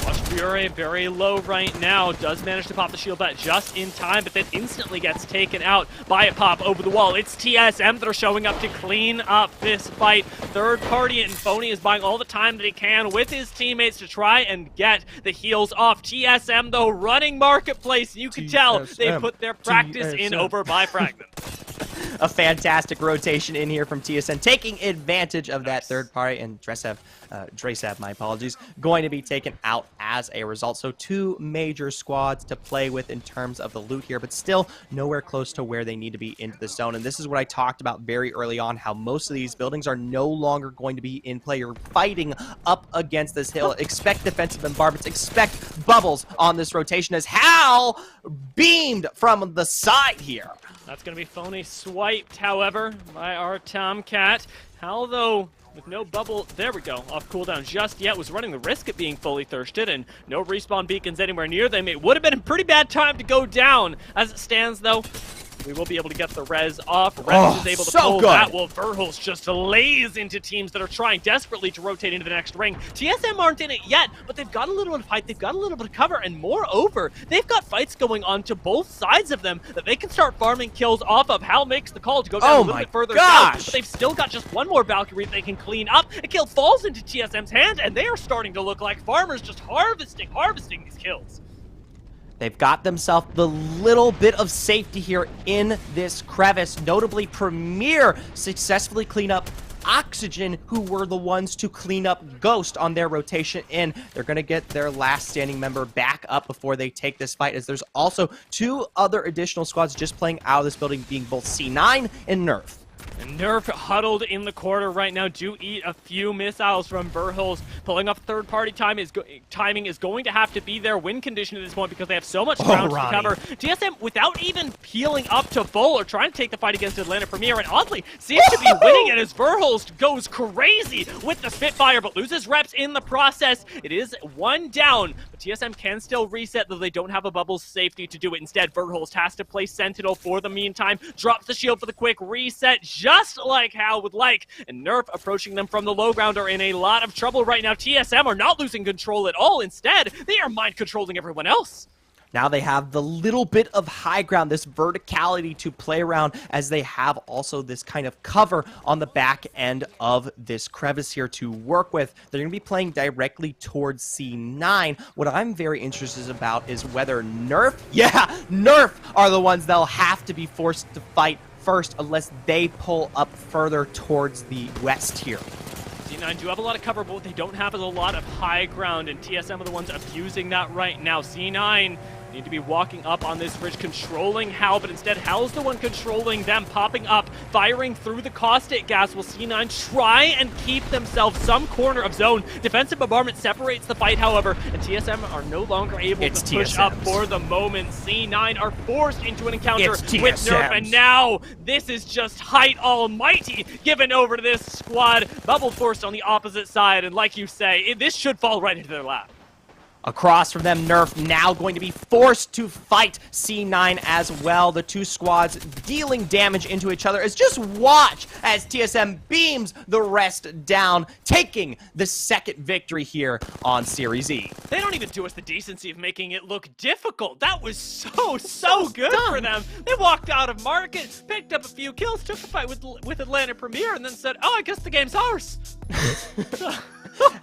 Watch Fury very low right now. Does manage to pop the shield back just in time, but then instantly gets taken out by a pop over the wall. It's TSM that are showing up to clean up this fight. Third party, and Phony is buying all the time that he can with his teammates to try and get the heals off. TSM, though, running Marketplace. You can tell they put their practice in over by Fragment. A fantastic rotation in here from TSN, taking advantage of that third party, and Dresav, my apologies, going to be taken out as a result. So 2 major squads to play with in terms of the loot here, but still nowhere close to where they need to be into the zone. And this is what I talked about very early on, how most of these buildings are no longer going to be in play. You're fighting up against this hill. Expect defensive bombardments, expect bubbles on this rotation, as Hal beamed from the side here. That's going to be Phony swiped, however, by our Tomcat. Hal, though, with no bubble, there we go, off cooldown just yet, was running the risk of being fully thirsted, and no respawn beacons anywhere near them. It would have been a pretty bad time to go down. As it stands, though, We will be able to get the res off. Res is able to pull that. Well, Verhulst just lays into teams that are trying desperately to rotate into the next ring. TSM aren't in it yet, but they've got a little bit of fight. They've got a little bit of cover, and moreover, they've got fights going on to both sides of them that they can start farming kills off of. Hal makes the call to go down a little bit further south, but they've still got just one more Valkyrie they can clean up. A kill falls into TSM's hand, and they are starting to look like farmers just harvesting these kills. They've got themselves the little bit of safety here in this crevice. Notably, Premier successfully clean up Oxygen, who were the ones to clean up Ghost on their rotation in. They're going to get their last standing member back up before they take this fight, as there's also 2 other additional squads just playing out of this building, being both C9 and Nerf. And Nerf huddled in the corner right now. Do eat a few missiles from Verhulst. Pulling up third-party timing is going to have to be their win condition at this point because they have so much ground to cover. TSM, without even peeling up to full or trying to take the fight against Atlanta Premier, and oddly seems to be winning it as Verhulst goes crazy with the Spitfire, but loses reps in the process. It is 1 down, but TSM can still reset, though they don't have a bubble safety to do it. Instead, Verhulst has to play Sentinel for the meantime, drops the shield for the quick reset, just like Hal would like. And Nerf approaching them from the low ground are in a lot of trouble right now. TSM are not losing control at all. Instead, they are mind controlling everyone else. Now they have the little bit of high ground, this verticality to play around, as they have also this kind of cover on the back end of this crevice here to work with. They're going to be playing directly towards C9. What I'm very interested about is whether Nerf are the ones that'll have to be forced to fight first unless they pull up further towards the west here. C9 do have a lot of cover, but what they don't have is a lot of high ground, and TSM are the ones abusing that right now. C9 need to be walking up on this ridge, controlling Hal, but instead Hal's the one controlling them, popping up, firing through the caustic gas. Will C9 try and keep themselves some corner of zone? Defensive bombardment separates the fight, however, and TSM are no longer able to push up for the moment. C9 are forced into an encounter with Nerf, and now this is just Height Almighty given over to this squad. Bubble forced on the opposite side, and like you say, this should fall right into their lap. Across from them, Nerf now going to be forced to fight C9 as well. The 2 squads dealing damage into each other. As just watch as TSM beams the rest down, taking the 2nd victory here on Series E. They don't even do us the decency of making it look difficult. That was so good for them. They walked out of market, picked up a few kills, took the fight with Atlanta Premier, and then said, oh, I guess the game's ours.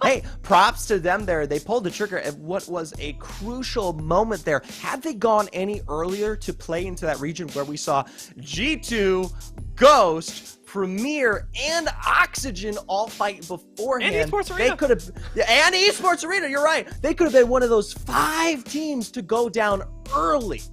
Hey, props to them there. They pulled the trigger at what was a crucial moment there. Had they gone any earlier to play into that region where we saw G2, Ghost, Premier, and Oxygen all fight beforehand, and Esports Arena. They could have, and Esports Arena, you're right. They could have been one of those 5 teams to go down early.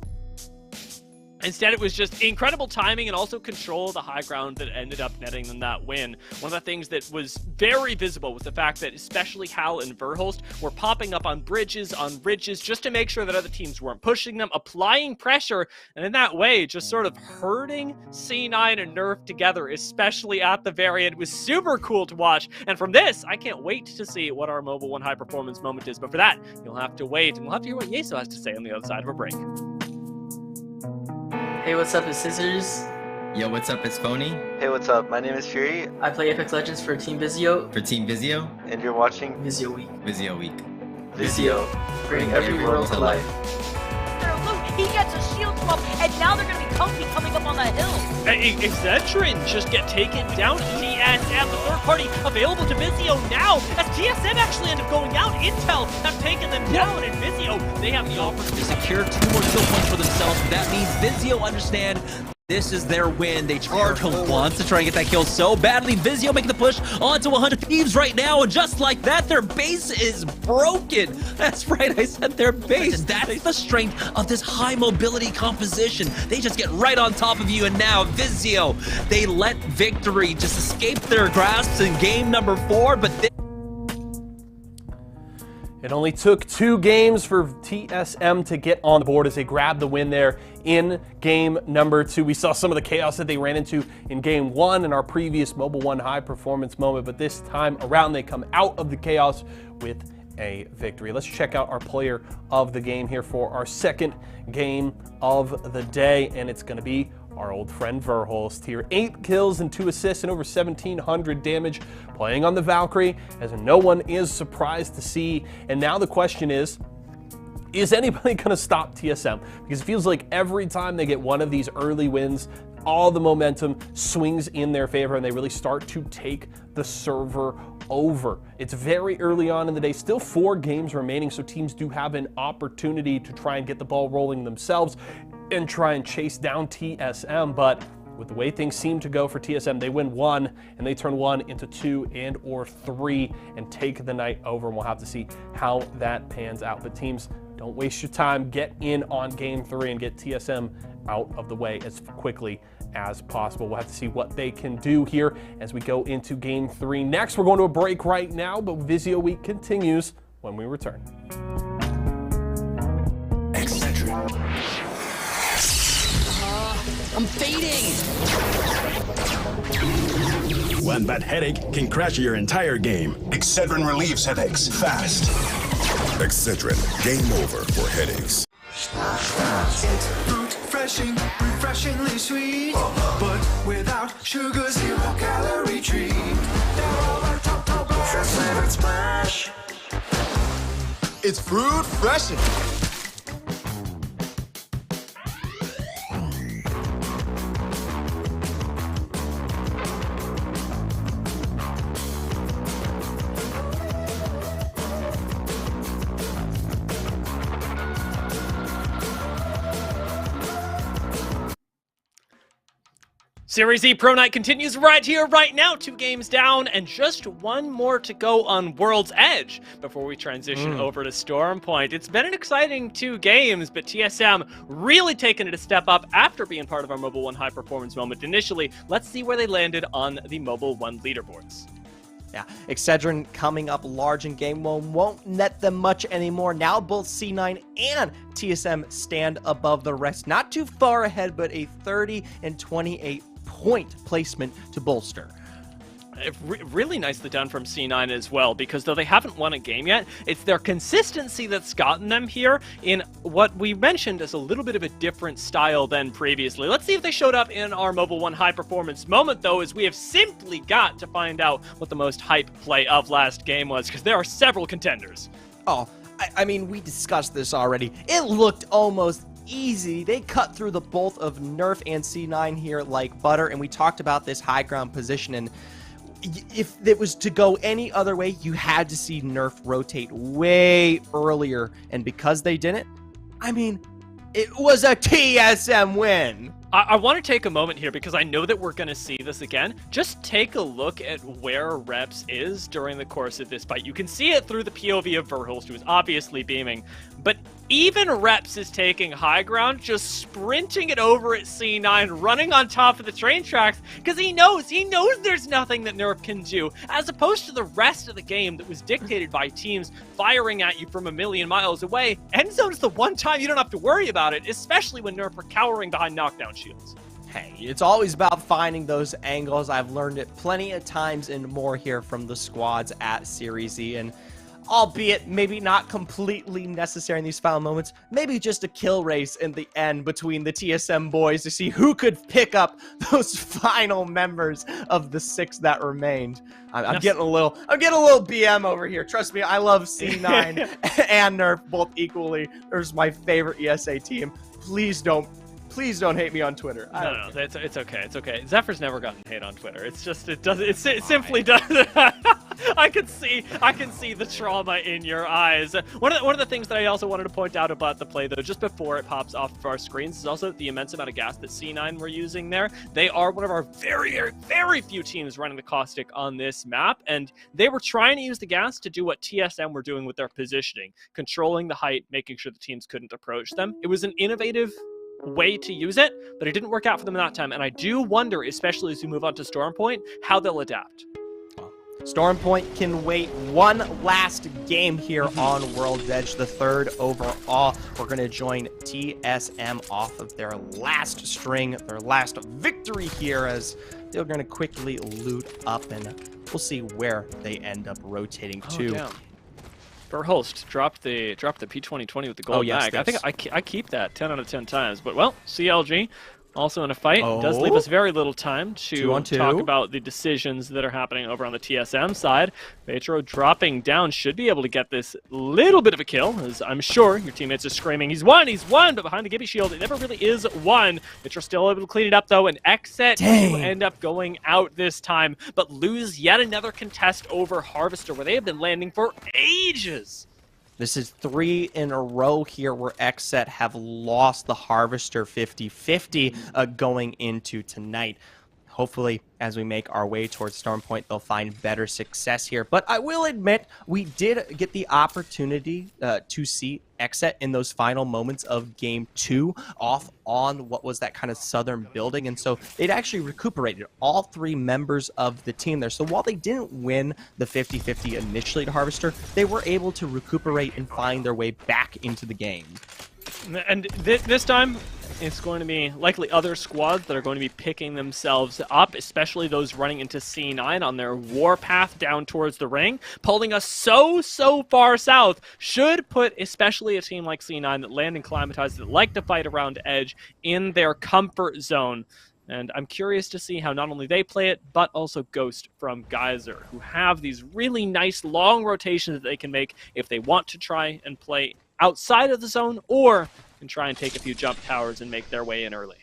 Instead, it was just incredible timing and also control of the high ground that ended up netting them that win. One of the things that was very visible was the fact that especially Hal and Verhulst were popping up on bridges, on ridges, just to make sure that other teams weren't pushing them, applying pressure, and in that way, just sort of herding C9 and Nerf together, especially at the very end. It was super cool to watch, and from this, I can't wait to see what our Mobile 1 high performance moment is, but for that, you'll have to wait, and we'll have to hear what Yeso has to say on the other side of a break. Hey, what's up? It's Scissors. Yo, what's up? It's Phony. Hey, what's up? My name is Fury. I play Apex Legends for Team Vizio. For Team Vizio? And you're watching Vizio Week. Vizio Week. Vizio. Bring every world to life. Look, he gets a shield swap, and now they're going to be coming up on that hill. Exedrin just get taken down. TSM, the third party, available to Vizio now, as TSM actually end up going out. Intel have taken them down, and Vizio, they have the offer to secure 2 more kill points for themselves. That means Vizio understand this is their win. They charge home once to try and get that kill so badly. Vizio making the push onto 100 thieves right now, and just like that, their base is broken. That's right, I said their base. That's the strength of this high mobility composition. They just get right on top of you, and now Vizio, they let victory just escape their grasps in game number 4, but it only took 2 games for TSM to get on the board as they grabbed the win there in game number 2. We saw some of the chaos that they ran into in game 1 in our previous Mobile 1 high performance moment, but this time around they come out of the chaos with a victory. Let's check out our player of the game here for our 2nd game of the day, and it's going to be our old friend Verhulst here. 8 kills and 2 assists and over 1,700 damage, playing on the Valkyrie, as no one is surprised to see. And now the question is anybody going to stop TSM? Because it feels like every time they get one of these early wins, all the momentum swings in their favor and they really start to take the server over. It's very early on in the day, still 4 games remaining, so teams do have an opportunity to try and get the ball rolling themselves and try and chase down TSM, but with the way things seem to go for TSM, they win 1 and they turn 1 into 2 and or 3 and take the night over, and we'll have to see how that pans out. But teams, don't waste your time. Get in on game 3 and get TSM out of the way as quickly as possible. We'll have to see what they can do here as we go into game 3 next. We're going to a break right now, but Vizio Week continues when we return. I'm fading! One bad headache can crash your entire game. Excedrin relieves headaches fast. Excedrin, game over for headaches. It's fruit refreshing, refreshingly sweet, but without sugar, 0 calorie treat. They're all our top flavored splash. It's fruit refreshing. Series E Pro Night continues right here, right now. 2 games down and just 1 more to go on World's Edge before we transition over to Storm Point. It's been an exciting 2 games, but TSM really taking it a step up after being part of our Mobile 1 high performance moment initially. Let's see where they landed on the Mobile 1 leaderboards. Yeah, Excedrin coming up large in game 1 won't net them much anymore. Now both C9 and TSM stand above the rest. Not too far ahead, but a 30 and 28 point placement to bolster. Really nicely done from C9 as well, because though they haven't won a game yet, it's their consistency that's gotten them here in what we mentioned as a little bit of a different style than previously. Let's see if they showed up in our Mobile 1 high performance moment, though, as we have simply got to find out what the most hype play of last game was, because there are several contenders. Oh, I mean, we discussed this already. It looked almost easy. They cut through the both of Nerf and C9 here like butter, and we talked about this high ground position, and if it was to go any other way, you had to see Nerf rotate way earlier, and because they didn't, I mean, it was a TSM win. I want to take a moment here because I know that we're going to see this again. Just take a look at where Reps is during the course of this fight. You can see it through the POV of Verhulst, who is obviously beaming, but even Reps is taking high ground, just sprinting it over at C9, running on top of the train tracks, because he knows there's nothing that Nerf can do, as opposed to the rest of the game that was dictated by teams firing at you from a million miles away. End zone's the one time you don't have to worry about it, especially when Nerf are cowering behind knockdown shields. Hey, it's always about finding those angles. I've learned it plenty of times and more here from the squads at Series E, and albeit maybe not completely necessary in these final moments, maybe just a kill race in the end between the TSM boys to see who could pick up those final members of the 6 that remained. I'm getting a little BM over here. Trust me, I love C9 and Nerf both equally. There's my favorite ESA team. Please don't hate me on Twitter. No, it's okay. It's okay. Zephyr's never gotten hate on Twitter. It's just it simply does. I can see the trauma in your eyes. One of the things that I also wanted to point out about the play, though, just before it pops off of our screens, is also the immense amount of gas that C9 were using there. They are one of our very, very, very few teams running the caustic on this map, and they were trying to use the gas to do what TSM were doing with their positioning, controlling the height, making sure the teams couldn't approach them. It was an innovative way to use it, but it didn't work out for them that time, and I do wonder, especially as we move on to Storm Point, how they'll adapt. Storm Point can wait one last game here on World's Edge, the 3rd overall. We're going to join TSM off of their last string, their last victory here, as they're going to quickly loot up, and we'll see where they end up rotating to. Yeah. Verhulst dropped the P2020 with the gold mag. I think I keep that 10 out of 10 times. But, well, CLG also in a fight. It does leave us very little time to 2-on-2. talk about the decisions that are happening over on the TSM side. Petro dropping down should be able to get this little bit of a kill, as I'm sure your teammates are screaming, he's won, but behind the Gibby shield, it never really is won. Petro still able to clean it up, though, and Xset to end up going out this time, but lose yet another contest over Harvester, where they have been landing for ages. This is 3 in a row here where Xset have lost the Harvester 50-50 going into tonight. Hopefully, as we make our way towards Stormpoint, they'll find better success here. But I will admit, we did get the opportunity to see Xset in those final moments of Game 2 off on what was that kind of southern building. And so they'd actually recuperated all 3 members of the team there. So while they didn't win the 50-50 initially to Harvester, they were able to recuperate and find their way back into the game. And this time, it's going to be likely other squads that are going to be picking themselves up, especially those running into C9 on their warpath down towards the ring. Pulling us so far south should put especially a team like C9 that land and climatize, that like to fight around edge, in their comfort zone. And I'm curious to see how not only they play it, but also Ghost from Geyser, who have these really nice long rotations that they can make if they want to try and play outside of the zone, or can try and take a few jump towers and make their way in early.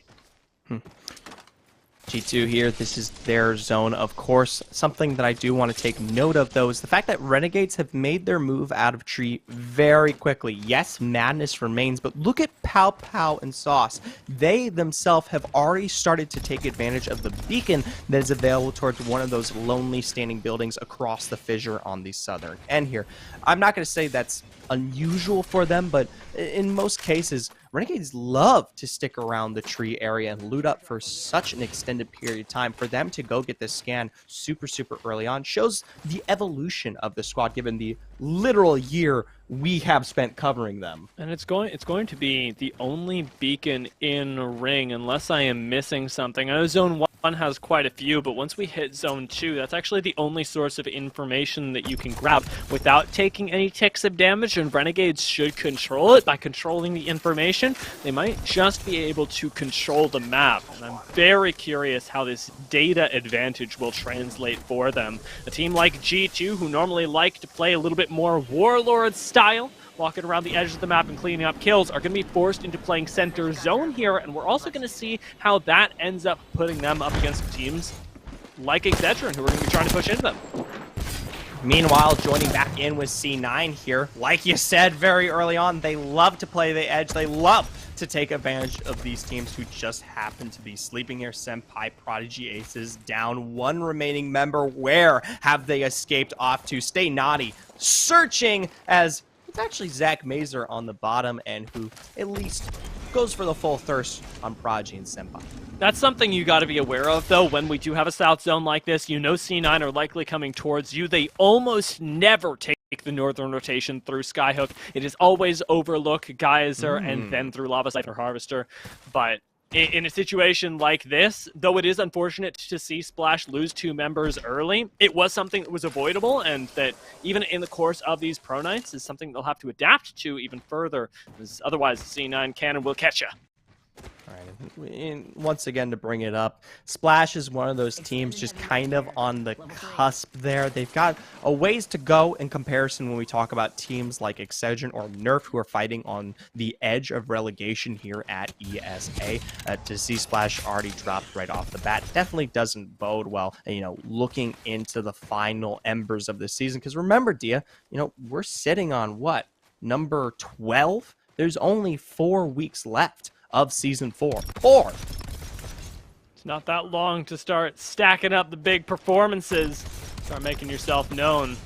G2 here, this is their zone, of course. Something that I do want to take note of, though, is the fact that Renegades have made their move out of tree very quickly. Yes, Madness remains, but look at Pow Pow and Sauce. They themselves have already started to take advantage of the beacon that is available towards one of those lonely standing buildings across the fissure on the southern end here. I'm not going to say that's unusual for them, but in most cases, Renegades love to stick around the tree area and loot up for such an extended period of time. For them to go get this scan super early on shows the evolution of the squad, given the literal year we have spent covering them. And it's going to be the only beacon in ring, unless I am missing something. I know Zone 1 has quite a few, but once we hit Zone 2, that's actually the only source of information that you can grab without taking any ticks of damage, and Renegades should control it. By controlling the information, they might just be able to control the map, and I'm very curious how this data advantage will translate for them. A team like G2, who normally like to play a little bit more Warlord style, walking around the edges of the map and cleaning up kills, are going to be forced into playing center zone here, and we're also going to see how that ends up putting them up against teams like Excedrin, who are going to be trying to push into them. Meanwhile, joining back in with C9 here, like you said very early on, they love to play the edge. They love to take advantage of these teams who just happen to be sleeping here. Senpai, Prodigy Aces down, 1 remaining member. Where have they escaped off to? Stay Naughty searching, as it's actually Zach Mazer on the bottom, and who at least goes for the full thirst on Prodigy and Senpai. That's something you got to be aware of, though. When we do have a south zone like this, you know C9 are likely coming towards you. They almost never take the northern rotation through Skyhook. It is always Overlook, Geyser, and then through Lava Siphon or Harvester. But in a situation like this, though it is unfortunate to see Splash lose 2 members early, it was something that was avoidable, and that even in the course of these Pro Nights is something they'll have to adapt to even further, because otherwise the C9 cannon will catch you. All right, and once again, to bring it up, Splash is one of those teams just kind of on the cusp there. They've got a ways to go in comparison when we talk about teams like Excedrin or Nerf, who are fighting on the edge of relegation here at ESA. To see Splash already dropped right off the bat definitely doesn't bode well, looking into the final embers of the season. Because remember, Dia, we're sitting on what? Number 12? There's only 4 weeks left of Season 4. It's not that long to start stacking up the big performances. Start making yourself known.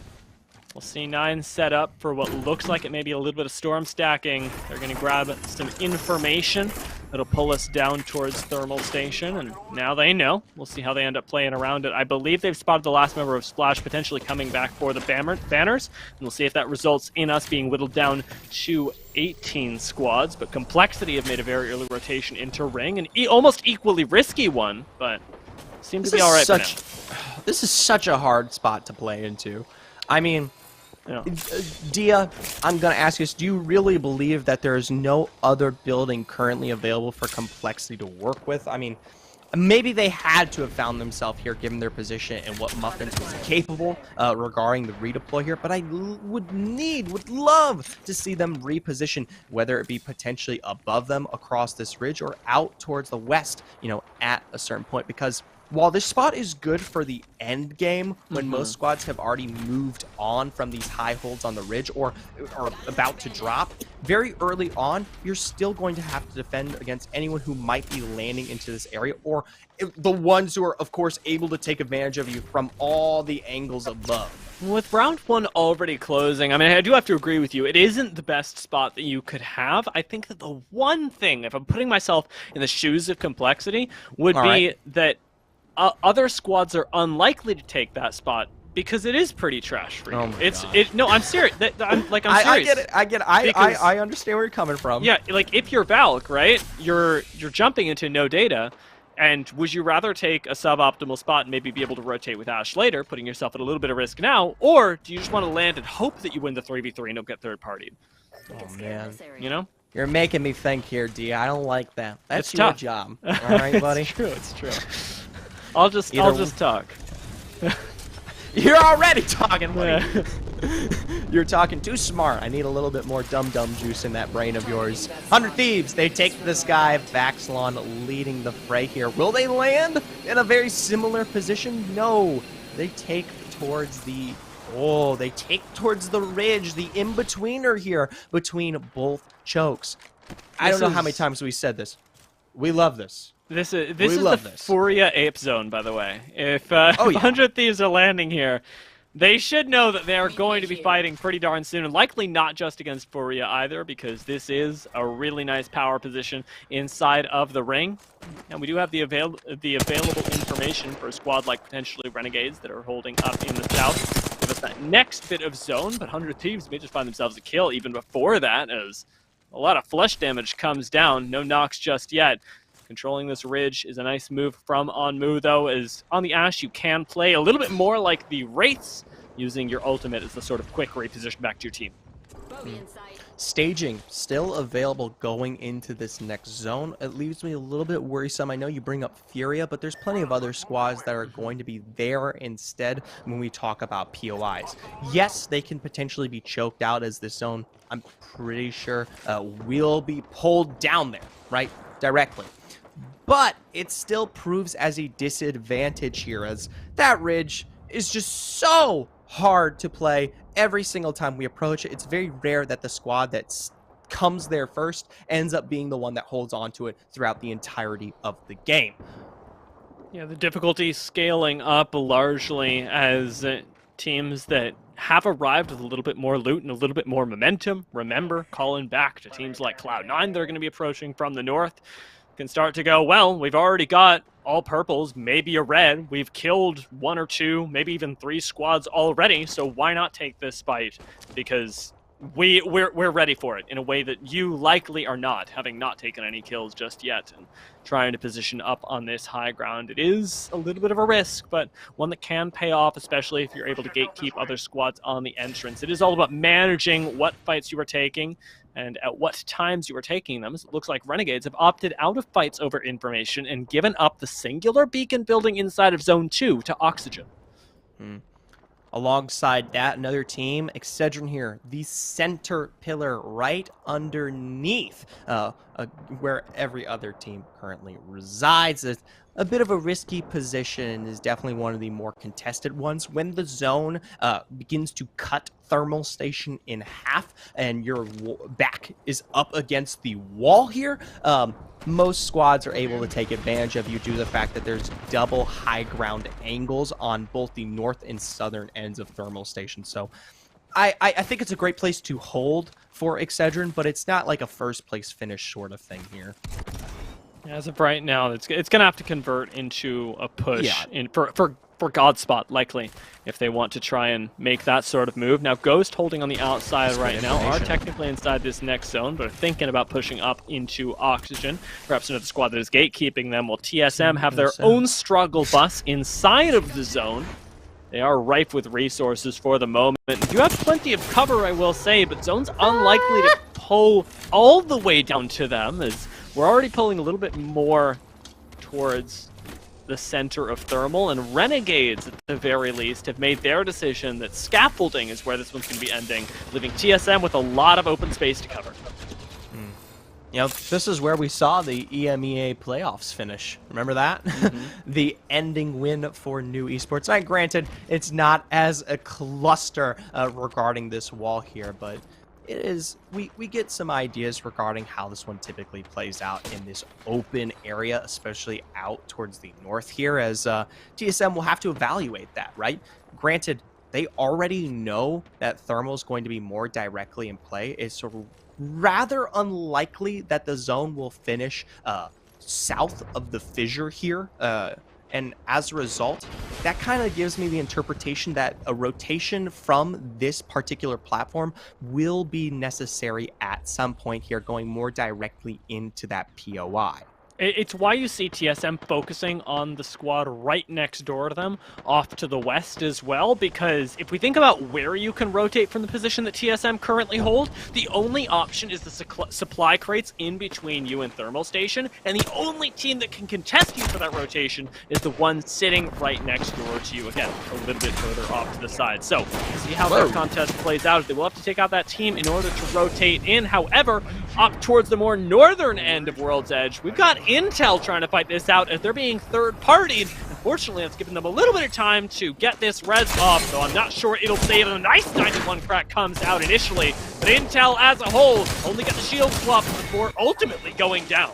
We'll see C9 set up for what looks like it may be a little bit of storm stacking. They're going to grab some information that'll pull us down towards Thermal Station, and now they know. We'll see how they end up playing around it. I believe they've spotted the last member of Splash potentially coming back for the banners, and we'll see if that results in us being whittled down to 18 squads. But Complexity have made a very early rotation into Ring, an almost equally risky one, but seems to be all right for now. This is such a hard spot to play into. I mean, Dia, I'm going to ask you this. Do you really believe that there is no other building currently available for Complexity to work with? I mean, maybe they had to have found themselves here given their position and what Muffins was capable regarding the redeploy here, but I would love to see them reposition, whether it be potentially above them across this ridge or out towards the west, you know, at a certain point, because while this spot is good for the end game, when most squads have already moved on from these high holds on the ridge or are about to drop, very early on, you're still going to have to defend against anyone who might be landing into this area, or the ones who are, of course, able to take advantage of you from all the angles above. With round one already closing, I mean, I do have to agree with you. It isn't the best spot that you could have. I think that the one thing, if I'm putting myself in the shoes of Complexity, would be that other squads are unlikely to take that spot because it is pretty trash for you. No, I'm serious. I'm serious. I get it. I understand where you're coming from. Yeah, like if you're Valk, right? You're jumping into no data, and would you rather take a suboptimal spot and maybe be able to rotate with Ashe later, putting yourself at a little bit of risk now, or do you just want to land and hope that you win the 3v3 and don't get third partied? Oh man, you know. You're making me think here, D. I don't like that. That's it's your tough. job. All right, buddy. It's true. It's true. I'll just talk. You're already talking, buddy. You're talking too smart. I need a little bit more dum-dum juice in that brain of yours. 100 Thieves, they take this guy. Vaxlon leading the fray here. Will they land in a very similar position? No. They take towards the... Oh, they take towards the ridge, the in-betweener here between both chokes. I don't know how many times we said this. We love this. This is the Furia Ape Zone, by the way. If 100 Thieves are landing here, they should know that they are going to be fighting pretty darn soon, and likely not just against Furia either, because this is a really nice power position inside of the ring. And we do have the available information for a squad like potentially Renegades that are holding up in the south. Give us that next bit of zone, but 100 Thieves may just find themselves a kill even before that, as a lot of flesh damage comes down. No knocks just yet. Controlling this ridge is a nice move from Onmu, though, as on the Ashe you can play a little bit more like the Wraiths, using your ultimate as the sort of quick reposition back to your team. Staging still available going into this next zone. It leaves me a little bit worrisome. I know you bring up Furia, but there's plenty of other squads that are going to be there instead when we talk about POIs. Yes, they can potentially be choked out as this zone, I'm pretty sure, will be pulled down there, right? Directly. But it still proves as a disadvantage here, as that ridge is just so hard to play every single time we approach it. It's very rare that the squad that comes there first ends up being the one that holds on to it throughout the entirety of the game. Yeah, the difficulty scaling up largely as teams that have arrived with a little bit more loot and a little bit more momentum. Remember, calling back to teams like Cloud9 that are going to be approaching from the north. Can start to go, well, we've already got all purples, maybe a red. We've killed 1 or 2, maybe even 3 squads already, so why not take this fight? Because we're ready for it in a way that you likely are not, having not taken any kills just yet and trying to position up on this high ground. It is a little bit of a risk, but one that can pay off, especially if you're able to gatekeep other squads on the entrance. It is all about managing what fights you are taking and at what times you are taking them. It looks like Renegades have opted out of fights over information and given up the singular beacon building inside of Zone 2 to Oxygen. Alongside that, another team, Excedrin here, the center pillar right underneath where every other team currently resides. It's a bit of a risky position and is definitely one of the more contested ones. When the zone begins to cut Thermal Station in half and your back is up against the wall here, most squads are able to take advantage of you due to the fact that there's double high ground angles on both the north and southern ends of Thermal Station. So I think it's a great place to hold for Excedrin, but it's not like a first place finish sort of thing here. As of right now, it's going to have to convert into a push for Godspot, likely, if they want to try and make that sort of move. Now, Ghost holding on the outside right now are technically inside this next zone, but are thinking about pushing up into Oxygen. Perhaps another squad that is gatekeeping them, while TSM have their own struggle bus inside of the zone. They are rife with resources for the moment. You have plenty of cover, I will say, but Zone's unlikely to pull all the way down to them, as we're already pulling a little bit more towards the center of Thermal, and Renegades, at the very least, have made their decision that scaffolding is where this one's going to be ending, leaving TSM with a lot of open space to cover. You know, this is where we saw the EMEA playoffs finish. Remember that? The ending win for New Esports. Now, granted, it's not as a cluster regarding this wall here, but it is. We get some ideas regarding how this one typically plays out in this open area, especially out towards the north here, as TSM will have to evaluate that, right? Granted, they already know that Thermal is going to be more directly in play. It's sort of rather unlikely that the zone will finish south of the fissure here. And as a result, that kind of gives me the interpretation that a rotation from this particular platform will be necessary at some point here, going more directly into that POI. It's why you see TSM focusing on the squad right next door to them, off to the west as well, because if we think about where you can rotate from the position that TSM currently hold, the only option is the supply crates in between you and Thermal Station, and the only team that can contest you for that rotation is the one sitting right next door to you, again, a little bit further off to the side. So, see how their contest plays out. They will have to take out that team in order to rotate in. However, up towards the more northern end of World's Edge, we've got Intel trying to fight this out as they're being third-partied. Unfortunately, that's given them a little bit of time to get this res off, so I'm not sure it'll save them. A nice 91 crack comes out initially, but Intel as a whole only get the shield swap before ultimately going down.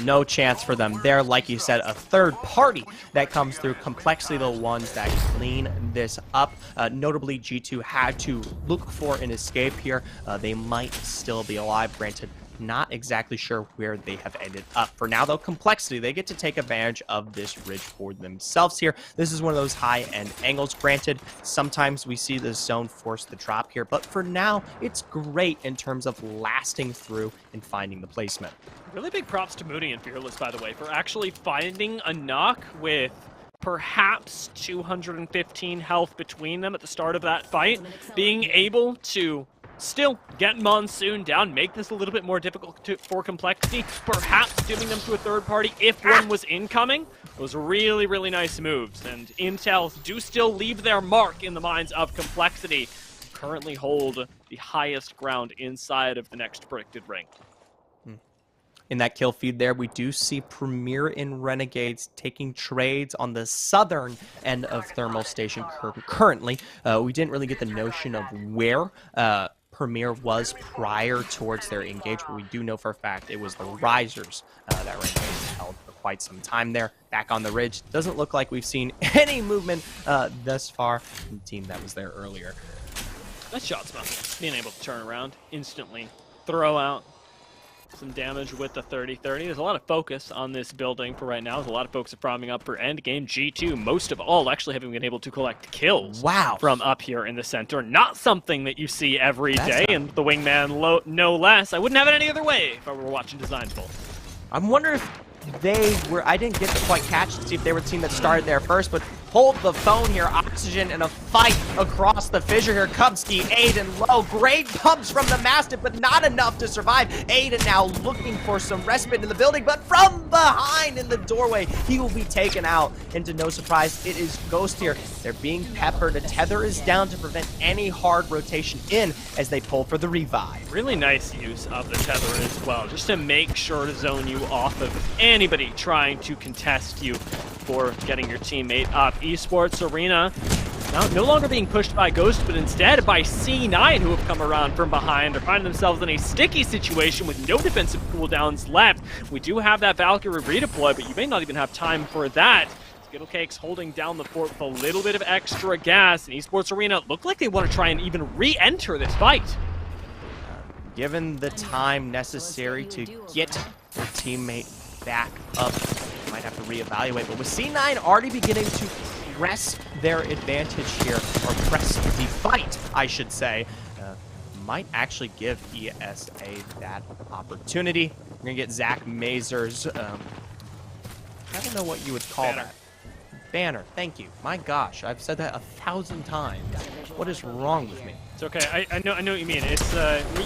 No chance for them there. Like you said, a third party that comes through. Complexly the ones that clean this up. Notably, G2 had to look for an escape here. They might still be alive, granted. Not exactly sure where they have ended up. For now, though, Complexity, they get to take advantage of this ridge for themselves here. This is one of those high-end angles. Granted, sometimes we see the zone force the drop here, but for now, it's great in terms of lasting through and finding the placement. Really big props to Moody and Fearless, by the way, for actually finding a knock with perhaps 215 health between them at the start of that fight, being able to still get Monsoon down, make this a little bit more difficult for Complexity, perhaps giving them to a third party if one was incoming. Those really, really nice moves, and Intel do still leave their mark in the minds of Complexity, who currently hold the highest ground inside of the next predicted ring. In that kill feed there, we do see Premier and Renegades taking trades on the southern end of Thermal Station currently. We didn't really get the notion of where Premier was prior towards their engagement, but we do know for a fact it was the Risers that Renegades held for quite some time there. Back on the ridge, doesn't look like we've seen any movement thus far from the team that was there earlier. Nice shot, Smoke. Being able to turn around, instantly throw out some damage with the 30-30. There's a lot of focus on this building for right now. There's a lot of focus priming up for endgame. G2, most of all, actually having been able to collect kills from up here in the center. Not something that you see every day, and the wingman no less. I wouldn't have it any other way if I were watching Design Full. I'm wondering if they were, I didn't get to quite catch to see if they were the team that started there first, but hold the phone here. Oxygen and a fight across the fissure here. Kubsky, Aiden low. Great pumps from the Mastiff, but not enough to survive. Aiden now looking for some respite in the building, but from behind in the doorway, he will be taken out. And to no surprise, it is Ghost here. They're being peppered. A tether is down to prevent any hard rotation in as they pull for the revive. Really nice use of the tether as well, just to make sure to zone you off of anybody trying to contest you for getting your teammate up. Esports Arena now no longer being pushed by Ghost, but instead by C9, who have come around from behind. They're finding themselves in a sticky situation with no defensive cooldowns left. We do have that Valkyrie redeploy, but you may not even have time for that. Skittlecake's holding down the fort with a little bit of extra gas, and Esports Arena look like they want to try and even re-enter this fight. Given the time necessary to get their teammate back up, might have to reevaluate, but with C9 already beginning to press their advantage here, or press the fight, I should say, might actually give ESA that opportunity. We're gonna get Zach Mazur's, I don't know what you would call that. Banner, thank you. My gosh, I've said that 1,000 times. What is wrong with me? It's okay. I know what you mean. It's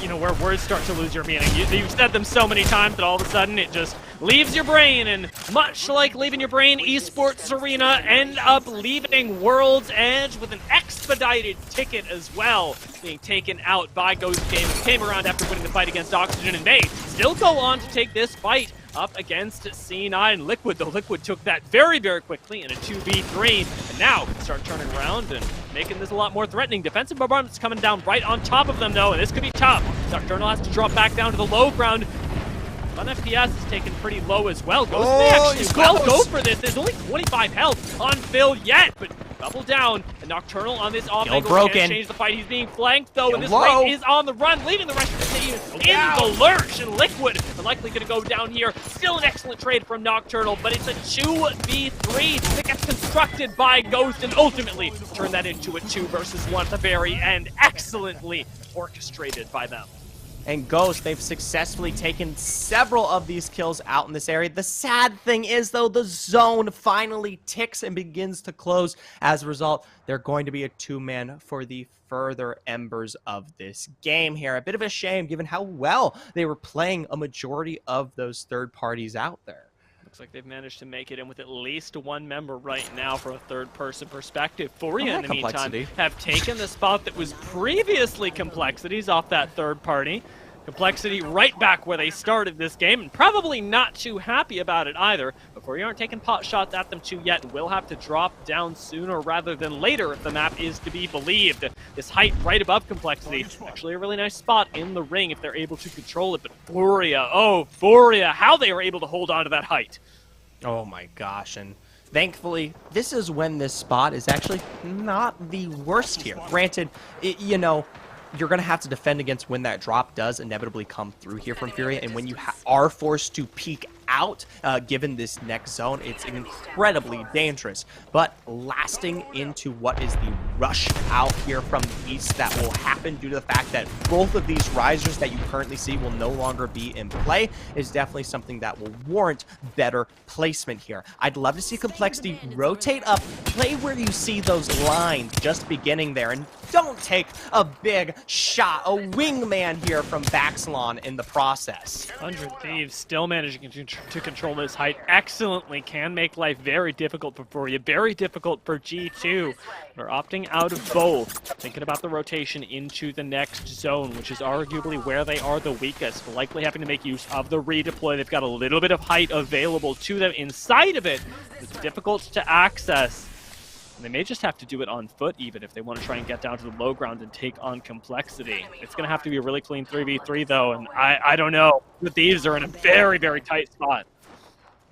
you know, where words start to lose your meaning. You've said them so many times that all of a sudden it just leaves your brain, and much like leaving your brain, Esports Arena end up leaving World's Edge with an expedited ticket as well, being taken out by Ghost Game, who came around after winning the fight against Oxygen, and they still go on to take this fight up against C9 Liquid, though Liquid took that very, very quickly in a 2v3, and now start turning around and making this a lot more threatening. Defensive bombardment's coming down right on top of them, though, and this could be tough. Nocturnal has to drop back down to the low ground. Fun FPS is taken pretty low as well. Ghost may actually well go for this. There's only 25 health on Phil yet, but double down. And Nocturnal on this off angle can't change the fight. He's being flanked, though, and this fight is on the run, leaving the rest of the team in the lurch. And Liquid are likely going to go down here. Still an excellent trade from Nocturnal, but it's a 2v3 that gets constructed by Ghost and ultimately turn that into a 2 versus 1 at the very end. Excellently orchestrated by them. And Ghost, they've successfully taken several of these kills out in this area. The sad thing is, though, the zone finally ticks and begins to close. As a result, they're going to be a 2-man for the further embers of this game here. A bit of a shame, given how well they were playing a majority of those third parties out there. Looks like they've managed to make it in with at least one member right now for a third-person perspective. Furia, in the meantime, have taken the spot that was previously Complexity's off that third party. Complexity right back where they started this game, and probably not too happy about it either. But Furia aren't taking pot shots at them too yet, and will have to drop down sooner rather than later if the map is to be believed. This height right above Complexity, actually a really nice spot in the ring if they're able to control it. But Furia, oh, Furia, how they were able to hold on to that height. Oh my gosh, and thankfully, this is when this spot is actually not the worst here. Granted, you know, you're going to have to defend against when that drop does inevitably come through here from Furia, and when you are forced to peek out, given this next zone, it's incredibly dangerous. But lasting into what is the rush out here from the east that will happen due to the fact that both of these risers that you currently see will no longer be in play is definitely something that will warrant better placement here. I'd love to see Complexity rotate up, play where you see those lines just beginning there, and don't take a big shot, a wingman here from Baxlon in the process. 100 Thieves still managing to control this height excellently. Can make life very difficult for Furia, very difficult for G2. They're opting out of both, thinking about the rotation into the next zone, which is arguably where they are the weakest, likely having to make use of the redeploy. They've got a little bit of height available to them inside of it. It's difficult to access. And they may just have to do it on foot even if they want to try and get down to the low ground and take on Complexity. It's going to have to be a really clean 3v3 though, and I don't know. The Thieves are in a very, very tight spot.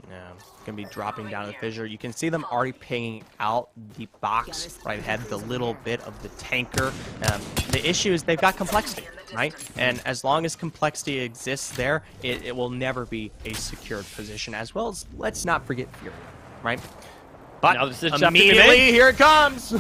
Yeah, going to be dropping down the fissure. You can see them already pinging out the box right ahead, the little bit of the tanker. The issue is they've got Complexity, right? And as long as Complexity exists there, it will never be a secured position, as well as, let's not forget Fury, right? But now this is immediately, here it comes.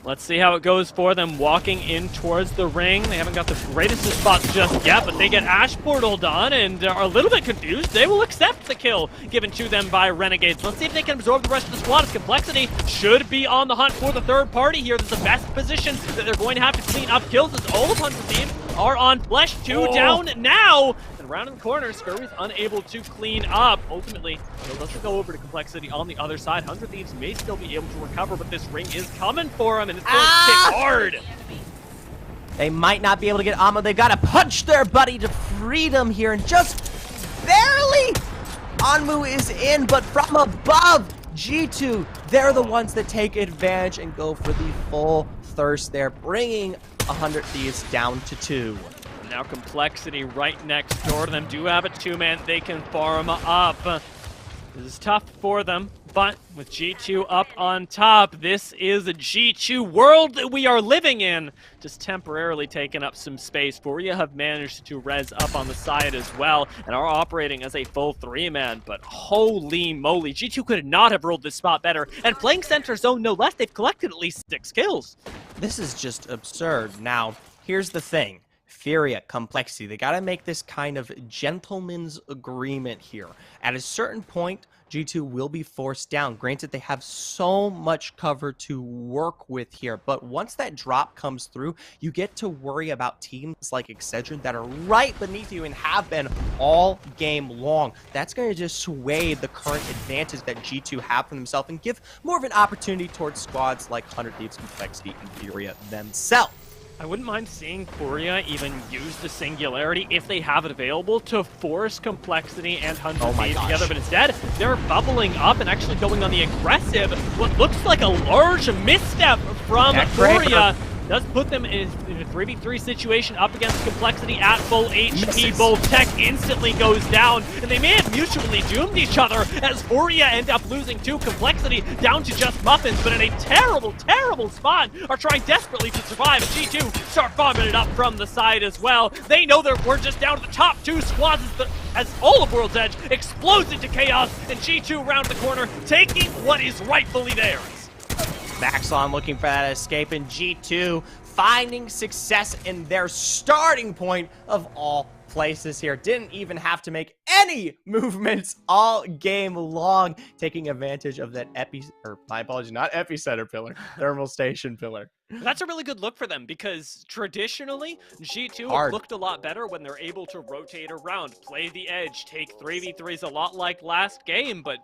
Let's see how it goes for them walking in towards the ring. They haven't got the greatest of spots just yet, but they get Ash Portaled on and are a little bit confused. They will accept the kill given to them by Renegades. Let's see if they can absorb the rest of the squad, as Complexity should be on the hunt for the third party here. This is the best position that they're going to have to clean up kills, as all of 100 Thieves are on flesh. Two down now. And around in the corner, Scurry's unable to clean up. Ultimately, let's go over to Complexity on the other side. 100 Thieves may still be able to recover, but this ring is coming for them, and it's going to kick hard. They might not be able to get ammo. They've got to punch their buddy to freedom here, and just barely. Anmu is in, but from above, G2, they're the ones that take advantage and go for the full thirst there, bringing 100 Thieves down to 2. Now Complexity right next door to them do have a 2-man they can farm up. This is tough for them, but with G2 up on top, this is a G2 world that we are living in. Just temporarily taking up some space. Furia have managed to res up on the side as well and are operating as a full 3-man, but holy moly, G2 could not have rolled this spot better. And playing center zone no less, they've collected at least 6 kills. This is just absurd. Now, here's the thing. Furia, Complexity. They got to make this kind of gentleman's agreement here. At a certain point, G2 will be forced down. Granted, they have so much cover to work with here, but once that drop comes through, you get to worry about teams like Excedrin that are right beneath you and have been all game long. That's going to just sway the current advantage that G2 have for themselves and give more of an opportunity towards squads like 100 Thieves, Complexity, and Furia themselves. I wouldn't mind seeing Furia even use the Singularity if they have it available to force Complexity and 100 Thieves together, but instead they're bubbling up and actually going on the aggressive. What looks like a large misstep from Furia does put them in a 3v3 situation up against Complexity at full HP. Both tech instantly goes down, and they may have mutually doomed each other as Furia end up losing to Complexity down to just Muffins, but in a terrible, terrible spot, are trying desperately to survive. G2 start bombing it up from the side as well. They know that we're just down to the top two squads as all of World's Edge explodes into chaos, and G2 round the corner, taking what is rightfully theirs. Maxon looking for that escape, and G2 finding success in their starting point of all places here. Didn't even have to make any movements all game long, taking advantage of that epicenter pillar, thermal station pillar. That's a really good look for them because traditionally, G2 have looked a lot better when they're able to rotate around, play the edge, take 3v3s a lot like last game, but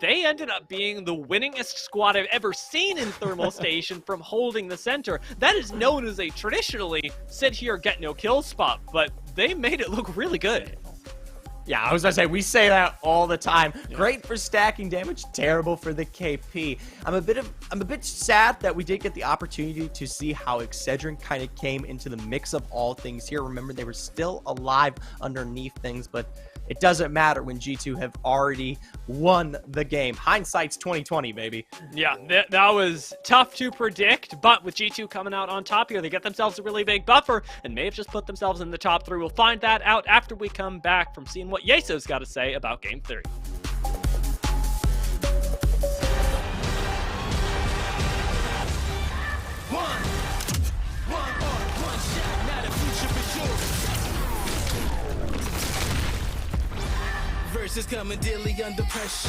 they ended up being the winningest squad I've ever seen in Thermal Station from holding the center. That is known as a traditionally sit here, get no kill spot, but they made it look really good. Yeah, I was gonna say, we say that all the time. Yeah. Great for stacking damage, terrible for the KP. I'm a bit sad that we did get the opportunity to see how Excedrin kind of came into the mix of all things here. Remember, they were still alive underneath things, but it doesn't matter when G2 have already won the game. Hindsight's 2020, baby. Yeah, that was tough to predict, but with G2 coming out on top here, they get themselves a really big buffer and may have just put themselves in the top 3. We'll find that out after we come back from seeing what Yeso's got to say about Game 3. Versus coming daily under pressure.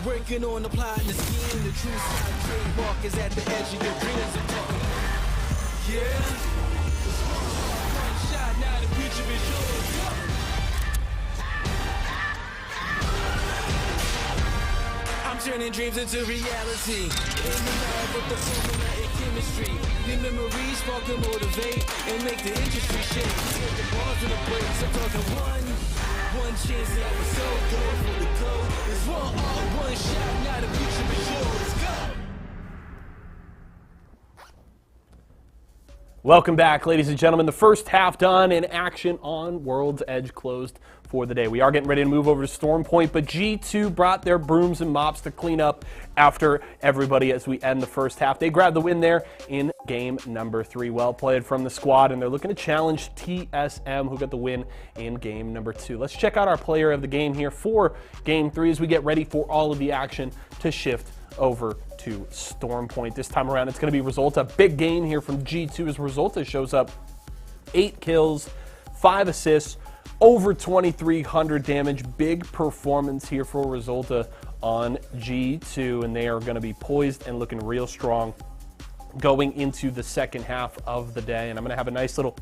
Working on applying the scheme. The true side trademark is at the edge of your dreams. Yeah. One shot, now the future is yours. I'm turning dreams into reality. In the lab with the formula and chemistry. The memories spark and motivate and make the industry shake. Get the bars in the breaks. I'm talking one chance that was so good for the code. It's one shot, now the future is yours. Go! Welcome back, ladies and gentlemen. The first half done in action on World's Edge closed for the day. We are getting ready to move over to Storm Point, but G2 brought their brooms and mops to clean up after everybody as we end the first half. They grabbed the win there in game number 3. Well played from the squad, and they're looking to challenge TSM, who got the win in game number 2. Let's check out our player of the game here for game 3 as we get ready for all of the action to shift over to Storm Point. This time around, it's going to be Resulta. Big game here from G2 as Resulta shows up 8 kills, 5 assists, over 2,300 damage. Big performance here for Resulta on G2, and they are going to be poised and looking real strong going into the second half of the day. And I'm going to have a nice little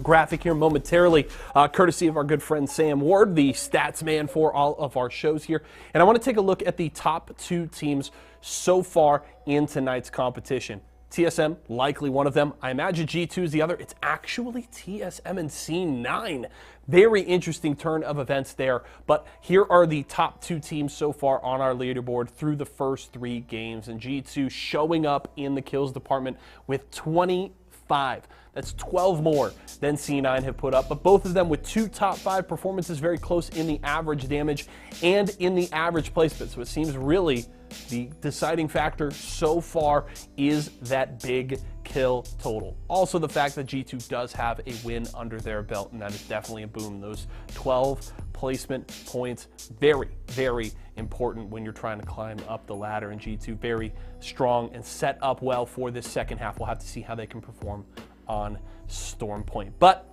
graphic here momentarily, courtesy of our good friend Sam Ward, the stats man for all of our shows here. And I want to take a look at the top 2 teams so far in tonight's competition. TSM, likely one of them. I imagine G2 is the other. It's actually TSM and C9. Very interesting turn of events there. But here are the top 2 teams so far on our leaderboard through the first 3 games. And G2 showing up in the kills department with 25. That's 12 more than C9 have put up, but both of them with 2 top 5 performances, very close in the average damage and in the average placement. So it seems really the deciding factor so far is that big kill total. Also the fact that G2 does have a win under their belt, and that is definitely a boom. Those 12 placement points, very, very important when you're trying to climb up the ladder, and G2 very strong and set up well for this second half. We'll have to see how they can perform on Storm Point. But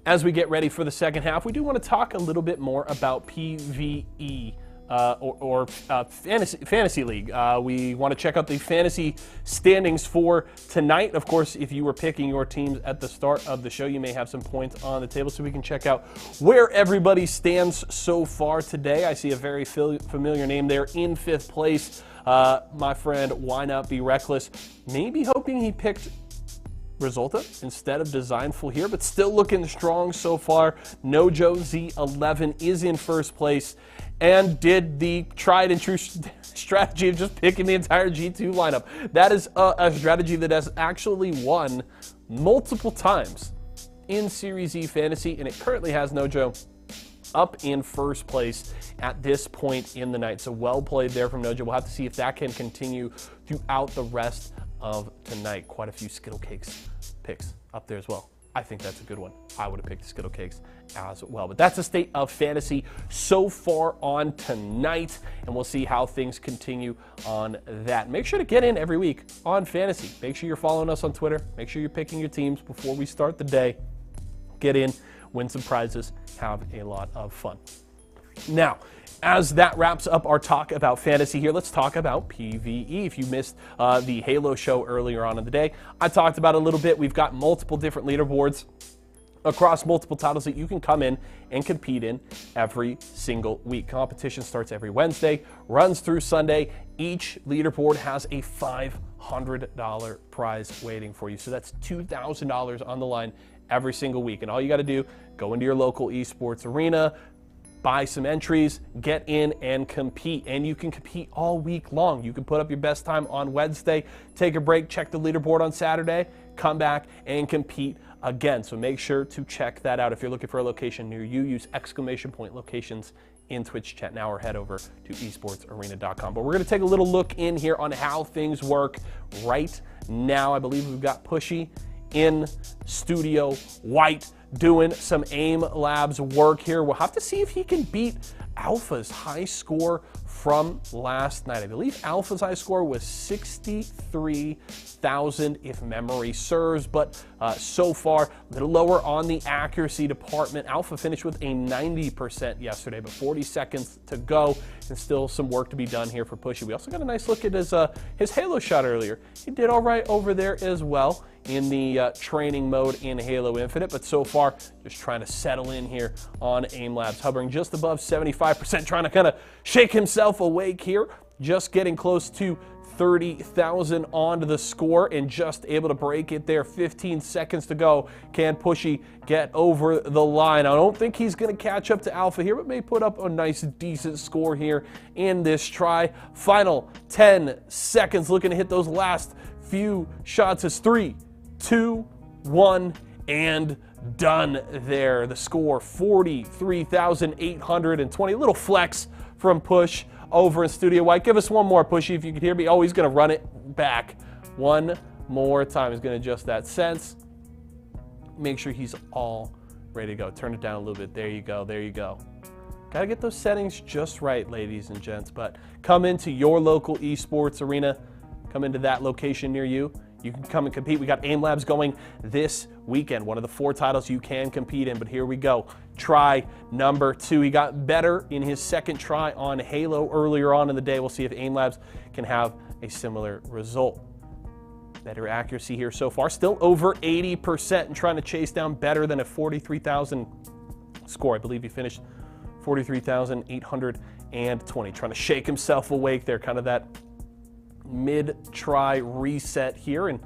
as we get ready for the second half, we do want to talk a little bit more about PvE or fantasy league. We want to check out the fantasy standings for tonight. Of course, if you were picking your teams at the start of the show, you may have some points on the table, so we can check out where everybody stands so far today. I see a very familiar name there in 5th place. My friend, Why Not Be Reckless, maybe hoping he picked Resulta instead of Designful here, but still looking strong so far. Nojo Z11 is in 1st place and did the tried and true strategy of just picking the entire G2 lineup. That is a strategy that has actually won multiple times in Series E Fantasy, and it currently has Nojo up in 1st place at this point in the night. So well played there from Nojo. We'll have to see if that can continue throughout the rest of tonight. Quite a few Skittle Cakes picks up there as well. I think that's a good one. I would have picked the Skittle Cakes as well. But that's the state of fantasy so far on tonight, and we'll see how things continue on that. Make sure to get in every week on fantasy. Make sure you're following us on Twitter. Make sure you're picking your teams before we start the day. Get in, win some prizes, have a lot of fun. Now, as that wraps up our talk about fantasy here, let's talk about PvE. If you missed the Halo show earlier on in the day, I talked about it a little bit. We've got multiple different leaderboards across multiple titles that you can come in and compete in every single week. Competition starts every Wednesday, runs through Sunday. Each leaderboard has a $500 prize waiting for you. So that's $2,000 on the line every single week. And all you got to do, go into your local esports arena, buy some entries, get in and compete. And you can compete all week long. You can put up your best time on Wednesday, take a break, check the leaderboard on Saturday, come back and compete again. So make sure to check that out. If you're looking for a location near you, use !locations in Twitch chat now or head over to esportsarena.com. But we're going to take a little look in here on how things work right now. I believe we've got Pushy in studio, White doing some aim labs work here. We'll have to see if he can beat Alpha's high score from last night. I believe Alpha's high score was 63,000 if memory serves, but so far a little lower on the accuracy department. Alpha finished with a 90% yesterday, but 40 seconds to go and still some work to be done here for Pushy. We also got a nice look at his Halo shot earlier. He did all right over there as well in the training mode in Halo Infinite, but so far just trying to settle in here on aim labs, hovering just above 75%, trying to kind of shake himself awake here, just getting close to 30,000 onto the score and just able to break it there. 15 seconds to go. Can Pushy get over the line? I don't think he's going to catch up to Alpha here, but may put up a nice, decent score here in this try. Final 10 seconds, looking to hit those last few shots. As 3, 2, 1, and done there. The score 43,820. Little flex from Push over in Studio White. Give us one more, Pushy, if you can hear me. Oh, he's going to run it back one more time. He's going to adjust that sense. Make sure he's all ready to go. Turn it down a little bit. There you go. There you go. Got to get those settings just right, ladies and gents. But come into your local esports arena. Come into that location near you. You can come and compete. We got aim labs going this weekend. One of the 4 titles you can compete in, but here we go. Try number 2. He got better in his second try on Halo earlier on in the day. We'll see if aim labs can have a similar result. Better accuracy here so far. Still over 80% and trying to chase down better than a 43,000 score. I believe he finished 43,820. Trying to shake himself awake there, kind of that mid-try reset here, and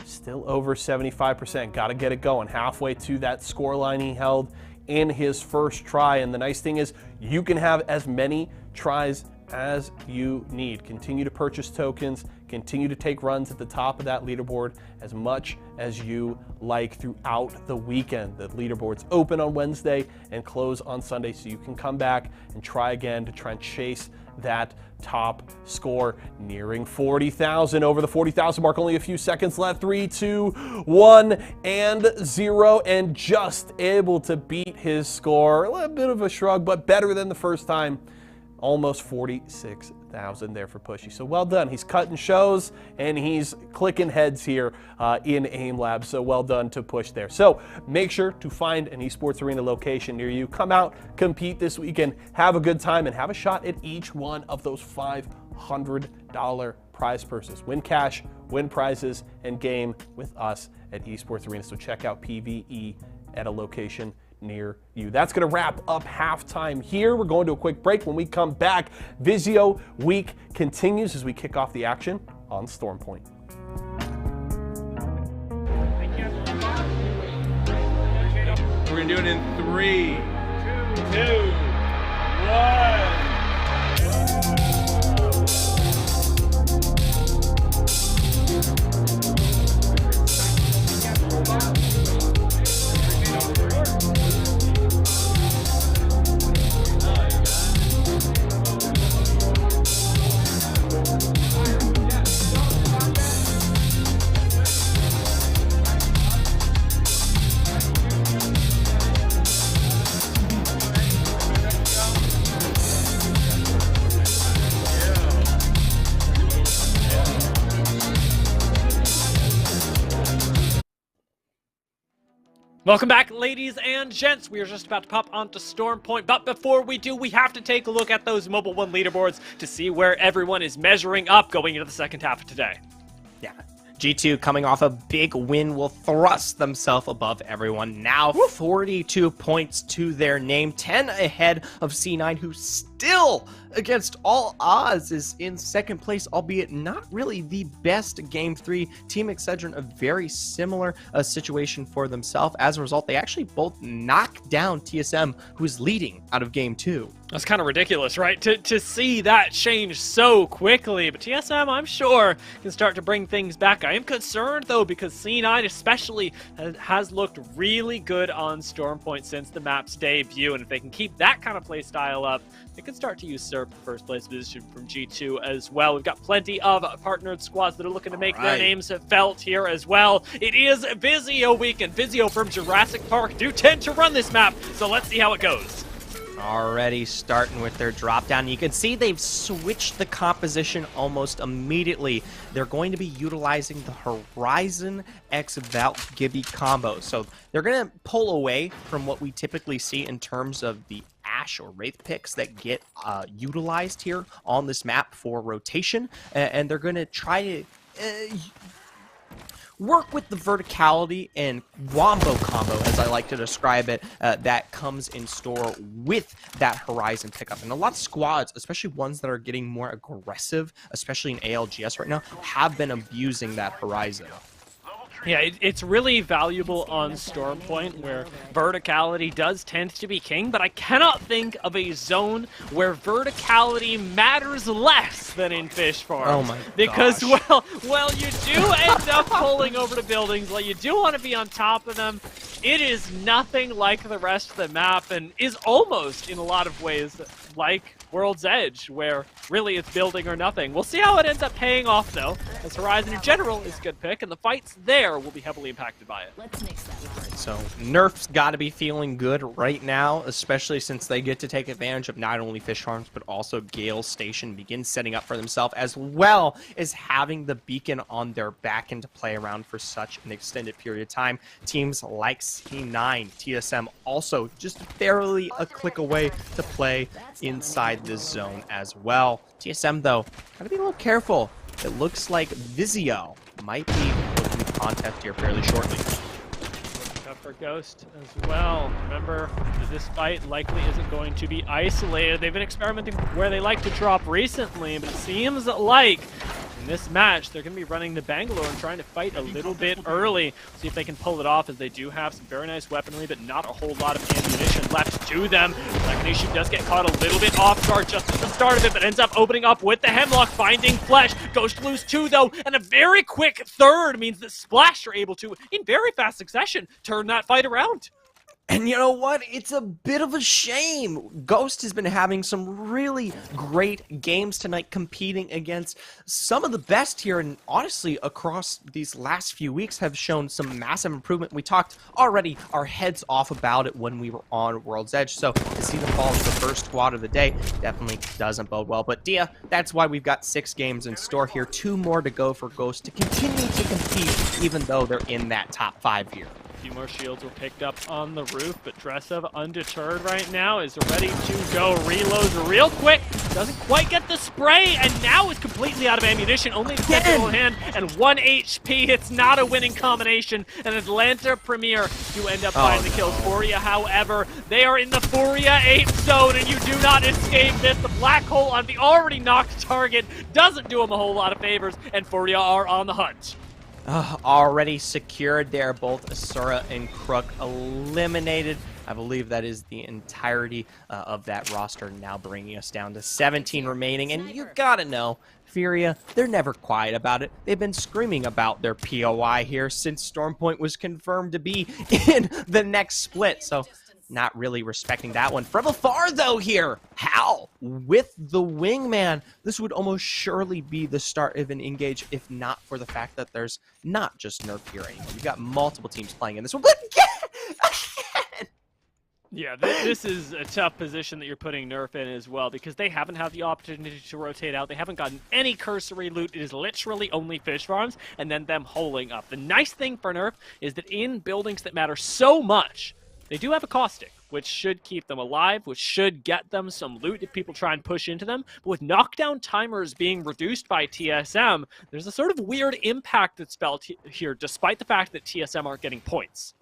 still over 75%. Got to get it going. Halfway to that score line he held in his first try, and the nice thing is you can have as many tries as you need. Continue to purchase tokens, continue to take runs at the top of that leaderboard as much as you like throughout the weekend. The leaderboards open on Wednesday and close on Sunday, so you can come back and try again to try and chase that top score, nearing 40,000, over the 40,000 mark. Only a few seconds left. 3, 2, 1, and 0, and just able to beat his score. A little bit of a shrug, but better than the first time. Almost 46,000 there for Pushy. So well done. He's cutting shows and he's clicking heads here in Aim Lab. So well done to Push there. So make sure to find an Esports Arena location near you. Come out, compete this weekend, have a good time, and have a shot at each one of those $500 prize purses. Win cash, win prizes, and game with us at Esports Arena. So check out PvE at a location near you. That's going to wrap up halftime here. We're going to a quick break. When we come back, Vizio Week continues as we kick off the action on Storm Point. We're going to do it in 3, 2, 1. Welcome back, ladies and gents. We are just about to pop onto Storm Point, but before we do, we have to take a look at those Mobile 1 leaderboards to see where everyone is measuring up going into the second half of today. Yeah. G2 coming off a big win will thrust themselves above everyone. Now 42 points to their name, 10 ahead of C9, who still, against all odds, is in second place, albeit not really the best Game 3. Team Excedrin, a very similar situation for themselves. As a result, they actually both knocked down TSM, who's leading out of Game 2. That's kind of ridiculous, right? To see that change so quickly. But TSM, I'm sure, can start to bring things back. I am concerned, though, because C9 especially has looked really good on Storm Point since the map's debut. And if they can keep that kind of play style up, they could start to usurp the first place position from G2 as well. We've got plenty of partnered squads that are looking to make their names felt here as well. It is Vizio week, and Vizio from Jurassic Park do tend to run this map, so let's see how it goes. Already starting with their drop down. You can see they've switched the composition almost immediately. They're going to be utilizing the Horizon X Valk Gibby combo. So they're going to pull away from what we typically see in terms of the Ashe or Wraith picks that get utilized here on this map for rotation. And they're going to try to work with the verticality and wombo combo, as I like to describe it, that comes in store with that Horizon pickup. And a lot of squads, especially ones that are getting more aggressive, especially in ALGS right now, have been abusing that Horizon. Yeah, it's really valuable on Storm Point, where verticality does tend to be king, but I cannot think of a zone where verticality matters less than in Fish Farms. Oh my Because, gosh. well, you do end up pulling over to buildings, like you do want to be on top of them. It is nothing like the rest of the map, and is almost, in a lot of ways, like World's Edge, where really it's building or nothing. We'll see how it ends up paying off, though, as Horizon in general is a good pick, and the fights there will be heavily impacted by it. Let's mix that up. So Nerf's got to be feeling good right now, especially since they get to take advantage of not only Fish Farms, but also Gale Station begin setting up for themselves, as well as having the beacon on their back end to play around for such an extended period of time. Teams like C9, TSM also just barely a click away to play inside this zone as well. TSM, though, gotta be a little careful. It looks like Vizio might be looking to contest here fairly shortly. Tough for Ghost as well. Remember, this fight likely isn't going to be isolated. They've been experimenting where they like to drop recently, but it seems like in this match, they're going to be running the Bangalore and trying to fight a little bit early. See if they can pull it off, as they do have some very nice weaponry, but not a whole lot of ammunition left to them. Lakanation does get caught a little bit off guard just at the start of it, but ends up opening up with the Hemlock, finding Flesh. Ghost lose 2, though, and a very quick third means that Splash are able to, in very fast succession, turn that fight around. And you know what? It's a bit of a shame. Ghost has been having some really great games tonight, competing against some of the best here, and honestly, across these last few weeks have shown some massive improvement. We talked already our heads off about it when we were on World's Edge, so to see them fall to the first squad of the day definitely doesn't bode well. But Dia, that's why we've got 6 games in store here, 2 more to go for Ghost to continue to compete, even though they're in that top 5 here. A few more shields were picked up on the roof, but Dressev, undeterred right now, is ready to go. Reloads real quick, doesn't quite get the spray, and now is completely out of ammunition, only a tactical hand and 1 HP. It's not a winning combination, and Atlanta Premier do end up finding the kills. Furia, however, they are in the Furia 8 zone, and you do not escape this. The black hole on the already knocked target doesn't do him a whole lot of favors, and Furia are on the hunt. Already secured there, both Asura and Crook eliminated. I believe that is the entirety of that roster, now bringing us down to 17 remaining. And you gotta know, Furia, they're never quiet about it. They've been screaming about their POI here since Stormpoint was confirmed to be in the next split. So not really respecting that one. From afar, though, here, Hal with the wingman. This would almost surely be the start of an engage, if not for the fact that there's not just Nerf here anymore. You've got multiple teams playing in this one. But again! Yeah, this is a tough position that you're putting Nerf in as well, because they haven't had the opportunity to rotate out. They haven't gotten any cursory loot. It is literally only fish farms and then them holing up. The nice thing for Nerf is that in buildings that matter so much, they do have a caustic, which should keep them alive, which should get them some loot if people try and push into them. But with knockdown timers being reduced by TSM, there's a sort of weird impact that's felt here, despite the fact that TSM aren't getting points.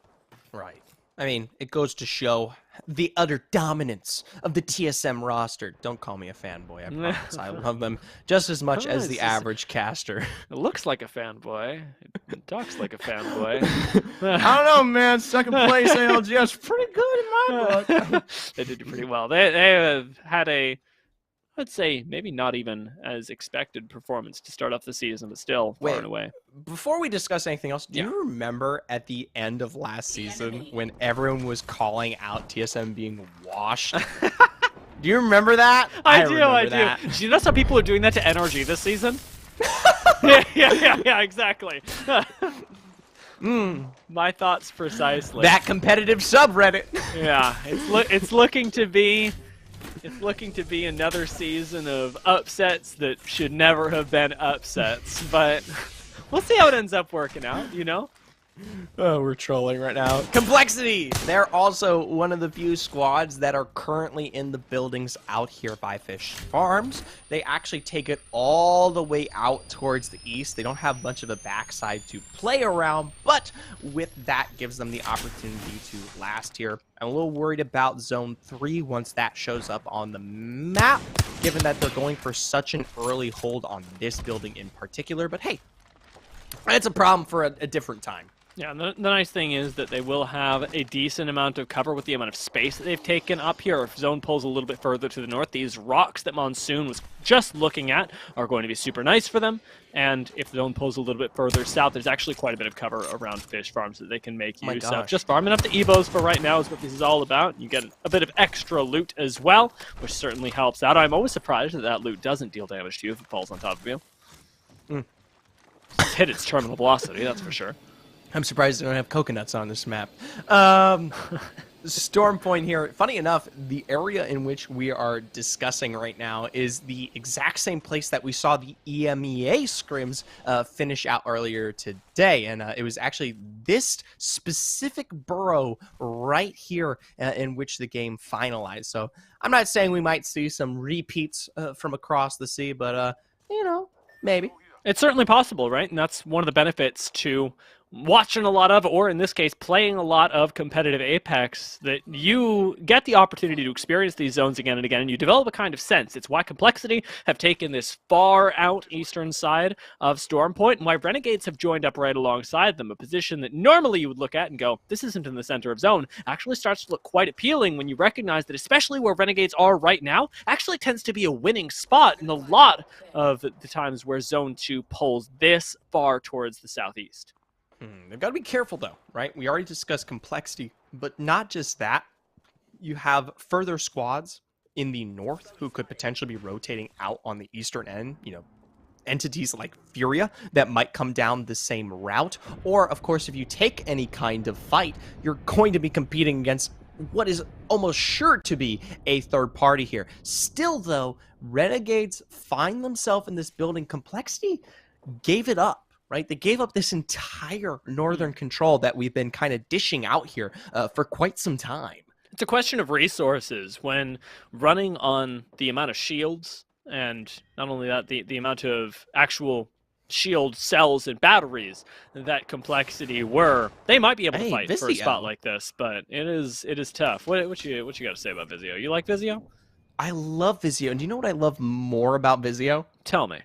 Right. I mean, it goes to show the utter dominance of the TSM roster. Don't call me a fanboy, I promise. I love them just as much as the average caster. It looks like a fanboy. It talks like a fanboy. I don't know, man. Second place ALGS, pretty good in my book. They did pretty well. They have had a, I'd say, maybe not even as expected performance to start off the season, but still far and away. Before we discuss anything else, do you remember at the end of last season when everyone was calling out TSM being washed? Do you remember that? I do. Do you know some people are doing that to NRG this season? yeah, exactly. My thoughts precisely. That competitive subreddit. Yeah, it's looking to be... It's looking to be another season of upsets that should never have been upsets, but we'll see how it ends up working out, you know? Oh, we're trolling right now. Complexity! They're also one of the few squads that are currently in the buildings out here by Fish Farms. They actually take it all the way out towards the east. They don't have much of a backside to play around, but with that gives them the opportunity to last here. I'm a little worried about Zone 3 once that shows up on the map, given that they're going for such an early hold on this building in particular. But hey, it's a problem for a different time. Yeah, and the nice thing is that they will have a decent amount of cover with the amount of space that they've taken up here. If Zone pulls a little bit further to the north, these rocks that Monsoon was just looking at are going to be super nice for them. And if Zone pulls a little bit further south, there's actually quite a bit of cover around Fish Farms that they can make use of. Just farming up the Evos for right now is what this is all about. You get a bit of extra loot as well, which certainly helps out. I'm always surprised that that loot doesn't deal damage to you if it falls on top of you. It's hit its terminal velocity, that's for sure. I'm surprised they don't have coconuts on this map. Stormpoint here. Funny enough, the area in which we are discussing right now is the exact same place that we saw the EMEA scrims finish out earlier today. And it was actually this specific borough right here in which the game finalized. So I'm not saying we might see some repeats from across the sea, but, you know, maybe. It's certainly possible, right? And that's one of the benefits to watching a lot of, or in this case, playing a lot of competitive Apex, that you get the opportunity to experience these zones again and again, and you develop a kind of sense. It's why Complexity have taken this far out eastern side of Stormpoint, and why Renegades have joined up right alongside them. A position that normally you would look at and go, this isn't in the center of zone, actually starts to look quite appealing when you recognize that especially where Renegades are right now, actually tends to be a winning spot in a lot of the times where Zone 2 pulls this far towards the southeast. They've got to be careful, though, right? We already discussed complexity, but not just that. You have further squads in the north who could potentially be rotating out on the eastern end, you know, entities like Furia that might come down the same route. Or, of course, if you take any kind of fight, you're going to be competing against what is almost sure to be a third party here. Still, though, Renegades find themselves in this building. Complexity gave it up. Right? They gave up this entire northern control that we've been kind of dishing out here for quite some time. It's a question of resources. When running on the amount of shields, and not only that, the amount of actual shield cells and batteries that Complexity were, they might be able to fight for a spot like this, but it is tough. What you got to say about Vizio? You like Vizio? I love Vizio, and do you know what I love more about Vizio? Tell me.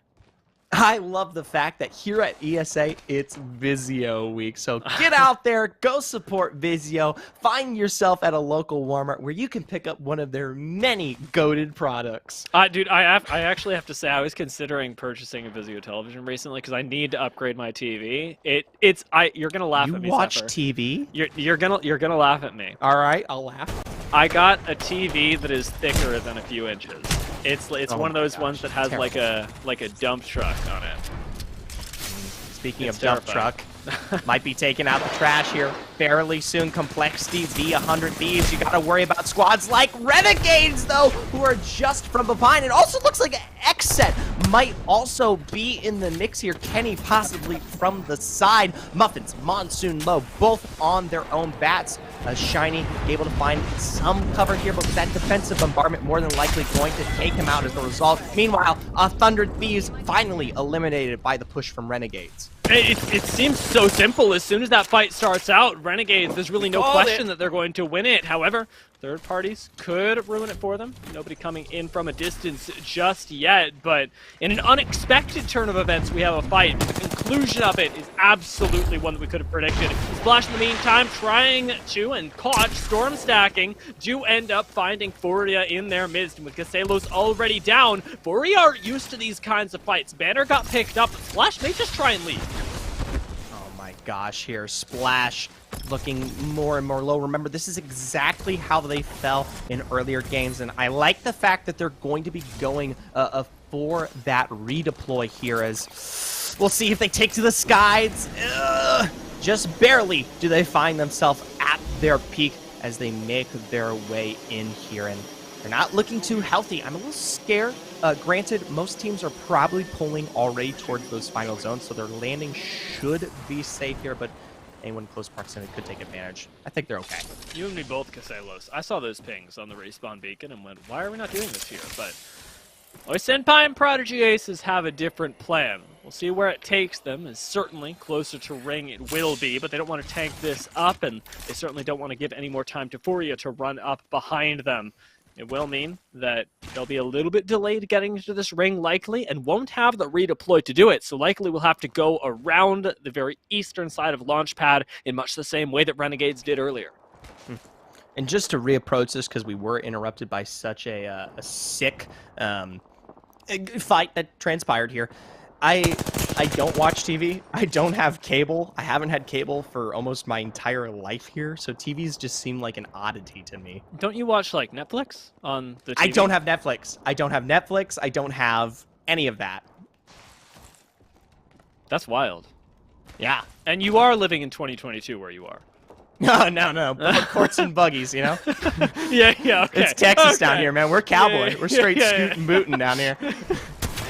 I love the fact that here at ESA, it's Vizio week. So get out there, go support Vizio, find yourself at a local Walmart where you can pick up one of their many goated products. Dude, I actually have to say I was considering purchasing a Vizio television recently because I need to upgrade my TV. You're gonna laugh at me. You watch Zephyr. TV? You're gonna laugh at me. All right, I'll laugh. I got a TV that is thicker than a few inches. It's one of those ones that has like a dump truck on it. Speaking of dump truck, might be taking out the trash here fairly soon. Complexity v 100 Thieves. You got to worry about squads like Renegades, though, who are just from behind. It also looks like X-Set might also be in the mix here. Kenny possibly from the side. Muffins, Monsoon Low, both on their own bats. Shiny able to find some cover here, but that defensive bombardment more than likely going to take him out as a result. Meanwhile, Thunder Thieves finally eliminated by the push from Renegades. It seems so simple. As soon as that fight starts out, Renegades, there's really no question that they're going to win it. However, third parties could ruin it for them. Nobody coming in from a distance just yet, but in an unexpected turn of events, we have a fight. The conclusion of it is absolutely one that we could have predicted. Splash in the meantime, trying to, and caught, storm stacking, do end up finding Furia in their midst, and with Caselos already down, Furia are used to these kinds of fights. Banner got picked up, but Splash may just try and leave. Oh my gosh, here, Splash looking more and more low. Remember, this is exactly how they fell in earlier games, and I like the fact that they're going to be going for that redeploy here, as we'll see if they take to the skies. Just barely do they find themselves at their peak as they make their way in here, and they're not looking too healthy. I'm a little scared. Granted, most teams are probably pulling already towards those final zones, so their landing should be safe here, but anyone in close proximity could take advantage. I think they're okay. You and me both, Caselos. I saw those pings on the respawn beacon and went, why are we not doing this here? But Senpai and Prodigy Aces have a different plan. We'll see where it takes them. Is certainly closer to ring it will be, but they don't want to tank this up, and they certainly don't want to give any more time to Furia to run up behind them. It will mean that they'll be a little bit delayed getting into this ring, likely, and won't have the redeploy to do it, so likely we'll have to go around the very eastern side of Launchpad in much the same way that Renegades did earlier. And just to reapproach this, because we were interrupted by such a sick fight that transpired here, I don't watch TV. I don't have cable. I haven't had cable for almost my entire life here, so TVs just seem like an oddity to me. Don't you watch, like, Netflix on the TV? I don't have Netflix. I don't have Netflix. I don't have any of that. That's wild. Yeah. And you are living in 2022 where you are. No. Courts and buggies, you know? Yeah, okay. It's Texas down here, man. We're cowboy. We're straight scooting booting down here.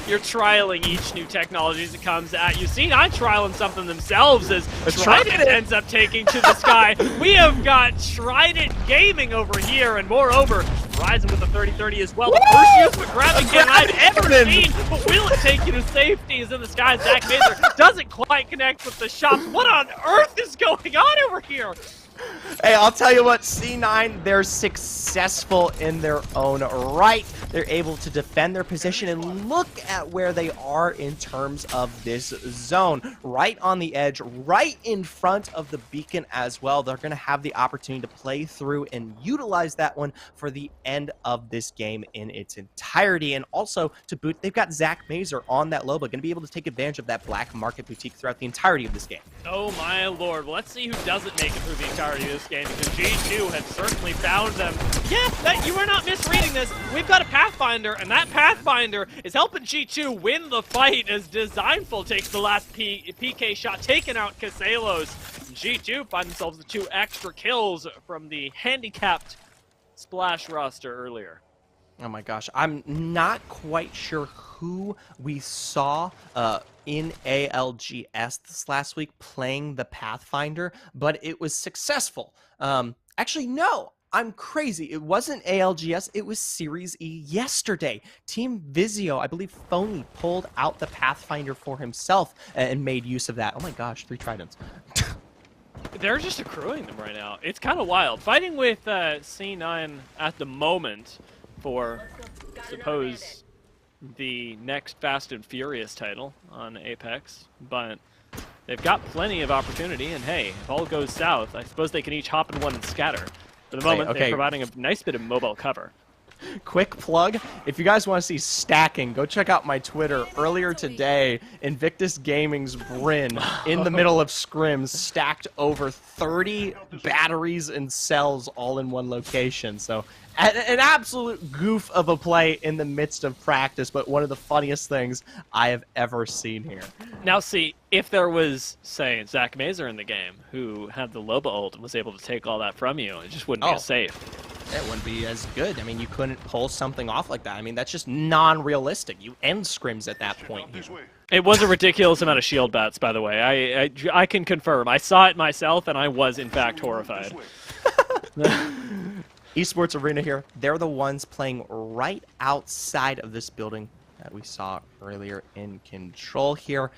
You're trialing each new technology as it comes at you. See, I'm trialing something themselves as Trident ends up taking to the sky. We have got Trident Gaming over here, and moreover, Ryzen with the 30-30 as well. The first use of grabbing game I've ever seen, but will it take you to safety? Is in the sky. Zach Mazer doesn't quite connect with the shots. What on earth is going on over here? Hey, I'll tell you what, C9, they're successful in their own right. They're able to defend their position, and look at where they are in terms of this zone. Right on the edge, right in front of the beacon as well. They're going to have the opportunity to play through and utilize that one for the end of this game in its entirety. And also, to boot, they've got Zach Mazer on that Loba, going to be able to take advantage of that black market boutique throughout the entirety of this game. Oh my lord. Well, let's see who doesn't make it through the entirety of this game, because G2 have certainly found them. Yeah, you are not misreading this. We've got a Pathfinder, and that Pathfinder is helping G2 win the fight as Designful takes the last PK shot, taking out Caselos. G2 find themselves with 2 extra kills from the handicapped Splash roster earlier. Oh my gosh, I'm not quite sure who we saw in ALGS this last week playing the Pathfinder, but it was successful. Actually, no, I'm crazy. It wasn't ALGS, it was Series E yesterday. Team Vizio, I believe Phony, pulled out the Pathfinder for himself and made use of that. Oh my gosh, 3 tridents. They're just accruing them right now. It's kind of wild. Fighting with C9 at the moment for, suppose, the next Fast and Furious title on Apex, but they've got plenty of opportunity, and hey, if all goes south, I suppose they can each hop in one and scatter. For the moment, they're providing a nice bit of mobile cover. Quick plug, if you guys want to see stacking, go check out my Twitter. Earlier today, Invictus Gaming's Bryn, in the middle of scrims, stacked over 30 batteries and cells all in one location. So an absolute goof of a play in the midst of practice, but one of the funniest things I have ever seen here. Now see, if there was, say, Zach Mazer in the game, who had the Loba ult and was able to take all that from you, it just wouldn't be as safe. It wouldn't be as good. I mean, you couldn't pull something off like that. I mean, that's just non-realistic. You end scrims at that point here. It was a ridiculous amount of shield bats, by the way. I can confirm. I saw it myself, and I was, in fact, horrified. Esports Arena here, they're the ones playing right outside of this building that we saw earlier in control here.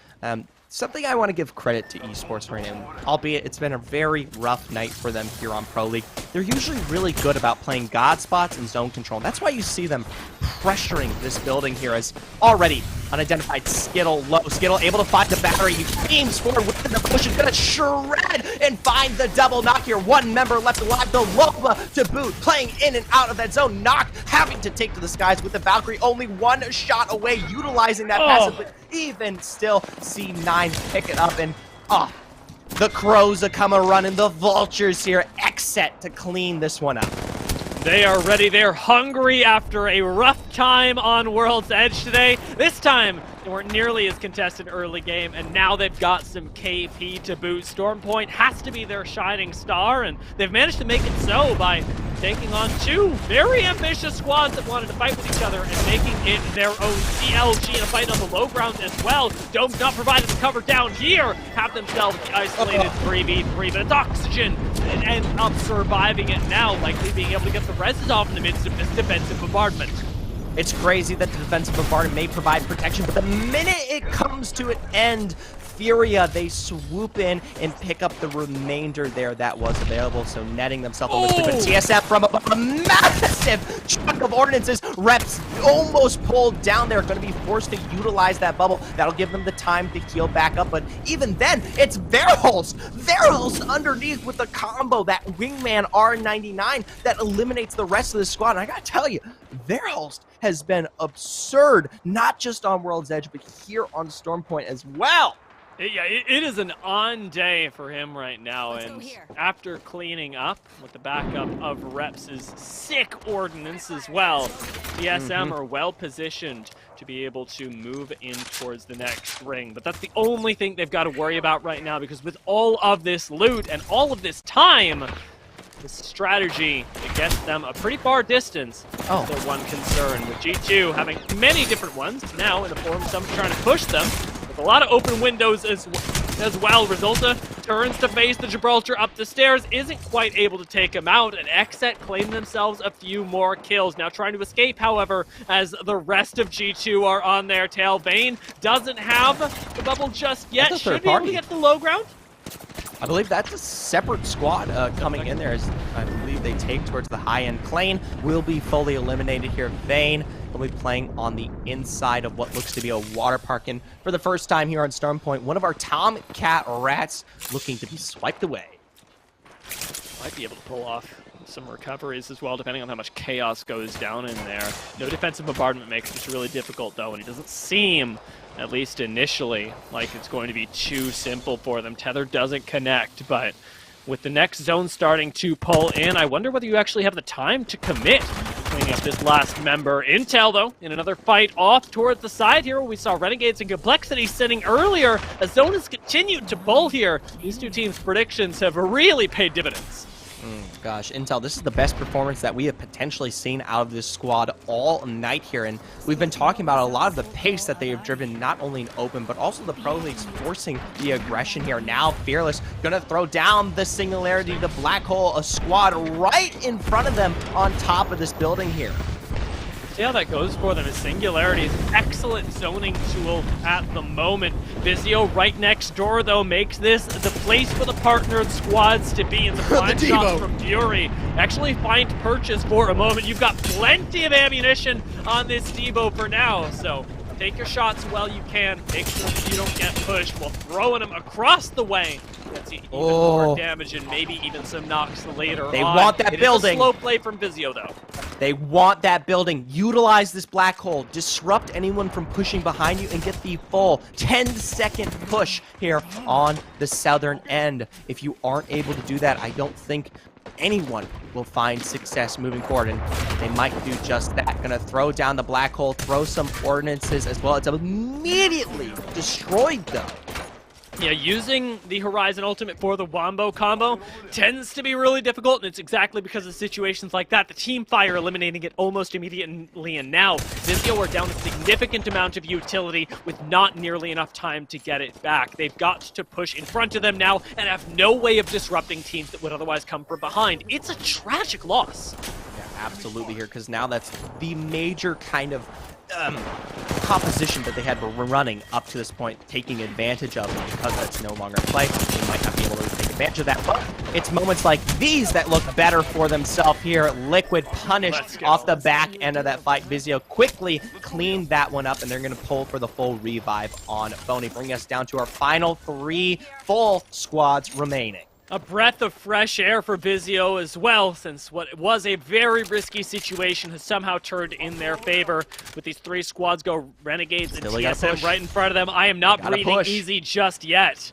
Something I want to give credit to Esports Arena, and albeit it's been a very rough night for them here on Pro League, they're usually really good about playing God spots and zone control. And that's why you see them pressuring this building here as already unidentified Skittle low. Skittle able to find the battery. He beams forward within the push. He's going to shred and find the double knock here. 1 member left alive. The Loba to boot. Playing in and out of that zone. Knock having to take to the skies with the Valkyrie. Only 1 shot away, utilizing that passive. But even still, C9 pick it up. And the Crows are coming running. The Vultures here. X-set to clean this one up. They are ready. They're hungry after a rough time on World's Edge today. This time, they weren't nearly as contested early game, and now they've got some KP to boot. Stormpoint has to be their shining star, and they've managed to make it so by taking on 2 very ambitious squads that wanted to fight with each other and making it their own CLG in a fight on the low ground as well. Dome's not provided the cover down here. Have themselves the isolated 3v3, but it's Oxygen and end up surviving it now, likely being able to get the reses off in the midst of this defensive bombardment. It's crazy that the defensive bombardment may provide protection, but the minute it comes to an end, Furia, they swoop in and pick up the remainder there that was available, so netting themselves a little bit. TSF from a massive chunk of ordinances. Reps almost pulled down there, going to be forced to utilize that bubble. That'll give them the time to heal back up, but even then, it's Verholst. Verholst underneath with the combo, that Wingman R99 that eliminates the rest of the squad. And I gotta tell you, Verholst has been absurd, not just on World's Edge, but here on Stormpoint as well. Yeah, it is an on day for him right now, and after cleaning up with the backup of Reps' sick ordnance as well, the SM are well positioned to be able to move in towards the next ring. But that's the only thing they've got to worry about right now, because with all of this loot and all of this time, this strategy, it gets them a pretty far distance. Their one concern, with G2 having many different ones now in the form of some trying to push them. A lot of open windows as well. Resulta turns to face the Gibraltar up the stairs, isn't quite able to take him out, and Xset claim themselves a few more kills. Now trying to escape, however, as the rest of G2 are on their tail. Vayne doesn't have the bubble just yet. Should be able to get to the low ground. I believe that's a separate squad coming in there, as I believe they take towards the high-end Clane. Will be fully eliminated here. Vayne will be playing on the inside of what looks to be a water park. And for the first time here on Stormpoint, one of our Tomcat Rats looking to be swiped away. Might be able to pull off some recoveries as well, depending on how much chaos goes down in there. No defensive bombardment makes this really difficult, though, and it doesn't seem, at least initially, like it's going to be too simple for them. Tether doesn't connect, but with the next zone starting to pull in, I wonder whether you actually have the time to commit cleaning up this last member. Intel, though, in another fight off towards the side here, we saw Renegades and Complexity sitting earlier. A zone has continued to pull here. These two teams' predictions have really paid dividends. Gosh, Intel, this is the best performance that we have potentially seen out of this squad all night here, and we've been talking about a lot of the pace that they have driven, not only in open, but also the pro leagues forcing the aggression here. Now, Fearless gonna throw down the Singularity, the Black Hole, a squad right in front of them on top of this building here. See how that goes for them. As Singularity is an excellent zoning tool at the moment. Vizio right next door, though, makes this the place for the partnered squads to be in the blind shots from Fury. Actually find purchase for a moment. You've got plenty of ammunition on this Devo for now, so take your shots while you can. Make sure that you don't get pushed while throwing them across the way. That's even more damage and maybe even some knocks later They on. want that building. It is a slow play from Vizio, though. They want that building. Utilize this black hole. Disrupt anyone from pushing behind you and get the full 10-second push here on the southern end. If you aren't able to do that, I don't think anyone will find success moving forward, and they might do just that. Gonna throw down the black hole, throw some ordinances as well. It's immediately destroyed, though. Yeah, using the Horizon Ultimate for the Wombo combo tends to be really difficult, and it's exactly because of situations like that. The team fire eliminating it almost immediately, and now Vizio are down a significant amount of utility with not nearly enough time to get it back. They've got to push in front of them now and have no way of disrupting teams that would otherwise come from behind. It's a tragic loss. Yeah, absolutely here, because now that's the major kind of composition that they had been running up to this point, taking advantage of, and because that's no longer in play, they might not be able to take advantage of that. But it's moments like these that look better for themselves here. Liquid punished off the back end of that fight. Vizio quickly cleaned that one up, and they're going to pull for the full revive on Phony, bringing us down to our final 3 full squads remaining. A breath of fresh air for Vizio as well, since what was a very risky situation has somehow turned in their favor. With these 3 squads go Renegades and TSM right in front of them, I am not breathing easy just yet.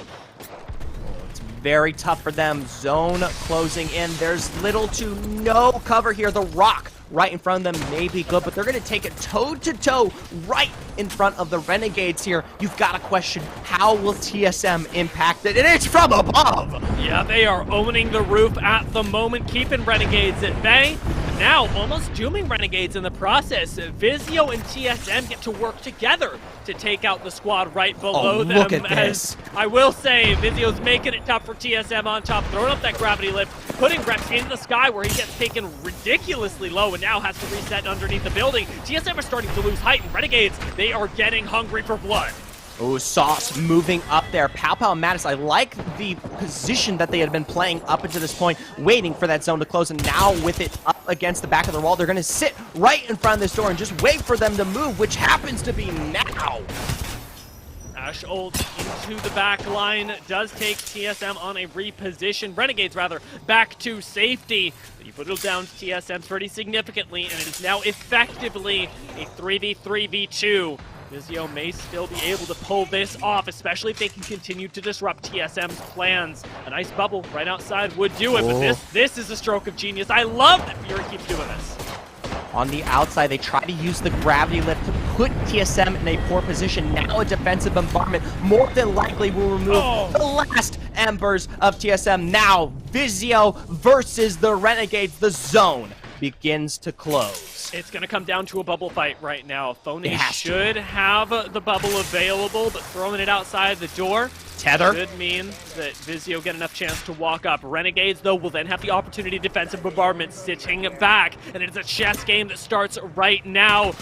It's very tough for them. Zone closing in. There's little to no cover here. The rock right in front of them may be good, but they're going to take it toe-to-toe right in front of the Renegades here. You've got to question, how will TSM impact it? And it's from above! Yeah, they are owning the roof at the moment, keeping Renegades at bay. Now, almost dooming Renegades in the process. Vizio and TSM get to work together to take out the squad right below them. Look at this. I will say, Vizio's making it tough for TSM on top, throwing up that gravity lift, putting Rex in the sky where he gets taken ridiculously low and now has to reset underneath the building. TSM are starting to lose height, and Renegades, they are getting hungry for blood. Oh, Sauce moving up there. Pow and Mattis, I like the position that they had been playing up until this point, waiting for that zone to close, and now with it up against the back of the wall, they're going to sit right in front of this door and just wait for them to move, which happens to be now. Ash ult into the back line does take TSM on a reposition. Renegades, rather, back to safety. You put it down to TSM pretty significantly, and it is now effectively a 3v3v2. Vizio may still be able to pull this off, especially if they can continue to disrupt TSM's plans. A nice bubble right outside would do it, but this is a stroke of genius. I love that Fury keeps doing this. On the outside, they try to use the gravity lift to put TSM in a poor position. Now a defensive bombardment more than likely will remove the last embers of TSM. Now Vizio versus the Renegades. The zone begins to close. It's going to come down to a bubble fight right now. Phony should have the bubble available, but throwing it outside the door Tether should mean that Vizio get enough chance to walk up. Renegades, though, will then have the opportunity defensive bombardment sitting back, and it's a chess game that starts right now.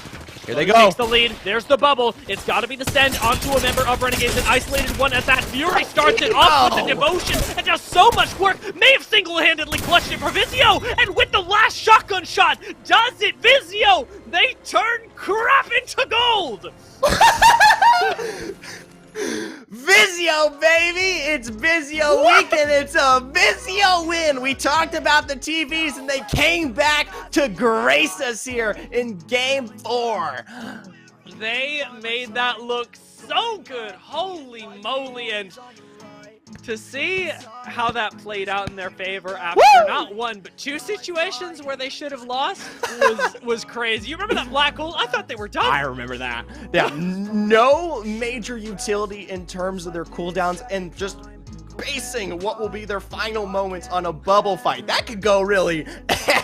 Here they He go. takes the lead. There's the bubble. It's got to be the send onto a member of Renegades. An isolated one as that Fury starts it off with the devotion and does so much work. May have single-handedly clutched it for Vizio. And with the last shotgun shot, does it, Vizio? They turn crap into gold. Vizio, baby! It's Vizio week and it's a Vizio win! We talked about the TVs and they came back to grace us here in Game 4. They made that look so good. Holy moly. And to see how that played out in their favor after not one, but two situations where they should have lost was crazy. You remember that black hole? I thought they were done. I remember that. Yeah, no major utility in terms of their cooldowns and just basing what will be their final moments on a bubble fight. That could go really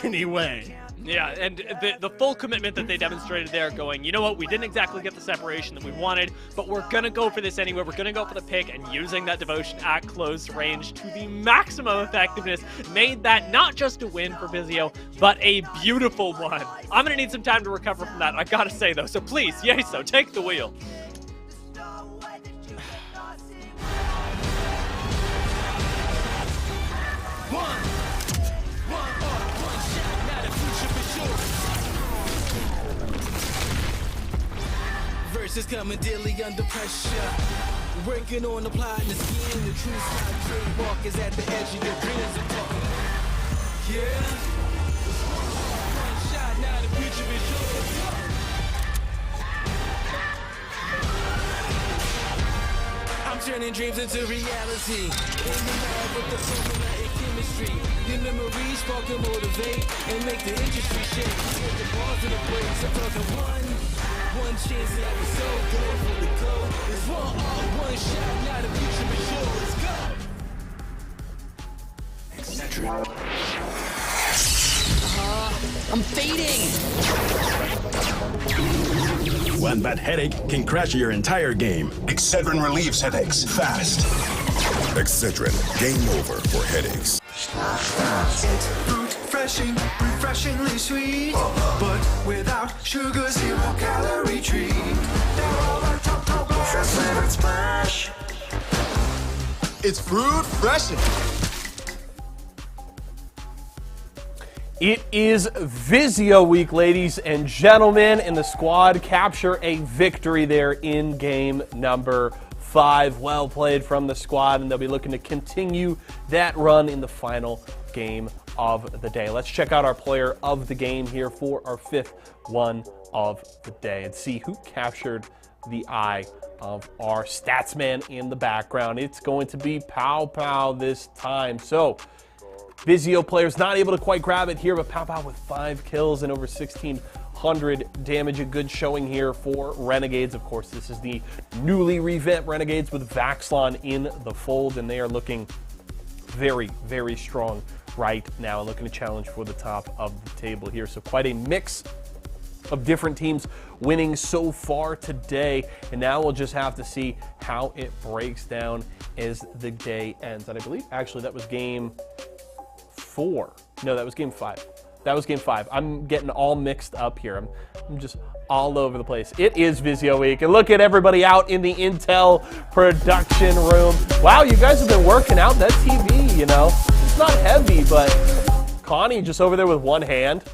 any way. Yeah, and the full commitment that they demonstrated there going, you know what, we didn't exactly get the separation that we wanted, but we're going to go for this anyway. We're going to go for the pick, and using that devotion at close range to the maximum effectiveness made that not just a win for Vizio, but a beautiful one. I'm going to need some time to recover from that, I got to say, though. So please, Yeso, take the wheel. Versus coming daily under pressure. Working on the plot and the scheme. The true style trademark is at the edge of your dreams. Yeah. One shot, now the future is yours. I'm turning dreams into reality. In the lab with the formula and chemistry. Your memories spark and motivate and make the industry shake. Put the balls in the place. I'm talking one chance that I was so good for the goal. It's one shot, now the future is yours. Let's go. Etc. I'm fading. One bad headache can crash your entire game. Excedrin relieves headaches fast. Excedrin, game over for headaches. Refreshing, refreshingly sweet, but without sugar, 0 calorie treat. They're all our top flavored splash. It's fruit freshing. It is Vizio week, ladies and gentlemen, and the squad capture a victory there in game number 5. Well played from the squad, and they'll be looking to continue that run in the final game of the day. Let's check out our player of the game here for our 5th one of the day and see who captured the eye of our statsman in the background. It's going to be Pow Pow this time. So Vizio players not able to quite grab it here, but Pow Pow with 5 kills and over 1,600 damage. A good showing here for Renegades. Of course, this is the newly revamped Renegades with Vaxlon in the fold, and they are looking very, very strong right now and looking to challenge for the top of the table here. So quite a mix of different teams winning so far today, and now we'll just have to see how it breaks down as the day ends. And I believe actually that was game 4. No, that was game 5. That was game 5. I'm getting all mixed up here. I'm just all over the place. It is Vizio week, and look at everybody out in the Intel production room. Wow, you guys have been working out that TV, you know. It's not heavy, but Connie just over there with one hand.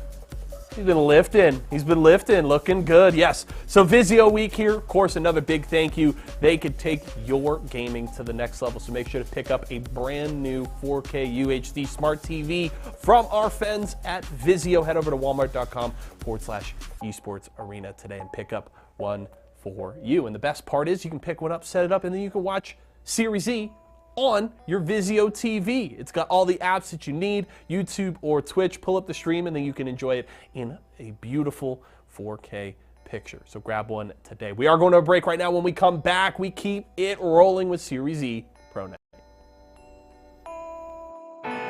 He's been lifting. He's been lifting, looking good. Yes. So Vizio week here. Of course, another big thank you. They could take your gaming to the next level. So make sure to pick up a brand new 4K UHD smart TV from our friends at Vizio. Head over to walmart.com/esports arena today and pick up one for you. And the best part is you can pick one up, set it up, and then you can watch Series E on your Vizio TV. It's got all the apps that you need, YouTube or Twitch. Pull up the stream and then you can enjoy it in a beautiful 4K picture. So grab one today. We are going to a break right now. When we come back, we keep it rolling with Series E Pro Night.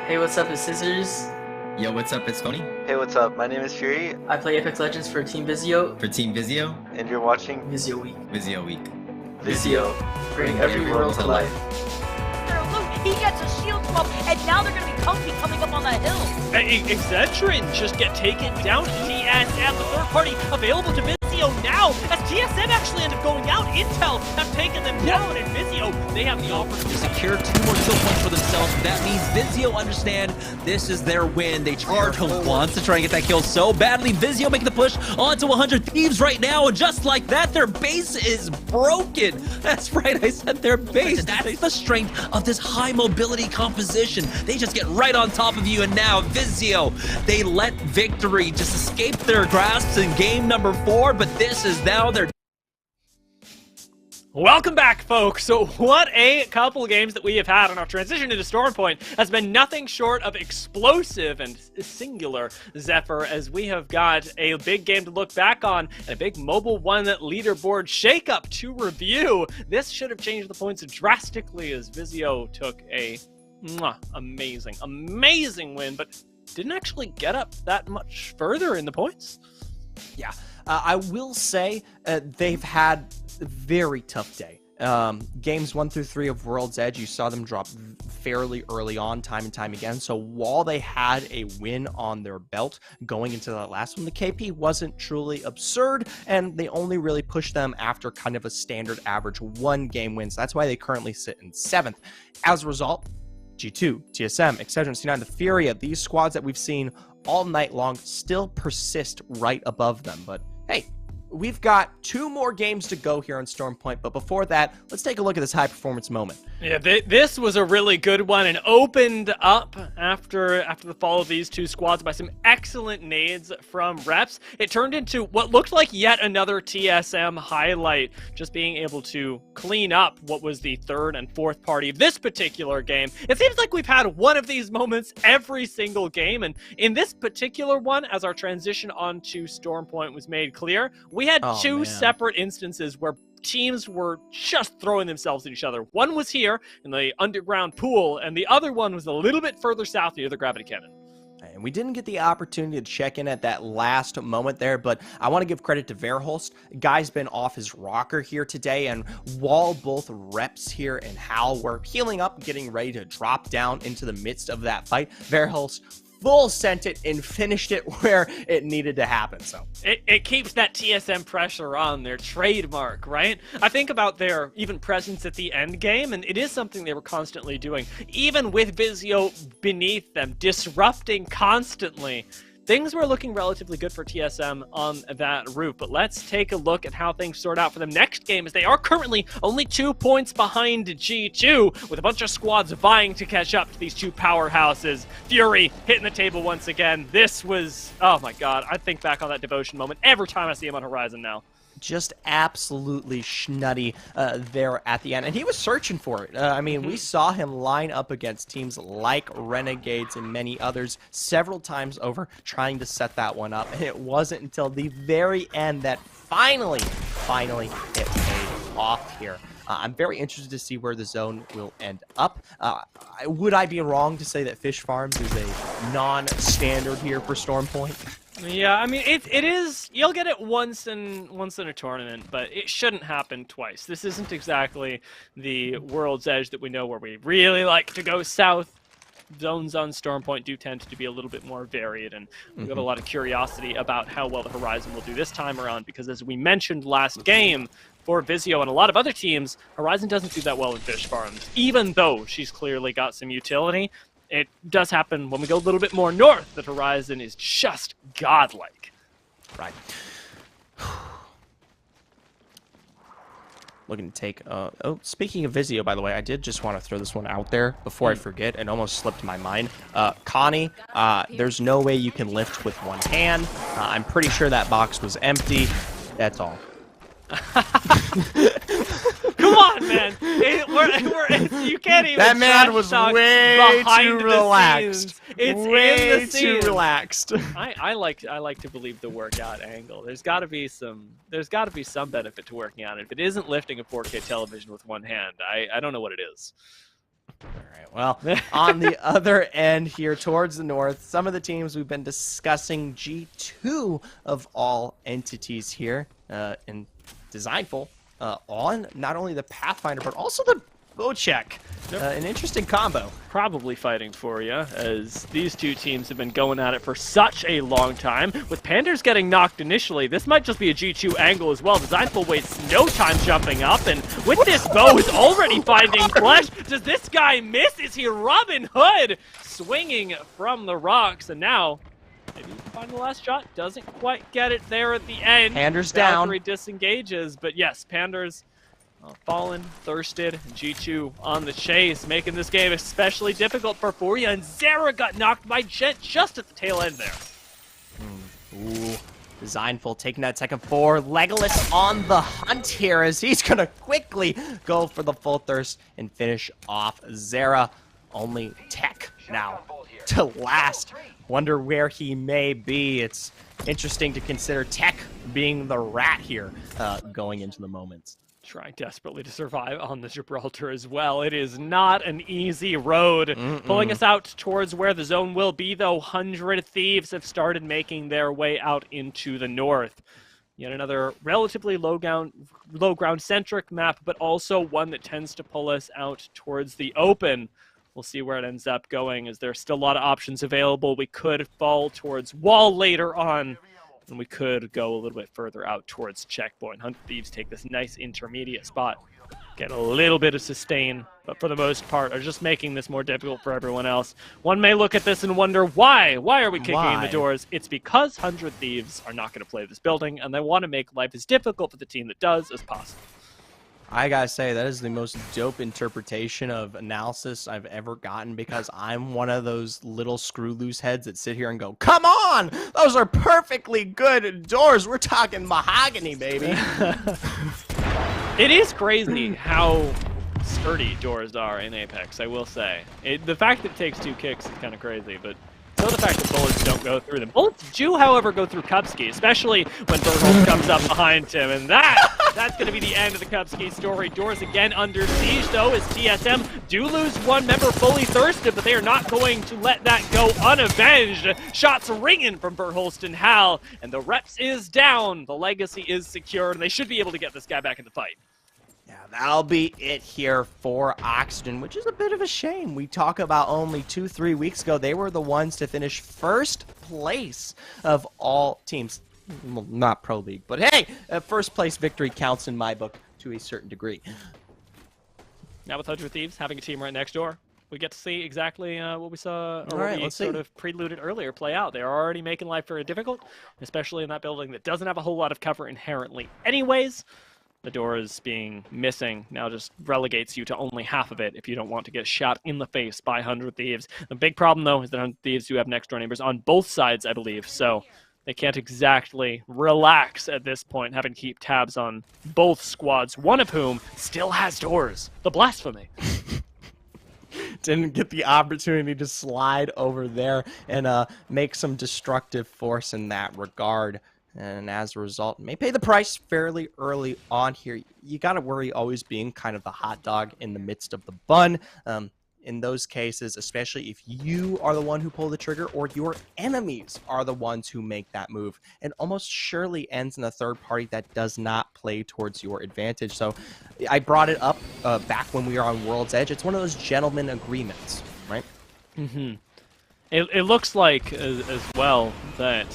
Hey, what's up? It's Scissors. Yo, what's up? It's Phony. Hey, what's up? My name is Fury. I play Apex Legends for Team Vizio. For Team Vizio. And you're watching Vizio Week. Vizio Week. Vizio, bring every world to life. Look, he gets a shield swap, and now they're going to be comfy coming up on that hill. Excedrin just get taken down. ESM, the third party available to Vizio. Vizio now, as TSM actually end up going out. Intel have taken them down, and Vizio, they have the opportunity to secure 2 more kill points for themselves. That means Vizio understand this is their win. They charge home once to try and get that kill so badly. Vizio making the push onto 100 Thieves right now, and just like that, their base is broken. That's right, I said their base. That's the strength of this high mobility composition. They just get right on top of you, and now Vizio, they let victory just escape their grasps in game number 4, but this is now their... Welcome back, folks. So what a couple of games that we have had on our transition into Stormpoint has been nothing short of explosive and singular, Zephyr, as we have got a big game to look back on and a big Mobile 1 leaderboard shakeup to review. This should have changed the points drastically as Vizio took a amazing win, but didn't actually get up that much further in the points. Yeah, I will say they've had a very tough day. Games 1 through 3 of World's Edge, you saw them drop fairly early on, time and time again. So while they had a win on their belt going into that last one, the KP wasn't truly absurd, and they only really pushed them after kind of a standard average 1-game win. So that's why they currently sit in 7th. As a result, G2, TSM, etc., C9, the Furia, these squads that we've seen all night long still persist right above them. But hey, we've got 2 more games to go here on Stormpoint, but before that, let's take a look at this high-performance moment. Yeah, this was a really good one and opened up after the fall of these 2 squads by some excellent nades from Reps. It turned into what looked like yet another TSM highlight, just being able to clean up what was the 3rd and 4th party of this particular game. It seems like we've had one of these moments every single game, and in this particular one, as our transition onto Stormpoint was made clear, we had 2 separate instances where teams were just throwing themselves at each other. One was here in the underground pool, and the other one was a little bit further south near the gravity cannon. And we didn't get the opportunity to check in at that last moment there, but I want to give credit to Verholst. Guy's been off his rocker here today, and while both Reps here and Hal were healing up, getting ready to drop down into the midst of that fight, Verholst full sent it and finished it where it needed to happen. So it keeps that TSM pressure on, their trademark, right? I think about their even presence at the end game, and it is something they were constantly doing, even with Vizio beneath them, disrupting constantly. Things were looking relatively good for TSM on that route, but let's take a look at how things sort out for them next game, as they are currently only 2 points behind G2, with a bunch of squads vying to catch up to these 2 powerhouses. Fury hitting the table once again. This was, oh my god, I think back on that Devotion moment every time I see him on Horizon now. Just absolutely schnutty there at the end. And he was searching for it. I mean, we saw him line up against teams like Renegades and many others several times over trying to set that one up. And it wasn't until the very end that finally it paid off here. I'm very interested to see where the zone will end up. Would I be wrong to say that Fish Farms is a non-standard here for Stormpoint? Yeah, I mean, it is, you'll get it once in a tournament, but it shouldn't happen twice. This isn't exactly the World's Edge that we know, where we really like to go south. Zones on Stormpoint do tend to be a little bit more varied, and we've got a lot of curiosity about how well the Horizon will do this time around, because as we mentioned last game, for Vizio and a lot of other teams, Horizon doesn't do that well in Fish Farms, even though she's clearly got some utility. It does happen when we go a little bit more north that Horizon is just godlike. Right. Looking to take... oh, speaking of Vizio, by the way, I did just want to throw this one out there before I forget. It almost slipped my mind. Connie, there's no way you can lift with one hand. I'm pretty sure that box was empty. That's all. Come on, man. You can't even. That man was way too relaxed. It's way in the scenes. too relaxed. I like to believe the workout angle. There's got to be some benefit to working on it. If it isn't lifting a 4K television with one hand, I don't know what it is. All right. Well, on the other end here towards the north, some of the teams we've been discussing, G2 of all entities here, and Designful on not only the Pathfinder, but also the Vocek. An interesting combo. Probably fighting for you, as these two teams have been going at it for such a long time. With Panders getting knocked initially, this might just be a G2 angle as well. Designful wastes no time jumping up, and with this bow is already finding flesh. Does this guy miss? Is he Robin Hood swinging from the rocks? And now, maybe he can find the last shot. Doesn't quite get it there at the end. Panders down. Valkyrie disengages, but yes, Panders fallen, thirsted, G2 on the chase, making this game especially difficult for Furia, and Zara got knocked by Jet just at the tail end there. Ooh, Designful taking that second 4. Legolas on the hunt here as he's going to quickly go for the full thirst and finish off Zara. Only Tech now to last. Wonder where he may be. It's interesting to consider Tech being the rat here going into the moments. Trying desperately to survive on the Gibraltar as well. It is not an easy road. Pulling us out towards where the zone will be, though. 100 Thieves have started making their way out into the north. Yet another relatively low ground centric map, but also one that tends to pull us out towards the open. We'll see where it ends up going, as there's still a lot of options available. We could fall towards wall later on, and we could go a little bit further out towards checkpoint. 100 Thieves take this nice intermediate spot, get a little bit of sustain, but for the most part are just making this more difficult for everyone else. One may look at this and wonder why are we kicking in the doors? It's because 100 Thieves are not going to play this building, and they want to make life as difficult for the team that does as possible. I gotta say, that is the most dope interpretation of analysis I've ever gotten, because I'm one of those little screw loose heads that sit here and go, come on! Those are perfectly good doors! We're talking mahogany, baby! It is crazy how sturdy doors are in Apex, I will say. The fact that it takes 2 kicks is kind of crazy, but so the fact that bullets don't go through them. Bullets do, however, go through Kupski, especially when Berthold comes up behind him, and that's going to be the end of the Kupski story. Doors again under siege, though, as TSM do lose one member fully thirsted, but they are not going to let that go unavenged. Shots ringing from Bertholst and Hal, and the reps is down. The legacy is secured, and they should be able to get this guy back in the fight. Yeah, that'll be it here for Oxygen, which is a bit of a shame. We talk about only 2-3 weeks ago, they were the ones to finish first place of all teams. Well, not Pro League, but hey, a first place victory counts in my book to a certain degree. Now with 100 Thieves having a team right next door, we get to see exactly what we saw, or what we sort of preluded earlier play out. They're already making life very difficult, especially in that building that doesn't have a whole lot of cover inherently anyways. The doors being missing now just relegates you to only half of it if you don't want to get shot in the face by 100 Thieves. The big problem, though, is that 100 Thieves do have next-door neighbors on both sides, I believe, so they can't exactly relax at this point, having to keep tabs on both squads, one of whom still has doors. The blasphemy. Didn't get the opportunity to slide over there and make some destructive force in that regard. And as a result, may pay the price fairly early on here. You got to worry always being kind of the hot dog in the midst of the bun. In those cases, especially if you are the one who pull the trigger or your enemies are the ones who make that move, it almost surely ends in a third party that does not play towards your advantage. So I brought it up back when we were on World's Edge. It's one of those gentleman agreements, right? Mm-hmm. It looks like as well that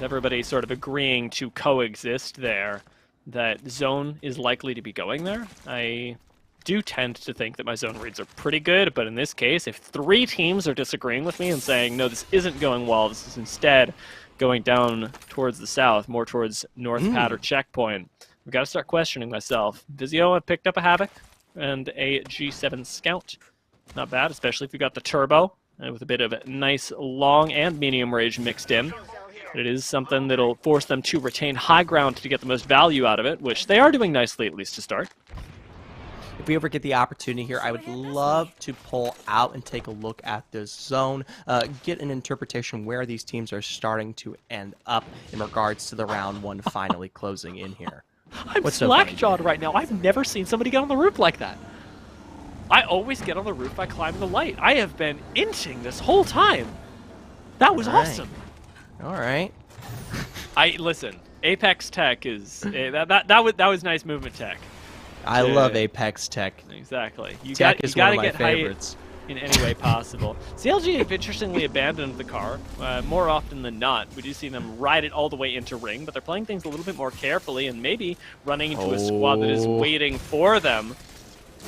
everybody sort of agreeing to coexist there, that Zone is likely to be going there. I do tend to think that my zone reads are pretty good, but in this case, if 3 teams are disagreeing with me and saying, no, this isn't going well, this is instead going down towards the south, more towards North Pad or Checkpoint, we've got to start questioning myself. Vizio, I picked up a Havoc and a G7 Scout. Not bad, especially if you got the Turbo, and with a bit of nice long and medium range mixed in. It is something that'll force them to retain high ground to get the most value out of it, which they are doing nicely, at least to start. If we ever get the opportunity here, I would love to pull out and take a look at this zone, get an interpretation where these teams are starting to end up in regards to the round 1 finally closing in here. I'm slack-jawed right now. I've never seen somebody get on the roof like that. I always get on the roof by climbing the light. I have been inching this whole time. That was awesome. All right. Listen. Apex tech is that was nice movement tech. I love Apex Tech. Exactly. You Tech got is you one got of to my get favorites. hype in any way possible. CLG have interestingly abandoned the car more often than not. We do see them ride it all the way into ring, but they're playing things a little bit more carefully and maybe running into a squad that is waiting for them.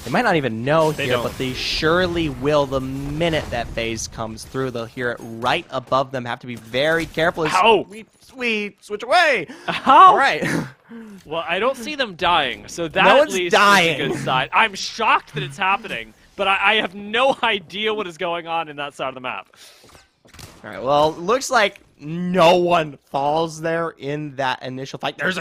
They might not even know They here, don't. but they surely will the minute that phase comes through. They'll hear it right above them. Have to be very careful. Ow! Sweet, switch away. How? All right. Well, I don't see them dying, so that No at one's least dying. is a good sign. I'm shocked that it's happening, but I have no idea what is going on in that side of the map. All right, well, it looks like no one falls there in that initial fight. There's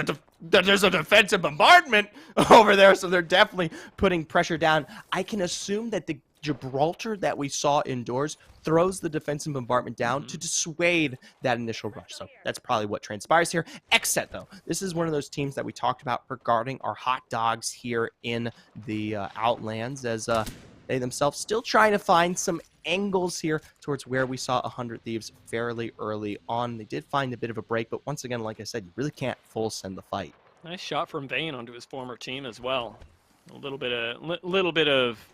a defensive bombardment over there, so they're definitely putting pressure down. I can assume that the Gibraltar that we saw indoors throws the defensive bombardment down to dissuade that initial rush. So that's probably what transpires here. Xset, though, this is one of those teams that we talked about regarding our hot dogs here in the Outlands, as they themselves still trying to find some angles here towards where we saw 100 Thieves fairly early on. They did find a bit of a break, but once again, like I said, you really can't full send the fight. Nice shot from Vayne onto his former team as well. A little bit of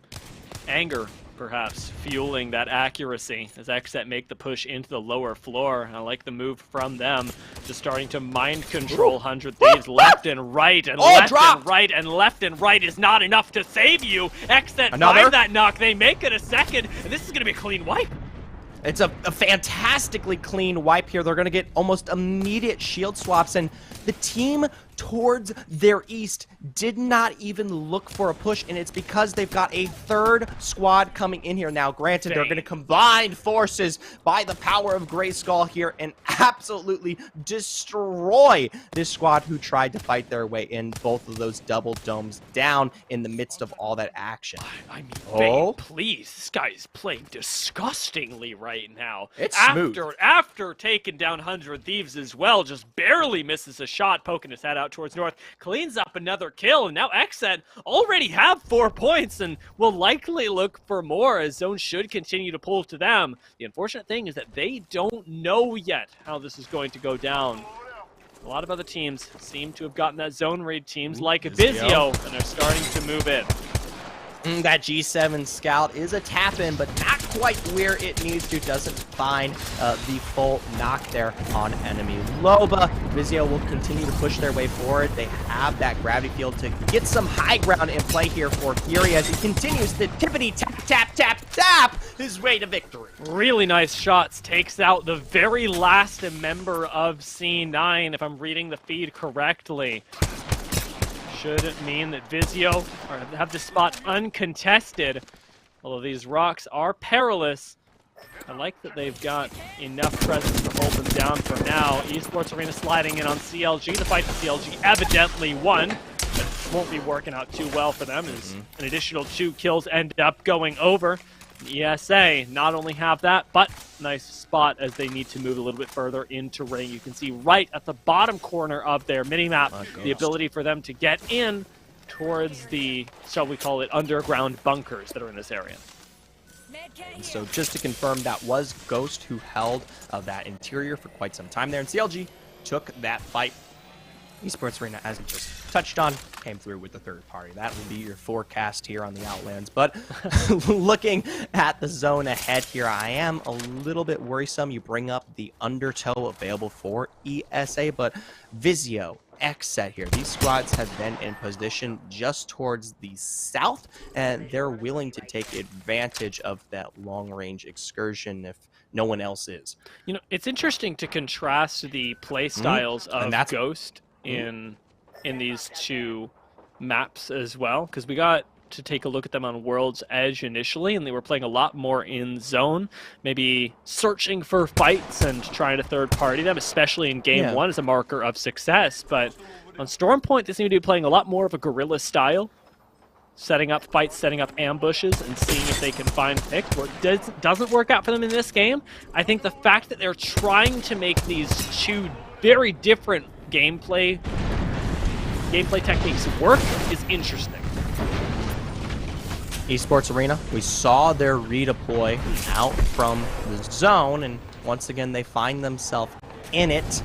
anger, perhaps, fueling that accuracy as Xset make the push into the lower floor. And I like the move from them, just starting to mind control 100 Thieves left and right, and left and right, and left and right is not enough to save you. Xset find that knock, they make it a second, and this is going to be a clean wipe. It's a fantastically clean wipe here. They're going to get almost immediate shield swaps, and the team towards their east did not even look for a push, and it's because they've got a third squad coming in here now. Granted, they're going to combine forces by the power of Grayskull here and absolutely destroy this squad who tried to fight their way in. Both of those double domes down in the midst of all that action. I mean, Vayne, please, this guy is playing disgustingly right now. It's after smooth. After taking down 100 Thieves as well, just barely misses a shot, poking his head out towards north, cleans up another kill, and now Xset already have 4 points and will likely look for more as Zone should continue to pull to them. The unfortunate thing is that they don't know yet how this is going to go down. A lot of other teams seem to have gotten that zone read, teams like Vizio, and they're starting to move in. That G7 Scout is a tap-in, but not quite where it needs to. Doesn't find the full knock there on enemy Loba. Vizio will continue to push their way forward. They have that gravity field to get some high ground in play here for Fury as he continues to tippity tap, tap, tap, tap his way to victory. Really nice shots. Takes out the very last member of C9, if I'm reading the feed correctly. Should mean that Vizio have the spot uncontested. Although these rocks are perilous, I like that they've got enough presence to hold them down for now. Esports Arena sliding in on CLG. The fight for CLG evidently won, but won't be working out too well for them as an additional 2 kills end up going over. ESA not only have that, but nice spot as they need to move a little bit further into ring. You can see right at the bottom corner of their minimap the ability for them to get in towards the, shall we call it, underground bunkers that are in this area. And so just to confirm, that was Ghost who held that interior for quite some time there, and CLG took that fight. Esports Arena, as we just touched on, came through with the third party. That will be your forecast here on the Outlands. But looking at the zone ahead here, I am a little bit worrisome. You bring up the undertow available for ESA, but Vizio, Xset here. These squads have been in position just towards the south, and they're willing to take advantage of that long-range excursion if no one else is. You know, it's interesting to contrast the play styles of Ghost in these 2 maps as well, because we got to take a look at them on World's Edge initially, and they were playing a lot more in zone, maybe searching for fights and trying to third party them, especially in game 1 as a marker of success. But on Stormpoint, they seem to be playing a lot more of a guerrilla style, setting up fights, setting up ambushes, and seeing if they can find picks. What doesn't work out for them in this game, I think the fact that they're trying to make these 2 very different gameplay techniques work is interesting. Esports Arena, we saw their redeploy out from the zone, and once again they find themselves in it.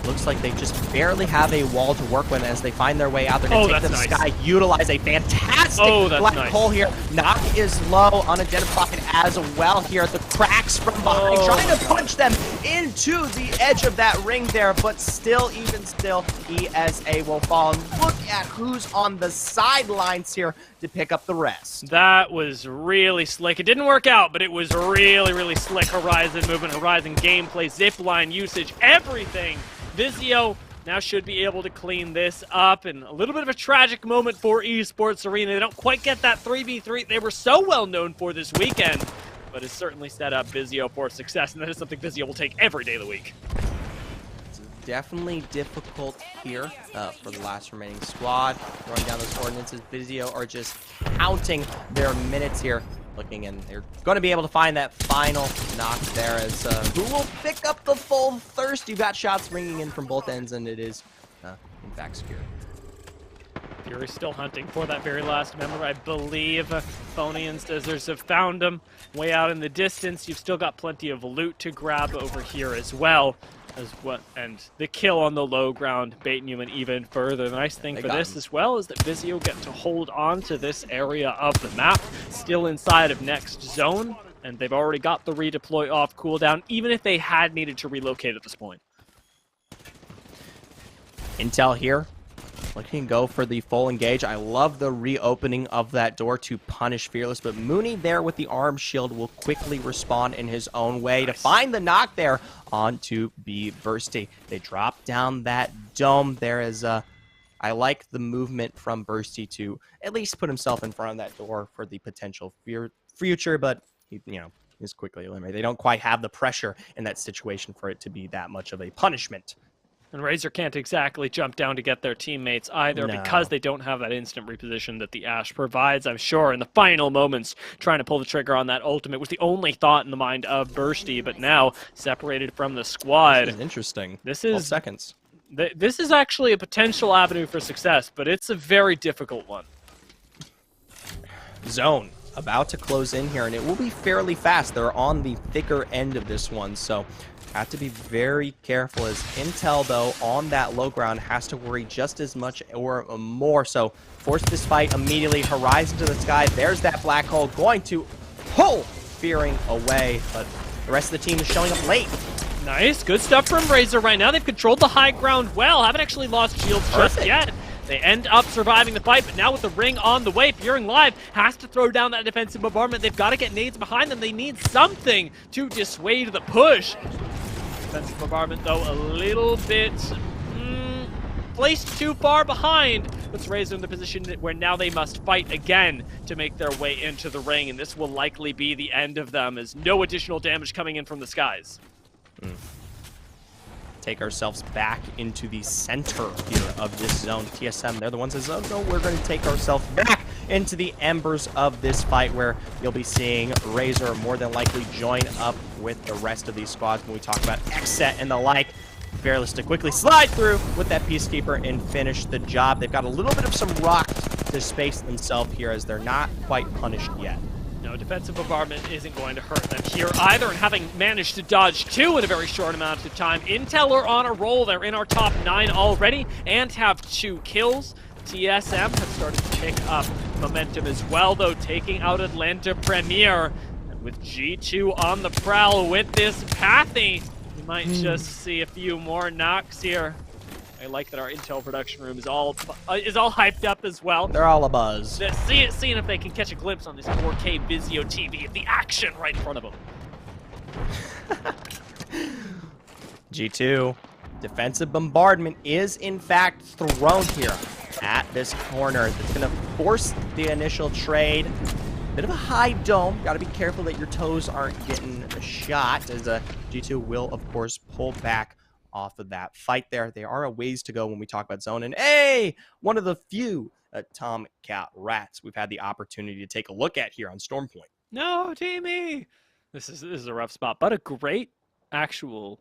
Looks like they just barely have a wall to work with as they find their way out. They're going to take to the sky, utilize a fantastic black hole here. Knock is low, unidentified as well here. The cracks from behind, trying to punch them into the edge of that ring there, but still, even still, ESA will fall. And look at who's on the sidelines here to pick up the rest. That was really slick. It didn't work out, but it was really, really slick. Horizon movement, Horizon gameplay, zipline usage, everything. Vizio now should be able to clean this up, and a little bit of a tragic moment for Esports Arena. They don't quite get that 3v3 they were so well known for this weekend, but it's certainly set up Vizio for success, and that is something Vizio will take every day of the week. It's definitely difficult here for the last remaining squad. Throwing down those ordinances, Vizio are just counting their minutes here. Looking, and they're going to be able to find that final knock there as who will pick up the full thirst. You've got shots ringing in from both ends, and it is, in fact, Fury. Fury's still hunting for that very last member. I believe Phony and Stizzers have found him way out in the distance. You've still got plenty of loot to grab over here as well. And the kill on the low ground baiting you in even further. The nice thing for this as well is that Vizio get to hold on to this area of the map, still inside of next zone, and they've already got the redeploy off cooldown, even if they had needed to relocate at this point. Intel here. Looking to go for the full engage. I love the reopening of that door to punish Fearless, but Mooney there with the arm shield will quickly respond in his own way to find the knock there onto B Bursty. They drop down that dome. There is I like the movement from Bursty to at least put himself in front of that door for the potential future, but he, is quickly eliminated. They don't quite have the pressure in that situation for it to be that much of a punishment. And Razor can't exactly jump down to get their teammates either because they don't have that instant reposition that the Ashe provides. I'm sure in the final moments, trying to pull the trigger on that ultimate was the only thought in the mind of Bursty, but now separated from the squad. This is interesting. This is 12 seconds. This is actually a potential avenue for success, but it's a very difficult one. Zone about to close in here, and it will be fairly fast. They're on the thicker end of this one, so have to be very careful as Intel, though, on that low ground has to worry just as much or more. So force this fight immediately. Horizon to the sky. There's that black hole going to pull Fearing away, but the rest of the team is showing up late. Nice. Good stuff from Razor right now. They've controlled the high ground well. Haven't actually lost shields just yet. They end up surviving the fight, but now with the ring on the way, Fearing Live has to throw down that defensive bombardment. They've got to get nades behind them. They need something to dissuade the push. Defensive bombardment, though, a little bit placed too far behind. Puts Razor in the position where now they must fight again to make their way into the ring, and this will likely be the end of them as no additional damage coming in from the skies. Take ourselves back into the center here of this zone. TSM, they're the ones that say, oh, no, we're going to take ourselves back into the embers of this fight where you'll be seeing Razor more than likely join up with the rest of these squads when we talk about Xset and the like. Fearless to quickly slide through with that Peacekeeper and finish the job. They've got a little bit of some rock to space themselves here as they're not quite punished yet. No, defensive bombardment isn't going to hurt them here either, and having managed to dodge two in a very short amount of time, Intel are on a roll. They're in our top 9 already and have 2 kills. TSM have started to pick up momentum as well, though, taking out Atlanta Premier. And with G2 on the prowl with this Pathy, we might just see a few more knocks here. I like that our Intel production room is all hyped up as well. They're all abuzz. Seeing if they can catch a glimpse on this 4K Vizio TV of the action right in front of them. G2, defensive bombardment is in fact thrown here at this corner. That's going to force the initial trade. Bit of a high dome. Got to be careful that your toes aren't getting shot as G2 will, of course, pull back off of that fight there. There are a ways to go when we talk about zone. And hey, one of the few Tomcat Rats we've had the opportunity to take a look at here on Stormpoint. No, Teamy! This is a rough spot, but a great actual,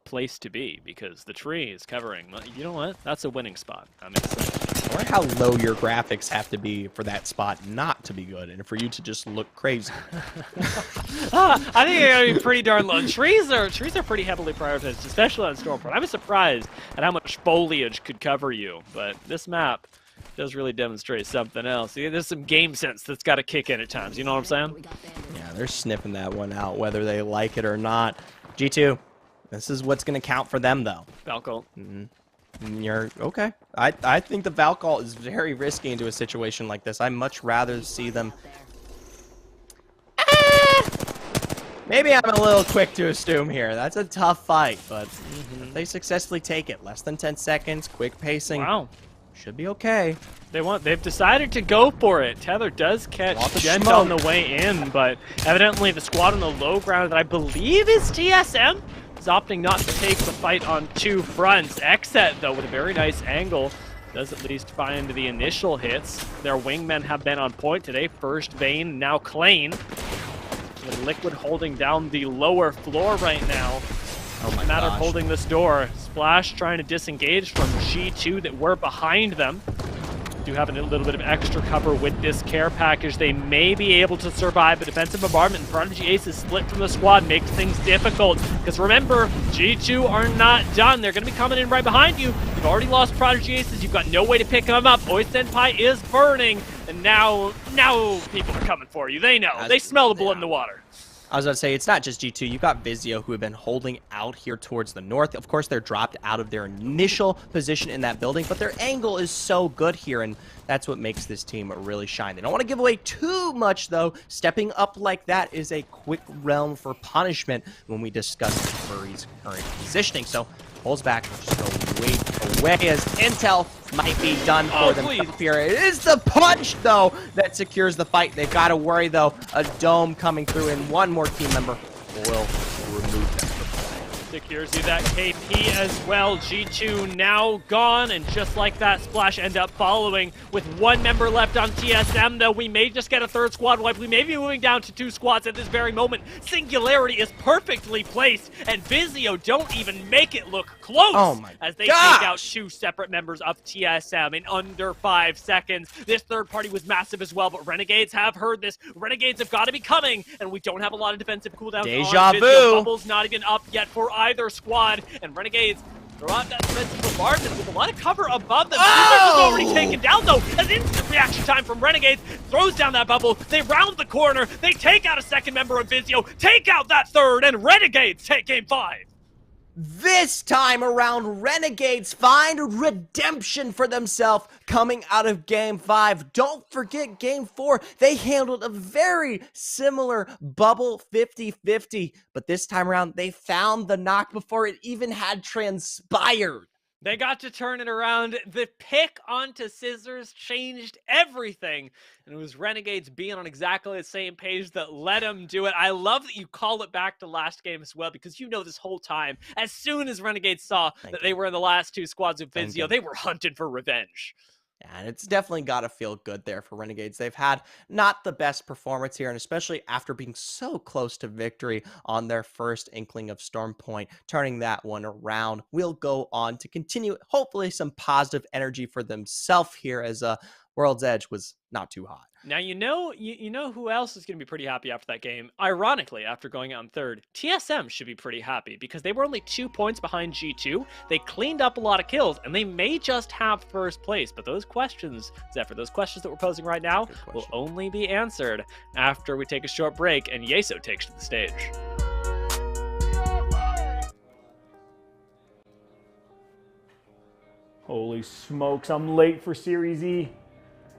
place to be because the tree is covering. You know what? That's a winning spot. That makes sense. I wonder how low your graphics have to be for that spot not to be good and for you to just look crazy. I think they're gonna be pretty darn low. Trees are pretty heavily prioritized, especially on Stormfront. I was surprised at how much foliage could cover you, but this map does really demonstrate something else. There's some game sense that's got to kick in at times. You know what I'm saying? Yeah, they're sniffing that one out, whether they like it or not. G2, this is what's going to count for them, though. Valkyl. You're okay. I think the Valkyl is very risky into a situation like this. I'd much rather see them. Maybe I'm a little quick to assume here. That's a tough fight, but if they successfully take it, less than 10 seconds, quick pacing. Wow. Should be okay. They've decided to go for it. Tether does catch Gent on the way in, but evidently the squad on the low ground that I believe is TSM is opting not to take the fight on two fronts. Exet, though, with a very nice angle, does at least find the initial hits. Their wingmen have been on point today. First Vayne, now Klein. With Liquid holding down the lower floor right now. Oh my Matter gosh. holding this door. Splash trying to disengage from G2 that were behind them. Do have a little bit of extra cover with this care package. They may be able to survive a defensive bombardment. And Prodigy Ace is split from the squad, makes things difficult. Because remember, G2 are not done. They're going to be coming in right behind you. You've already lost Prodigy Aces. You've got no way to pick them up. Oi Senpai is burning. And now people are coming for you. They know. They smell the blood in the water. I was going to say, it's not just G2. You've got Vizio, who have been holding out here towards the north. Of course, they're dropped out of their initial position in that building, but their angle is so good here, and that's what makes this team really shine. They don't want to give away too much, though. Stepping up like that is a quick realm for punishment when we discuss Murray's current positioning. So, pulls back, just go wait away as intel might be done for them here. It is the punch, though, that secures the fight. They've got to worry, though. A dome coming through, and one more team member will remove them. Secures you that KP as well. G2 now gone, and just like that, Splash end up following with one member left on TSM, though we may just get a third squad wipe. We may be moving down to 2 squads at this very moment. Singularity is perfectly placed, and Vizio don't even make it look close as they take out 2 separate members of TSM in under 5 seconds. This third party was massive as well, but Renegades have heard this. Renegades have got to be coming, and we don't have a lot of defensive cooldowns on Vizio. Bubble's not even up yet for either squad, and Renegades throw out that defensive bombardment with a lot of cover above them. Is already taken down, though, as instant reaction time from Renegades throws down that bubble. They round the corner, they take out a second member of Vizio, take out that third, and Renegades take game 5. This time around, Renegades find redemption for themselves coming out of Game 5. Don't forget Game 4. They handled a very similar bubble 50-50, but this time around, they found the knock before it even had transpired. They got to turn it around. The pick onto Scissors changed everything. And it was Renegades being on exactly the same page that let them do it. I love that you call it back to last game as well, because you know this whole time, as soon as Renegades saw that they were in the last 2 squads with Vizio, they were hunting for revenge. And it's definitely got to feel good there for Renegades. They've had not the best performance here, and especially after being so close to victory on their first inkling of Storm Point, turning that one around will go on to continue, hopefully, some positive energy for themselves here, as World's Edge was not too hot. Now, you know who else is going to be pretty happy after that game? Ironically, after going out in third, TSM should be pretty happy because they were only 2 points behind G2. They cleaned up a lot of kills, and they may just have first place. But those questions, Zephyr, those questions that we're posing right now will only be answered after we take a short break and Yeso takes to the stage. Holy smokes, I'm late for Series E.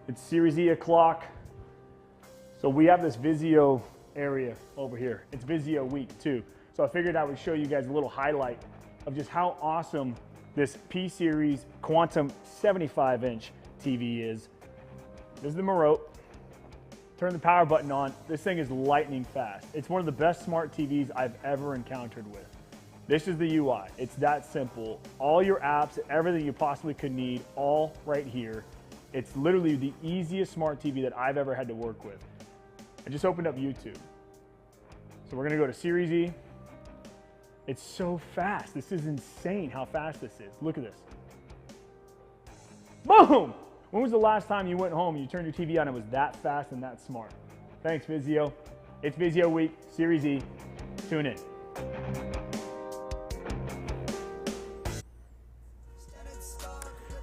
It's Series E o'clock. So we have this Vizio area over here. It's Vizio week too. So I figured I would show you guys a little highlight of just how awesome this P-Series Quantum 75-inch TV is. This is the Marote. Turn the power button on. This thing is lightning fast. It's one of the best smart TVs I've ever encountered with. This is the UI. It's that simple. All your apps, everything you possibly could need, all right here. It's literally the easiest smart TV that I've ever had to work with. I just opened up YouTube. So we're gonna go to Series E. It's so fast. This is insane how fast this is. Look at this. Boom! When was the last time you went home and you turned your TV on and it was that fast and that smart? Thanks, Vizio. It's Vizio Week, Series E. Tune in.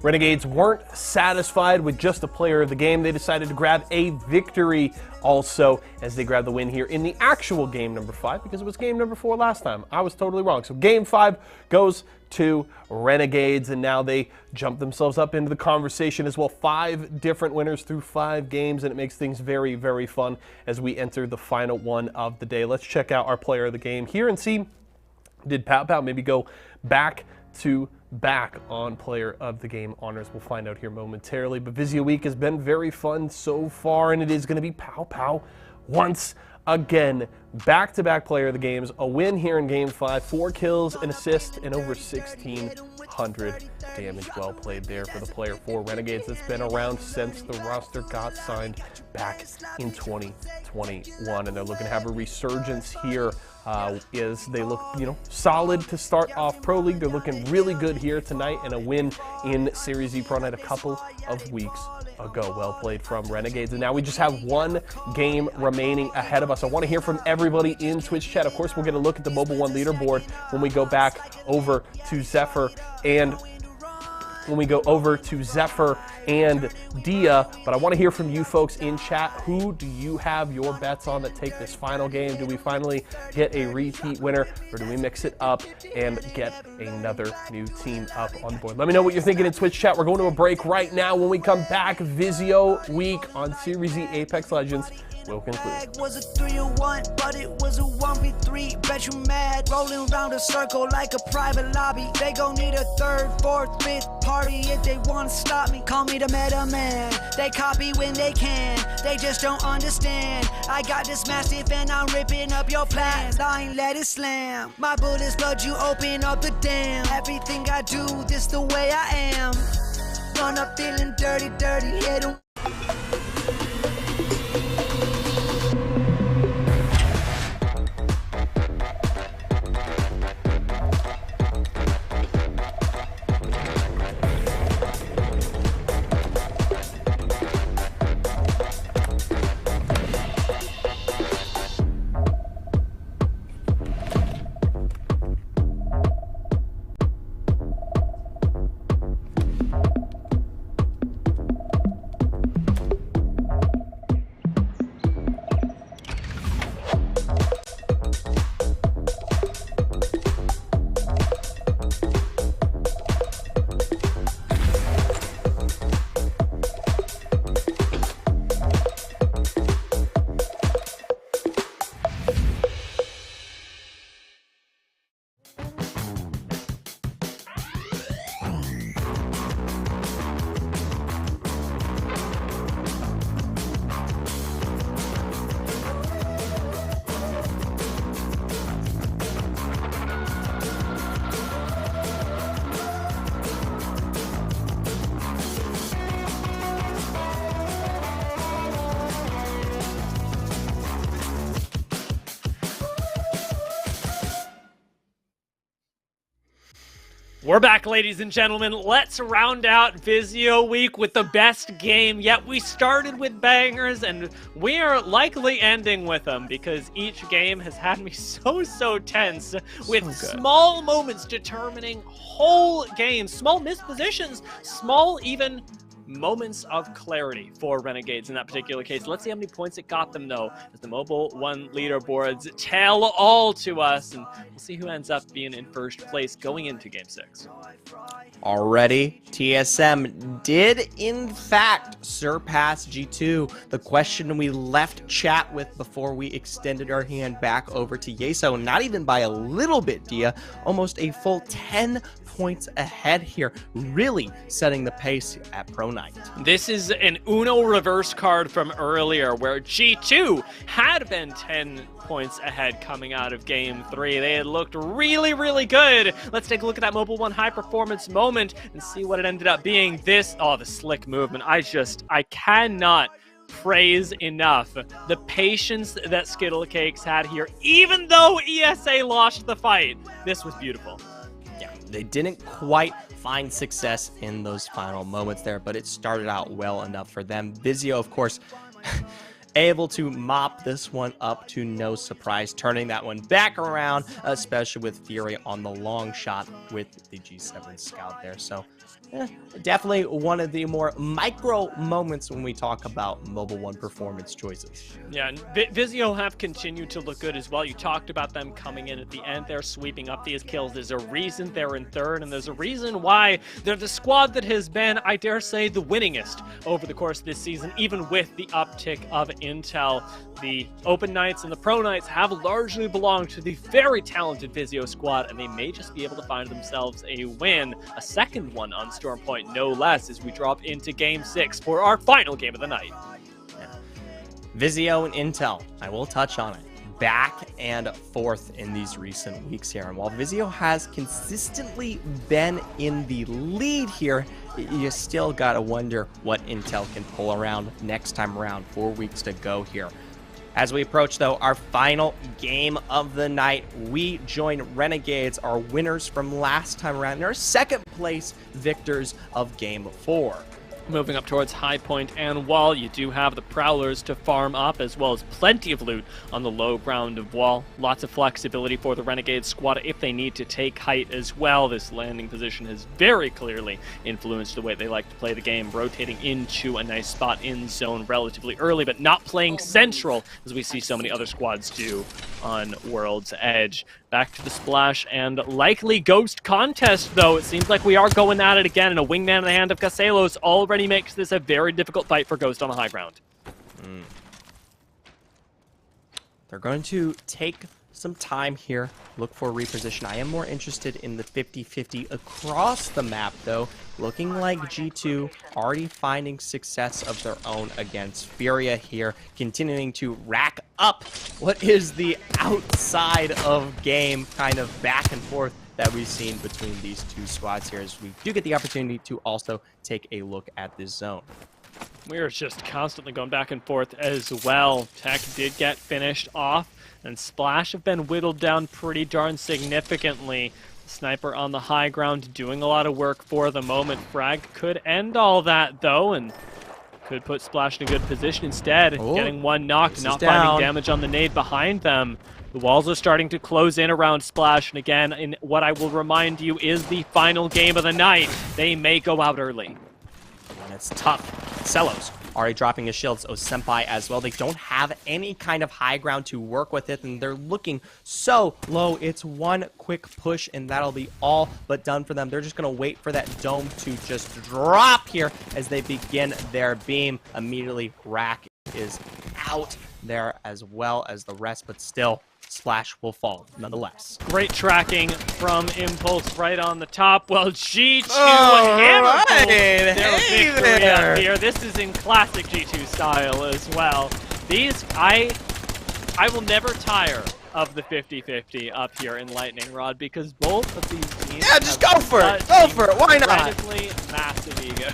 Renegades weren't satisfied with just the player of the game. They decided to grab a victory also as they grabbed the win here in the actual game number 5 because it was game number 4 last time. I was totally wrong. So game 5 goes to Renegades, and now they jump themselves up into the conversation as well. 5 different winners through 5 games, and it makes things very, very fun as we enter the final one of the day. Let's check out our player of the game here and see, did Pow Pow maybe go back to back on player of the game honors? We'll find out here momentarily, but Vizio Week has been very fun so far, and it is going to be Pow Pow once again. Back-to-back player of the games, a win here in game 5, 4 kills, an assist, and over 1,600 damage. Well played there for the player for Renegades that's been around since the roster got signed back in 2021, and they're looking to have a resurgence here. Is they look, solid to start off Pro League. They're looking really good here tonight, and a win in Series E Pro Night a couple of weeks ago. Well played from Renegades. And now we just have 1 game remaining ahead of us. I want to hear from everybody in Twitch chat. Of course, we'll get a look at the Mobile One leaderboard when we go back over to Zephyr and Dia, but I want to hear from you folks in chat. Who do you have your bets on that take this final game? Do we finally get a repeat winner, or do we mix it up and get another new team up on the board? Let me know what you're thinking in Twitch chat. We're going to a break right now. When we come back, Vizio Week on Series E Apex Legends will conclude. Was a 3-1, but it was a 1v3. Bet you mad, rolling around a circle like a private lobby. They gon' need a 3rd, 4th, 5th party if they wanna stop me. Call me the meta man. They copy when they can. They just don't understand. I got this massive and I'm ripping up your plans. I ain't let it slam. My bullets flood you, open up the dam. Everything I do, this the way I am. Run up feeling dirty, hit 'em. We're back, ladies and gentlemen. Let's round out Vizio Week with the best game yet. We started with bangers, and we are likely ending with them because each game has had me so tense with small moments determining whole games, small mispositions, small even moments of clarity for Renegades in that particular case. Let's see how many points it got them, though, as the Mobile One leaderboards tell all to us, and we'll see who ends up being in first place going into Game 6. Already, TSM did, in fact, surpass G2. The question we left chat with before we extended our hand back over to Yeso, not even by a little bit, Dia, almost a full 10 points ahead here, really setting the pace at Pro Night. This is an Uno reverse card from earlier where G2 had been 10 points ahead coming out of Game 3. They had looked really good. Let's take a look at that Mobile One high performance moment and see what it ended up being. The slick movement. I cannot praise enough the patience that Skittlecakes had here. Even though ESA lost the fight, this was beautiful. Yeah, they didn't quite find success in those final moments there, but it started out well enough for them. Vizio, of course, able to mop this one up to no surprise, turning that one back around, especially with Fury on the long shot with the G7 Scout there. So definitely one of the more micro moments when we talk about Mobile One performance choices. Yeah, and Vizio have continued to look good as well. You talked about them coming in at the end. They're sweeping up these kills. There's a reason they're in third, and there's a reason why they're the squad that has been, I dare say, the winningest over the course of this season, even with the uptick of Intel. The Open Nights and the Pro Nights have largely belonged to the very talented Vizio squad, and they may just be able to find themselves a win, a second one on Storm Point, no less, as we drop into Game 6 for our final game of the night. Vizio and Intel, I will touch on it, back and forth in these recent weeks here. And while Vizio has consistently been in the lead here, you still gotta wonder what Intel can pull around next time around. 4 weeks to go here. As we approach, though, our final game of the night, we join Renegades, our winners from last time around, and our second place victors of Game 4. Moving up towards High Point and Wall, you do have the Prowlers to farm up, as well as plenty of loot on the low ground of Wall. Lots of flexibility for the Renegade squad if they need to take height as well. This landing position has very clearly influenced the way they like to play the game, rotating into a nice spot in zone relatively early, but not playing central, as we see so many other squads do on World's Edge. Back to the Splash and likely Ghost contest, though. It seems like we are going at it again, and a wingman in the hand of Caselos already makes this a very difficult fight for Ghost on the high ground. They're going to take some time here, look for a reposition. I am more interested in the 50-50 across the map, though. Looking like G2 already finding success of their own against Furia here, continuing to rack up what is the outside of game kind of back and forth that we've seen between these two squads here, as we do get the opportunity to also take a look at this zone. We're just constantly going back and forth as well. Tech did get finished off, and Splash have been whittled down pretty darn significantly. Sniper on the high ground doing a lot of work for the moment. Frag could end all that, though, and could put Splash in a good position instead. Getting one knocked, not finding damage on the nade behind them. The walls are starting to close in around Splash, and again, in what I will remind you is the final game of the night. They may go out early. And it's tough. Celos already dropping his shields. Senpai as well. They don't have any kind of high ground to work with it, and they're looking so low. It's one quick push, and that'll be all but done for them. They're just going to wait for that dome to just drop here as they begin their beam. Immediately, Rack is out there as well as the rest, but still, Splash will fall nonetheless. Great tracking from Impulse right on the top. Well, G2 hammer their victory up here. This is in classic G2 style as well. These, I will never tire of the 50-50 up here in Lightning Rod, because both of these teams just go for it. Go for it. Why not? Incredibly massive egos.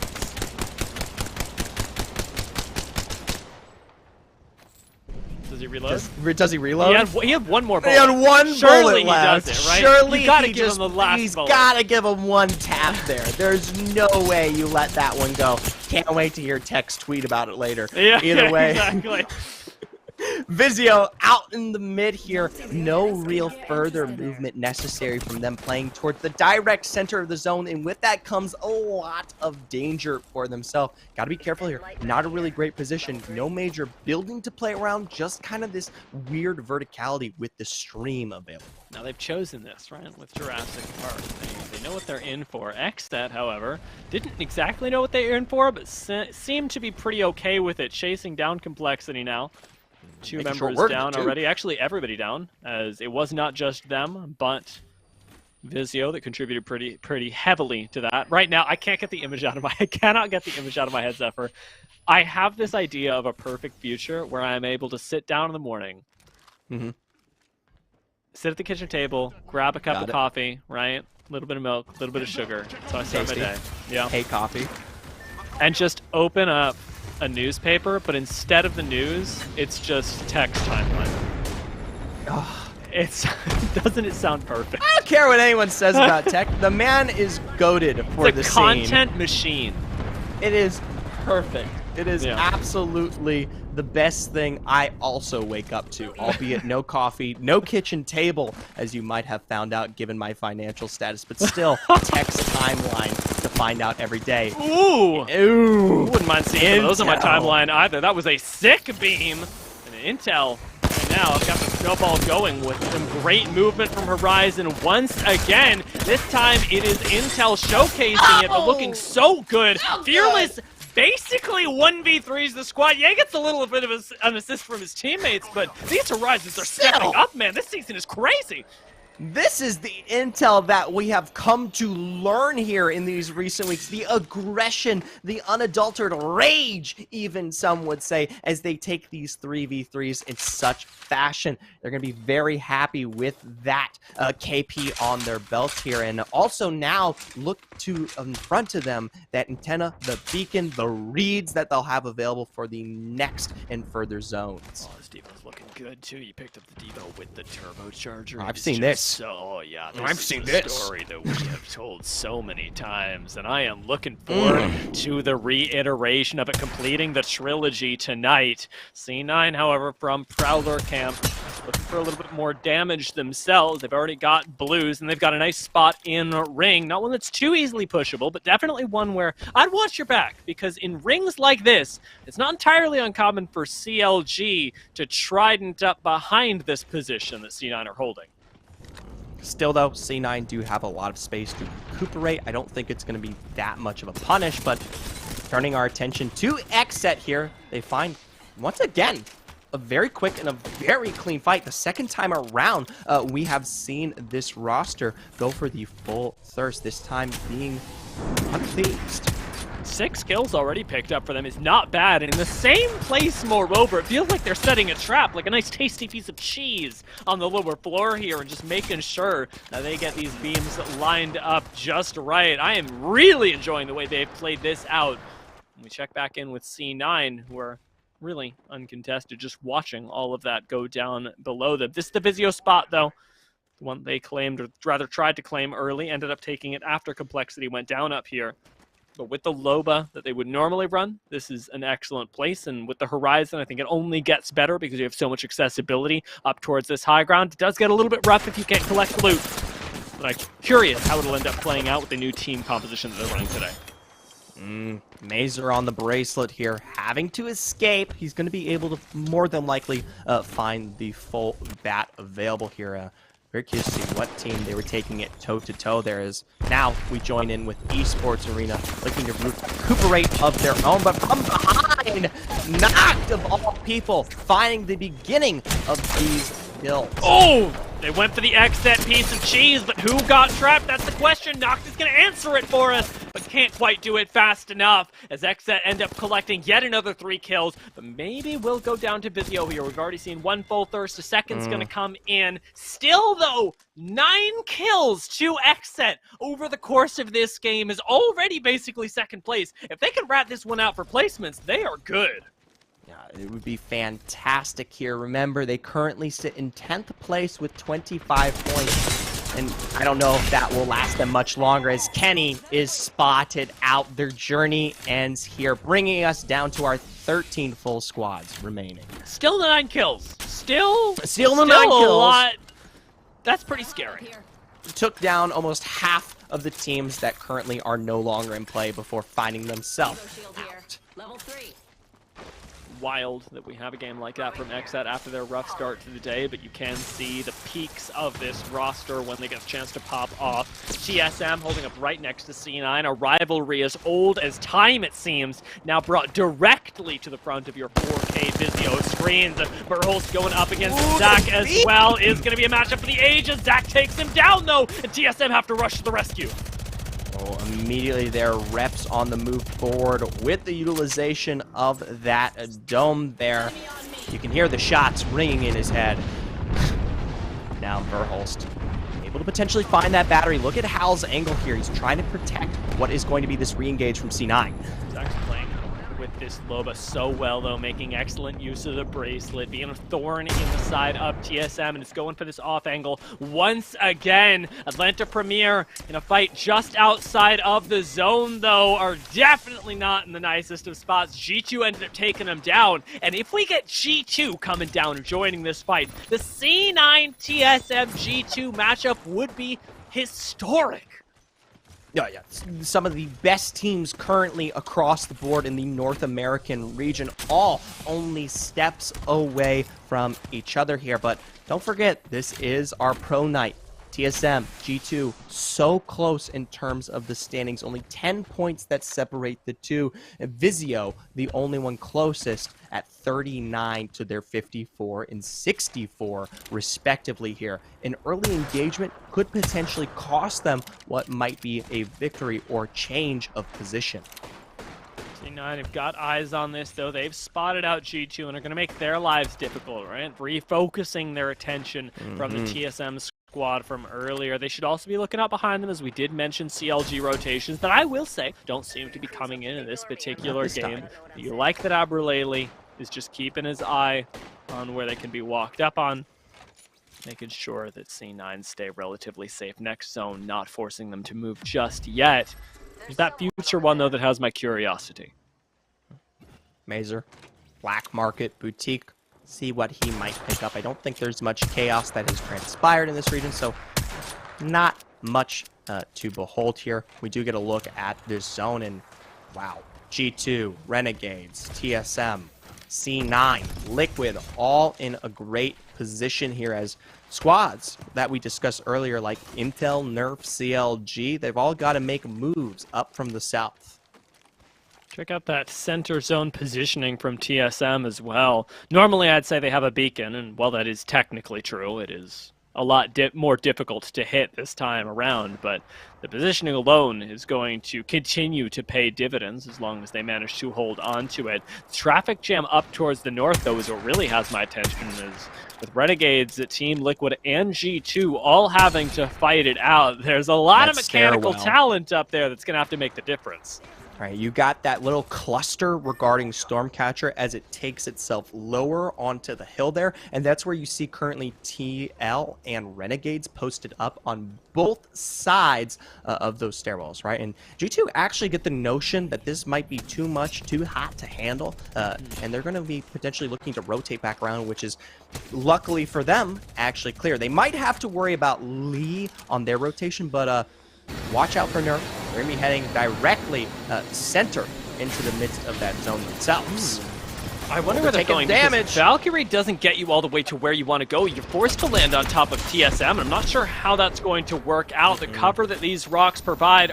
Does he reload? Does he reload? He had one more bullet. He had one Surely bullet left. He does it, right? Surely you gotta he give just, him the last he's bullet. gotta give him one tap there. There's no way you let that one go. Can't wait to hear Tex tweet about it later. Yeah, Either way. Exactly. Vizio out in the mid here. No real further movement necessary from them, playing towards the direct center of the zone, and with that comes a lot of danger for themselves. Got to be careful here. Not a really great position. No major building to play around, just kind of this weird verticality with the stream available. Now they've chosen this, right, with Jurassic Park. They know what they're in for. Xstat, however, didn't exactly know what they were in for, but seemed to be pretty okay with it, chasing down Complexity now. Two members down already. Actually, everybody down, as it was not just them, but Vizio that contributed pretty heavily to that. Right now, I can't get the image out of my. I cannot get the image out of my head, Zephyr. I have this idea of a perfect future where I'm able to sit down in the morning, sit at the kitchen table, grab a cup of coffee, right? A little bit of milk, a little bit of sugar. So I start my day. Yeah. Hey, coffee. And just open up a newspaper, but instead of the news, it's just text timeline. Doesn't it sound perfect? I don't care what anyone says about tech. The man is goated for the scene. Content machine. It is perfect. It is absolutely the best thing I also wake up to, albeit no coffee, no kitchen table, as you might have found out given my financial status, but still text timeline to find out every day. Ooh! Wouldn't mind seeing some of those on my timeline either. That was a sick beam. And Intel, right now, I've got the snowball going with some great movement from Horizon once again. This time it is Intel showcasing it, but looking so good. Fearless basically 1v3s the squad. Yeah, gets a little bit of an assist from his teammates, but these Horizons are stepping up, man. This season is crazy. This is the intel that we have come to learn here in these recent weeks. The aggression, the unadulterated rage, even some would say, as they take these 3v3s in such fashion. They're going to be very happy with that KP on their belts here. And also now look to in front of them that antenna, the beacon, the reads that they'll have available for the next and further zones. Oh, this Devo's looking good too. You picked up the Devo with the turbocharger. I've seen this. Oh yeah, I've seen this story that we have told so many times, and I am looking forward to the reiteration of it completing the trilogy tonight. C9, however, from Prowler Camp, looking for a little bit more damage themselves. They've already got blues, and they've got a nice spot in ring. Not one that's too easily pushable, but definitely one where I'd watch your back, because in rings like this, it's not entirely uncommon for CLG to trident up behind this position that C9 are holding. Still, though, C9 do have a lot of space to recuperate. I don't think it's going to be that much of a punish, but turning our attention to Xset here, they find, once again, a very quick and a very clean fight. The second time around, we have seen this roster go for the full thirst, this time being unfazed. 6 kills already picked up for them is not bad, and in the same place, moreover, it feels like they're setting a trap, like a nice tasty piece of cheese on the lower floor here, and just making sure that they get these beams lined up just right. I am really enjoying the way they've played this out. We check back in with C9, who are really uncontested, just watching all of that go down below them. This is the Vizio spot, though. The one they claimed, or rather tried to claim early, ended up taking it after Complexity went down up here. But with the Loba that they would normally run, this is an excellent place. And with the Horizon, I think it only gets better because you have so much accessibility up towards this high ground. It does get a little bit rough if you can't collect loot. But I'm curious how it'll end up playing out with the new team composition that they're running today. Mazer on the bracelet here, having to escape. He's going to be able to more than likely find the full bat available here. Very curious to see what team they were taking it toe-to-toe there is. Now we join in with Esports Arena, looking to recuperate of their own, but from behind, knocked of all people, finding the beginning of these kills. Oh! They went for the Xset piece of cheese, but who got trapped? That's the question. Noct is going to answer it for us, but can't quite do it fast enough as Xset end up collecting yet another 3 kills. But maybe we'll go down to Vizio here. We've already seen 1 full thirst. A second's going to come in. Still, though, 9 kills to Xset over the course of this game is already basically second place. If they can rat this one out for placements, they are good. It would be fantastic here. Remember, they currently sit in 10th place with 25 points. And I don't know if that will last them much longer as Kenny is spotted out. Their journey ends here, bringing us down to our 13 full squads remaining. Still the 9 kills. Still the 9 kills. A lot. That's pretty scary. Took down almost half of the teams that currently are no longer in play before finding themselves out. Level 3. Wild that we have a game like that from Xset after their rough start to the day, but you can see the peaks of this roster when they get a chance to pop off. TSM holding up right next to C9, a rivalry as old as time, it seems, now brought directly to the front of your 4K Vizio screens. Burholst going up against Zach as well is going to be a matchup for the ages. Zach takes him down, though, and TSM have to rush to the rescue. Oh, immediately their reps on the move forward with the utilization of that dome there. You can hear the shots ringing in his head. Now Burholst able to potentially find that battery. Look at Hal's angle here. He's trying to protect what is going to be this re-engage from C9. Zach's playing with this Loba so well, though, making excellent use of the bracelet, being a thorn in the side of TSM, and it's going for this off angle once again. Atlanta Premier in a fight just outside of the zone, though, are definitely not in the nicest of spots. G2 ended up taking them down, and if we get G2 coming down and joining this fight, the C9 TSM G2 matchup would be historic. Yeah, some of the best teams currently across the board in the North American region, all only steps away from each other here. But don't forget, this is our pro night. TSM, G2, so close in terms of the standings. Only 10 points that separate the two. And Vizio, the only one closest, at 39 to their 54 and 64, respectively here. An early engagement could potentially cost them what might be a victory or change of position. C9 have got eyes on this, though. They've spotted out G2 and are going to make their lives difficult, right? Refocusing their attention from the TSM squad from earlier. They should also be looking out behind them, as we did mention CLG rotations that I will say don't seem to be coming in this particular game. You like that Abralele is just keeping his eye on where they can be walked up on, making sure that C9 stay relatively safe next zone, not forcing them to move just yet. There's that future one, though, that has my curiosity. Mazer, Black Market, Boutique, see what he might pick up. I don't think there's much chaos that has transpired in this region, so not much to behold here. We do get a look at this zone, and wow, G2, Renegades, TSM, C9, Liquid, all in a great position here as squads that we discussed earlier, like Intel, Nerf, CLG, they've all got to make moves up from the south. Check out that center zone positioning from TSM as well. Normally I'd say they have a beacon, and while that is technically true, it is a lot more difficult to hit this time around, but the positioning alone is going to continue to pay dividends as long as they manage to hold on to it. Traffic jam up towards the north, though, is what really has my attention, is with Renegades, Team Liquid, and G2 all having to fight it out. There's a lot of mechanical talent up there that's going to have to make the difference. All right, you got that little cluster regarding Stormcatcher as it takes itself lower onto the hill there, and that's where you see currently TL and Renegades posted up on both sides of those stairwells, right? And G2 actually get the notion that this might be too much, too hot to handle, and they're going to be potentially looking to rotate back around, which is, luckily for them, actually clear. They might have to worry about Lee on their rotation, but watch out for Nerf. They're going to be heading directly center into the midst of that zone themselves. I wonder where they're going. Damage. Valkyrie doesn't get you all the way to where you want to go. You're forced to land on top of TSM, and I'm not sure how that's going to work out. The cover that these rocks provide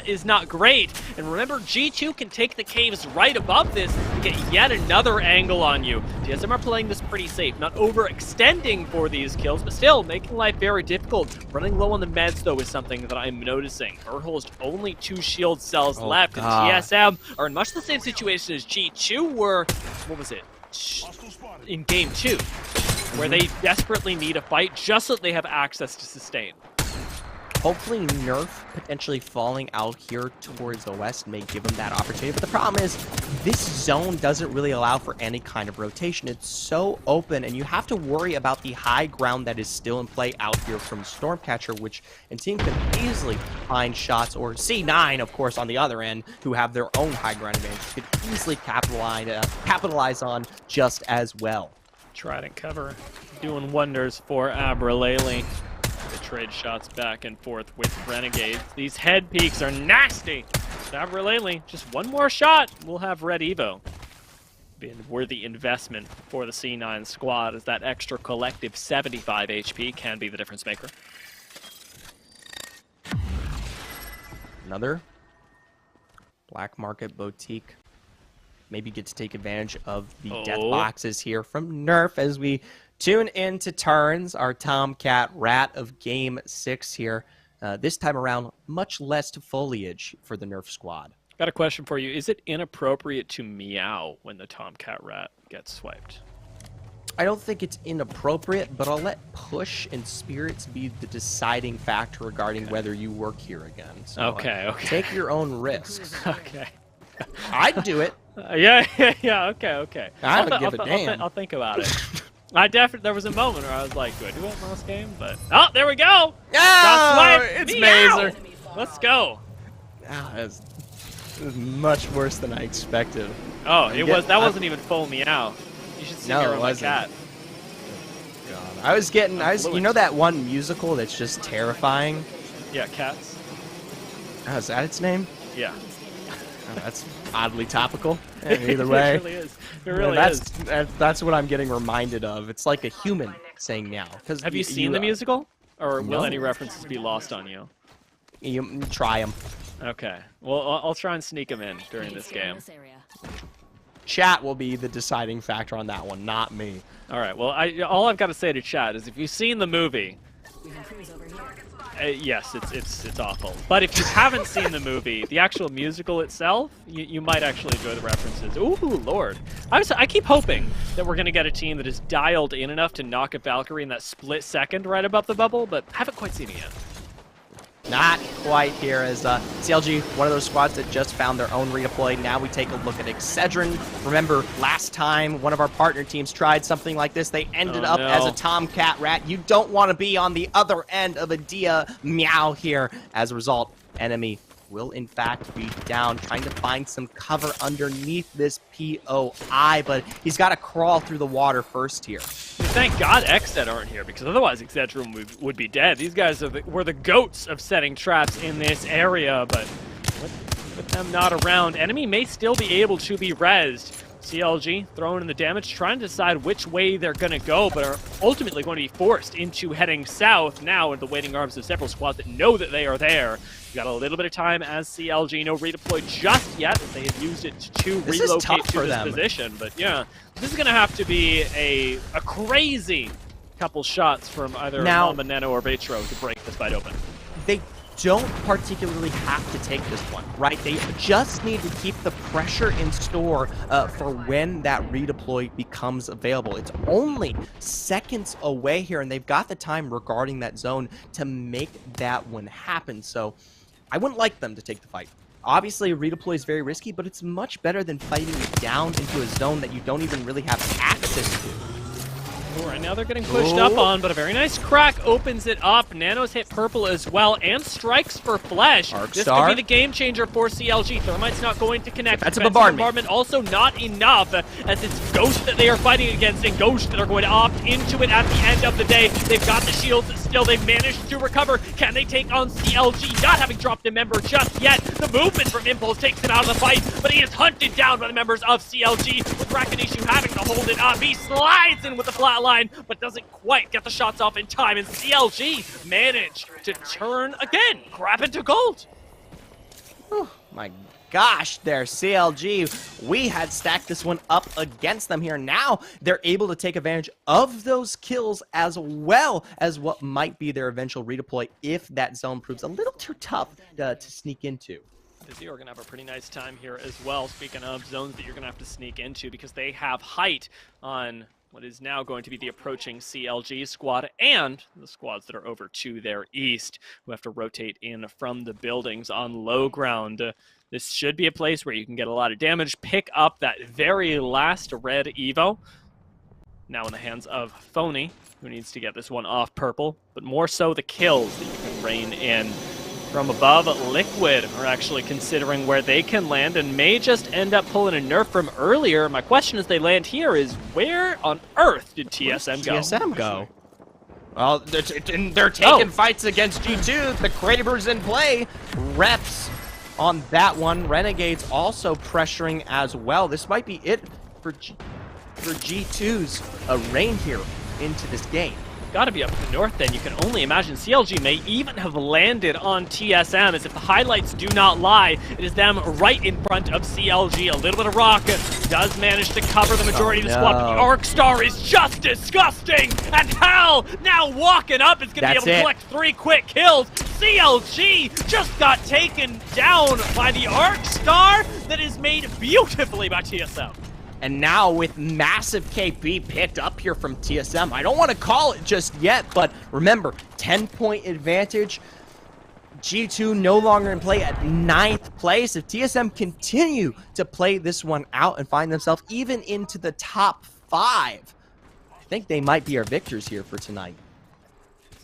is not great. And remember, G2 can take the caves right above this and get yet another angle on you. TSM are playing this pretty safe, not overextending for these kills, but still making life very difficult. Running low on the meds, though, is something that I'm noticing. Urhol's only 2 shield cells left, and TSM are in much the same situation as G2 were. What was it? In game 2, where they desperately need a fight just so that they have access to sustain. Hopefully Nerf potentially falling out here towards the west may give them that opportunity. But the problem is this zone doesn't really allow for any kind of rotation. It's so open, and you have to worry about the high ground that is still in play out here from Stormcatcher, which a team can easily find shots, or C9, of course, on the other end, who have their own high ground advantage, could easily capitalize on just as well. Trident cover doing wonders for Abralele. They trade shots back and forth with Renegades. These head peaks are nasty. Abralele, just one more shot, we'll have Red Evo. Be a worthy investment for the C9 squad, as that extra collective 75 HP can be the difference maker. Another Black Market Boutique. Maybe get to take advantage of the death boxes here from Nerf as we tune into turns. Our Tomcat Rat of Game 6 here. This time around, much less foliage for the Nerf squad. Got a question for you. Is it inappropriate to meow when the Tomcat Rat gets swiped? I don't think it's inappropriate, but I'll let push and spirits be the deciding factor regarding whether you work here again. So, okay. Take your own risks. Okay. I'd do it. Yeah, okay. I don't give a damn. I'll think about it. There was a moment where I was like, do I do it last game? But oh, there we go. Oh, it's Mazer. Let's go. It was much worse than I expected. Oh, that wasn't even full meow. You should see me around my cat. I was you know that one musical that's just terrifying? Yeah, Cats. Oh, is that its name? Yeah. Oh, that's oddly topical. Either way. It really is. It really is. is. That's what I'm getting reminded of. It's like a human saying meow. Have you seen the musical? Or will any references be lost on you? You try them. Okay. Well, I'll try and sneak them in during this game. Chat will be the deciding factor on that one, not me. All right. Well, all I've got to say to chat is if you've seen the movie, yes, it's awful. But if you haven't seen the movie, the actual musical itself, you might actually enjoy the references. Ooh, Lord. I keep hoping that we're going to get a team that is dialed in enough to knock a Valkyrie in that split second right above the bubble, but haven't quite seen it yet. Not quite here as CLG, one of those squads that just found their own redeploy. Now we take a look at Excedrin. Remember, last time one of our partner teams tried something like this, they ended up as a Tomcat Rat. You don't want to be on the other end of a Dia Meow here. As a result, enemy will in fact be down, trying to find some cover underneath this POI, but he's got to crawl through the water first here. Thank God Xed aren't here, because otherwise Excedrin would be dead. These guys were the goats of setting traps in this area, but with them not around, enemy may still be able to be rezzed. CLG throwing in the damage, trying to decide which way they're going to go, but are ultimately going to be forced into heading south now in the waiting arms of several squads that know that they are there. You got a little bit of time as CLG, no redeploy just yet, as they have used it to relocate to this position. But yeah, this is going to have to be a crazy couple shots from either Mamba, Nano, or Vetro to break this fight open. They don't particularly have to take this one, right? They just need to keep the pressure in store for when that redeploy becomes available. It's only seconds away here, and they've got the time regarding that zone to make that one happen. So I wouldn't like them to take the fight. Obviously, a redeploy is very risky, but it's much better than fighting it down into a zone that you don't even really have access to. Right now they're getting pushed up on, but a very nice crack opens it up. Nano's hit purple as well, and strikes for flesh. This could be the game changer for CLG. Thermite's not going to connect. That's a bombardment. Also not enough, as it's Ghost that they are fighting against, and Ghost that are going to opt into it at the end of the day. They've got the shields still. They've managed to recover. Can they take on CLG? Not having dropped a member just yet. The movement from Impulse takes him out of the fight, but he is hunted down by the members of CLG, with Rakinishu having to hold it up. He slides in with the flatline, but doesn't quite get the shots off in time, and CLG managed to turn again, grab into gold. Oh my gosh, there, CLG. We had stacked this one up against them here. Now they're able to take advantage of those kills as well as what might be their eventual redeploy if that zone proves a little too tough to sneak into. Vizio are going to have a pretty nice time here as well, speaking of zones that you're going to have to sneak into, because they have height on what is now going to be the approaching CLG squad and the squads that are over to their east, who have to rotate in from the buildings on low ground. This should be a place where you can get a lot of damage, pick up that very last red Evo. Now in the hands of Phony, who needs to get this one off purple, but more so the kills that you can rain in. From above, Liquid are actually considering where they can land and may just end up pulling a nerf from earlier. My question as they land here is, where on earth did TSM go? TSM go? Well, they're taking fights against G2. The Kraber's in play. Reps on that one. Renegades also pressuring as well. This might be it for G2's reign here into this game. Got to be up to the north then. You can only imagine CLG may even have landed on TSM, as if the highlights do not lie, it is them right in front of CLG. A little bit of rock does manage to cover the majority of the squad, but the Arc Star is just disgusting, and Hal now walking up is going to be able to collect 3 quick kills. CLG just got taken down by the Arc Star that is made beautifully by TSM. And now with massive KP picked up here from TSM, I don't want to call it just yet, but remember, 10-point advantage. G2 no longer in play at 9th place. If TSM continue to play this one out and find themselves even into the top 5, I think they might be our victors here for tonight.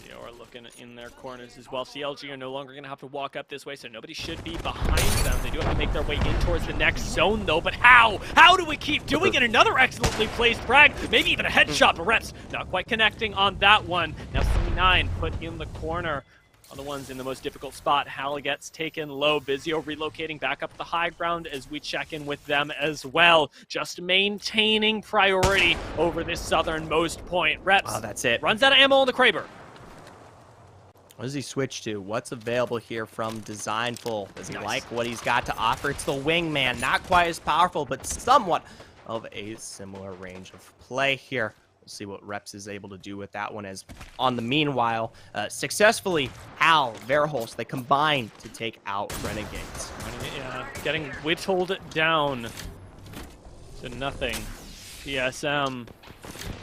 They are looking in their corners as well. CLG are no longer going to have to walk up this way, so nobody should be behind them. They do have to make their way in towards the next zone, though. But how? How do we keep doing it? Another excellently placed frag, maybe even a headshot, but Reps not quite connecting on that one. Now C9 put in the corner. On the ones in the most difficult spot, Hal gets taken low. Vizio relocating back up the high ground as we check in with them as well. Just maintaining priority over this southernmost point. Reps. Oh, that's it. Runs out of ammo on the Kraber. What does he switch to? What's available here from Designful? Does he like what he's got to offer? It's the Wingman. Not quite as powerful, but somewhat of a similar range of play here. See what Reps is able to do with that one, as on the meanwhile, successfully Hal, Verholst, they combine to take out Renegades. Yeah, getting whittled down to nothing. TSM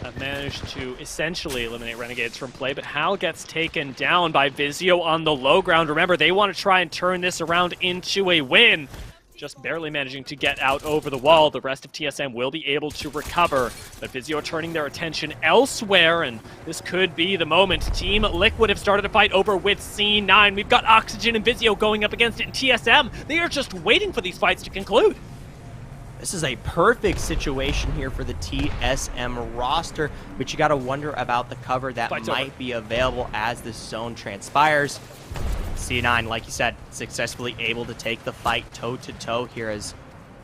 have managed to essentially eliminate Renegades from play, but Hal gets taken down by Vizio on the low ground. Remember, they want to try and turn this around into a win. Just barely managing to get out over the wall. The rest of TSM will be able to recover, but Vizio turning their attention elsewhere, and this could be the moment. Team Liquid have started a fight over with C9. We've got Oxygen and Vizio going up against it, and TSM, they are just waiting for these fights to conclude. This is a perfect situation here for the TSM roster, but you got to wonder about the cover that might be available as this zone transpires. C9, like you said, successfully able to take the fight toe-to-toe here as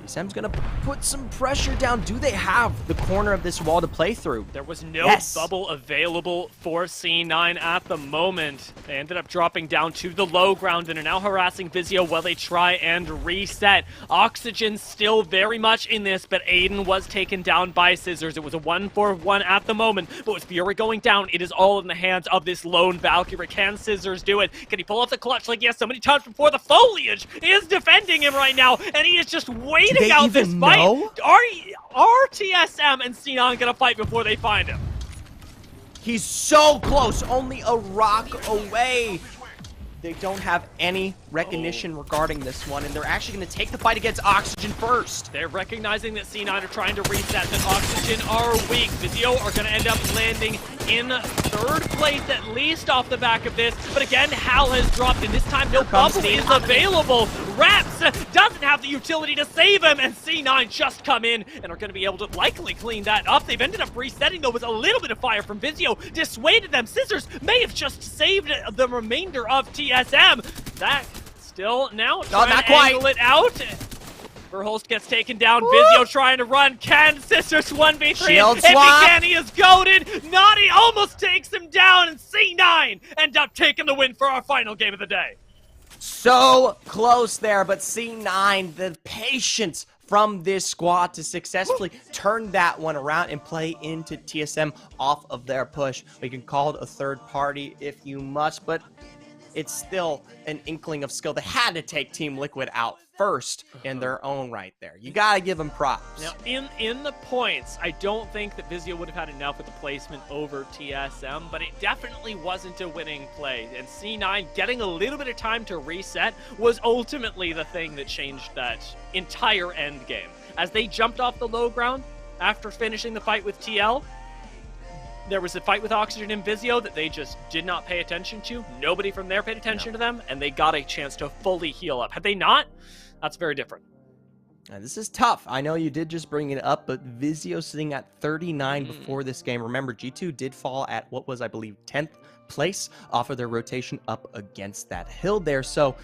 TSM's going to put some pressure down. Do they have the corner of this wall to play through? There was no bubble available for C9 at the moment. They ended up dropping down to the low ground and are now harassing Vizio while they try and reset. Oxygen still very much in this, but Aiden was taken down by Scissors. It was a 1-for-1 at the moment, but with Fury going down, it is all in the hands of this lone Valkyrie. Can Scissors do it? Can he pull off the clutch like he has so many times before? The foliage is defending him right now, and he is just waiting out this fight. Are TSM and C9 gonna fight before they find him? He's so close, only a rock away. They don't have any recognition regarding this one, and they're actually going to take the fight against Oxygen first. They're recognizing that C9 are trying to reset, that Oxygen are weak. Vizio are going to end up landing in 3rd place, at least off the back of this. But again, Hal has dropped, and this time no bubble is available. Raps doesn't have the utility to save him, and C9 just come in and are going to be able to likely clean that up. They've ended up resetting, though, with a little bit of fire from Vizio. Dissuaded them. Scissors may have just saved the remainder of TSM. That still now trying to angle it out. Verholst gets taken down. Vizio trying to run. Can Scissors 1v3? Shield if he swap. can, he is goated. Naughty almost takes him down, and C9 end up taking the win for our final game of the day. So close there, but C9, the patience from this squad to successfully turn that one around and play into TSM off of their push. We can call it a third party if you must, but it's still an inkling of skill. They had to take Team Liquid out first in their own right there. You got to give them props. Now, in the points, I don't think that Vizio would have had enough with the placement over TSM, but it definitely wasn't a winning play. And C9 getting a little bit of time to reset was ultimately the thing that changed that entire end game. As they jumped off the low ground after finishing the fight with TL, there was a fight with Oxygen and Vizio that they just did not pay attention to. Nobody from there paid attention to them, and they got a chance to fully heal up. Had they not, that's very different. Now, this is tough. I know you did just bring it up, but Vizio sitting at 39 before this game. Remember, G2 did fall at what was, I believe, 10th place off of their rotation up against that hill there. So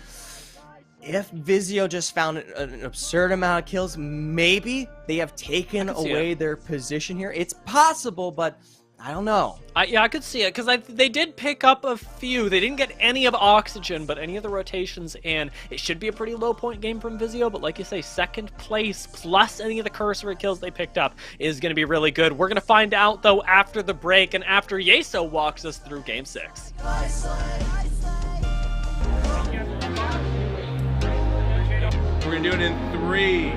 if Vizio just found an absurd amount of kills, maybe they have taken away their position here. It's possible, but I don't know. Yeah, I could see it, because they did pick up a few. They didn't get any of Oxygen, but any of the rotations in. It should be a pretty low point game from Vizio, but like you say, 2nd place plus any of the cursory kills they picked up is going to be really good. We're going to find out, though, after the break and after Yeso walks us through Game 6. We're going to do it in 3,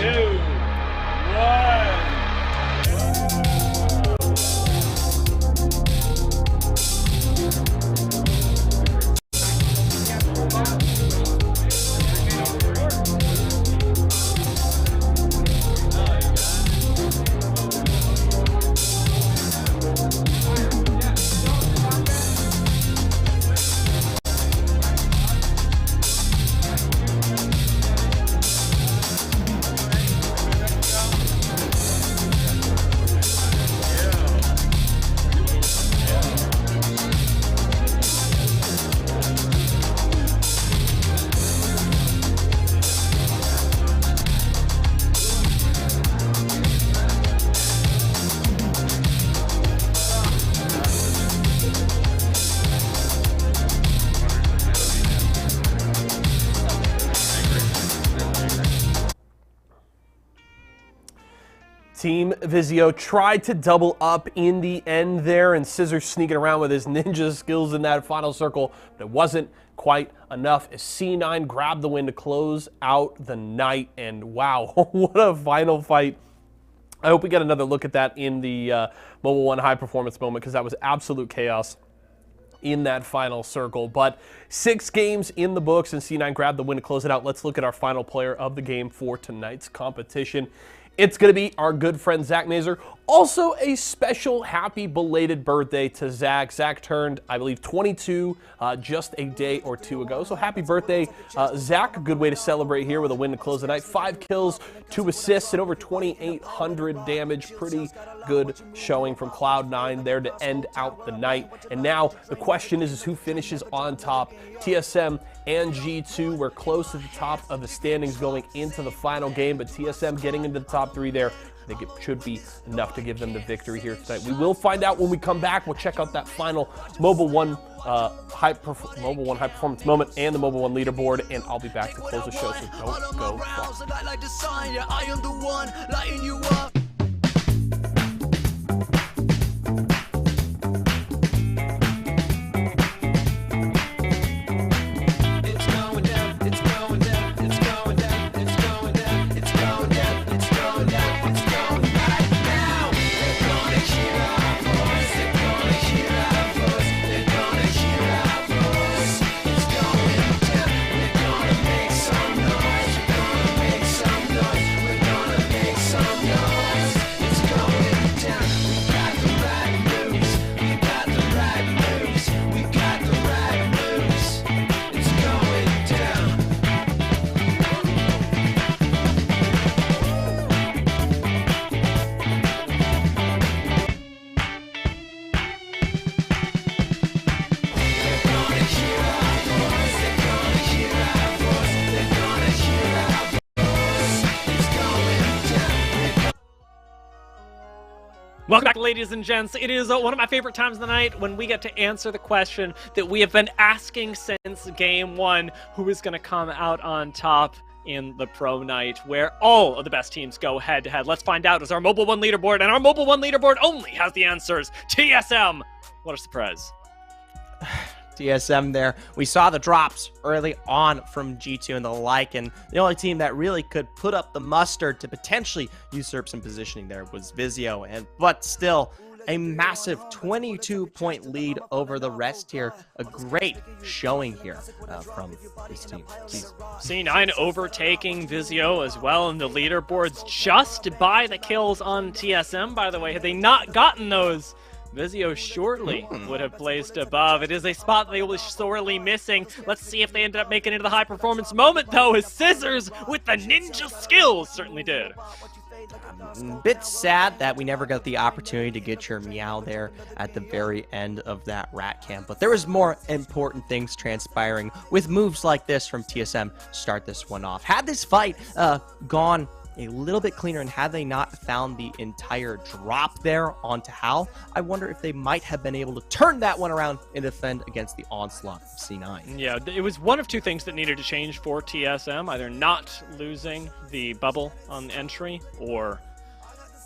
2, 1. Team Vizio tried to double up in the end there, and Scissors sneaking around with his ninja skills in that final circle, but it wasn't quite enough as C9 grabbed the win to close out the night. And wow, what a final fight. I hope we get another look at that in the Mobile One high performance moment, because that was absolute chaos in that final circle. But 6 games in the books, and C9 grabbed the win to close it out. Let's look at our final player of the game for tonight's competition. It's going to be our good friend Zach Mazer. Also, a special happy belated birthday to Zach. Zach turned, I believe, 22 just a day or 2 ago. So happy birthday, Zach. A good way to celebrate here with a win to close the night. 5 kills, 2 assists, and over 2,800 damage. Pretty good showing from Cloud9 there to end out the night. And now the question is who finishes on top? TSM and G2 were close to the top of the standings going into the final game, but TSM getting into the top 3 there, I think it should be enough to give them the victory here tonight. We will find out when we come back. We'll check out that final Mobile One high performance moment and the Mobile One leaderboard, and I'll be back to close the show, so don't go far. Welcome back, ladies and gents. It is one of my favorite times of the night when we get to answer the question that we have been asking since game 1, who is going to come out on top in the pro night, where all of the best teams go head-to-head. Let's find out as our Mobile One leaderboard, and our Mobile One leaderboard only has the answers. TSM! What a surprise. TSM there. We saw the drops early on from G2 and the like, and the only team that really could put up the mustard to potentially usurp some positioning there was Vizio, but still a massive 22-point lead over the rest here. A great showing here from this team. Please. C9 overtaking Vizio as well in the leaderboards just by the kills on TSM, by the way. Had they not gotten those, Vizio shortly would have placed above. It is a spot they were sorely missing. Let's see if they ended up making it into the high-performance moment, though, as Scissors with the ninja skills certainly did. A bit sad that we never got the opportunity to get your meow there at the very end of that rat camp, but there was more important things transpiring with moves like this from TSM start this one off. Had this fight gone a little bit cleaner, and had they not found the entire drop there onto Hal, I wonder if they might have been able to turn that one around and defend against the onslaught of C9. Yeah, it was one of 2 things that needed to change for TSM, either not losing the bubble on entry or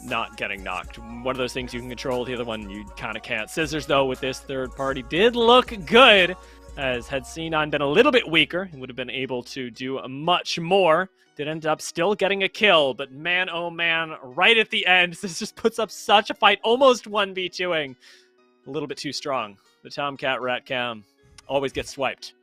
not getting knocked. One of those things you can control, the other one you kind of can't. Scissors, though, with this third party did look good, as had C9 been a little bit weaker, he would have been able to do much more. Did end up still getting a kill, but man, oh man, right at the end, this just puts up such a fight, almost 1v2ing. A little bit too strong. The Tomcat Rat Cam always gets swiped.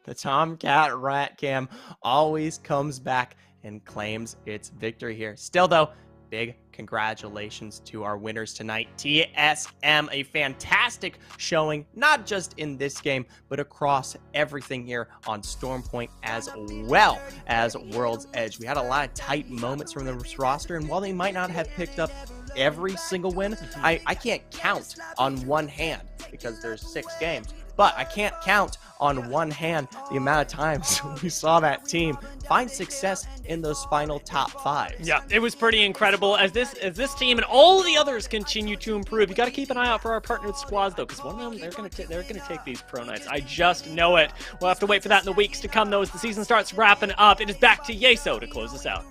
The Tomcat Rat Cam always comes back and claims its victory here. Still, though, big congratulations to our winners tonight. TSM, a fantastic showing, not just in this game, but across everything here on Stormpoint as well as World's Edge. We had a lot of tight moments from this roster, and while they might not have picked up every single win, I can't count on one hand because there's 6 games. But I can't count on one hand the amount of times we saw that team find success in those final top 5s. Yeah, it was pretty incredible as this team and all the others continue to improve. You got to keep an eye out for our partnered squads, though, because one of them they're gonna take these pro nights. I just know it. We'll have to wait for that in the weeks to come, though, as the season starts wrapping up. It is back to Yeso to close us out.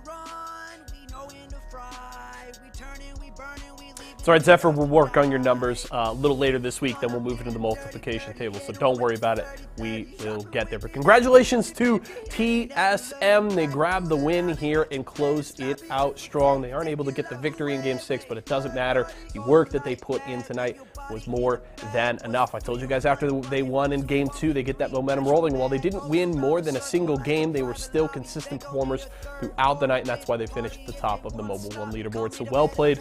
It's all right, Zephyr, we'll work on your numbers a little later this week, then we'll move into the multiplication table, so don't worry about it. We will get there. But congratulations to TSM. They grabbed the win here and closed it out strong. They aren't able to get the victory in Game 6, but it doesn't matter. The work that they put in tonight was more than enough. I told you guys after they won in Game 2, they get that momentum rolling. While they didn't win more than a single game, they were still consistent performers throughout the night, and that's why they finished at the top of the Mobile One leaderboard. So well played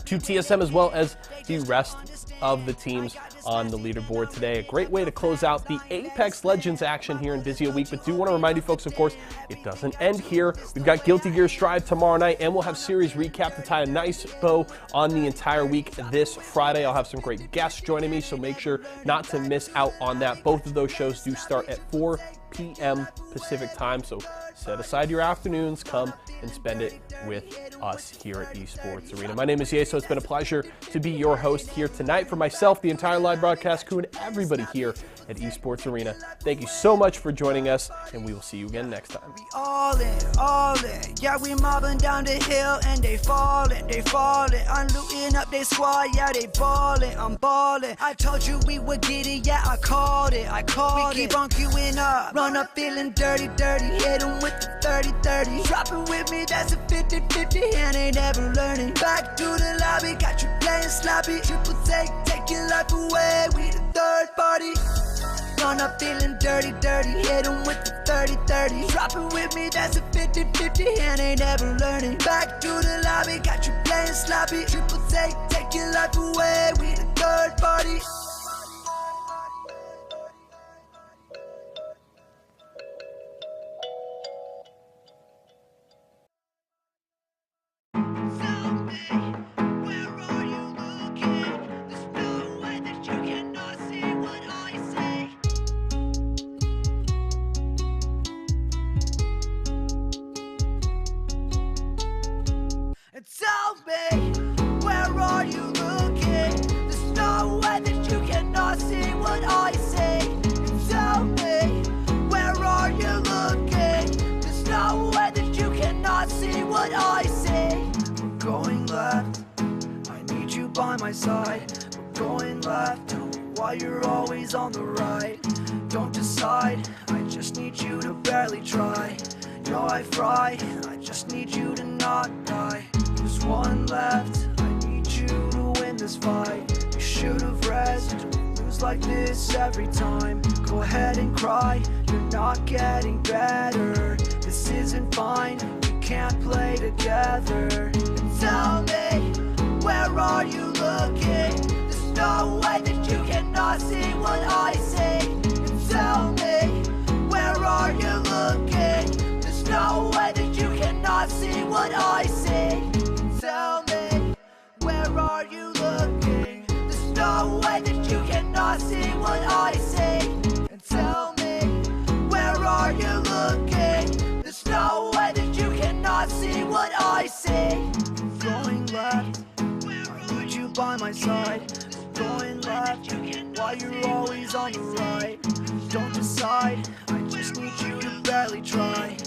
to TSM as well as the rest of the teams on the leaderboard today. A great way to close out the Apex Legends action here in Vizio Week, but do want to remind you folks, of course, it doesn't end here. We've got Guilty Gear Strive tomorrow night, and we'll have series recap to tie a nice bow on the entire week this Friday. I'll have some great guests joining me, so make sure not to miss out on that. Both of those shows do start at 4 p.m. Pacific time, so set aside your afternoons, come and spend it with us here at Esports Arena. My name is Yeso. It's been a pleasure to be your host here tonight. For myself, the entire live broadcast crew, and everybody here at Esports Arena, thank you so much for joining us, and we will see you again next time. All in, yeah, we mobbing down the hill and they falling. I'm looting up their squad, yeah, they balling, I'm balling. I told you we would get it, yeah, I called it. We keep on queuing up, run up feeling dirty, hit them with the 30-30. Dropping with me, that's a 50-50, and ain't never learning. Back to the lobby, got you playing sloppy. Triple take your life away, we the third party. Run up feeling dirty, hit them with the 30-30. Dropping with me, that's a 50-50, and ain't never learning. Back to the lobby, got you playing sloppy. Triple take your life away, we the third party. Tell me, where are you looking? There's no way that you cannot see what I see. Tell me, where are you looking? There's no way that you cannot see what I see. We're going left, I need you by my side. We're going left, tell me why you're always on the right. Don't decide, I just need you to barely try. No, I fry, I just need you to not die. There's one left, I need you to win this fight. You should've rested, don't lose like this every time. Go ahead and cry, you're not getting better. This isn't fine, we can't play together. And tell me, where are you looking? There's no way that you cannot see what I see. And tell me, where are you looking? There's no way that you cannot see what I see. Tell me, where are you looking? There's no way that you cannot see what I see. And tell me, where are you looking? There's no way that you cannot see what I see. Going left, I need you by my side. Going left, why you're always on the right. Don't decide, I just need you to barely try.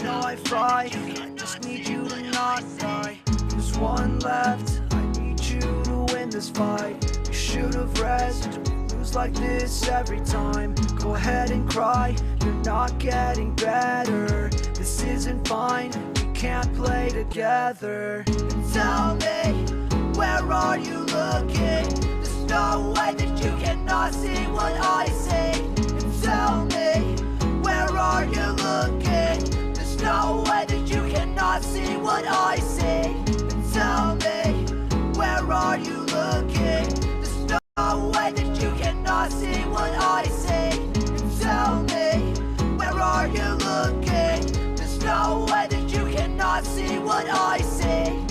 No, I fry, I just need you to not die. There's one left, I need you to win this fight. You should've rested, don't lose like this every time. Go ahead and cry, you're not getting better. This isn't fine, we can't play together. And tell me, where are you looking? There's no way that you cannot see what I see. And tell me, where are you looking? There's no way that you cannot see what I see. Tell me, where are you looking? There's no way that you cannot see what I see. Tell me, where are you looking? There's no way that you cannot see what I see.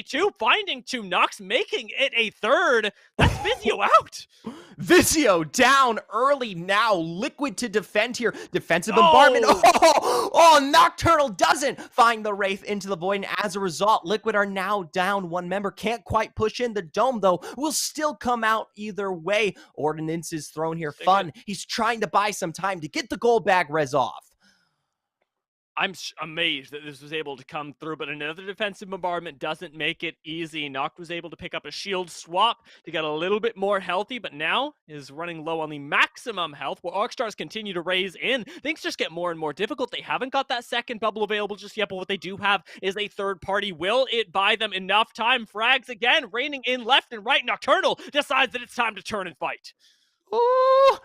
2, finding 2 knocks, making it a third. That's Vizio out. Vizio down early now. Liquid to defend here. Defensive bombardment. Oh, Nocturnal doesn't find the Wraith into the void. And as a result, Liquid are now down 1 member. Can't quite push in. The Dome, though, will still come out either way. Ordnance is thrown here. Fun. He's trying to buy some time to get the gold bag res off. I'm amazed that this was able to come through, but another defensive bombardment doesn't make it easy. Noct was able to pick up a shield swap to get a little bit more healthy, but now is running low on the maximum health. While Arcstars continue to raise in, things just get more and more difficult. They haven't got that second bubble available just yet, but what they do have is a third party. Will it buy them enough time? Frags again, raining in left and right. Nocturnal decides that it's time to turn and fight. Ooh!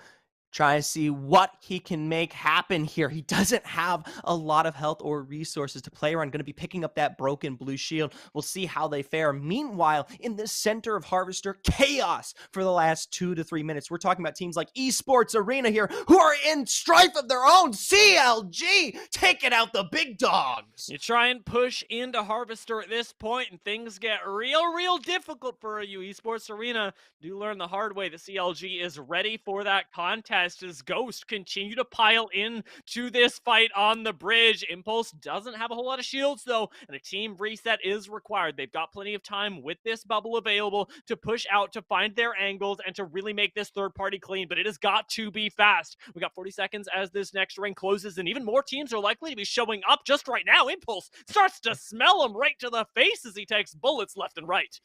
Trying to see what he can make happen here. He doesn't have a lot of health or resources to play around. Going to be picking up that broken blue shield. We'll see how they fare. Meanwhile, in the center of Harvester, chaos for the last 2 to 3 minutes. We're talking about teams like Esports Arena here, who are in strife of their own. CLG taking out the big dogs. You try and push into Harvester at this point, and things get real difficult for you. Esports Arena do learn the hard way that CLG is ready for that contest. As Ghost continue to pile in to this fight on the bridge. Impulse doesn't have a whole lot of shields though, and a team reset is required. They've got plenty of time with this bubble available to push out, to find their angles, and to really make this third party clean, but it has got to be fast. We got 40 seconds as this next ring closes, and even more teams are likely to be showing up just right now. Impulse starts to smell him right to the face as he takes bullets left and right.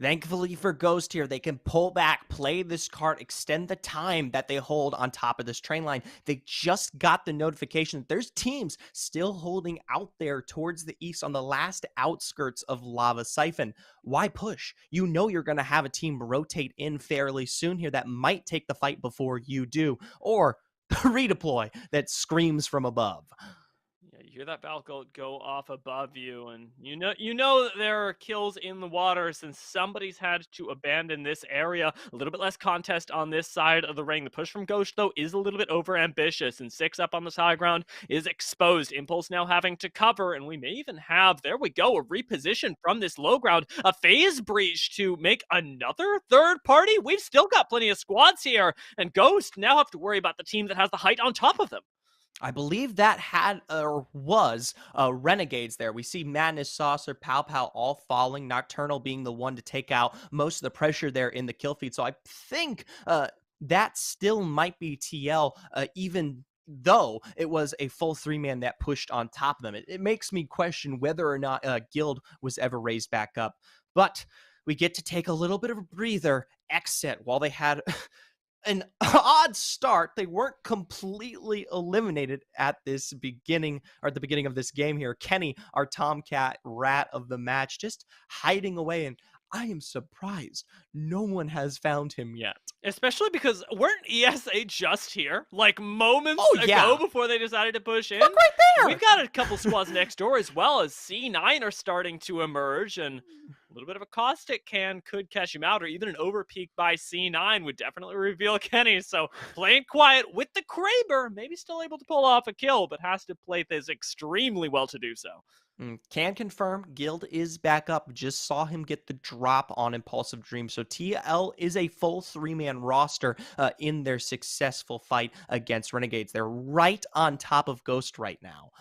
Thankfully for Ghost here, they can pull back, play this card, extend the time that they hold on top of this train line. They just got the notification that there's teams still holding out there towards the east on the last outskirts of Lava Siphon. Why push? You know you're going to have a team rotate in fairly soon here that might take the fight before you do, or redeploy that screams from above. You hear that Valkyrie go off above you, and you know that there are kills in the water since somebody's had to abandon this area. A little bit less contest on this side of the ring. The push from Ghost, though, is a little bit over-ambitious, and 6 up on this high ground is exposed. Impulse now having to cover, and we may even have, there we go, a reposition from this low ground, a phase breach to make another third party. We've still got plenty of squads here, and Ghost now have to worry about the team that has the height on top of them. I believe that had or was Renegades there. We see Madness, Saucer, Pow Pow all falling. Nocturnal being the one to take out most of the pressure there in the kill feed. So I think that still might be TL, even though it was a full 3-man that pushed on top of them. It makes me question whether or not Guild was ever raised back up. But we get to take a little bit of a breather. Exit while they had an odd start. They weren't completely eliminated at this beginning, or at the beginning of this game here. Kenny, our Tomcat rat of the match, just hiding away, and I am surprised no one has found him yet. Especially because weren't ESA just here, like moments ago before they decided to push in? Look right there! We've got a couple squads next door as well, as C9 are starting to emerge, and a little bit of a caustic can could catch him out, or even an overpeak by C9 would definitely reveal Kenny. So playing quiet with the Kraber, maybe still able to pull off a kill, but has to play this extremely well to do so. Can confirm Guild is back up. Just saw him get the drop on Impulsive Dream. So TL is a full 3-man roster in their successful fight against Renegades. They're right on top of Ghost right now.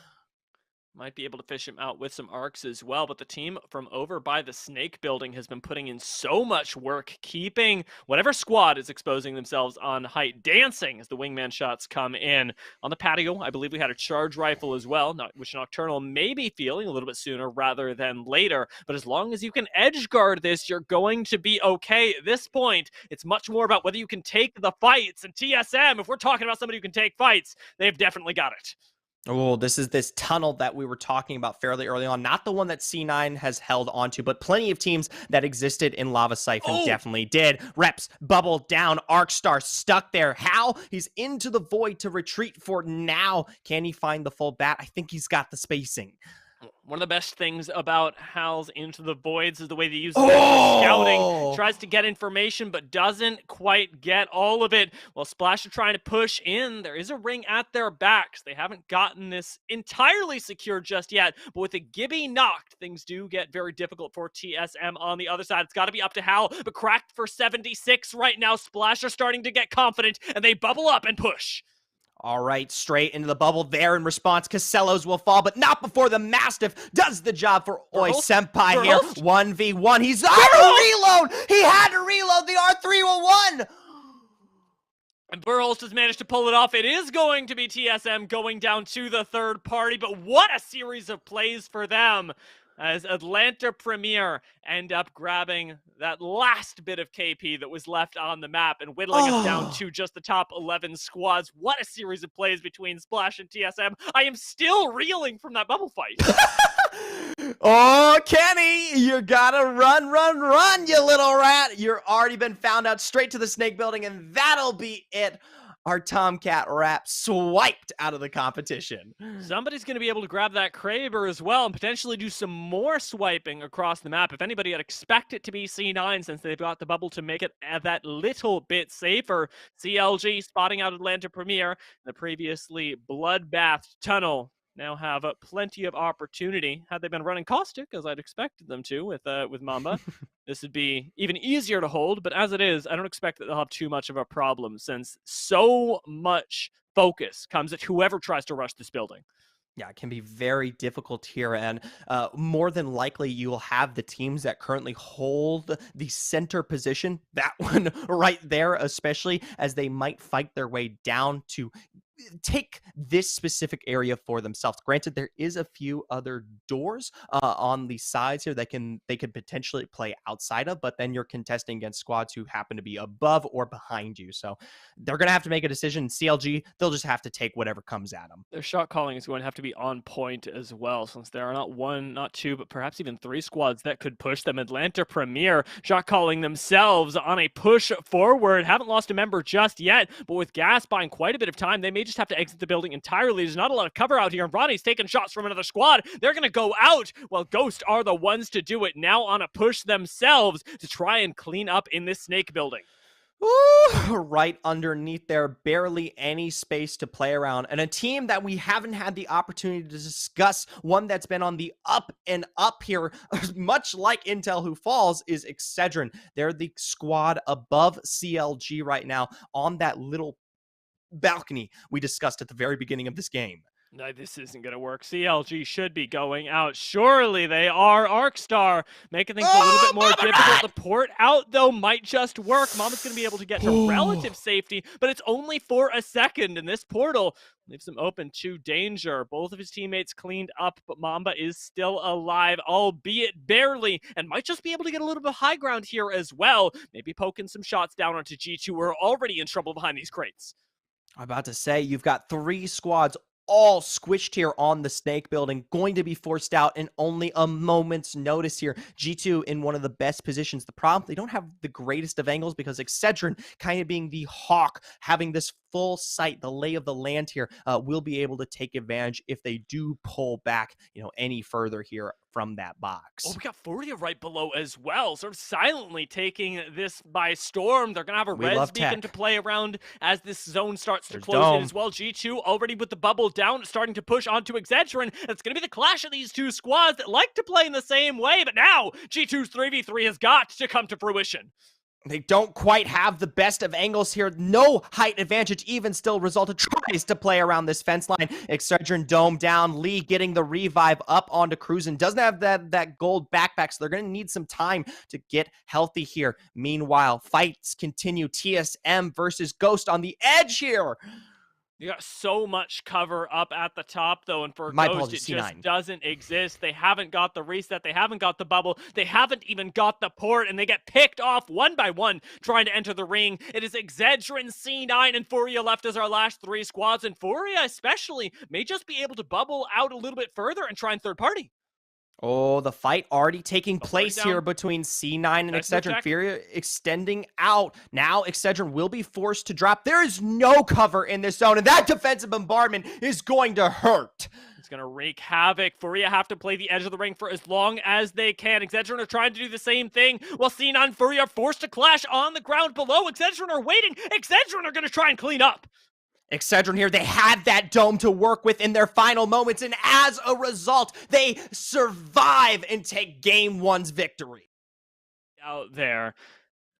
Might be able to fish him out with some arcs as well, but the team from over by the Snake building has been putting in so much work, keeping whatever squad is exposing themselves on height dancing as the wingman shots come in. On the patio, I believe we had a charge rifle as well, which Nocturnal may be feeling a little bit sooner rather than later, but as long as you can edge guard this, you're going to be okay. At this point, it's much more about whether you can take the fights, and TSM, if we're talking about somebody who can take fights, they've definitely got it. Oh, this is this tunnel that we were talking about fairly early on. Not the one that C9 has held onto, but plenty of teams that existed in Lava Siphon definitely did. Reps, bubble down, Arcstar stuck there. How? He's into the void to retreat for now. Can he find the full bat? I think he's got the spacing. One of the best things about Hal's Into the Voids is the way they use it for scouting. Tries to get information, but doesn't quite get all of it. While Splash are trying to push in, there is a ring at their backs. They haven't gotten this entirely secure just yet, but with the Gibby knocked, things do get very difficult for TSM on the other side. It's got to be up to Hal, but cracked for 76 right now. Splash are starting to get confident, and they bubble up and push. All right, straight into the bubble there in response. Casellos will fall, but not before the Mastiff does the job for Oi Senpai here. 1v1. He's had to reload. He had to reload the R301. And Burholst has managed to pull it off. It is going to be TSM going down to the third party, but what a series of plays for them as Atlanta Premier end up grabbing that last bit of KP that was left on the map and whittling us down to just the top 11 squads. What a series of plays between Splash and TSM. I am still reeling from that bubble fight. Oh, Kenny, you gotta run, you little rat. You're already been found out. Straight to the snake building, and that'll be it. Our Tomcat Rap swiped out of the competition. Somebody's going to be able to grab that Kraber as well and potentially do some more swiping across the map. If anybody, I'd expect it to be C9 since they've got the bubble to make it that little bit safer. CLG spotting out Atlanta Premier, the previously bloodbathed tunnel. Now have plenty of opportunity. Had they been running Caustic, as I'd expected them to with Mamba, this would be even easier to hold. But as it is, I don't expect that they'll have too much of a problem since so much focus comes at whoever tries to rush this building. Yeah, it can be very difficult here, and more than likely you'll have the teams that currently hold the center position, that one right there, especially as they might fight their way down to take this specific area for themselves. Granted, there is a few other doors on the sides here that they could potentially play outside of, but then you're contesting against squads who happen to be above or behind you. So they're going to have to make a decision. CLG, they'll just have to take whatever comes at them. Their shot calling is going to have to be on point as well, since there are not one, not two, but perhaps even three squads that could push them. Atlanta Premier shot calling themselves on a push forward. Haven't lost a member just yet, but with Gas buying quite a bit of time, they may just have to exit the building entirely. There's not a lot of cover out here, and Ronnie's taking shots from another squad. They're going to go out, while Ghost are the ones to do it now on a push themselves to try and clean up in this snake building. Ooh, right underneath there, barely any space to play around. And a team that we haven't had the opportunity to discuss, one that's been on the up and up here, much like Intel Who Falls, is Excedrin. They're the squad above CLG right now on that little balcony we discussed at the very beginning of this game. No, this isn't going to work. CLG should be going out. Surely they are. Arcstar making things a little bit more difficult. The port out, though, might just work. Mama's going to be able to get to relative safety, but it's only for a second, and this portal leaves him open to danger. Both of his teammates cleaned up, but Mamba is still alive, albeit barely, and might just be able to get a little bit of high ground here as well. Maybe poking some shots down onto G2, who are already in trouble behind these crates. I'm about to say, you've got three squads all squished here on the snake building, going to be forced out in only a moment's notice here. G2 in one of the best positions. The problem, they don't have the greatest of angles because Excedrin, kind of being the hawk, having this full sight, the lay of the land here, will be able to take advantage if they do pull back, any further here from that box. Oh, we got Furia right below as well, sort of silently taking this by storm. They're going to have a res beacon to play around as this zone starts to close in as well. G2 already with the bubble down, starting to push onto Excedrin. It's going to be the clash of these two squads that like to play in the same way, but now G2's 3v3 has got to come to fruition. They don't quite have the best of angles here. No height advantage even still resulted. Tries to play around this fence line. Excedrin dome down. Lee getting the revive up onto Cruisin. Doesn't have that gold backpack, so they're going to need some time to get healthy here. Meanwhile, fights continue. TSM versus Ghost on the edge here. You got so much cover up at the top, though, and for Ghost, it just doesn't exist. They haven't got the reset. They haven't got the bubble. They haven't even got the port, and they get picked off one by one trying to enter the ring. It is Excedrin, C9, and Furia left as our last three squads, and Furia especially may just be able to bubble out a little bit further and try and third party. Oh, the fight already taking place down. here between C9 and Nice move, Excedrin. Jack. Furia extending out. Now Excedrin will be forced to drop. There is no cover in this zone, and that defensive bombardment is going to hurt. It's going to wreak havoc. Furia have to play the edge of the ring for as long as they can. Excedrin are trying to do the same thing, while C9 and Furia are forced to clash on the ground below. Excedrin are waiting. Excedrin are going to try and clean up. Excedrin here, they had that dome to work with in their final moments, and as a result, they survive and take Game 1's victory. Out there.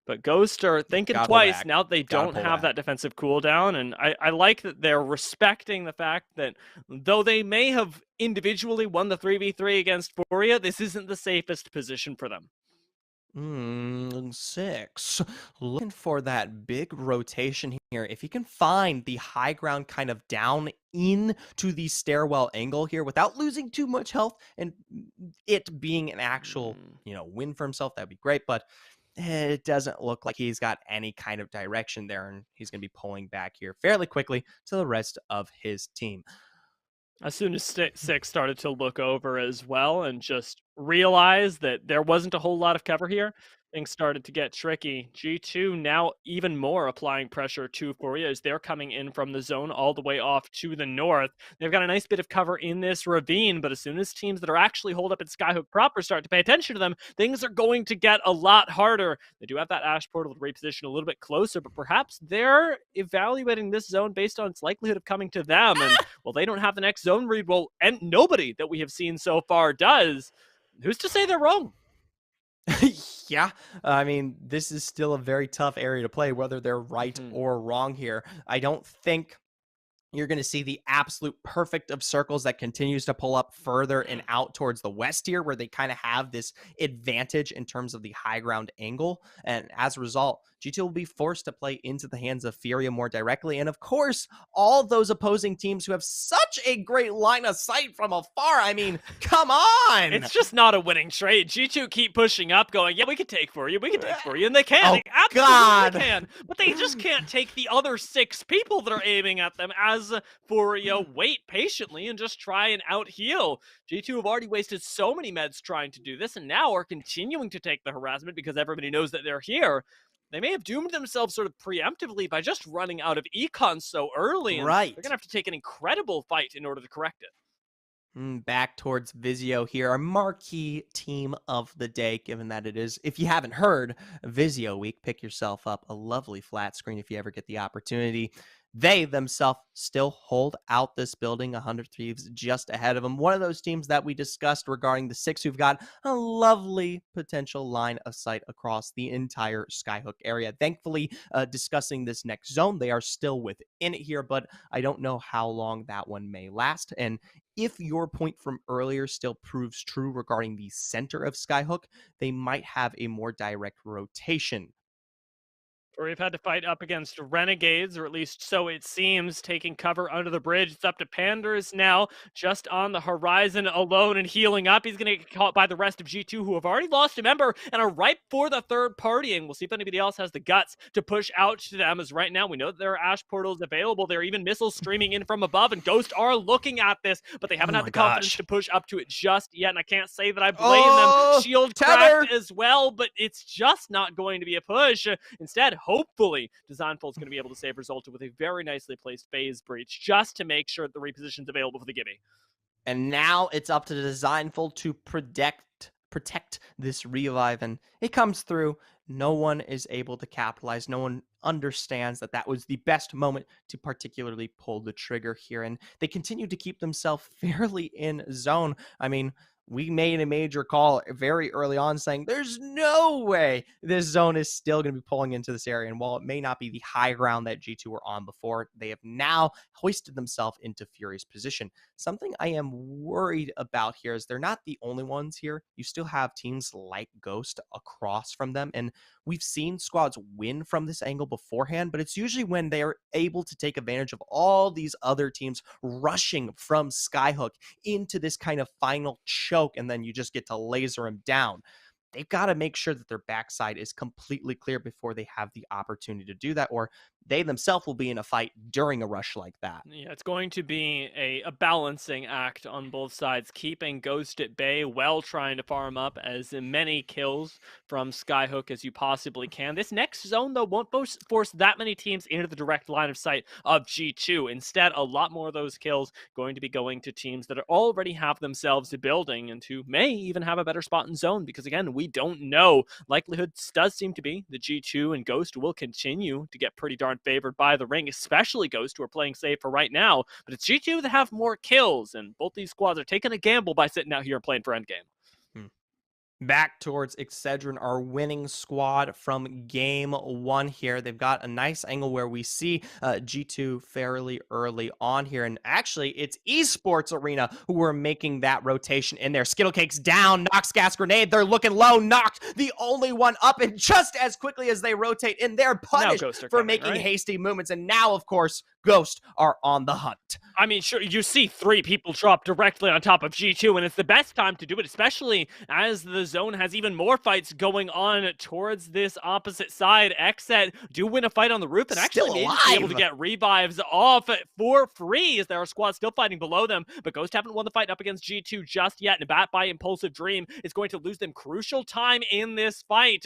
But Ghost are thinking Gotta pull twice back. now that they Gotta don't pull have back. that defensive cooldown. And I like that they're respecting the fact that though they may have individually won the 3v3 against Furia, this isn't the safest position for them. 6. Looking for that big rotation here. If you can find the high ground kind of down into the stairwell angle here without losing too much health and it being an actual, win for himself, that'd be great. But it doesn't look like he's got any kind of direction there, and he's going to be pulling back here fairly quickly to the rest of his team. As soon as 6 started to look over as well and just realize that there wasn't a whole lot of cover here, things started to get tricky. G2 now even more applying pressure to Furia as they're coming in from the zone all the way off to the north. They've got a nice bit of cover in this ravine, but as soon as teams that are actually holed up at Skyhook proper start to pay attention to them, things are going to get a lot harder. They do have that Ash Portal to reposition a little bit closer, but perhaps they're evaluating this zone based on its likelihood of coming to them. And well, they don't have the next zone read. Well, and nobody that we have seen so far does. Who's to say they're wrong? Yeah, I mean, this is still a very tough area to play, whether they're right or wrong here. I don't think you're going to see the absolute perfect of circles that continues to pull up further and out towards the west here, where they kind of have this advantage in terms of the high ground angle. And as a result, G2 will be forced to play into the hands of Furia more directly. And of course, all those opposing teams who have such a great line of sight from afar. I mean, come on. It's just not a winning trade. G2 keep pushing up, going, yeah, we could take Furia, we could take Furia, and they can. Oh, they absolutely God. can. But they just can't take the other 6 people that are aiming at them as Furia wait patiently and just try and out-heal. G2 have already wasted so many meds trying to do this, and now are continuing to take the harassment because everybody knows that they're here. They may have doomed themselves sort of preemptively by just running out of econ so early. And Right. They're going to have to take an incredible fight in order to correct it. Back towards Vizio here, our marquee team of the day, given that it is, if you haven't heard, Vizio Week. Pick yourself up a lovely flat screen if you ever get the opportunity. They themselves still hold out this building, 100 Thieves just ahead of them. One of those teams that we discussed regarding the 6 who've got a lovely potential line of sight across the entire Skyhook area. Thankfully, discussing this next zone, they are still within it here, but I don't know how long that one may last. And if your point from earlier still proves true regarding the center of Skyhook, they might have a more direct rotation. Or we've had to fight up against renegades, or at least so it seems, taking cover under the bridge. It's up to Panders now, just on the horizon alone and healing up. He's going to get caught by the rest of G2, who have already lost a member and are ripe for the third party. And we'll see if anybody else has the guts to push out to them, as right now we know that there are Ash portals available. There are even missiles streaming in from above, and Ghost are looking at this, but they haven't had the confidence to push up to it just yet. And I can't say that I blame them. Shield cracked as well, but it's just not going to be a push. Instead, hopefully, Designful is going to be able to save Resulted with a very nicely placed phase breach just to make sure that the reposition's available for the Gibby. And now it's up to Designful to protect this revive, and it comes through. No one is able to capitalize. No one understands that that was the best moment to particularly pull the trigger here, and they continue to keep themselves fairly in zone. I mean, we made a major call very early on saying there's no way this zone is still going to be pulling into this area. And while it may not be the high ground that G2 were on before, they have now hoisted themselves into Fury's position. Something I am worried about here is they're not the only ones here. You still have teams like Ghost across from them. And we've seen squads win from this angle beforehand, but it's usually when they're able to take advantage of all these other teams rushing from Skyhook into this kind of final choke, and then you just get to laser him down. they've got to make sure that their backside is completely clear before they have the opportunity to do that, or they themselves will be in a fight during a rush like that. Yeah, it's going to be a balancing act on both sides, keeping Ghost at bay while trying to farm up as many kills from Skyhook as you possibly can. This next zone, though, won't force that many teams into the direct line of sight of G2. Instead, a lot more of those kills going to be going to teams that already have themselves building and who may even have a better spot in zone, because again, we don't know. Likelihood does seem to be the G2 and Ghost will continue to get pretty darn favored by the ring, especially Ghost, who are playing safe for right now. But it's G2 that have more kills, and both these squads are taking a gamble by sitting out here and playing for endgame. Back towards Excedrin, our winning squad from game 1 here. They've got a nice angle where we see G2 fairly early on here. And actually, it's Esports Arena who are making that rotation in there. Skittlecake's down, knocks gas grenade. They're looking low, knocked the only one up. And just as quickly as they rotate in, they're punished for making hasty movements. And now, of course, Ghost are on the hunt. I mean, sure, you see 3 people drop directly on top of G2, and it's the best time to do it, especially as the zone has even more fights going on towards this opposite side. Xset do win a fight on the roof and actually may be able to get revives off for free as there are squads still fighting below them, but Ghost haven't won the fight up against G2 just yet, and Bat by Impulsive Dream is going to lose them crucial time in this fight.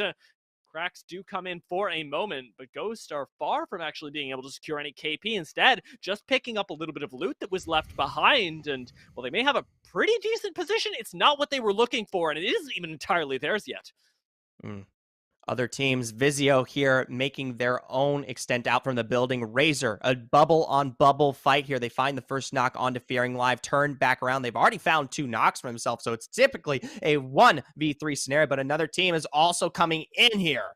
Cracks do come in for a moment, but Ghosts are far from actually being able to secure any KP. Instead, just picking up a little bit of loot that was left behind. And while they may have a pretty decent position, it's not what they were looking for, and it isn't even entirely theirs yet. Other teams, Vizio here making their own extent out from the building. Razor, a bubble-on-bubble fight here. They find the first knock onto Fearing Live, turn back around. They've already found 2 knocks for themselves, so it's typically a 1v3 scenario, but another team is also coming in here.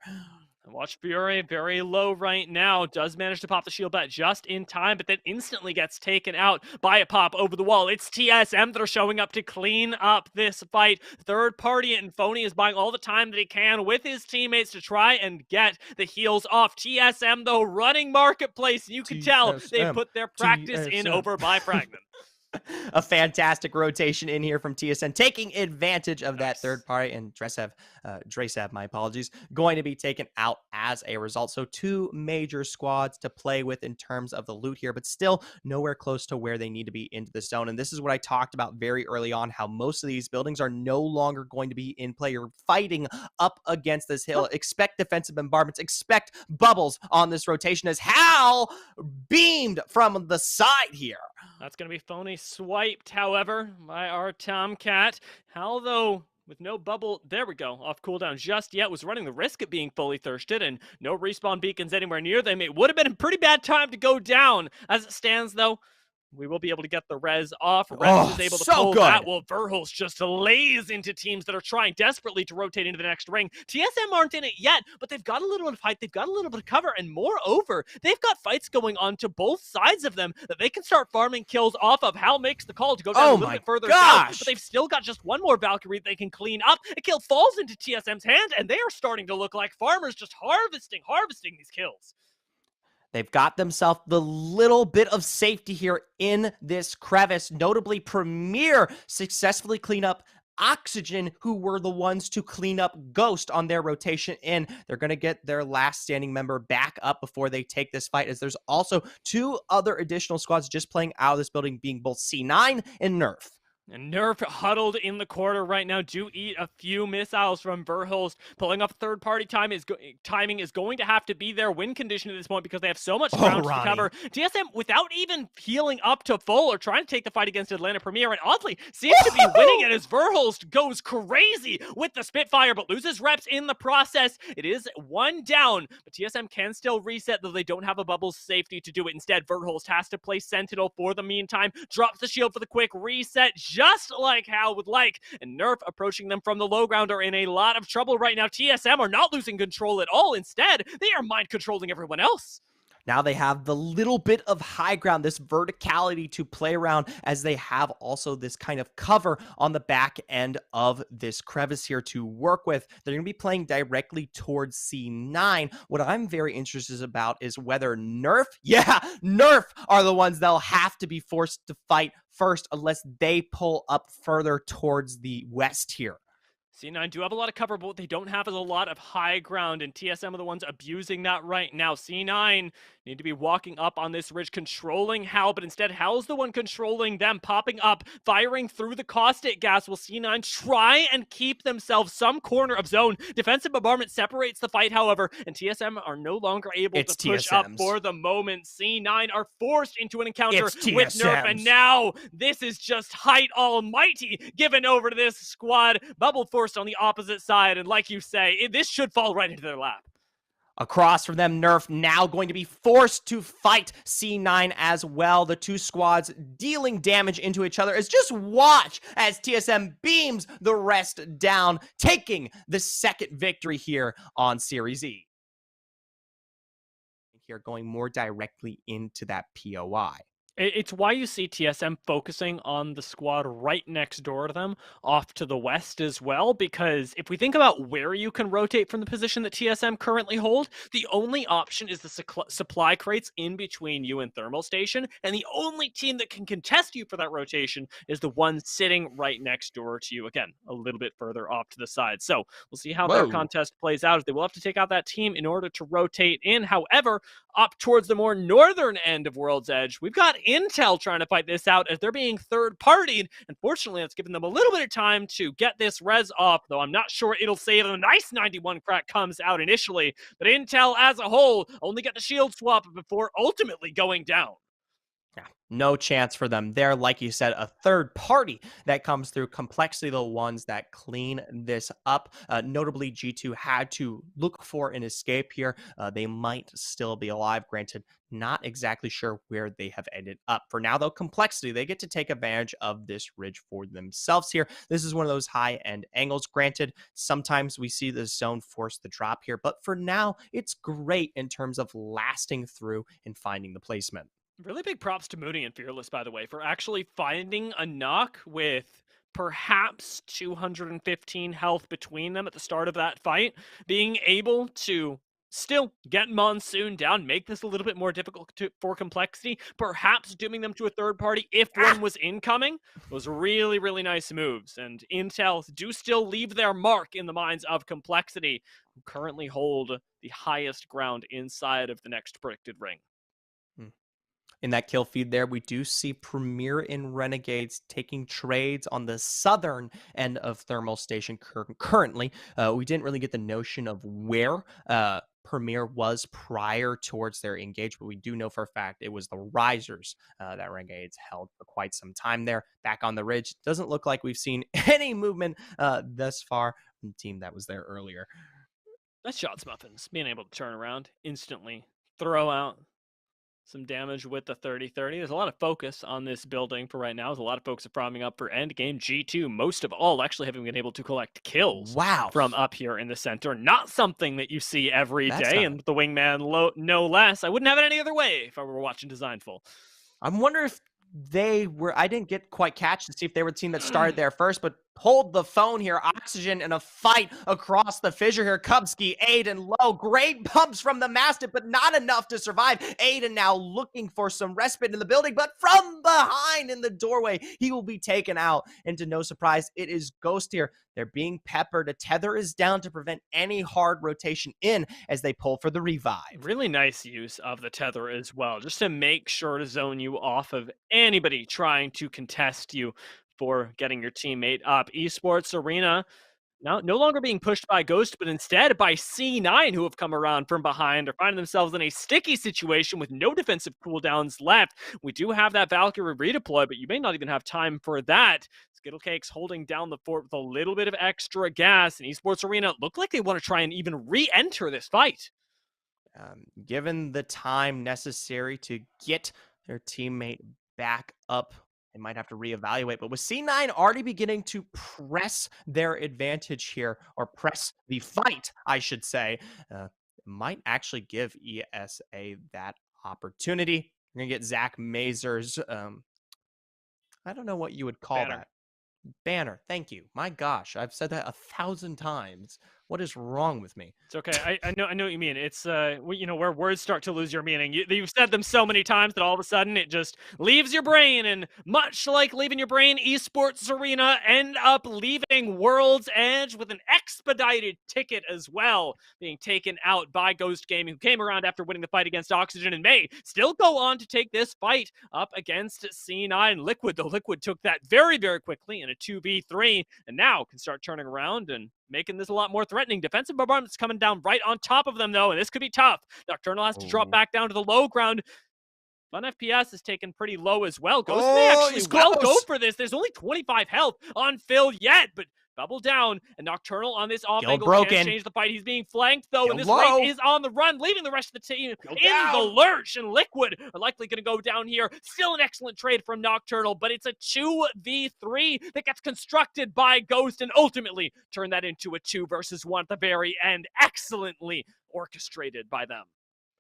Watch Fury very low right now. Does manage to pop the shield back just in time, but then instantly gets taken out by a pop over the wall. It's TSM that are showing up to clean up this fight. Third party and Phony is buying all the time that he can with his teammates to try and get the heals off. TSM, though, running marketplace. You can tell they put their practice in over by Fragment. A fantastic rotation in here from TSN, taking advantage of that third party, and Dresav, my apologies, going to be taken out as a result. So 2 major squads to play with in terms of the loot here, but still nowhere close to where they need to be into the zone. And this is what I talked about very early on, how most of these buildings are no longer going to be in play. You're fighting up against this hill. Expect defensive bombardments, expect bubbles on this rotation as Hal beamed from the side here. That's going to be Phony swiped, however, by our Tomcat. Hal, though, with no bubble, there we go, off cooldown just yet, was running the risk of being fully thirsted, and no respawn beacons anywhere near them. It would have been a pretty bad time to go down. As it stands, though, we will be able to get the res off. Res is able to pull that. Well, Verhulst just lays into teams that are trying desperately to rotate into the next ring. TSM aren't in it yet, but they've got a little bit of height. They've got a little bit of cover, and moreover, they've got fights going on to both sides of them that they can start farming kills off of. Hal makes the call to go down a little bit further south, but they've still got just one more Valkyrie they can clean up. A kill falls into TSM's hand, and they are starting to look like farmers, just harvesting these kills. They've got themselves the little bit of safety here in this crevice. Notably, Premier successfully clean up Oxygen, who were the ones to clean up Ghost on their rotation in. They're going to get their last standing member back up before they take this fight, as there's also 2 other additional squads just playing out of this building, being both C9 and Nerf. And Nerf huddled in the corner right now. Do eat a few missiles from Verhulst. Pulling up third-party timing is going to have to be their win condition at this point because they have so much ground to cover. TSM, without even healing up to full or trying to take the fight against Atlanta Premier, and oddly seems to be winning it as Verhulst goes crazy with the Spitfire, but loses reps in the process. It is 1 down, but TSM can still reset, though they don't have a bubble safety to do it. Instead, Verhulst has to play Sentinel for the meantime, drops the shield for the quick reset, just like Hal would like, and Nerf approaching them from the low ground are in a lot of trouble right now. TSM are not losing control at all. Instead, they are mind controlling everyone else. Now they have the little bit of high ground, this verticality to play around, as they have also this kind of cover on the back end of this crevice here to work with. They're going to be playing directly towards C9. What I'm very interested about is whether Nerf are the ones that'll have to be forced to fight first unless they pull up further towards the west here. C9 do have a lot of cover, but what they don't have is a lot of high ground, and TSM are the ones abusing that right now. C9 need to be walking up on this ridge, controlling Hal, but instead Hal's the one controlling them, popping up, firing through the caustic gas. Will C9 try and keep themselves some corner of zone? Defensive bombardment separates the fight, however, and TSM are no longer able to push up for the moment. C9 are forced into an encounter with Nerf, and now this is just Height Almighty given over to this squad. Bubble forced on the opposite side, and like you say, this should fall right into their lap. Across from them, Nerf now going to be forced to fight C9 as well. The two squads dealing damage into each other. As just watch as TSM beams the rest down, taking the second victory here on Series E. Here, going more directly into that POI. It's why you see TSM focusing on the squad right next door to them, off to the west as well, because if we think about where you can rotate from the position that TSM currently hold, the only option is the supply crates in between you and Thermal Station, and the only team that can contest you for that rotation is the one sitting right next door to you, again, a little bit further off to the side. So we'll see how their contest plays out. They will have to take out that team in order to rotate in. However, up towards the more northern end of World's Edge, we've got Intel trying to fight this out as they're being third-partied. Unfortunately, that's given them a little bit of time to get this res off, though I'm not sure it'll save them. A nice 91 crack comes out initially, but Intel as a whole only get the shield swap before ultimately going down. Yeah, no chance for them there. Like you said, a third party that comes through. Complexity, the ones that clean this up. Notably, G2 had to look for an escape here. They might still be alive. Granted, not exactly sure where they have ended up. For now, though, Complexity, they get to take advantage of this ridge for themselves here. This is one of those high-end angles. Granted, sometimes we see the zone force the drop here, but for now, it's great in terms of lasting through and finding the placement. Really big props to Mooney and Fearless, by the way, for actually finding a knock with perhaps 215 health between them at the start of that fight, being able to still get Monsoon down, make this a little bit more difficult for Complexity, perhaps dooming them to a third party if one was incoming, was really, really nice moves. And Intel do still leave their mark in the minds of Complexity, who currently hold the highest ground inside of the next predicted ring. In that kill feed there, we do see Premier and Renegades taking trades on the southern end of Thermal Station currently. We didn't really get the notion of where Premier was prior towards their engagement. We do know for a fact it was the Risers that Renegades held for quite some time there. Back on the ridge, doesn't look like we've seen any movement thus far from the team that was there earlier. That's Shots Muffins, being able to turn around instantly, throw out some damage with the 30-30. There's a lot of focus on this building for right now. There's a lot of folks farming up for endgame. G2, most of all, actually having been able to collect kills from up here in the center. Not something that you see every day, and the Wingman no less. I wouldn't have it any other way if I were watching Designful. I'm wondering if they were, I didn't get quite catch to see if they were the team that started there first, but hold the phone here. Oxygen in a fight across the fissure here. Kubsky, Aiden low. Great bumps from the Mastiff, but not enough to survive. Aiden now looking for some respite in the building, but from behind in the doorway, he will be taken out. And to no surprise, it is Ghost here. They're being peppered. A tether is down to prevent any hard rotation in as they pull for the revive. Really nice use of the tether as well, just to make sure to zone you off of anybody trying to contest you for getting your teammate up. Esports Arena now no longer being pushed by Ghost, but instead by C9, who have come around from behind, are finding themselves in a sticky situation with no defensive cooldowns left. We do have that Valkyrie redeploy, but you may not even have time for that. Skittlecakes holding down the fort with a little bit of extra gas, and Esports Arena look like they want to try and even re-enter this fight. Given the time necessary to get their teammate back up, they might have to reevaluate, but with C9 already beginning to press their advantage here, or press the fight, I should say, might actually give ESA that opportunity. We're going to get Zach Mazur's, I don't know what you would call that. Banner. Thank you. My gosh, I've said that 1,000 times What is wrong with me? It's okay. I know what you mean. It's where words start to lose your meaning. You've said them so many times that all of a sudden it just leaves your brain, and much like leaving your brain, Esports Arena end up leaving World's Edge with an expedited ticket as well, being taken out by Ghost Gaming, who came around after winning the fight against Oxygen and may still go on to take this fight up against C9 Liquid, though Liquid took that very, very quickly in a 2v3, and now can start turning around and making this a lot more threatening. Defensive bombardment's coming down right on top of them, though, and this could be tough. Nocturnal has to drop back down to the low ground. Fun FPS is taken pretty low as well. Ghost may actually go for this. There's only 25 health on Phil yet, but double down, and Nocturnal on this off angle can't change the fight. He's being flanked, though, and this Wraith is on the run, leaving the rest of the team in the lurch, and Liquid are likely going to go down here. Still an excellent trade from Nocturnal, but it's a 2v3 that gets constructed by Ghost and ultimately turn that into a 2 versus 1 at the very end. Excellently orchestrated by them.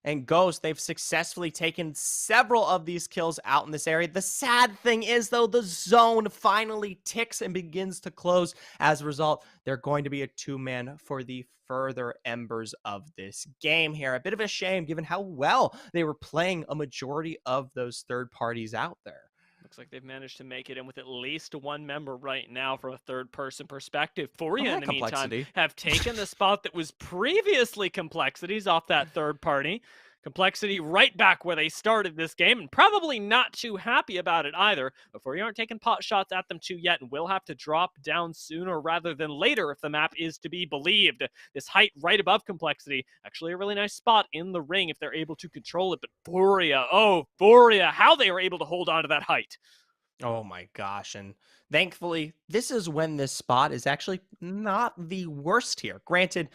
And Ghost, they've successfully taken several of these kills out in this area. The sad thing is, though, the zone finally ticks and begins to close. As a result, they're going to be a 2-man for the further embers of this game here. A bit of a shame, given how well they were playing a majority of those third parties out there. Looks like they've managed to make it in with at least one member right now from a third-person perspective. Furia, in the meantime, have taken the spot that was previously Complexity's off that third party. Complexity right back where they started this game, and probably not too happy about it either. But Furia aren't taking pot shots at them too yet, and will have to drop down sooner rather than later if the map is to be believed. This height right above Complexity, actually a really nice spot in the ring if they're able to control it. But Furia, oh, Furia, how they are able to hold on to that height. Oh my gosh, and thankfully, this is when this spot is actually not the worst here. Granted,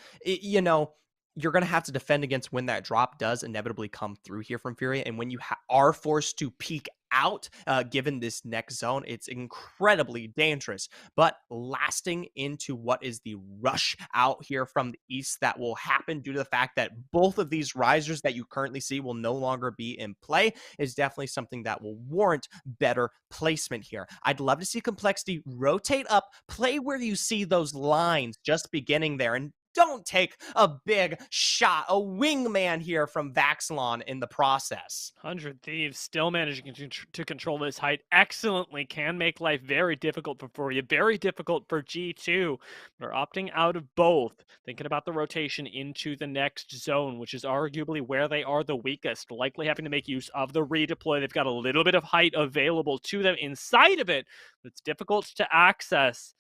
you're going to have to defend against when that drop does inevitably come through here from Furia, and when you are forced to peek out, given this next zone, it's incredibly dangerous. But lasting into what is the rush out here from the east that will happen due to the fact that both of these risers that you currently see will no longer be in play is definitely something that will warrant better placement here. I'd love to see Complexity rotate up, play where you see those lines just beginning there, and don't take a big shot, a wingman here from Vaxlon in the process. 100 Thieves still managing to control this height excellently. Can make life very difficult for Furia, very difficult for G2. They're opting out of both, thinking about the rotation into the next zone, which is arguably where they are the weakest, likely having to make use of the redeploy. They've got a little bit of height available to them inside of it, but it's difficult to access.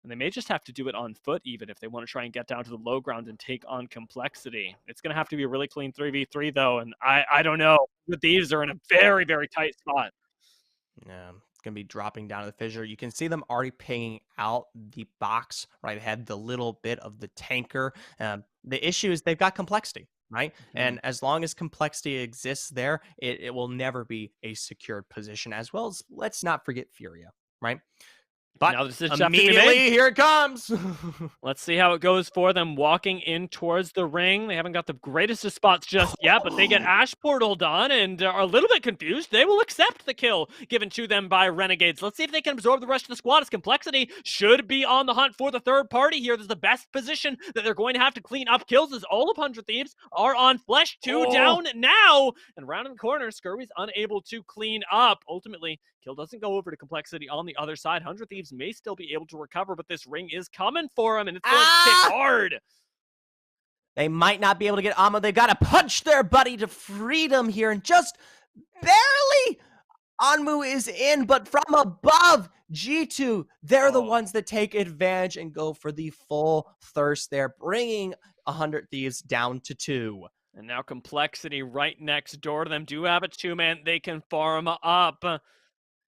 And they may just have to do it on foot even if they want to try and get down to the low ground and take on Complexity. It's going to have to be a really clean 3v3, though, and I don't know. The Thieves are in a very, very tight spot. Yeah, it's going to be dropping down to the fissure. You can see them already paying out the box right ahead, the little bit of the tanker. The issue is they've got Complexity, right? And as long as Complexity exists there, it will never be a secured position, as well as, let's not forget, Furia, right? But now this is immediately, here it comes. Let's see how it goes for them walking in towards the ring. They haven't got the greatest of spots just yet, but they get Ash Portal done and are a little bit confused. They will accept the kill given to them by Renegades. Let's see if they can absorb the rest of the squad, as Complexity should be on the hunt for the third party here. This is the best position that they're going to have to clean up kills, as all of 100 Thieves are on Flesh. Two down now, and round in the corner, Skirby's unable to clean up. Ultimately, kill doesn't go over to Complexity on the other side. 100 Thieves may still be able to recover, but this ring is coming for him, and it's going to kick hard. They might not be able to get Ammo. They got to punch their buddy to freedom here, and just barely Anmu is in, but from above, G2, they're the ones that take advantage and go for the full thirst there, bringing 100 Thieves down to 2. And now Complexity right next door to them do have a 2-man they can farm up.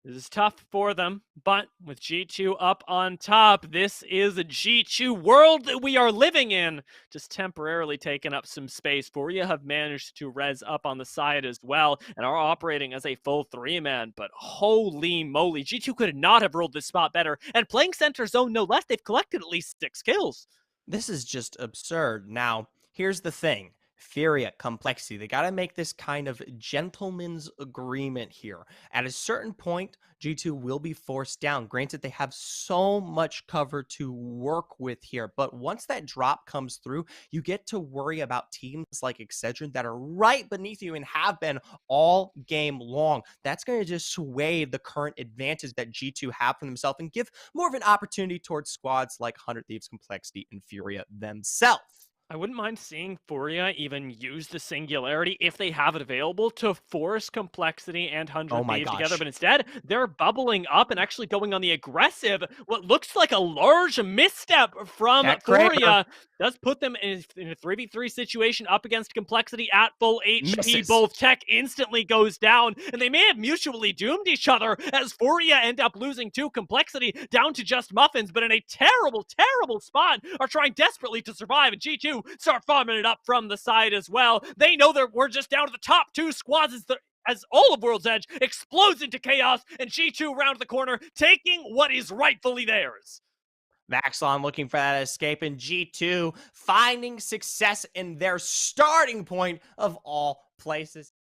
This is tough for them, but with G2 up on top, this is a G2 world that we are living in, just temporarily taking up some space. Furia have managed to res up on the side as well, and are operating as a full 3-man, but holy moly, G2 could not have rolled this spot better, and playing center zone no less, they've collected at least 6 kills. This is just absurd. Now, here's the thing. Furia, complexity. They got to make this kind of gentleman's agreement here. At a certain point, G2 will be forced down. Granted, they have so much cover to work with here, but once that drop comes through, you get to worry about teams like Excedrin that are right beneath you and have been all game long. That's going to just sway the current advantage that G2 have for themselves and give more of an opportunity towards squads like 100 Thieves, Complexity, and Furia themselves. I wouldn't mind seeing Furia even use the Singularity if they have it available to force Complexity and 100 Oh my Thieves gosh. together, but instead, they're bubbling up and actually going on the aggressive. What looks like a large misstep from Cat Furia Kramer. does put them in a 3v3 situation up against Complexity at full HP. Misses. Both tech instantly goes down, and they may have mutually doomed each other as Furia end up losing to Complexity down to just Muffins, but in a terrible, terrible spot, are trying desperately to survive, and G2 start farming it up from the side as well. They know that we're just down to the top 2 squads as all of World's Edge explodes into chaos, and G2 round the corner, taking what is rightfully theirs. Vaxlon looking for that escape, and G2 finding success in their starting point of all places.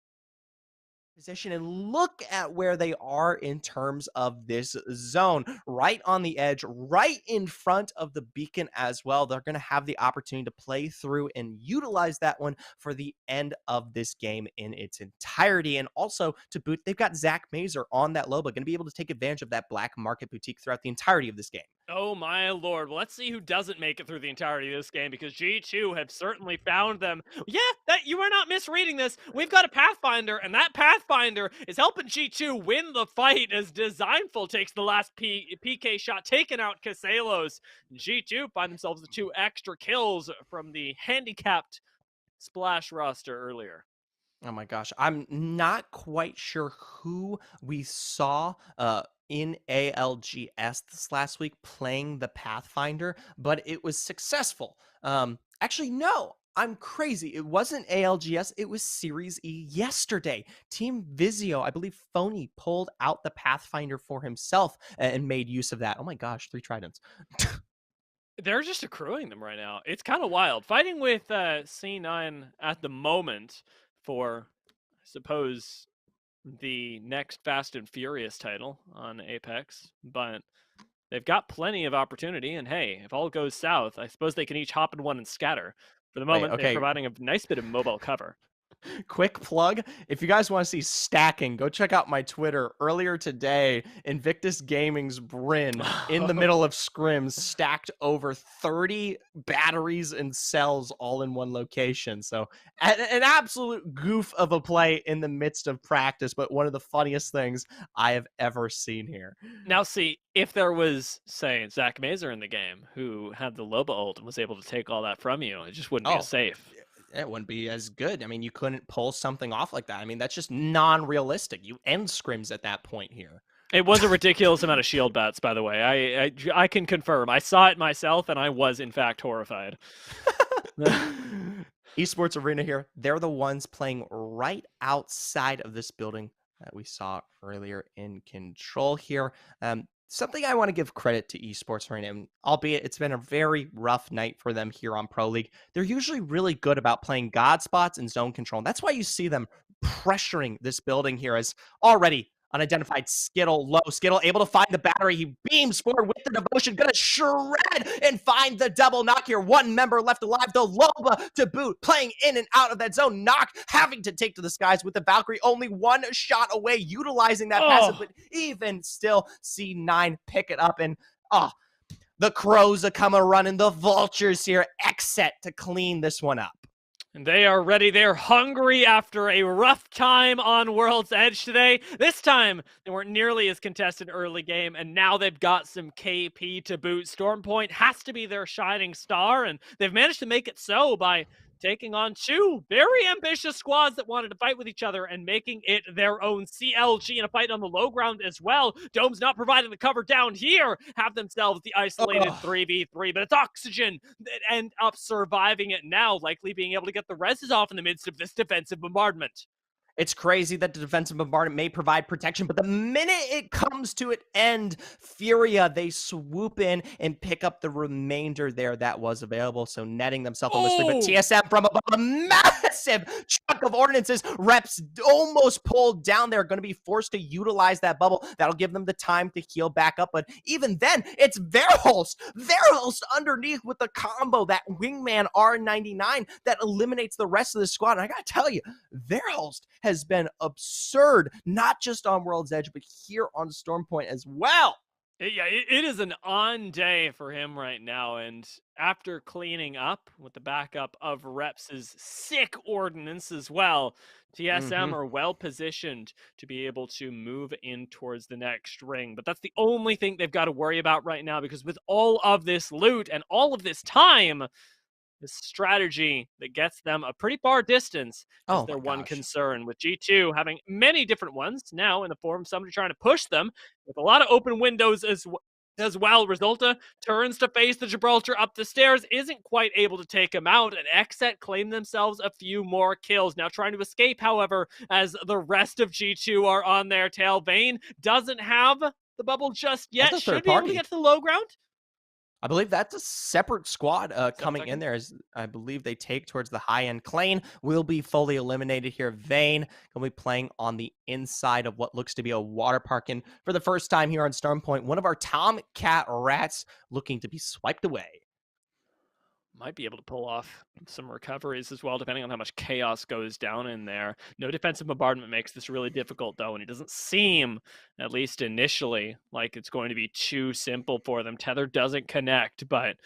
Position, and look at where they are in terms of this zone, right on the edge, right in front of the beacon as well. They're going to have the opportunity to play through and utilize that one for the end of this game in its entirety. And also to boot, they've got Zach Mazer on that Loba, going to be able to take advantage of that black market boutique throughout the entirety of this game. Oh my lord. Well, let's see who doesn't make it through the entirety of this game, because G2 have certainly found them. Yeah, that you are not misreading this. We've got a Pathfinder, and that Pathfinder is helping G2 win the fight as Designful takes the last PK shot, taking out Caselos. G2 find themselves the 2 extra kills from the handicapped Splash roster earlier. Oh my gosh, I'm not quite sure who we saw in ALGS this last week playing the Pathfinder, but it was successful. Actually, no, I'm crazy. It wasn't ALGS, it was Series E yesterday. Team Vizio, I believe Phony pulled out the Pathfinder for himself and made use of that. Oh my gosh, 3 tridents. They're just accruing them right now. It's kind of wild. Fighting with C9 at the moment for, I suppose, the next Fast and Furious title on Apex, but they've got plenty of opportunity, and hey, if all goes south, I suppose they can each hop in one and scatter. For the moment, they're providing a nice bit of mobile cover. Quick plug, if you guys want to see stacking, go check out my Twitter. Earlier today, Invictus Gaming's Bryn, in the middle of scrims, stacked over 30 batteries and cells all in one location. So an absolute goof of a play in the midst of practice, but one of the funniest things I have ever seen here. Now see, if there was, say, Zach Mazer in the game who had the Loba ult and was able to take all that from you, it just wouldn't be as safe. It wouldn't be as good. I mean, you couldn't pull something off like that. I mean, that's just non-realistic. You end scrims at that point here. It was a ridiculous amount of shield bats, by the way. I can confirm. I saw it myself, and I was, in fact, horrified. Esports Arena here. They're the ones playing right outside of this building that we saw earlier in control here. Something I want to give credit to Esports right now, albeit it's been a very rough night for them here on Pro League. They're usually really good about playing God spots and zone control. And that's why you see them pressuring this building here as already unidentified Skittle, low Skittle, able to find the battery. He beams forward with the devotion, gonna shred and find the double knock here. 1 member left alive, the Loba to boot, playing in and out of that zone. Knock having to take to the skies with the Valkyrie, only 1 shot away, utilizing that passive, but even still, C9 pick it up, and the Crows are coming running, the Vultures here, X-set to clean this one up. And they are ready. They're hungry after a rough time on World's Edge today. This time, they weren't nearly as contested early game, and now they've got some KP to boot. Stormpoint has to be their shining star, and they've managed to make it so by taking on 2 very ambitious squads that wanted to fight with each other and making it their own. CLG in a fight on the low ground as well. Dome's not providing the cover down here. Have themselves the isolated 3v3, but it's Oxygen that end up surviving it now, likely being able to get the reses off in the midst of this defensive bombardment. It's crazy that the defensive bombardment may provide protection, but the minute it comes to an end, Furia, they swoop in and pick up the remainder there that was available, so netting themselves on this lead. But TSM from above, a massive chunk of ordinances, reps almost pulled down. They're going to be forced to utilize that bubble. That'll give them the time to heal back up, but even then, it's Verholst underneath with the combo, that wingman R99 that eliminates the rest of the squad. And I gotta tell you, Verholst has been absurd, not just on World's Edge, but here on Stormpoint as well. Yeah, it is an on day for him right now, and after cleaning up with the backup of Reps' sick ordnance as well, TSM are well positioned to be able to move in towards the next ring. But that's the only thing they've got to worry about right now, because with all of this loot and all of this time, this strategy that gets them a pretty far distance is their one concern, with G2 having many different ones now in the form of somebody trying to push them with a lot of open windows as well. Resulta turns to face the Gibraltar up the stairs, isn't quite able to take him out, and Xset claim themselves a few more kills. Now trying to escape, however, as the rest of G2 are on their tail. Vayne doesn't have the bubble just yet. Should be able to get to the low ground. I believe that's a separate squad coming in there, as I believe they take towards the high end. Klein will be fully eliminated here. Vayne will be playing on the inside of what looks to be a water park. And for the first time here on Stormpoint, one of our Tomcat rats looking to be swiped away. Might be able to pull off some recoveries as well, depending on how much chaos goes down in there. No defensive bombardment makes this really difficult, though, and it doesn't seem, at least initially, like it's going to be too simple for them. Tether doesn't connect, but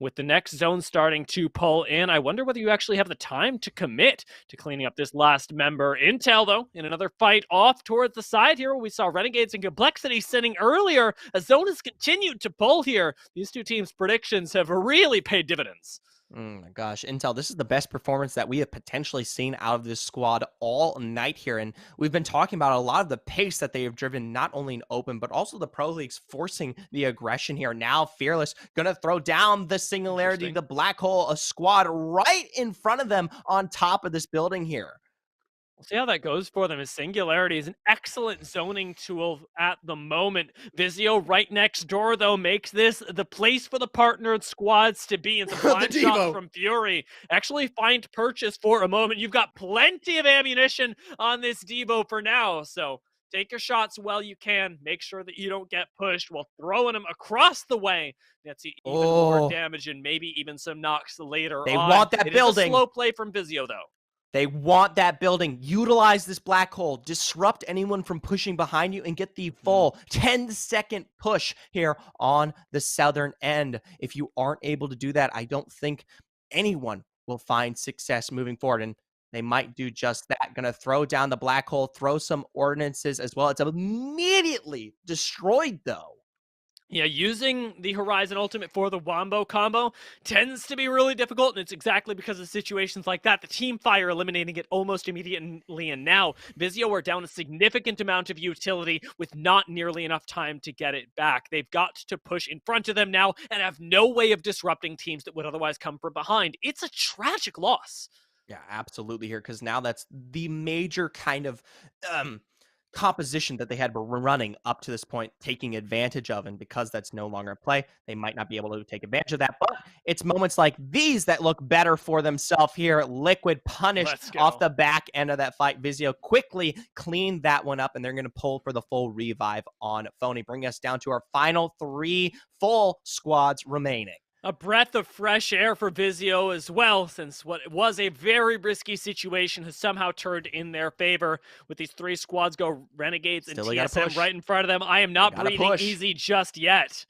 with the next zone starting to pull in, I wonder whether you actually have the time to commit to cleaning up this last member. Intel, though, in another fight off towards the side here, where we saw Renegades and Complexity sitting earlier. A zone has continued to pull here. These two teams' predictions have really paid dividends. Oh my gosh, Intel, this is the best performance that we have potentially seen out of this squad all night here. And we've been talking about a lot of the pace that they have driven, not only in open, but also the pro leagues forcing the aggression here. Now Fearless gonna throw down the Singularity, the Black Hole, a squad right in front of them on top of this building here. We'll see how that goes for them, as Singularity is an excellent zoning tool at the moment. Vizio right next door, though, makes this the place for the partnered squads to be. And some blind shots from Fury actually find purchase for a moment. You've got plenty of ammunition on this Devo for now, so take your shots while you can. Make sure that you don't get pushed while throwing them across the way. That's even more damage and maybe even some knocks later on. They want that building. It is a slow play from Vizio, though. They want that building. Utilize this black hole. Disrupt anyone from pushing behind you and get the full 10-second push here on the southern end. If you aren't able to do that, I don't think anyone will find success moving forward. And they might do just that. Going to throw down the black hole, throw some ordinances as well. It's immediately destroyed, though. Yeah, using the Horizon Ultimate for the Wombo combo tends to be really difficult, and it's exactly because of situations like that. The team fire eliminating it almost immediately, and now Vizio are down a significant amount of utility with not nearly enough time to get it back. They've got to push in front of them now and have no way of disrupting teams that would otherwise come from behind. It's a tragic loss. Yeah, absolutely here, because now that's the major kind of composition that they had been running up to this point, taking advantage of, and because that's no longer in play, they might not be able to take advantage of that. But it's moments like these that look better for themselves here. Liquid punished off the back end of that fight. Vizio quickly cleaned that one up, and they're going to pull for the full revive on Phony, bringing us down to our final 3 full squads remaining. A breath of fresh air for Vizio as well, since what was a very risky situation has somehow turned in their favor. With these 3 squads go Renegades and TSM right in front of them, I am not breathing easy just yet.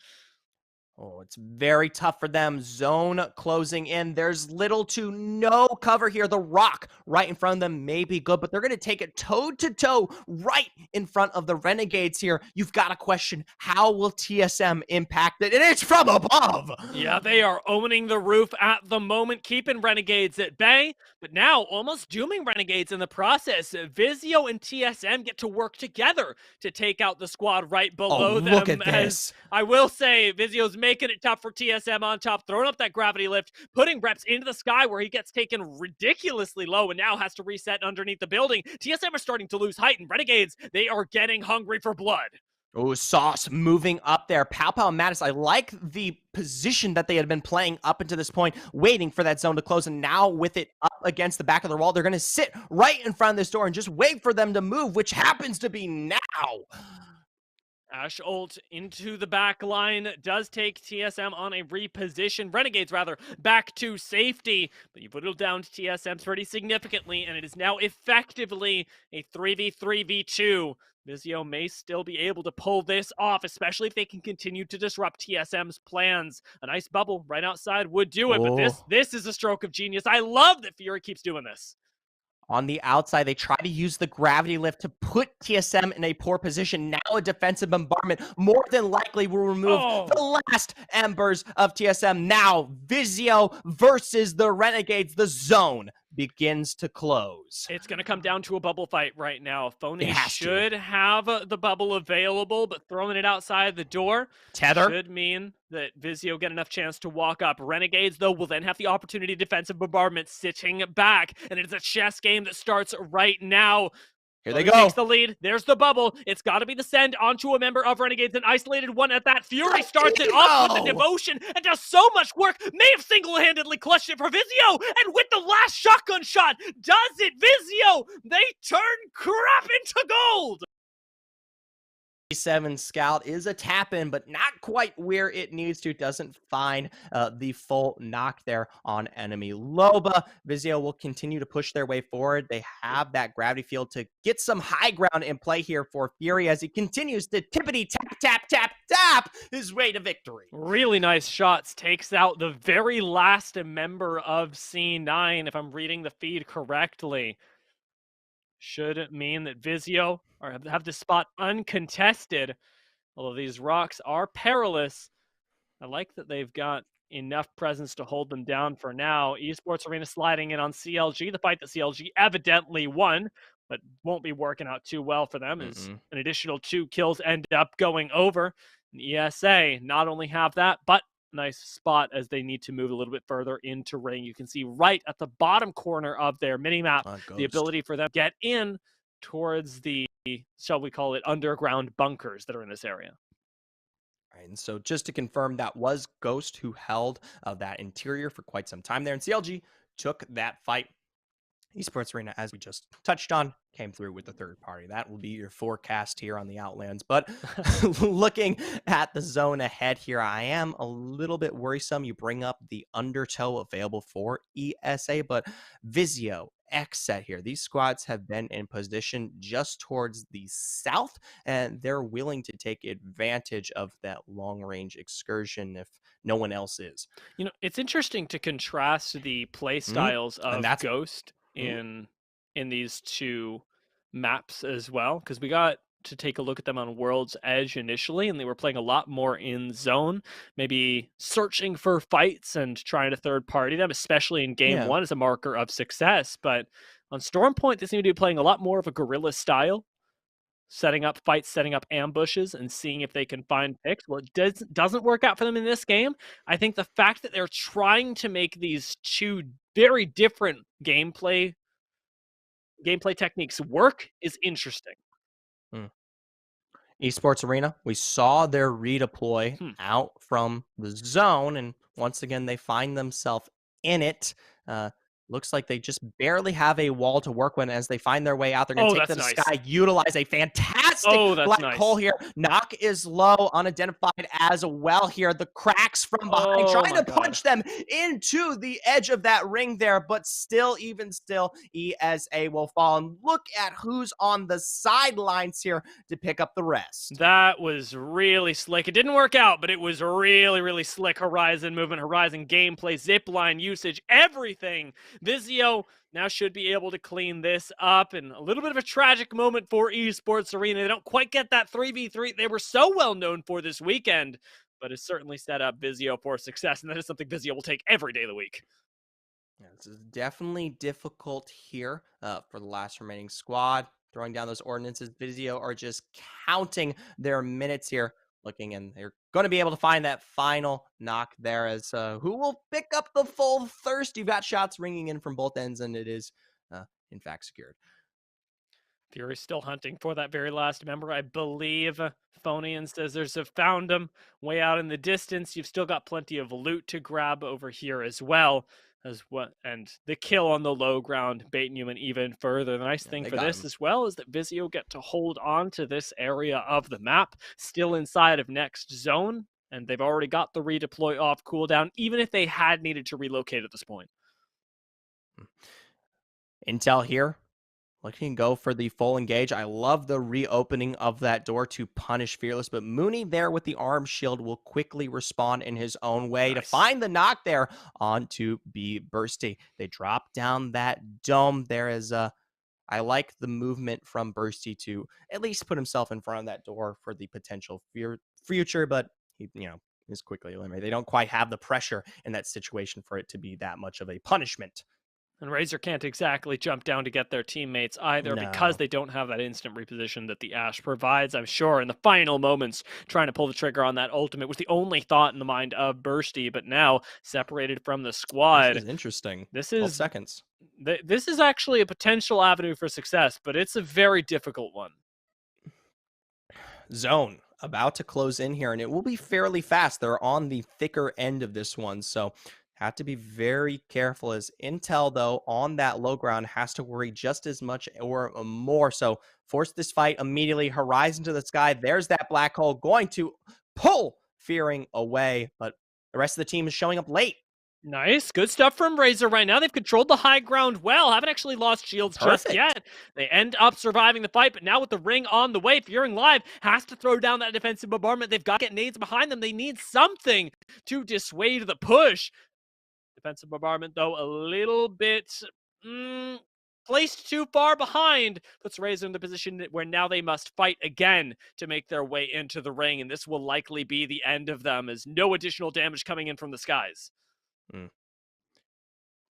Oh, it's very tough for them. Zone closing in. There's little to no cover here. The rock right in front of them may be good, but they're going to take it toe-to-toe right in front of the Renegades here. You've got to question, how will TSM impact it? And it's from above! Yeah, they are owning the roof at the moment, keeping Renegades at bay, but now almost dooming Renegades in the process. Vizio and TSM get to work together to take out the squad right below them. Look at this. I will say, Vizio's making it tough for TSM on top, throwing up that gravity lift, putting reps into the sky where he gets taken ridiculously low and now has to reset underneath the building. TSM are starting to lose height, and Renegades, they are getting hungry for blood. Oh, Sauce moving up there. Pow Pow and Mattis, I like the position that they had been playing up until this point, waiting for that zone to close. And now with it up against the back of the wall, they're going to sit right in front of this door and just wait for them to move, which happens to be now. Ash ult into the back line does take TSM on a reposition. Renegades, rather, back to safety. But you whittle down to TSM pretty significantly, and it is now effectively a 3v3v2. Vizio may still be able to pull this off, especially if they can continue to disrupt TSM's plans. A nice bubble right outside would do it, but this is a stroke of genius. I love that Fury keeps doing this. On the outside, they try to use the gravity lift to put TSM in a poor position. Now a defensive bombardment more than likely will remove the last embers of TSM. Now Vizio versus the Renegades. The zone begins to close. It's going to come down to a bubble fight right now. Phony should have the bubble available, but throwing it outside the door Tether should mean that Vizio get enough chance to walk up. Renegades, though, will then have the opportunity defensive bombardment sitting back, and it is a chess game that starts right now. Here they Phony go. Takes the lead. There's the bubble. It's got to be the send onto a member of Renegades, an isolated one at that. Fury starts it off with the devotion and does so much work. May have single-handedly clutched it for Vizio, and with the last shotgun shot, does it. Vizio, they turn crap into gold. 7 Scout is a tap-in, but not quite where it needs to. Doesn't find the full knock there on enemy Loba. Vizio will continue to push their way forward. They have that gravity field to get some high ground in play here for Fury as he continues to tippity-tap his way to victory. Really nice shots. Takes out the very last member of C9, if I'm reading the feed correctly. Should mean that Vizio have the spot uncontested. Although these rocks are perilous, I like that they've got enough presence to hold them down for now. Esports Arena sliding in on CLG, the fight that CLG evidently won, but won't be working out too well for them as an additional 2 kills end up going over. And ESA not only have that, but nice spot as they need to move a little bit further into ring. You can see right at the bottom corner of their minimap the ability for them to get in towards the, shall we call it, underground bunkers that are in this area. All right, and so just to confirm, that was Ghost who held that interior for quite some time there, and CLG took that fight. Esports Arena, as we just touched on, came through with the third party. That will be your forecast here on the Outlands. But looking at the zone ahead here, I am a little bit worrisome. You bring up the undertow available for ESA, but Vizio, Xset here. These squads have been in position just towards the south, and they're willing to take advantage of that long-range excursion if no one else is. You know, it's interesting to contrast the play styles of Ghost in these two maps as well, because we got to take a look at them on World's Edge initially, and they were playing a lot more in zone, maybe searching for fights and trying to third party them, especially in game one as a marker of success. But on Stormpoint, they seem to be playing a lot more of a guerrilla style, setting up fights, setting up ambushes, and seeing if they can find picks. Well, it doesn't work out for them in this game. I think the fact that they're trying to make these two very different gameplay techniques work is interesting. Esports Arena, we saw their redeploy out from the zone, and once again, they find themselves in it. Looks like they just barely have a wall to work with as they find their way out. They're going to take to the sky, utilize a fantastic black hole here. Knock is low, unidentified as well here. The cracks from behind, trying to punch them into the edge of that ring there, but still, even still, ESA will fall. And look at who's on the sidelines here to pick up the rest. That was really slick. It didn't work out, but it was really, really slick. Horizon movement, Horizon gameplay, zipline usage, everything. Vizio now should be able to clean this up, and a little bit of a tragic moment for Esports Arena. They don't quite get that 3v3 they were so well known for this weekend, but it's certainly set up Vizio for success, and that is something Vizio will take every day of the week. Yeah, this is definitely difficult here for the last remaining squad. Throwing down those ordinances, Vizio are just counting their minutes here. looking, and they're going to be able to find that final knock there as who will pick up the full thirst. You've got shots ringing in from both ends, and it is, in fact, secured. Fury's still hunting for that very last member. I believe Phony and Scissors have found him way out in the distance. You've still got plenty of loot to grab over here as well. And the kill on the low ground, baiting you in even further. The nice thing for this as well is that Vizio get to hold on to this area of the map, still inside of next zone, and they've already got the redeploy off cooldown, even if they had needed to relocate at this point. Intel here. Looking to go for the full engage. I love the reopening of that door to punish Fearless, but Mooney there with the arm shield will quickly respond in his own way to find the knock there onto B Bursty. They drop down that dome. There is I like the movement from Bursty to at least put himself in front of that door for the potential future, but he, is quickly eliminated. They don't quite have the pressure in that situation for it to be that much of a punishment. And Razor can't exactly jump down to get their teammates either because they don't have that instant reposition that the Ashe provides, I'm sure. In the final moments, trying to pull the trigger on that ultimate was the only thought in the mind of Bursty, but now separated from the squad. This is interesting. This is 12 seconds. This is actually a potential avenue for success, but it's a very difficult one. Zone about to close in here, and it will be fairly fast. They're on the thicker end of this one, so have to be very careful as Intel, though, on that low ground has to worry just as much or more. So force this fight immediately. Horizon to the sky. There's that black hole going to pull Fearing away, but the rest of the team is showing up late. Nice. Good stuff from Razor right now. They've controlled the high ground well. Haven't actually lost shields just yet. They end up surviving the fight, but now with the ring on the way, Fearing Live has to throw down that defensive bombardment. They've got to get nades behind them. They need something to dissuade the push. Defensive bombardment, though, a little bit placed too far behind, puts Razor in the position where now they must fight again to make their way into the ring, and this will likely be the end of them, as no additional damage coming in from the skies.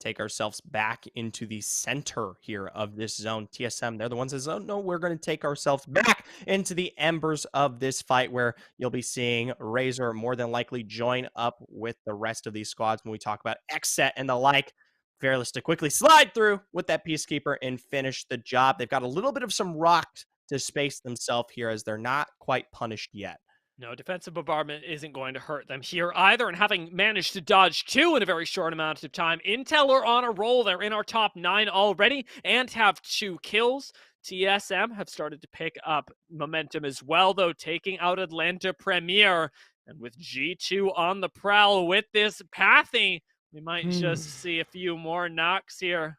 Take ourselves back into the center here of this zone. TSM, they're the ones that say, no, we're going to take ourselves back into the embers of this fight, where you'll be seeing Razor more than likely join up with the rest of these squads when we talk about Xset and the like. Fearless to quickly slide through with that Peacekeeper and finish the job. They've got a little bit of some rock to space themselves here, as they're not quite punished yet. No, defensive bombardment isn't going to hurt them here either, and having managed to dodge 2 in a very short amount of time, Intel are on a roll. They're in our top 9 already and have 2 kills. TSM have started to pick up momentum as well, though, taking out Atlanta Premier. And with G2 on the prowl with this Pathy, we might just see a few more knocks here.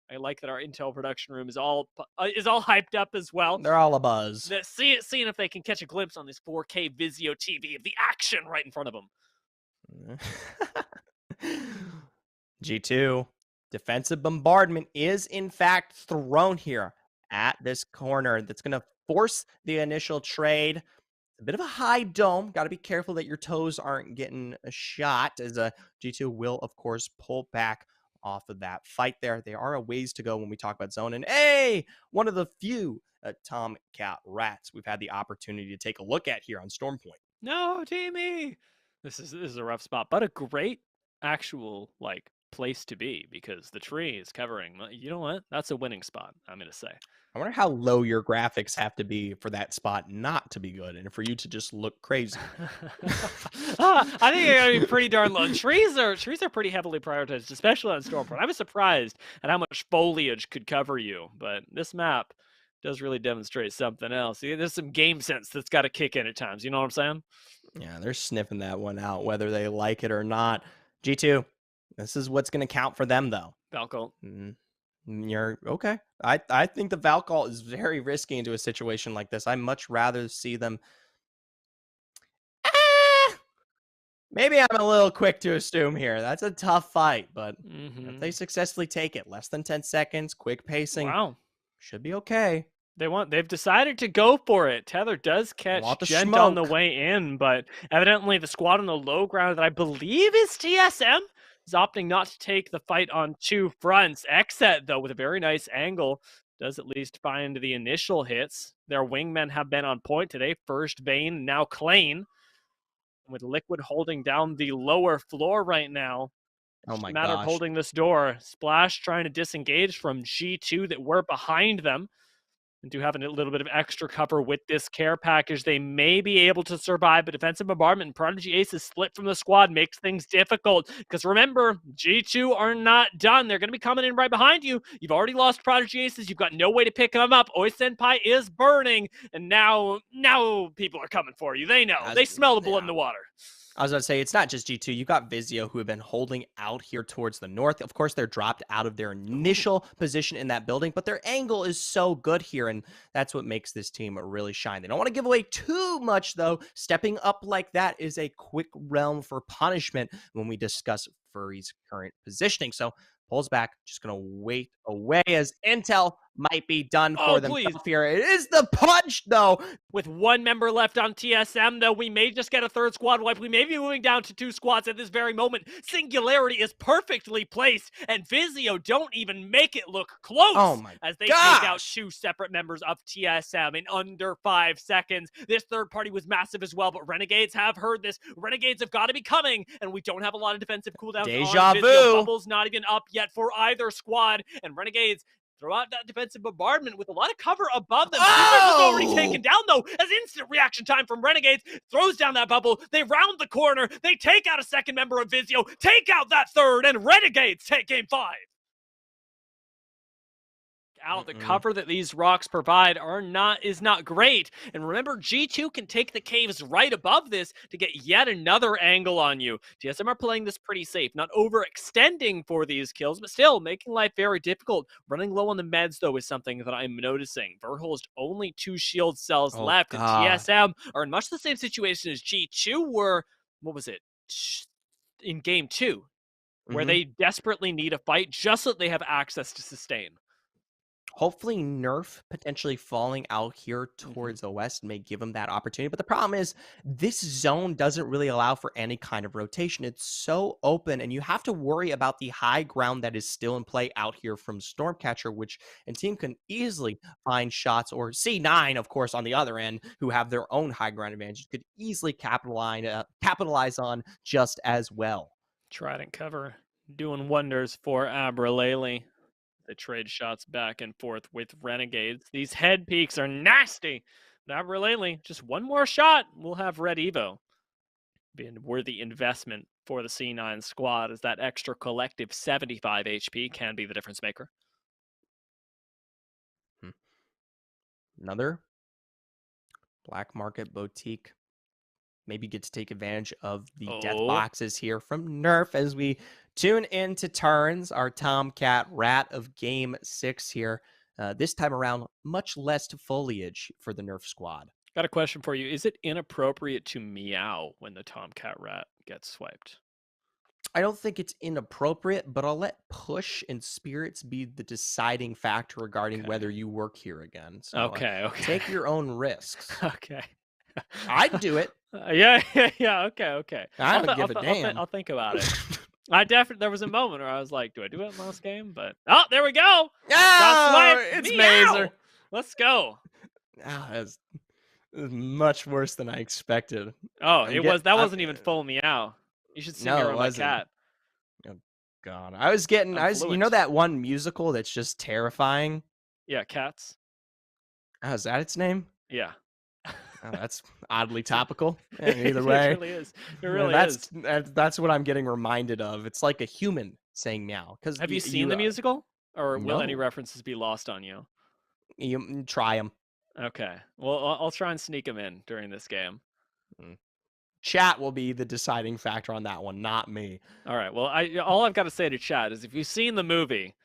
I like that our Intel production room is all hyped up as well. They're all abuzz. Seeing if they can catch a glimpse on this 4K Vizio TV of the action right in front of them. G2, defensive bombardment is in fact thrown here at this corner. That's going to force the initial trade. A bit of a high dome. Got to be careful that your toes aren't getting a shot, as G2 will, of course, pull back off of that fight there. There are a ways to go when we talk about zone. And hey, one of the few Tomcat Rats we've had the opportunity to take a look at here on Stormpoint. No, Teamy! This is a rough spot, but a great actual place to be, because the tree is covering. You know what? That's a winning spot, I'm going to say. I wonder how low your graphics have to be for that spot not to be good and for you to just look crazy. I think you're going to be pretty darn low. Trees are pretty heavily prioritized, especially on Stormfront. I was surprised at how much foliage could cover you, but this map does really demonstrate something else. There's some game sense that's got to kick in at times. You know what I'm saying? Yeah, they're sniffing that one out, whether they like it or not. G2, this is what's going to count for them, though. Valcolt. You're okay. I think the Valcolt is very risky into a situation like this. I much rather see them. Maybe I'm a little quick to assume here. That's a tough fight, but if they successfully take it, less than 10 seconds, quick pacing, should be okay. They've decided to go for it. Tether does catch Gent on the way in, but evidently the squad on the low ground that I believe is TSM is opting not to take the fight on 2 fronts. Xset, though, with a very nice angle, does at least find the initial hits. Their wingmen have been on point today. First Vayne, now Klain. With Liquid holding down the lower floor right now. Oh my Matter of gosh. holding this door. Splash trying to disengage from G2 that were behind them. And do have a little bit of extra cover with this care package. They may be able to survive, but defensive bombardment and Prodigy Aces split from the squad makes things difficult. Because remember, G2 are not done. They're going to be coming in right behind you. You've already lost Prodigy Aces. You've got no way to pick them up. Oi Senpai is burning. And now people are coming for you. They know. They smell the blood in the water. I was going to say, it's not just G2. You've got Vizio, who have been holding out here towards the north. Of course, they're dropped out of their initial position in that building, but their angle is so good here, and that's what makes this team really shine. They don't want to give away too much, though. Stepping up like that is a quick realm for punishment when we discuss Furry's current positioning. So, pulls back, just going to wait away as intel might be done for themselves here. It is the punch, though. With one member left on TSM, though, we may just get a third squad wipe. We may be moving down to 2 squads at this very moment. Singularity is perfectly placed, and Vizio don't even make it look close as they take out 2 separate members of TSM in under 5 seconds. This third party was massive as well, but Renegades have heard this. Renegades have got to be coming, and we don't have a lot of defensive cooldowns Deja on vu. Vizio. Bubble's not even up yet for either squad, and Renegades throw out that defensive bombardment with a lot of cover above them. Secret was already taken down, though, as instant reaction time from Renegades throws down that bubble. They round the corner. They take out a second member of Vizio, take out that third, and Renegades take game 5. The cover that these rocks provide is not great. And remember, G2 can take the caves right above this to get yet another angle on you. TSM are playing this pretty safe, not overextending for these kills, but still making life very difficult. Running low on the meds, though, is something that I'm noticing. Verholst only 2 shield cells left, and TSM are in much the same situation as G2 were, in game 2, where they desperately need a fight just so that they have access to sustain. Hopefully Nerf potentially falling out here towards the west may give them that opportunity. But the problem is this zone doesn't really allow for any kind of rotation. It's so open, and you have to worry about the high ground that is still in play out here from Stormcatcher, which a team can easily find shots, or C9, of course, on the other end, who have their own high ground advantage, could easily capitalize on just as well. Trident cover doing wonders for Abralele. They trade shots back and forth with Renegades. These head peaks are nasty. Abralele, just one more shot, we'll have Red Evo. Be a worthy investment for the C9 squad, as that extra collective 75 HP can be the difference maker. Another black market boutique. Maybe get to take advantage of the death boxes here from Nerf as we tune into turns. Our Tomcat Rat of game 6 here. This time around, much less foliage for the Nerf squad. Got a question for you. Is it inappropriate to meow when the Tomcat Rat gets swiped? I don't think it's inappropriate, but I'll let push and spirits be the deciding factor regarding whether you work here again. So, take your own risks. Okay. I'd do it. Yeah. Okay. I don't give a damn. I'll think about it. There was a moment where I was like, do I do it last game? But there we go. It's Mazer. Let's go. That's much worse than I expected. That wasn't even full meow. You should sing around my cat. Oh God. You know that one musical that's just terrifying? Yeah, Cats. Oh, is that its name? Yeah. Oh, that's oddly topical. Either way, it really is. It really is. That's what I'm getting reminded of. It's like a human saying meow. Because have you seen the musical, or will any references be lost on you? You try them. Okay. Well, I'll try and sneak them in during this game. Chat will be the deciding factor on that one, not me. All right. Well, all I've got to say to chat is, if you've seen the movie,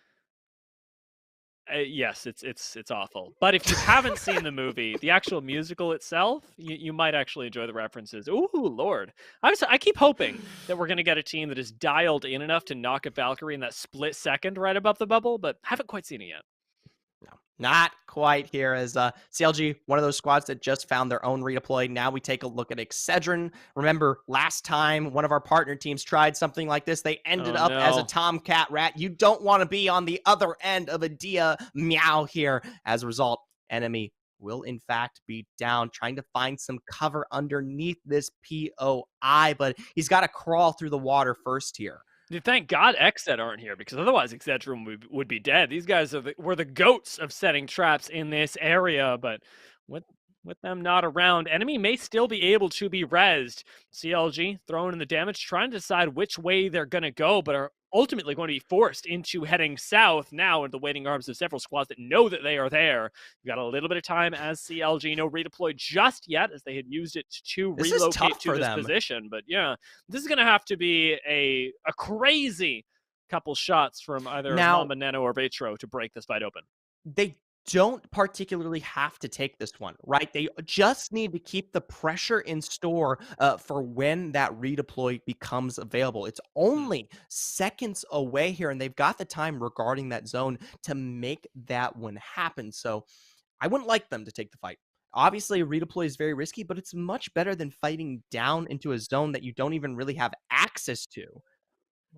yes, it's awful. But if you haven't seen the movie, the actual musical itself, you might actually enjoy the references. Ooh, Lord. I keep hoping that we're going to get a team that is dialed in enough to knock a Valkyrie in that split second right above the bubble, but haven't quite seen it yet. No, not quite here, as CLG, one of those squads that just found their own redeploy. Now we take a look at Excedrin. Remember, last time one of our partner teams tried something like this, they ended up as a Tomcat Rat. You don't want to be on the other end of a Dia Meow here. As a result, enemy will in fact be down, trying to find some cover underneath this POI, but he's got to crawl through the water first here. Thank God Xset aren't here, because otherwise Excedrin would be dead. These guys were the goats of setting traps in this area, but with them not around, enemy may still be able to be rezzed. CLG throwing in the damage, trying to decide which way they're going to go, but are ultimately going to be forced into heading south now in the waiting arms of several squads that know that they are there. You got a little bit of time as CLG, no redeploy just yet, as they had used it to relocate to this position. But yeah, this is going to have to be a crazy couple shots from either Mamba, Nano, or Vetro to break this fight open. They don't particularly have to take this one, right? They just need to keep the pressure in store for when that redeploy becomes available. It's only seconds away here, and they've got the time regarding that zone to make that one happen. So I wouldn't like them to take the fight. Obviously, a redeploy is very risky, but it's much better than fighting down into a zone that you don't even really have access to.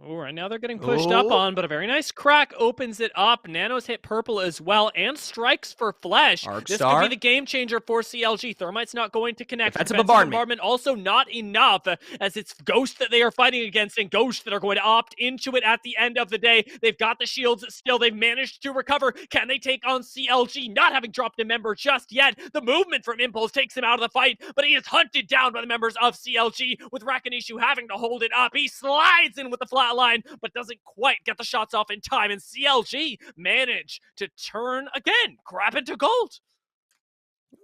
Oh, right now they're getting pushed up on, but a very nice crack opens it up. Nanos hit purple as well, and strikes for flesh. This could be the game changer for CLG. Thermite's not going to connect. Defensive bombardment also not enough, as it's Ghost that they are fighting against, and Ghost that are going to opt into it at the end of the day. They've got the shields still. They've managed to recover. Can they take on CLG? Not having dropped a member just yet. The movement from Impulse takes him out of the fight, but he is hunted down by the members of CLG, with Rakanishu having to hold it up. He slides in with the flat line, but doesn't quite get the shots off in time, and CLG manage to turn again, grab into gold.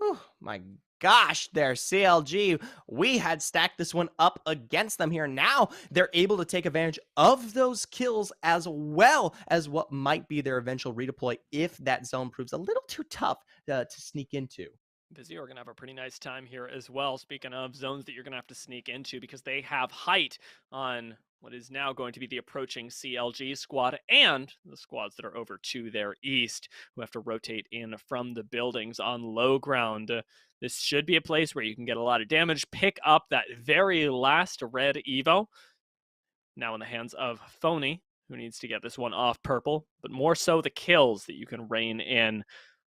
Oh my gosh, there, CLG. We had stacked this one up against them here. Now they're able to take advantage of those kills, as well as what might be their eventual redeploy if that zone proves a little too tough to sneak into. Vizio are going to have a pretty nice time here as well. Speaking of zones that you're going to have to sneak into, because they have height on what is now going to be the approaching CLG squad and the squads that are over to their east, who have to rotate in from the buildings on low ground. This should be a place where you can get a lot of damage, pick up that very last red Evo. Now in the hands of Phony, who needs to get this one off purple, but more so the kills that you can rein in.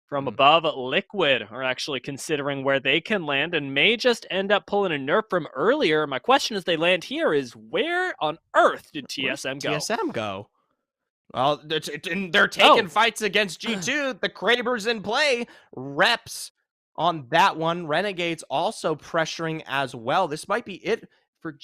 From above, Liquid are actually considering where they can land and may just end up pulling a nerf from earlier. My question as they land here is, where on earth did TSM go? TSM go? Well, they're taking fights against G2. The Kraber's in play. Reps on that one. Renegades also pressuring as well. This might be it for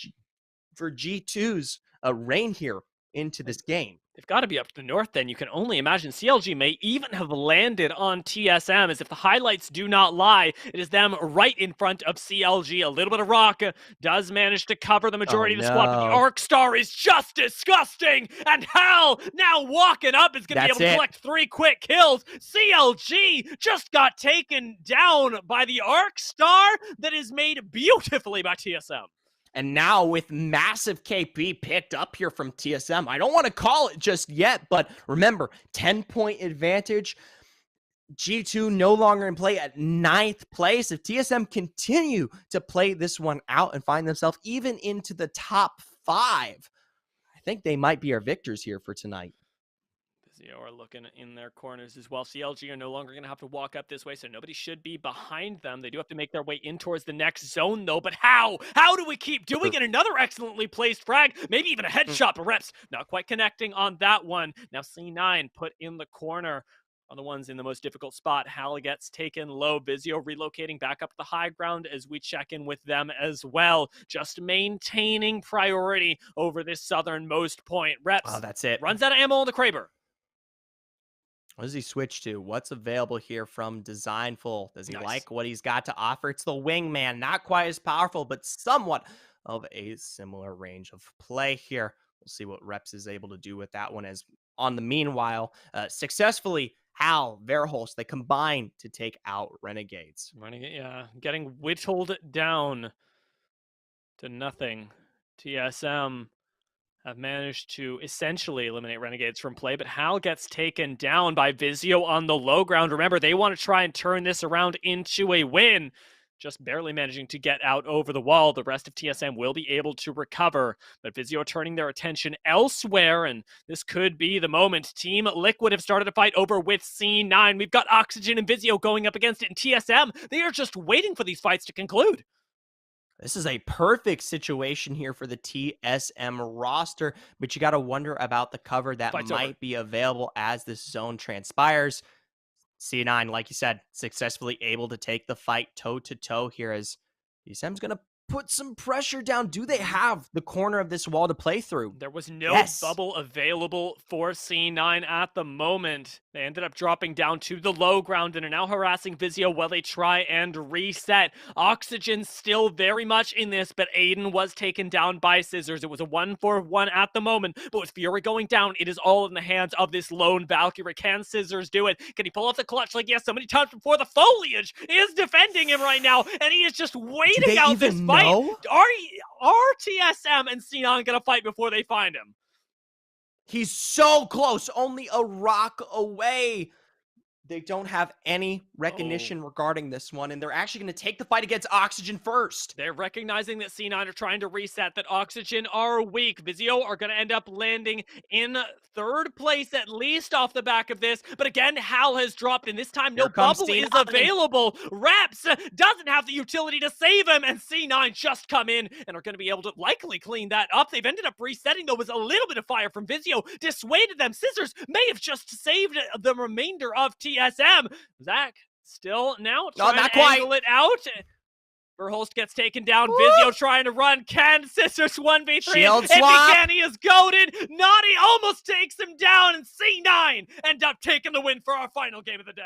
G2's reign here into this game. They've got to be up to the north then. You can only imagine CLG may even have landed on TSM, as if the highlights do not lie, it is them right in front of CLG. A little bit of rock does manage to cover the majority of the squad, but the Arc Star is just disgusting, and Hal now walking up is going to be able to collect 3 quick kills. CLG just got taken down by the Arc Star that is made beautifully by TSM. And now with massive KP picked up here from TSM, I don't want to call it just yet, but remember, 10-point advantage. G2 no longer in play at 9th place. If TSM continue to play this one out and find themselves even into the top 5, I think they might be our victors here for tonight. Vizio are looking in their corners as well. CLG are no longer going to have to walk up this way, so nobody should be behind them. They do have to make their way in towards the next zone, though. But how? How do we keep doing it? Another excellently placed frag, maybe even a headshot, but Reps not quite connecting on that one. Now C9 put in the corner are the ones in the most difficult spot. Hal gets taken low. Vizio relocating back up the high ground as we check in with them as well. Just maintaining priority over this southernmost point. Reps. Oh, that's it. Runs out of ammo on the Kraber. What does he switch to? What's available here from Designful? Does he like what he's got to offer? It's the Wingman. Not quite as powerful, but somewhat of a similar range of play here. We'll see what Reps is able to do with that one. As on the meanwhile, successfully, Hal, Verholst, they combine to take out Renegades. Getting whittled down to nothing. TSM have managed to essentially eliminate Renegades from play, but Hal gets taken down by Vizio on the low ground. Remember, they want to try and turn this around into a win. just barely managing to get out over the wall. The rest of TSM will be able to recover, but Vizio turning their attention elsewhere, and this could be the moment. Team Liquid have started a fight over with C9. We've got Oxygen and Vizio going up against it, and TSM, they are just waiting for these fights to conclude. This is a perfect situation here for the TSM roster, but you got to wonder about the cover that might be available as this zone transpires. C9, like you said, successfully able to take the fight toe-to-toe here as TSM's going to put some pressure down. Do they have the corner of this wall to play through? There was no bubble available for C9 at the moment. They ended up dropping down to the low ground and are now harassing Vizio while they try and reset. Oxygen still very much in this, but Aiden was taken down by Scissors. It was a 1-for-1 at the moment, but with Fury going down, it is all in the hands of this lone Valkyrie. Can Scissors do it? Can he pull off the clutch like he has so many times before? The foliage is defending him right now, and he is just waiting out this fight. Are TSM and C9 gonna fight before they find him? He's so close, only a rock away. They don't have any recognition regarding this one, and they're actually going to take the fight against Oxygen first. They're recognizing that C9 are trying to reset, that Oxygen are weak. Vizio are going to end up landing in third place, at least off the back of this. But again, Hal has dropped, and this time no bubble is available. Reps doesn't have the utility to save him, and C9 just come in and are going to be able to likely clean that up. They've ended up resetting, though, with a little bit of fire from Vizio. Dissuaded them. Scissors may have just saved the remainder of TSM. Zach still now trying to angle it out. Verhulst gets taken down. Vizio trying to run. Can Scissors 1v3? Shield if swap. he can, he is goaded. Naughty almost takes him down, and C9 end up taking the win for our final game of the day.